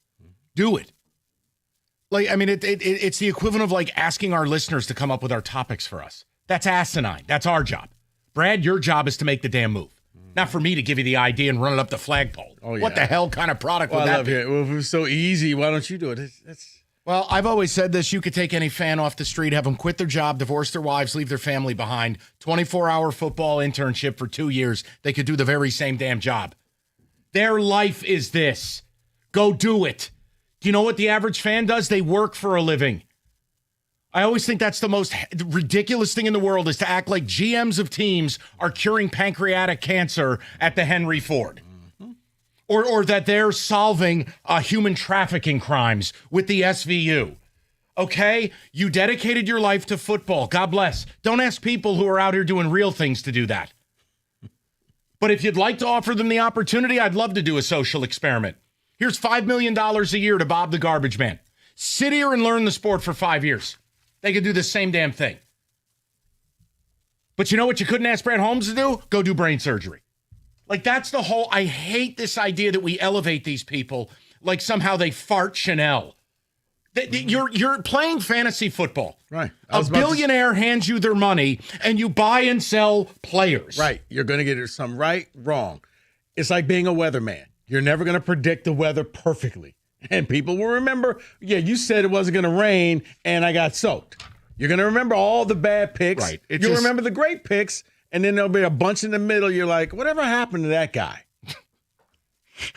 Do it. Like, I mean, it's the equivalent of like asking our listeners to come up with our topics for us. That's asinine. That's our job. Brad, your job is to make the damn move. Not for me to give you the idea and run it up the flagpole. Oh, yeah. What the hell kind of product would that be? Well, if it was so easy, why don't you do it? Well, I've always said this. You could take any fan off the street, have them quit their job, divorce their wives, leave their family behind, 24-hour football internship for 2 years. They could do the very same damn job. Their life is this. Go do it. Do you know what the average fan does? They work for a living. I always think that's the most ridiculous thing in the world is to act like GMs of teams are curing pancreatic cancer at the Henry Ford. Or that they're solving human trafficking crimes with the SVU. Okay? You dedicated your life to football. God bless. Don't ask people who are out here doing real things to do that. But if you'd like to offer them the opportunity, I'd love to do a social experiment. Here's $5 million a year to Bob the Garbage Man. Sit here and learn the sport for 5 years. They could do the same damn thing. But you know what you couldn't ask Brad Holmes to do? Go do brain surgery. Like, that's the whole, I hate this idea that we elevate these people like somehow they fart Chanel. You're playing fantasy football. Right. A billionaire hands you their money and you buy and sell players. Right. You're going to get some right, wrong. It's like being a weatherman. You're never going to predict the weather perfectly. And people will remember, yeah, you said it wasn't going to rain and I got soaked. You're going to remember all the bad picks. Right. You'll remember the great picks, and then there'll be a bunch in the middle. You're like, whatever happened to that guy? I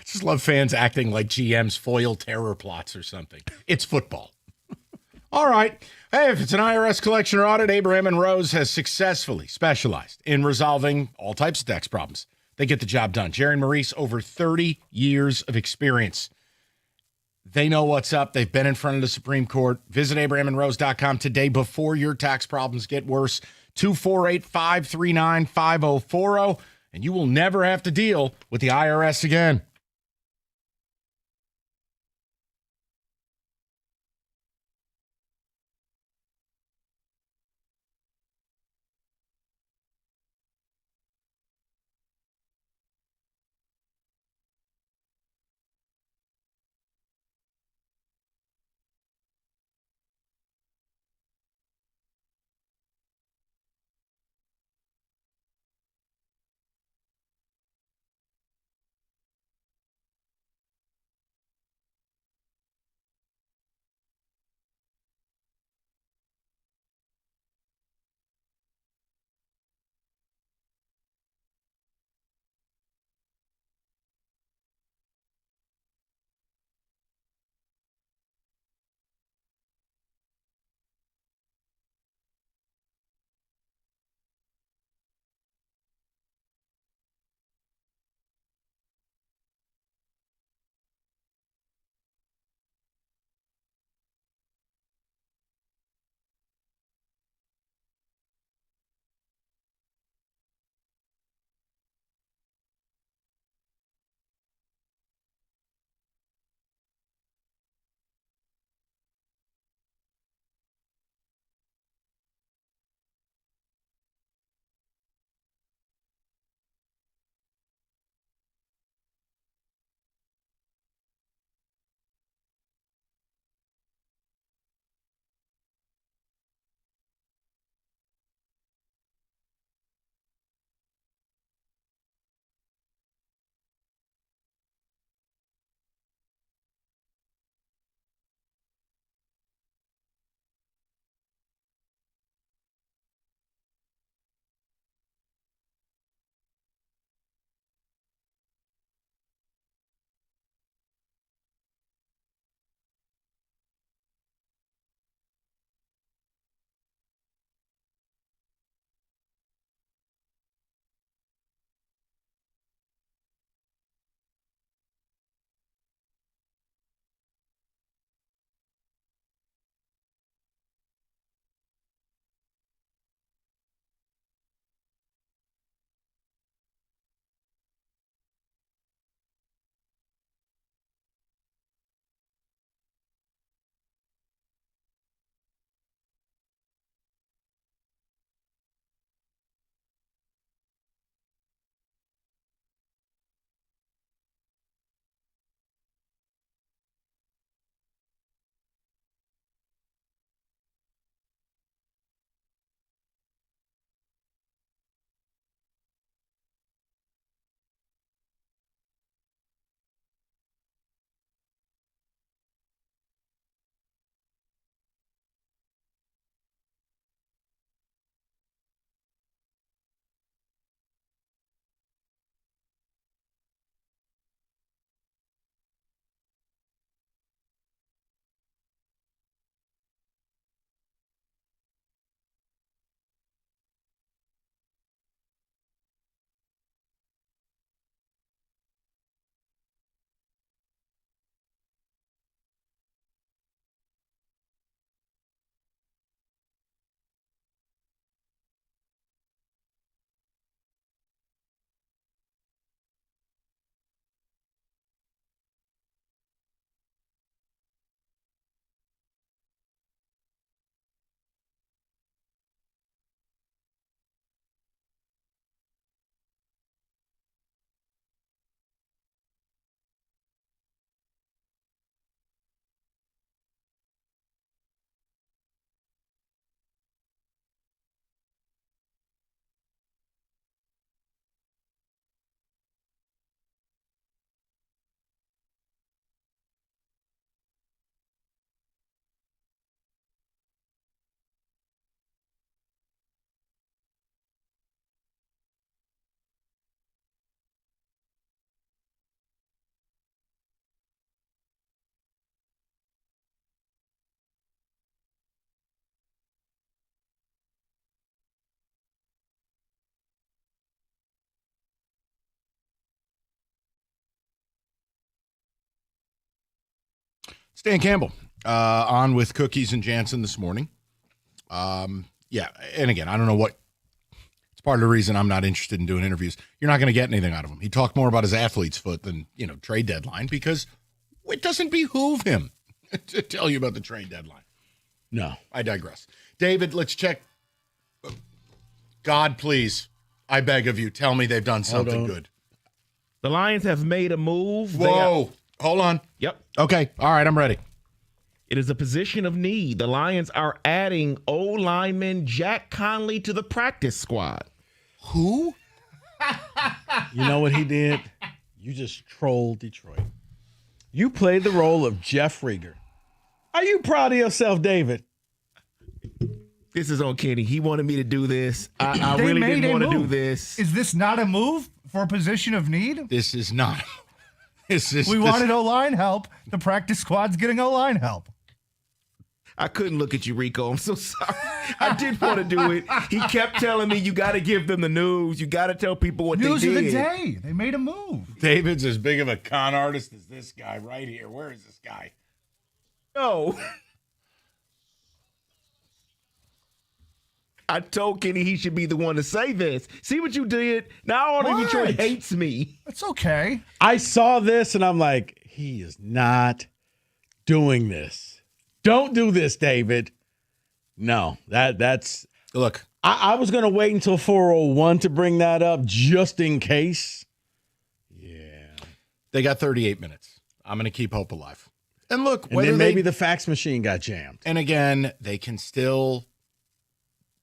just love fans acting like GMs foil terror plots or something. It's football. All right. Hey, if it's an IRS collection or audit, Abraham and Rose has successfully specialized in resolving all types of tax problems. They get the job done. Jerry and Maurice, over 30 years of experience. They know what's up. They've been in front of the Supreme Court. Visit AbrahamandRose.com today before your tax problems get worse. 248-539-5040, and you will never have to deal with the IRS again. Stan Campbell on with Cookies and Jansen this morning. Yeah, and again, I don't know what. It's part of the reason I'm not interested in doing interviews. You're not going to get anything out of him. He talked more about his athlete's foot than, trade deadline because it doesn't behoove him to tell you about the trade deadline. No. I digress. David, let's check. God, please, I beg of you, tell me they've done something good. The Lions have made a move. Whoa. Hold on. Yep. Okay. All right. I'm ready. It is a position of need. The Lions are adding O-lineman Jack Conley to the practice squad. Who? You know what he did? You just trolled Detroit. You played the role of Jeff Rieger. Are you proud of yourself, David? This is on Kenny. He wanted me to do this. I really didn't want to do this. Is this not a move for a position of need? This is not. We wanted O-line help. The practice squad's getting O-line help. I couldn't look at you, Rico. I'm so sorry. I did want to do it. He kept telling me, you got to give them the news. You got to tell people what news they did. News of the day. They made a move. David's as big of a con artist as this guy right here. Where is this guy? No. I told Kenny he should be the one to say this. See what you did? Now all of Detroit hates me. It's okay. I saw this and I'm like, he is not doing this. Don't do this, David. No, that's look. I was gonna wait until 401 to bring that up just in case. Yeah, they got 38 minutes. I'm gonna keep hope alive. And look, and then maybe the fax machine got jammed. And again, they could still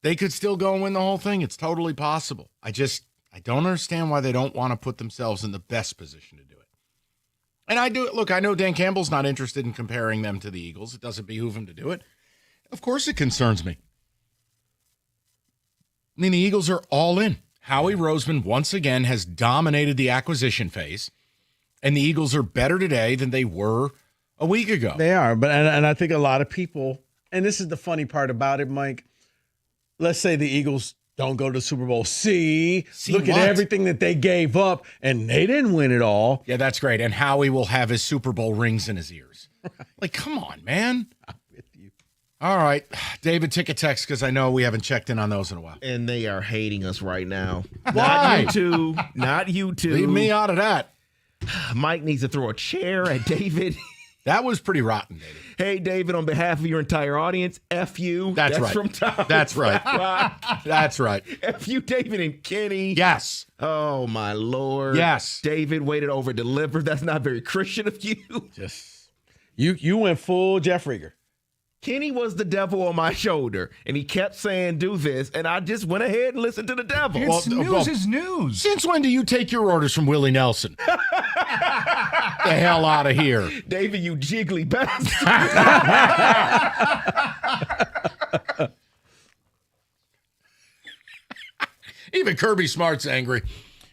go and win the whole thing. It's totally possible. I don't understand why they don't want to put themselves in the best position to do it. And I do it. Look, I know Dan Campbell's not interested in comparing them to the Eagles. It doesn't behoove him to do it. Of course it concerns me. I mean, the Eagles are all in. Howie Roseman once again has dominated the acquisition phase, and the Eagles are better today than they were a week ago. They are, but and I think a lot of people, and this is the funny part about it, Mike, let's say the Eagles don't go to the Super Bowl. Look at everything that they gave up, and they didn't win it all. Yeah, that's great. And Howie will have his Super Bowl rings in his ears. Like, come on, man. I'm with you. All right. David, take a text because I know we haven't checked in on those in a while. And they are hating us right now. Why? Not you two. Leave me out of that. Mike needs to throw a chair at David. That was pretty rotten, David. Hey, David, on behalf of your entire audience, F you. That's right. From Tom. That's right. That's right. F you, David and Kenny. Yes. Oh, my Lord. Yes. David waited over deliver. That's not very Christian of you. You went full Jeff Rieger. Kenny was the devil on my shoulder, and he kept saying, do this, and I just went ahead and listened to the devil. It's news is news. Since when do you take your orders from Willie Nelson? The hell out of here. David, you jiggly bastard. Even Kirby Smart's angry.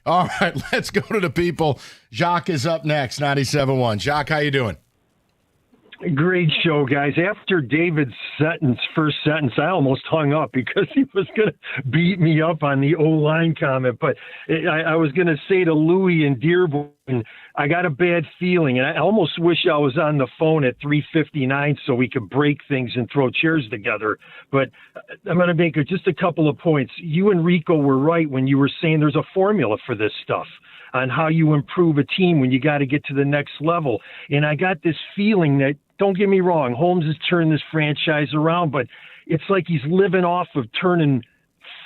All right, let's go to the people. Jacques is up next, 97.1. Jacques, how you doing? Great show, guys. After David's first sentence, I almost hung up because he was going to beat me up on the O-line comment. But I was going to say to Louie and Dearborn, I got a bad feeling, and I almost wish I was on the phone at 3:59 so we could break things and throw chairs together. But I'm going to make just a couple of points. You and Rico were right when you were saying there's a formula for this stuff on how you improve a team when you got to get to the next level. And I got this feeling that, don't get me wrong, Holmes has turned this franchise around, but it's like he's living off of turning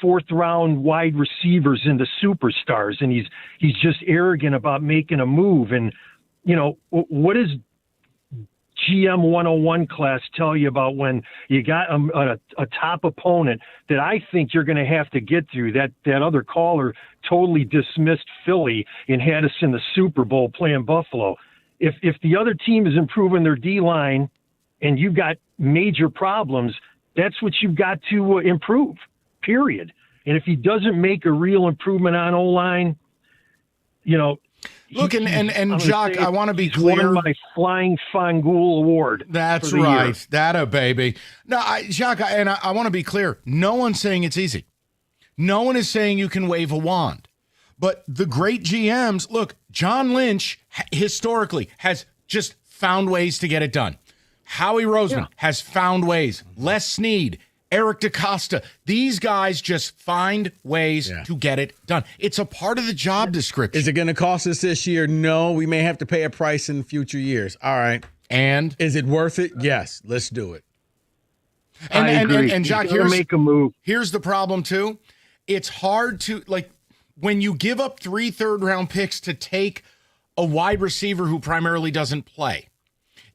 fourth-round wide receivers into superstars, and he's just arrogant about making a move. And, what does GM 101 class tell you about when you got a top opponent that I think you're going to have to get through? That other caller totally dismissed Philly and had us in the Super Bowl playing Buffalo. If the other team is improving their D-line and you've got major problems, that's what you've got to improve, period. And if he doesn't make a real improvement on O-line, Look, and Jacques, I want to be clear. Won my Flying Fangool Award. That's right. That baby. No, Jacques, I want to be clear. No one's saying it's easy. No one is saying you can wave a wand. But the great GMs, look, John Lynch historically has just found ways to get it done. Howie Roseman has found ways. Les Snead, Eric DaCosta. These guys just find ways to get it done. It's a part of the job description. Is it going to cost us this year? No. We may have to pay a price in future years. All right. And is it worth it? Yes. Let's do it. And Jacques, make a move. Here's the problem too. It's hard to, like, when you give up 3 third-round picks to take a wide receiver who primarily doesn't play.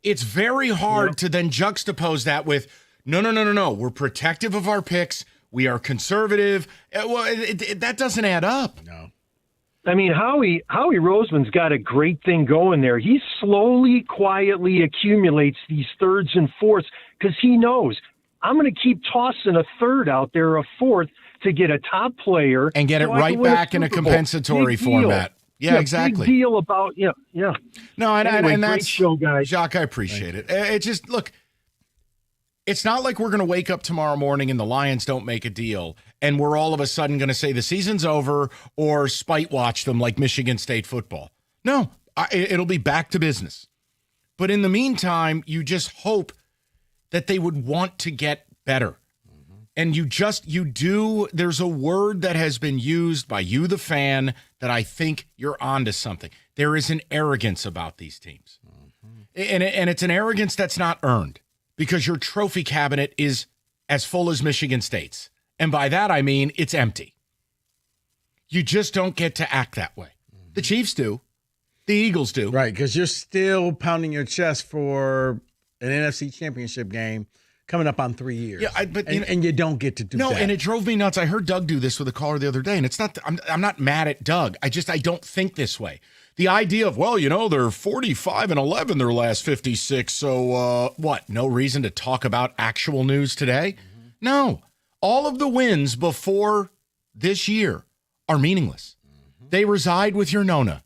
It's very hard to then juxtapose that with, no. We're protective of our picks. We are conservative. Well, that doesn't add up. No. I mean, Howie Roseman's got a great thing going there. He slowly, quietly accumulates these thirds and fourths because he knows I'm going to keep tossing a third out there, a fourth, to get a top player. And get it right back in a compensatory format. Yeah, exactly. Big deal about, yeah. No, and that's great show, guys. Jacques, I appreciate it. It just, look, it's not like we're going to wake up tomorrow morning and the Lions don't make a deal and we're all of a sudden going to say the season's over or spite watch them like Michigan State football. No, it'll be back to business. But in the meantime, you just hope that they would want to get better. And there's a word that has been used by you, the fan, that I think you're onto something. There is an arrogance about these teams. And it's an arrogance that's not earned because your trophy cabinet is as full as Michigan State's. And by that, I mean it's empty. You just don't get to act that way. The Chiefs do. The Eagles do. Right, because you're still pounding your chest for an NFC championship game coming up on 3 years. Yeah, and you don't get to do that. No, and it drove me nuts. I heard Doug do this with a caller the other day, and it's not. I'm not mad at Doug. I don't think this way. The idea of, well, they're 45-11 their last 56. So what? No reason to talk about actual news today? Mm-hmm. No, all of the wins before this year are meaningless. Mm-hmm. They reside with your Nona.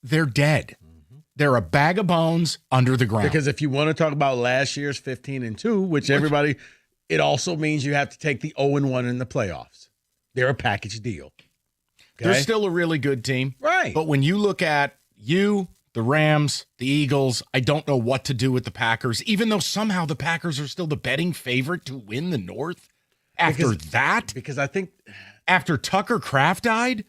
They're dead. They're a bag of bones under the ground. Because if you want to talk about last year's 15-2, which everybody, it also means you have to take the 0-1 in the playoffs. They're a package deal. Okay? They're still a really good team. Right. But when you look at the Rams, the Eagles, I don't know what to do with the Packers, even though somehow the Packers are still the betting favorite to win the North. Because I think after Tucker Kraft died,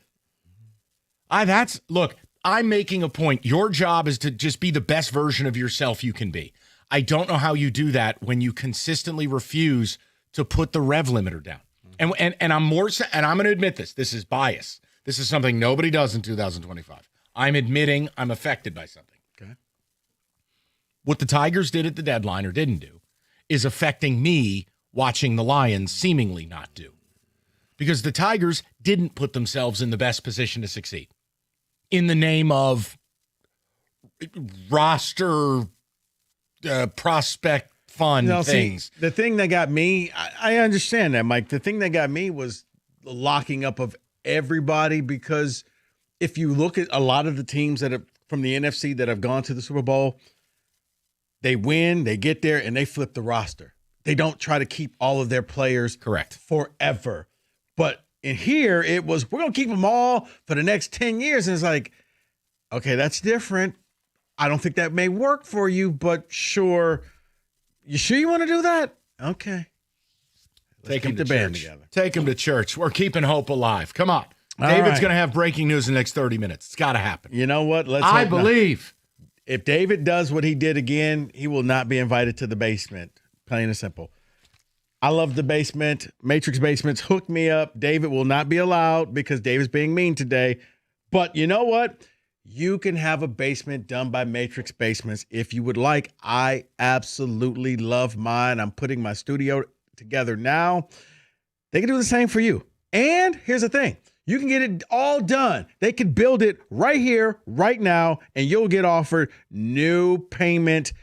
look, I'm making a point. Your job is to just be the best version of yourself you can be. I don't know how you do that when you consistently refuse to put the rev limiter down. And I'm going to admit this. This is bias. This is something nobody does in 2025. I'm admitting I'm affected by something. Okay. What the Tigers did at the deadline or didn't do is affecting me watching the Lions seemingly not do. Because the Tigers didn't put themselves in the best position to succeed. In the name of roster prospect fun things. See, the thing that got me, I understand that, Mike. The thing that got me was the locking up of everybody, because if you look at a lot of the teams that have from the NFC that have gone to the Super Bowl, they win, they get there, and they flip the roster. They don't try to keep all of their players forever. But in here, it was, we're going to keep them all for the next 10 years. And it's like, okay, that's different. I don't think that may work for you, but sure. You sure you want to do that? Okay. Take him to the band together. Take him to church. We're keeping hope alive. Come on. David's going to have breaking news in the next 30 minutes. It's got to happen. You know what? I believe. If David does what he did again, he will not be invited to the basement. Plain and simple. I love the basement. Matrix Basements hooked me up. David will not be allowed because David's being mean today. But you know what? You can have a basement done by Matrix Basements if you would like. I absolutely love mine. I'm putting my studio together now. They can do the same for you. And here's the thing. You can get it all done. They can build it right here, right now, and you'll get offered no payment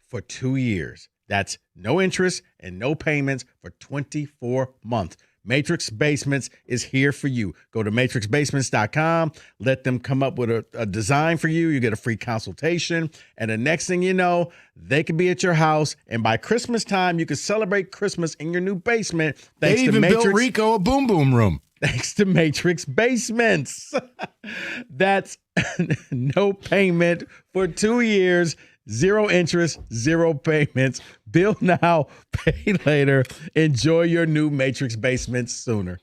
for 2 years. That's no interest and no payments for 24 months. Matrix Basements is here for you. Go to matrixbasements.com. Let them come up with a design for you. You get a free consultation. And the next thing you know, they could be at your house. And by Christmas time, you can celebrate Christmas in your new basement. They even built Rico a boom boom room. Thanks to Matrix Basements. That's no payment for 2 years. 0 interest, 0 payments. Build now, pay later. Enjoy your new Matrix basement sooner.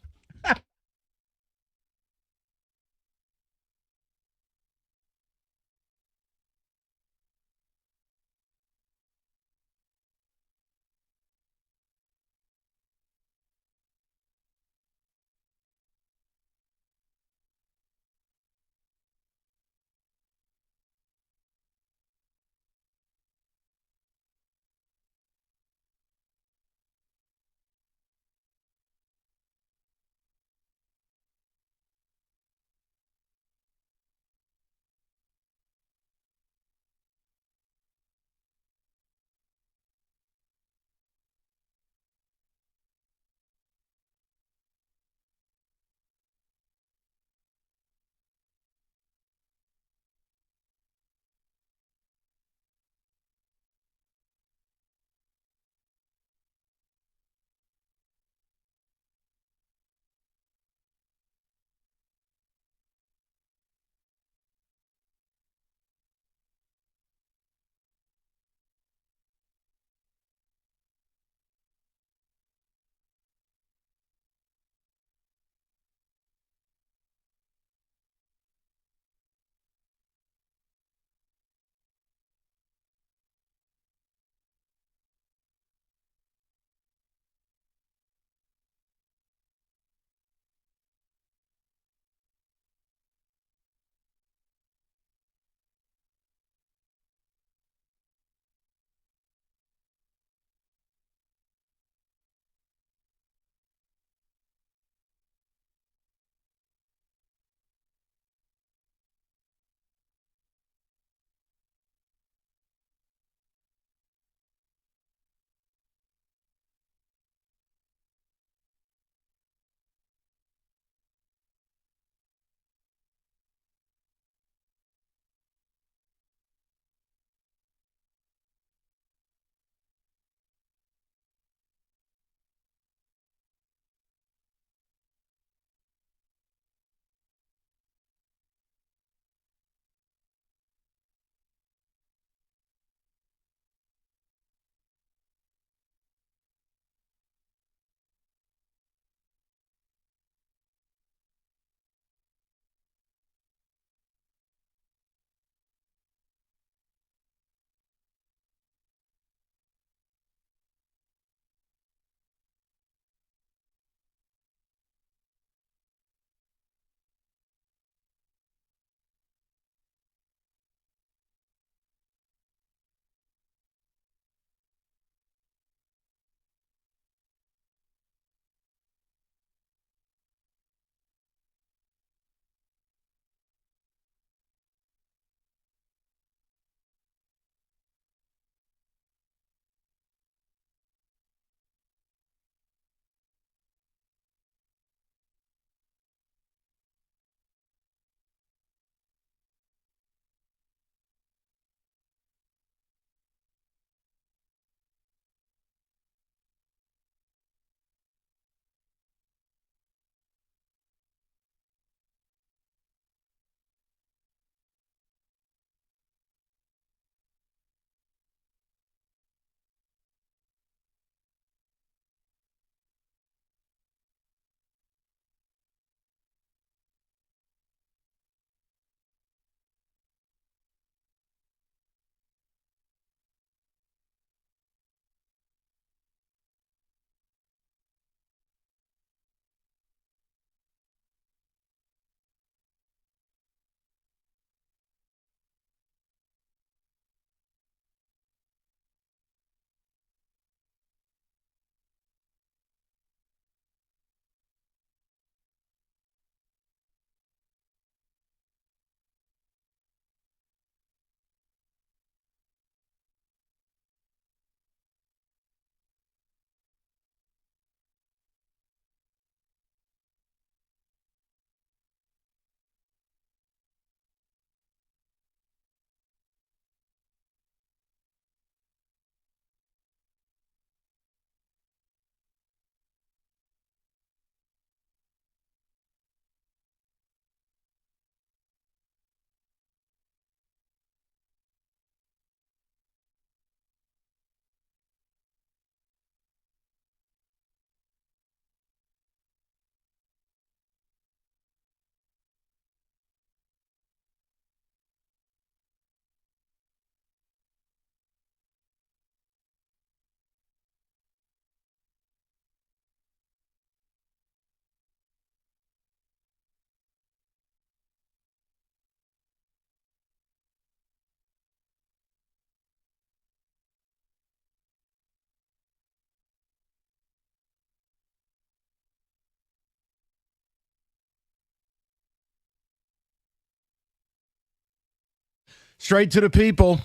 Straight to the people.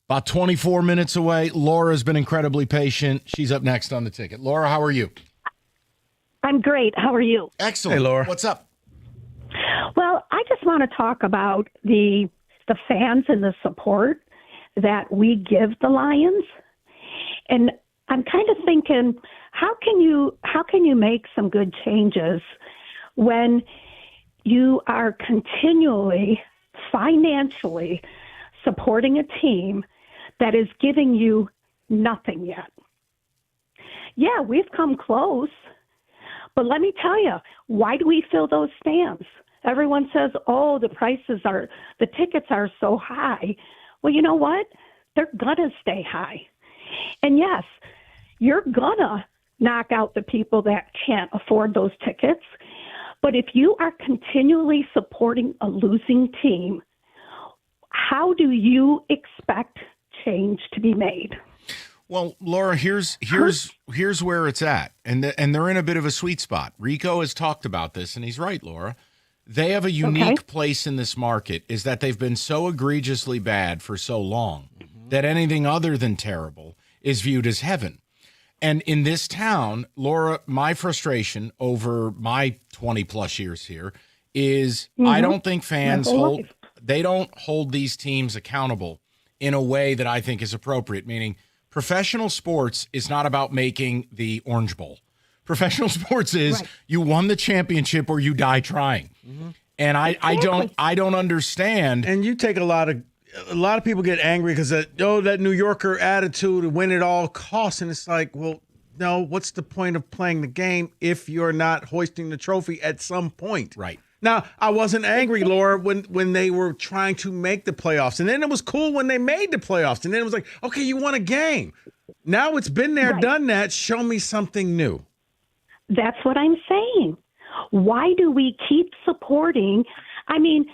About 24 minutes away. Laura's been incredibly patient. She's up next on the ticket. Laura, how are you? I'm great. How are you? Excellent. Hey, Laura. What's up? Well, I just want to talk about the fans and the support that we give the Lions. And I'm kind of thinking, how can you make some good changes when you are continually financially supporting a team that is giving you nothing yet? Yeah, we've come close, but let me tell you, why do we fill those stands? Everyone says, oh, the tickets are so high. Well, you know what? They're gonna stay high. And yes, you're gonna knock out the people that can't afford those tickets. But if you are continually supporting a losing team, how do you expect change to be made? Well, Laura, here's where it's at, and they're in a bit of a sweet spot. Rico has talked about this, and he's right, Laura. They have a unique place in this market, is that they've been so egregiously bad for so long that anything other than terrible is viewed as heaven. And in this town, Laura, my frustration over my 20 plus years here is I don't think fans don't hold these teams accountable in a way that I think is appropriate, meaning professional sports is not about making the Orange Bowl. Professional sports is you won the championship or you die trying. And I don't understand. And you take a lot of people get angry because that New Yorker attitude to win at all costs. And it's like, well, no, what's the point of playing the game if you're not hoisting the trophy at some point? Right. Now, I wasn't angry, Laura, when they were trying to make the playoffs. And then it was cool when they made the playoffs. And then it was like, okay, you won a game. Now it's been there, done that. Show me something new. That's what I'm saying. Why do we keep supporting? I mean,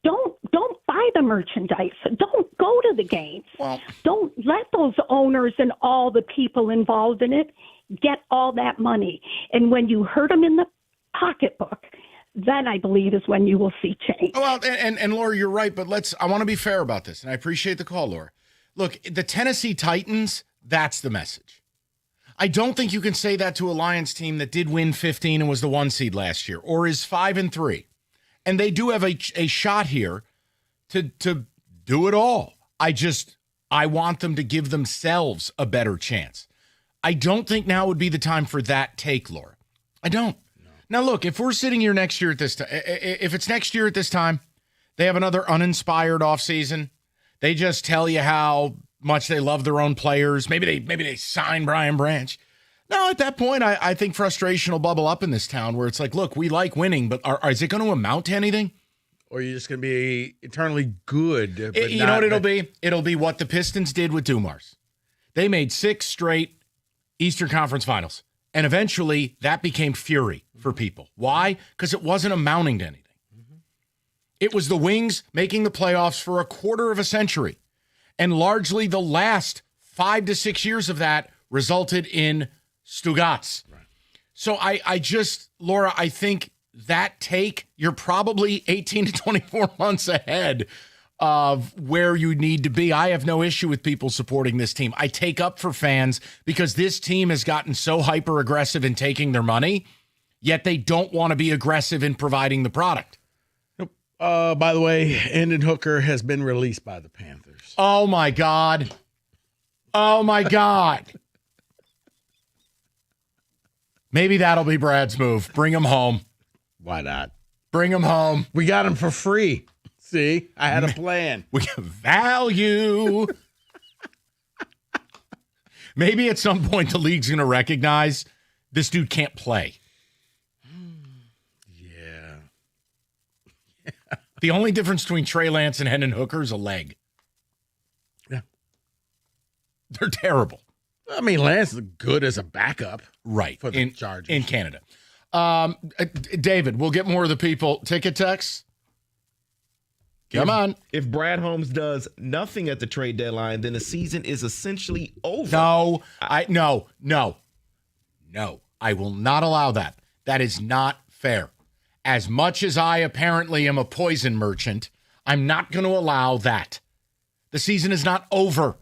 don't buy the merchandise. Don't go to the games. Don't let those owners and all the people involved in it get all that money. And when you hurt them in the pocketbook, then I believe is when you will see change. Well, and Laura, you're right, but I want to be fair about this, and I appreciate the call, Laura. Look, the Tennessee Titans, that's the message. I don't think you can say that to a Lions team that did win 15 and was the 1 seed last year, or is 5-3. And they do have a shot here to do it all. I want them to give themselves a better chance. I don't think now would be the time for that take, Laura. I don't. No. Now, look, if we're sitting here next year at this time, if it's next year at this time, they have another uninspired offseason. They just tell you how much they love their own players. Maybe they sign Brian Branch. No, at that point, I think frustration will bubble up in this town where it's like, look, we like winning, but is it going to amount to anything? Or you're just going to be eternally good. You know what it'll be? It'll be what the Pistons did with Dumars. They made 6 straight Eastern Conference Finals. And eventually, that became fury for people. Why? Because it wasn't amounting to anything. It was the Wings making the playoffs for a quarter of a century. And largely the last 5 to 6 years of that resulted in Stugats. Right. So Laura, I think that take, you're probably 18 to 24 months ahead of where you need to be. I have no issue with people supporting this team. I take up for fans because this team has gotten so hyper aggressive in taking their money, yet they don't want to be aggressive in providing the product. By the way, Hendon Hooker has been released by the Panthers. Oh, my God. Oh, my God. Maybe that'll be Brad's move. Bring him home. Why not? Bring him home. We got him for free. See, I had a plan. We have value. Maybe at some point the league's going to recognize this dude can't play. The only difference between Trey Lance and Hendon Hooker is a leg. Yeah. They're terrible. I mean, Lance is good as a backup. Right. For the Chargers. In Canada. David, we'll get more of the people. Ticket text. Come on. If Brad Holmes does nothing at the trade deadline, then the season is essentially over. No. I will not allow that. That is not fair. As much as I apparently am a poison merchant, I'm not going to allow that. The season is not over.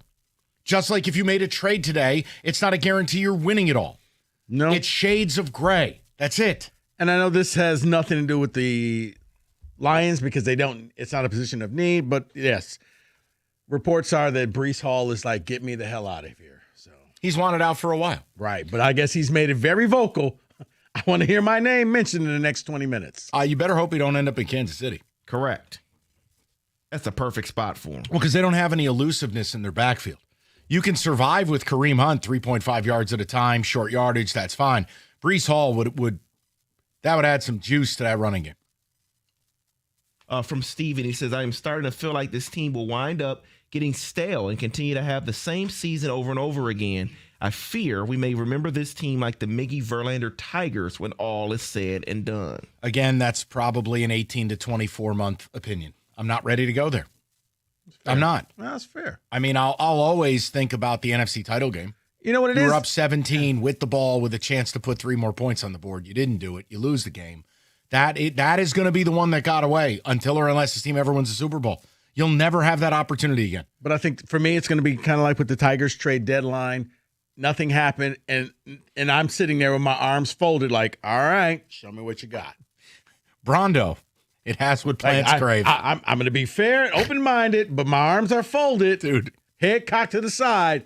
Just like if you made a trade today, it's not a guarantee you're winning it all. No. It's shades of gray. That's it. And I know this has nothing to do with the Lions because it's not a position of need, but yes, reports are that Breece Hall is like, get me the hell out of here. So he's wanted out for a while. Right. But I guess he's made it very vocal. I want to hear my name mentioned in the next 20 minutes. You better hope he don't end up in Kansas City. Correct. That's a perfect spot for him. Well, because they don't have any elusiveness in their backfield. You can survive with Kareem Hunt 3.5 yards at a time, short yardage, that's fine. Breece Hall would add some juice to that running game. From Steven, he says, I am starting to feel like this team will wind up getting stale and continue to have the same season over and over again. I fear we may remember this team like the Miggy Verlander Tigers when all is said and done. Again, that's probably an 18 to 24 month opinion. I'm not ready to go there. I'm not. Well, that's fair. I mean, I'll always think about the NFC title game. You know what it is? You were up 17 with the ball with a chance to put 3 more points on the board. You didn't do it. You lose the game. That is going to be the one that got away until or unless this team ever wins the Super Bowl. You'll never have that opportunity again. But I think for me, it's going to be kind of like with the Tigers trade deadline. Nothing happened, and I'm sitting there with my arms folded like, all right, show me what you got. Brondo, it has what plants crave. I'm going to be fair and open-minded, but my arms are folded. Dude. Head cocked to the side.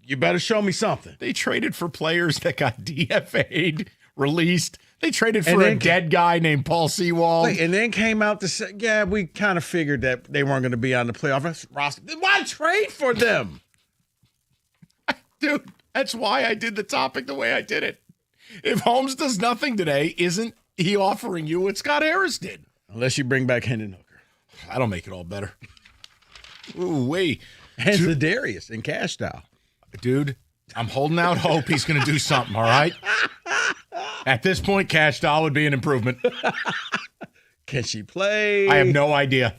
You better show me something. They traded for players that got DFA'd, released. They traded for a dead guy named Paul Sewald. And then came out to say, yeah, we kind of figured that they weren't going to be on the playoff roster. Why trade for them? Dude, that's why I did the topic the way I did it. If Holmes does nothing today, isn't he offering you what Scott Harris did? Unless you bring back Hendon Hooker. That'll make it all better. Ooh, wait. And Za'Darius and Cash Dow. Dude, I'm holding out hope he's going to do something, all right? At this point, Cash Doll would be an improvement. Can she play? I have no idea.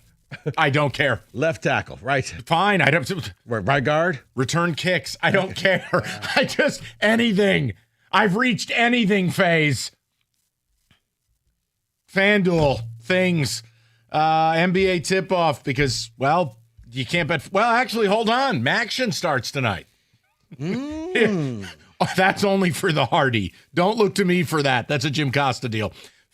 I don't care. Left tackle, right? Fine. I don't. Right guard? Return kicks. I don't care. Anything. I've reached anything phase. FanDuel, things. NBA tip-off because, well, you can't bet. Well, actually, hold on. Maction starts tonight. That's only for the hardy. Don't look to me for that. That's a Jim Costa deal.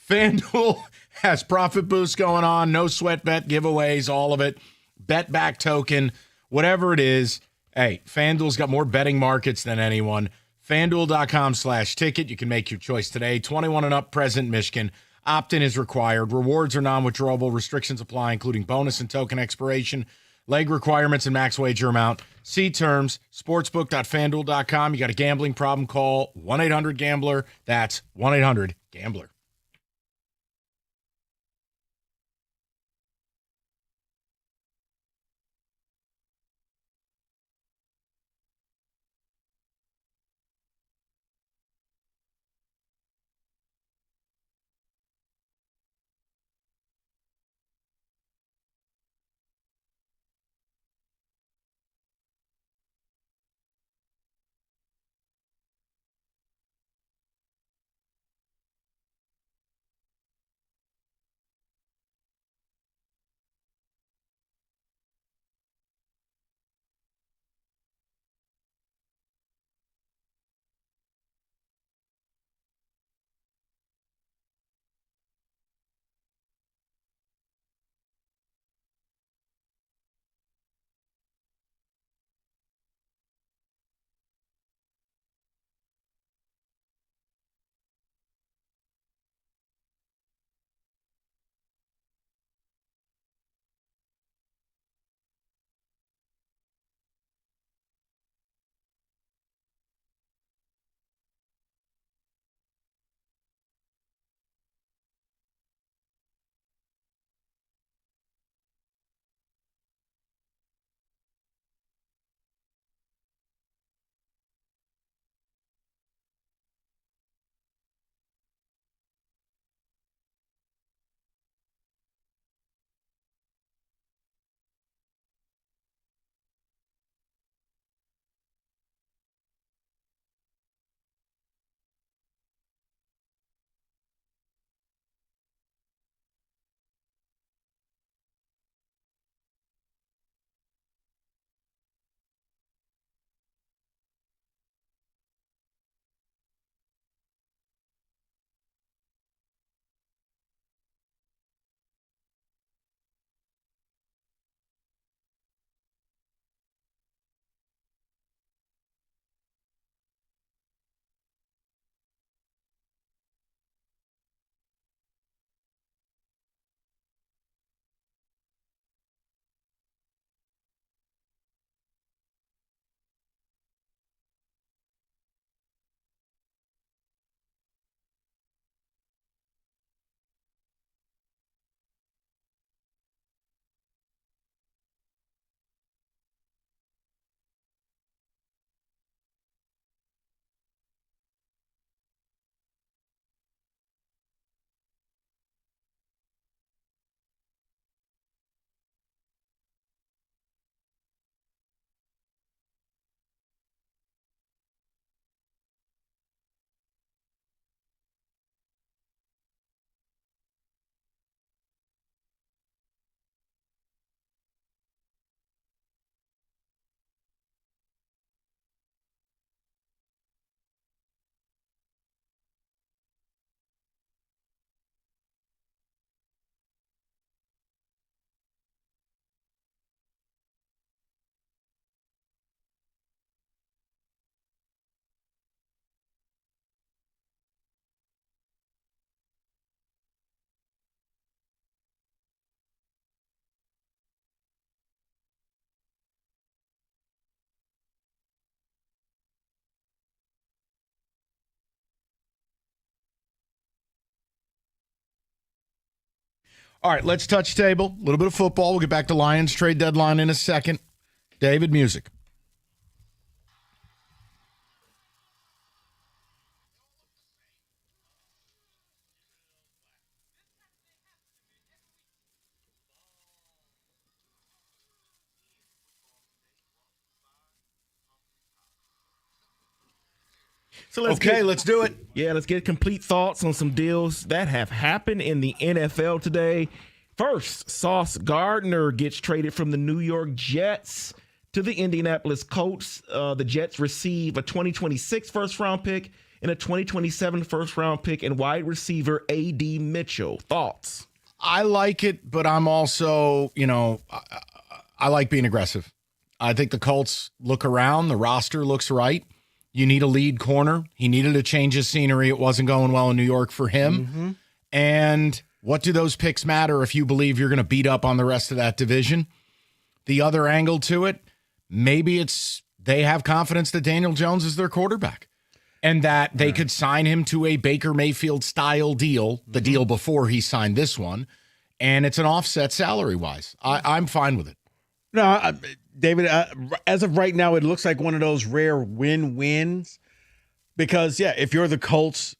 FanDuel has profit boosts going on, no sweat bet giveaways, all of it. Bet back token, whatever it is. Hey, FanDuel's got more betting markets than anyone. FanDuel.com/ticket. You can make your choice today. 21 and up, present Michigan. Opt-in is required. Rewards are non-withdrawable. Restrictions apply, including bonus and token expiration. Leg requirements and max wager amount. See terms. Sportsbook.fanduel.com. You got a gambling problem, call 1-800-GAMBLER. That's 1-800-GAMBLER. All right, let's touch table. A little bit of football. We'll get back to Lions trade deadline in a second. David, music. So let's do it. Yeah, let's get complete thoughts on some deals that have happened in the NFL today. First, Sauce Gardner gets traded from the New York Jets to the Indianapolis Colts. The Jets receive a 2026 first-round pick and a 2027 first-round pick and wide receiver A.D. Mitchell. Thoughts? I like it, but I'm also, I like being aggressive. I think the Colts look around. The roster looks right. You need a lead corner. He needed a change of scenery. It wasn't going well in New York for him. Mm-hmm. And what do those picks matter if you believe you're going to beat up on the rest of that division? The other angle to it, maybe it's they have confidence that Daniel Jones is their quarterback and that they could sign him to a Baker Mayfield style deal, the deal before he signed this one, and it's an offset salary-wise. I'm fine with it. No, David, as of right now, it looks like one of those rare win-wins because, if you're the Colts,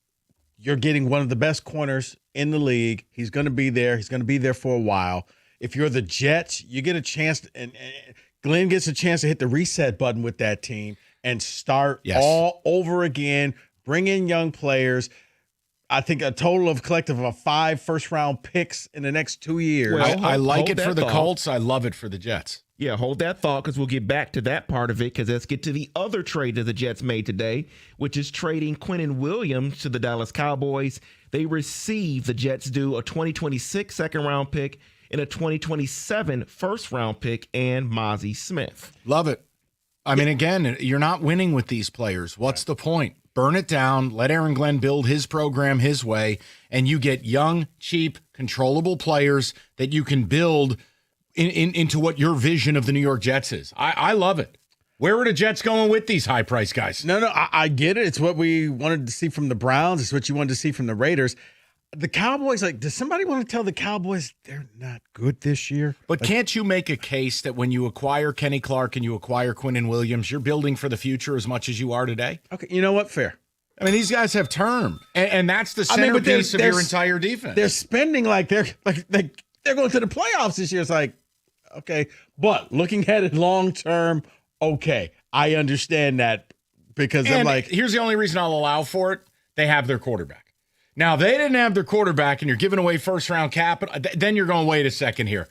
you're getting one of the best corners in the league. He's going to be there. He's going to be there for a while. If you're the Jets, you get a chance, and Glenn gets a chance to hit the reset button with that team and start all over again, bring in young players. I think a total of collective of 5 first-round picks in the next 2 years. Well, I like it for the Colts. I love it for the Jets. Yeah, hold that thought because we'll get back to that part of it because let's get to the other trade that the Jets made today, which is trading Quinnen Williams to the Dallas Cowboys. The Jets do a 2026 second-round pick and a 2027 first-round pick and Mozzie Smith. Love it. I mean, again, you're not winning with these players. What's the point? Burn it down, let Aaron Glenn build his program his way, and you get young, cheap, controllable players that you can build into what your vision of the New York Jets is. I love it. Where are the Jets going with these high-priced guys? No, I get it. It's what we wanted to see from the Browns. It's what you wanted to see from the Raiders. The Cowboys, does somebody want to tell the Cowboys they're not good this year? But can't you make a case that when you acquire Kenny Clark and you acquire Quinnen Williams, you're building for the future as much as you are today? Okay, you know what? Fair. I mean, these guys have term, and that's the centerpiece of your entire defense. They're spending like they're going to the playoffs this year. It's like, okay, but looking at it long term, okay, I understand that because I'm like, here's the only reason I'll allow for it: they have their quarterback. Now, they didn't have their quarterback, and you're giving away first-round capital. Then you're going, wait a second here.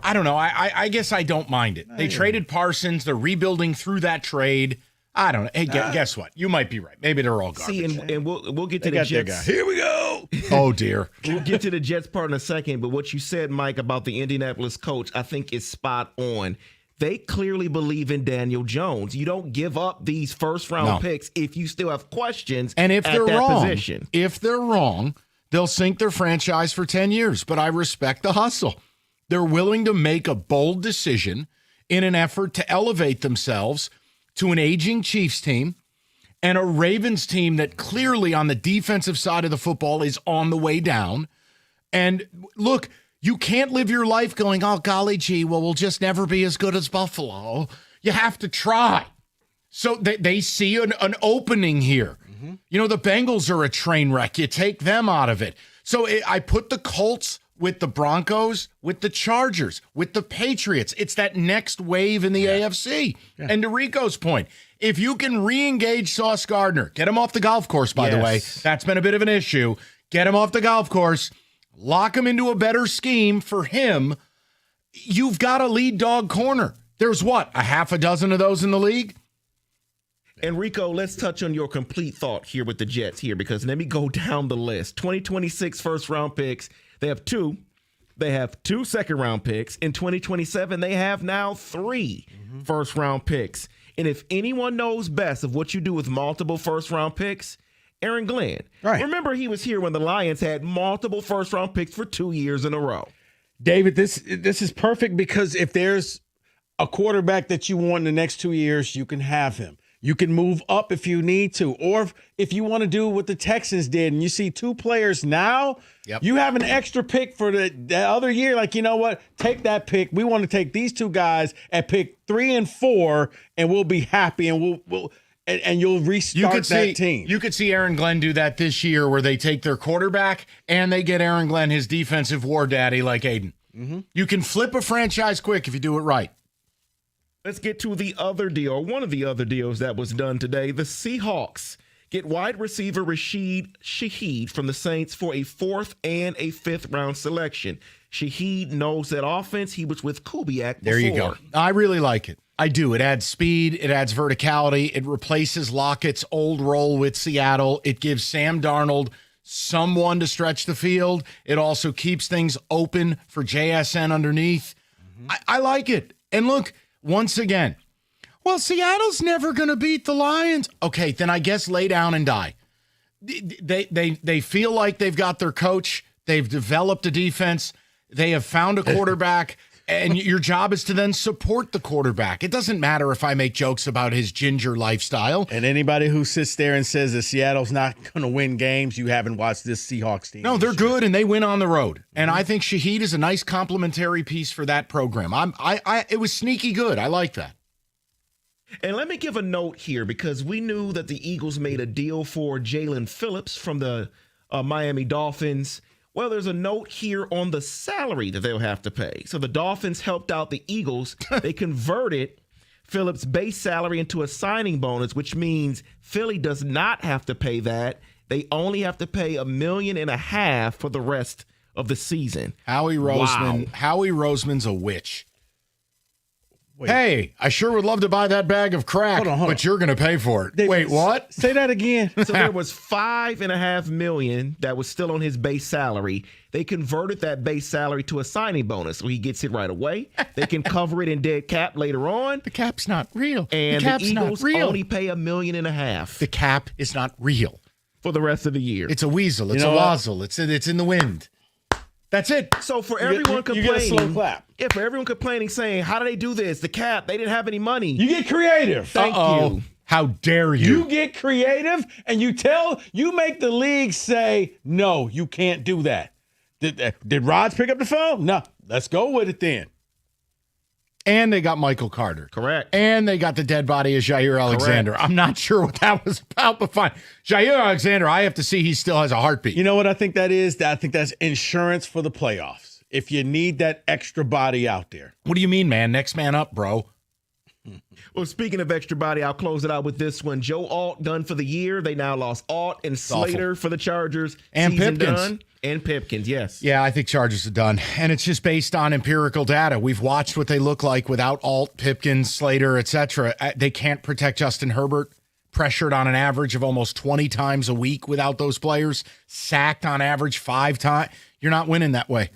I don't know. I guess I don't mind it. They traded Parsons. They're rebuilding through that trade. I don't know. Hey, guess what? You might be right. Maybe they're all garbage. See, and we'll get to the Jets. Here we go. Oh, dear. We'll get to the Jets part in a second, but what you said, Mike, about the Indianapolis coach, I think is spot on. They clearly believe in Daniel Jones. You don't give up these first-round picks if you still have questions and if at they're that wrong, position. If they're wrong, they'll sink their franchise for 10 years. But I respect the hustle. They're willing to make a bold decision in an effort to elevate themselves to an aging Chiefs team and a Ravens team that clearly on the defensive side of the football is on the way down. And look, you can't live your life going, oh, golly gee, well, we'll just never be as good as Buffalo. You have to try. So they see an opening here. Mm-hmm. You know, the Bengals are a train wreck. You take them out of it. So I put the Colts with the Broncos, with the Chargers, with the Patriots. It's that next wave in the AFC. Yeah. And to Rico's point, if you can re-engage Sauce Gardner, get him off the golf course, by the way. That's been a bit of an issue. Get him off the golf course. Lock him into a better scheme for him. You've got a lead dog corner. There's what, a half a dozen of those in the league? And Rico, let's touch on your complete thought here with the Jets here, because let me go down the list. 2026 first-round picks. They have 2. They have 2 second-round picks. In 2027, they have now 3 first-round picks. And if anyone knows best of what you do with multiple first-round picks, Aaron Glenn. Right. Remember, he was here when the Lions had multiple first-round picks for 2 years in a row. David, this is perfect because if there's a quarterback that you want in the next 2 years, you can have him. You can move up if you need to, or if you want to do what the Texans did and you see 2 players now, you have an extra pick for the other year. Like, you know what? Take that pick. We want to take these 2 guys at pick 3 and 4, and we'll be happy, and we'll you'll restart that team. You could see Aaron Glenn do that this year, where they take their quarterback and they get Aaron Glenn his defensive war daddy like Aiden. Mm-hmm. You can flip a franchise quick if you do it right. Let's get to the other deal, one of the other deals that was done today. The Seahawks get wide receiver Rashid Shaheed from the Saints for a 4th and a 5th round selection. Shaheed knows that offense. He was with Kubiak before. There you go. I really like it. I do. It adds speed. It adds verticality. It replaces Lockett's old role with Seattle. It gives Sam Darnold someone to stretch the field. It also keeps things open for JSN underneath. I like it. And look, once again, well, Seattle's never going to beat the Lions. Okay, then I guess lay down and die. They feel like they've got their coach. They've developed a defense. They have found a quarterback. And your job is to then support the quarterback. It doesn't matter if I make jokes about his ginger lifestyle. And anybody who sits there and says that Seattle's not going to win games, you haven't watched this Seahawks team. No, they're good, and they win on the road. And I think Shaheed is a nice complementary piece for that program. It was sneaky good. I like that. And let me give a note here, because we knew that the Eagles made a deal for Jalen Phillips from the Miami Dolphins. Well, there's a note here on the salary that they'll have to pay. So the Dolphins helped out the Eagles. They converted Phillips' base salary into a signing bonus, which means Philly does not have to pay that. They only have to pay $1.5 million for the rest of the season. Howie Roseman's a witch. Wait. Hey, I sure would love to buy that bag of crack, but you're going to pay for it. Wait, what? Say that again. So there was $5.5 million that was still on his base salary. They converted that base salary to a signing bonus, so he gets it right away. They can cover it in dead cap later on. The cap's not real. And the Eagles only pay $1.5 million. The cap is not real for the rest of the year. It's a weasel. It's a wazzle. It's in the wind. That's it. So for everyone complaining, you get a slow clap. Yeah, for everyone complaining, saying, how do they do this? The cap, they didn't have any money. You get creative. Thank you. How dare you? You get creative, and you make the league say, no, you can't do that. Did Rods pick up the phone? No. Let's go with it then. And they got Michael Carter. Correct. And they got the dead body of Jair Alexander. Correct. I'm not sure what that was about, but fine. Jair Alexander, I have to see he still has a heartbeat. You know what I think that is? I think that's insurance for the playoffs. If you need that extra body out there. What do you mean, man? Next man up, bro. Well, speaking of extra body, I'll close it out with this one. Joe Alt done for the year. They now lost Alt and Slater for the Chargers. And Season Pipkins. Done. And Pipkins, yes. Yeah, I think Chargers are done. And it's just based on empirical data. We've watched what they look like without Alt, Pipkins, Slater, etc. They can't protect Justin Herbert. Pressured on an average of almost 20 times a week without those players. Sacked on average 5 times. You're not winning that way.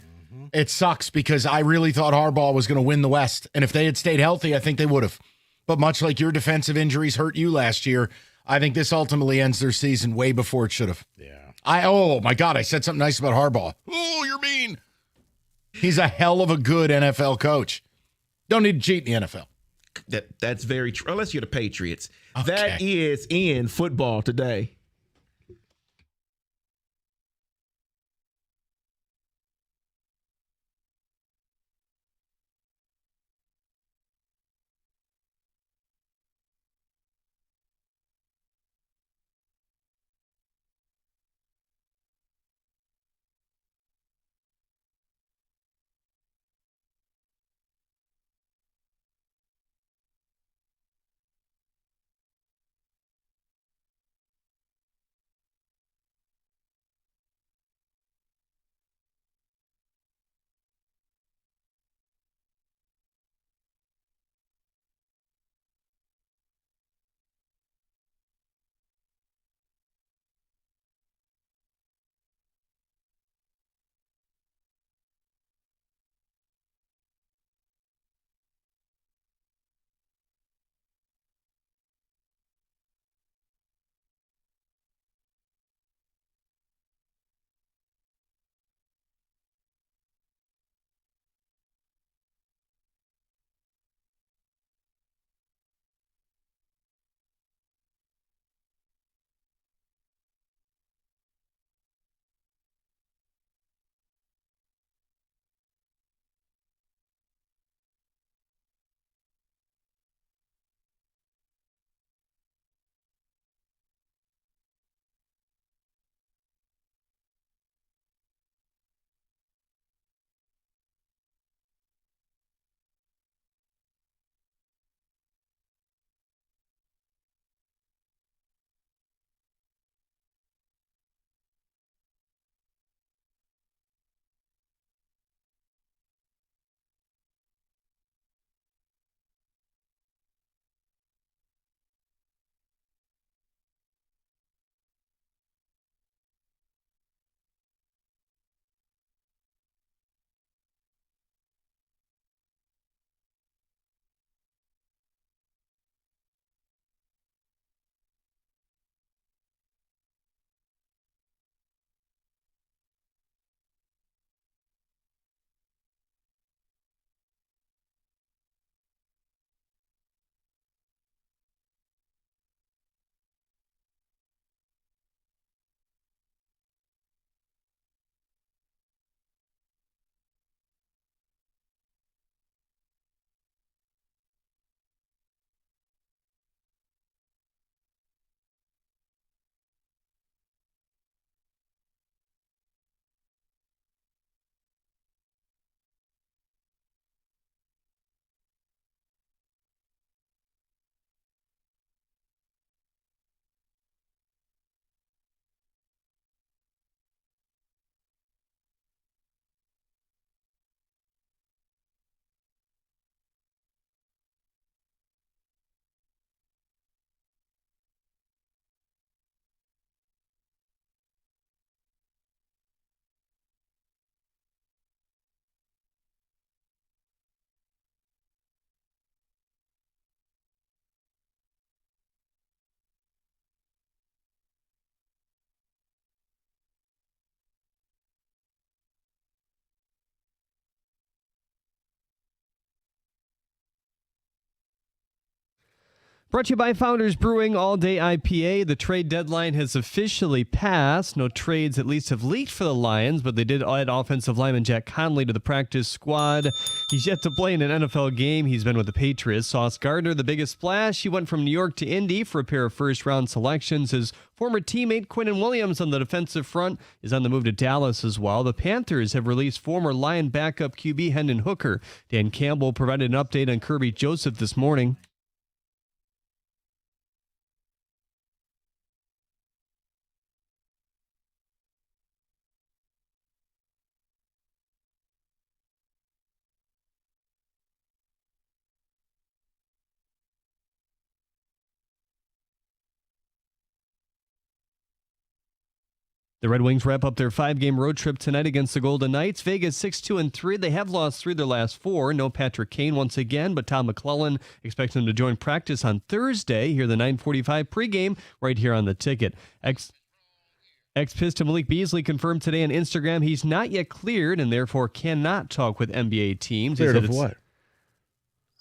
It sucks because I really thought Harbaugh was going to win the West. And if they had stayed healthy, I think they would have. But much like your defensive injuries hurt you last year, I think this ultimately ends their season way before it should have. Yeah. Oh, my God, I said something nice about Harbaugh. Oh, you're mean. He's a hell of a good NFL coach. Don't need to cheat in the NFL. That's very true, unless you're the Patriots. Okay. That is in football today. Brought to you by Founders Brewing All Day IPA. The trade deadline has officially passed. No trades at least have leaked for the Lions, but they did add offensive lineman Jack Conley to the practice squad. He's yet to play in an NFL game. He's been with the Patriots. Sauce Gardner, the biggest splash. He went from New York to Indy for a pair of first-round selections. His former teammate Quinnen Williams on the defensive front is on the move to Dallas as well. The Panthers have released former Lion backup QB Hendon Hooker. Dan Campbell provided an update on Kirby Joseph this morning. The Red Wings wrap up their 5-game road trip tonight against the Golden Knights. Vegas 6-2-3. They have lost 3 of their last 4. No Patrick Kane once again, but Tom McClellan expects him to join practice on Thursday. Hear the 9:45 pregame right here on the ticket. Ex-Piston Malik Beasley confirmed today on Instagram he's not yet cleared and therefore cannot talk with NBA teams. Cleared of what?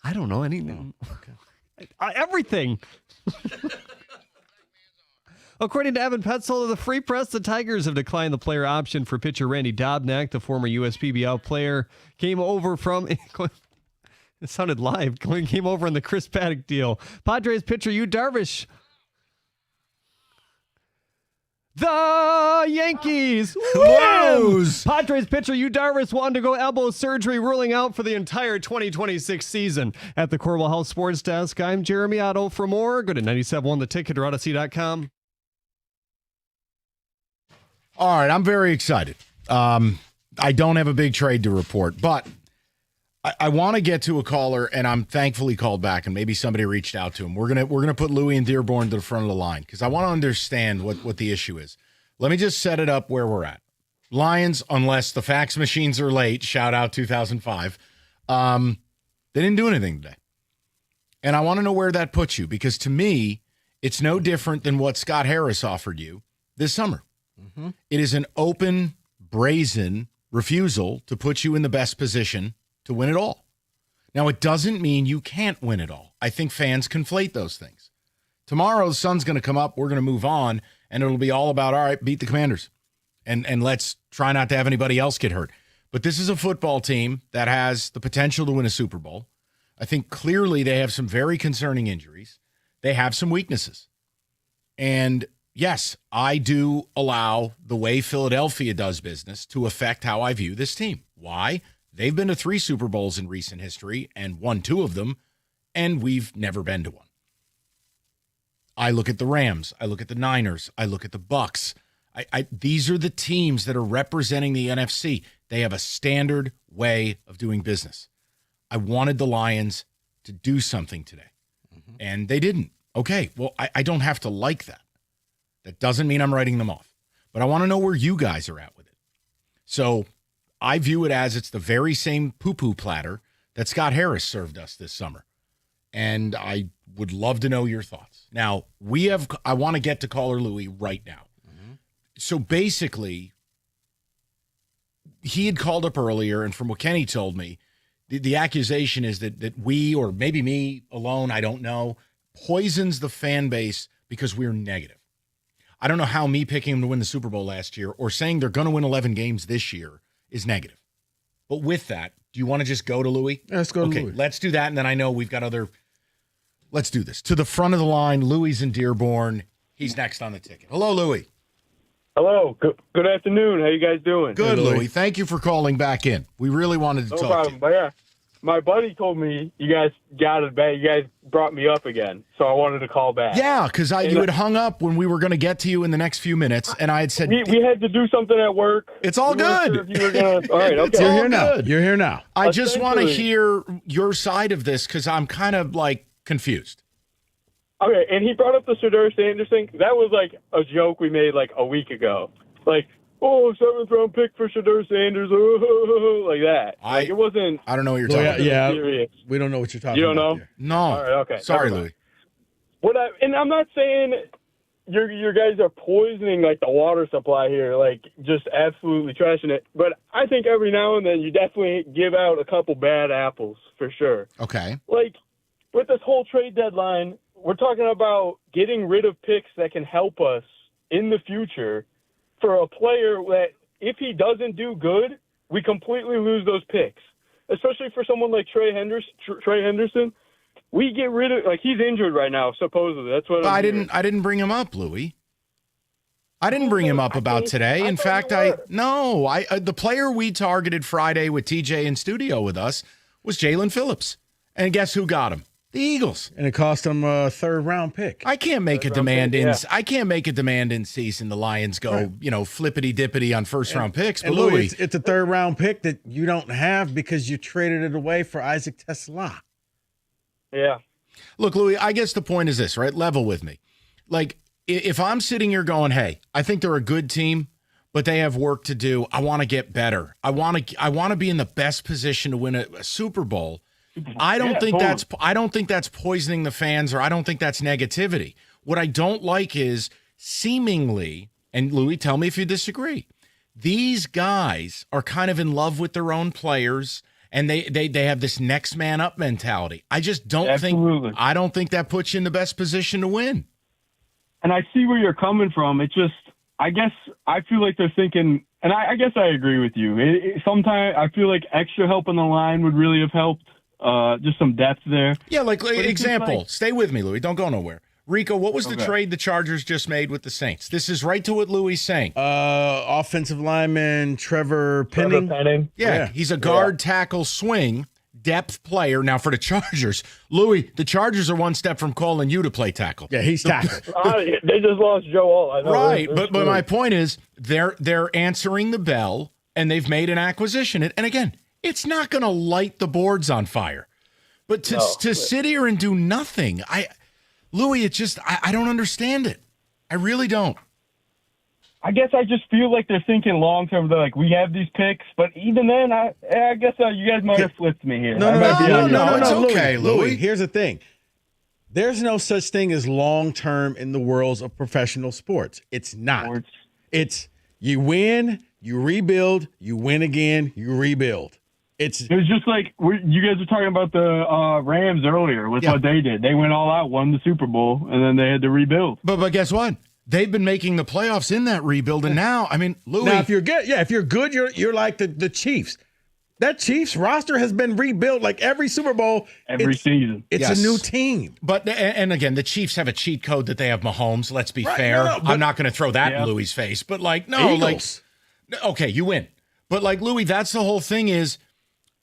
I don't know anything. Oh, okay. Everything. According to Evan Petzold of the Free Press, the Tigers have declined the player option for pitcher Randy Dobnak. The former USPBL player came over from... It sounded live. Came over in the Chris Paddock deal. Padres pitcher Yu Darvish. The Yankees lose. Padres pitcher Yu Darvish wanted to go elbow surgery, ruling out for the entire 2026 season. At the Corwell House Sports Desk, I'm Jeremy Otto. For more, go to 97.1 The Ticket or Odyssey.com. All right, I'm very excited. I don't have a big trade to report, but I want to get to a caller, and I'm thankfully called back, and maybe somebody reached out to him. We're gonna put Louis and Dearborn to the front of the line because I want to understand what the issue is. Let me just set it up where we're at. Lions, unless the fax machines are late, shout out 2005, they didn't do anything today. And I want to know where that puts you, because to me, it's no different than what Scott Harris offered you this summer. Mm-hmm. It is an open, brazen refusal to put you in the best position to win it all. Now, it doesn't mean you can't win it all. I think fans conflate those things. Tomorrow, the sun's going to come up, we're going to move on, and it'll be all about, all right, beat the Commanders. And let's try not to have anybody else get hurt. But this is a football team that has the potential to win a Super Bowl. I think clearly they have some very concerning injuries. They have some weaknesses. And yes, I do allow the way Philadelphia does business to affect how I view this team. Why? They've been to 3 Super Bowls in recent history and won 2 of them, and we've never been to one. I look at the Rams. I look at the Niners. I look at the Bucks. These are the teams that are representing the NFC. They have a standard way of doing business. I wanted the Lions to do something today, and they didn't. Okay, well, I don't have to like that. That doesn't mean I'm writing them off. But I want to know where you guys are at with it. So I view it as it's the very same poo-poo platter that Scott Harris served us this summer. And I would love to know your thoughts. Now, I want to get to caller Louis right now. Mm-hmm. So basically, he had called up earlier, and from what Kenny told me, the accusation is that we, or maybe me alone, I don't know, poisons the fan base because we're negative. I don't know how me picking them to win the Super Bowl last year or saying they're going to win 11 games this year is negative. But with that, do you want to just go to Louis? Yeah, let's go to Louis. Okay, let's do that, and then I know we've got other... Let's do this. To the front of the line, Louis in Dearborn. He's next on the ticket. Hello, Louis. Hello. Good afternoon. How you guys doing? Good, Louis. Thank you for calling back in. We really wanted to talk to you. But yeah, my buddy told me you guys got it back. You guys brought me up again, so I wanted to call back. Yeah, because you had hung up when we were going to get to you in the next few minutes, and I had said... We had to do something at work. It's all good. Sure you were gonna, all right, okay. You're here now. You're here now. I just want to hear your side of this because I'm kind of, confused. Okay, and he brought up the Shedeur Sanders thing. That was a joke we made a week ago. 7th round pick for Shedeur Sanders, like that. It wasn't. I don't know what you're talking about. Yeah, serious. We don't know what you're talking about. You don't know? Here. No. All right, okay. Sorry, Louis. And I'm not saying your guys are poisoning the water supply here, just absolutely trashing it. But I think every now and then you definitely give out a couple bad apples for sure. Okay. With this whole trade deadline, we're talking about getting rid of picks that can help us in the future for a player that if he doesn't do good, we completely lose those picks. Especially for someone like Trey Henderson. We get rid of, like, he's injured right now, supposedly. That's what I didn't bring him up, Louis. I didn't bring him up about today. In fact, the player we targeted Friday with TJ in studio with us was Jalen Phillips. And guess who got him? The Eagles. And it cost them a third-round pick. I can't make a demand in season the Lions go, flippity-dippity on first-round picks. But and Louis, it's a third-round pick that you don't have because you traded it away for Isaac Tesla. Yeah. Look, Louis, I guess the point is this, right? Level with me. Like, if I'm sitting here going, hey, I think they're a good team, but they have work to do. I want to get better. I want to be in the best position to win a Super Bowl. I don't think that's poisoning the fans, or I don't think that's negativity. What I don't like is seemingly, and Louis, tell me if you disagree, these guys are kind of in love with their own players, and they have this next man up mentality. I just don't I don't think that puts you in the best position to win. And I see where you're coming from. It's just, I guess I feel like they're thinking, and I guess I agree with you. Sometimes I feel like extra help on the line would really have helped. Just some depth there. Yeah, like example. Stay with me, Louis. Don't go nowhere. Rico, what was the trade the Chargers just made with the Saints? This is right to what Louis is saying. Offensive lineman Trevor Penning. Yeah, he's a guard tackle swing depth player. Now for the Chargers, Louis, the Chargers are one step from calling you to play tackle. Yeah, he's tackle. They just lost Joe Alt. I know. Right, but my point is they're answering the bell, and they've made an acquisition. And again, it's not going to light the boards on fire. But to sit here and do nothing, Louis, it's just, I don't understand it. I really don't. I guess I just feel like they're thinking long term. They're like, we have these picks, but even then, I guess you guys might have flipped me here. No, it's okay, Louis. Here's the thing. There's no such thing as long term in the worlds of professional sports. It's not. It's you win, you rebuild, you win again, you rebuild. It was just like you guys were talking about the Rams earlier with what they did. They went all out, won the Super Bowl, and then they had to rebuild. But guess what? They've been making the playoffs in that rebuild, and now, I mean, Louis. Now, if you're good, you're like the Chiefs. That Chiefs roster has been rebuilt like every Super Bowl, every season. It's a new team. But and again, the Chiefs have a cheat code that they have Mahomes. Let's be fair. I'm not going to throw that in Louis' face, but Eagles. Okay, you win. But Louis, that's the whole thing is,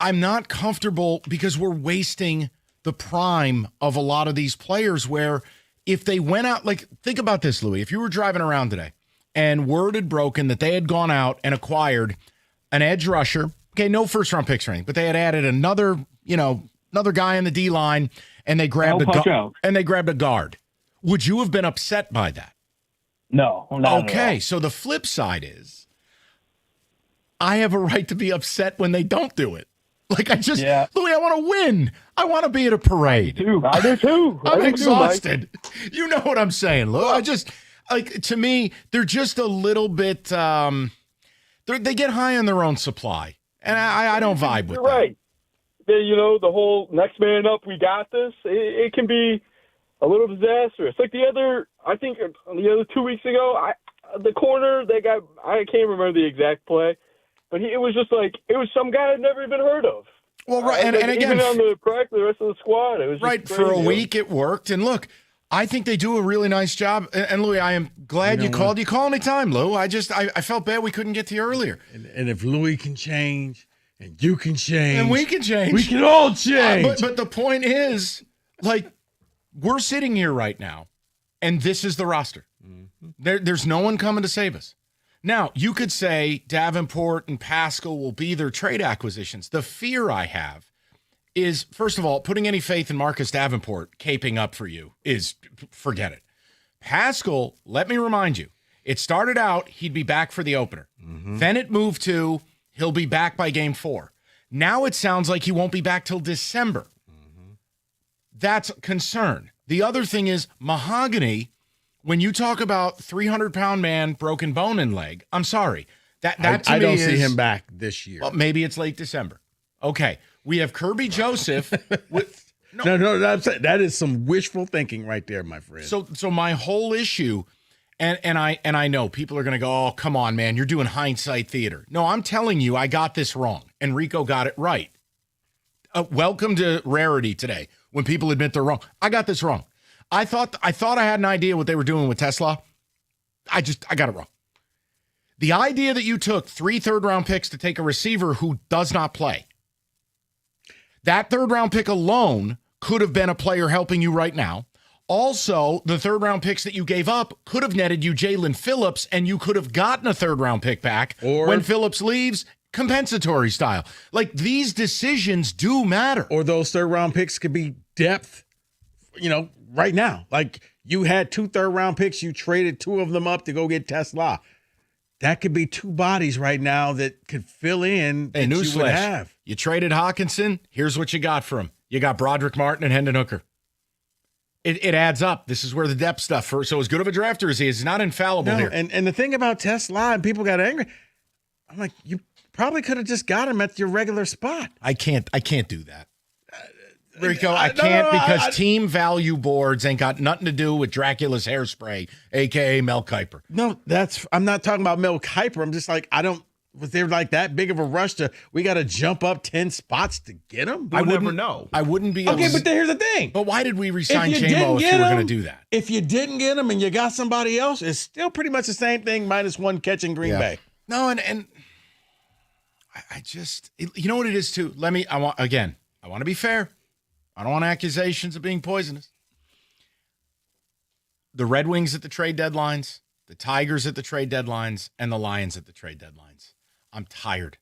I'm not comfortable because we're wasting the prime of a lot of these players where if they went out, think about this, Louis. If you were driving around today and word had broken that they had gone out and acquired an edge rusher, okay, no first-round picks or anything, but they had added another guy in the D-line, and they grabbed a guard. Would you have been upset by that? No. Okay, so the flip side is I have a right to be upset when they don't do it. Louis, I want to win. I want to be at a parade. I do too. I'm exhausted. You know what I'm saying, Lou. To me, they're just a little bit, they get high on their own supply. And I don't vibe with that. Right. The whole next man up, we got this. It can be a little disastrous. Like the other 2 weeks ago, the corner, I can't remember the exact play. But it was some guy I'd never even heard of. Well, right, and again, even on the rest of the squad, it was right just for a week. It worked, and look, I think they do a really nice job. And Louis, I am glad you called. You call anytime, Lou. I felt bad we couldn't get to you earlier. And if Louis can change, and you can change, and we can change, we can all change. But the point is, we're sitting here right now, and this is the roster. Mm-hmm. There's no one coming to save us. Now, you could say Davenport and Pascal will be their trade acquisitions. The fear I have is, first of all, putting any faith in Marcus Davenport caping up for you is, forget it. Pascal, let me remind you, it started out he'd be back for the opener. Mm-hmm. Then it moved to he'll be back by game 4. Now it sounds like he won't be back till December. Mm-hmm. That's a concern. The other thing is Mahogany. When you talk about 300-pound man, broken bone in leg, I'm sorry. That to me I don't see him back this year. Well, maybe it's late December. Okay. We have Kirby Joseph. No, I'm saying that is some wishful thinking right there, my friend. So my whole issue, and I know people are going to go, oh, come on, man, you're doing hindsight theater. No, I'm telling you, I got this wrong. Enrico got it right. Welcome to rarity today when people admit they're wrong. I got this wrong. I thought I had an idea what they were doing with Tesla. I got it wrong. The idea that you took 3 third-round picks to take a receiver who does not play, that third-round pick alone could have been a player helping you right now. Also, the third-round picks that you gave up could have netted you Jalen Phillips, and you could have gotten a third-round pick back when Phillips leaves, compensatory style. Like, these decisions do matter. Or those third-round picks could be depth, right now. Like, you had 2 third-round picks. You traded 2 of them up to go get Tesla. That could be 2 bodies right now that could fill in that you would have. You traded Hawkinson. Here's what you got for him. You got Broderick Martin and Hendon Hooker. It adds up. This is where the depth stuff. So as good of a drafter as he is, he's not infallible here. And the thing about Tesla, and people got angry, I'm like, you probably could have just got him at your regular spot. I can't do that. Rico, I can't because team value boards ain't got nothing to do with Dracula's hairspray, a.k.a. Mel Kiper. No, I'm not talking about Mel Kiper. I'm just like, was there like that big of a rush we got to jump up 10 spots to get him? I never know. I wouldn't be able Okay, but here's the thing. But why did we resign J-Mo if we were going to do that? If you didn't get him and you got somebody else, it's still pretty much the same thing minus 1 catch in Green Bay. No, and I just, you know what it is too? I want to be fair. I don't want accusations of being poisonous. The Red Wings at the trade deadlines, the Tigers at the trade deadlines, and the Lions at the trade deadlines. I'm tired.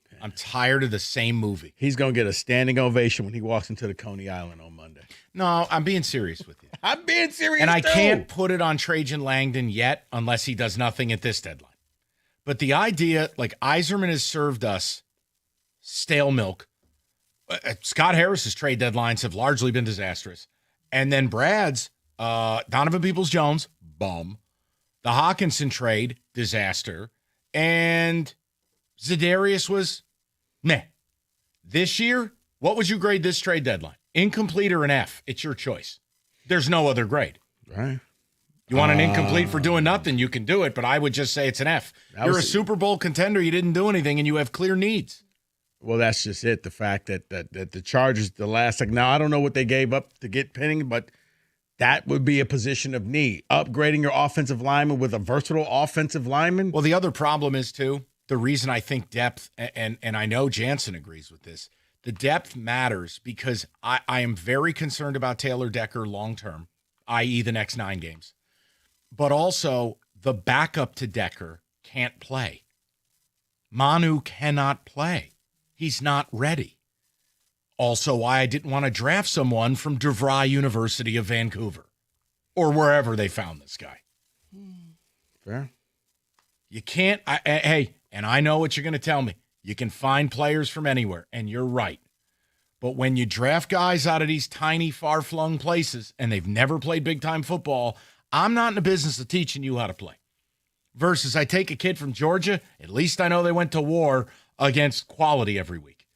Okay. I'm tired of the same movie. He's going to get a standing ovation when he walks into the Coney Island on Monday. No, I'm being serious with you. I'm being serious, and I can't put it on Trajan Langdon yet unless he does nothing at this deadline. But the idea, like Yzerman has served us stale milk. Scott Harris's trade deadlines have largely been disastrous. And then Brad's, Donovan Peoples-Jones, bum. The Hawkinson trade, disaster. And Za'Darius was meh. This year, what would you grade this trade deadline? Incomplete or an F? It's your choice. There's no other grade. Right. You want an incomplete for doing nothing, you can do it, but I would just say it's an F. You're a Super Bowl contender, you didn't do anything, and you have clear needs. Well, that's just it. The fact that the Chargers, now I don't know what they gave up to get Penning, but that would be a position of need. Upgrading your offensive lineman with a versatile offensive lineman. Well, the other problem is, too, the reason I think depth, and I know Jansen agrees with this, the depth matters because I am very concerned about Taylor Decker long-term, i.e. the next 9 games. But also, the backup to Decker can't play. Manu cannot play. He's not ready. Also, why I didn't want to draft someone from DeVry University of Vancouver or wherever they found this guy. Fair. You can't, and I know what you're going to tell me. You can find players from anywhere, and you're right. But when you draft guys out of these tiny, far-flung places, and they've never played big-time football, I'm not in the business of teaching you how to play. Versus I take a kid from Georgia, at least I know they went to war against quality every week.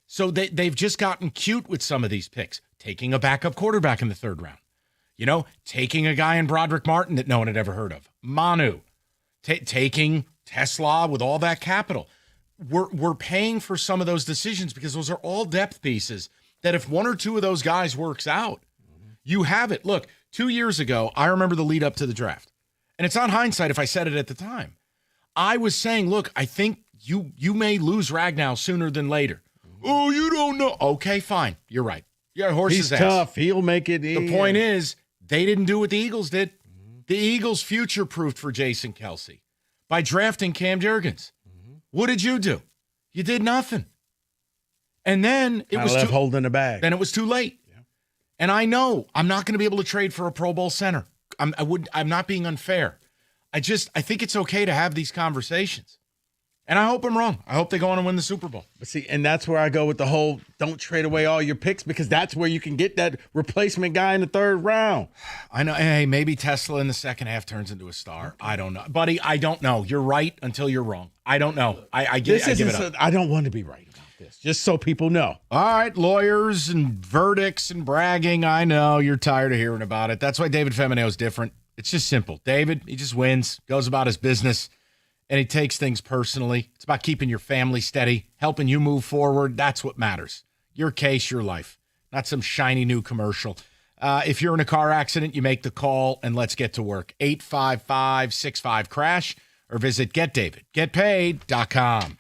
So they've just gotten cute with some of these picks. Taking a backup quarterback in the 3rd round. Taking a guy in Broderick Martin that no one had ever heard of. Manu. Taking Tesla with all that capital. We're paying for some of those decisions because those are all depth pieces that if 1 or 2 of those guys works out, you have it. Look, 2 years ago, I remember the lead up to the draft. And it's not hindsight if I said it at the time. I was saying, look, I think you may lose Ragnow sooner than later. Oh, you don't know. Okay, fine. You're right. Yeah, horse's ass. He's tough. He'll make it. The point is, they didn't do what the Eagles did. The Eagles future-proofed for Jason Kelce by drafting Cam Jurgens. What did you do? You did nothing. And then it was left holding the bag. Then it was too late. Yeah. And I know I'm not going to be able to trade for a Pro Bowl center. I'm not being unfair. I think it's okay to have these conversations. And I hope I'm wrong. I hope they go on and win the Super Bowl. But see, and that's where I go with the whole don't trade away all your picks because that's where you can get that replacement guy in the 3rd round. I know. Hey, maybe Tesla in the second half turns into a star. I don't know. Buddy, I don't know. You're right until you're wrong. I don't know. I give it up. I don't want to be right about this, just so people know. All right, lawyers and verdicts and bragging. I know you're tired of hearing about it. That's why David Femineo is different. It's just simple. David, he just wins, goes about his business, and he takes things personally. It's about keeping your family steady, helping you move forward. That's what matters. Your case, your life, not some shiny new commercial. If you're in a car accident, you make the call, and let's get to work. 855-65-CRASH or visit getdavidgetpaid.com.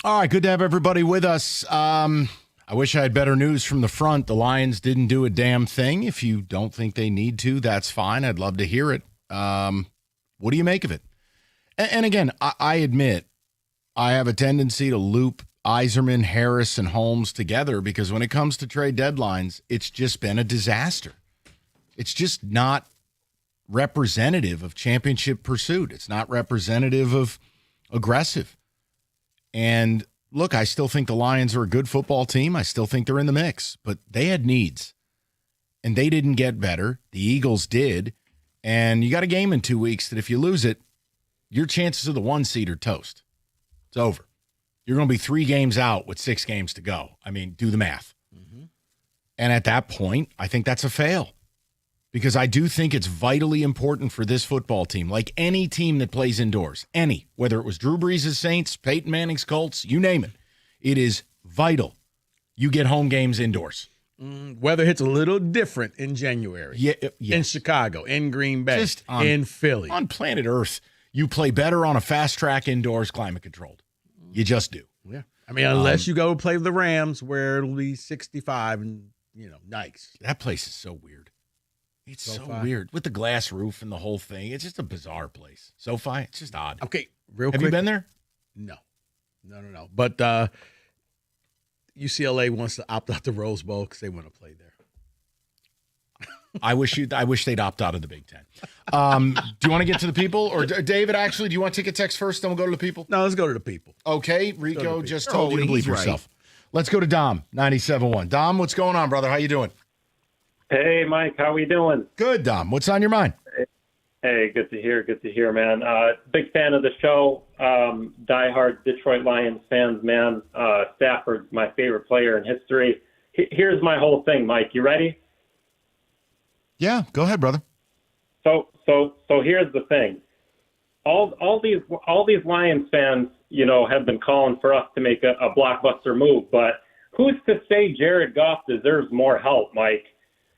All right, good to have everybody with us. I wish I had better news from the front. The Lions didn't do a damn thing. If you don't think they need to, that's fine. I'd love to hear it. What do you make of it? And again, I admit I have a tendency to loop Yzerman, Harris, and Holmes together because when it comes to trade deadlines, it's just been a disaster. It's just not representative of championship pursuit. It's not representative of aggressive. And look, I still think the Lions are a good football team. I still think they're in the mix, but they had needs and they didn't get better. The Eagles did. And you got a game in 2 weeks that if you lose it, your chances of the 1 seed are toast. It's over. You're going to be 3 games out with 6 games to go. I mean, do the math. Mm-hmm. And at that point, I think that's a fail because I do think it's vitally important for this football team, like any team that plays indoors, whether it was Drew Brees' Saints, Peyton Manning's Colts, you name it. It is vital you get home games indoors. Weather hits a little different in January. Yeah. In Chicago, in Green Bay, in Philly. On planet Earth, you play better on a fast track indoors, climate controlled. You just do. Yeah. I mean, unless you go play the Rams where it'll be 65 and, nice. That place is so weird. It's so SoFi. weird with the glass roof and the whole thing. It's just a bizarre place. SoFi, it's just odd. Okay, real Have quick. you been there? No. But UCLA wants to opt out the Rose Bowl because they want to play there. I wish they'd opt out of the Big Ten. Do you want to get to the people, or David? Actually, do you want to take a text first? Then we'll go to the people. No, let's go to the people. Okay, Rico just told you to believe he's right. yourself. Let's go to Dom, 97.1. Dom, what's going on, brother? How you doing? Hey, Mike, how we doing? Good, Dom. What's on your mind? Hey, good to hear, man. Big fan of the show. Diehard Detroit Lions fans, man. Stafford's my favorite player in history. Here's my whole thing, Mike. You ready? Yeah, go ahead, brother. So here's the thing. All these Lions fans, have been calling for us to make a blockbuster move, but who's to say Jared Goff deserves more help, Mike?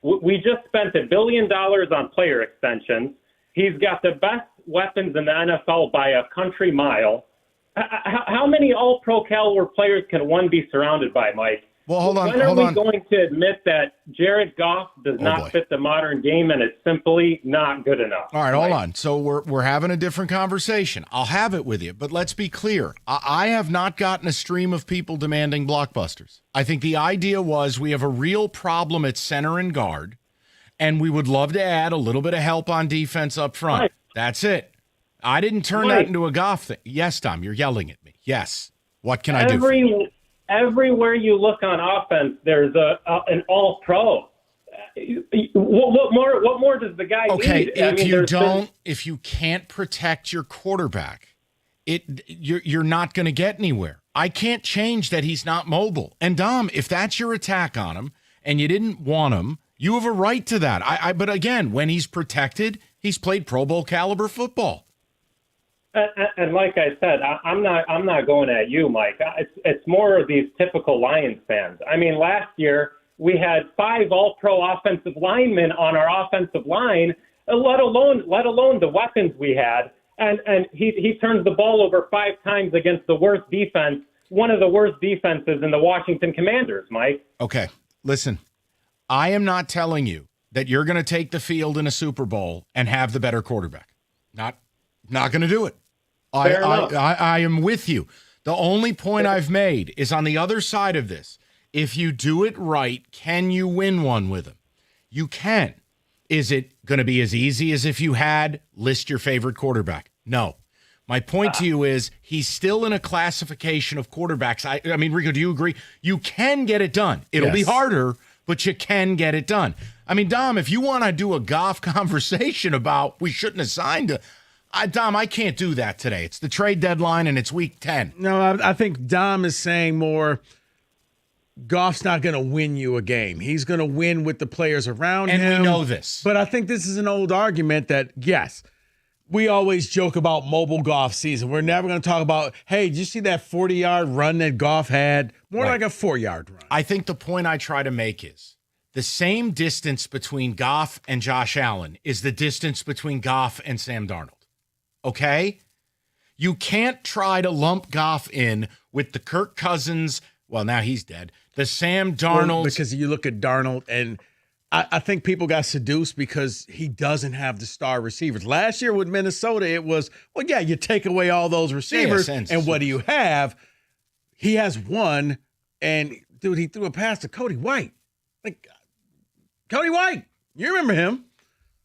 We just spent $1 billion on player extensions. He's got the best weapons in the NFL by a country mile. How many all-pro caliber players can one be surrounded by, Mike? Well, hold on. When are we going to admit that Jared Goff does not fit the modern game and it's simply not good enough? All right, hold on. So we're having a different conversation. I'll have it with you, but let's be clear. I have not gotten a stream of people demanding blockbusters. I think the idea was we have a real problem at center and guard, and we would love to add a little bit of help on defense up front. Right. That's it. I didn't turn that into a Goff thing. Yes, Tom, you're yelling at me. Yes. What can I do? Everywhere you look on offense, there's an all-pro. What more does the guy need? If you can't protect your quarterback, you're not going to get anywhere. I can't change that he's not mobile. And Dom, if that's your attack on him and you didn't want him, you have a right to that. But again, when he's protected, he's played Pro Bowl caliber football. And like I said, I'm not going at you, Mike. It's more of these typical Lions fans. I mean, last year we had 5 All-Pro offensive linemen on our offensive line, let alone the weapons we had. And he turns the ball over 5 times against the worst defense, one of the worst defenses in the Washington Commanders, Mike. Okay, listen, I am not telling you that you're going to take the field in a Super Bowl and have the better quarterback. Not going to do it. I am with you. The only point I've made is on the other side of this. If you do it right, can you win one with him? You can. Is it going to be as easy as if you had list your favorite quarterback? No. My point to you is he's still in a classification of quarterbacks. I mean, Rico, do you agree? You can get it done. It'll be harder, but you can get it done. I mean, Dom, if you want to do a Goff conversation about we shouldn't have signed Dom, I can't do that today. It's the trade deadline and it's week 10. No, I think Dom is saying more Goff's not going to win you a game. He's going to win with the players around him. And we know this. But I think this is an old argument that, yes, we always joke about mobile Goff season. We're never going to talk about, hey, did you see that 40-yard run that Goff had? More like a 4-yard run. I think the point I try to make is the same distance between Goff and Josh Allen is the distance between Goff and Sam Darnold. Okay? You can't try to lump Goff in with the Kirk Cousins, well, now he's dead, the Sam Darnold. Well, because you look at Darnold, and I think people got seduced because he doesn't have the star receivers. Last year with Minnesota, it was, well, yeah, you take away all those receivers, and what do you have? He has one, and, dude, he threw a pass to Cody White. Like, Cody White, you remember him.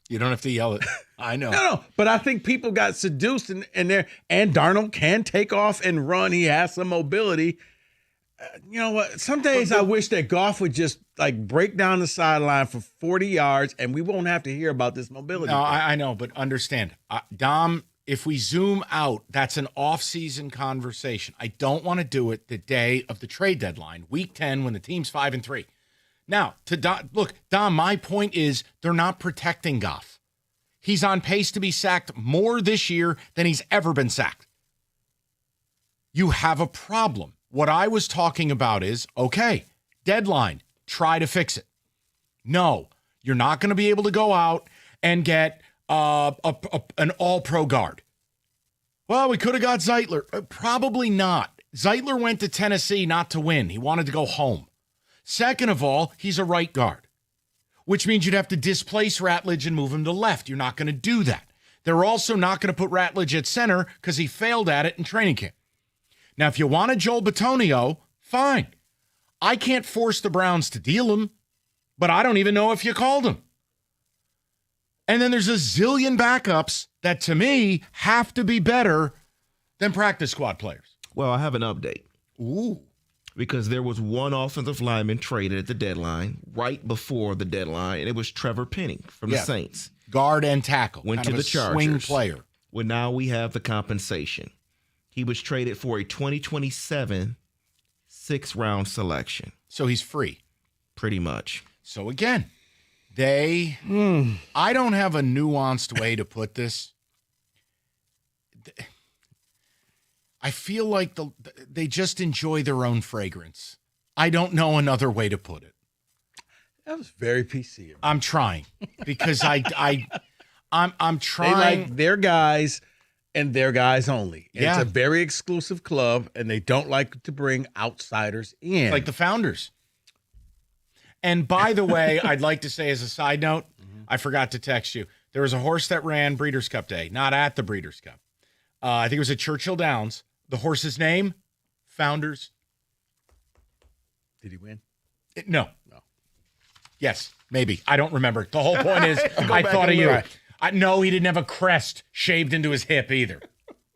You don't have to yell it. I know. No, but I think people got seduced in there. And Darnold can take off and run. He has some mobility. You know what? Some days I wish that Goff would just break down the sideline for 40 yards, and we won't have to hear about this mobility. No, I know, but understand, Dom. If we zoom out, that's an off-season conversation. I don't want to do it the day of the trade deadline, week 10, when the team's 5-3. Now, Dom, my point is they're not protecting Goff. He's on pace to be sacked more this year than he's ever been sacked. You have a problem. What I was talking about is, okay, deadline, try to fix it. No, you're not going to be able to go out and get an all-pro guard. Well, we could have got Zeitler. Probably not. Zeitler went to Tennessee not to win. He wanted to go home. Second of all, he's a right guard, which means you'd have to displace Ratledge and move him to left. You're not going to do that. They're also not going to put Ratledge at center because he failed at it in training camp. Now, if you wanted Joel Bitonio, fine. I can't force the Browns to deal him, but I don't even know if you called him. And then there's a zillion backups that, to me, have to be better than practice squad players. Well, I have an update. Ooh. Because there was one offensive lineman traded at the deadline, right before the deadline, and it was Trevor Penning from the Saints. Guard and tackle. Went to the Chargers. Swing player. Well, now we have the compensation. He was traded for a 2027 sixth-round selection. So he's free. Pretty much. So again, I don't have a nuanced way to put this. I feel like they just enjoy their own fragrance. I don't know another way to put it. That was very PC. I'm trying because I'm trying. They like their guys and their guys only. And Yeah. It's a very exclusive club, and they don't like to bring outsiders in. Like the Founders. And by the way, I'd like to say as a side note, I forgot to text you. There was a horse that ran Breeders' Cup Day, not at the Breeders' Cup. I think it was at Churchill Downs. The horse's name, Founders. Did he win? No. Yes, maybe. I don't remember. The whole point is, I back thought of and you. look. No, he didn't have a crest shaved into his hip either.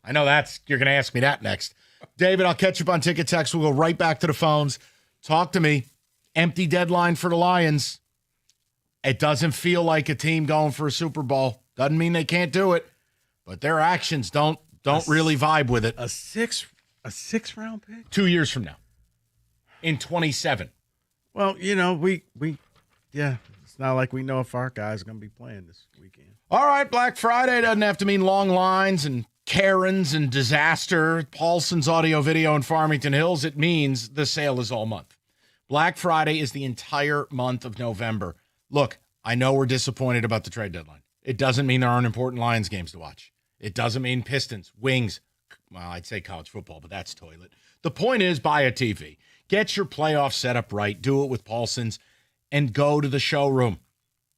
I know you're going to ask me that next. David, I'll catch up on Ticket Text. We'll go right back to the phones. Talk to me. Empty deadline for the Lions. It doesn't feel like a team going for a Super Bowl. Doesn't mean they can't do it, but their actions don't really vibe with it. A six-round pick? 2 years from now. In 27. Well, it's not like we know if our guys are going to be playing this weekend. All right, Black Friday doesn't have to mean long lines and Karens and disaster. Paulson's Audio Video in Farmington Hills. It means the sale is all month. Black Friday is the entire month of November. Look, I know we're disappointed about the trade deadline. It doesn't mean there aren't important Lions games to watch. It doesn't mean Pistons, Wings. Well, I'd say college football, but that's toilet. The point is, buy a TV. Get your playoff setup right. Do it with Paulson's and go to the showroom.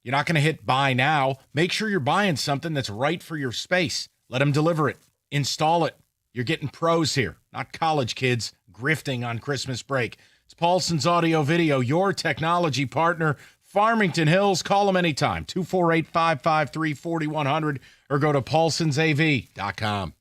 You're not going to hit buy now. Make sure you're buying something that's right for your space. Let them deliver it. Install it. You're getting pros here, not college kids grifting on Christmas break. It's Paulson's Audio Video, your technology partner. Farmington Hills. Call them anytime. 248-553-4100 or go to paulsonsav.com.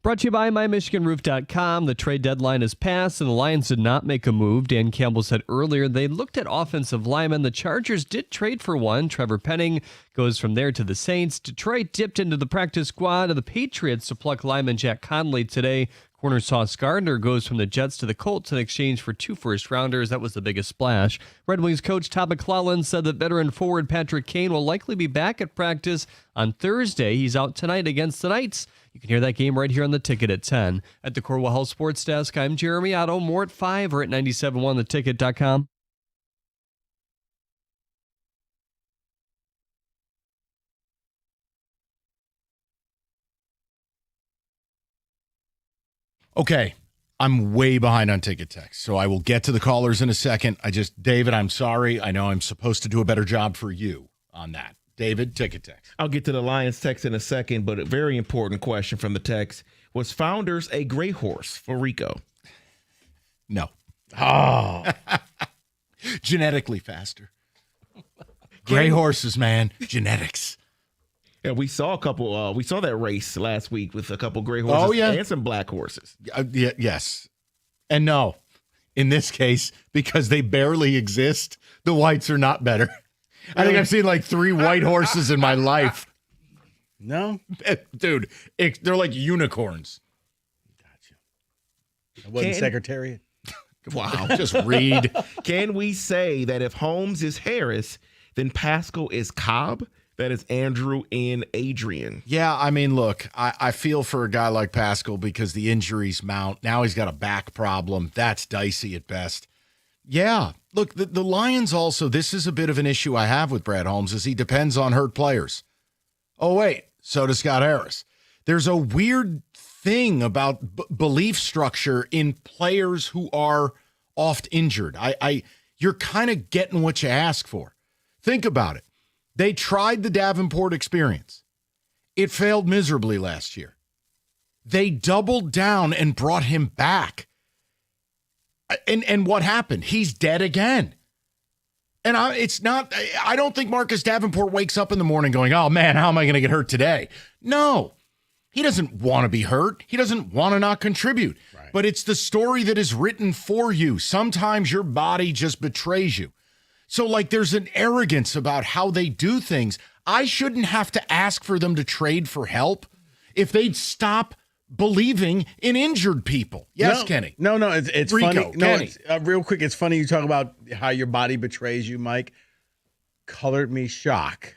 Brought to you by MyMichiganRoof.com. The trade deadline has passed, and the Lions did not make a move. Dan Campbell said earlier they looked at offensive linemen. The Chargers did trade for one. Trevor Penning goes from there to the Saints. Detroit dipped into the practice squad of the Patriots to pluck lineman Jack Conley today. Corner Sauce Gardner goes from the Jets to the Colts in exchange for 2 first-rounders. That was the biggest splash. Red Wings coach Todd McClellan said that veteran forward Patrick Kane will likely be back at practice on Thursday. He's out tonight against the Knights. You can hear that game right here on the Ticket at 10. At the Corwell Health Sports Desk, I'm Jeremy Otto. More at 5 or at 97.1theticket.com. Okay, I'm way behind on ticket text, so I will get to the callers in a second. David, I'm sorry. I know I'm supposed to do a better job for you on that. David, ticket text. I'll get to the Lions text in a second, but a very important question from the text. Was Founders a gray horse for Rico? No. Oh. Genetically faster. Gray horses, man. Genetics. Yeah, we saw a couple. We saw that race last week with a couple gray horses and some black horses. Yes. And no, in this case, because they barely exist, the whites are not better. I think I've seen like 3 white horses in my life. No? Dude, they're like unicorns. Gotcha. I wasn't Secretariat. Wow, just read. Can we say that if Holmes is Harris, then Pascal is Cobb? That is Andrew and Adrian. Yeah, I mean, look, I feel for a guy like Pascal because the injuries mount. Now he's got a back problem. That's dicey at best. Yeah, look, the Lions also, this is a bit of an issue I have with Brad Holmes, is he depends on hurt players. Oh, wait, so does Scott Harris. There's a weird thing about belief structure in players who are oft injured. You're kind of getting what you ask for. Think about it. They tried the Davenport experience. It failed miserably last year. They doubled down and brought him back. And what happened? He's dead again. And I don't think Marcus Davenport wakes up in the morning going, oh man, how am I going to get hurt today? No, he doesn't want to be hurt. He doesn't want to not contribute. Right. But it's the story that is written for you. Sometimes your body just betrays you. So, like, there's an arrogance about how they do things. I shouldn't have to ask for them to trade for help if they'd stop believing in injured people. Yes, Kenny? No, it's Rico, funny. No, it's, real quick, it's funny you talk about how your body betrays you, Mike. Colored me shock.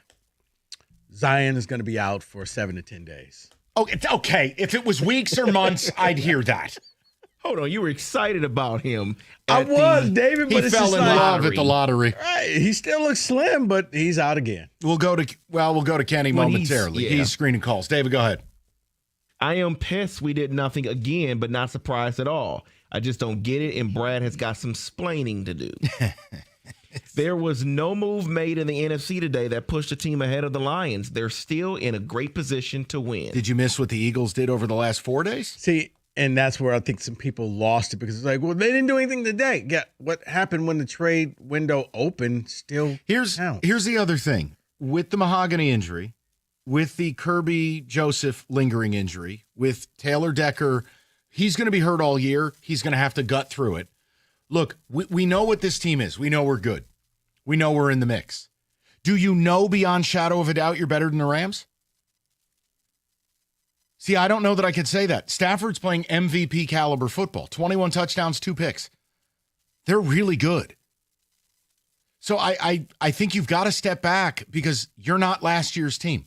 Zion is going to be out for 7 to 10 days. Oh, okay. If it was weeks or months, I'd hear that. Hold on, you were excited about him. David, but he fell in love at the lottery. Right, he still looks slim, but he's out again. We'll go to Kenny momentarily. He's screening calls. David, go ahead. I am pissed we did nothing again, but not surprised at all. I just don't get it, and Brad has got some splaining to do. There was no move made in the NFC today that pushed the team ahead of the Lions. They're still in a great position to win. Did you miss what the Eagles did over the last 4 days? See, and that's where I think some people lost it because it's like, well, they didn't do anything today. Yeah, what happened when the trade window opened still Here's the other thing. With the Mahogany injury, with the Kirby Joseph lingering injury, with Taylor Decker, he's going to be hurt all year. He's going to have to gut through it. Look, we know what this team is. We know we're good. We know we're in the mix. Do you know beyond shadow of a doubt you're better than the Rams? See, I don't know that I could say that. Stafford's playing MVP caliber football. 21 touchdowns, 2 picks. They're really good. So I think you've got to step back because you're not last year's team.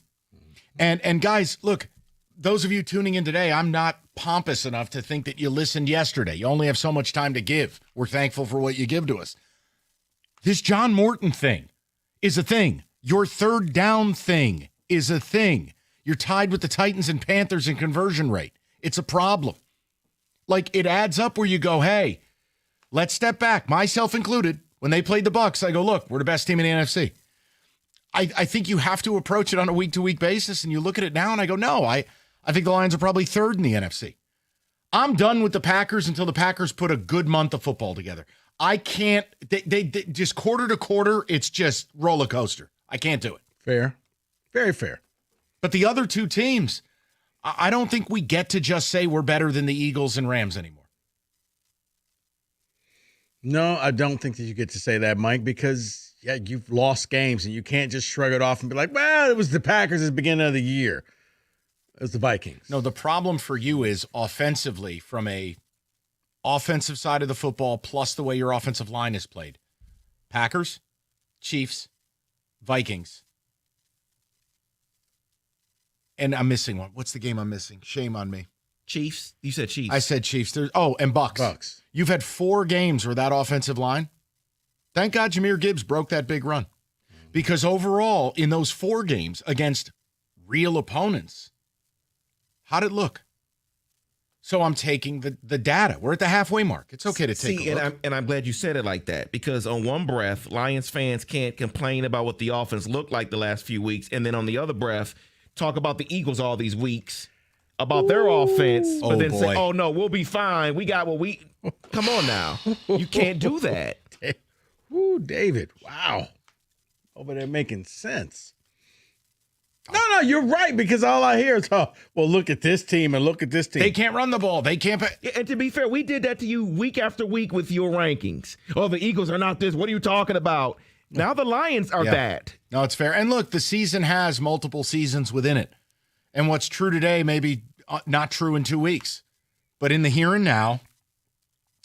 And guys, look, those of you tuning in today, I'm not pompous enough to think that you listened yesterday. You only have so much time to give. We're thankful for what you give to us. This John Morton thing is a thing. Your third down thing is a thing. You're tied with the Titans and Panthers in conversion rate. It's a problem. Like, it adds up where you go, hey, let's step back, myself included. When they played the Bucs, I go, look, we're the best team in the NFC. I think you have to approach it on a week-to-week basis, and you look at it now, and I go, no, I think the Lions are probably third in the NFC. I'm done with the Packers until the Packers put a good month of football together. I can't, they just quarter to quarter, it's just roller coaster. I can't do it. Fair. Very fair. But the other two teams, I don't think we get to just say we're better than the Eagles and Rams anymore. No, I don't think that you get to say that, Mike, because you've lost games and you can't just shrug it off and be like, well, it was the Packers at the beginning of the year. It was the Vikings. No, the problem for you is offensively, from a offensive side of the football, plus the way your offensive line is played. Packers, Chiefs, Vikings. And I'm missing one. What's the game I'm missing? Shame on me. Chiefs? You said Chiefs. I said Chiefs. And Bucks. Bucks. You've had 4 games where that offensive line. Thank God Jahmyr Gibbs broke that big run. Because overall, in those 4 games against real opponents, how'd it look? So I'm taking the data. We're at the halfway mark. It's okay to take a look. And I'm glad you said it like that, because on one breath, Lions fans can't complain about what the offense looked like the last few weeks, and then on the other breath, talk about the Eagles all these weeks, about their offense, but then say, oh, no, we'll be fine. We got what we – come on now. You can't do that. Ooh, David. Wow. Over there making sense. No, you're right, because all I hear is, look at this team and look at this team. They can't run the ball. They can't – And to be fair, we did that to you week after week with your rankings. Oh, the Eagles are not this. What are you talking about? Now the Lions are that. No, it's fair. And look, the season has multiple seasons within it. And what's true today may be not true in 2 weeks. But in the here and now,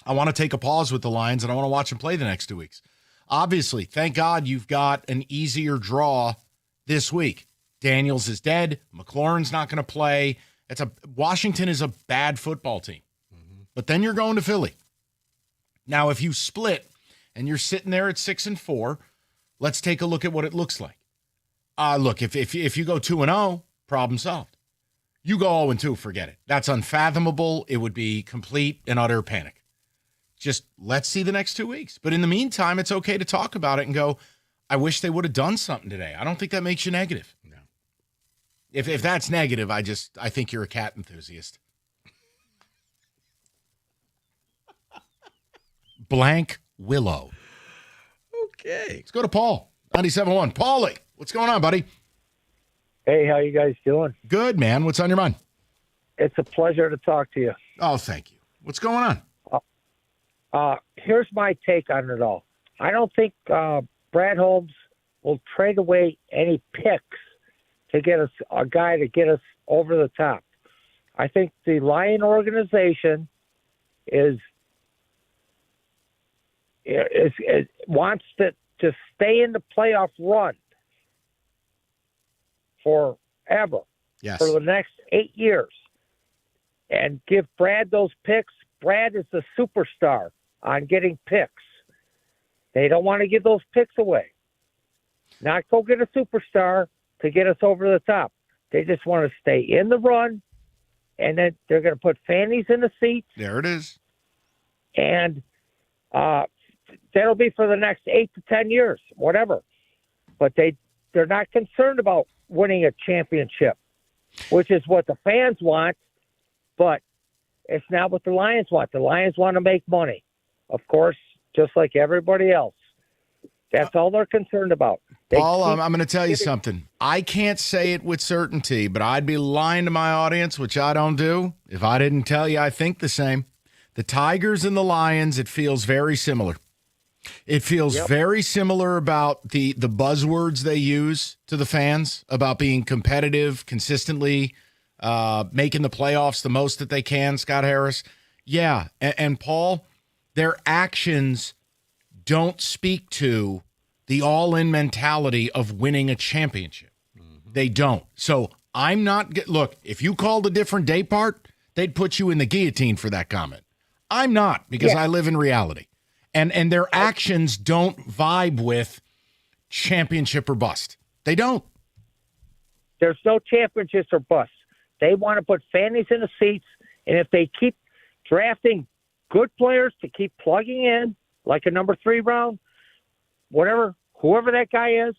I want to take a pause with the Lions, and I want to watch them play the next 2 weeks. Obviously, thank God you've got an easier draw this week. Daniels is dead. McLaurin's not going to play. Washington is a bad football team. Mm-hmm. But then you're going to Philly. Now, if you split and you're sitting there at 6-4, let's take a look at what it looks like. Look, if you go 2-0, problem solved. You go 0-2, forget it. That's unfathomable. It would be complete and utter panic. Just let's see the next 2 weeks. But in the meantime, it's okay to talk about it and go, I wish they would have done something today. I don't think that makes you negative. No. If that's negative, I think you're a cat enthusiast. Blank Willow. Okay. Let's go to Paul. 97.1. Paulie, what's going on, buddy? Hey, how you guys doing? Good, man. What's on your mind? It's a pleasure to talk to you. Oh, thank you. What's going on? Here's my take on it all. I don't think Brad Holmes will trade away any picks to get us a guy to get us over the top. I think the Lion organization wants to stay in the playoff run forever, for the next 8 years, and give Brad those picks. Brad is the superstar on getting picks. They don't want to give those picks away. Not go get a superstar to get us over the top. They just want to stay in the run, and then they're going to put fannies in the seats. There it is. And that'll be for the next 8 to 10 years, whatever. But they're not concerned about winning a championship, which is what the fans want, but it's not what the Lions want. The Lions want to make money, of course, just like everybody else. That's all they're concerned about. Paul, I'm going to tell you something. I can't say it with certainty, but I'd be lying to my audience, which I don't do, if I didn't tell you I think the same. The Tigers and the Lions, it feels very similar. It feels very similar about the buzzwords they use to the fans about being competitive consistently, making the playoffs the most that they can, Scott Harris. Yeah, and Paul, their actions don't speak to the all-in mentality of winning a championship. Mm-hmm. They don't. So I'm not – look, if you called a different day part, they'd put you in the guillotine for that comment. I'm not, because I live in reality. And their actions don't vibe with championship or bust. They don't. There's no championships or bust. They want to put fannies in the seats, and if they keep drafting good players to keep plugging in, like a number 3 round, whoever that guy is,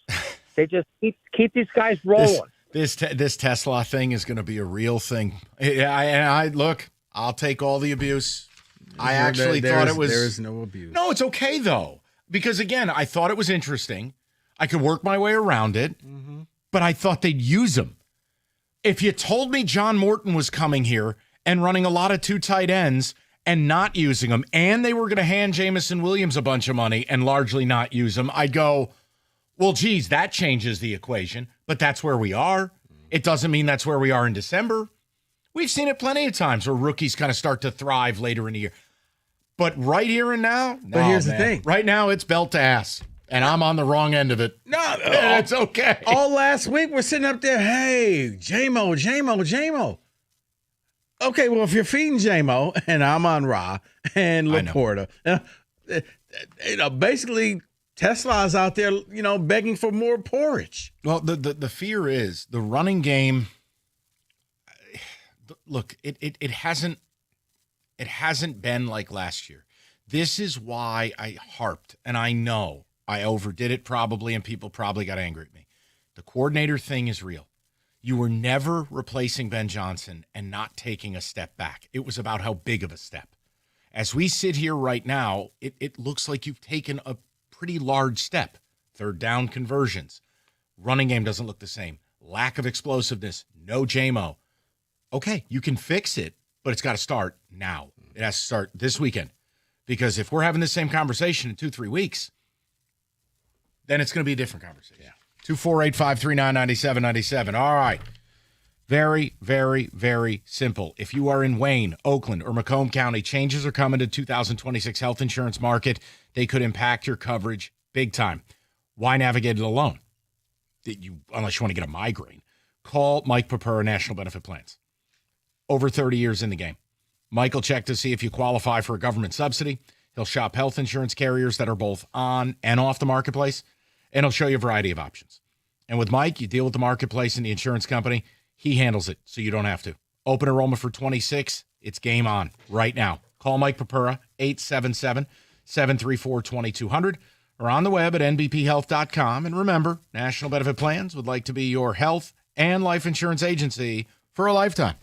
they just keep these guys rolling. This Tesla thing is going to be a real thing. Look, I'll take all the abuse. I actually thought it was. There is no abuse. No, it's okay though, because again, I thought it was interesting. I could work my way around it, but I thought they'd use them. If you told me John Morton was coming here and running a lot of 2 tight ends and not using them, and they were going to hand Jamison Williams a bunch of money and largely not use them, I'd go, well, geez, that changes the equation. But that's where we are. It doesn't mean that's where we are in December. We've seen it plenty of times where rookies kind of start to thrive later in the year. But right here and now, but here's the thing. Right now, it's belt to ass, and I'm on the wrong end of it. No, it's okay. All last week, we're sitting up there, hey, J-Mo. Okay, well, if you're feeding J-Mo, and I'm on Ra and Laporta, basically Tesla's out there, begging for more porridge. Well, the fear is the running game. Look, it hasn't been like last year. This is why I harped, and I know I overdid it probably, and people probably got angry at me. The coordinator thing is real. You were never replacing Ben Johnson and not taking a step back. It was about how big of a step. As we sit here right now, it looks like you've taken a pretty large step. 3rd down conversions. Running game doesn't look the same. Lack of explosiveness. No J-Mo. Okay, you can fix it, but it's got to start now. It has to start this weekend. Because if we're having the same conversation in 2-3 weeks, then it's going to be a different conversation. Yeah. 248-539-9797. All right. Very, very, very simple. If you are in Wayne, Oakland, or Macomb County, changes are coming to 2026 health insurance market. They could impact your coverage big time. Why navigate it alone? Unless you want to get a migraine. Call Mike Papura, National Benefit Plans. Over 30 years in the game. Mike will check to see if you qualify for a government subsidy. He'll shop health insurance carriers that are both on and off the marketplace, and he'll show you a variety of options. And with Mike, you deal with the marketplace and the insurance company. He handles it, so you don't have to. Open enrollment for 26. It's game on right now. Call Mike Papura, 877-734-2200, or on the web at nbphealth.com. And remember, National Benefit Plans would like to be your health and life insurance agency for a lifetime.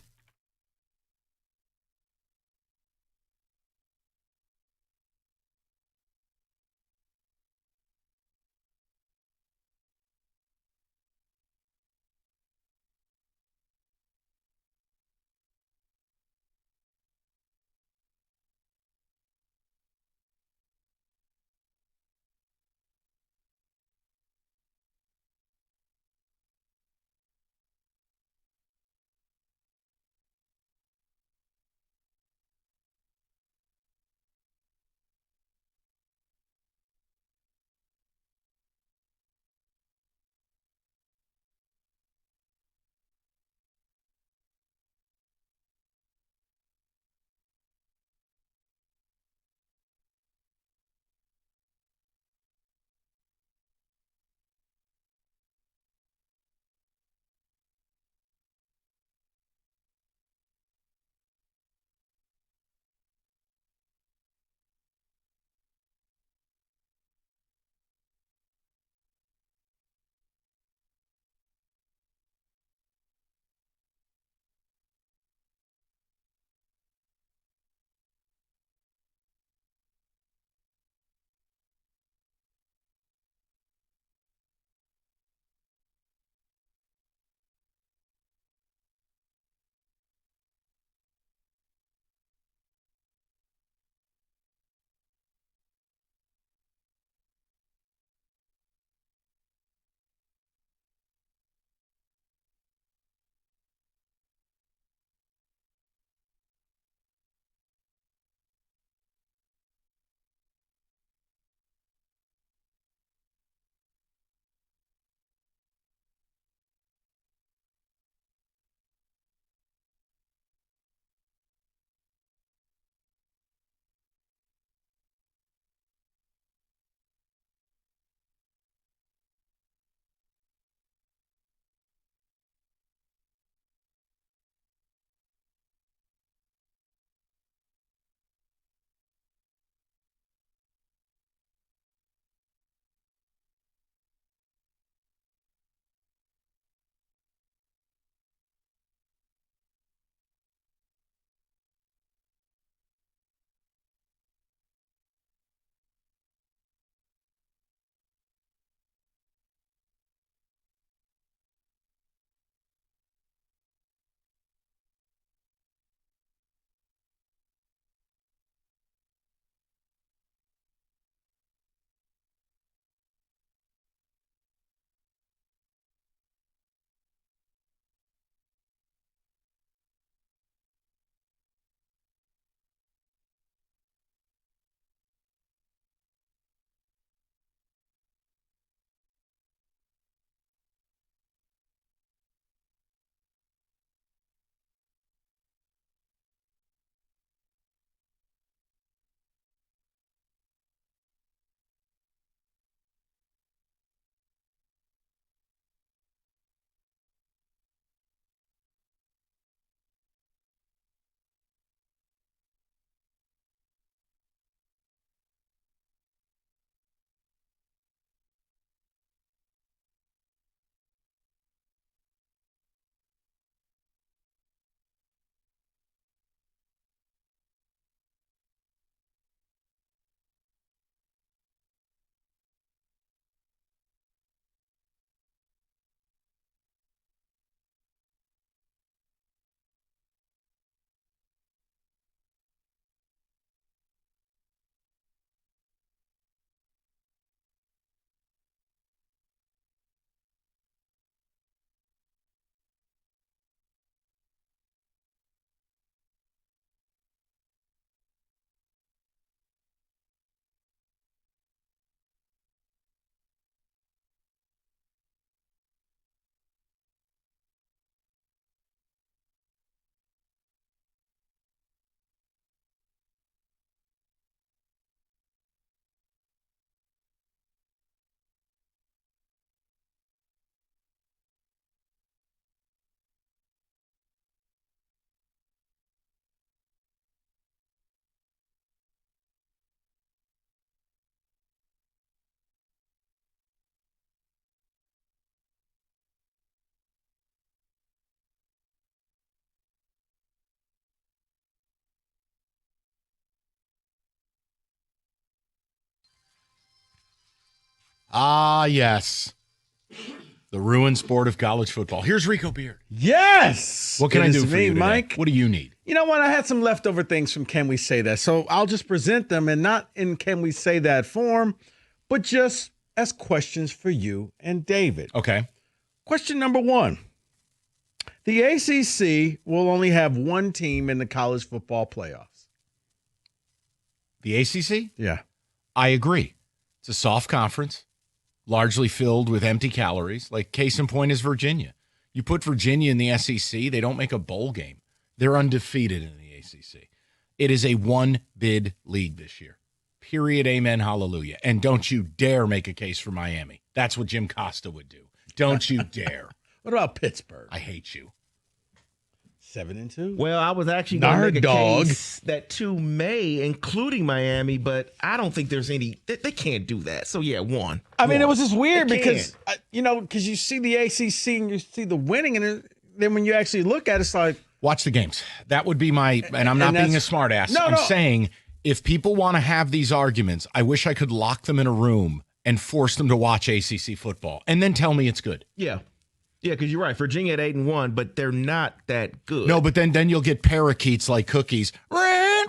Ah, yes. The ruined sport of college football. Here's Rico Beard. Yes. What can I do for me, you today? Mike? What do you need? You know what? I had some leftover things from Can We Say That? So I'll just present them, and not in Can We Say That form, but just as questions for you and David. Okay. Question number 1. The ACC will only have one team in the college football playoffs. The ACC? Yeah. I agree. It's a soft conference, largely filled with empty calories. Like, case in point is Virginia. You put Virginia in the SEC, they don't make a bowl game. They're undefeated in the ACC. It is a one-bid league this year. Period, amen, hallelujah. And don't you dare make a case for Miami. That's what Jim Costa would do. Don't you dare. What about Pittsburgh? I hate you. 7-2. Well, I was actually going to make a case that 2 may, including Miami, but I don't think there's any. They can't do that. So yeah, 1. I mean, it was just weird They because because you see the ACC and you see the winning, and then when you actually look at it, it's like, watch the games. That would be my, and I'm not being a smart ass. No, I'm saying if people want to have these arguments, I wish I could lock them in a room and force them to watch ACC football and then tell me it's good. Yeah. Yeah, because you're right. Virginia at 8-1, but they're not that good. No, but then you'll get parakeets like cookies.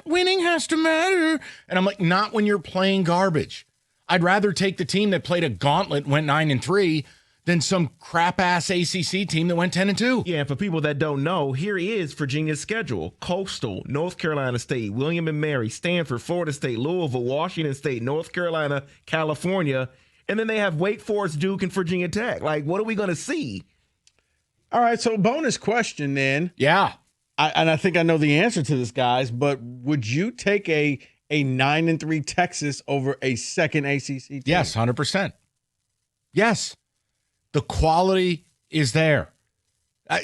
Winning has to matter. And I'm like, not when you're playing garbage. I'd rather take the team that played a gauntlet and went 9-3 than some crap-ass ACC team that went 10-2. Yeah, and for people that don't know, here is Virginia's schedule. Coastal, North Carolina State, William & Mary, Stanford, Florida State, Louisville, Washington State, North Carolina, California, and then they have Wake Forest, Duke, and Virginia Tech. Like, what are we going to see? all right, so bonus question then. Yeah. I think I know the answer to this, guys, but would you take a 9-3 Texas over a second ACC team? Yes, 100%. Yes. The quality is there.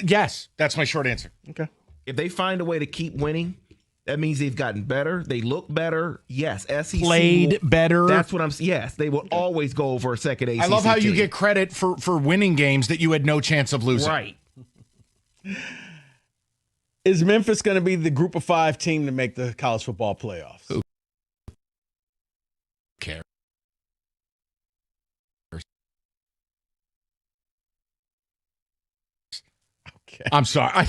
Yes, that's my short answer. Okay. If they find a way to keep winning, that means they've gotten better. They look better. Yes, SEC played better. That's what I'm. Yes, they will always go over a second ACC. I love how team. you get credit for winning games that you had no chance of losing. Right. Is Memphis going to be the Group of 5 team to make the college football playoffs? Who cares? Okay. I'm sorry.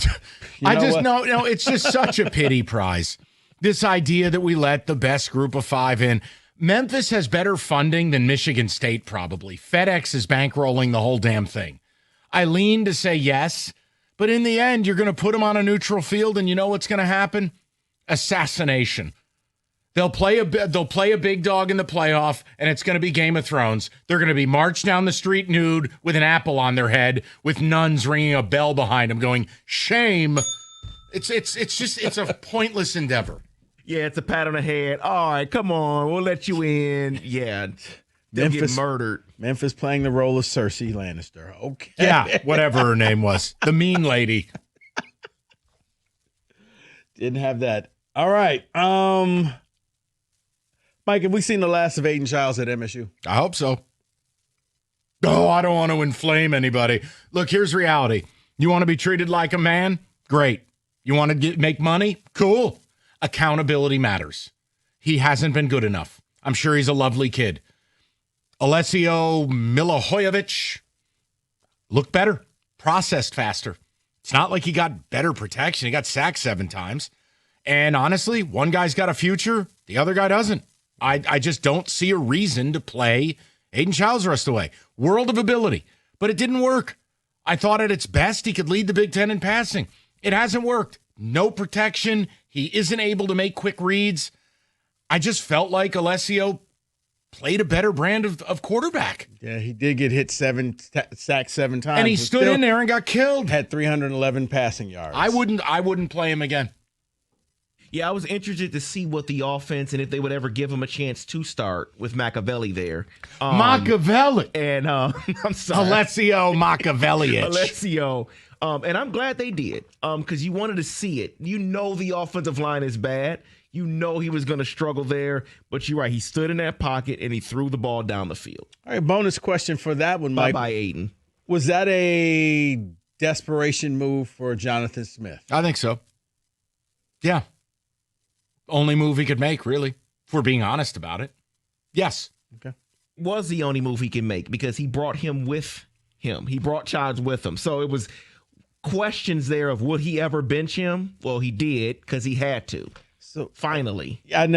It's just such a pity prize. This idea that we let the best Group of 5 in. Memphis has better funding than Michigan State, probably. FedEx is bankrolling the whole damn thing. I lean to say yes, but in the end, you're going to put them on a neutral field, and you know what's going to happen? Assassination. They'll play a big dog in the playoff, and it's going to be Game of Thrones. They're going to be marched down the street nude with an apple on their head, with nuns ringing a bell behind them, going, "Shame." It's a pointless endeavor. Yeah, it's a pat on the head. All right, come on, we'll let you in. Yeah, they'll get murdered. Memphis playing the role of Cersei Lannister. Okay. Yeah, whatever her name was, the mean lady. Didn't have that. All right. Mike, have we seen the last of Aiden Childs at MSU? I hope so. Oh, I don't want to inflame anybody. Look, here's reality. You want to be treated like a man? Great. You want to make money? Cool. Accountability matters. He hasn't been good enough. I'm sure he's a lovely kid. Alessio Milohojevic looked better, processed faster. It's not like he got better protection. He got sacked 7 times. And honestly, one guy's got a future, the other guy doesn't. I just don't see a reason to play Aiden Childs the rest of the way. World of ability, but it didn't work. I thought at its best he could lead the Big Ten in passing. It hasn't worked. No protection. He isn't able to make quick reads. I just felt like Alessio played a better brand of quarterback. Yeah, he did get hit sacked 7 times. And he stood in there and got killed. Had 311 passing yards. I wouldn't play him again. Yeah, I was interested to see what the offense and if they would ever give him a chance to start with Machiavelli there. Machiavelli. And I'm sorry. Alessio Machiavelli. Alessio. And I'm glad they did because you wanted to see it. You know the offensive line is bad. You know he was going to struggle there. But you're right. He stood in that pocket and he threw the ball down the field. All right, bonus question for that one, Mike. Bye-bye, Aiden. Was that a desperation move for Jonathan Smith? I think so. Yeah. Only move he could make, really, if we're being honest about it. Yes. Okay. was the only move he can make because he brought him with him. He brought Childs with him. So it was questions there of would he ever bench him? Well, he did because he had to. So finally, I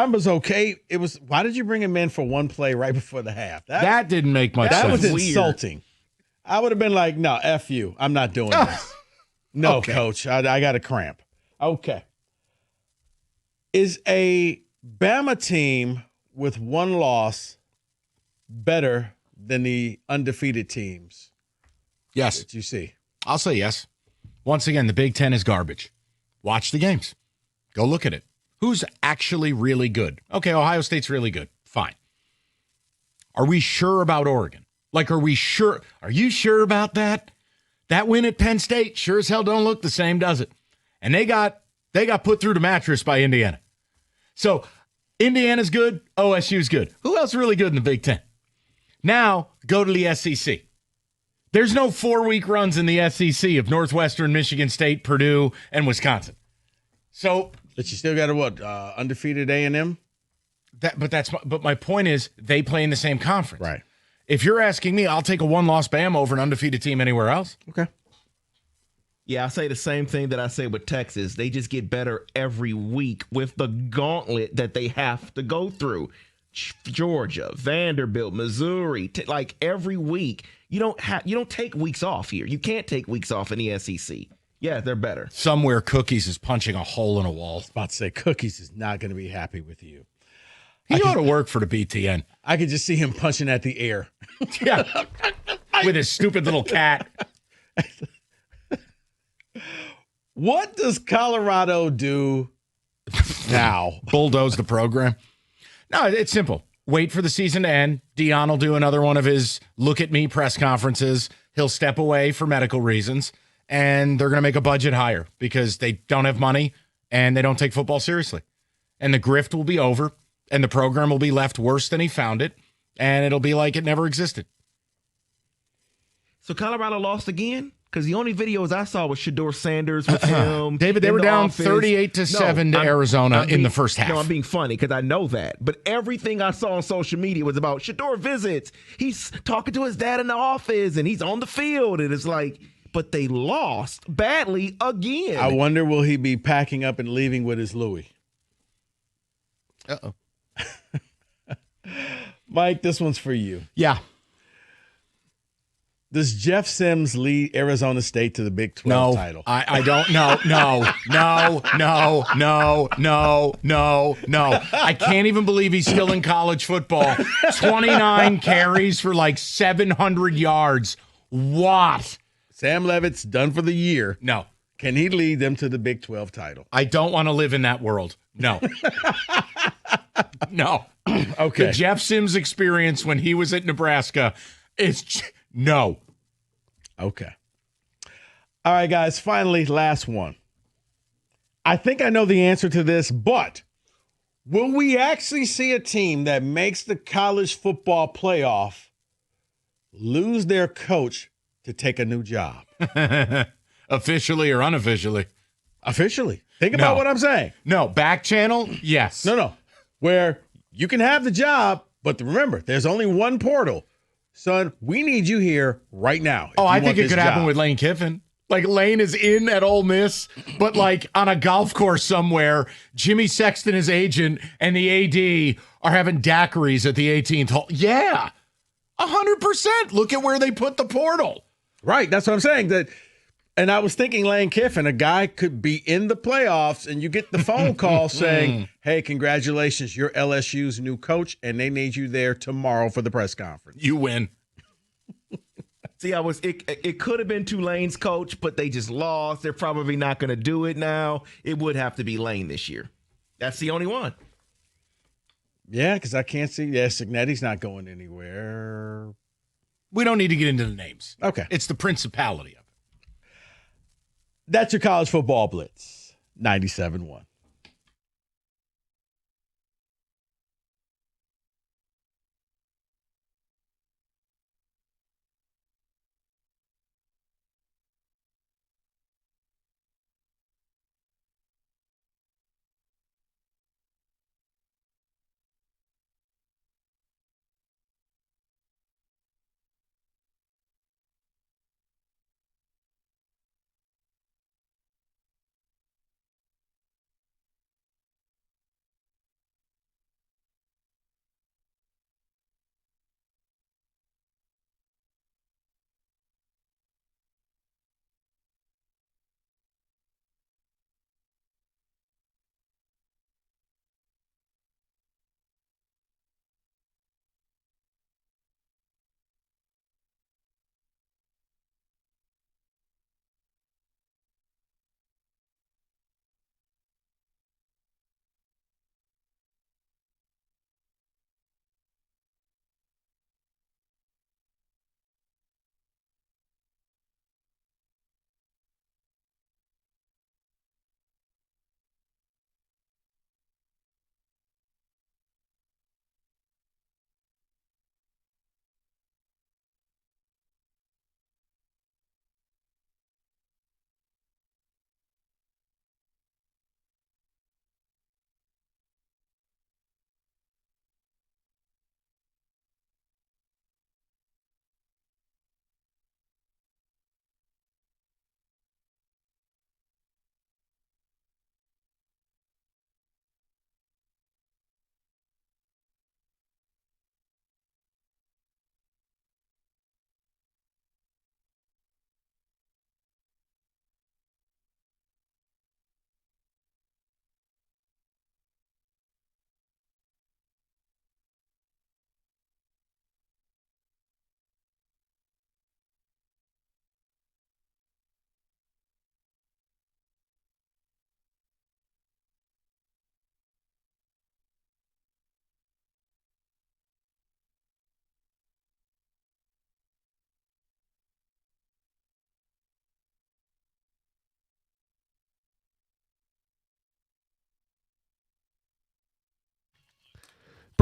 was okay. It was, why did you bring him in for one play right before the half? That didn't make much sense. That was insulting. I would have been like, no, F you. I'm not doing this. No, okay. Coach. I got a cramp. Okay. Is a Bama team with one loss better than the undefeated teams? Yes. That you see? I'll say yes. Once again, the Big Ten is garbage. Watch the games. Go look at it. Who's actually really good? Okay, Ohio State's really good. Fine. Are we sure about Oregon? Like, are we sure? Are you sure about that? That win at Penn State sure as hell don't look the same, does it? And they got put through the mattress by Indiana. So Indiana's good. OSU's good. Who else really good in the Big Ten? Now go to the SEC. There's no 4-week runs in the SEC of Northwestern, Michigan State, Purdue, and Wisconsin. So, but you still got a undefeated A&M? But my point is they play in the same conference. Right. If you're asking me, I'll take a one-loss Bama over an undefeated team anywhere else. Okay. Yeah, I say the same thing that I say with Texas. They just get better every week with the gauntlet that they have to go through. Georgia, Vanderbilt, Missouri, like every week. You don't take weeks off here. You can't take weeks off in the SEC. Yeah, they're better. Somewhere Cookies is punching a hole in a wall. I was about to say Cookies is not going to be happy with you. He ought to work for the BTN. I could just see him punching at the air. Yeah. With his stupid little cat. What does Colorado do now? Bulldoze the program? No, it's simple. Wait for the season to end. Deion will do another one of his look at me press conferences. He'll step away for medical reasons, and they're going to make a budget higher because they don't have money and they don't take football seriously. And the grift will be over, and the program will be left worse than he found it, and it'll be like it never existed. So Colorado lost again? Because the only videos I saw was Shedeur Sanders with him. David, they were down 38-7 to Arizona in the first half. No, I'm being funny because I know that. But everything I saw on social media was about Shedeur visits. He's talking to his dad in the office, and he's on the field. And it's like, but they lost badly again. I wonder, will he be packing up and leaving with his Louis? Uh-oh. Mike, this one's for you. Yeah. Does Jeff Sims lead Arizona State to the Big 12 title? I don't. No. I can't even believe he's still in college football. 29 carries for like 700 yards. What? Sam Levitt's done for the year. No. Can he lead them to the Big 12 title? I don't want to live in that world. No. No. Okay. The Jeff Sims experience when he was at Nebraska is no. Okay. All right, guys. Finally, last one. I think I know the answer to this, but will we actually see a team that makes the college football playoff lose their coach to take a new job? Officially or unofficially? Officially. Think about what I'm saying. No. Back channel? Yes. No. Where you can have the job, but remember, there's only one portal. Son, we need you here right now. I think it could happen with Lane Kiffin. Like, Lane is in at Ole Miss, but like on a golf course somewhere, Jimmy Sexton, his agent, and the AD are having daiquiris at the 18th hole. Yeah, 100%. Look at where they put the portal. Right, that's what I'm saying. And I was thinking Lane Kiffin, a guy could be in the playoffs, and you get the phone call saying, hey, congratulations, you're LSU's new coach, and they need you there tomorrow for the press conference. You win. See, it could have been Tulane's coach, but they just lost. They're probably not going to do it now. It would have to be Lane this year. That's the only one. Yeah, because I can't see. Yeah, Cignetti's not going anywhere. We don't need to get into the names. Okay. It's the principality of it. That's your college football blitz, 97.1.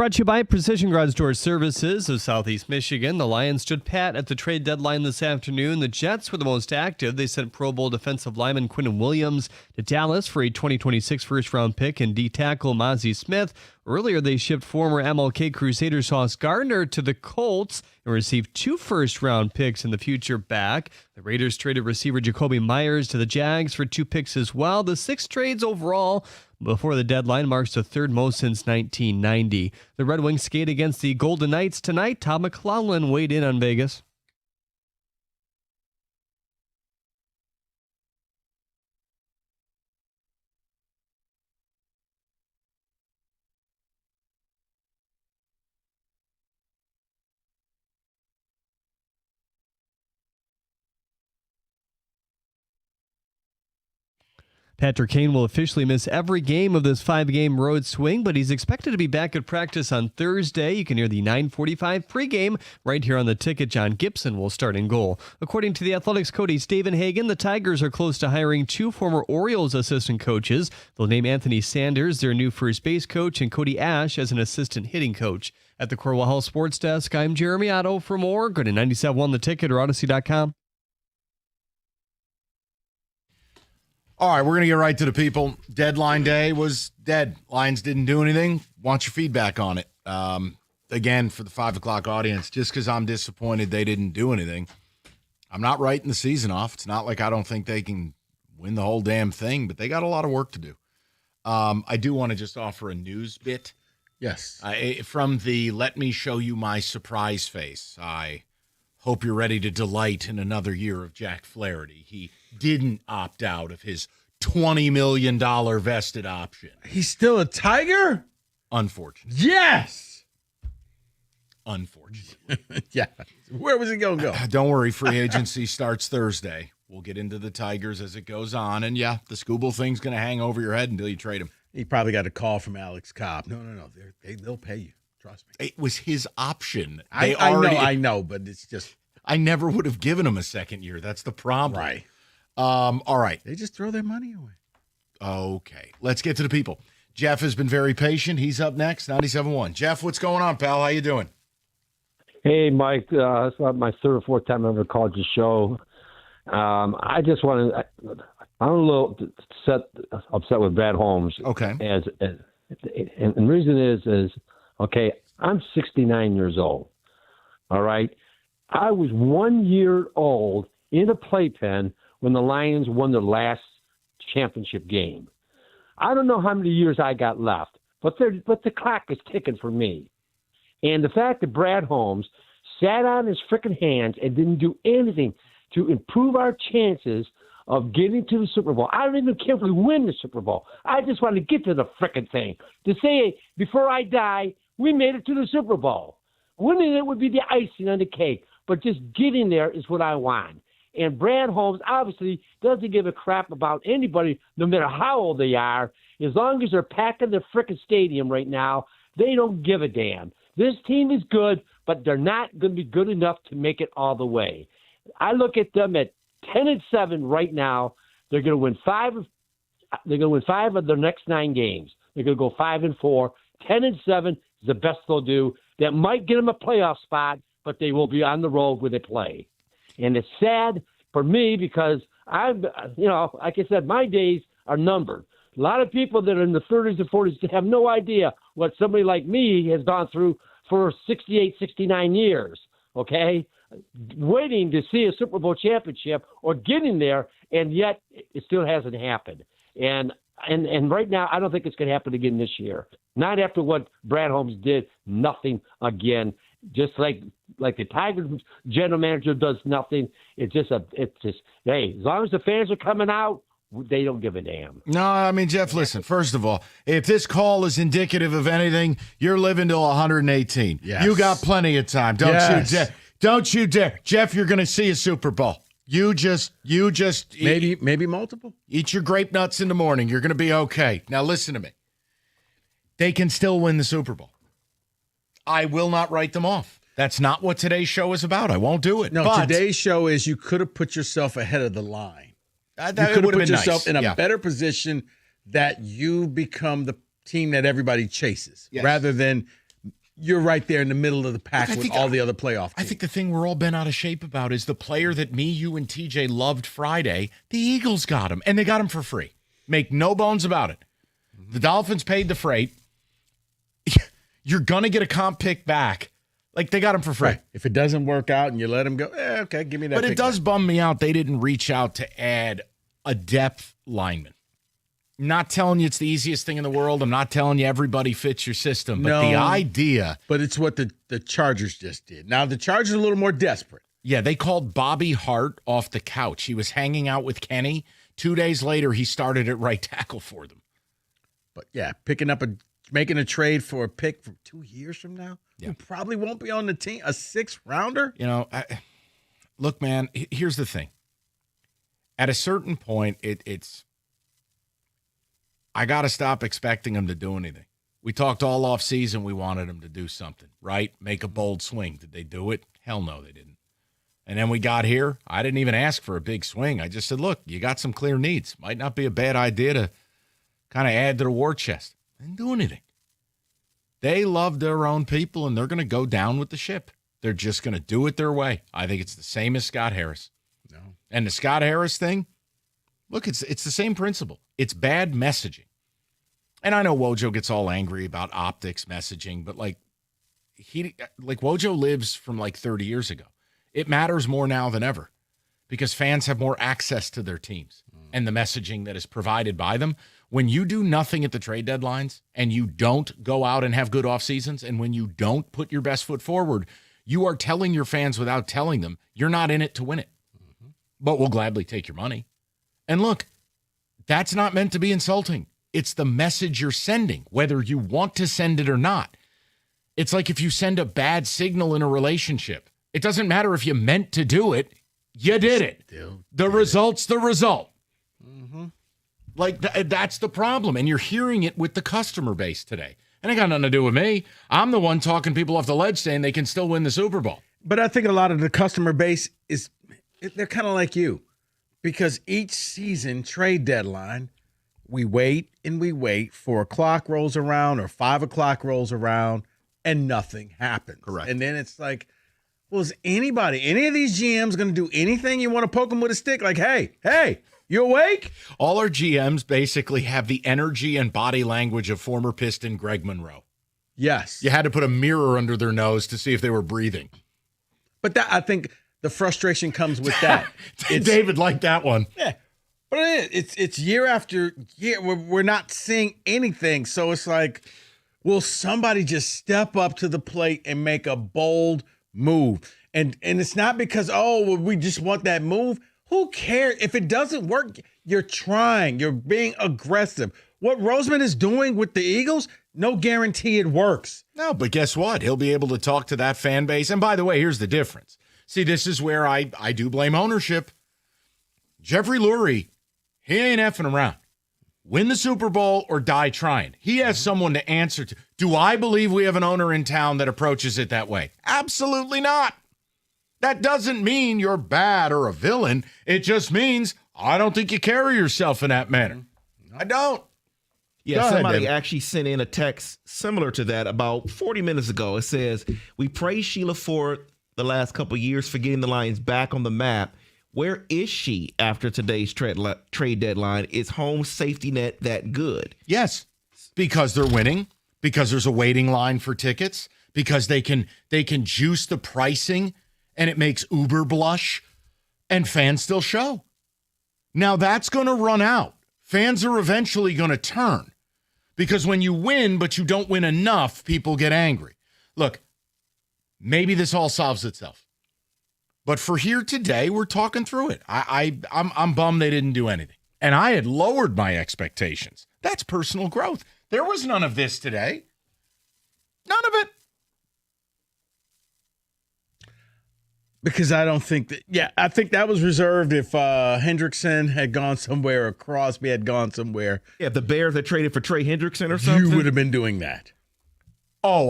Brought to you by Precision Garage Door Services of Southeast Michigan. The Lions stood pat at the trade deadline this afternoon. The Jets were the most active. They sent Pro Bowl defensive lineman Quinnen Williams to Dallas for a 2026 first-round pick and D-tackle Mozzie Smith. Earlier, they shipped former MLK Crusader Sauce Gardner to the Colts and received 2 first-round picks in the future back. The Raiders traded receiver Jacoby Myers to the Jags for 2 picks as well. The 6 trades overall before the deadline marks the 3rd most since 1990. The Red Wings skate against the Golden Knights tonight. Todd McClellan weighed in on Vegas. Patrick Kane will officially miss every game of this 5-game road swing, but he's expected to be back at practice on Thursday. You can hear the 9:45 pregame right here on the ticket. John Gibson will start in goal. According to the Athletics' Cody Stavenhagen, the Tigers are close to hiring 2 former Orioles assistant coaches. They'll name Anthony Sanders their new first base coach and Cody Ash as an assistant hitting coach. At the Corwell Health Sports Desk, I'm Jeremy Otto. For more, go to 97.1 The Ticket or Odyssey.com. All right, we're going to get right to the people. Deadline day was dead. Lions didn't do anything. Want your feedback on it. Again, for the 5 o'clock audience, just because I'm disappointed they didn't do anything, I'm not writing the season off. It's not like I don't think they can win the whole damn thing, but they got a lot of work to do. I do want to just offer a news bit. Yes. From the Let Me Show You My Surprise face. I hope you're ready to delight in another year of Jack Flaherty. He didn't opt out of his $20 million vested option. He's still a Tiger? Unfortunately. Yes. Unfortunately. Yeah. Where was he going to go? Don't worry. Free agency starts Thursday. We'll get into the Tigers as it goes on. And, yeah, the Scooble thing's going to hang over your head until you trade him. He probably got a call from Alex Cobb. No. They'll pay you. Trust me. It was his option. I know, but it's just. I never would have given him a second year. That's the problem. Right. All right. They just throw their money away. Okay. Let's get to the people. Jeff has been very patient. He's up next, 97.1. Jeff, what's going on, pal? How you doing? Hey, Mike. It's about my 3rd or 4th time I ever called your show. I just want to. I'm a little upset with Brad Holmes. Okay. And the reason is okay. I'm 69 years old. All right. I was 1 year old in a playpen when the Lions won their last championship game. I don't know how many years I got left, but the clock is ticking for me. And the fact that Brad Holmes sat on his frickin' hands and didn't do anything to improve our chances of getting to the Super Bowl. I don't even care if we win the Super Bowl. I just want to get to the frickin' thing. To say, before I die, we made it to the Super Bowl. Winning it would be the icing on the cake, but just getting there is what I want. And Brad Holmes obviously doesn't give a crap about anybody, no matter how old they are. As long as they're packing the frickin' stadium right now, they don't give a damn. This team is good, but they're not going to be good enough to make it all the way. I look at them at 10-7 right now. They're going to win 5. They're going to win 5 of their next 9 games. They're going to go 5-4. 10-7 is the best they'll do. That might get them a playoff spot, but they will be on the road where they play. And it's sad for me because I'm, like I said, my days are numbered. A lot of people that are in the 30s and 40s have no idea what somebody like me has gone through for 68, 69 years, okay? Waiting to see a Super Bowl championship or getting there, and yet it still hasn't happened. And right now, I don't think it's going to happen again this year. Not after what Brad Holmes did, nothing again. Just like the Tigers general manager does nothing. It's just hey, as long as the fans are coming out, they don't give a damn. No, I mean, Jeff, listen, first of all, if this call is indicative of anything, you're living till 118. Yes. You got plenty of time. Don't you dare. Jeff, you're going to see a Super Bowl. You just maybe multiple. Eat your grape nuts in the morning. You're going to be okay. Now listen to me. They can still win the Super Bowl. I will not write them off. That's not what today's show is about. I won't do it. No, but today's show is you could have put yourself ahead of the line. You could have put yourself nice. in a better position that you become the team that everybody chases, rather than you're right there in the middle of the pack with all the other playoff teams. I think the thing we're all bent out of shape about is the player that me, you, and TJ loved Friday. The Eagles got him, and they got him for free. Make no bones about it. The Dolphins paid the freight. You're going to get a comp pick back. Like, they got him for free. Right. If it doesn't work out and you let him go, okay, give me that. But it does bum me out they didn't reach out to add a depth lineman. I'm not telling you it's the easiest thing in the world. I'm not telling you everybody fits your system. But the idea. But it's what the Chargers just did. Now, the Chargers are a little more desperate. Yeah, they called Bobby Hart off the couch. He was hanging out with Kenny. 2 days later, he started at right tackle for them. But, yeah, making a trade for a pick from 2 years from now, who probably won't be on the team, a 6th-rounder? You know, look, man, here's the thing. At a certain point, it's I got to stop expecting him to do anything. We talked all off season. We wanted him to do something, right? Make a bold swing. Did they do it? Hell no, they didn't. And then we got here. I didn't even ask for a big swing. I just said, look, you got some clear needs. Might not be a bad idea to kind of add to the war chest. They didn't do anything. They love their own people, and they're going to go down with the ship. They're just going to do it their way. I think it's the same as Scott Harris. No. And the Scott Harris thing, look, it's the same principle. It's bad messaging. And I know Wojo gets all angry about optics messaging, but Wojo lives from 30 years ago. It matters more now than ever because fans have more access to their teams and the messaging that is provided by them. When you do nothing at the trade deadlines and you don't go out and have good off seasons, and when you don't put your best foot forward, you are telling your fans without telling them you're not in it to win it. But we'll gladly take your money. And look, that's not meant to be insulting. It's the message you're sending, whether you want to send it or not. It's like if you send a bad signal in a relationship. It doesn't matter if you meant to do it. You did it. The result's the result. That's the problem. And you're hearing it with the customer base today. And it got nothing to do with me. I'm the one talking people off the ledge saying they can still win the Super Bowl. But I think a lot of the customer base they're kind of like you. Because each season, trade deadline, we wait and we wait. 4 o'clock rolls around or 5 o'clock rolls around and nothing happens. Correct. And then it's like, well, is any of these GMs going to do anything? You want to poke them with a stick? Like, hey, you awake? All our GMs basically have the energy and body language of former Piston Greg Monroe. Yes. You had to put a mirror under their nose to see if they were breathing. But I think the frustration comes with that. David liked that one. Yeah. But it's year after year. We're not seeing anything. So it's like, will somebody just step up to the plate and make a bold move? And it's not because, we just want that move. Who cares? If it doesn't work, you're trying. You're being aggressive. What Roseman is doing with the Eagles, no guarantee it works. No, but guess what? He'll be able to talk to that fan base. And by the way, here's the difference. See, this is where I do blame ownership. Jeffrey Lurie, he ain't effing around. Win the Super Bowl or die trying. He has someone to answer to. Do I believe we have an owner in town that approaches it that way? Absolutely not. That doesn't mean you're bad or a villain. It just means I don't think you carry yourself in that manner. I don't. Yeah, somebody actually sent in a text similar to that about 40 minutes ago. It says, we praise Sheila Ford the last couple of years for getting the Lions back on the map. Where is she after today's trade deadline? Is home safety net that good? Yes, because they're winning, because there's a waiting line for tickets, because they can juice the pricing and it makes Uber blush and fans still show. Now that's going to run out. Fans are eventually going to turn because when you win, but you don't win enough, people get angry. Look, maybe this all solves itself. But for here today, we're talking through it. I'm bummed they didn't do anything. And I had lowered my expectations. That's personal growth. There was none of this today. None of it. Because I don't think that, I think that was reserved if Hendrickson had gone somewhere or Crosby had gone somewhere. Yeah, if the Bears had traded for Trey Hendrickson or something. You would have been doing that. Oh,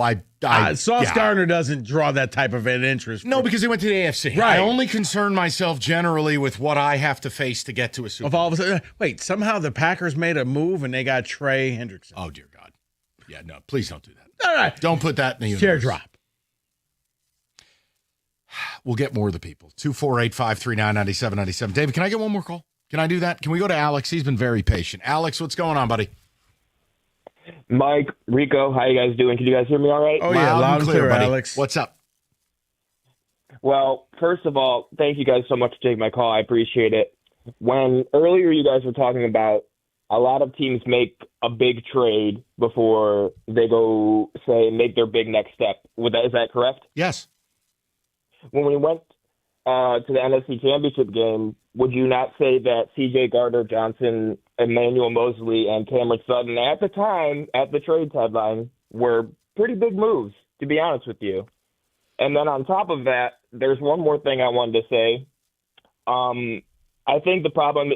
Sauce Gardner doesn't draw that type of an interest. No, because he went to the AFC. Right. I only concern myself generally with what I have to face to get to a Super Bowl. All of a sudden, wait, somehow the Packers made a move and they got Trey Hendrickson. Oh, dear God. Yeah, no, please don't do that. All right. Don't put that in the universe. Teardrop. We'll get more of the people. 248-539-9797. David, can I get one more call? Can I do that? Can we go to Alex? He's been very patient. Alex, what's going on, buddy? Mike, Rico, how you guys doing? Can you guys hear me all right? Oh, yeah, loud and clear, buddy. Alex. What's up? Well, first of all, thank you guys so much for taking my call. I appreciate it. When earlier you guys were talking about a lot of teams make a big trade before they go, say, make their big next step. Is that correct? Yes. When we went to the NFC Championship game, would you not say that C.J. Gardner-Johnson, Emmanuel Mosley, and Cameron Sutton at the time, at the trade deadline, were pretty big moves, to be honest with you? And then on top of that, there's one more thing I wanted to say. I think the problem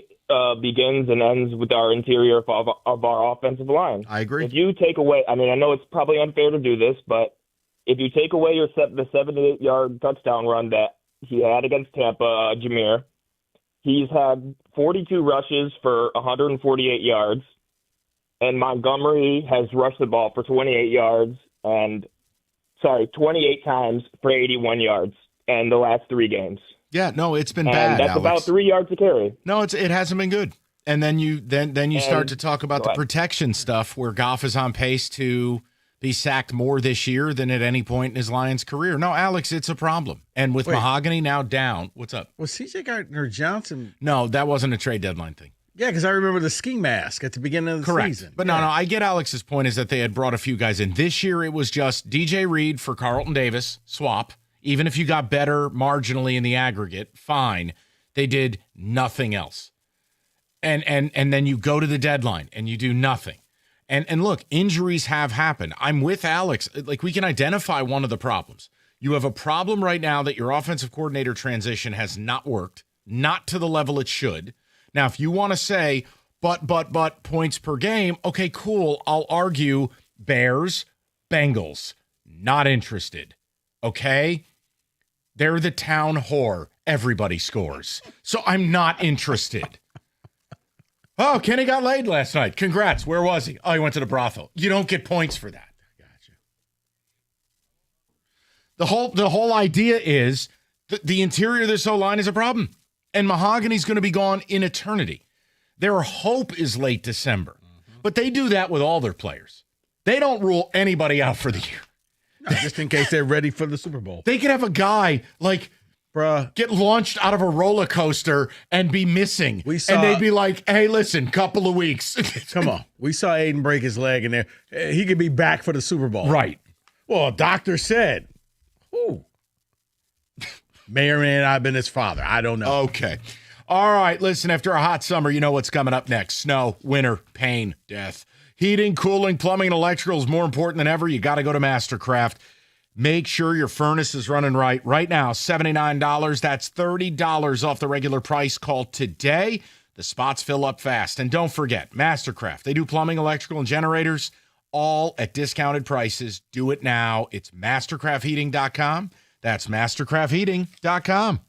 begins and ends with our interior of our offensive line. I agree. If you take away, I mean, I know it's probably unfair to do this, but if you take away the 78-yard touchdown run that he had against Tampa, Jameer, he's had 42 rushes for 148 yards, and Montgomery has rushed the ball for 28 times for 81 yards in the last 3 games. Yeah, no, it's been And bad. that's Alex. about 3 yards to carry. No, it hasn't been good. And then you start to talk about the protection stuff, where Goff is on pace to be sacked more this year than at any point in his Lions career. No, Alex, it's a problem. And with Mahogany now down, what's up? Was C.J. Gardner-Johnson? No, that wasn't a trade deadline thing. Yeah, because I remember the ski mask at the beginning of the season. But no, I get Alex's point is that they had brought a few guys in. This year it was just DJ Reed for Carlton Davis, swap. Even if you got better marginally in the aggregate, fine. They did nothing else. And then you go to the deadline and you do nothing. And look, injuries have happened. I'm with Alex. Like, we can identify one of the problems. You have a problem right now that your offensive coordinator transition has not worked, not to the level it should. Now, if you want to say, but points per game, okay, cool. I'll argue Bears, Bengals, not interested. Okay? They're the town whore. Everybody scores. So I'm not interested. Oh, Kenny got laid last night. Congrats. Where was he? Oh, he went to the brothel. You don't get points for that. Gotcha. The whole idea is the interior of this O-line is a problem. And Mahogany's going to be gone in eternity. Their hope is late December. But they do that with all their players. They don't rule anybody out for the year. No, just in case they're ready for the Super Bowl. They could have a guy like get launched out of a roller coaster and be missing. And they'd be like, hey, listen, couple of weeks. Come on. We saw Aiden break his leg in there. He could be back for the Super Bowl. Right. Well, a doctor said, may or may not have been his father. I don't know. Okay. All right. Listen, after a hot summer, you know what's coming up next. Snow, winter, pain, death. Heating, cooling, plumbing, and electrical is more important than ever. You got to go to Mastercraft. Make sure your furnace is running right. Right now, $79. That's $30 off the regular price. Call today. The spots fill up fast. And don't forget, Mastercraft. They do plumbing, electrical, and generators, all at discounted prices. Do it now. It's mastercraftheating.com. That's mastercraftheating.com.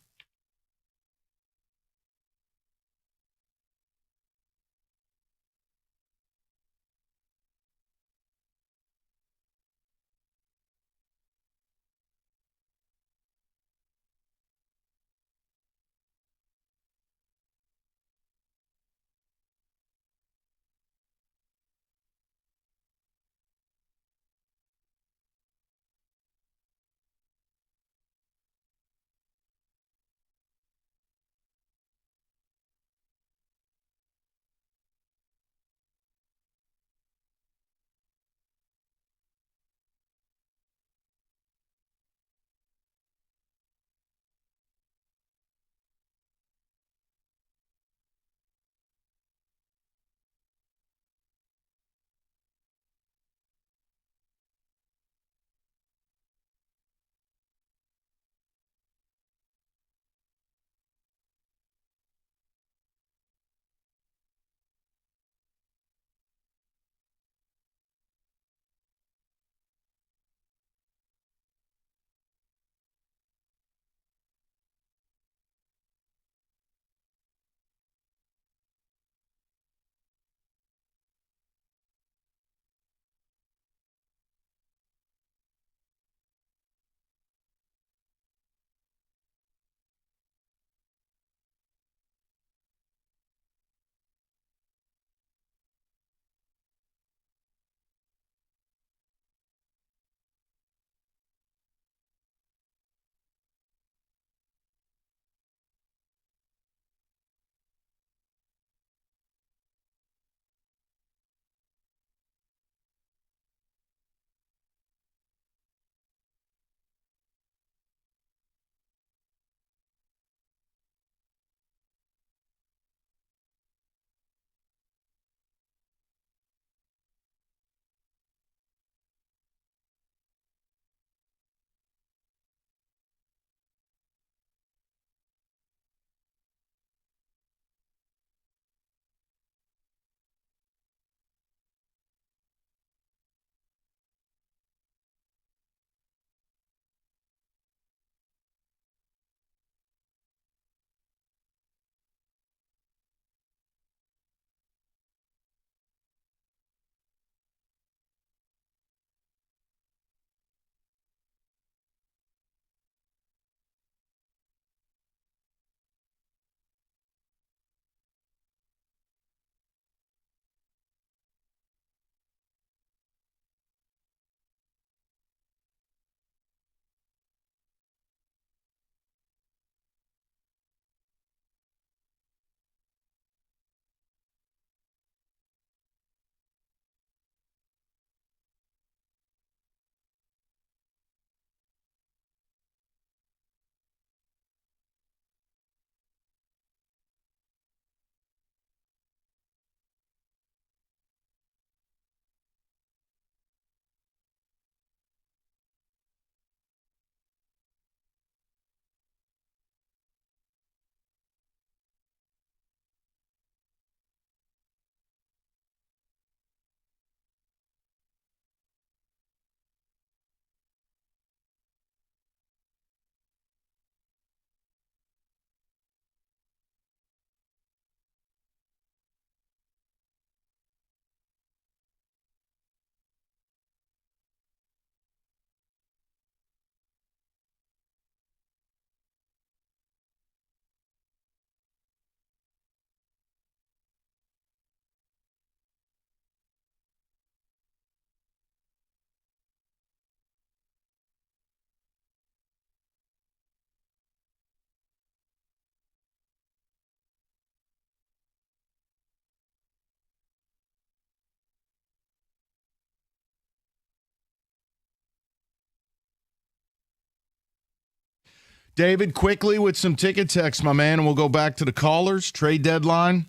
David, quickly with some ticket text, my man, and we'll go back to the callers. Trade deadline.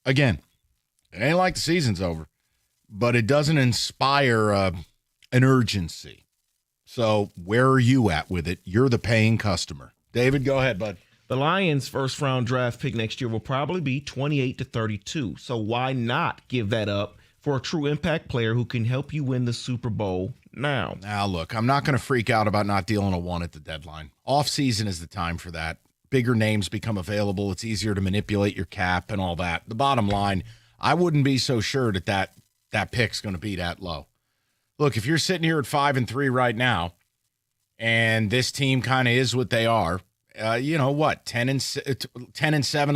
Again, it ain't like the season's over, but it doesn't inspire an urgency. So where are you at with it? You're the paying customer. David, go ahead, bud. The Lions' first-round draft pick next year will probably be 28 to 32. So why not give that up for a true impact player who can help you win the Super Bowl now? Now, look, I'm not going to freak out about not dealing a one at the deadline. Off-season is the time for that. Bigger names become available. It's easier to manipulate your cap and all that. The bottom line, I wouldn't be so sure that pick's going to be that low. Look, if you're sitting here at 5-3 right now, and this team kind of is what they are, you know what, 10-7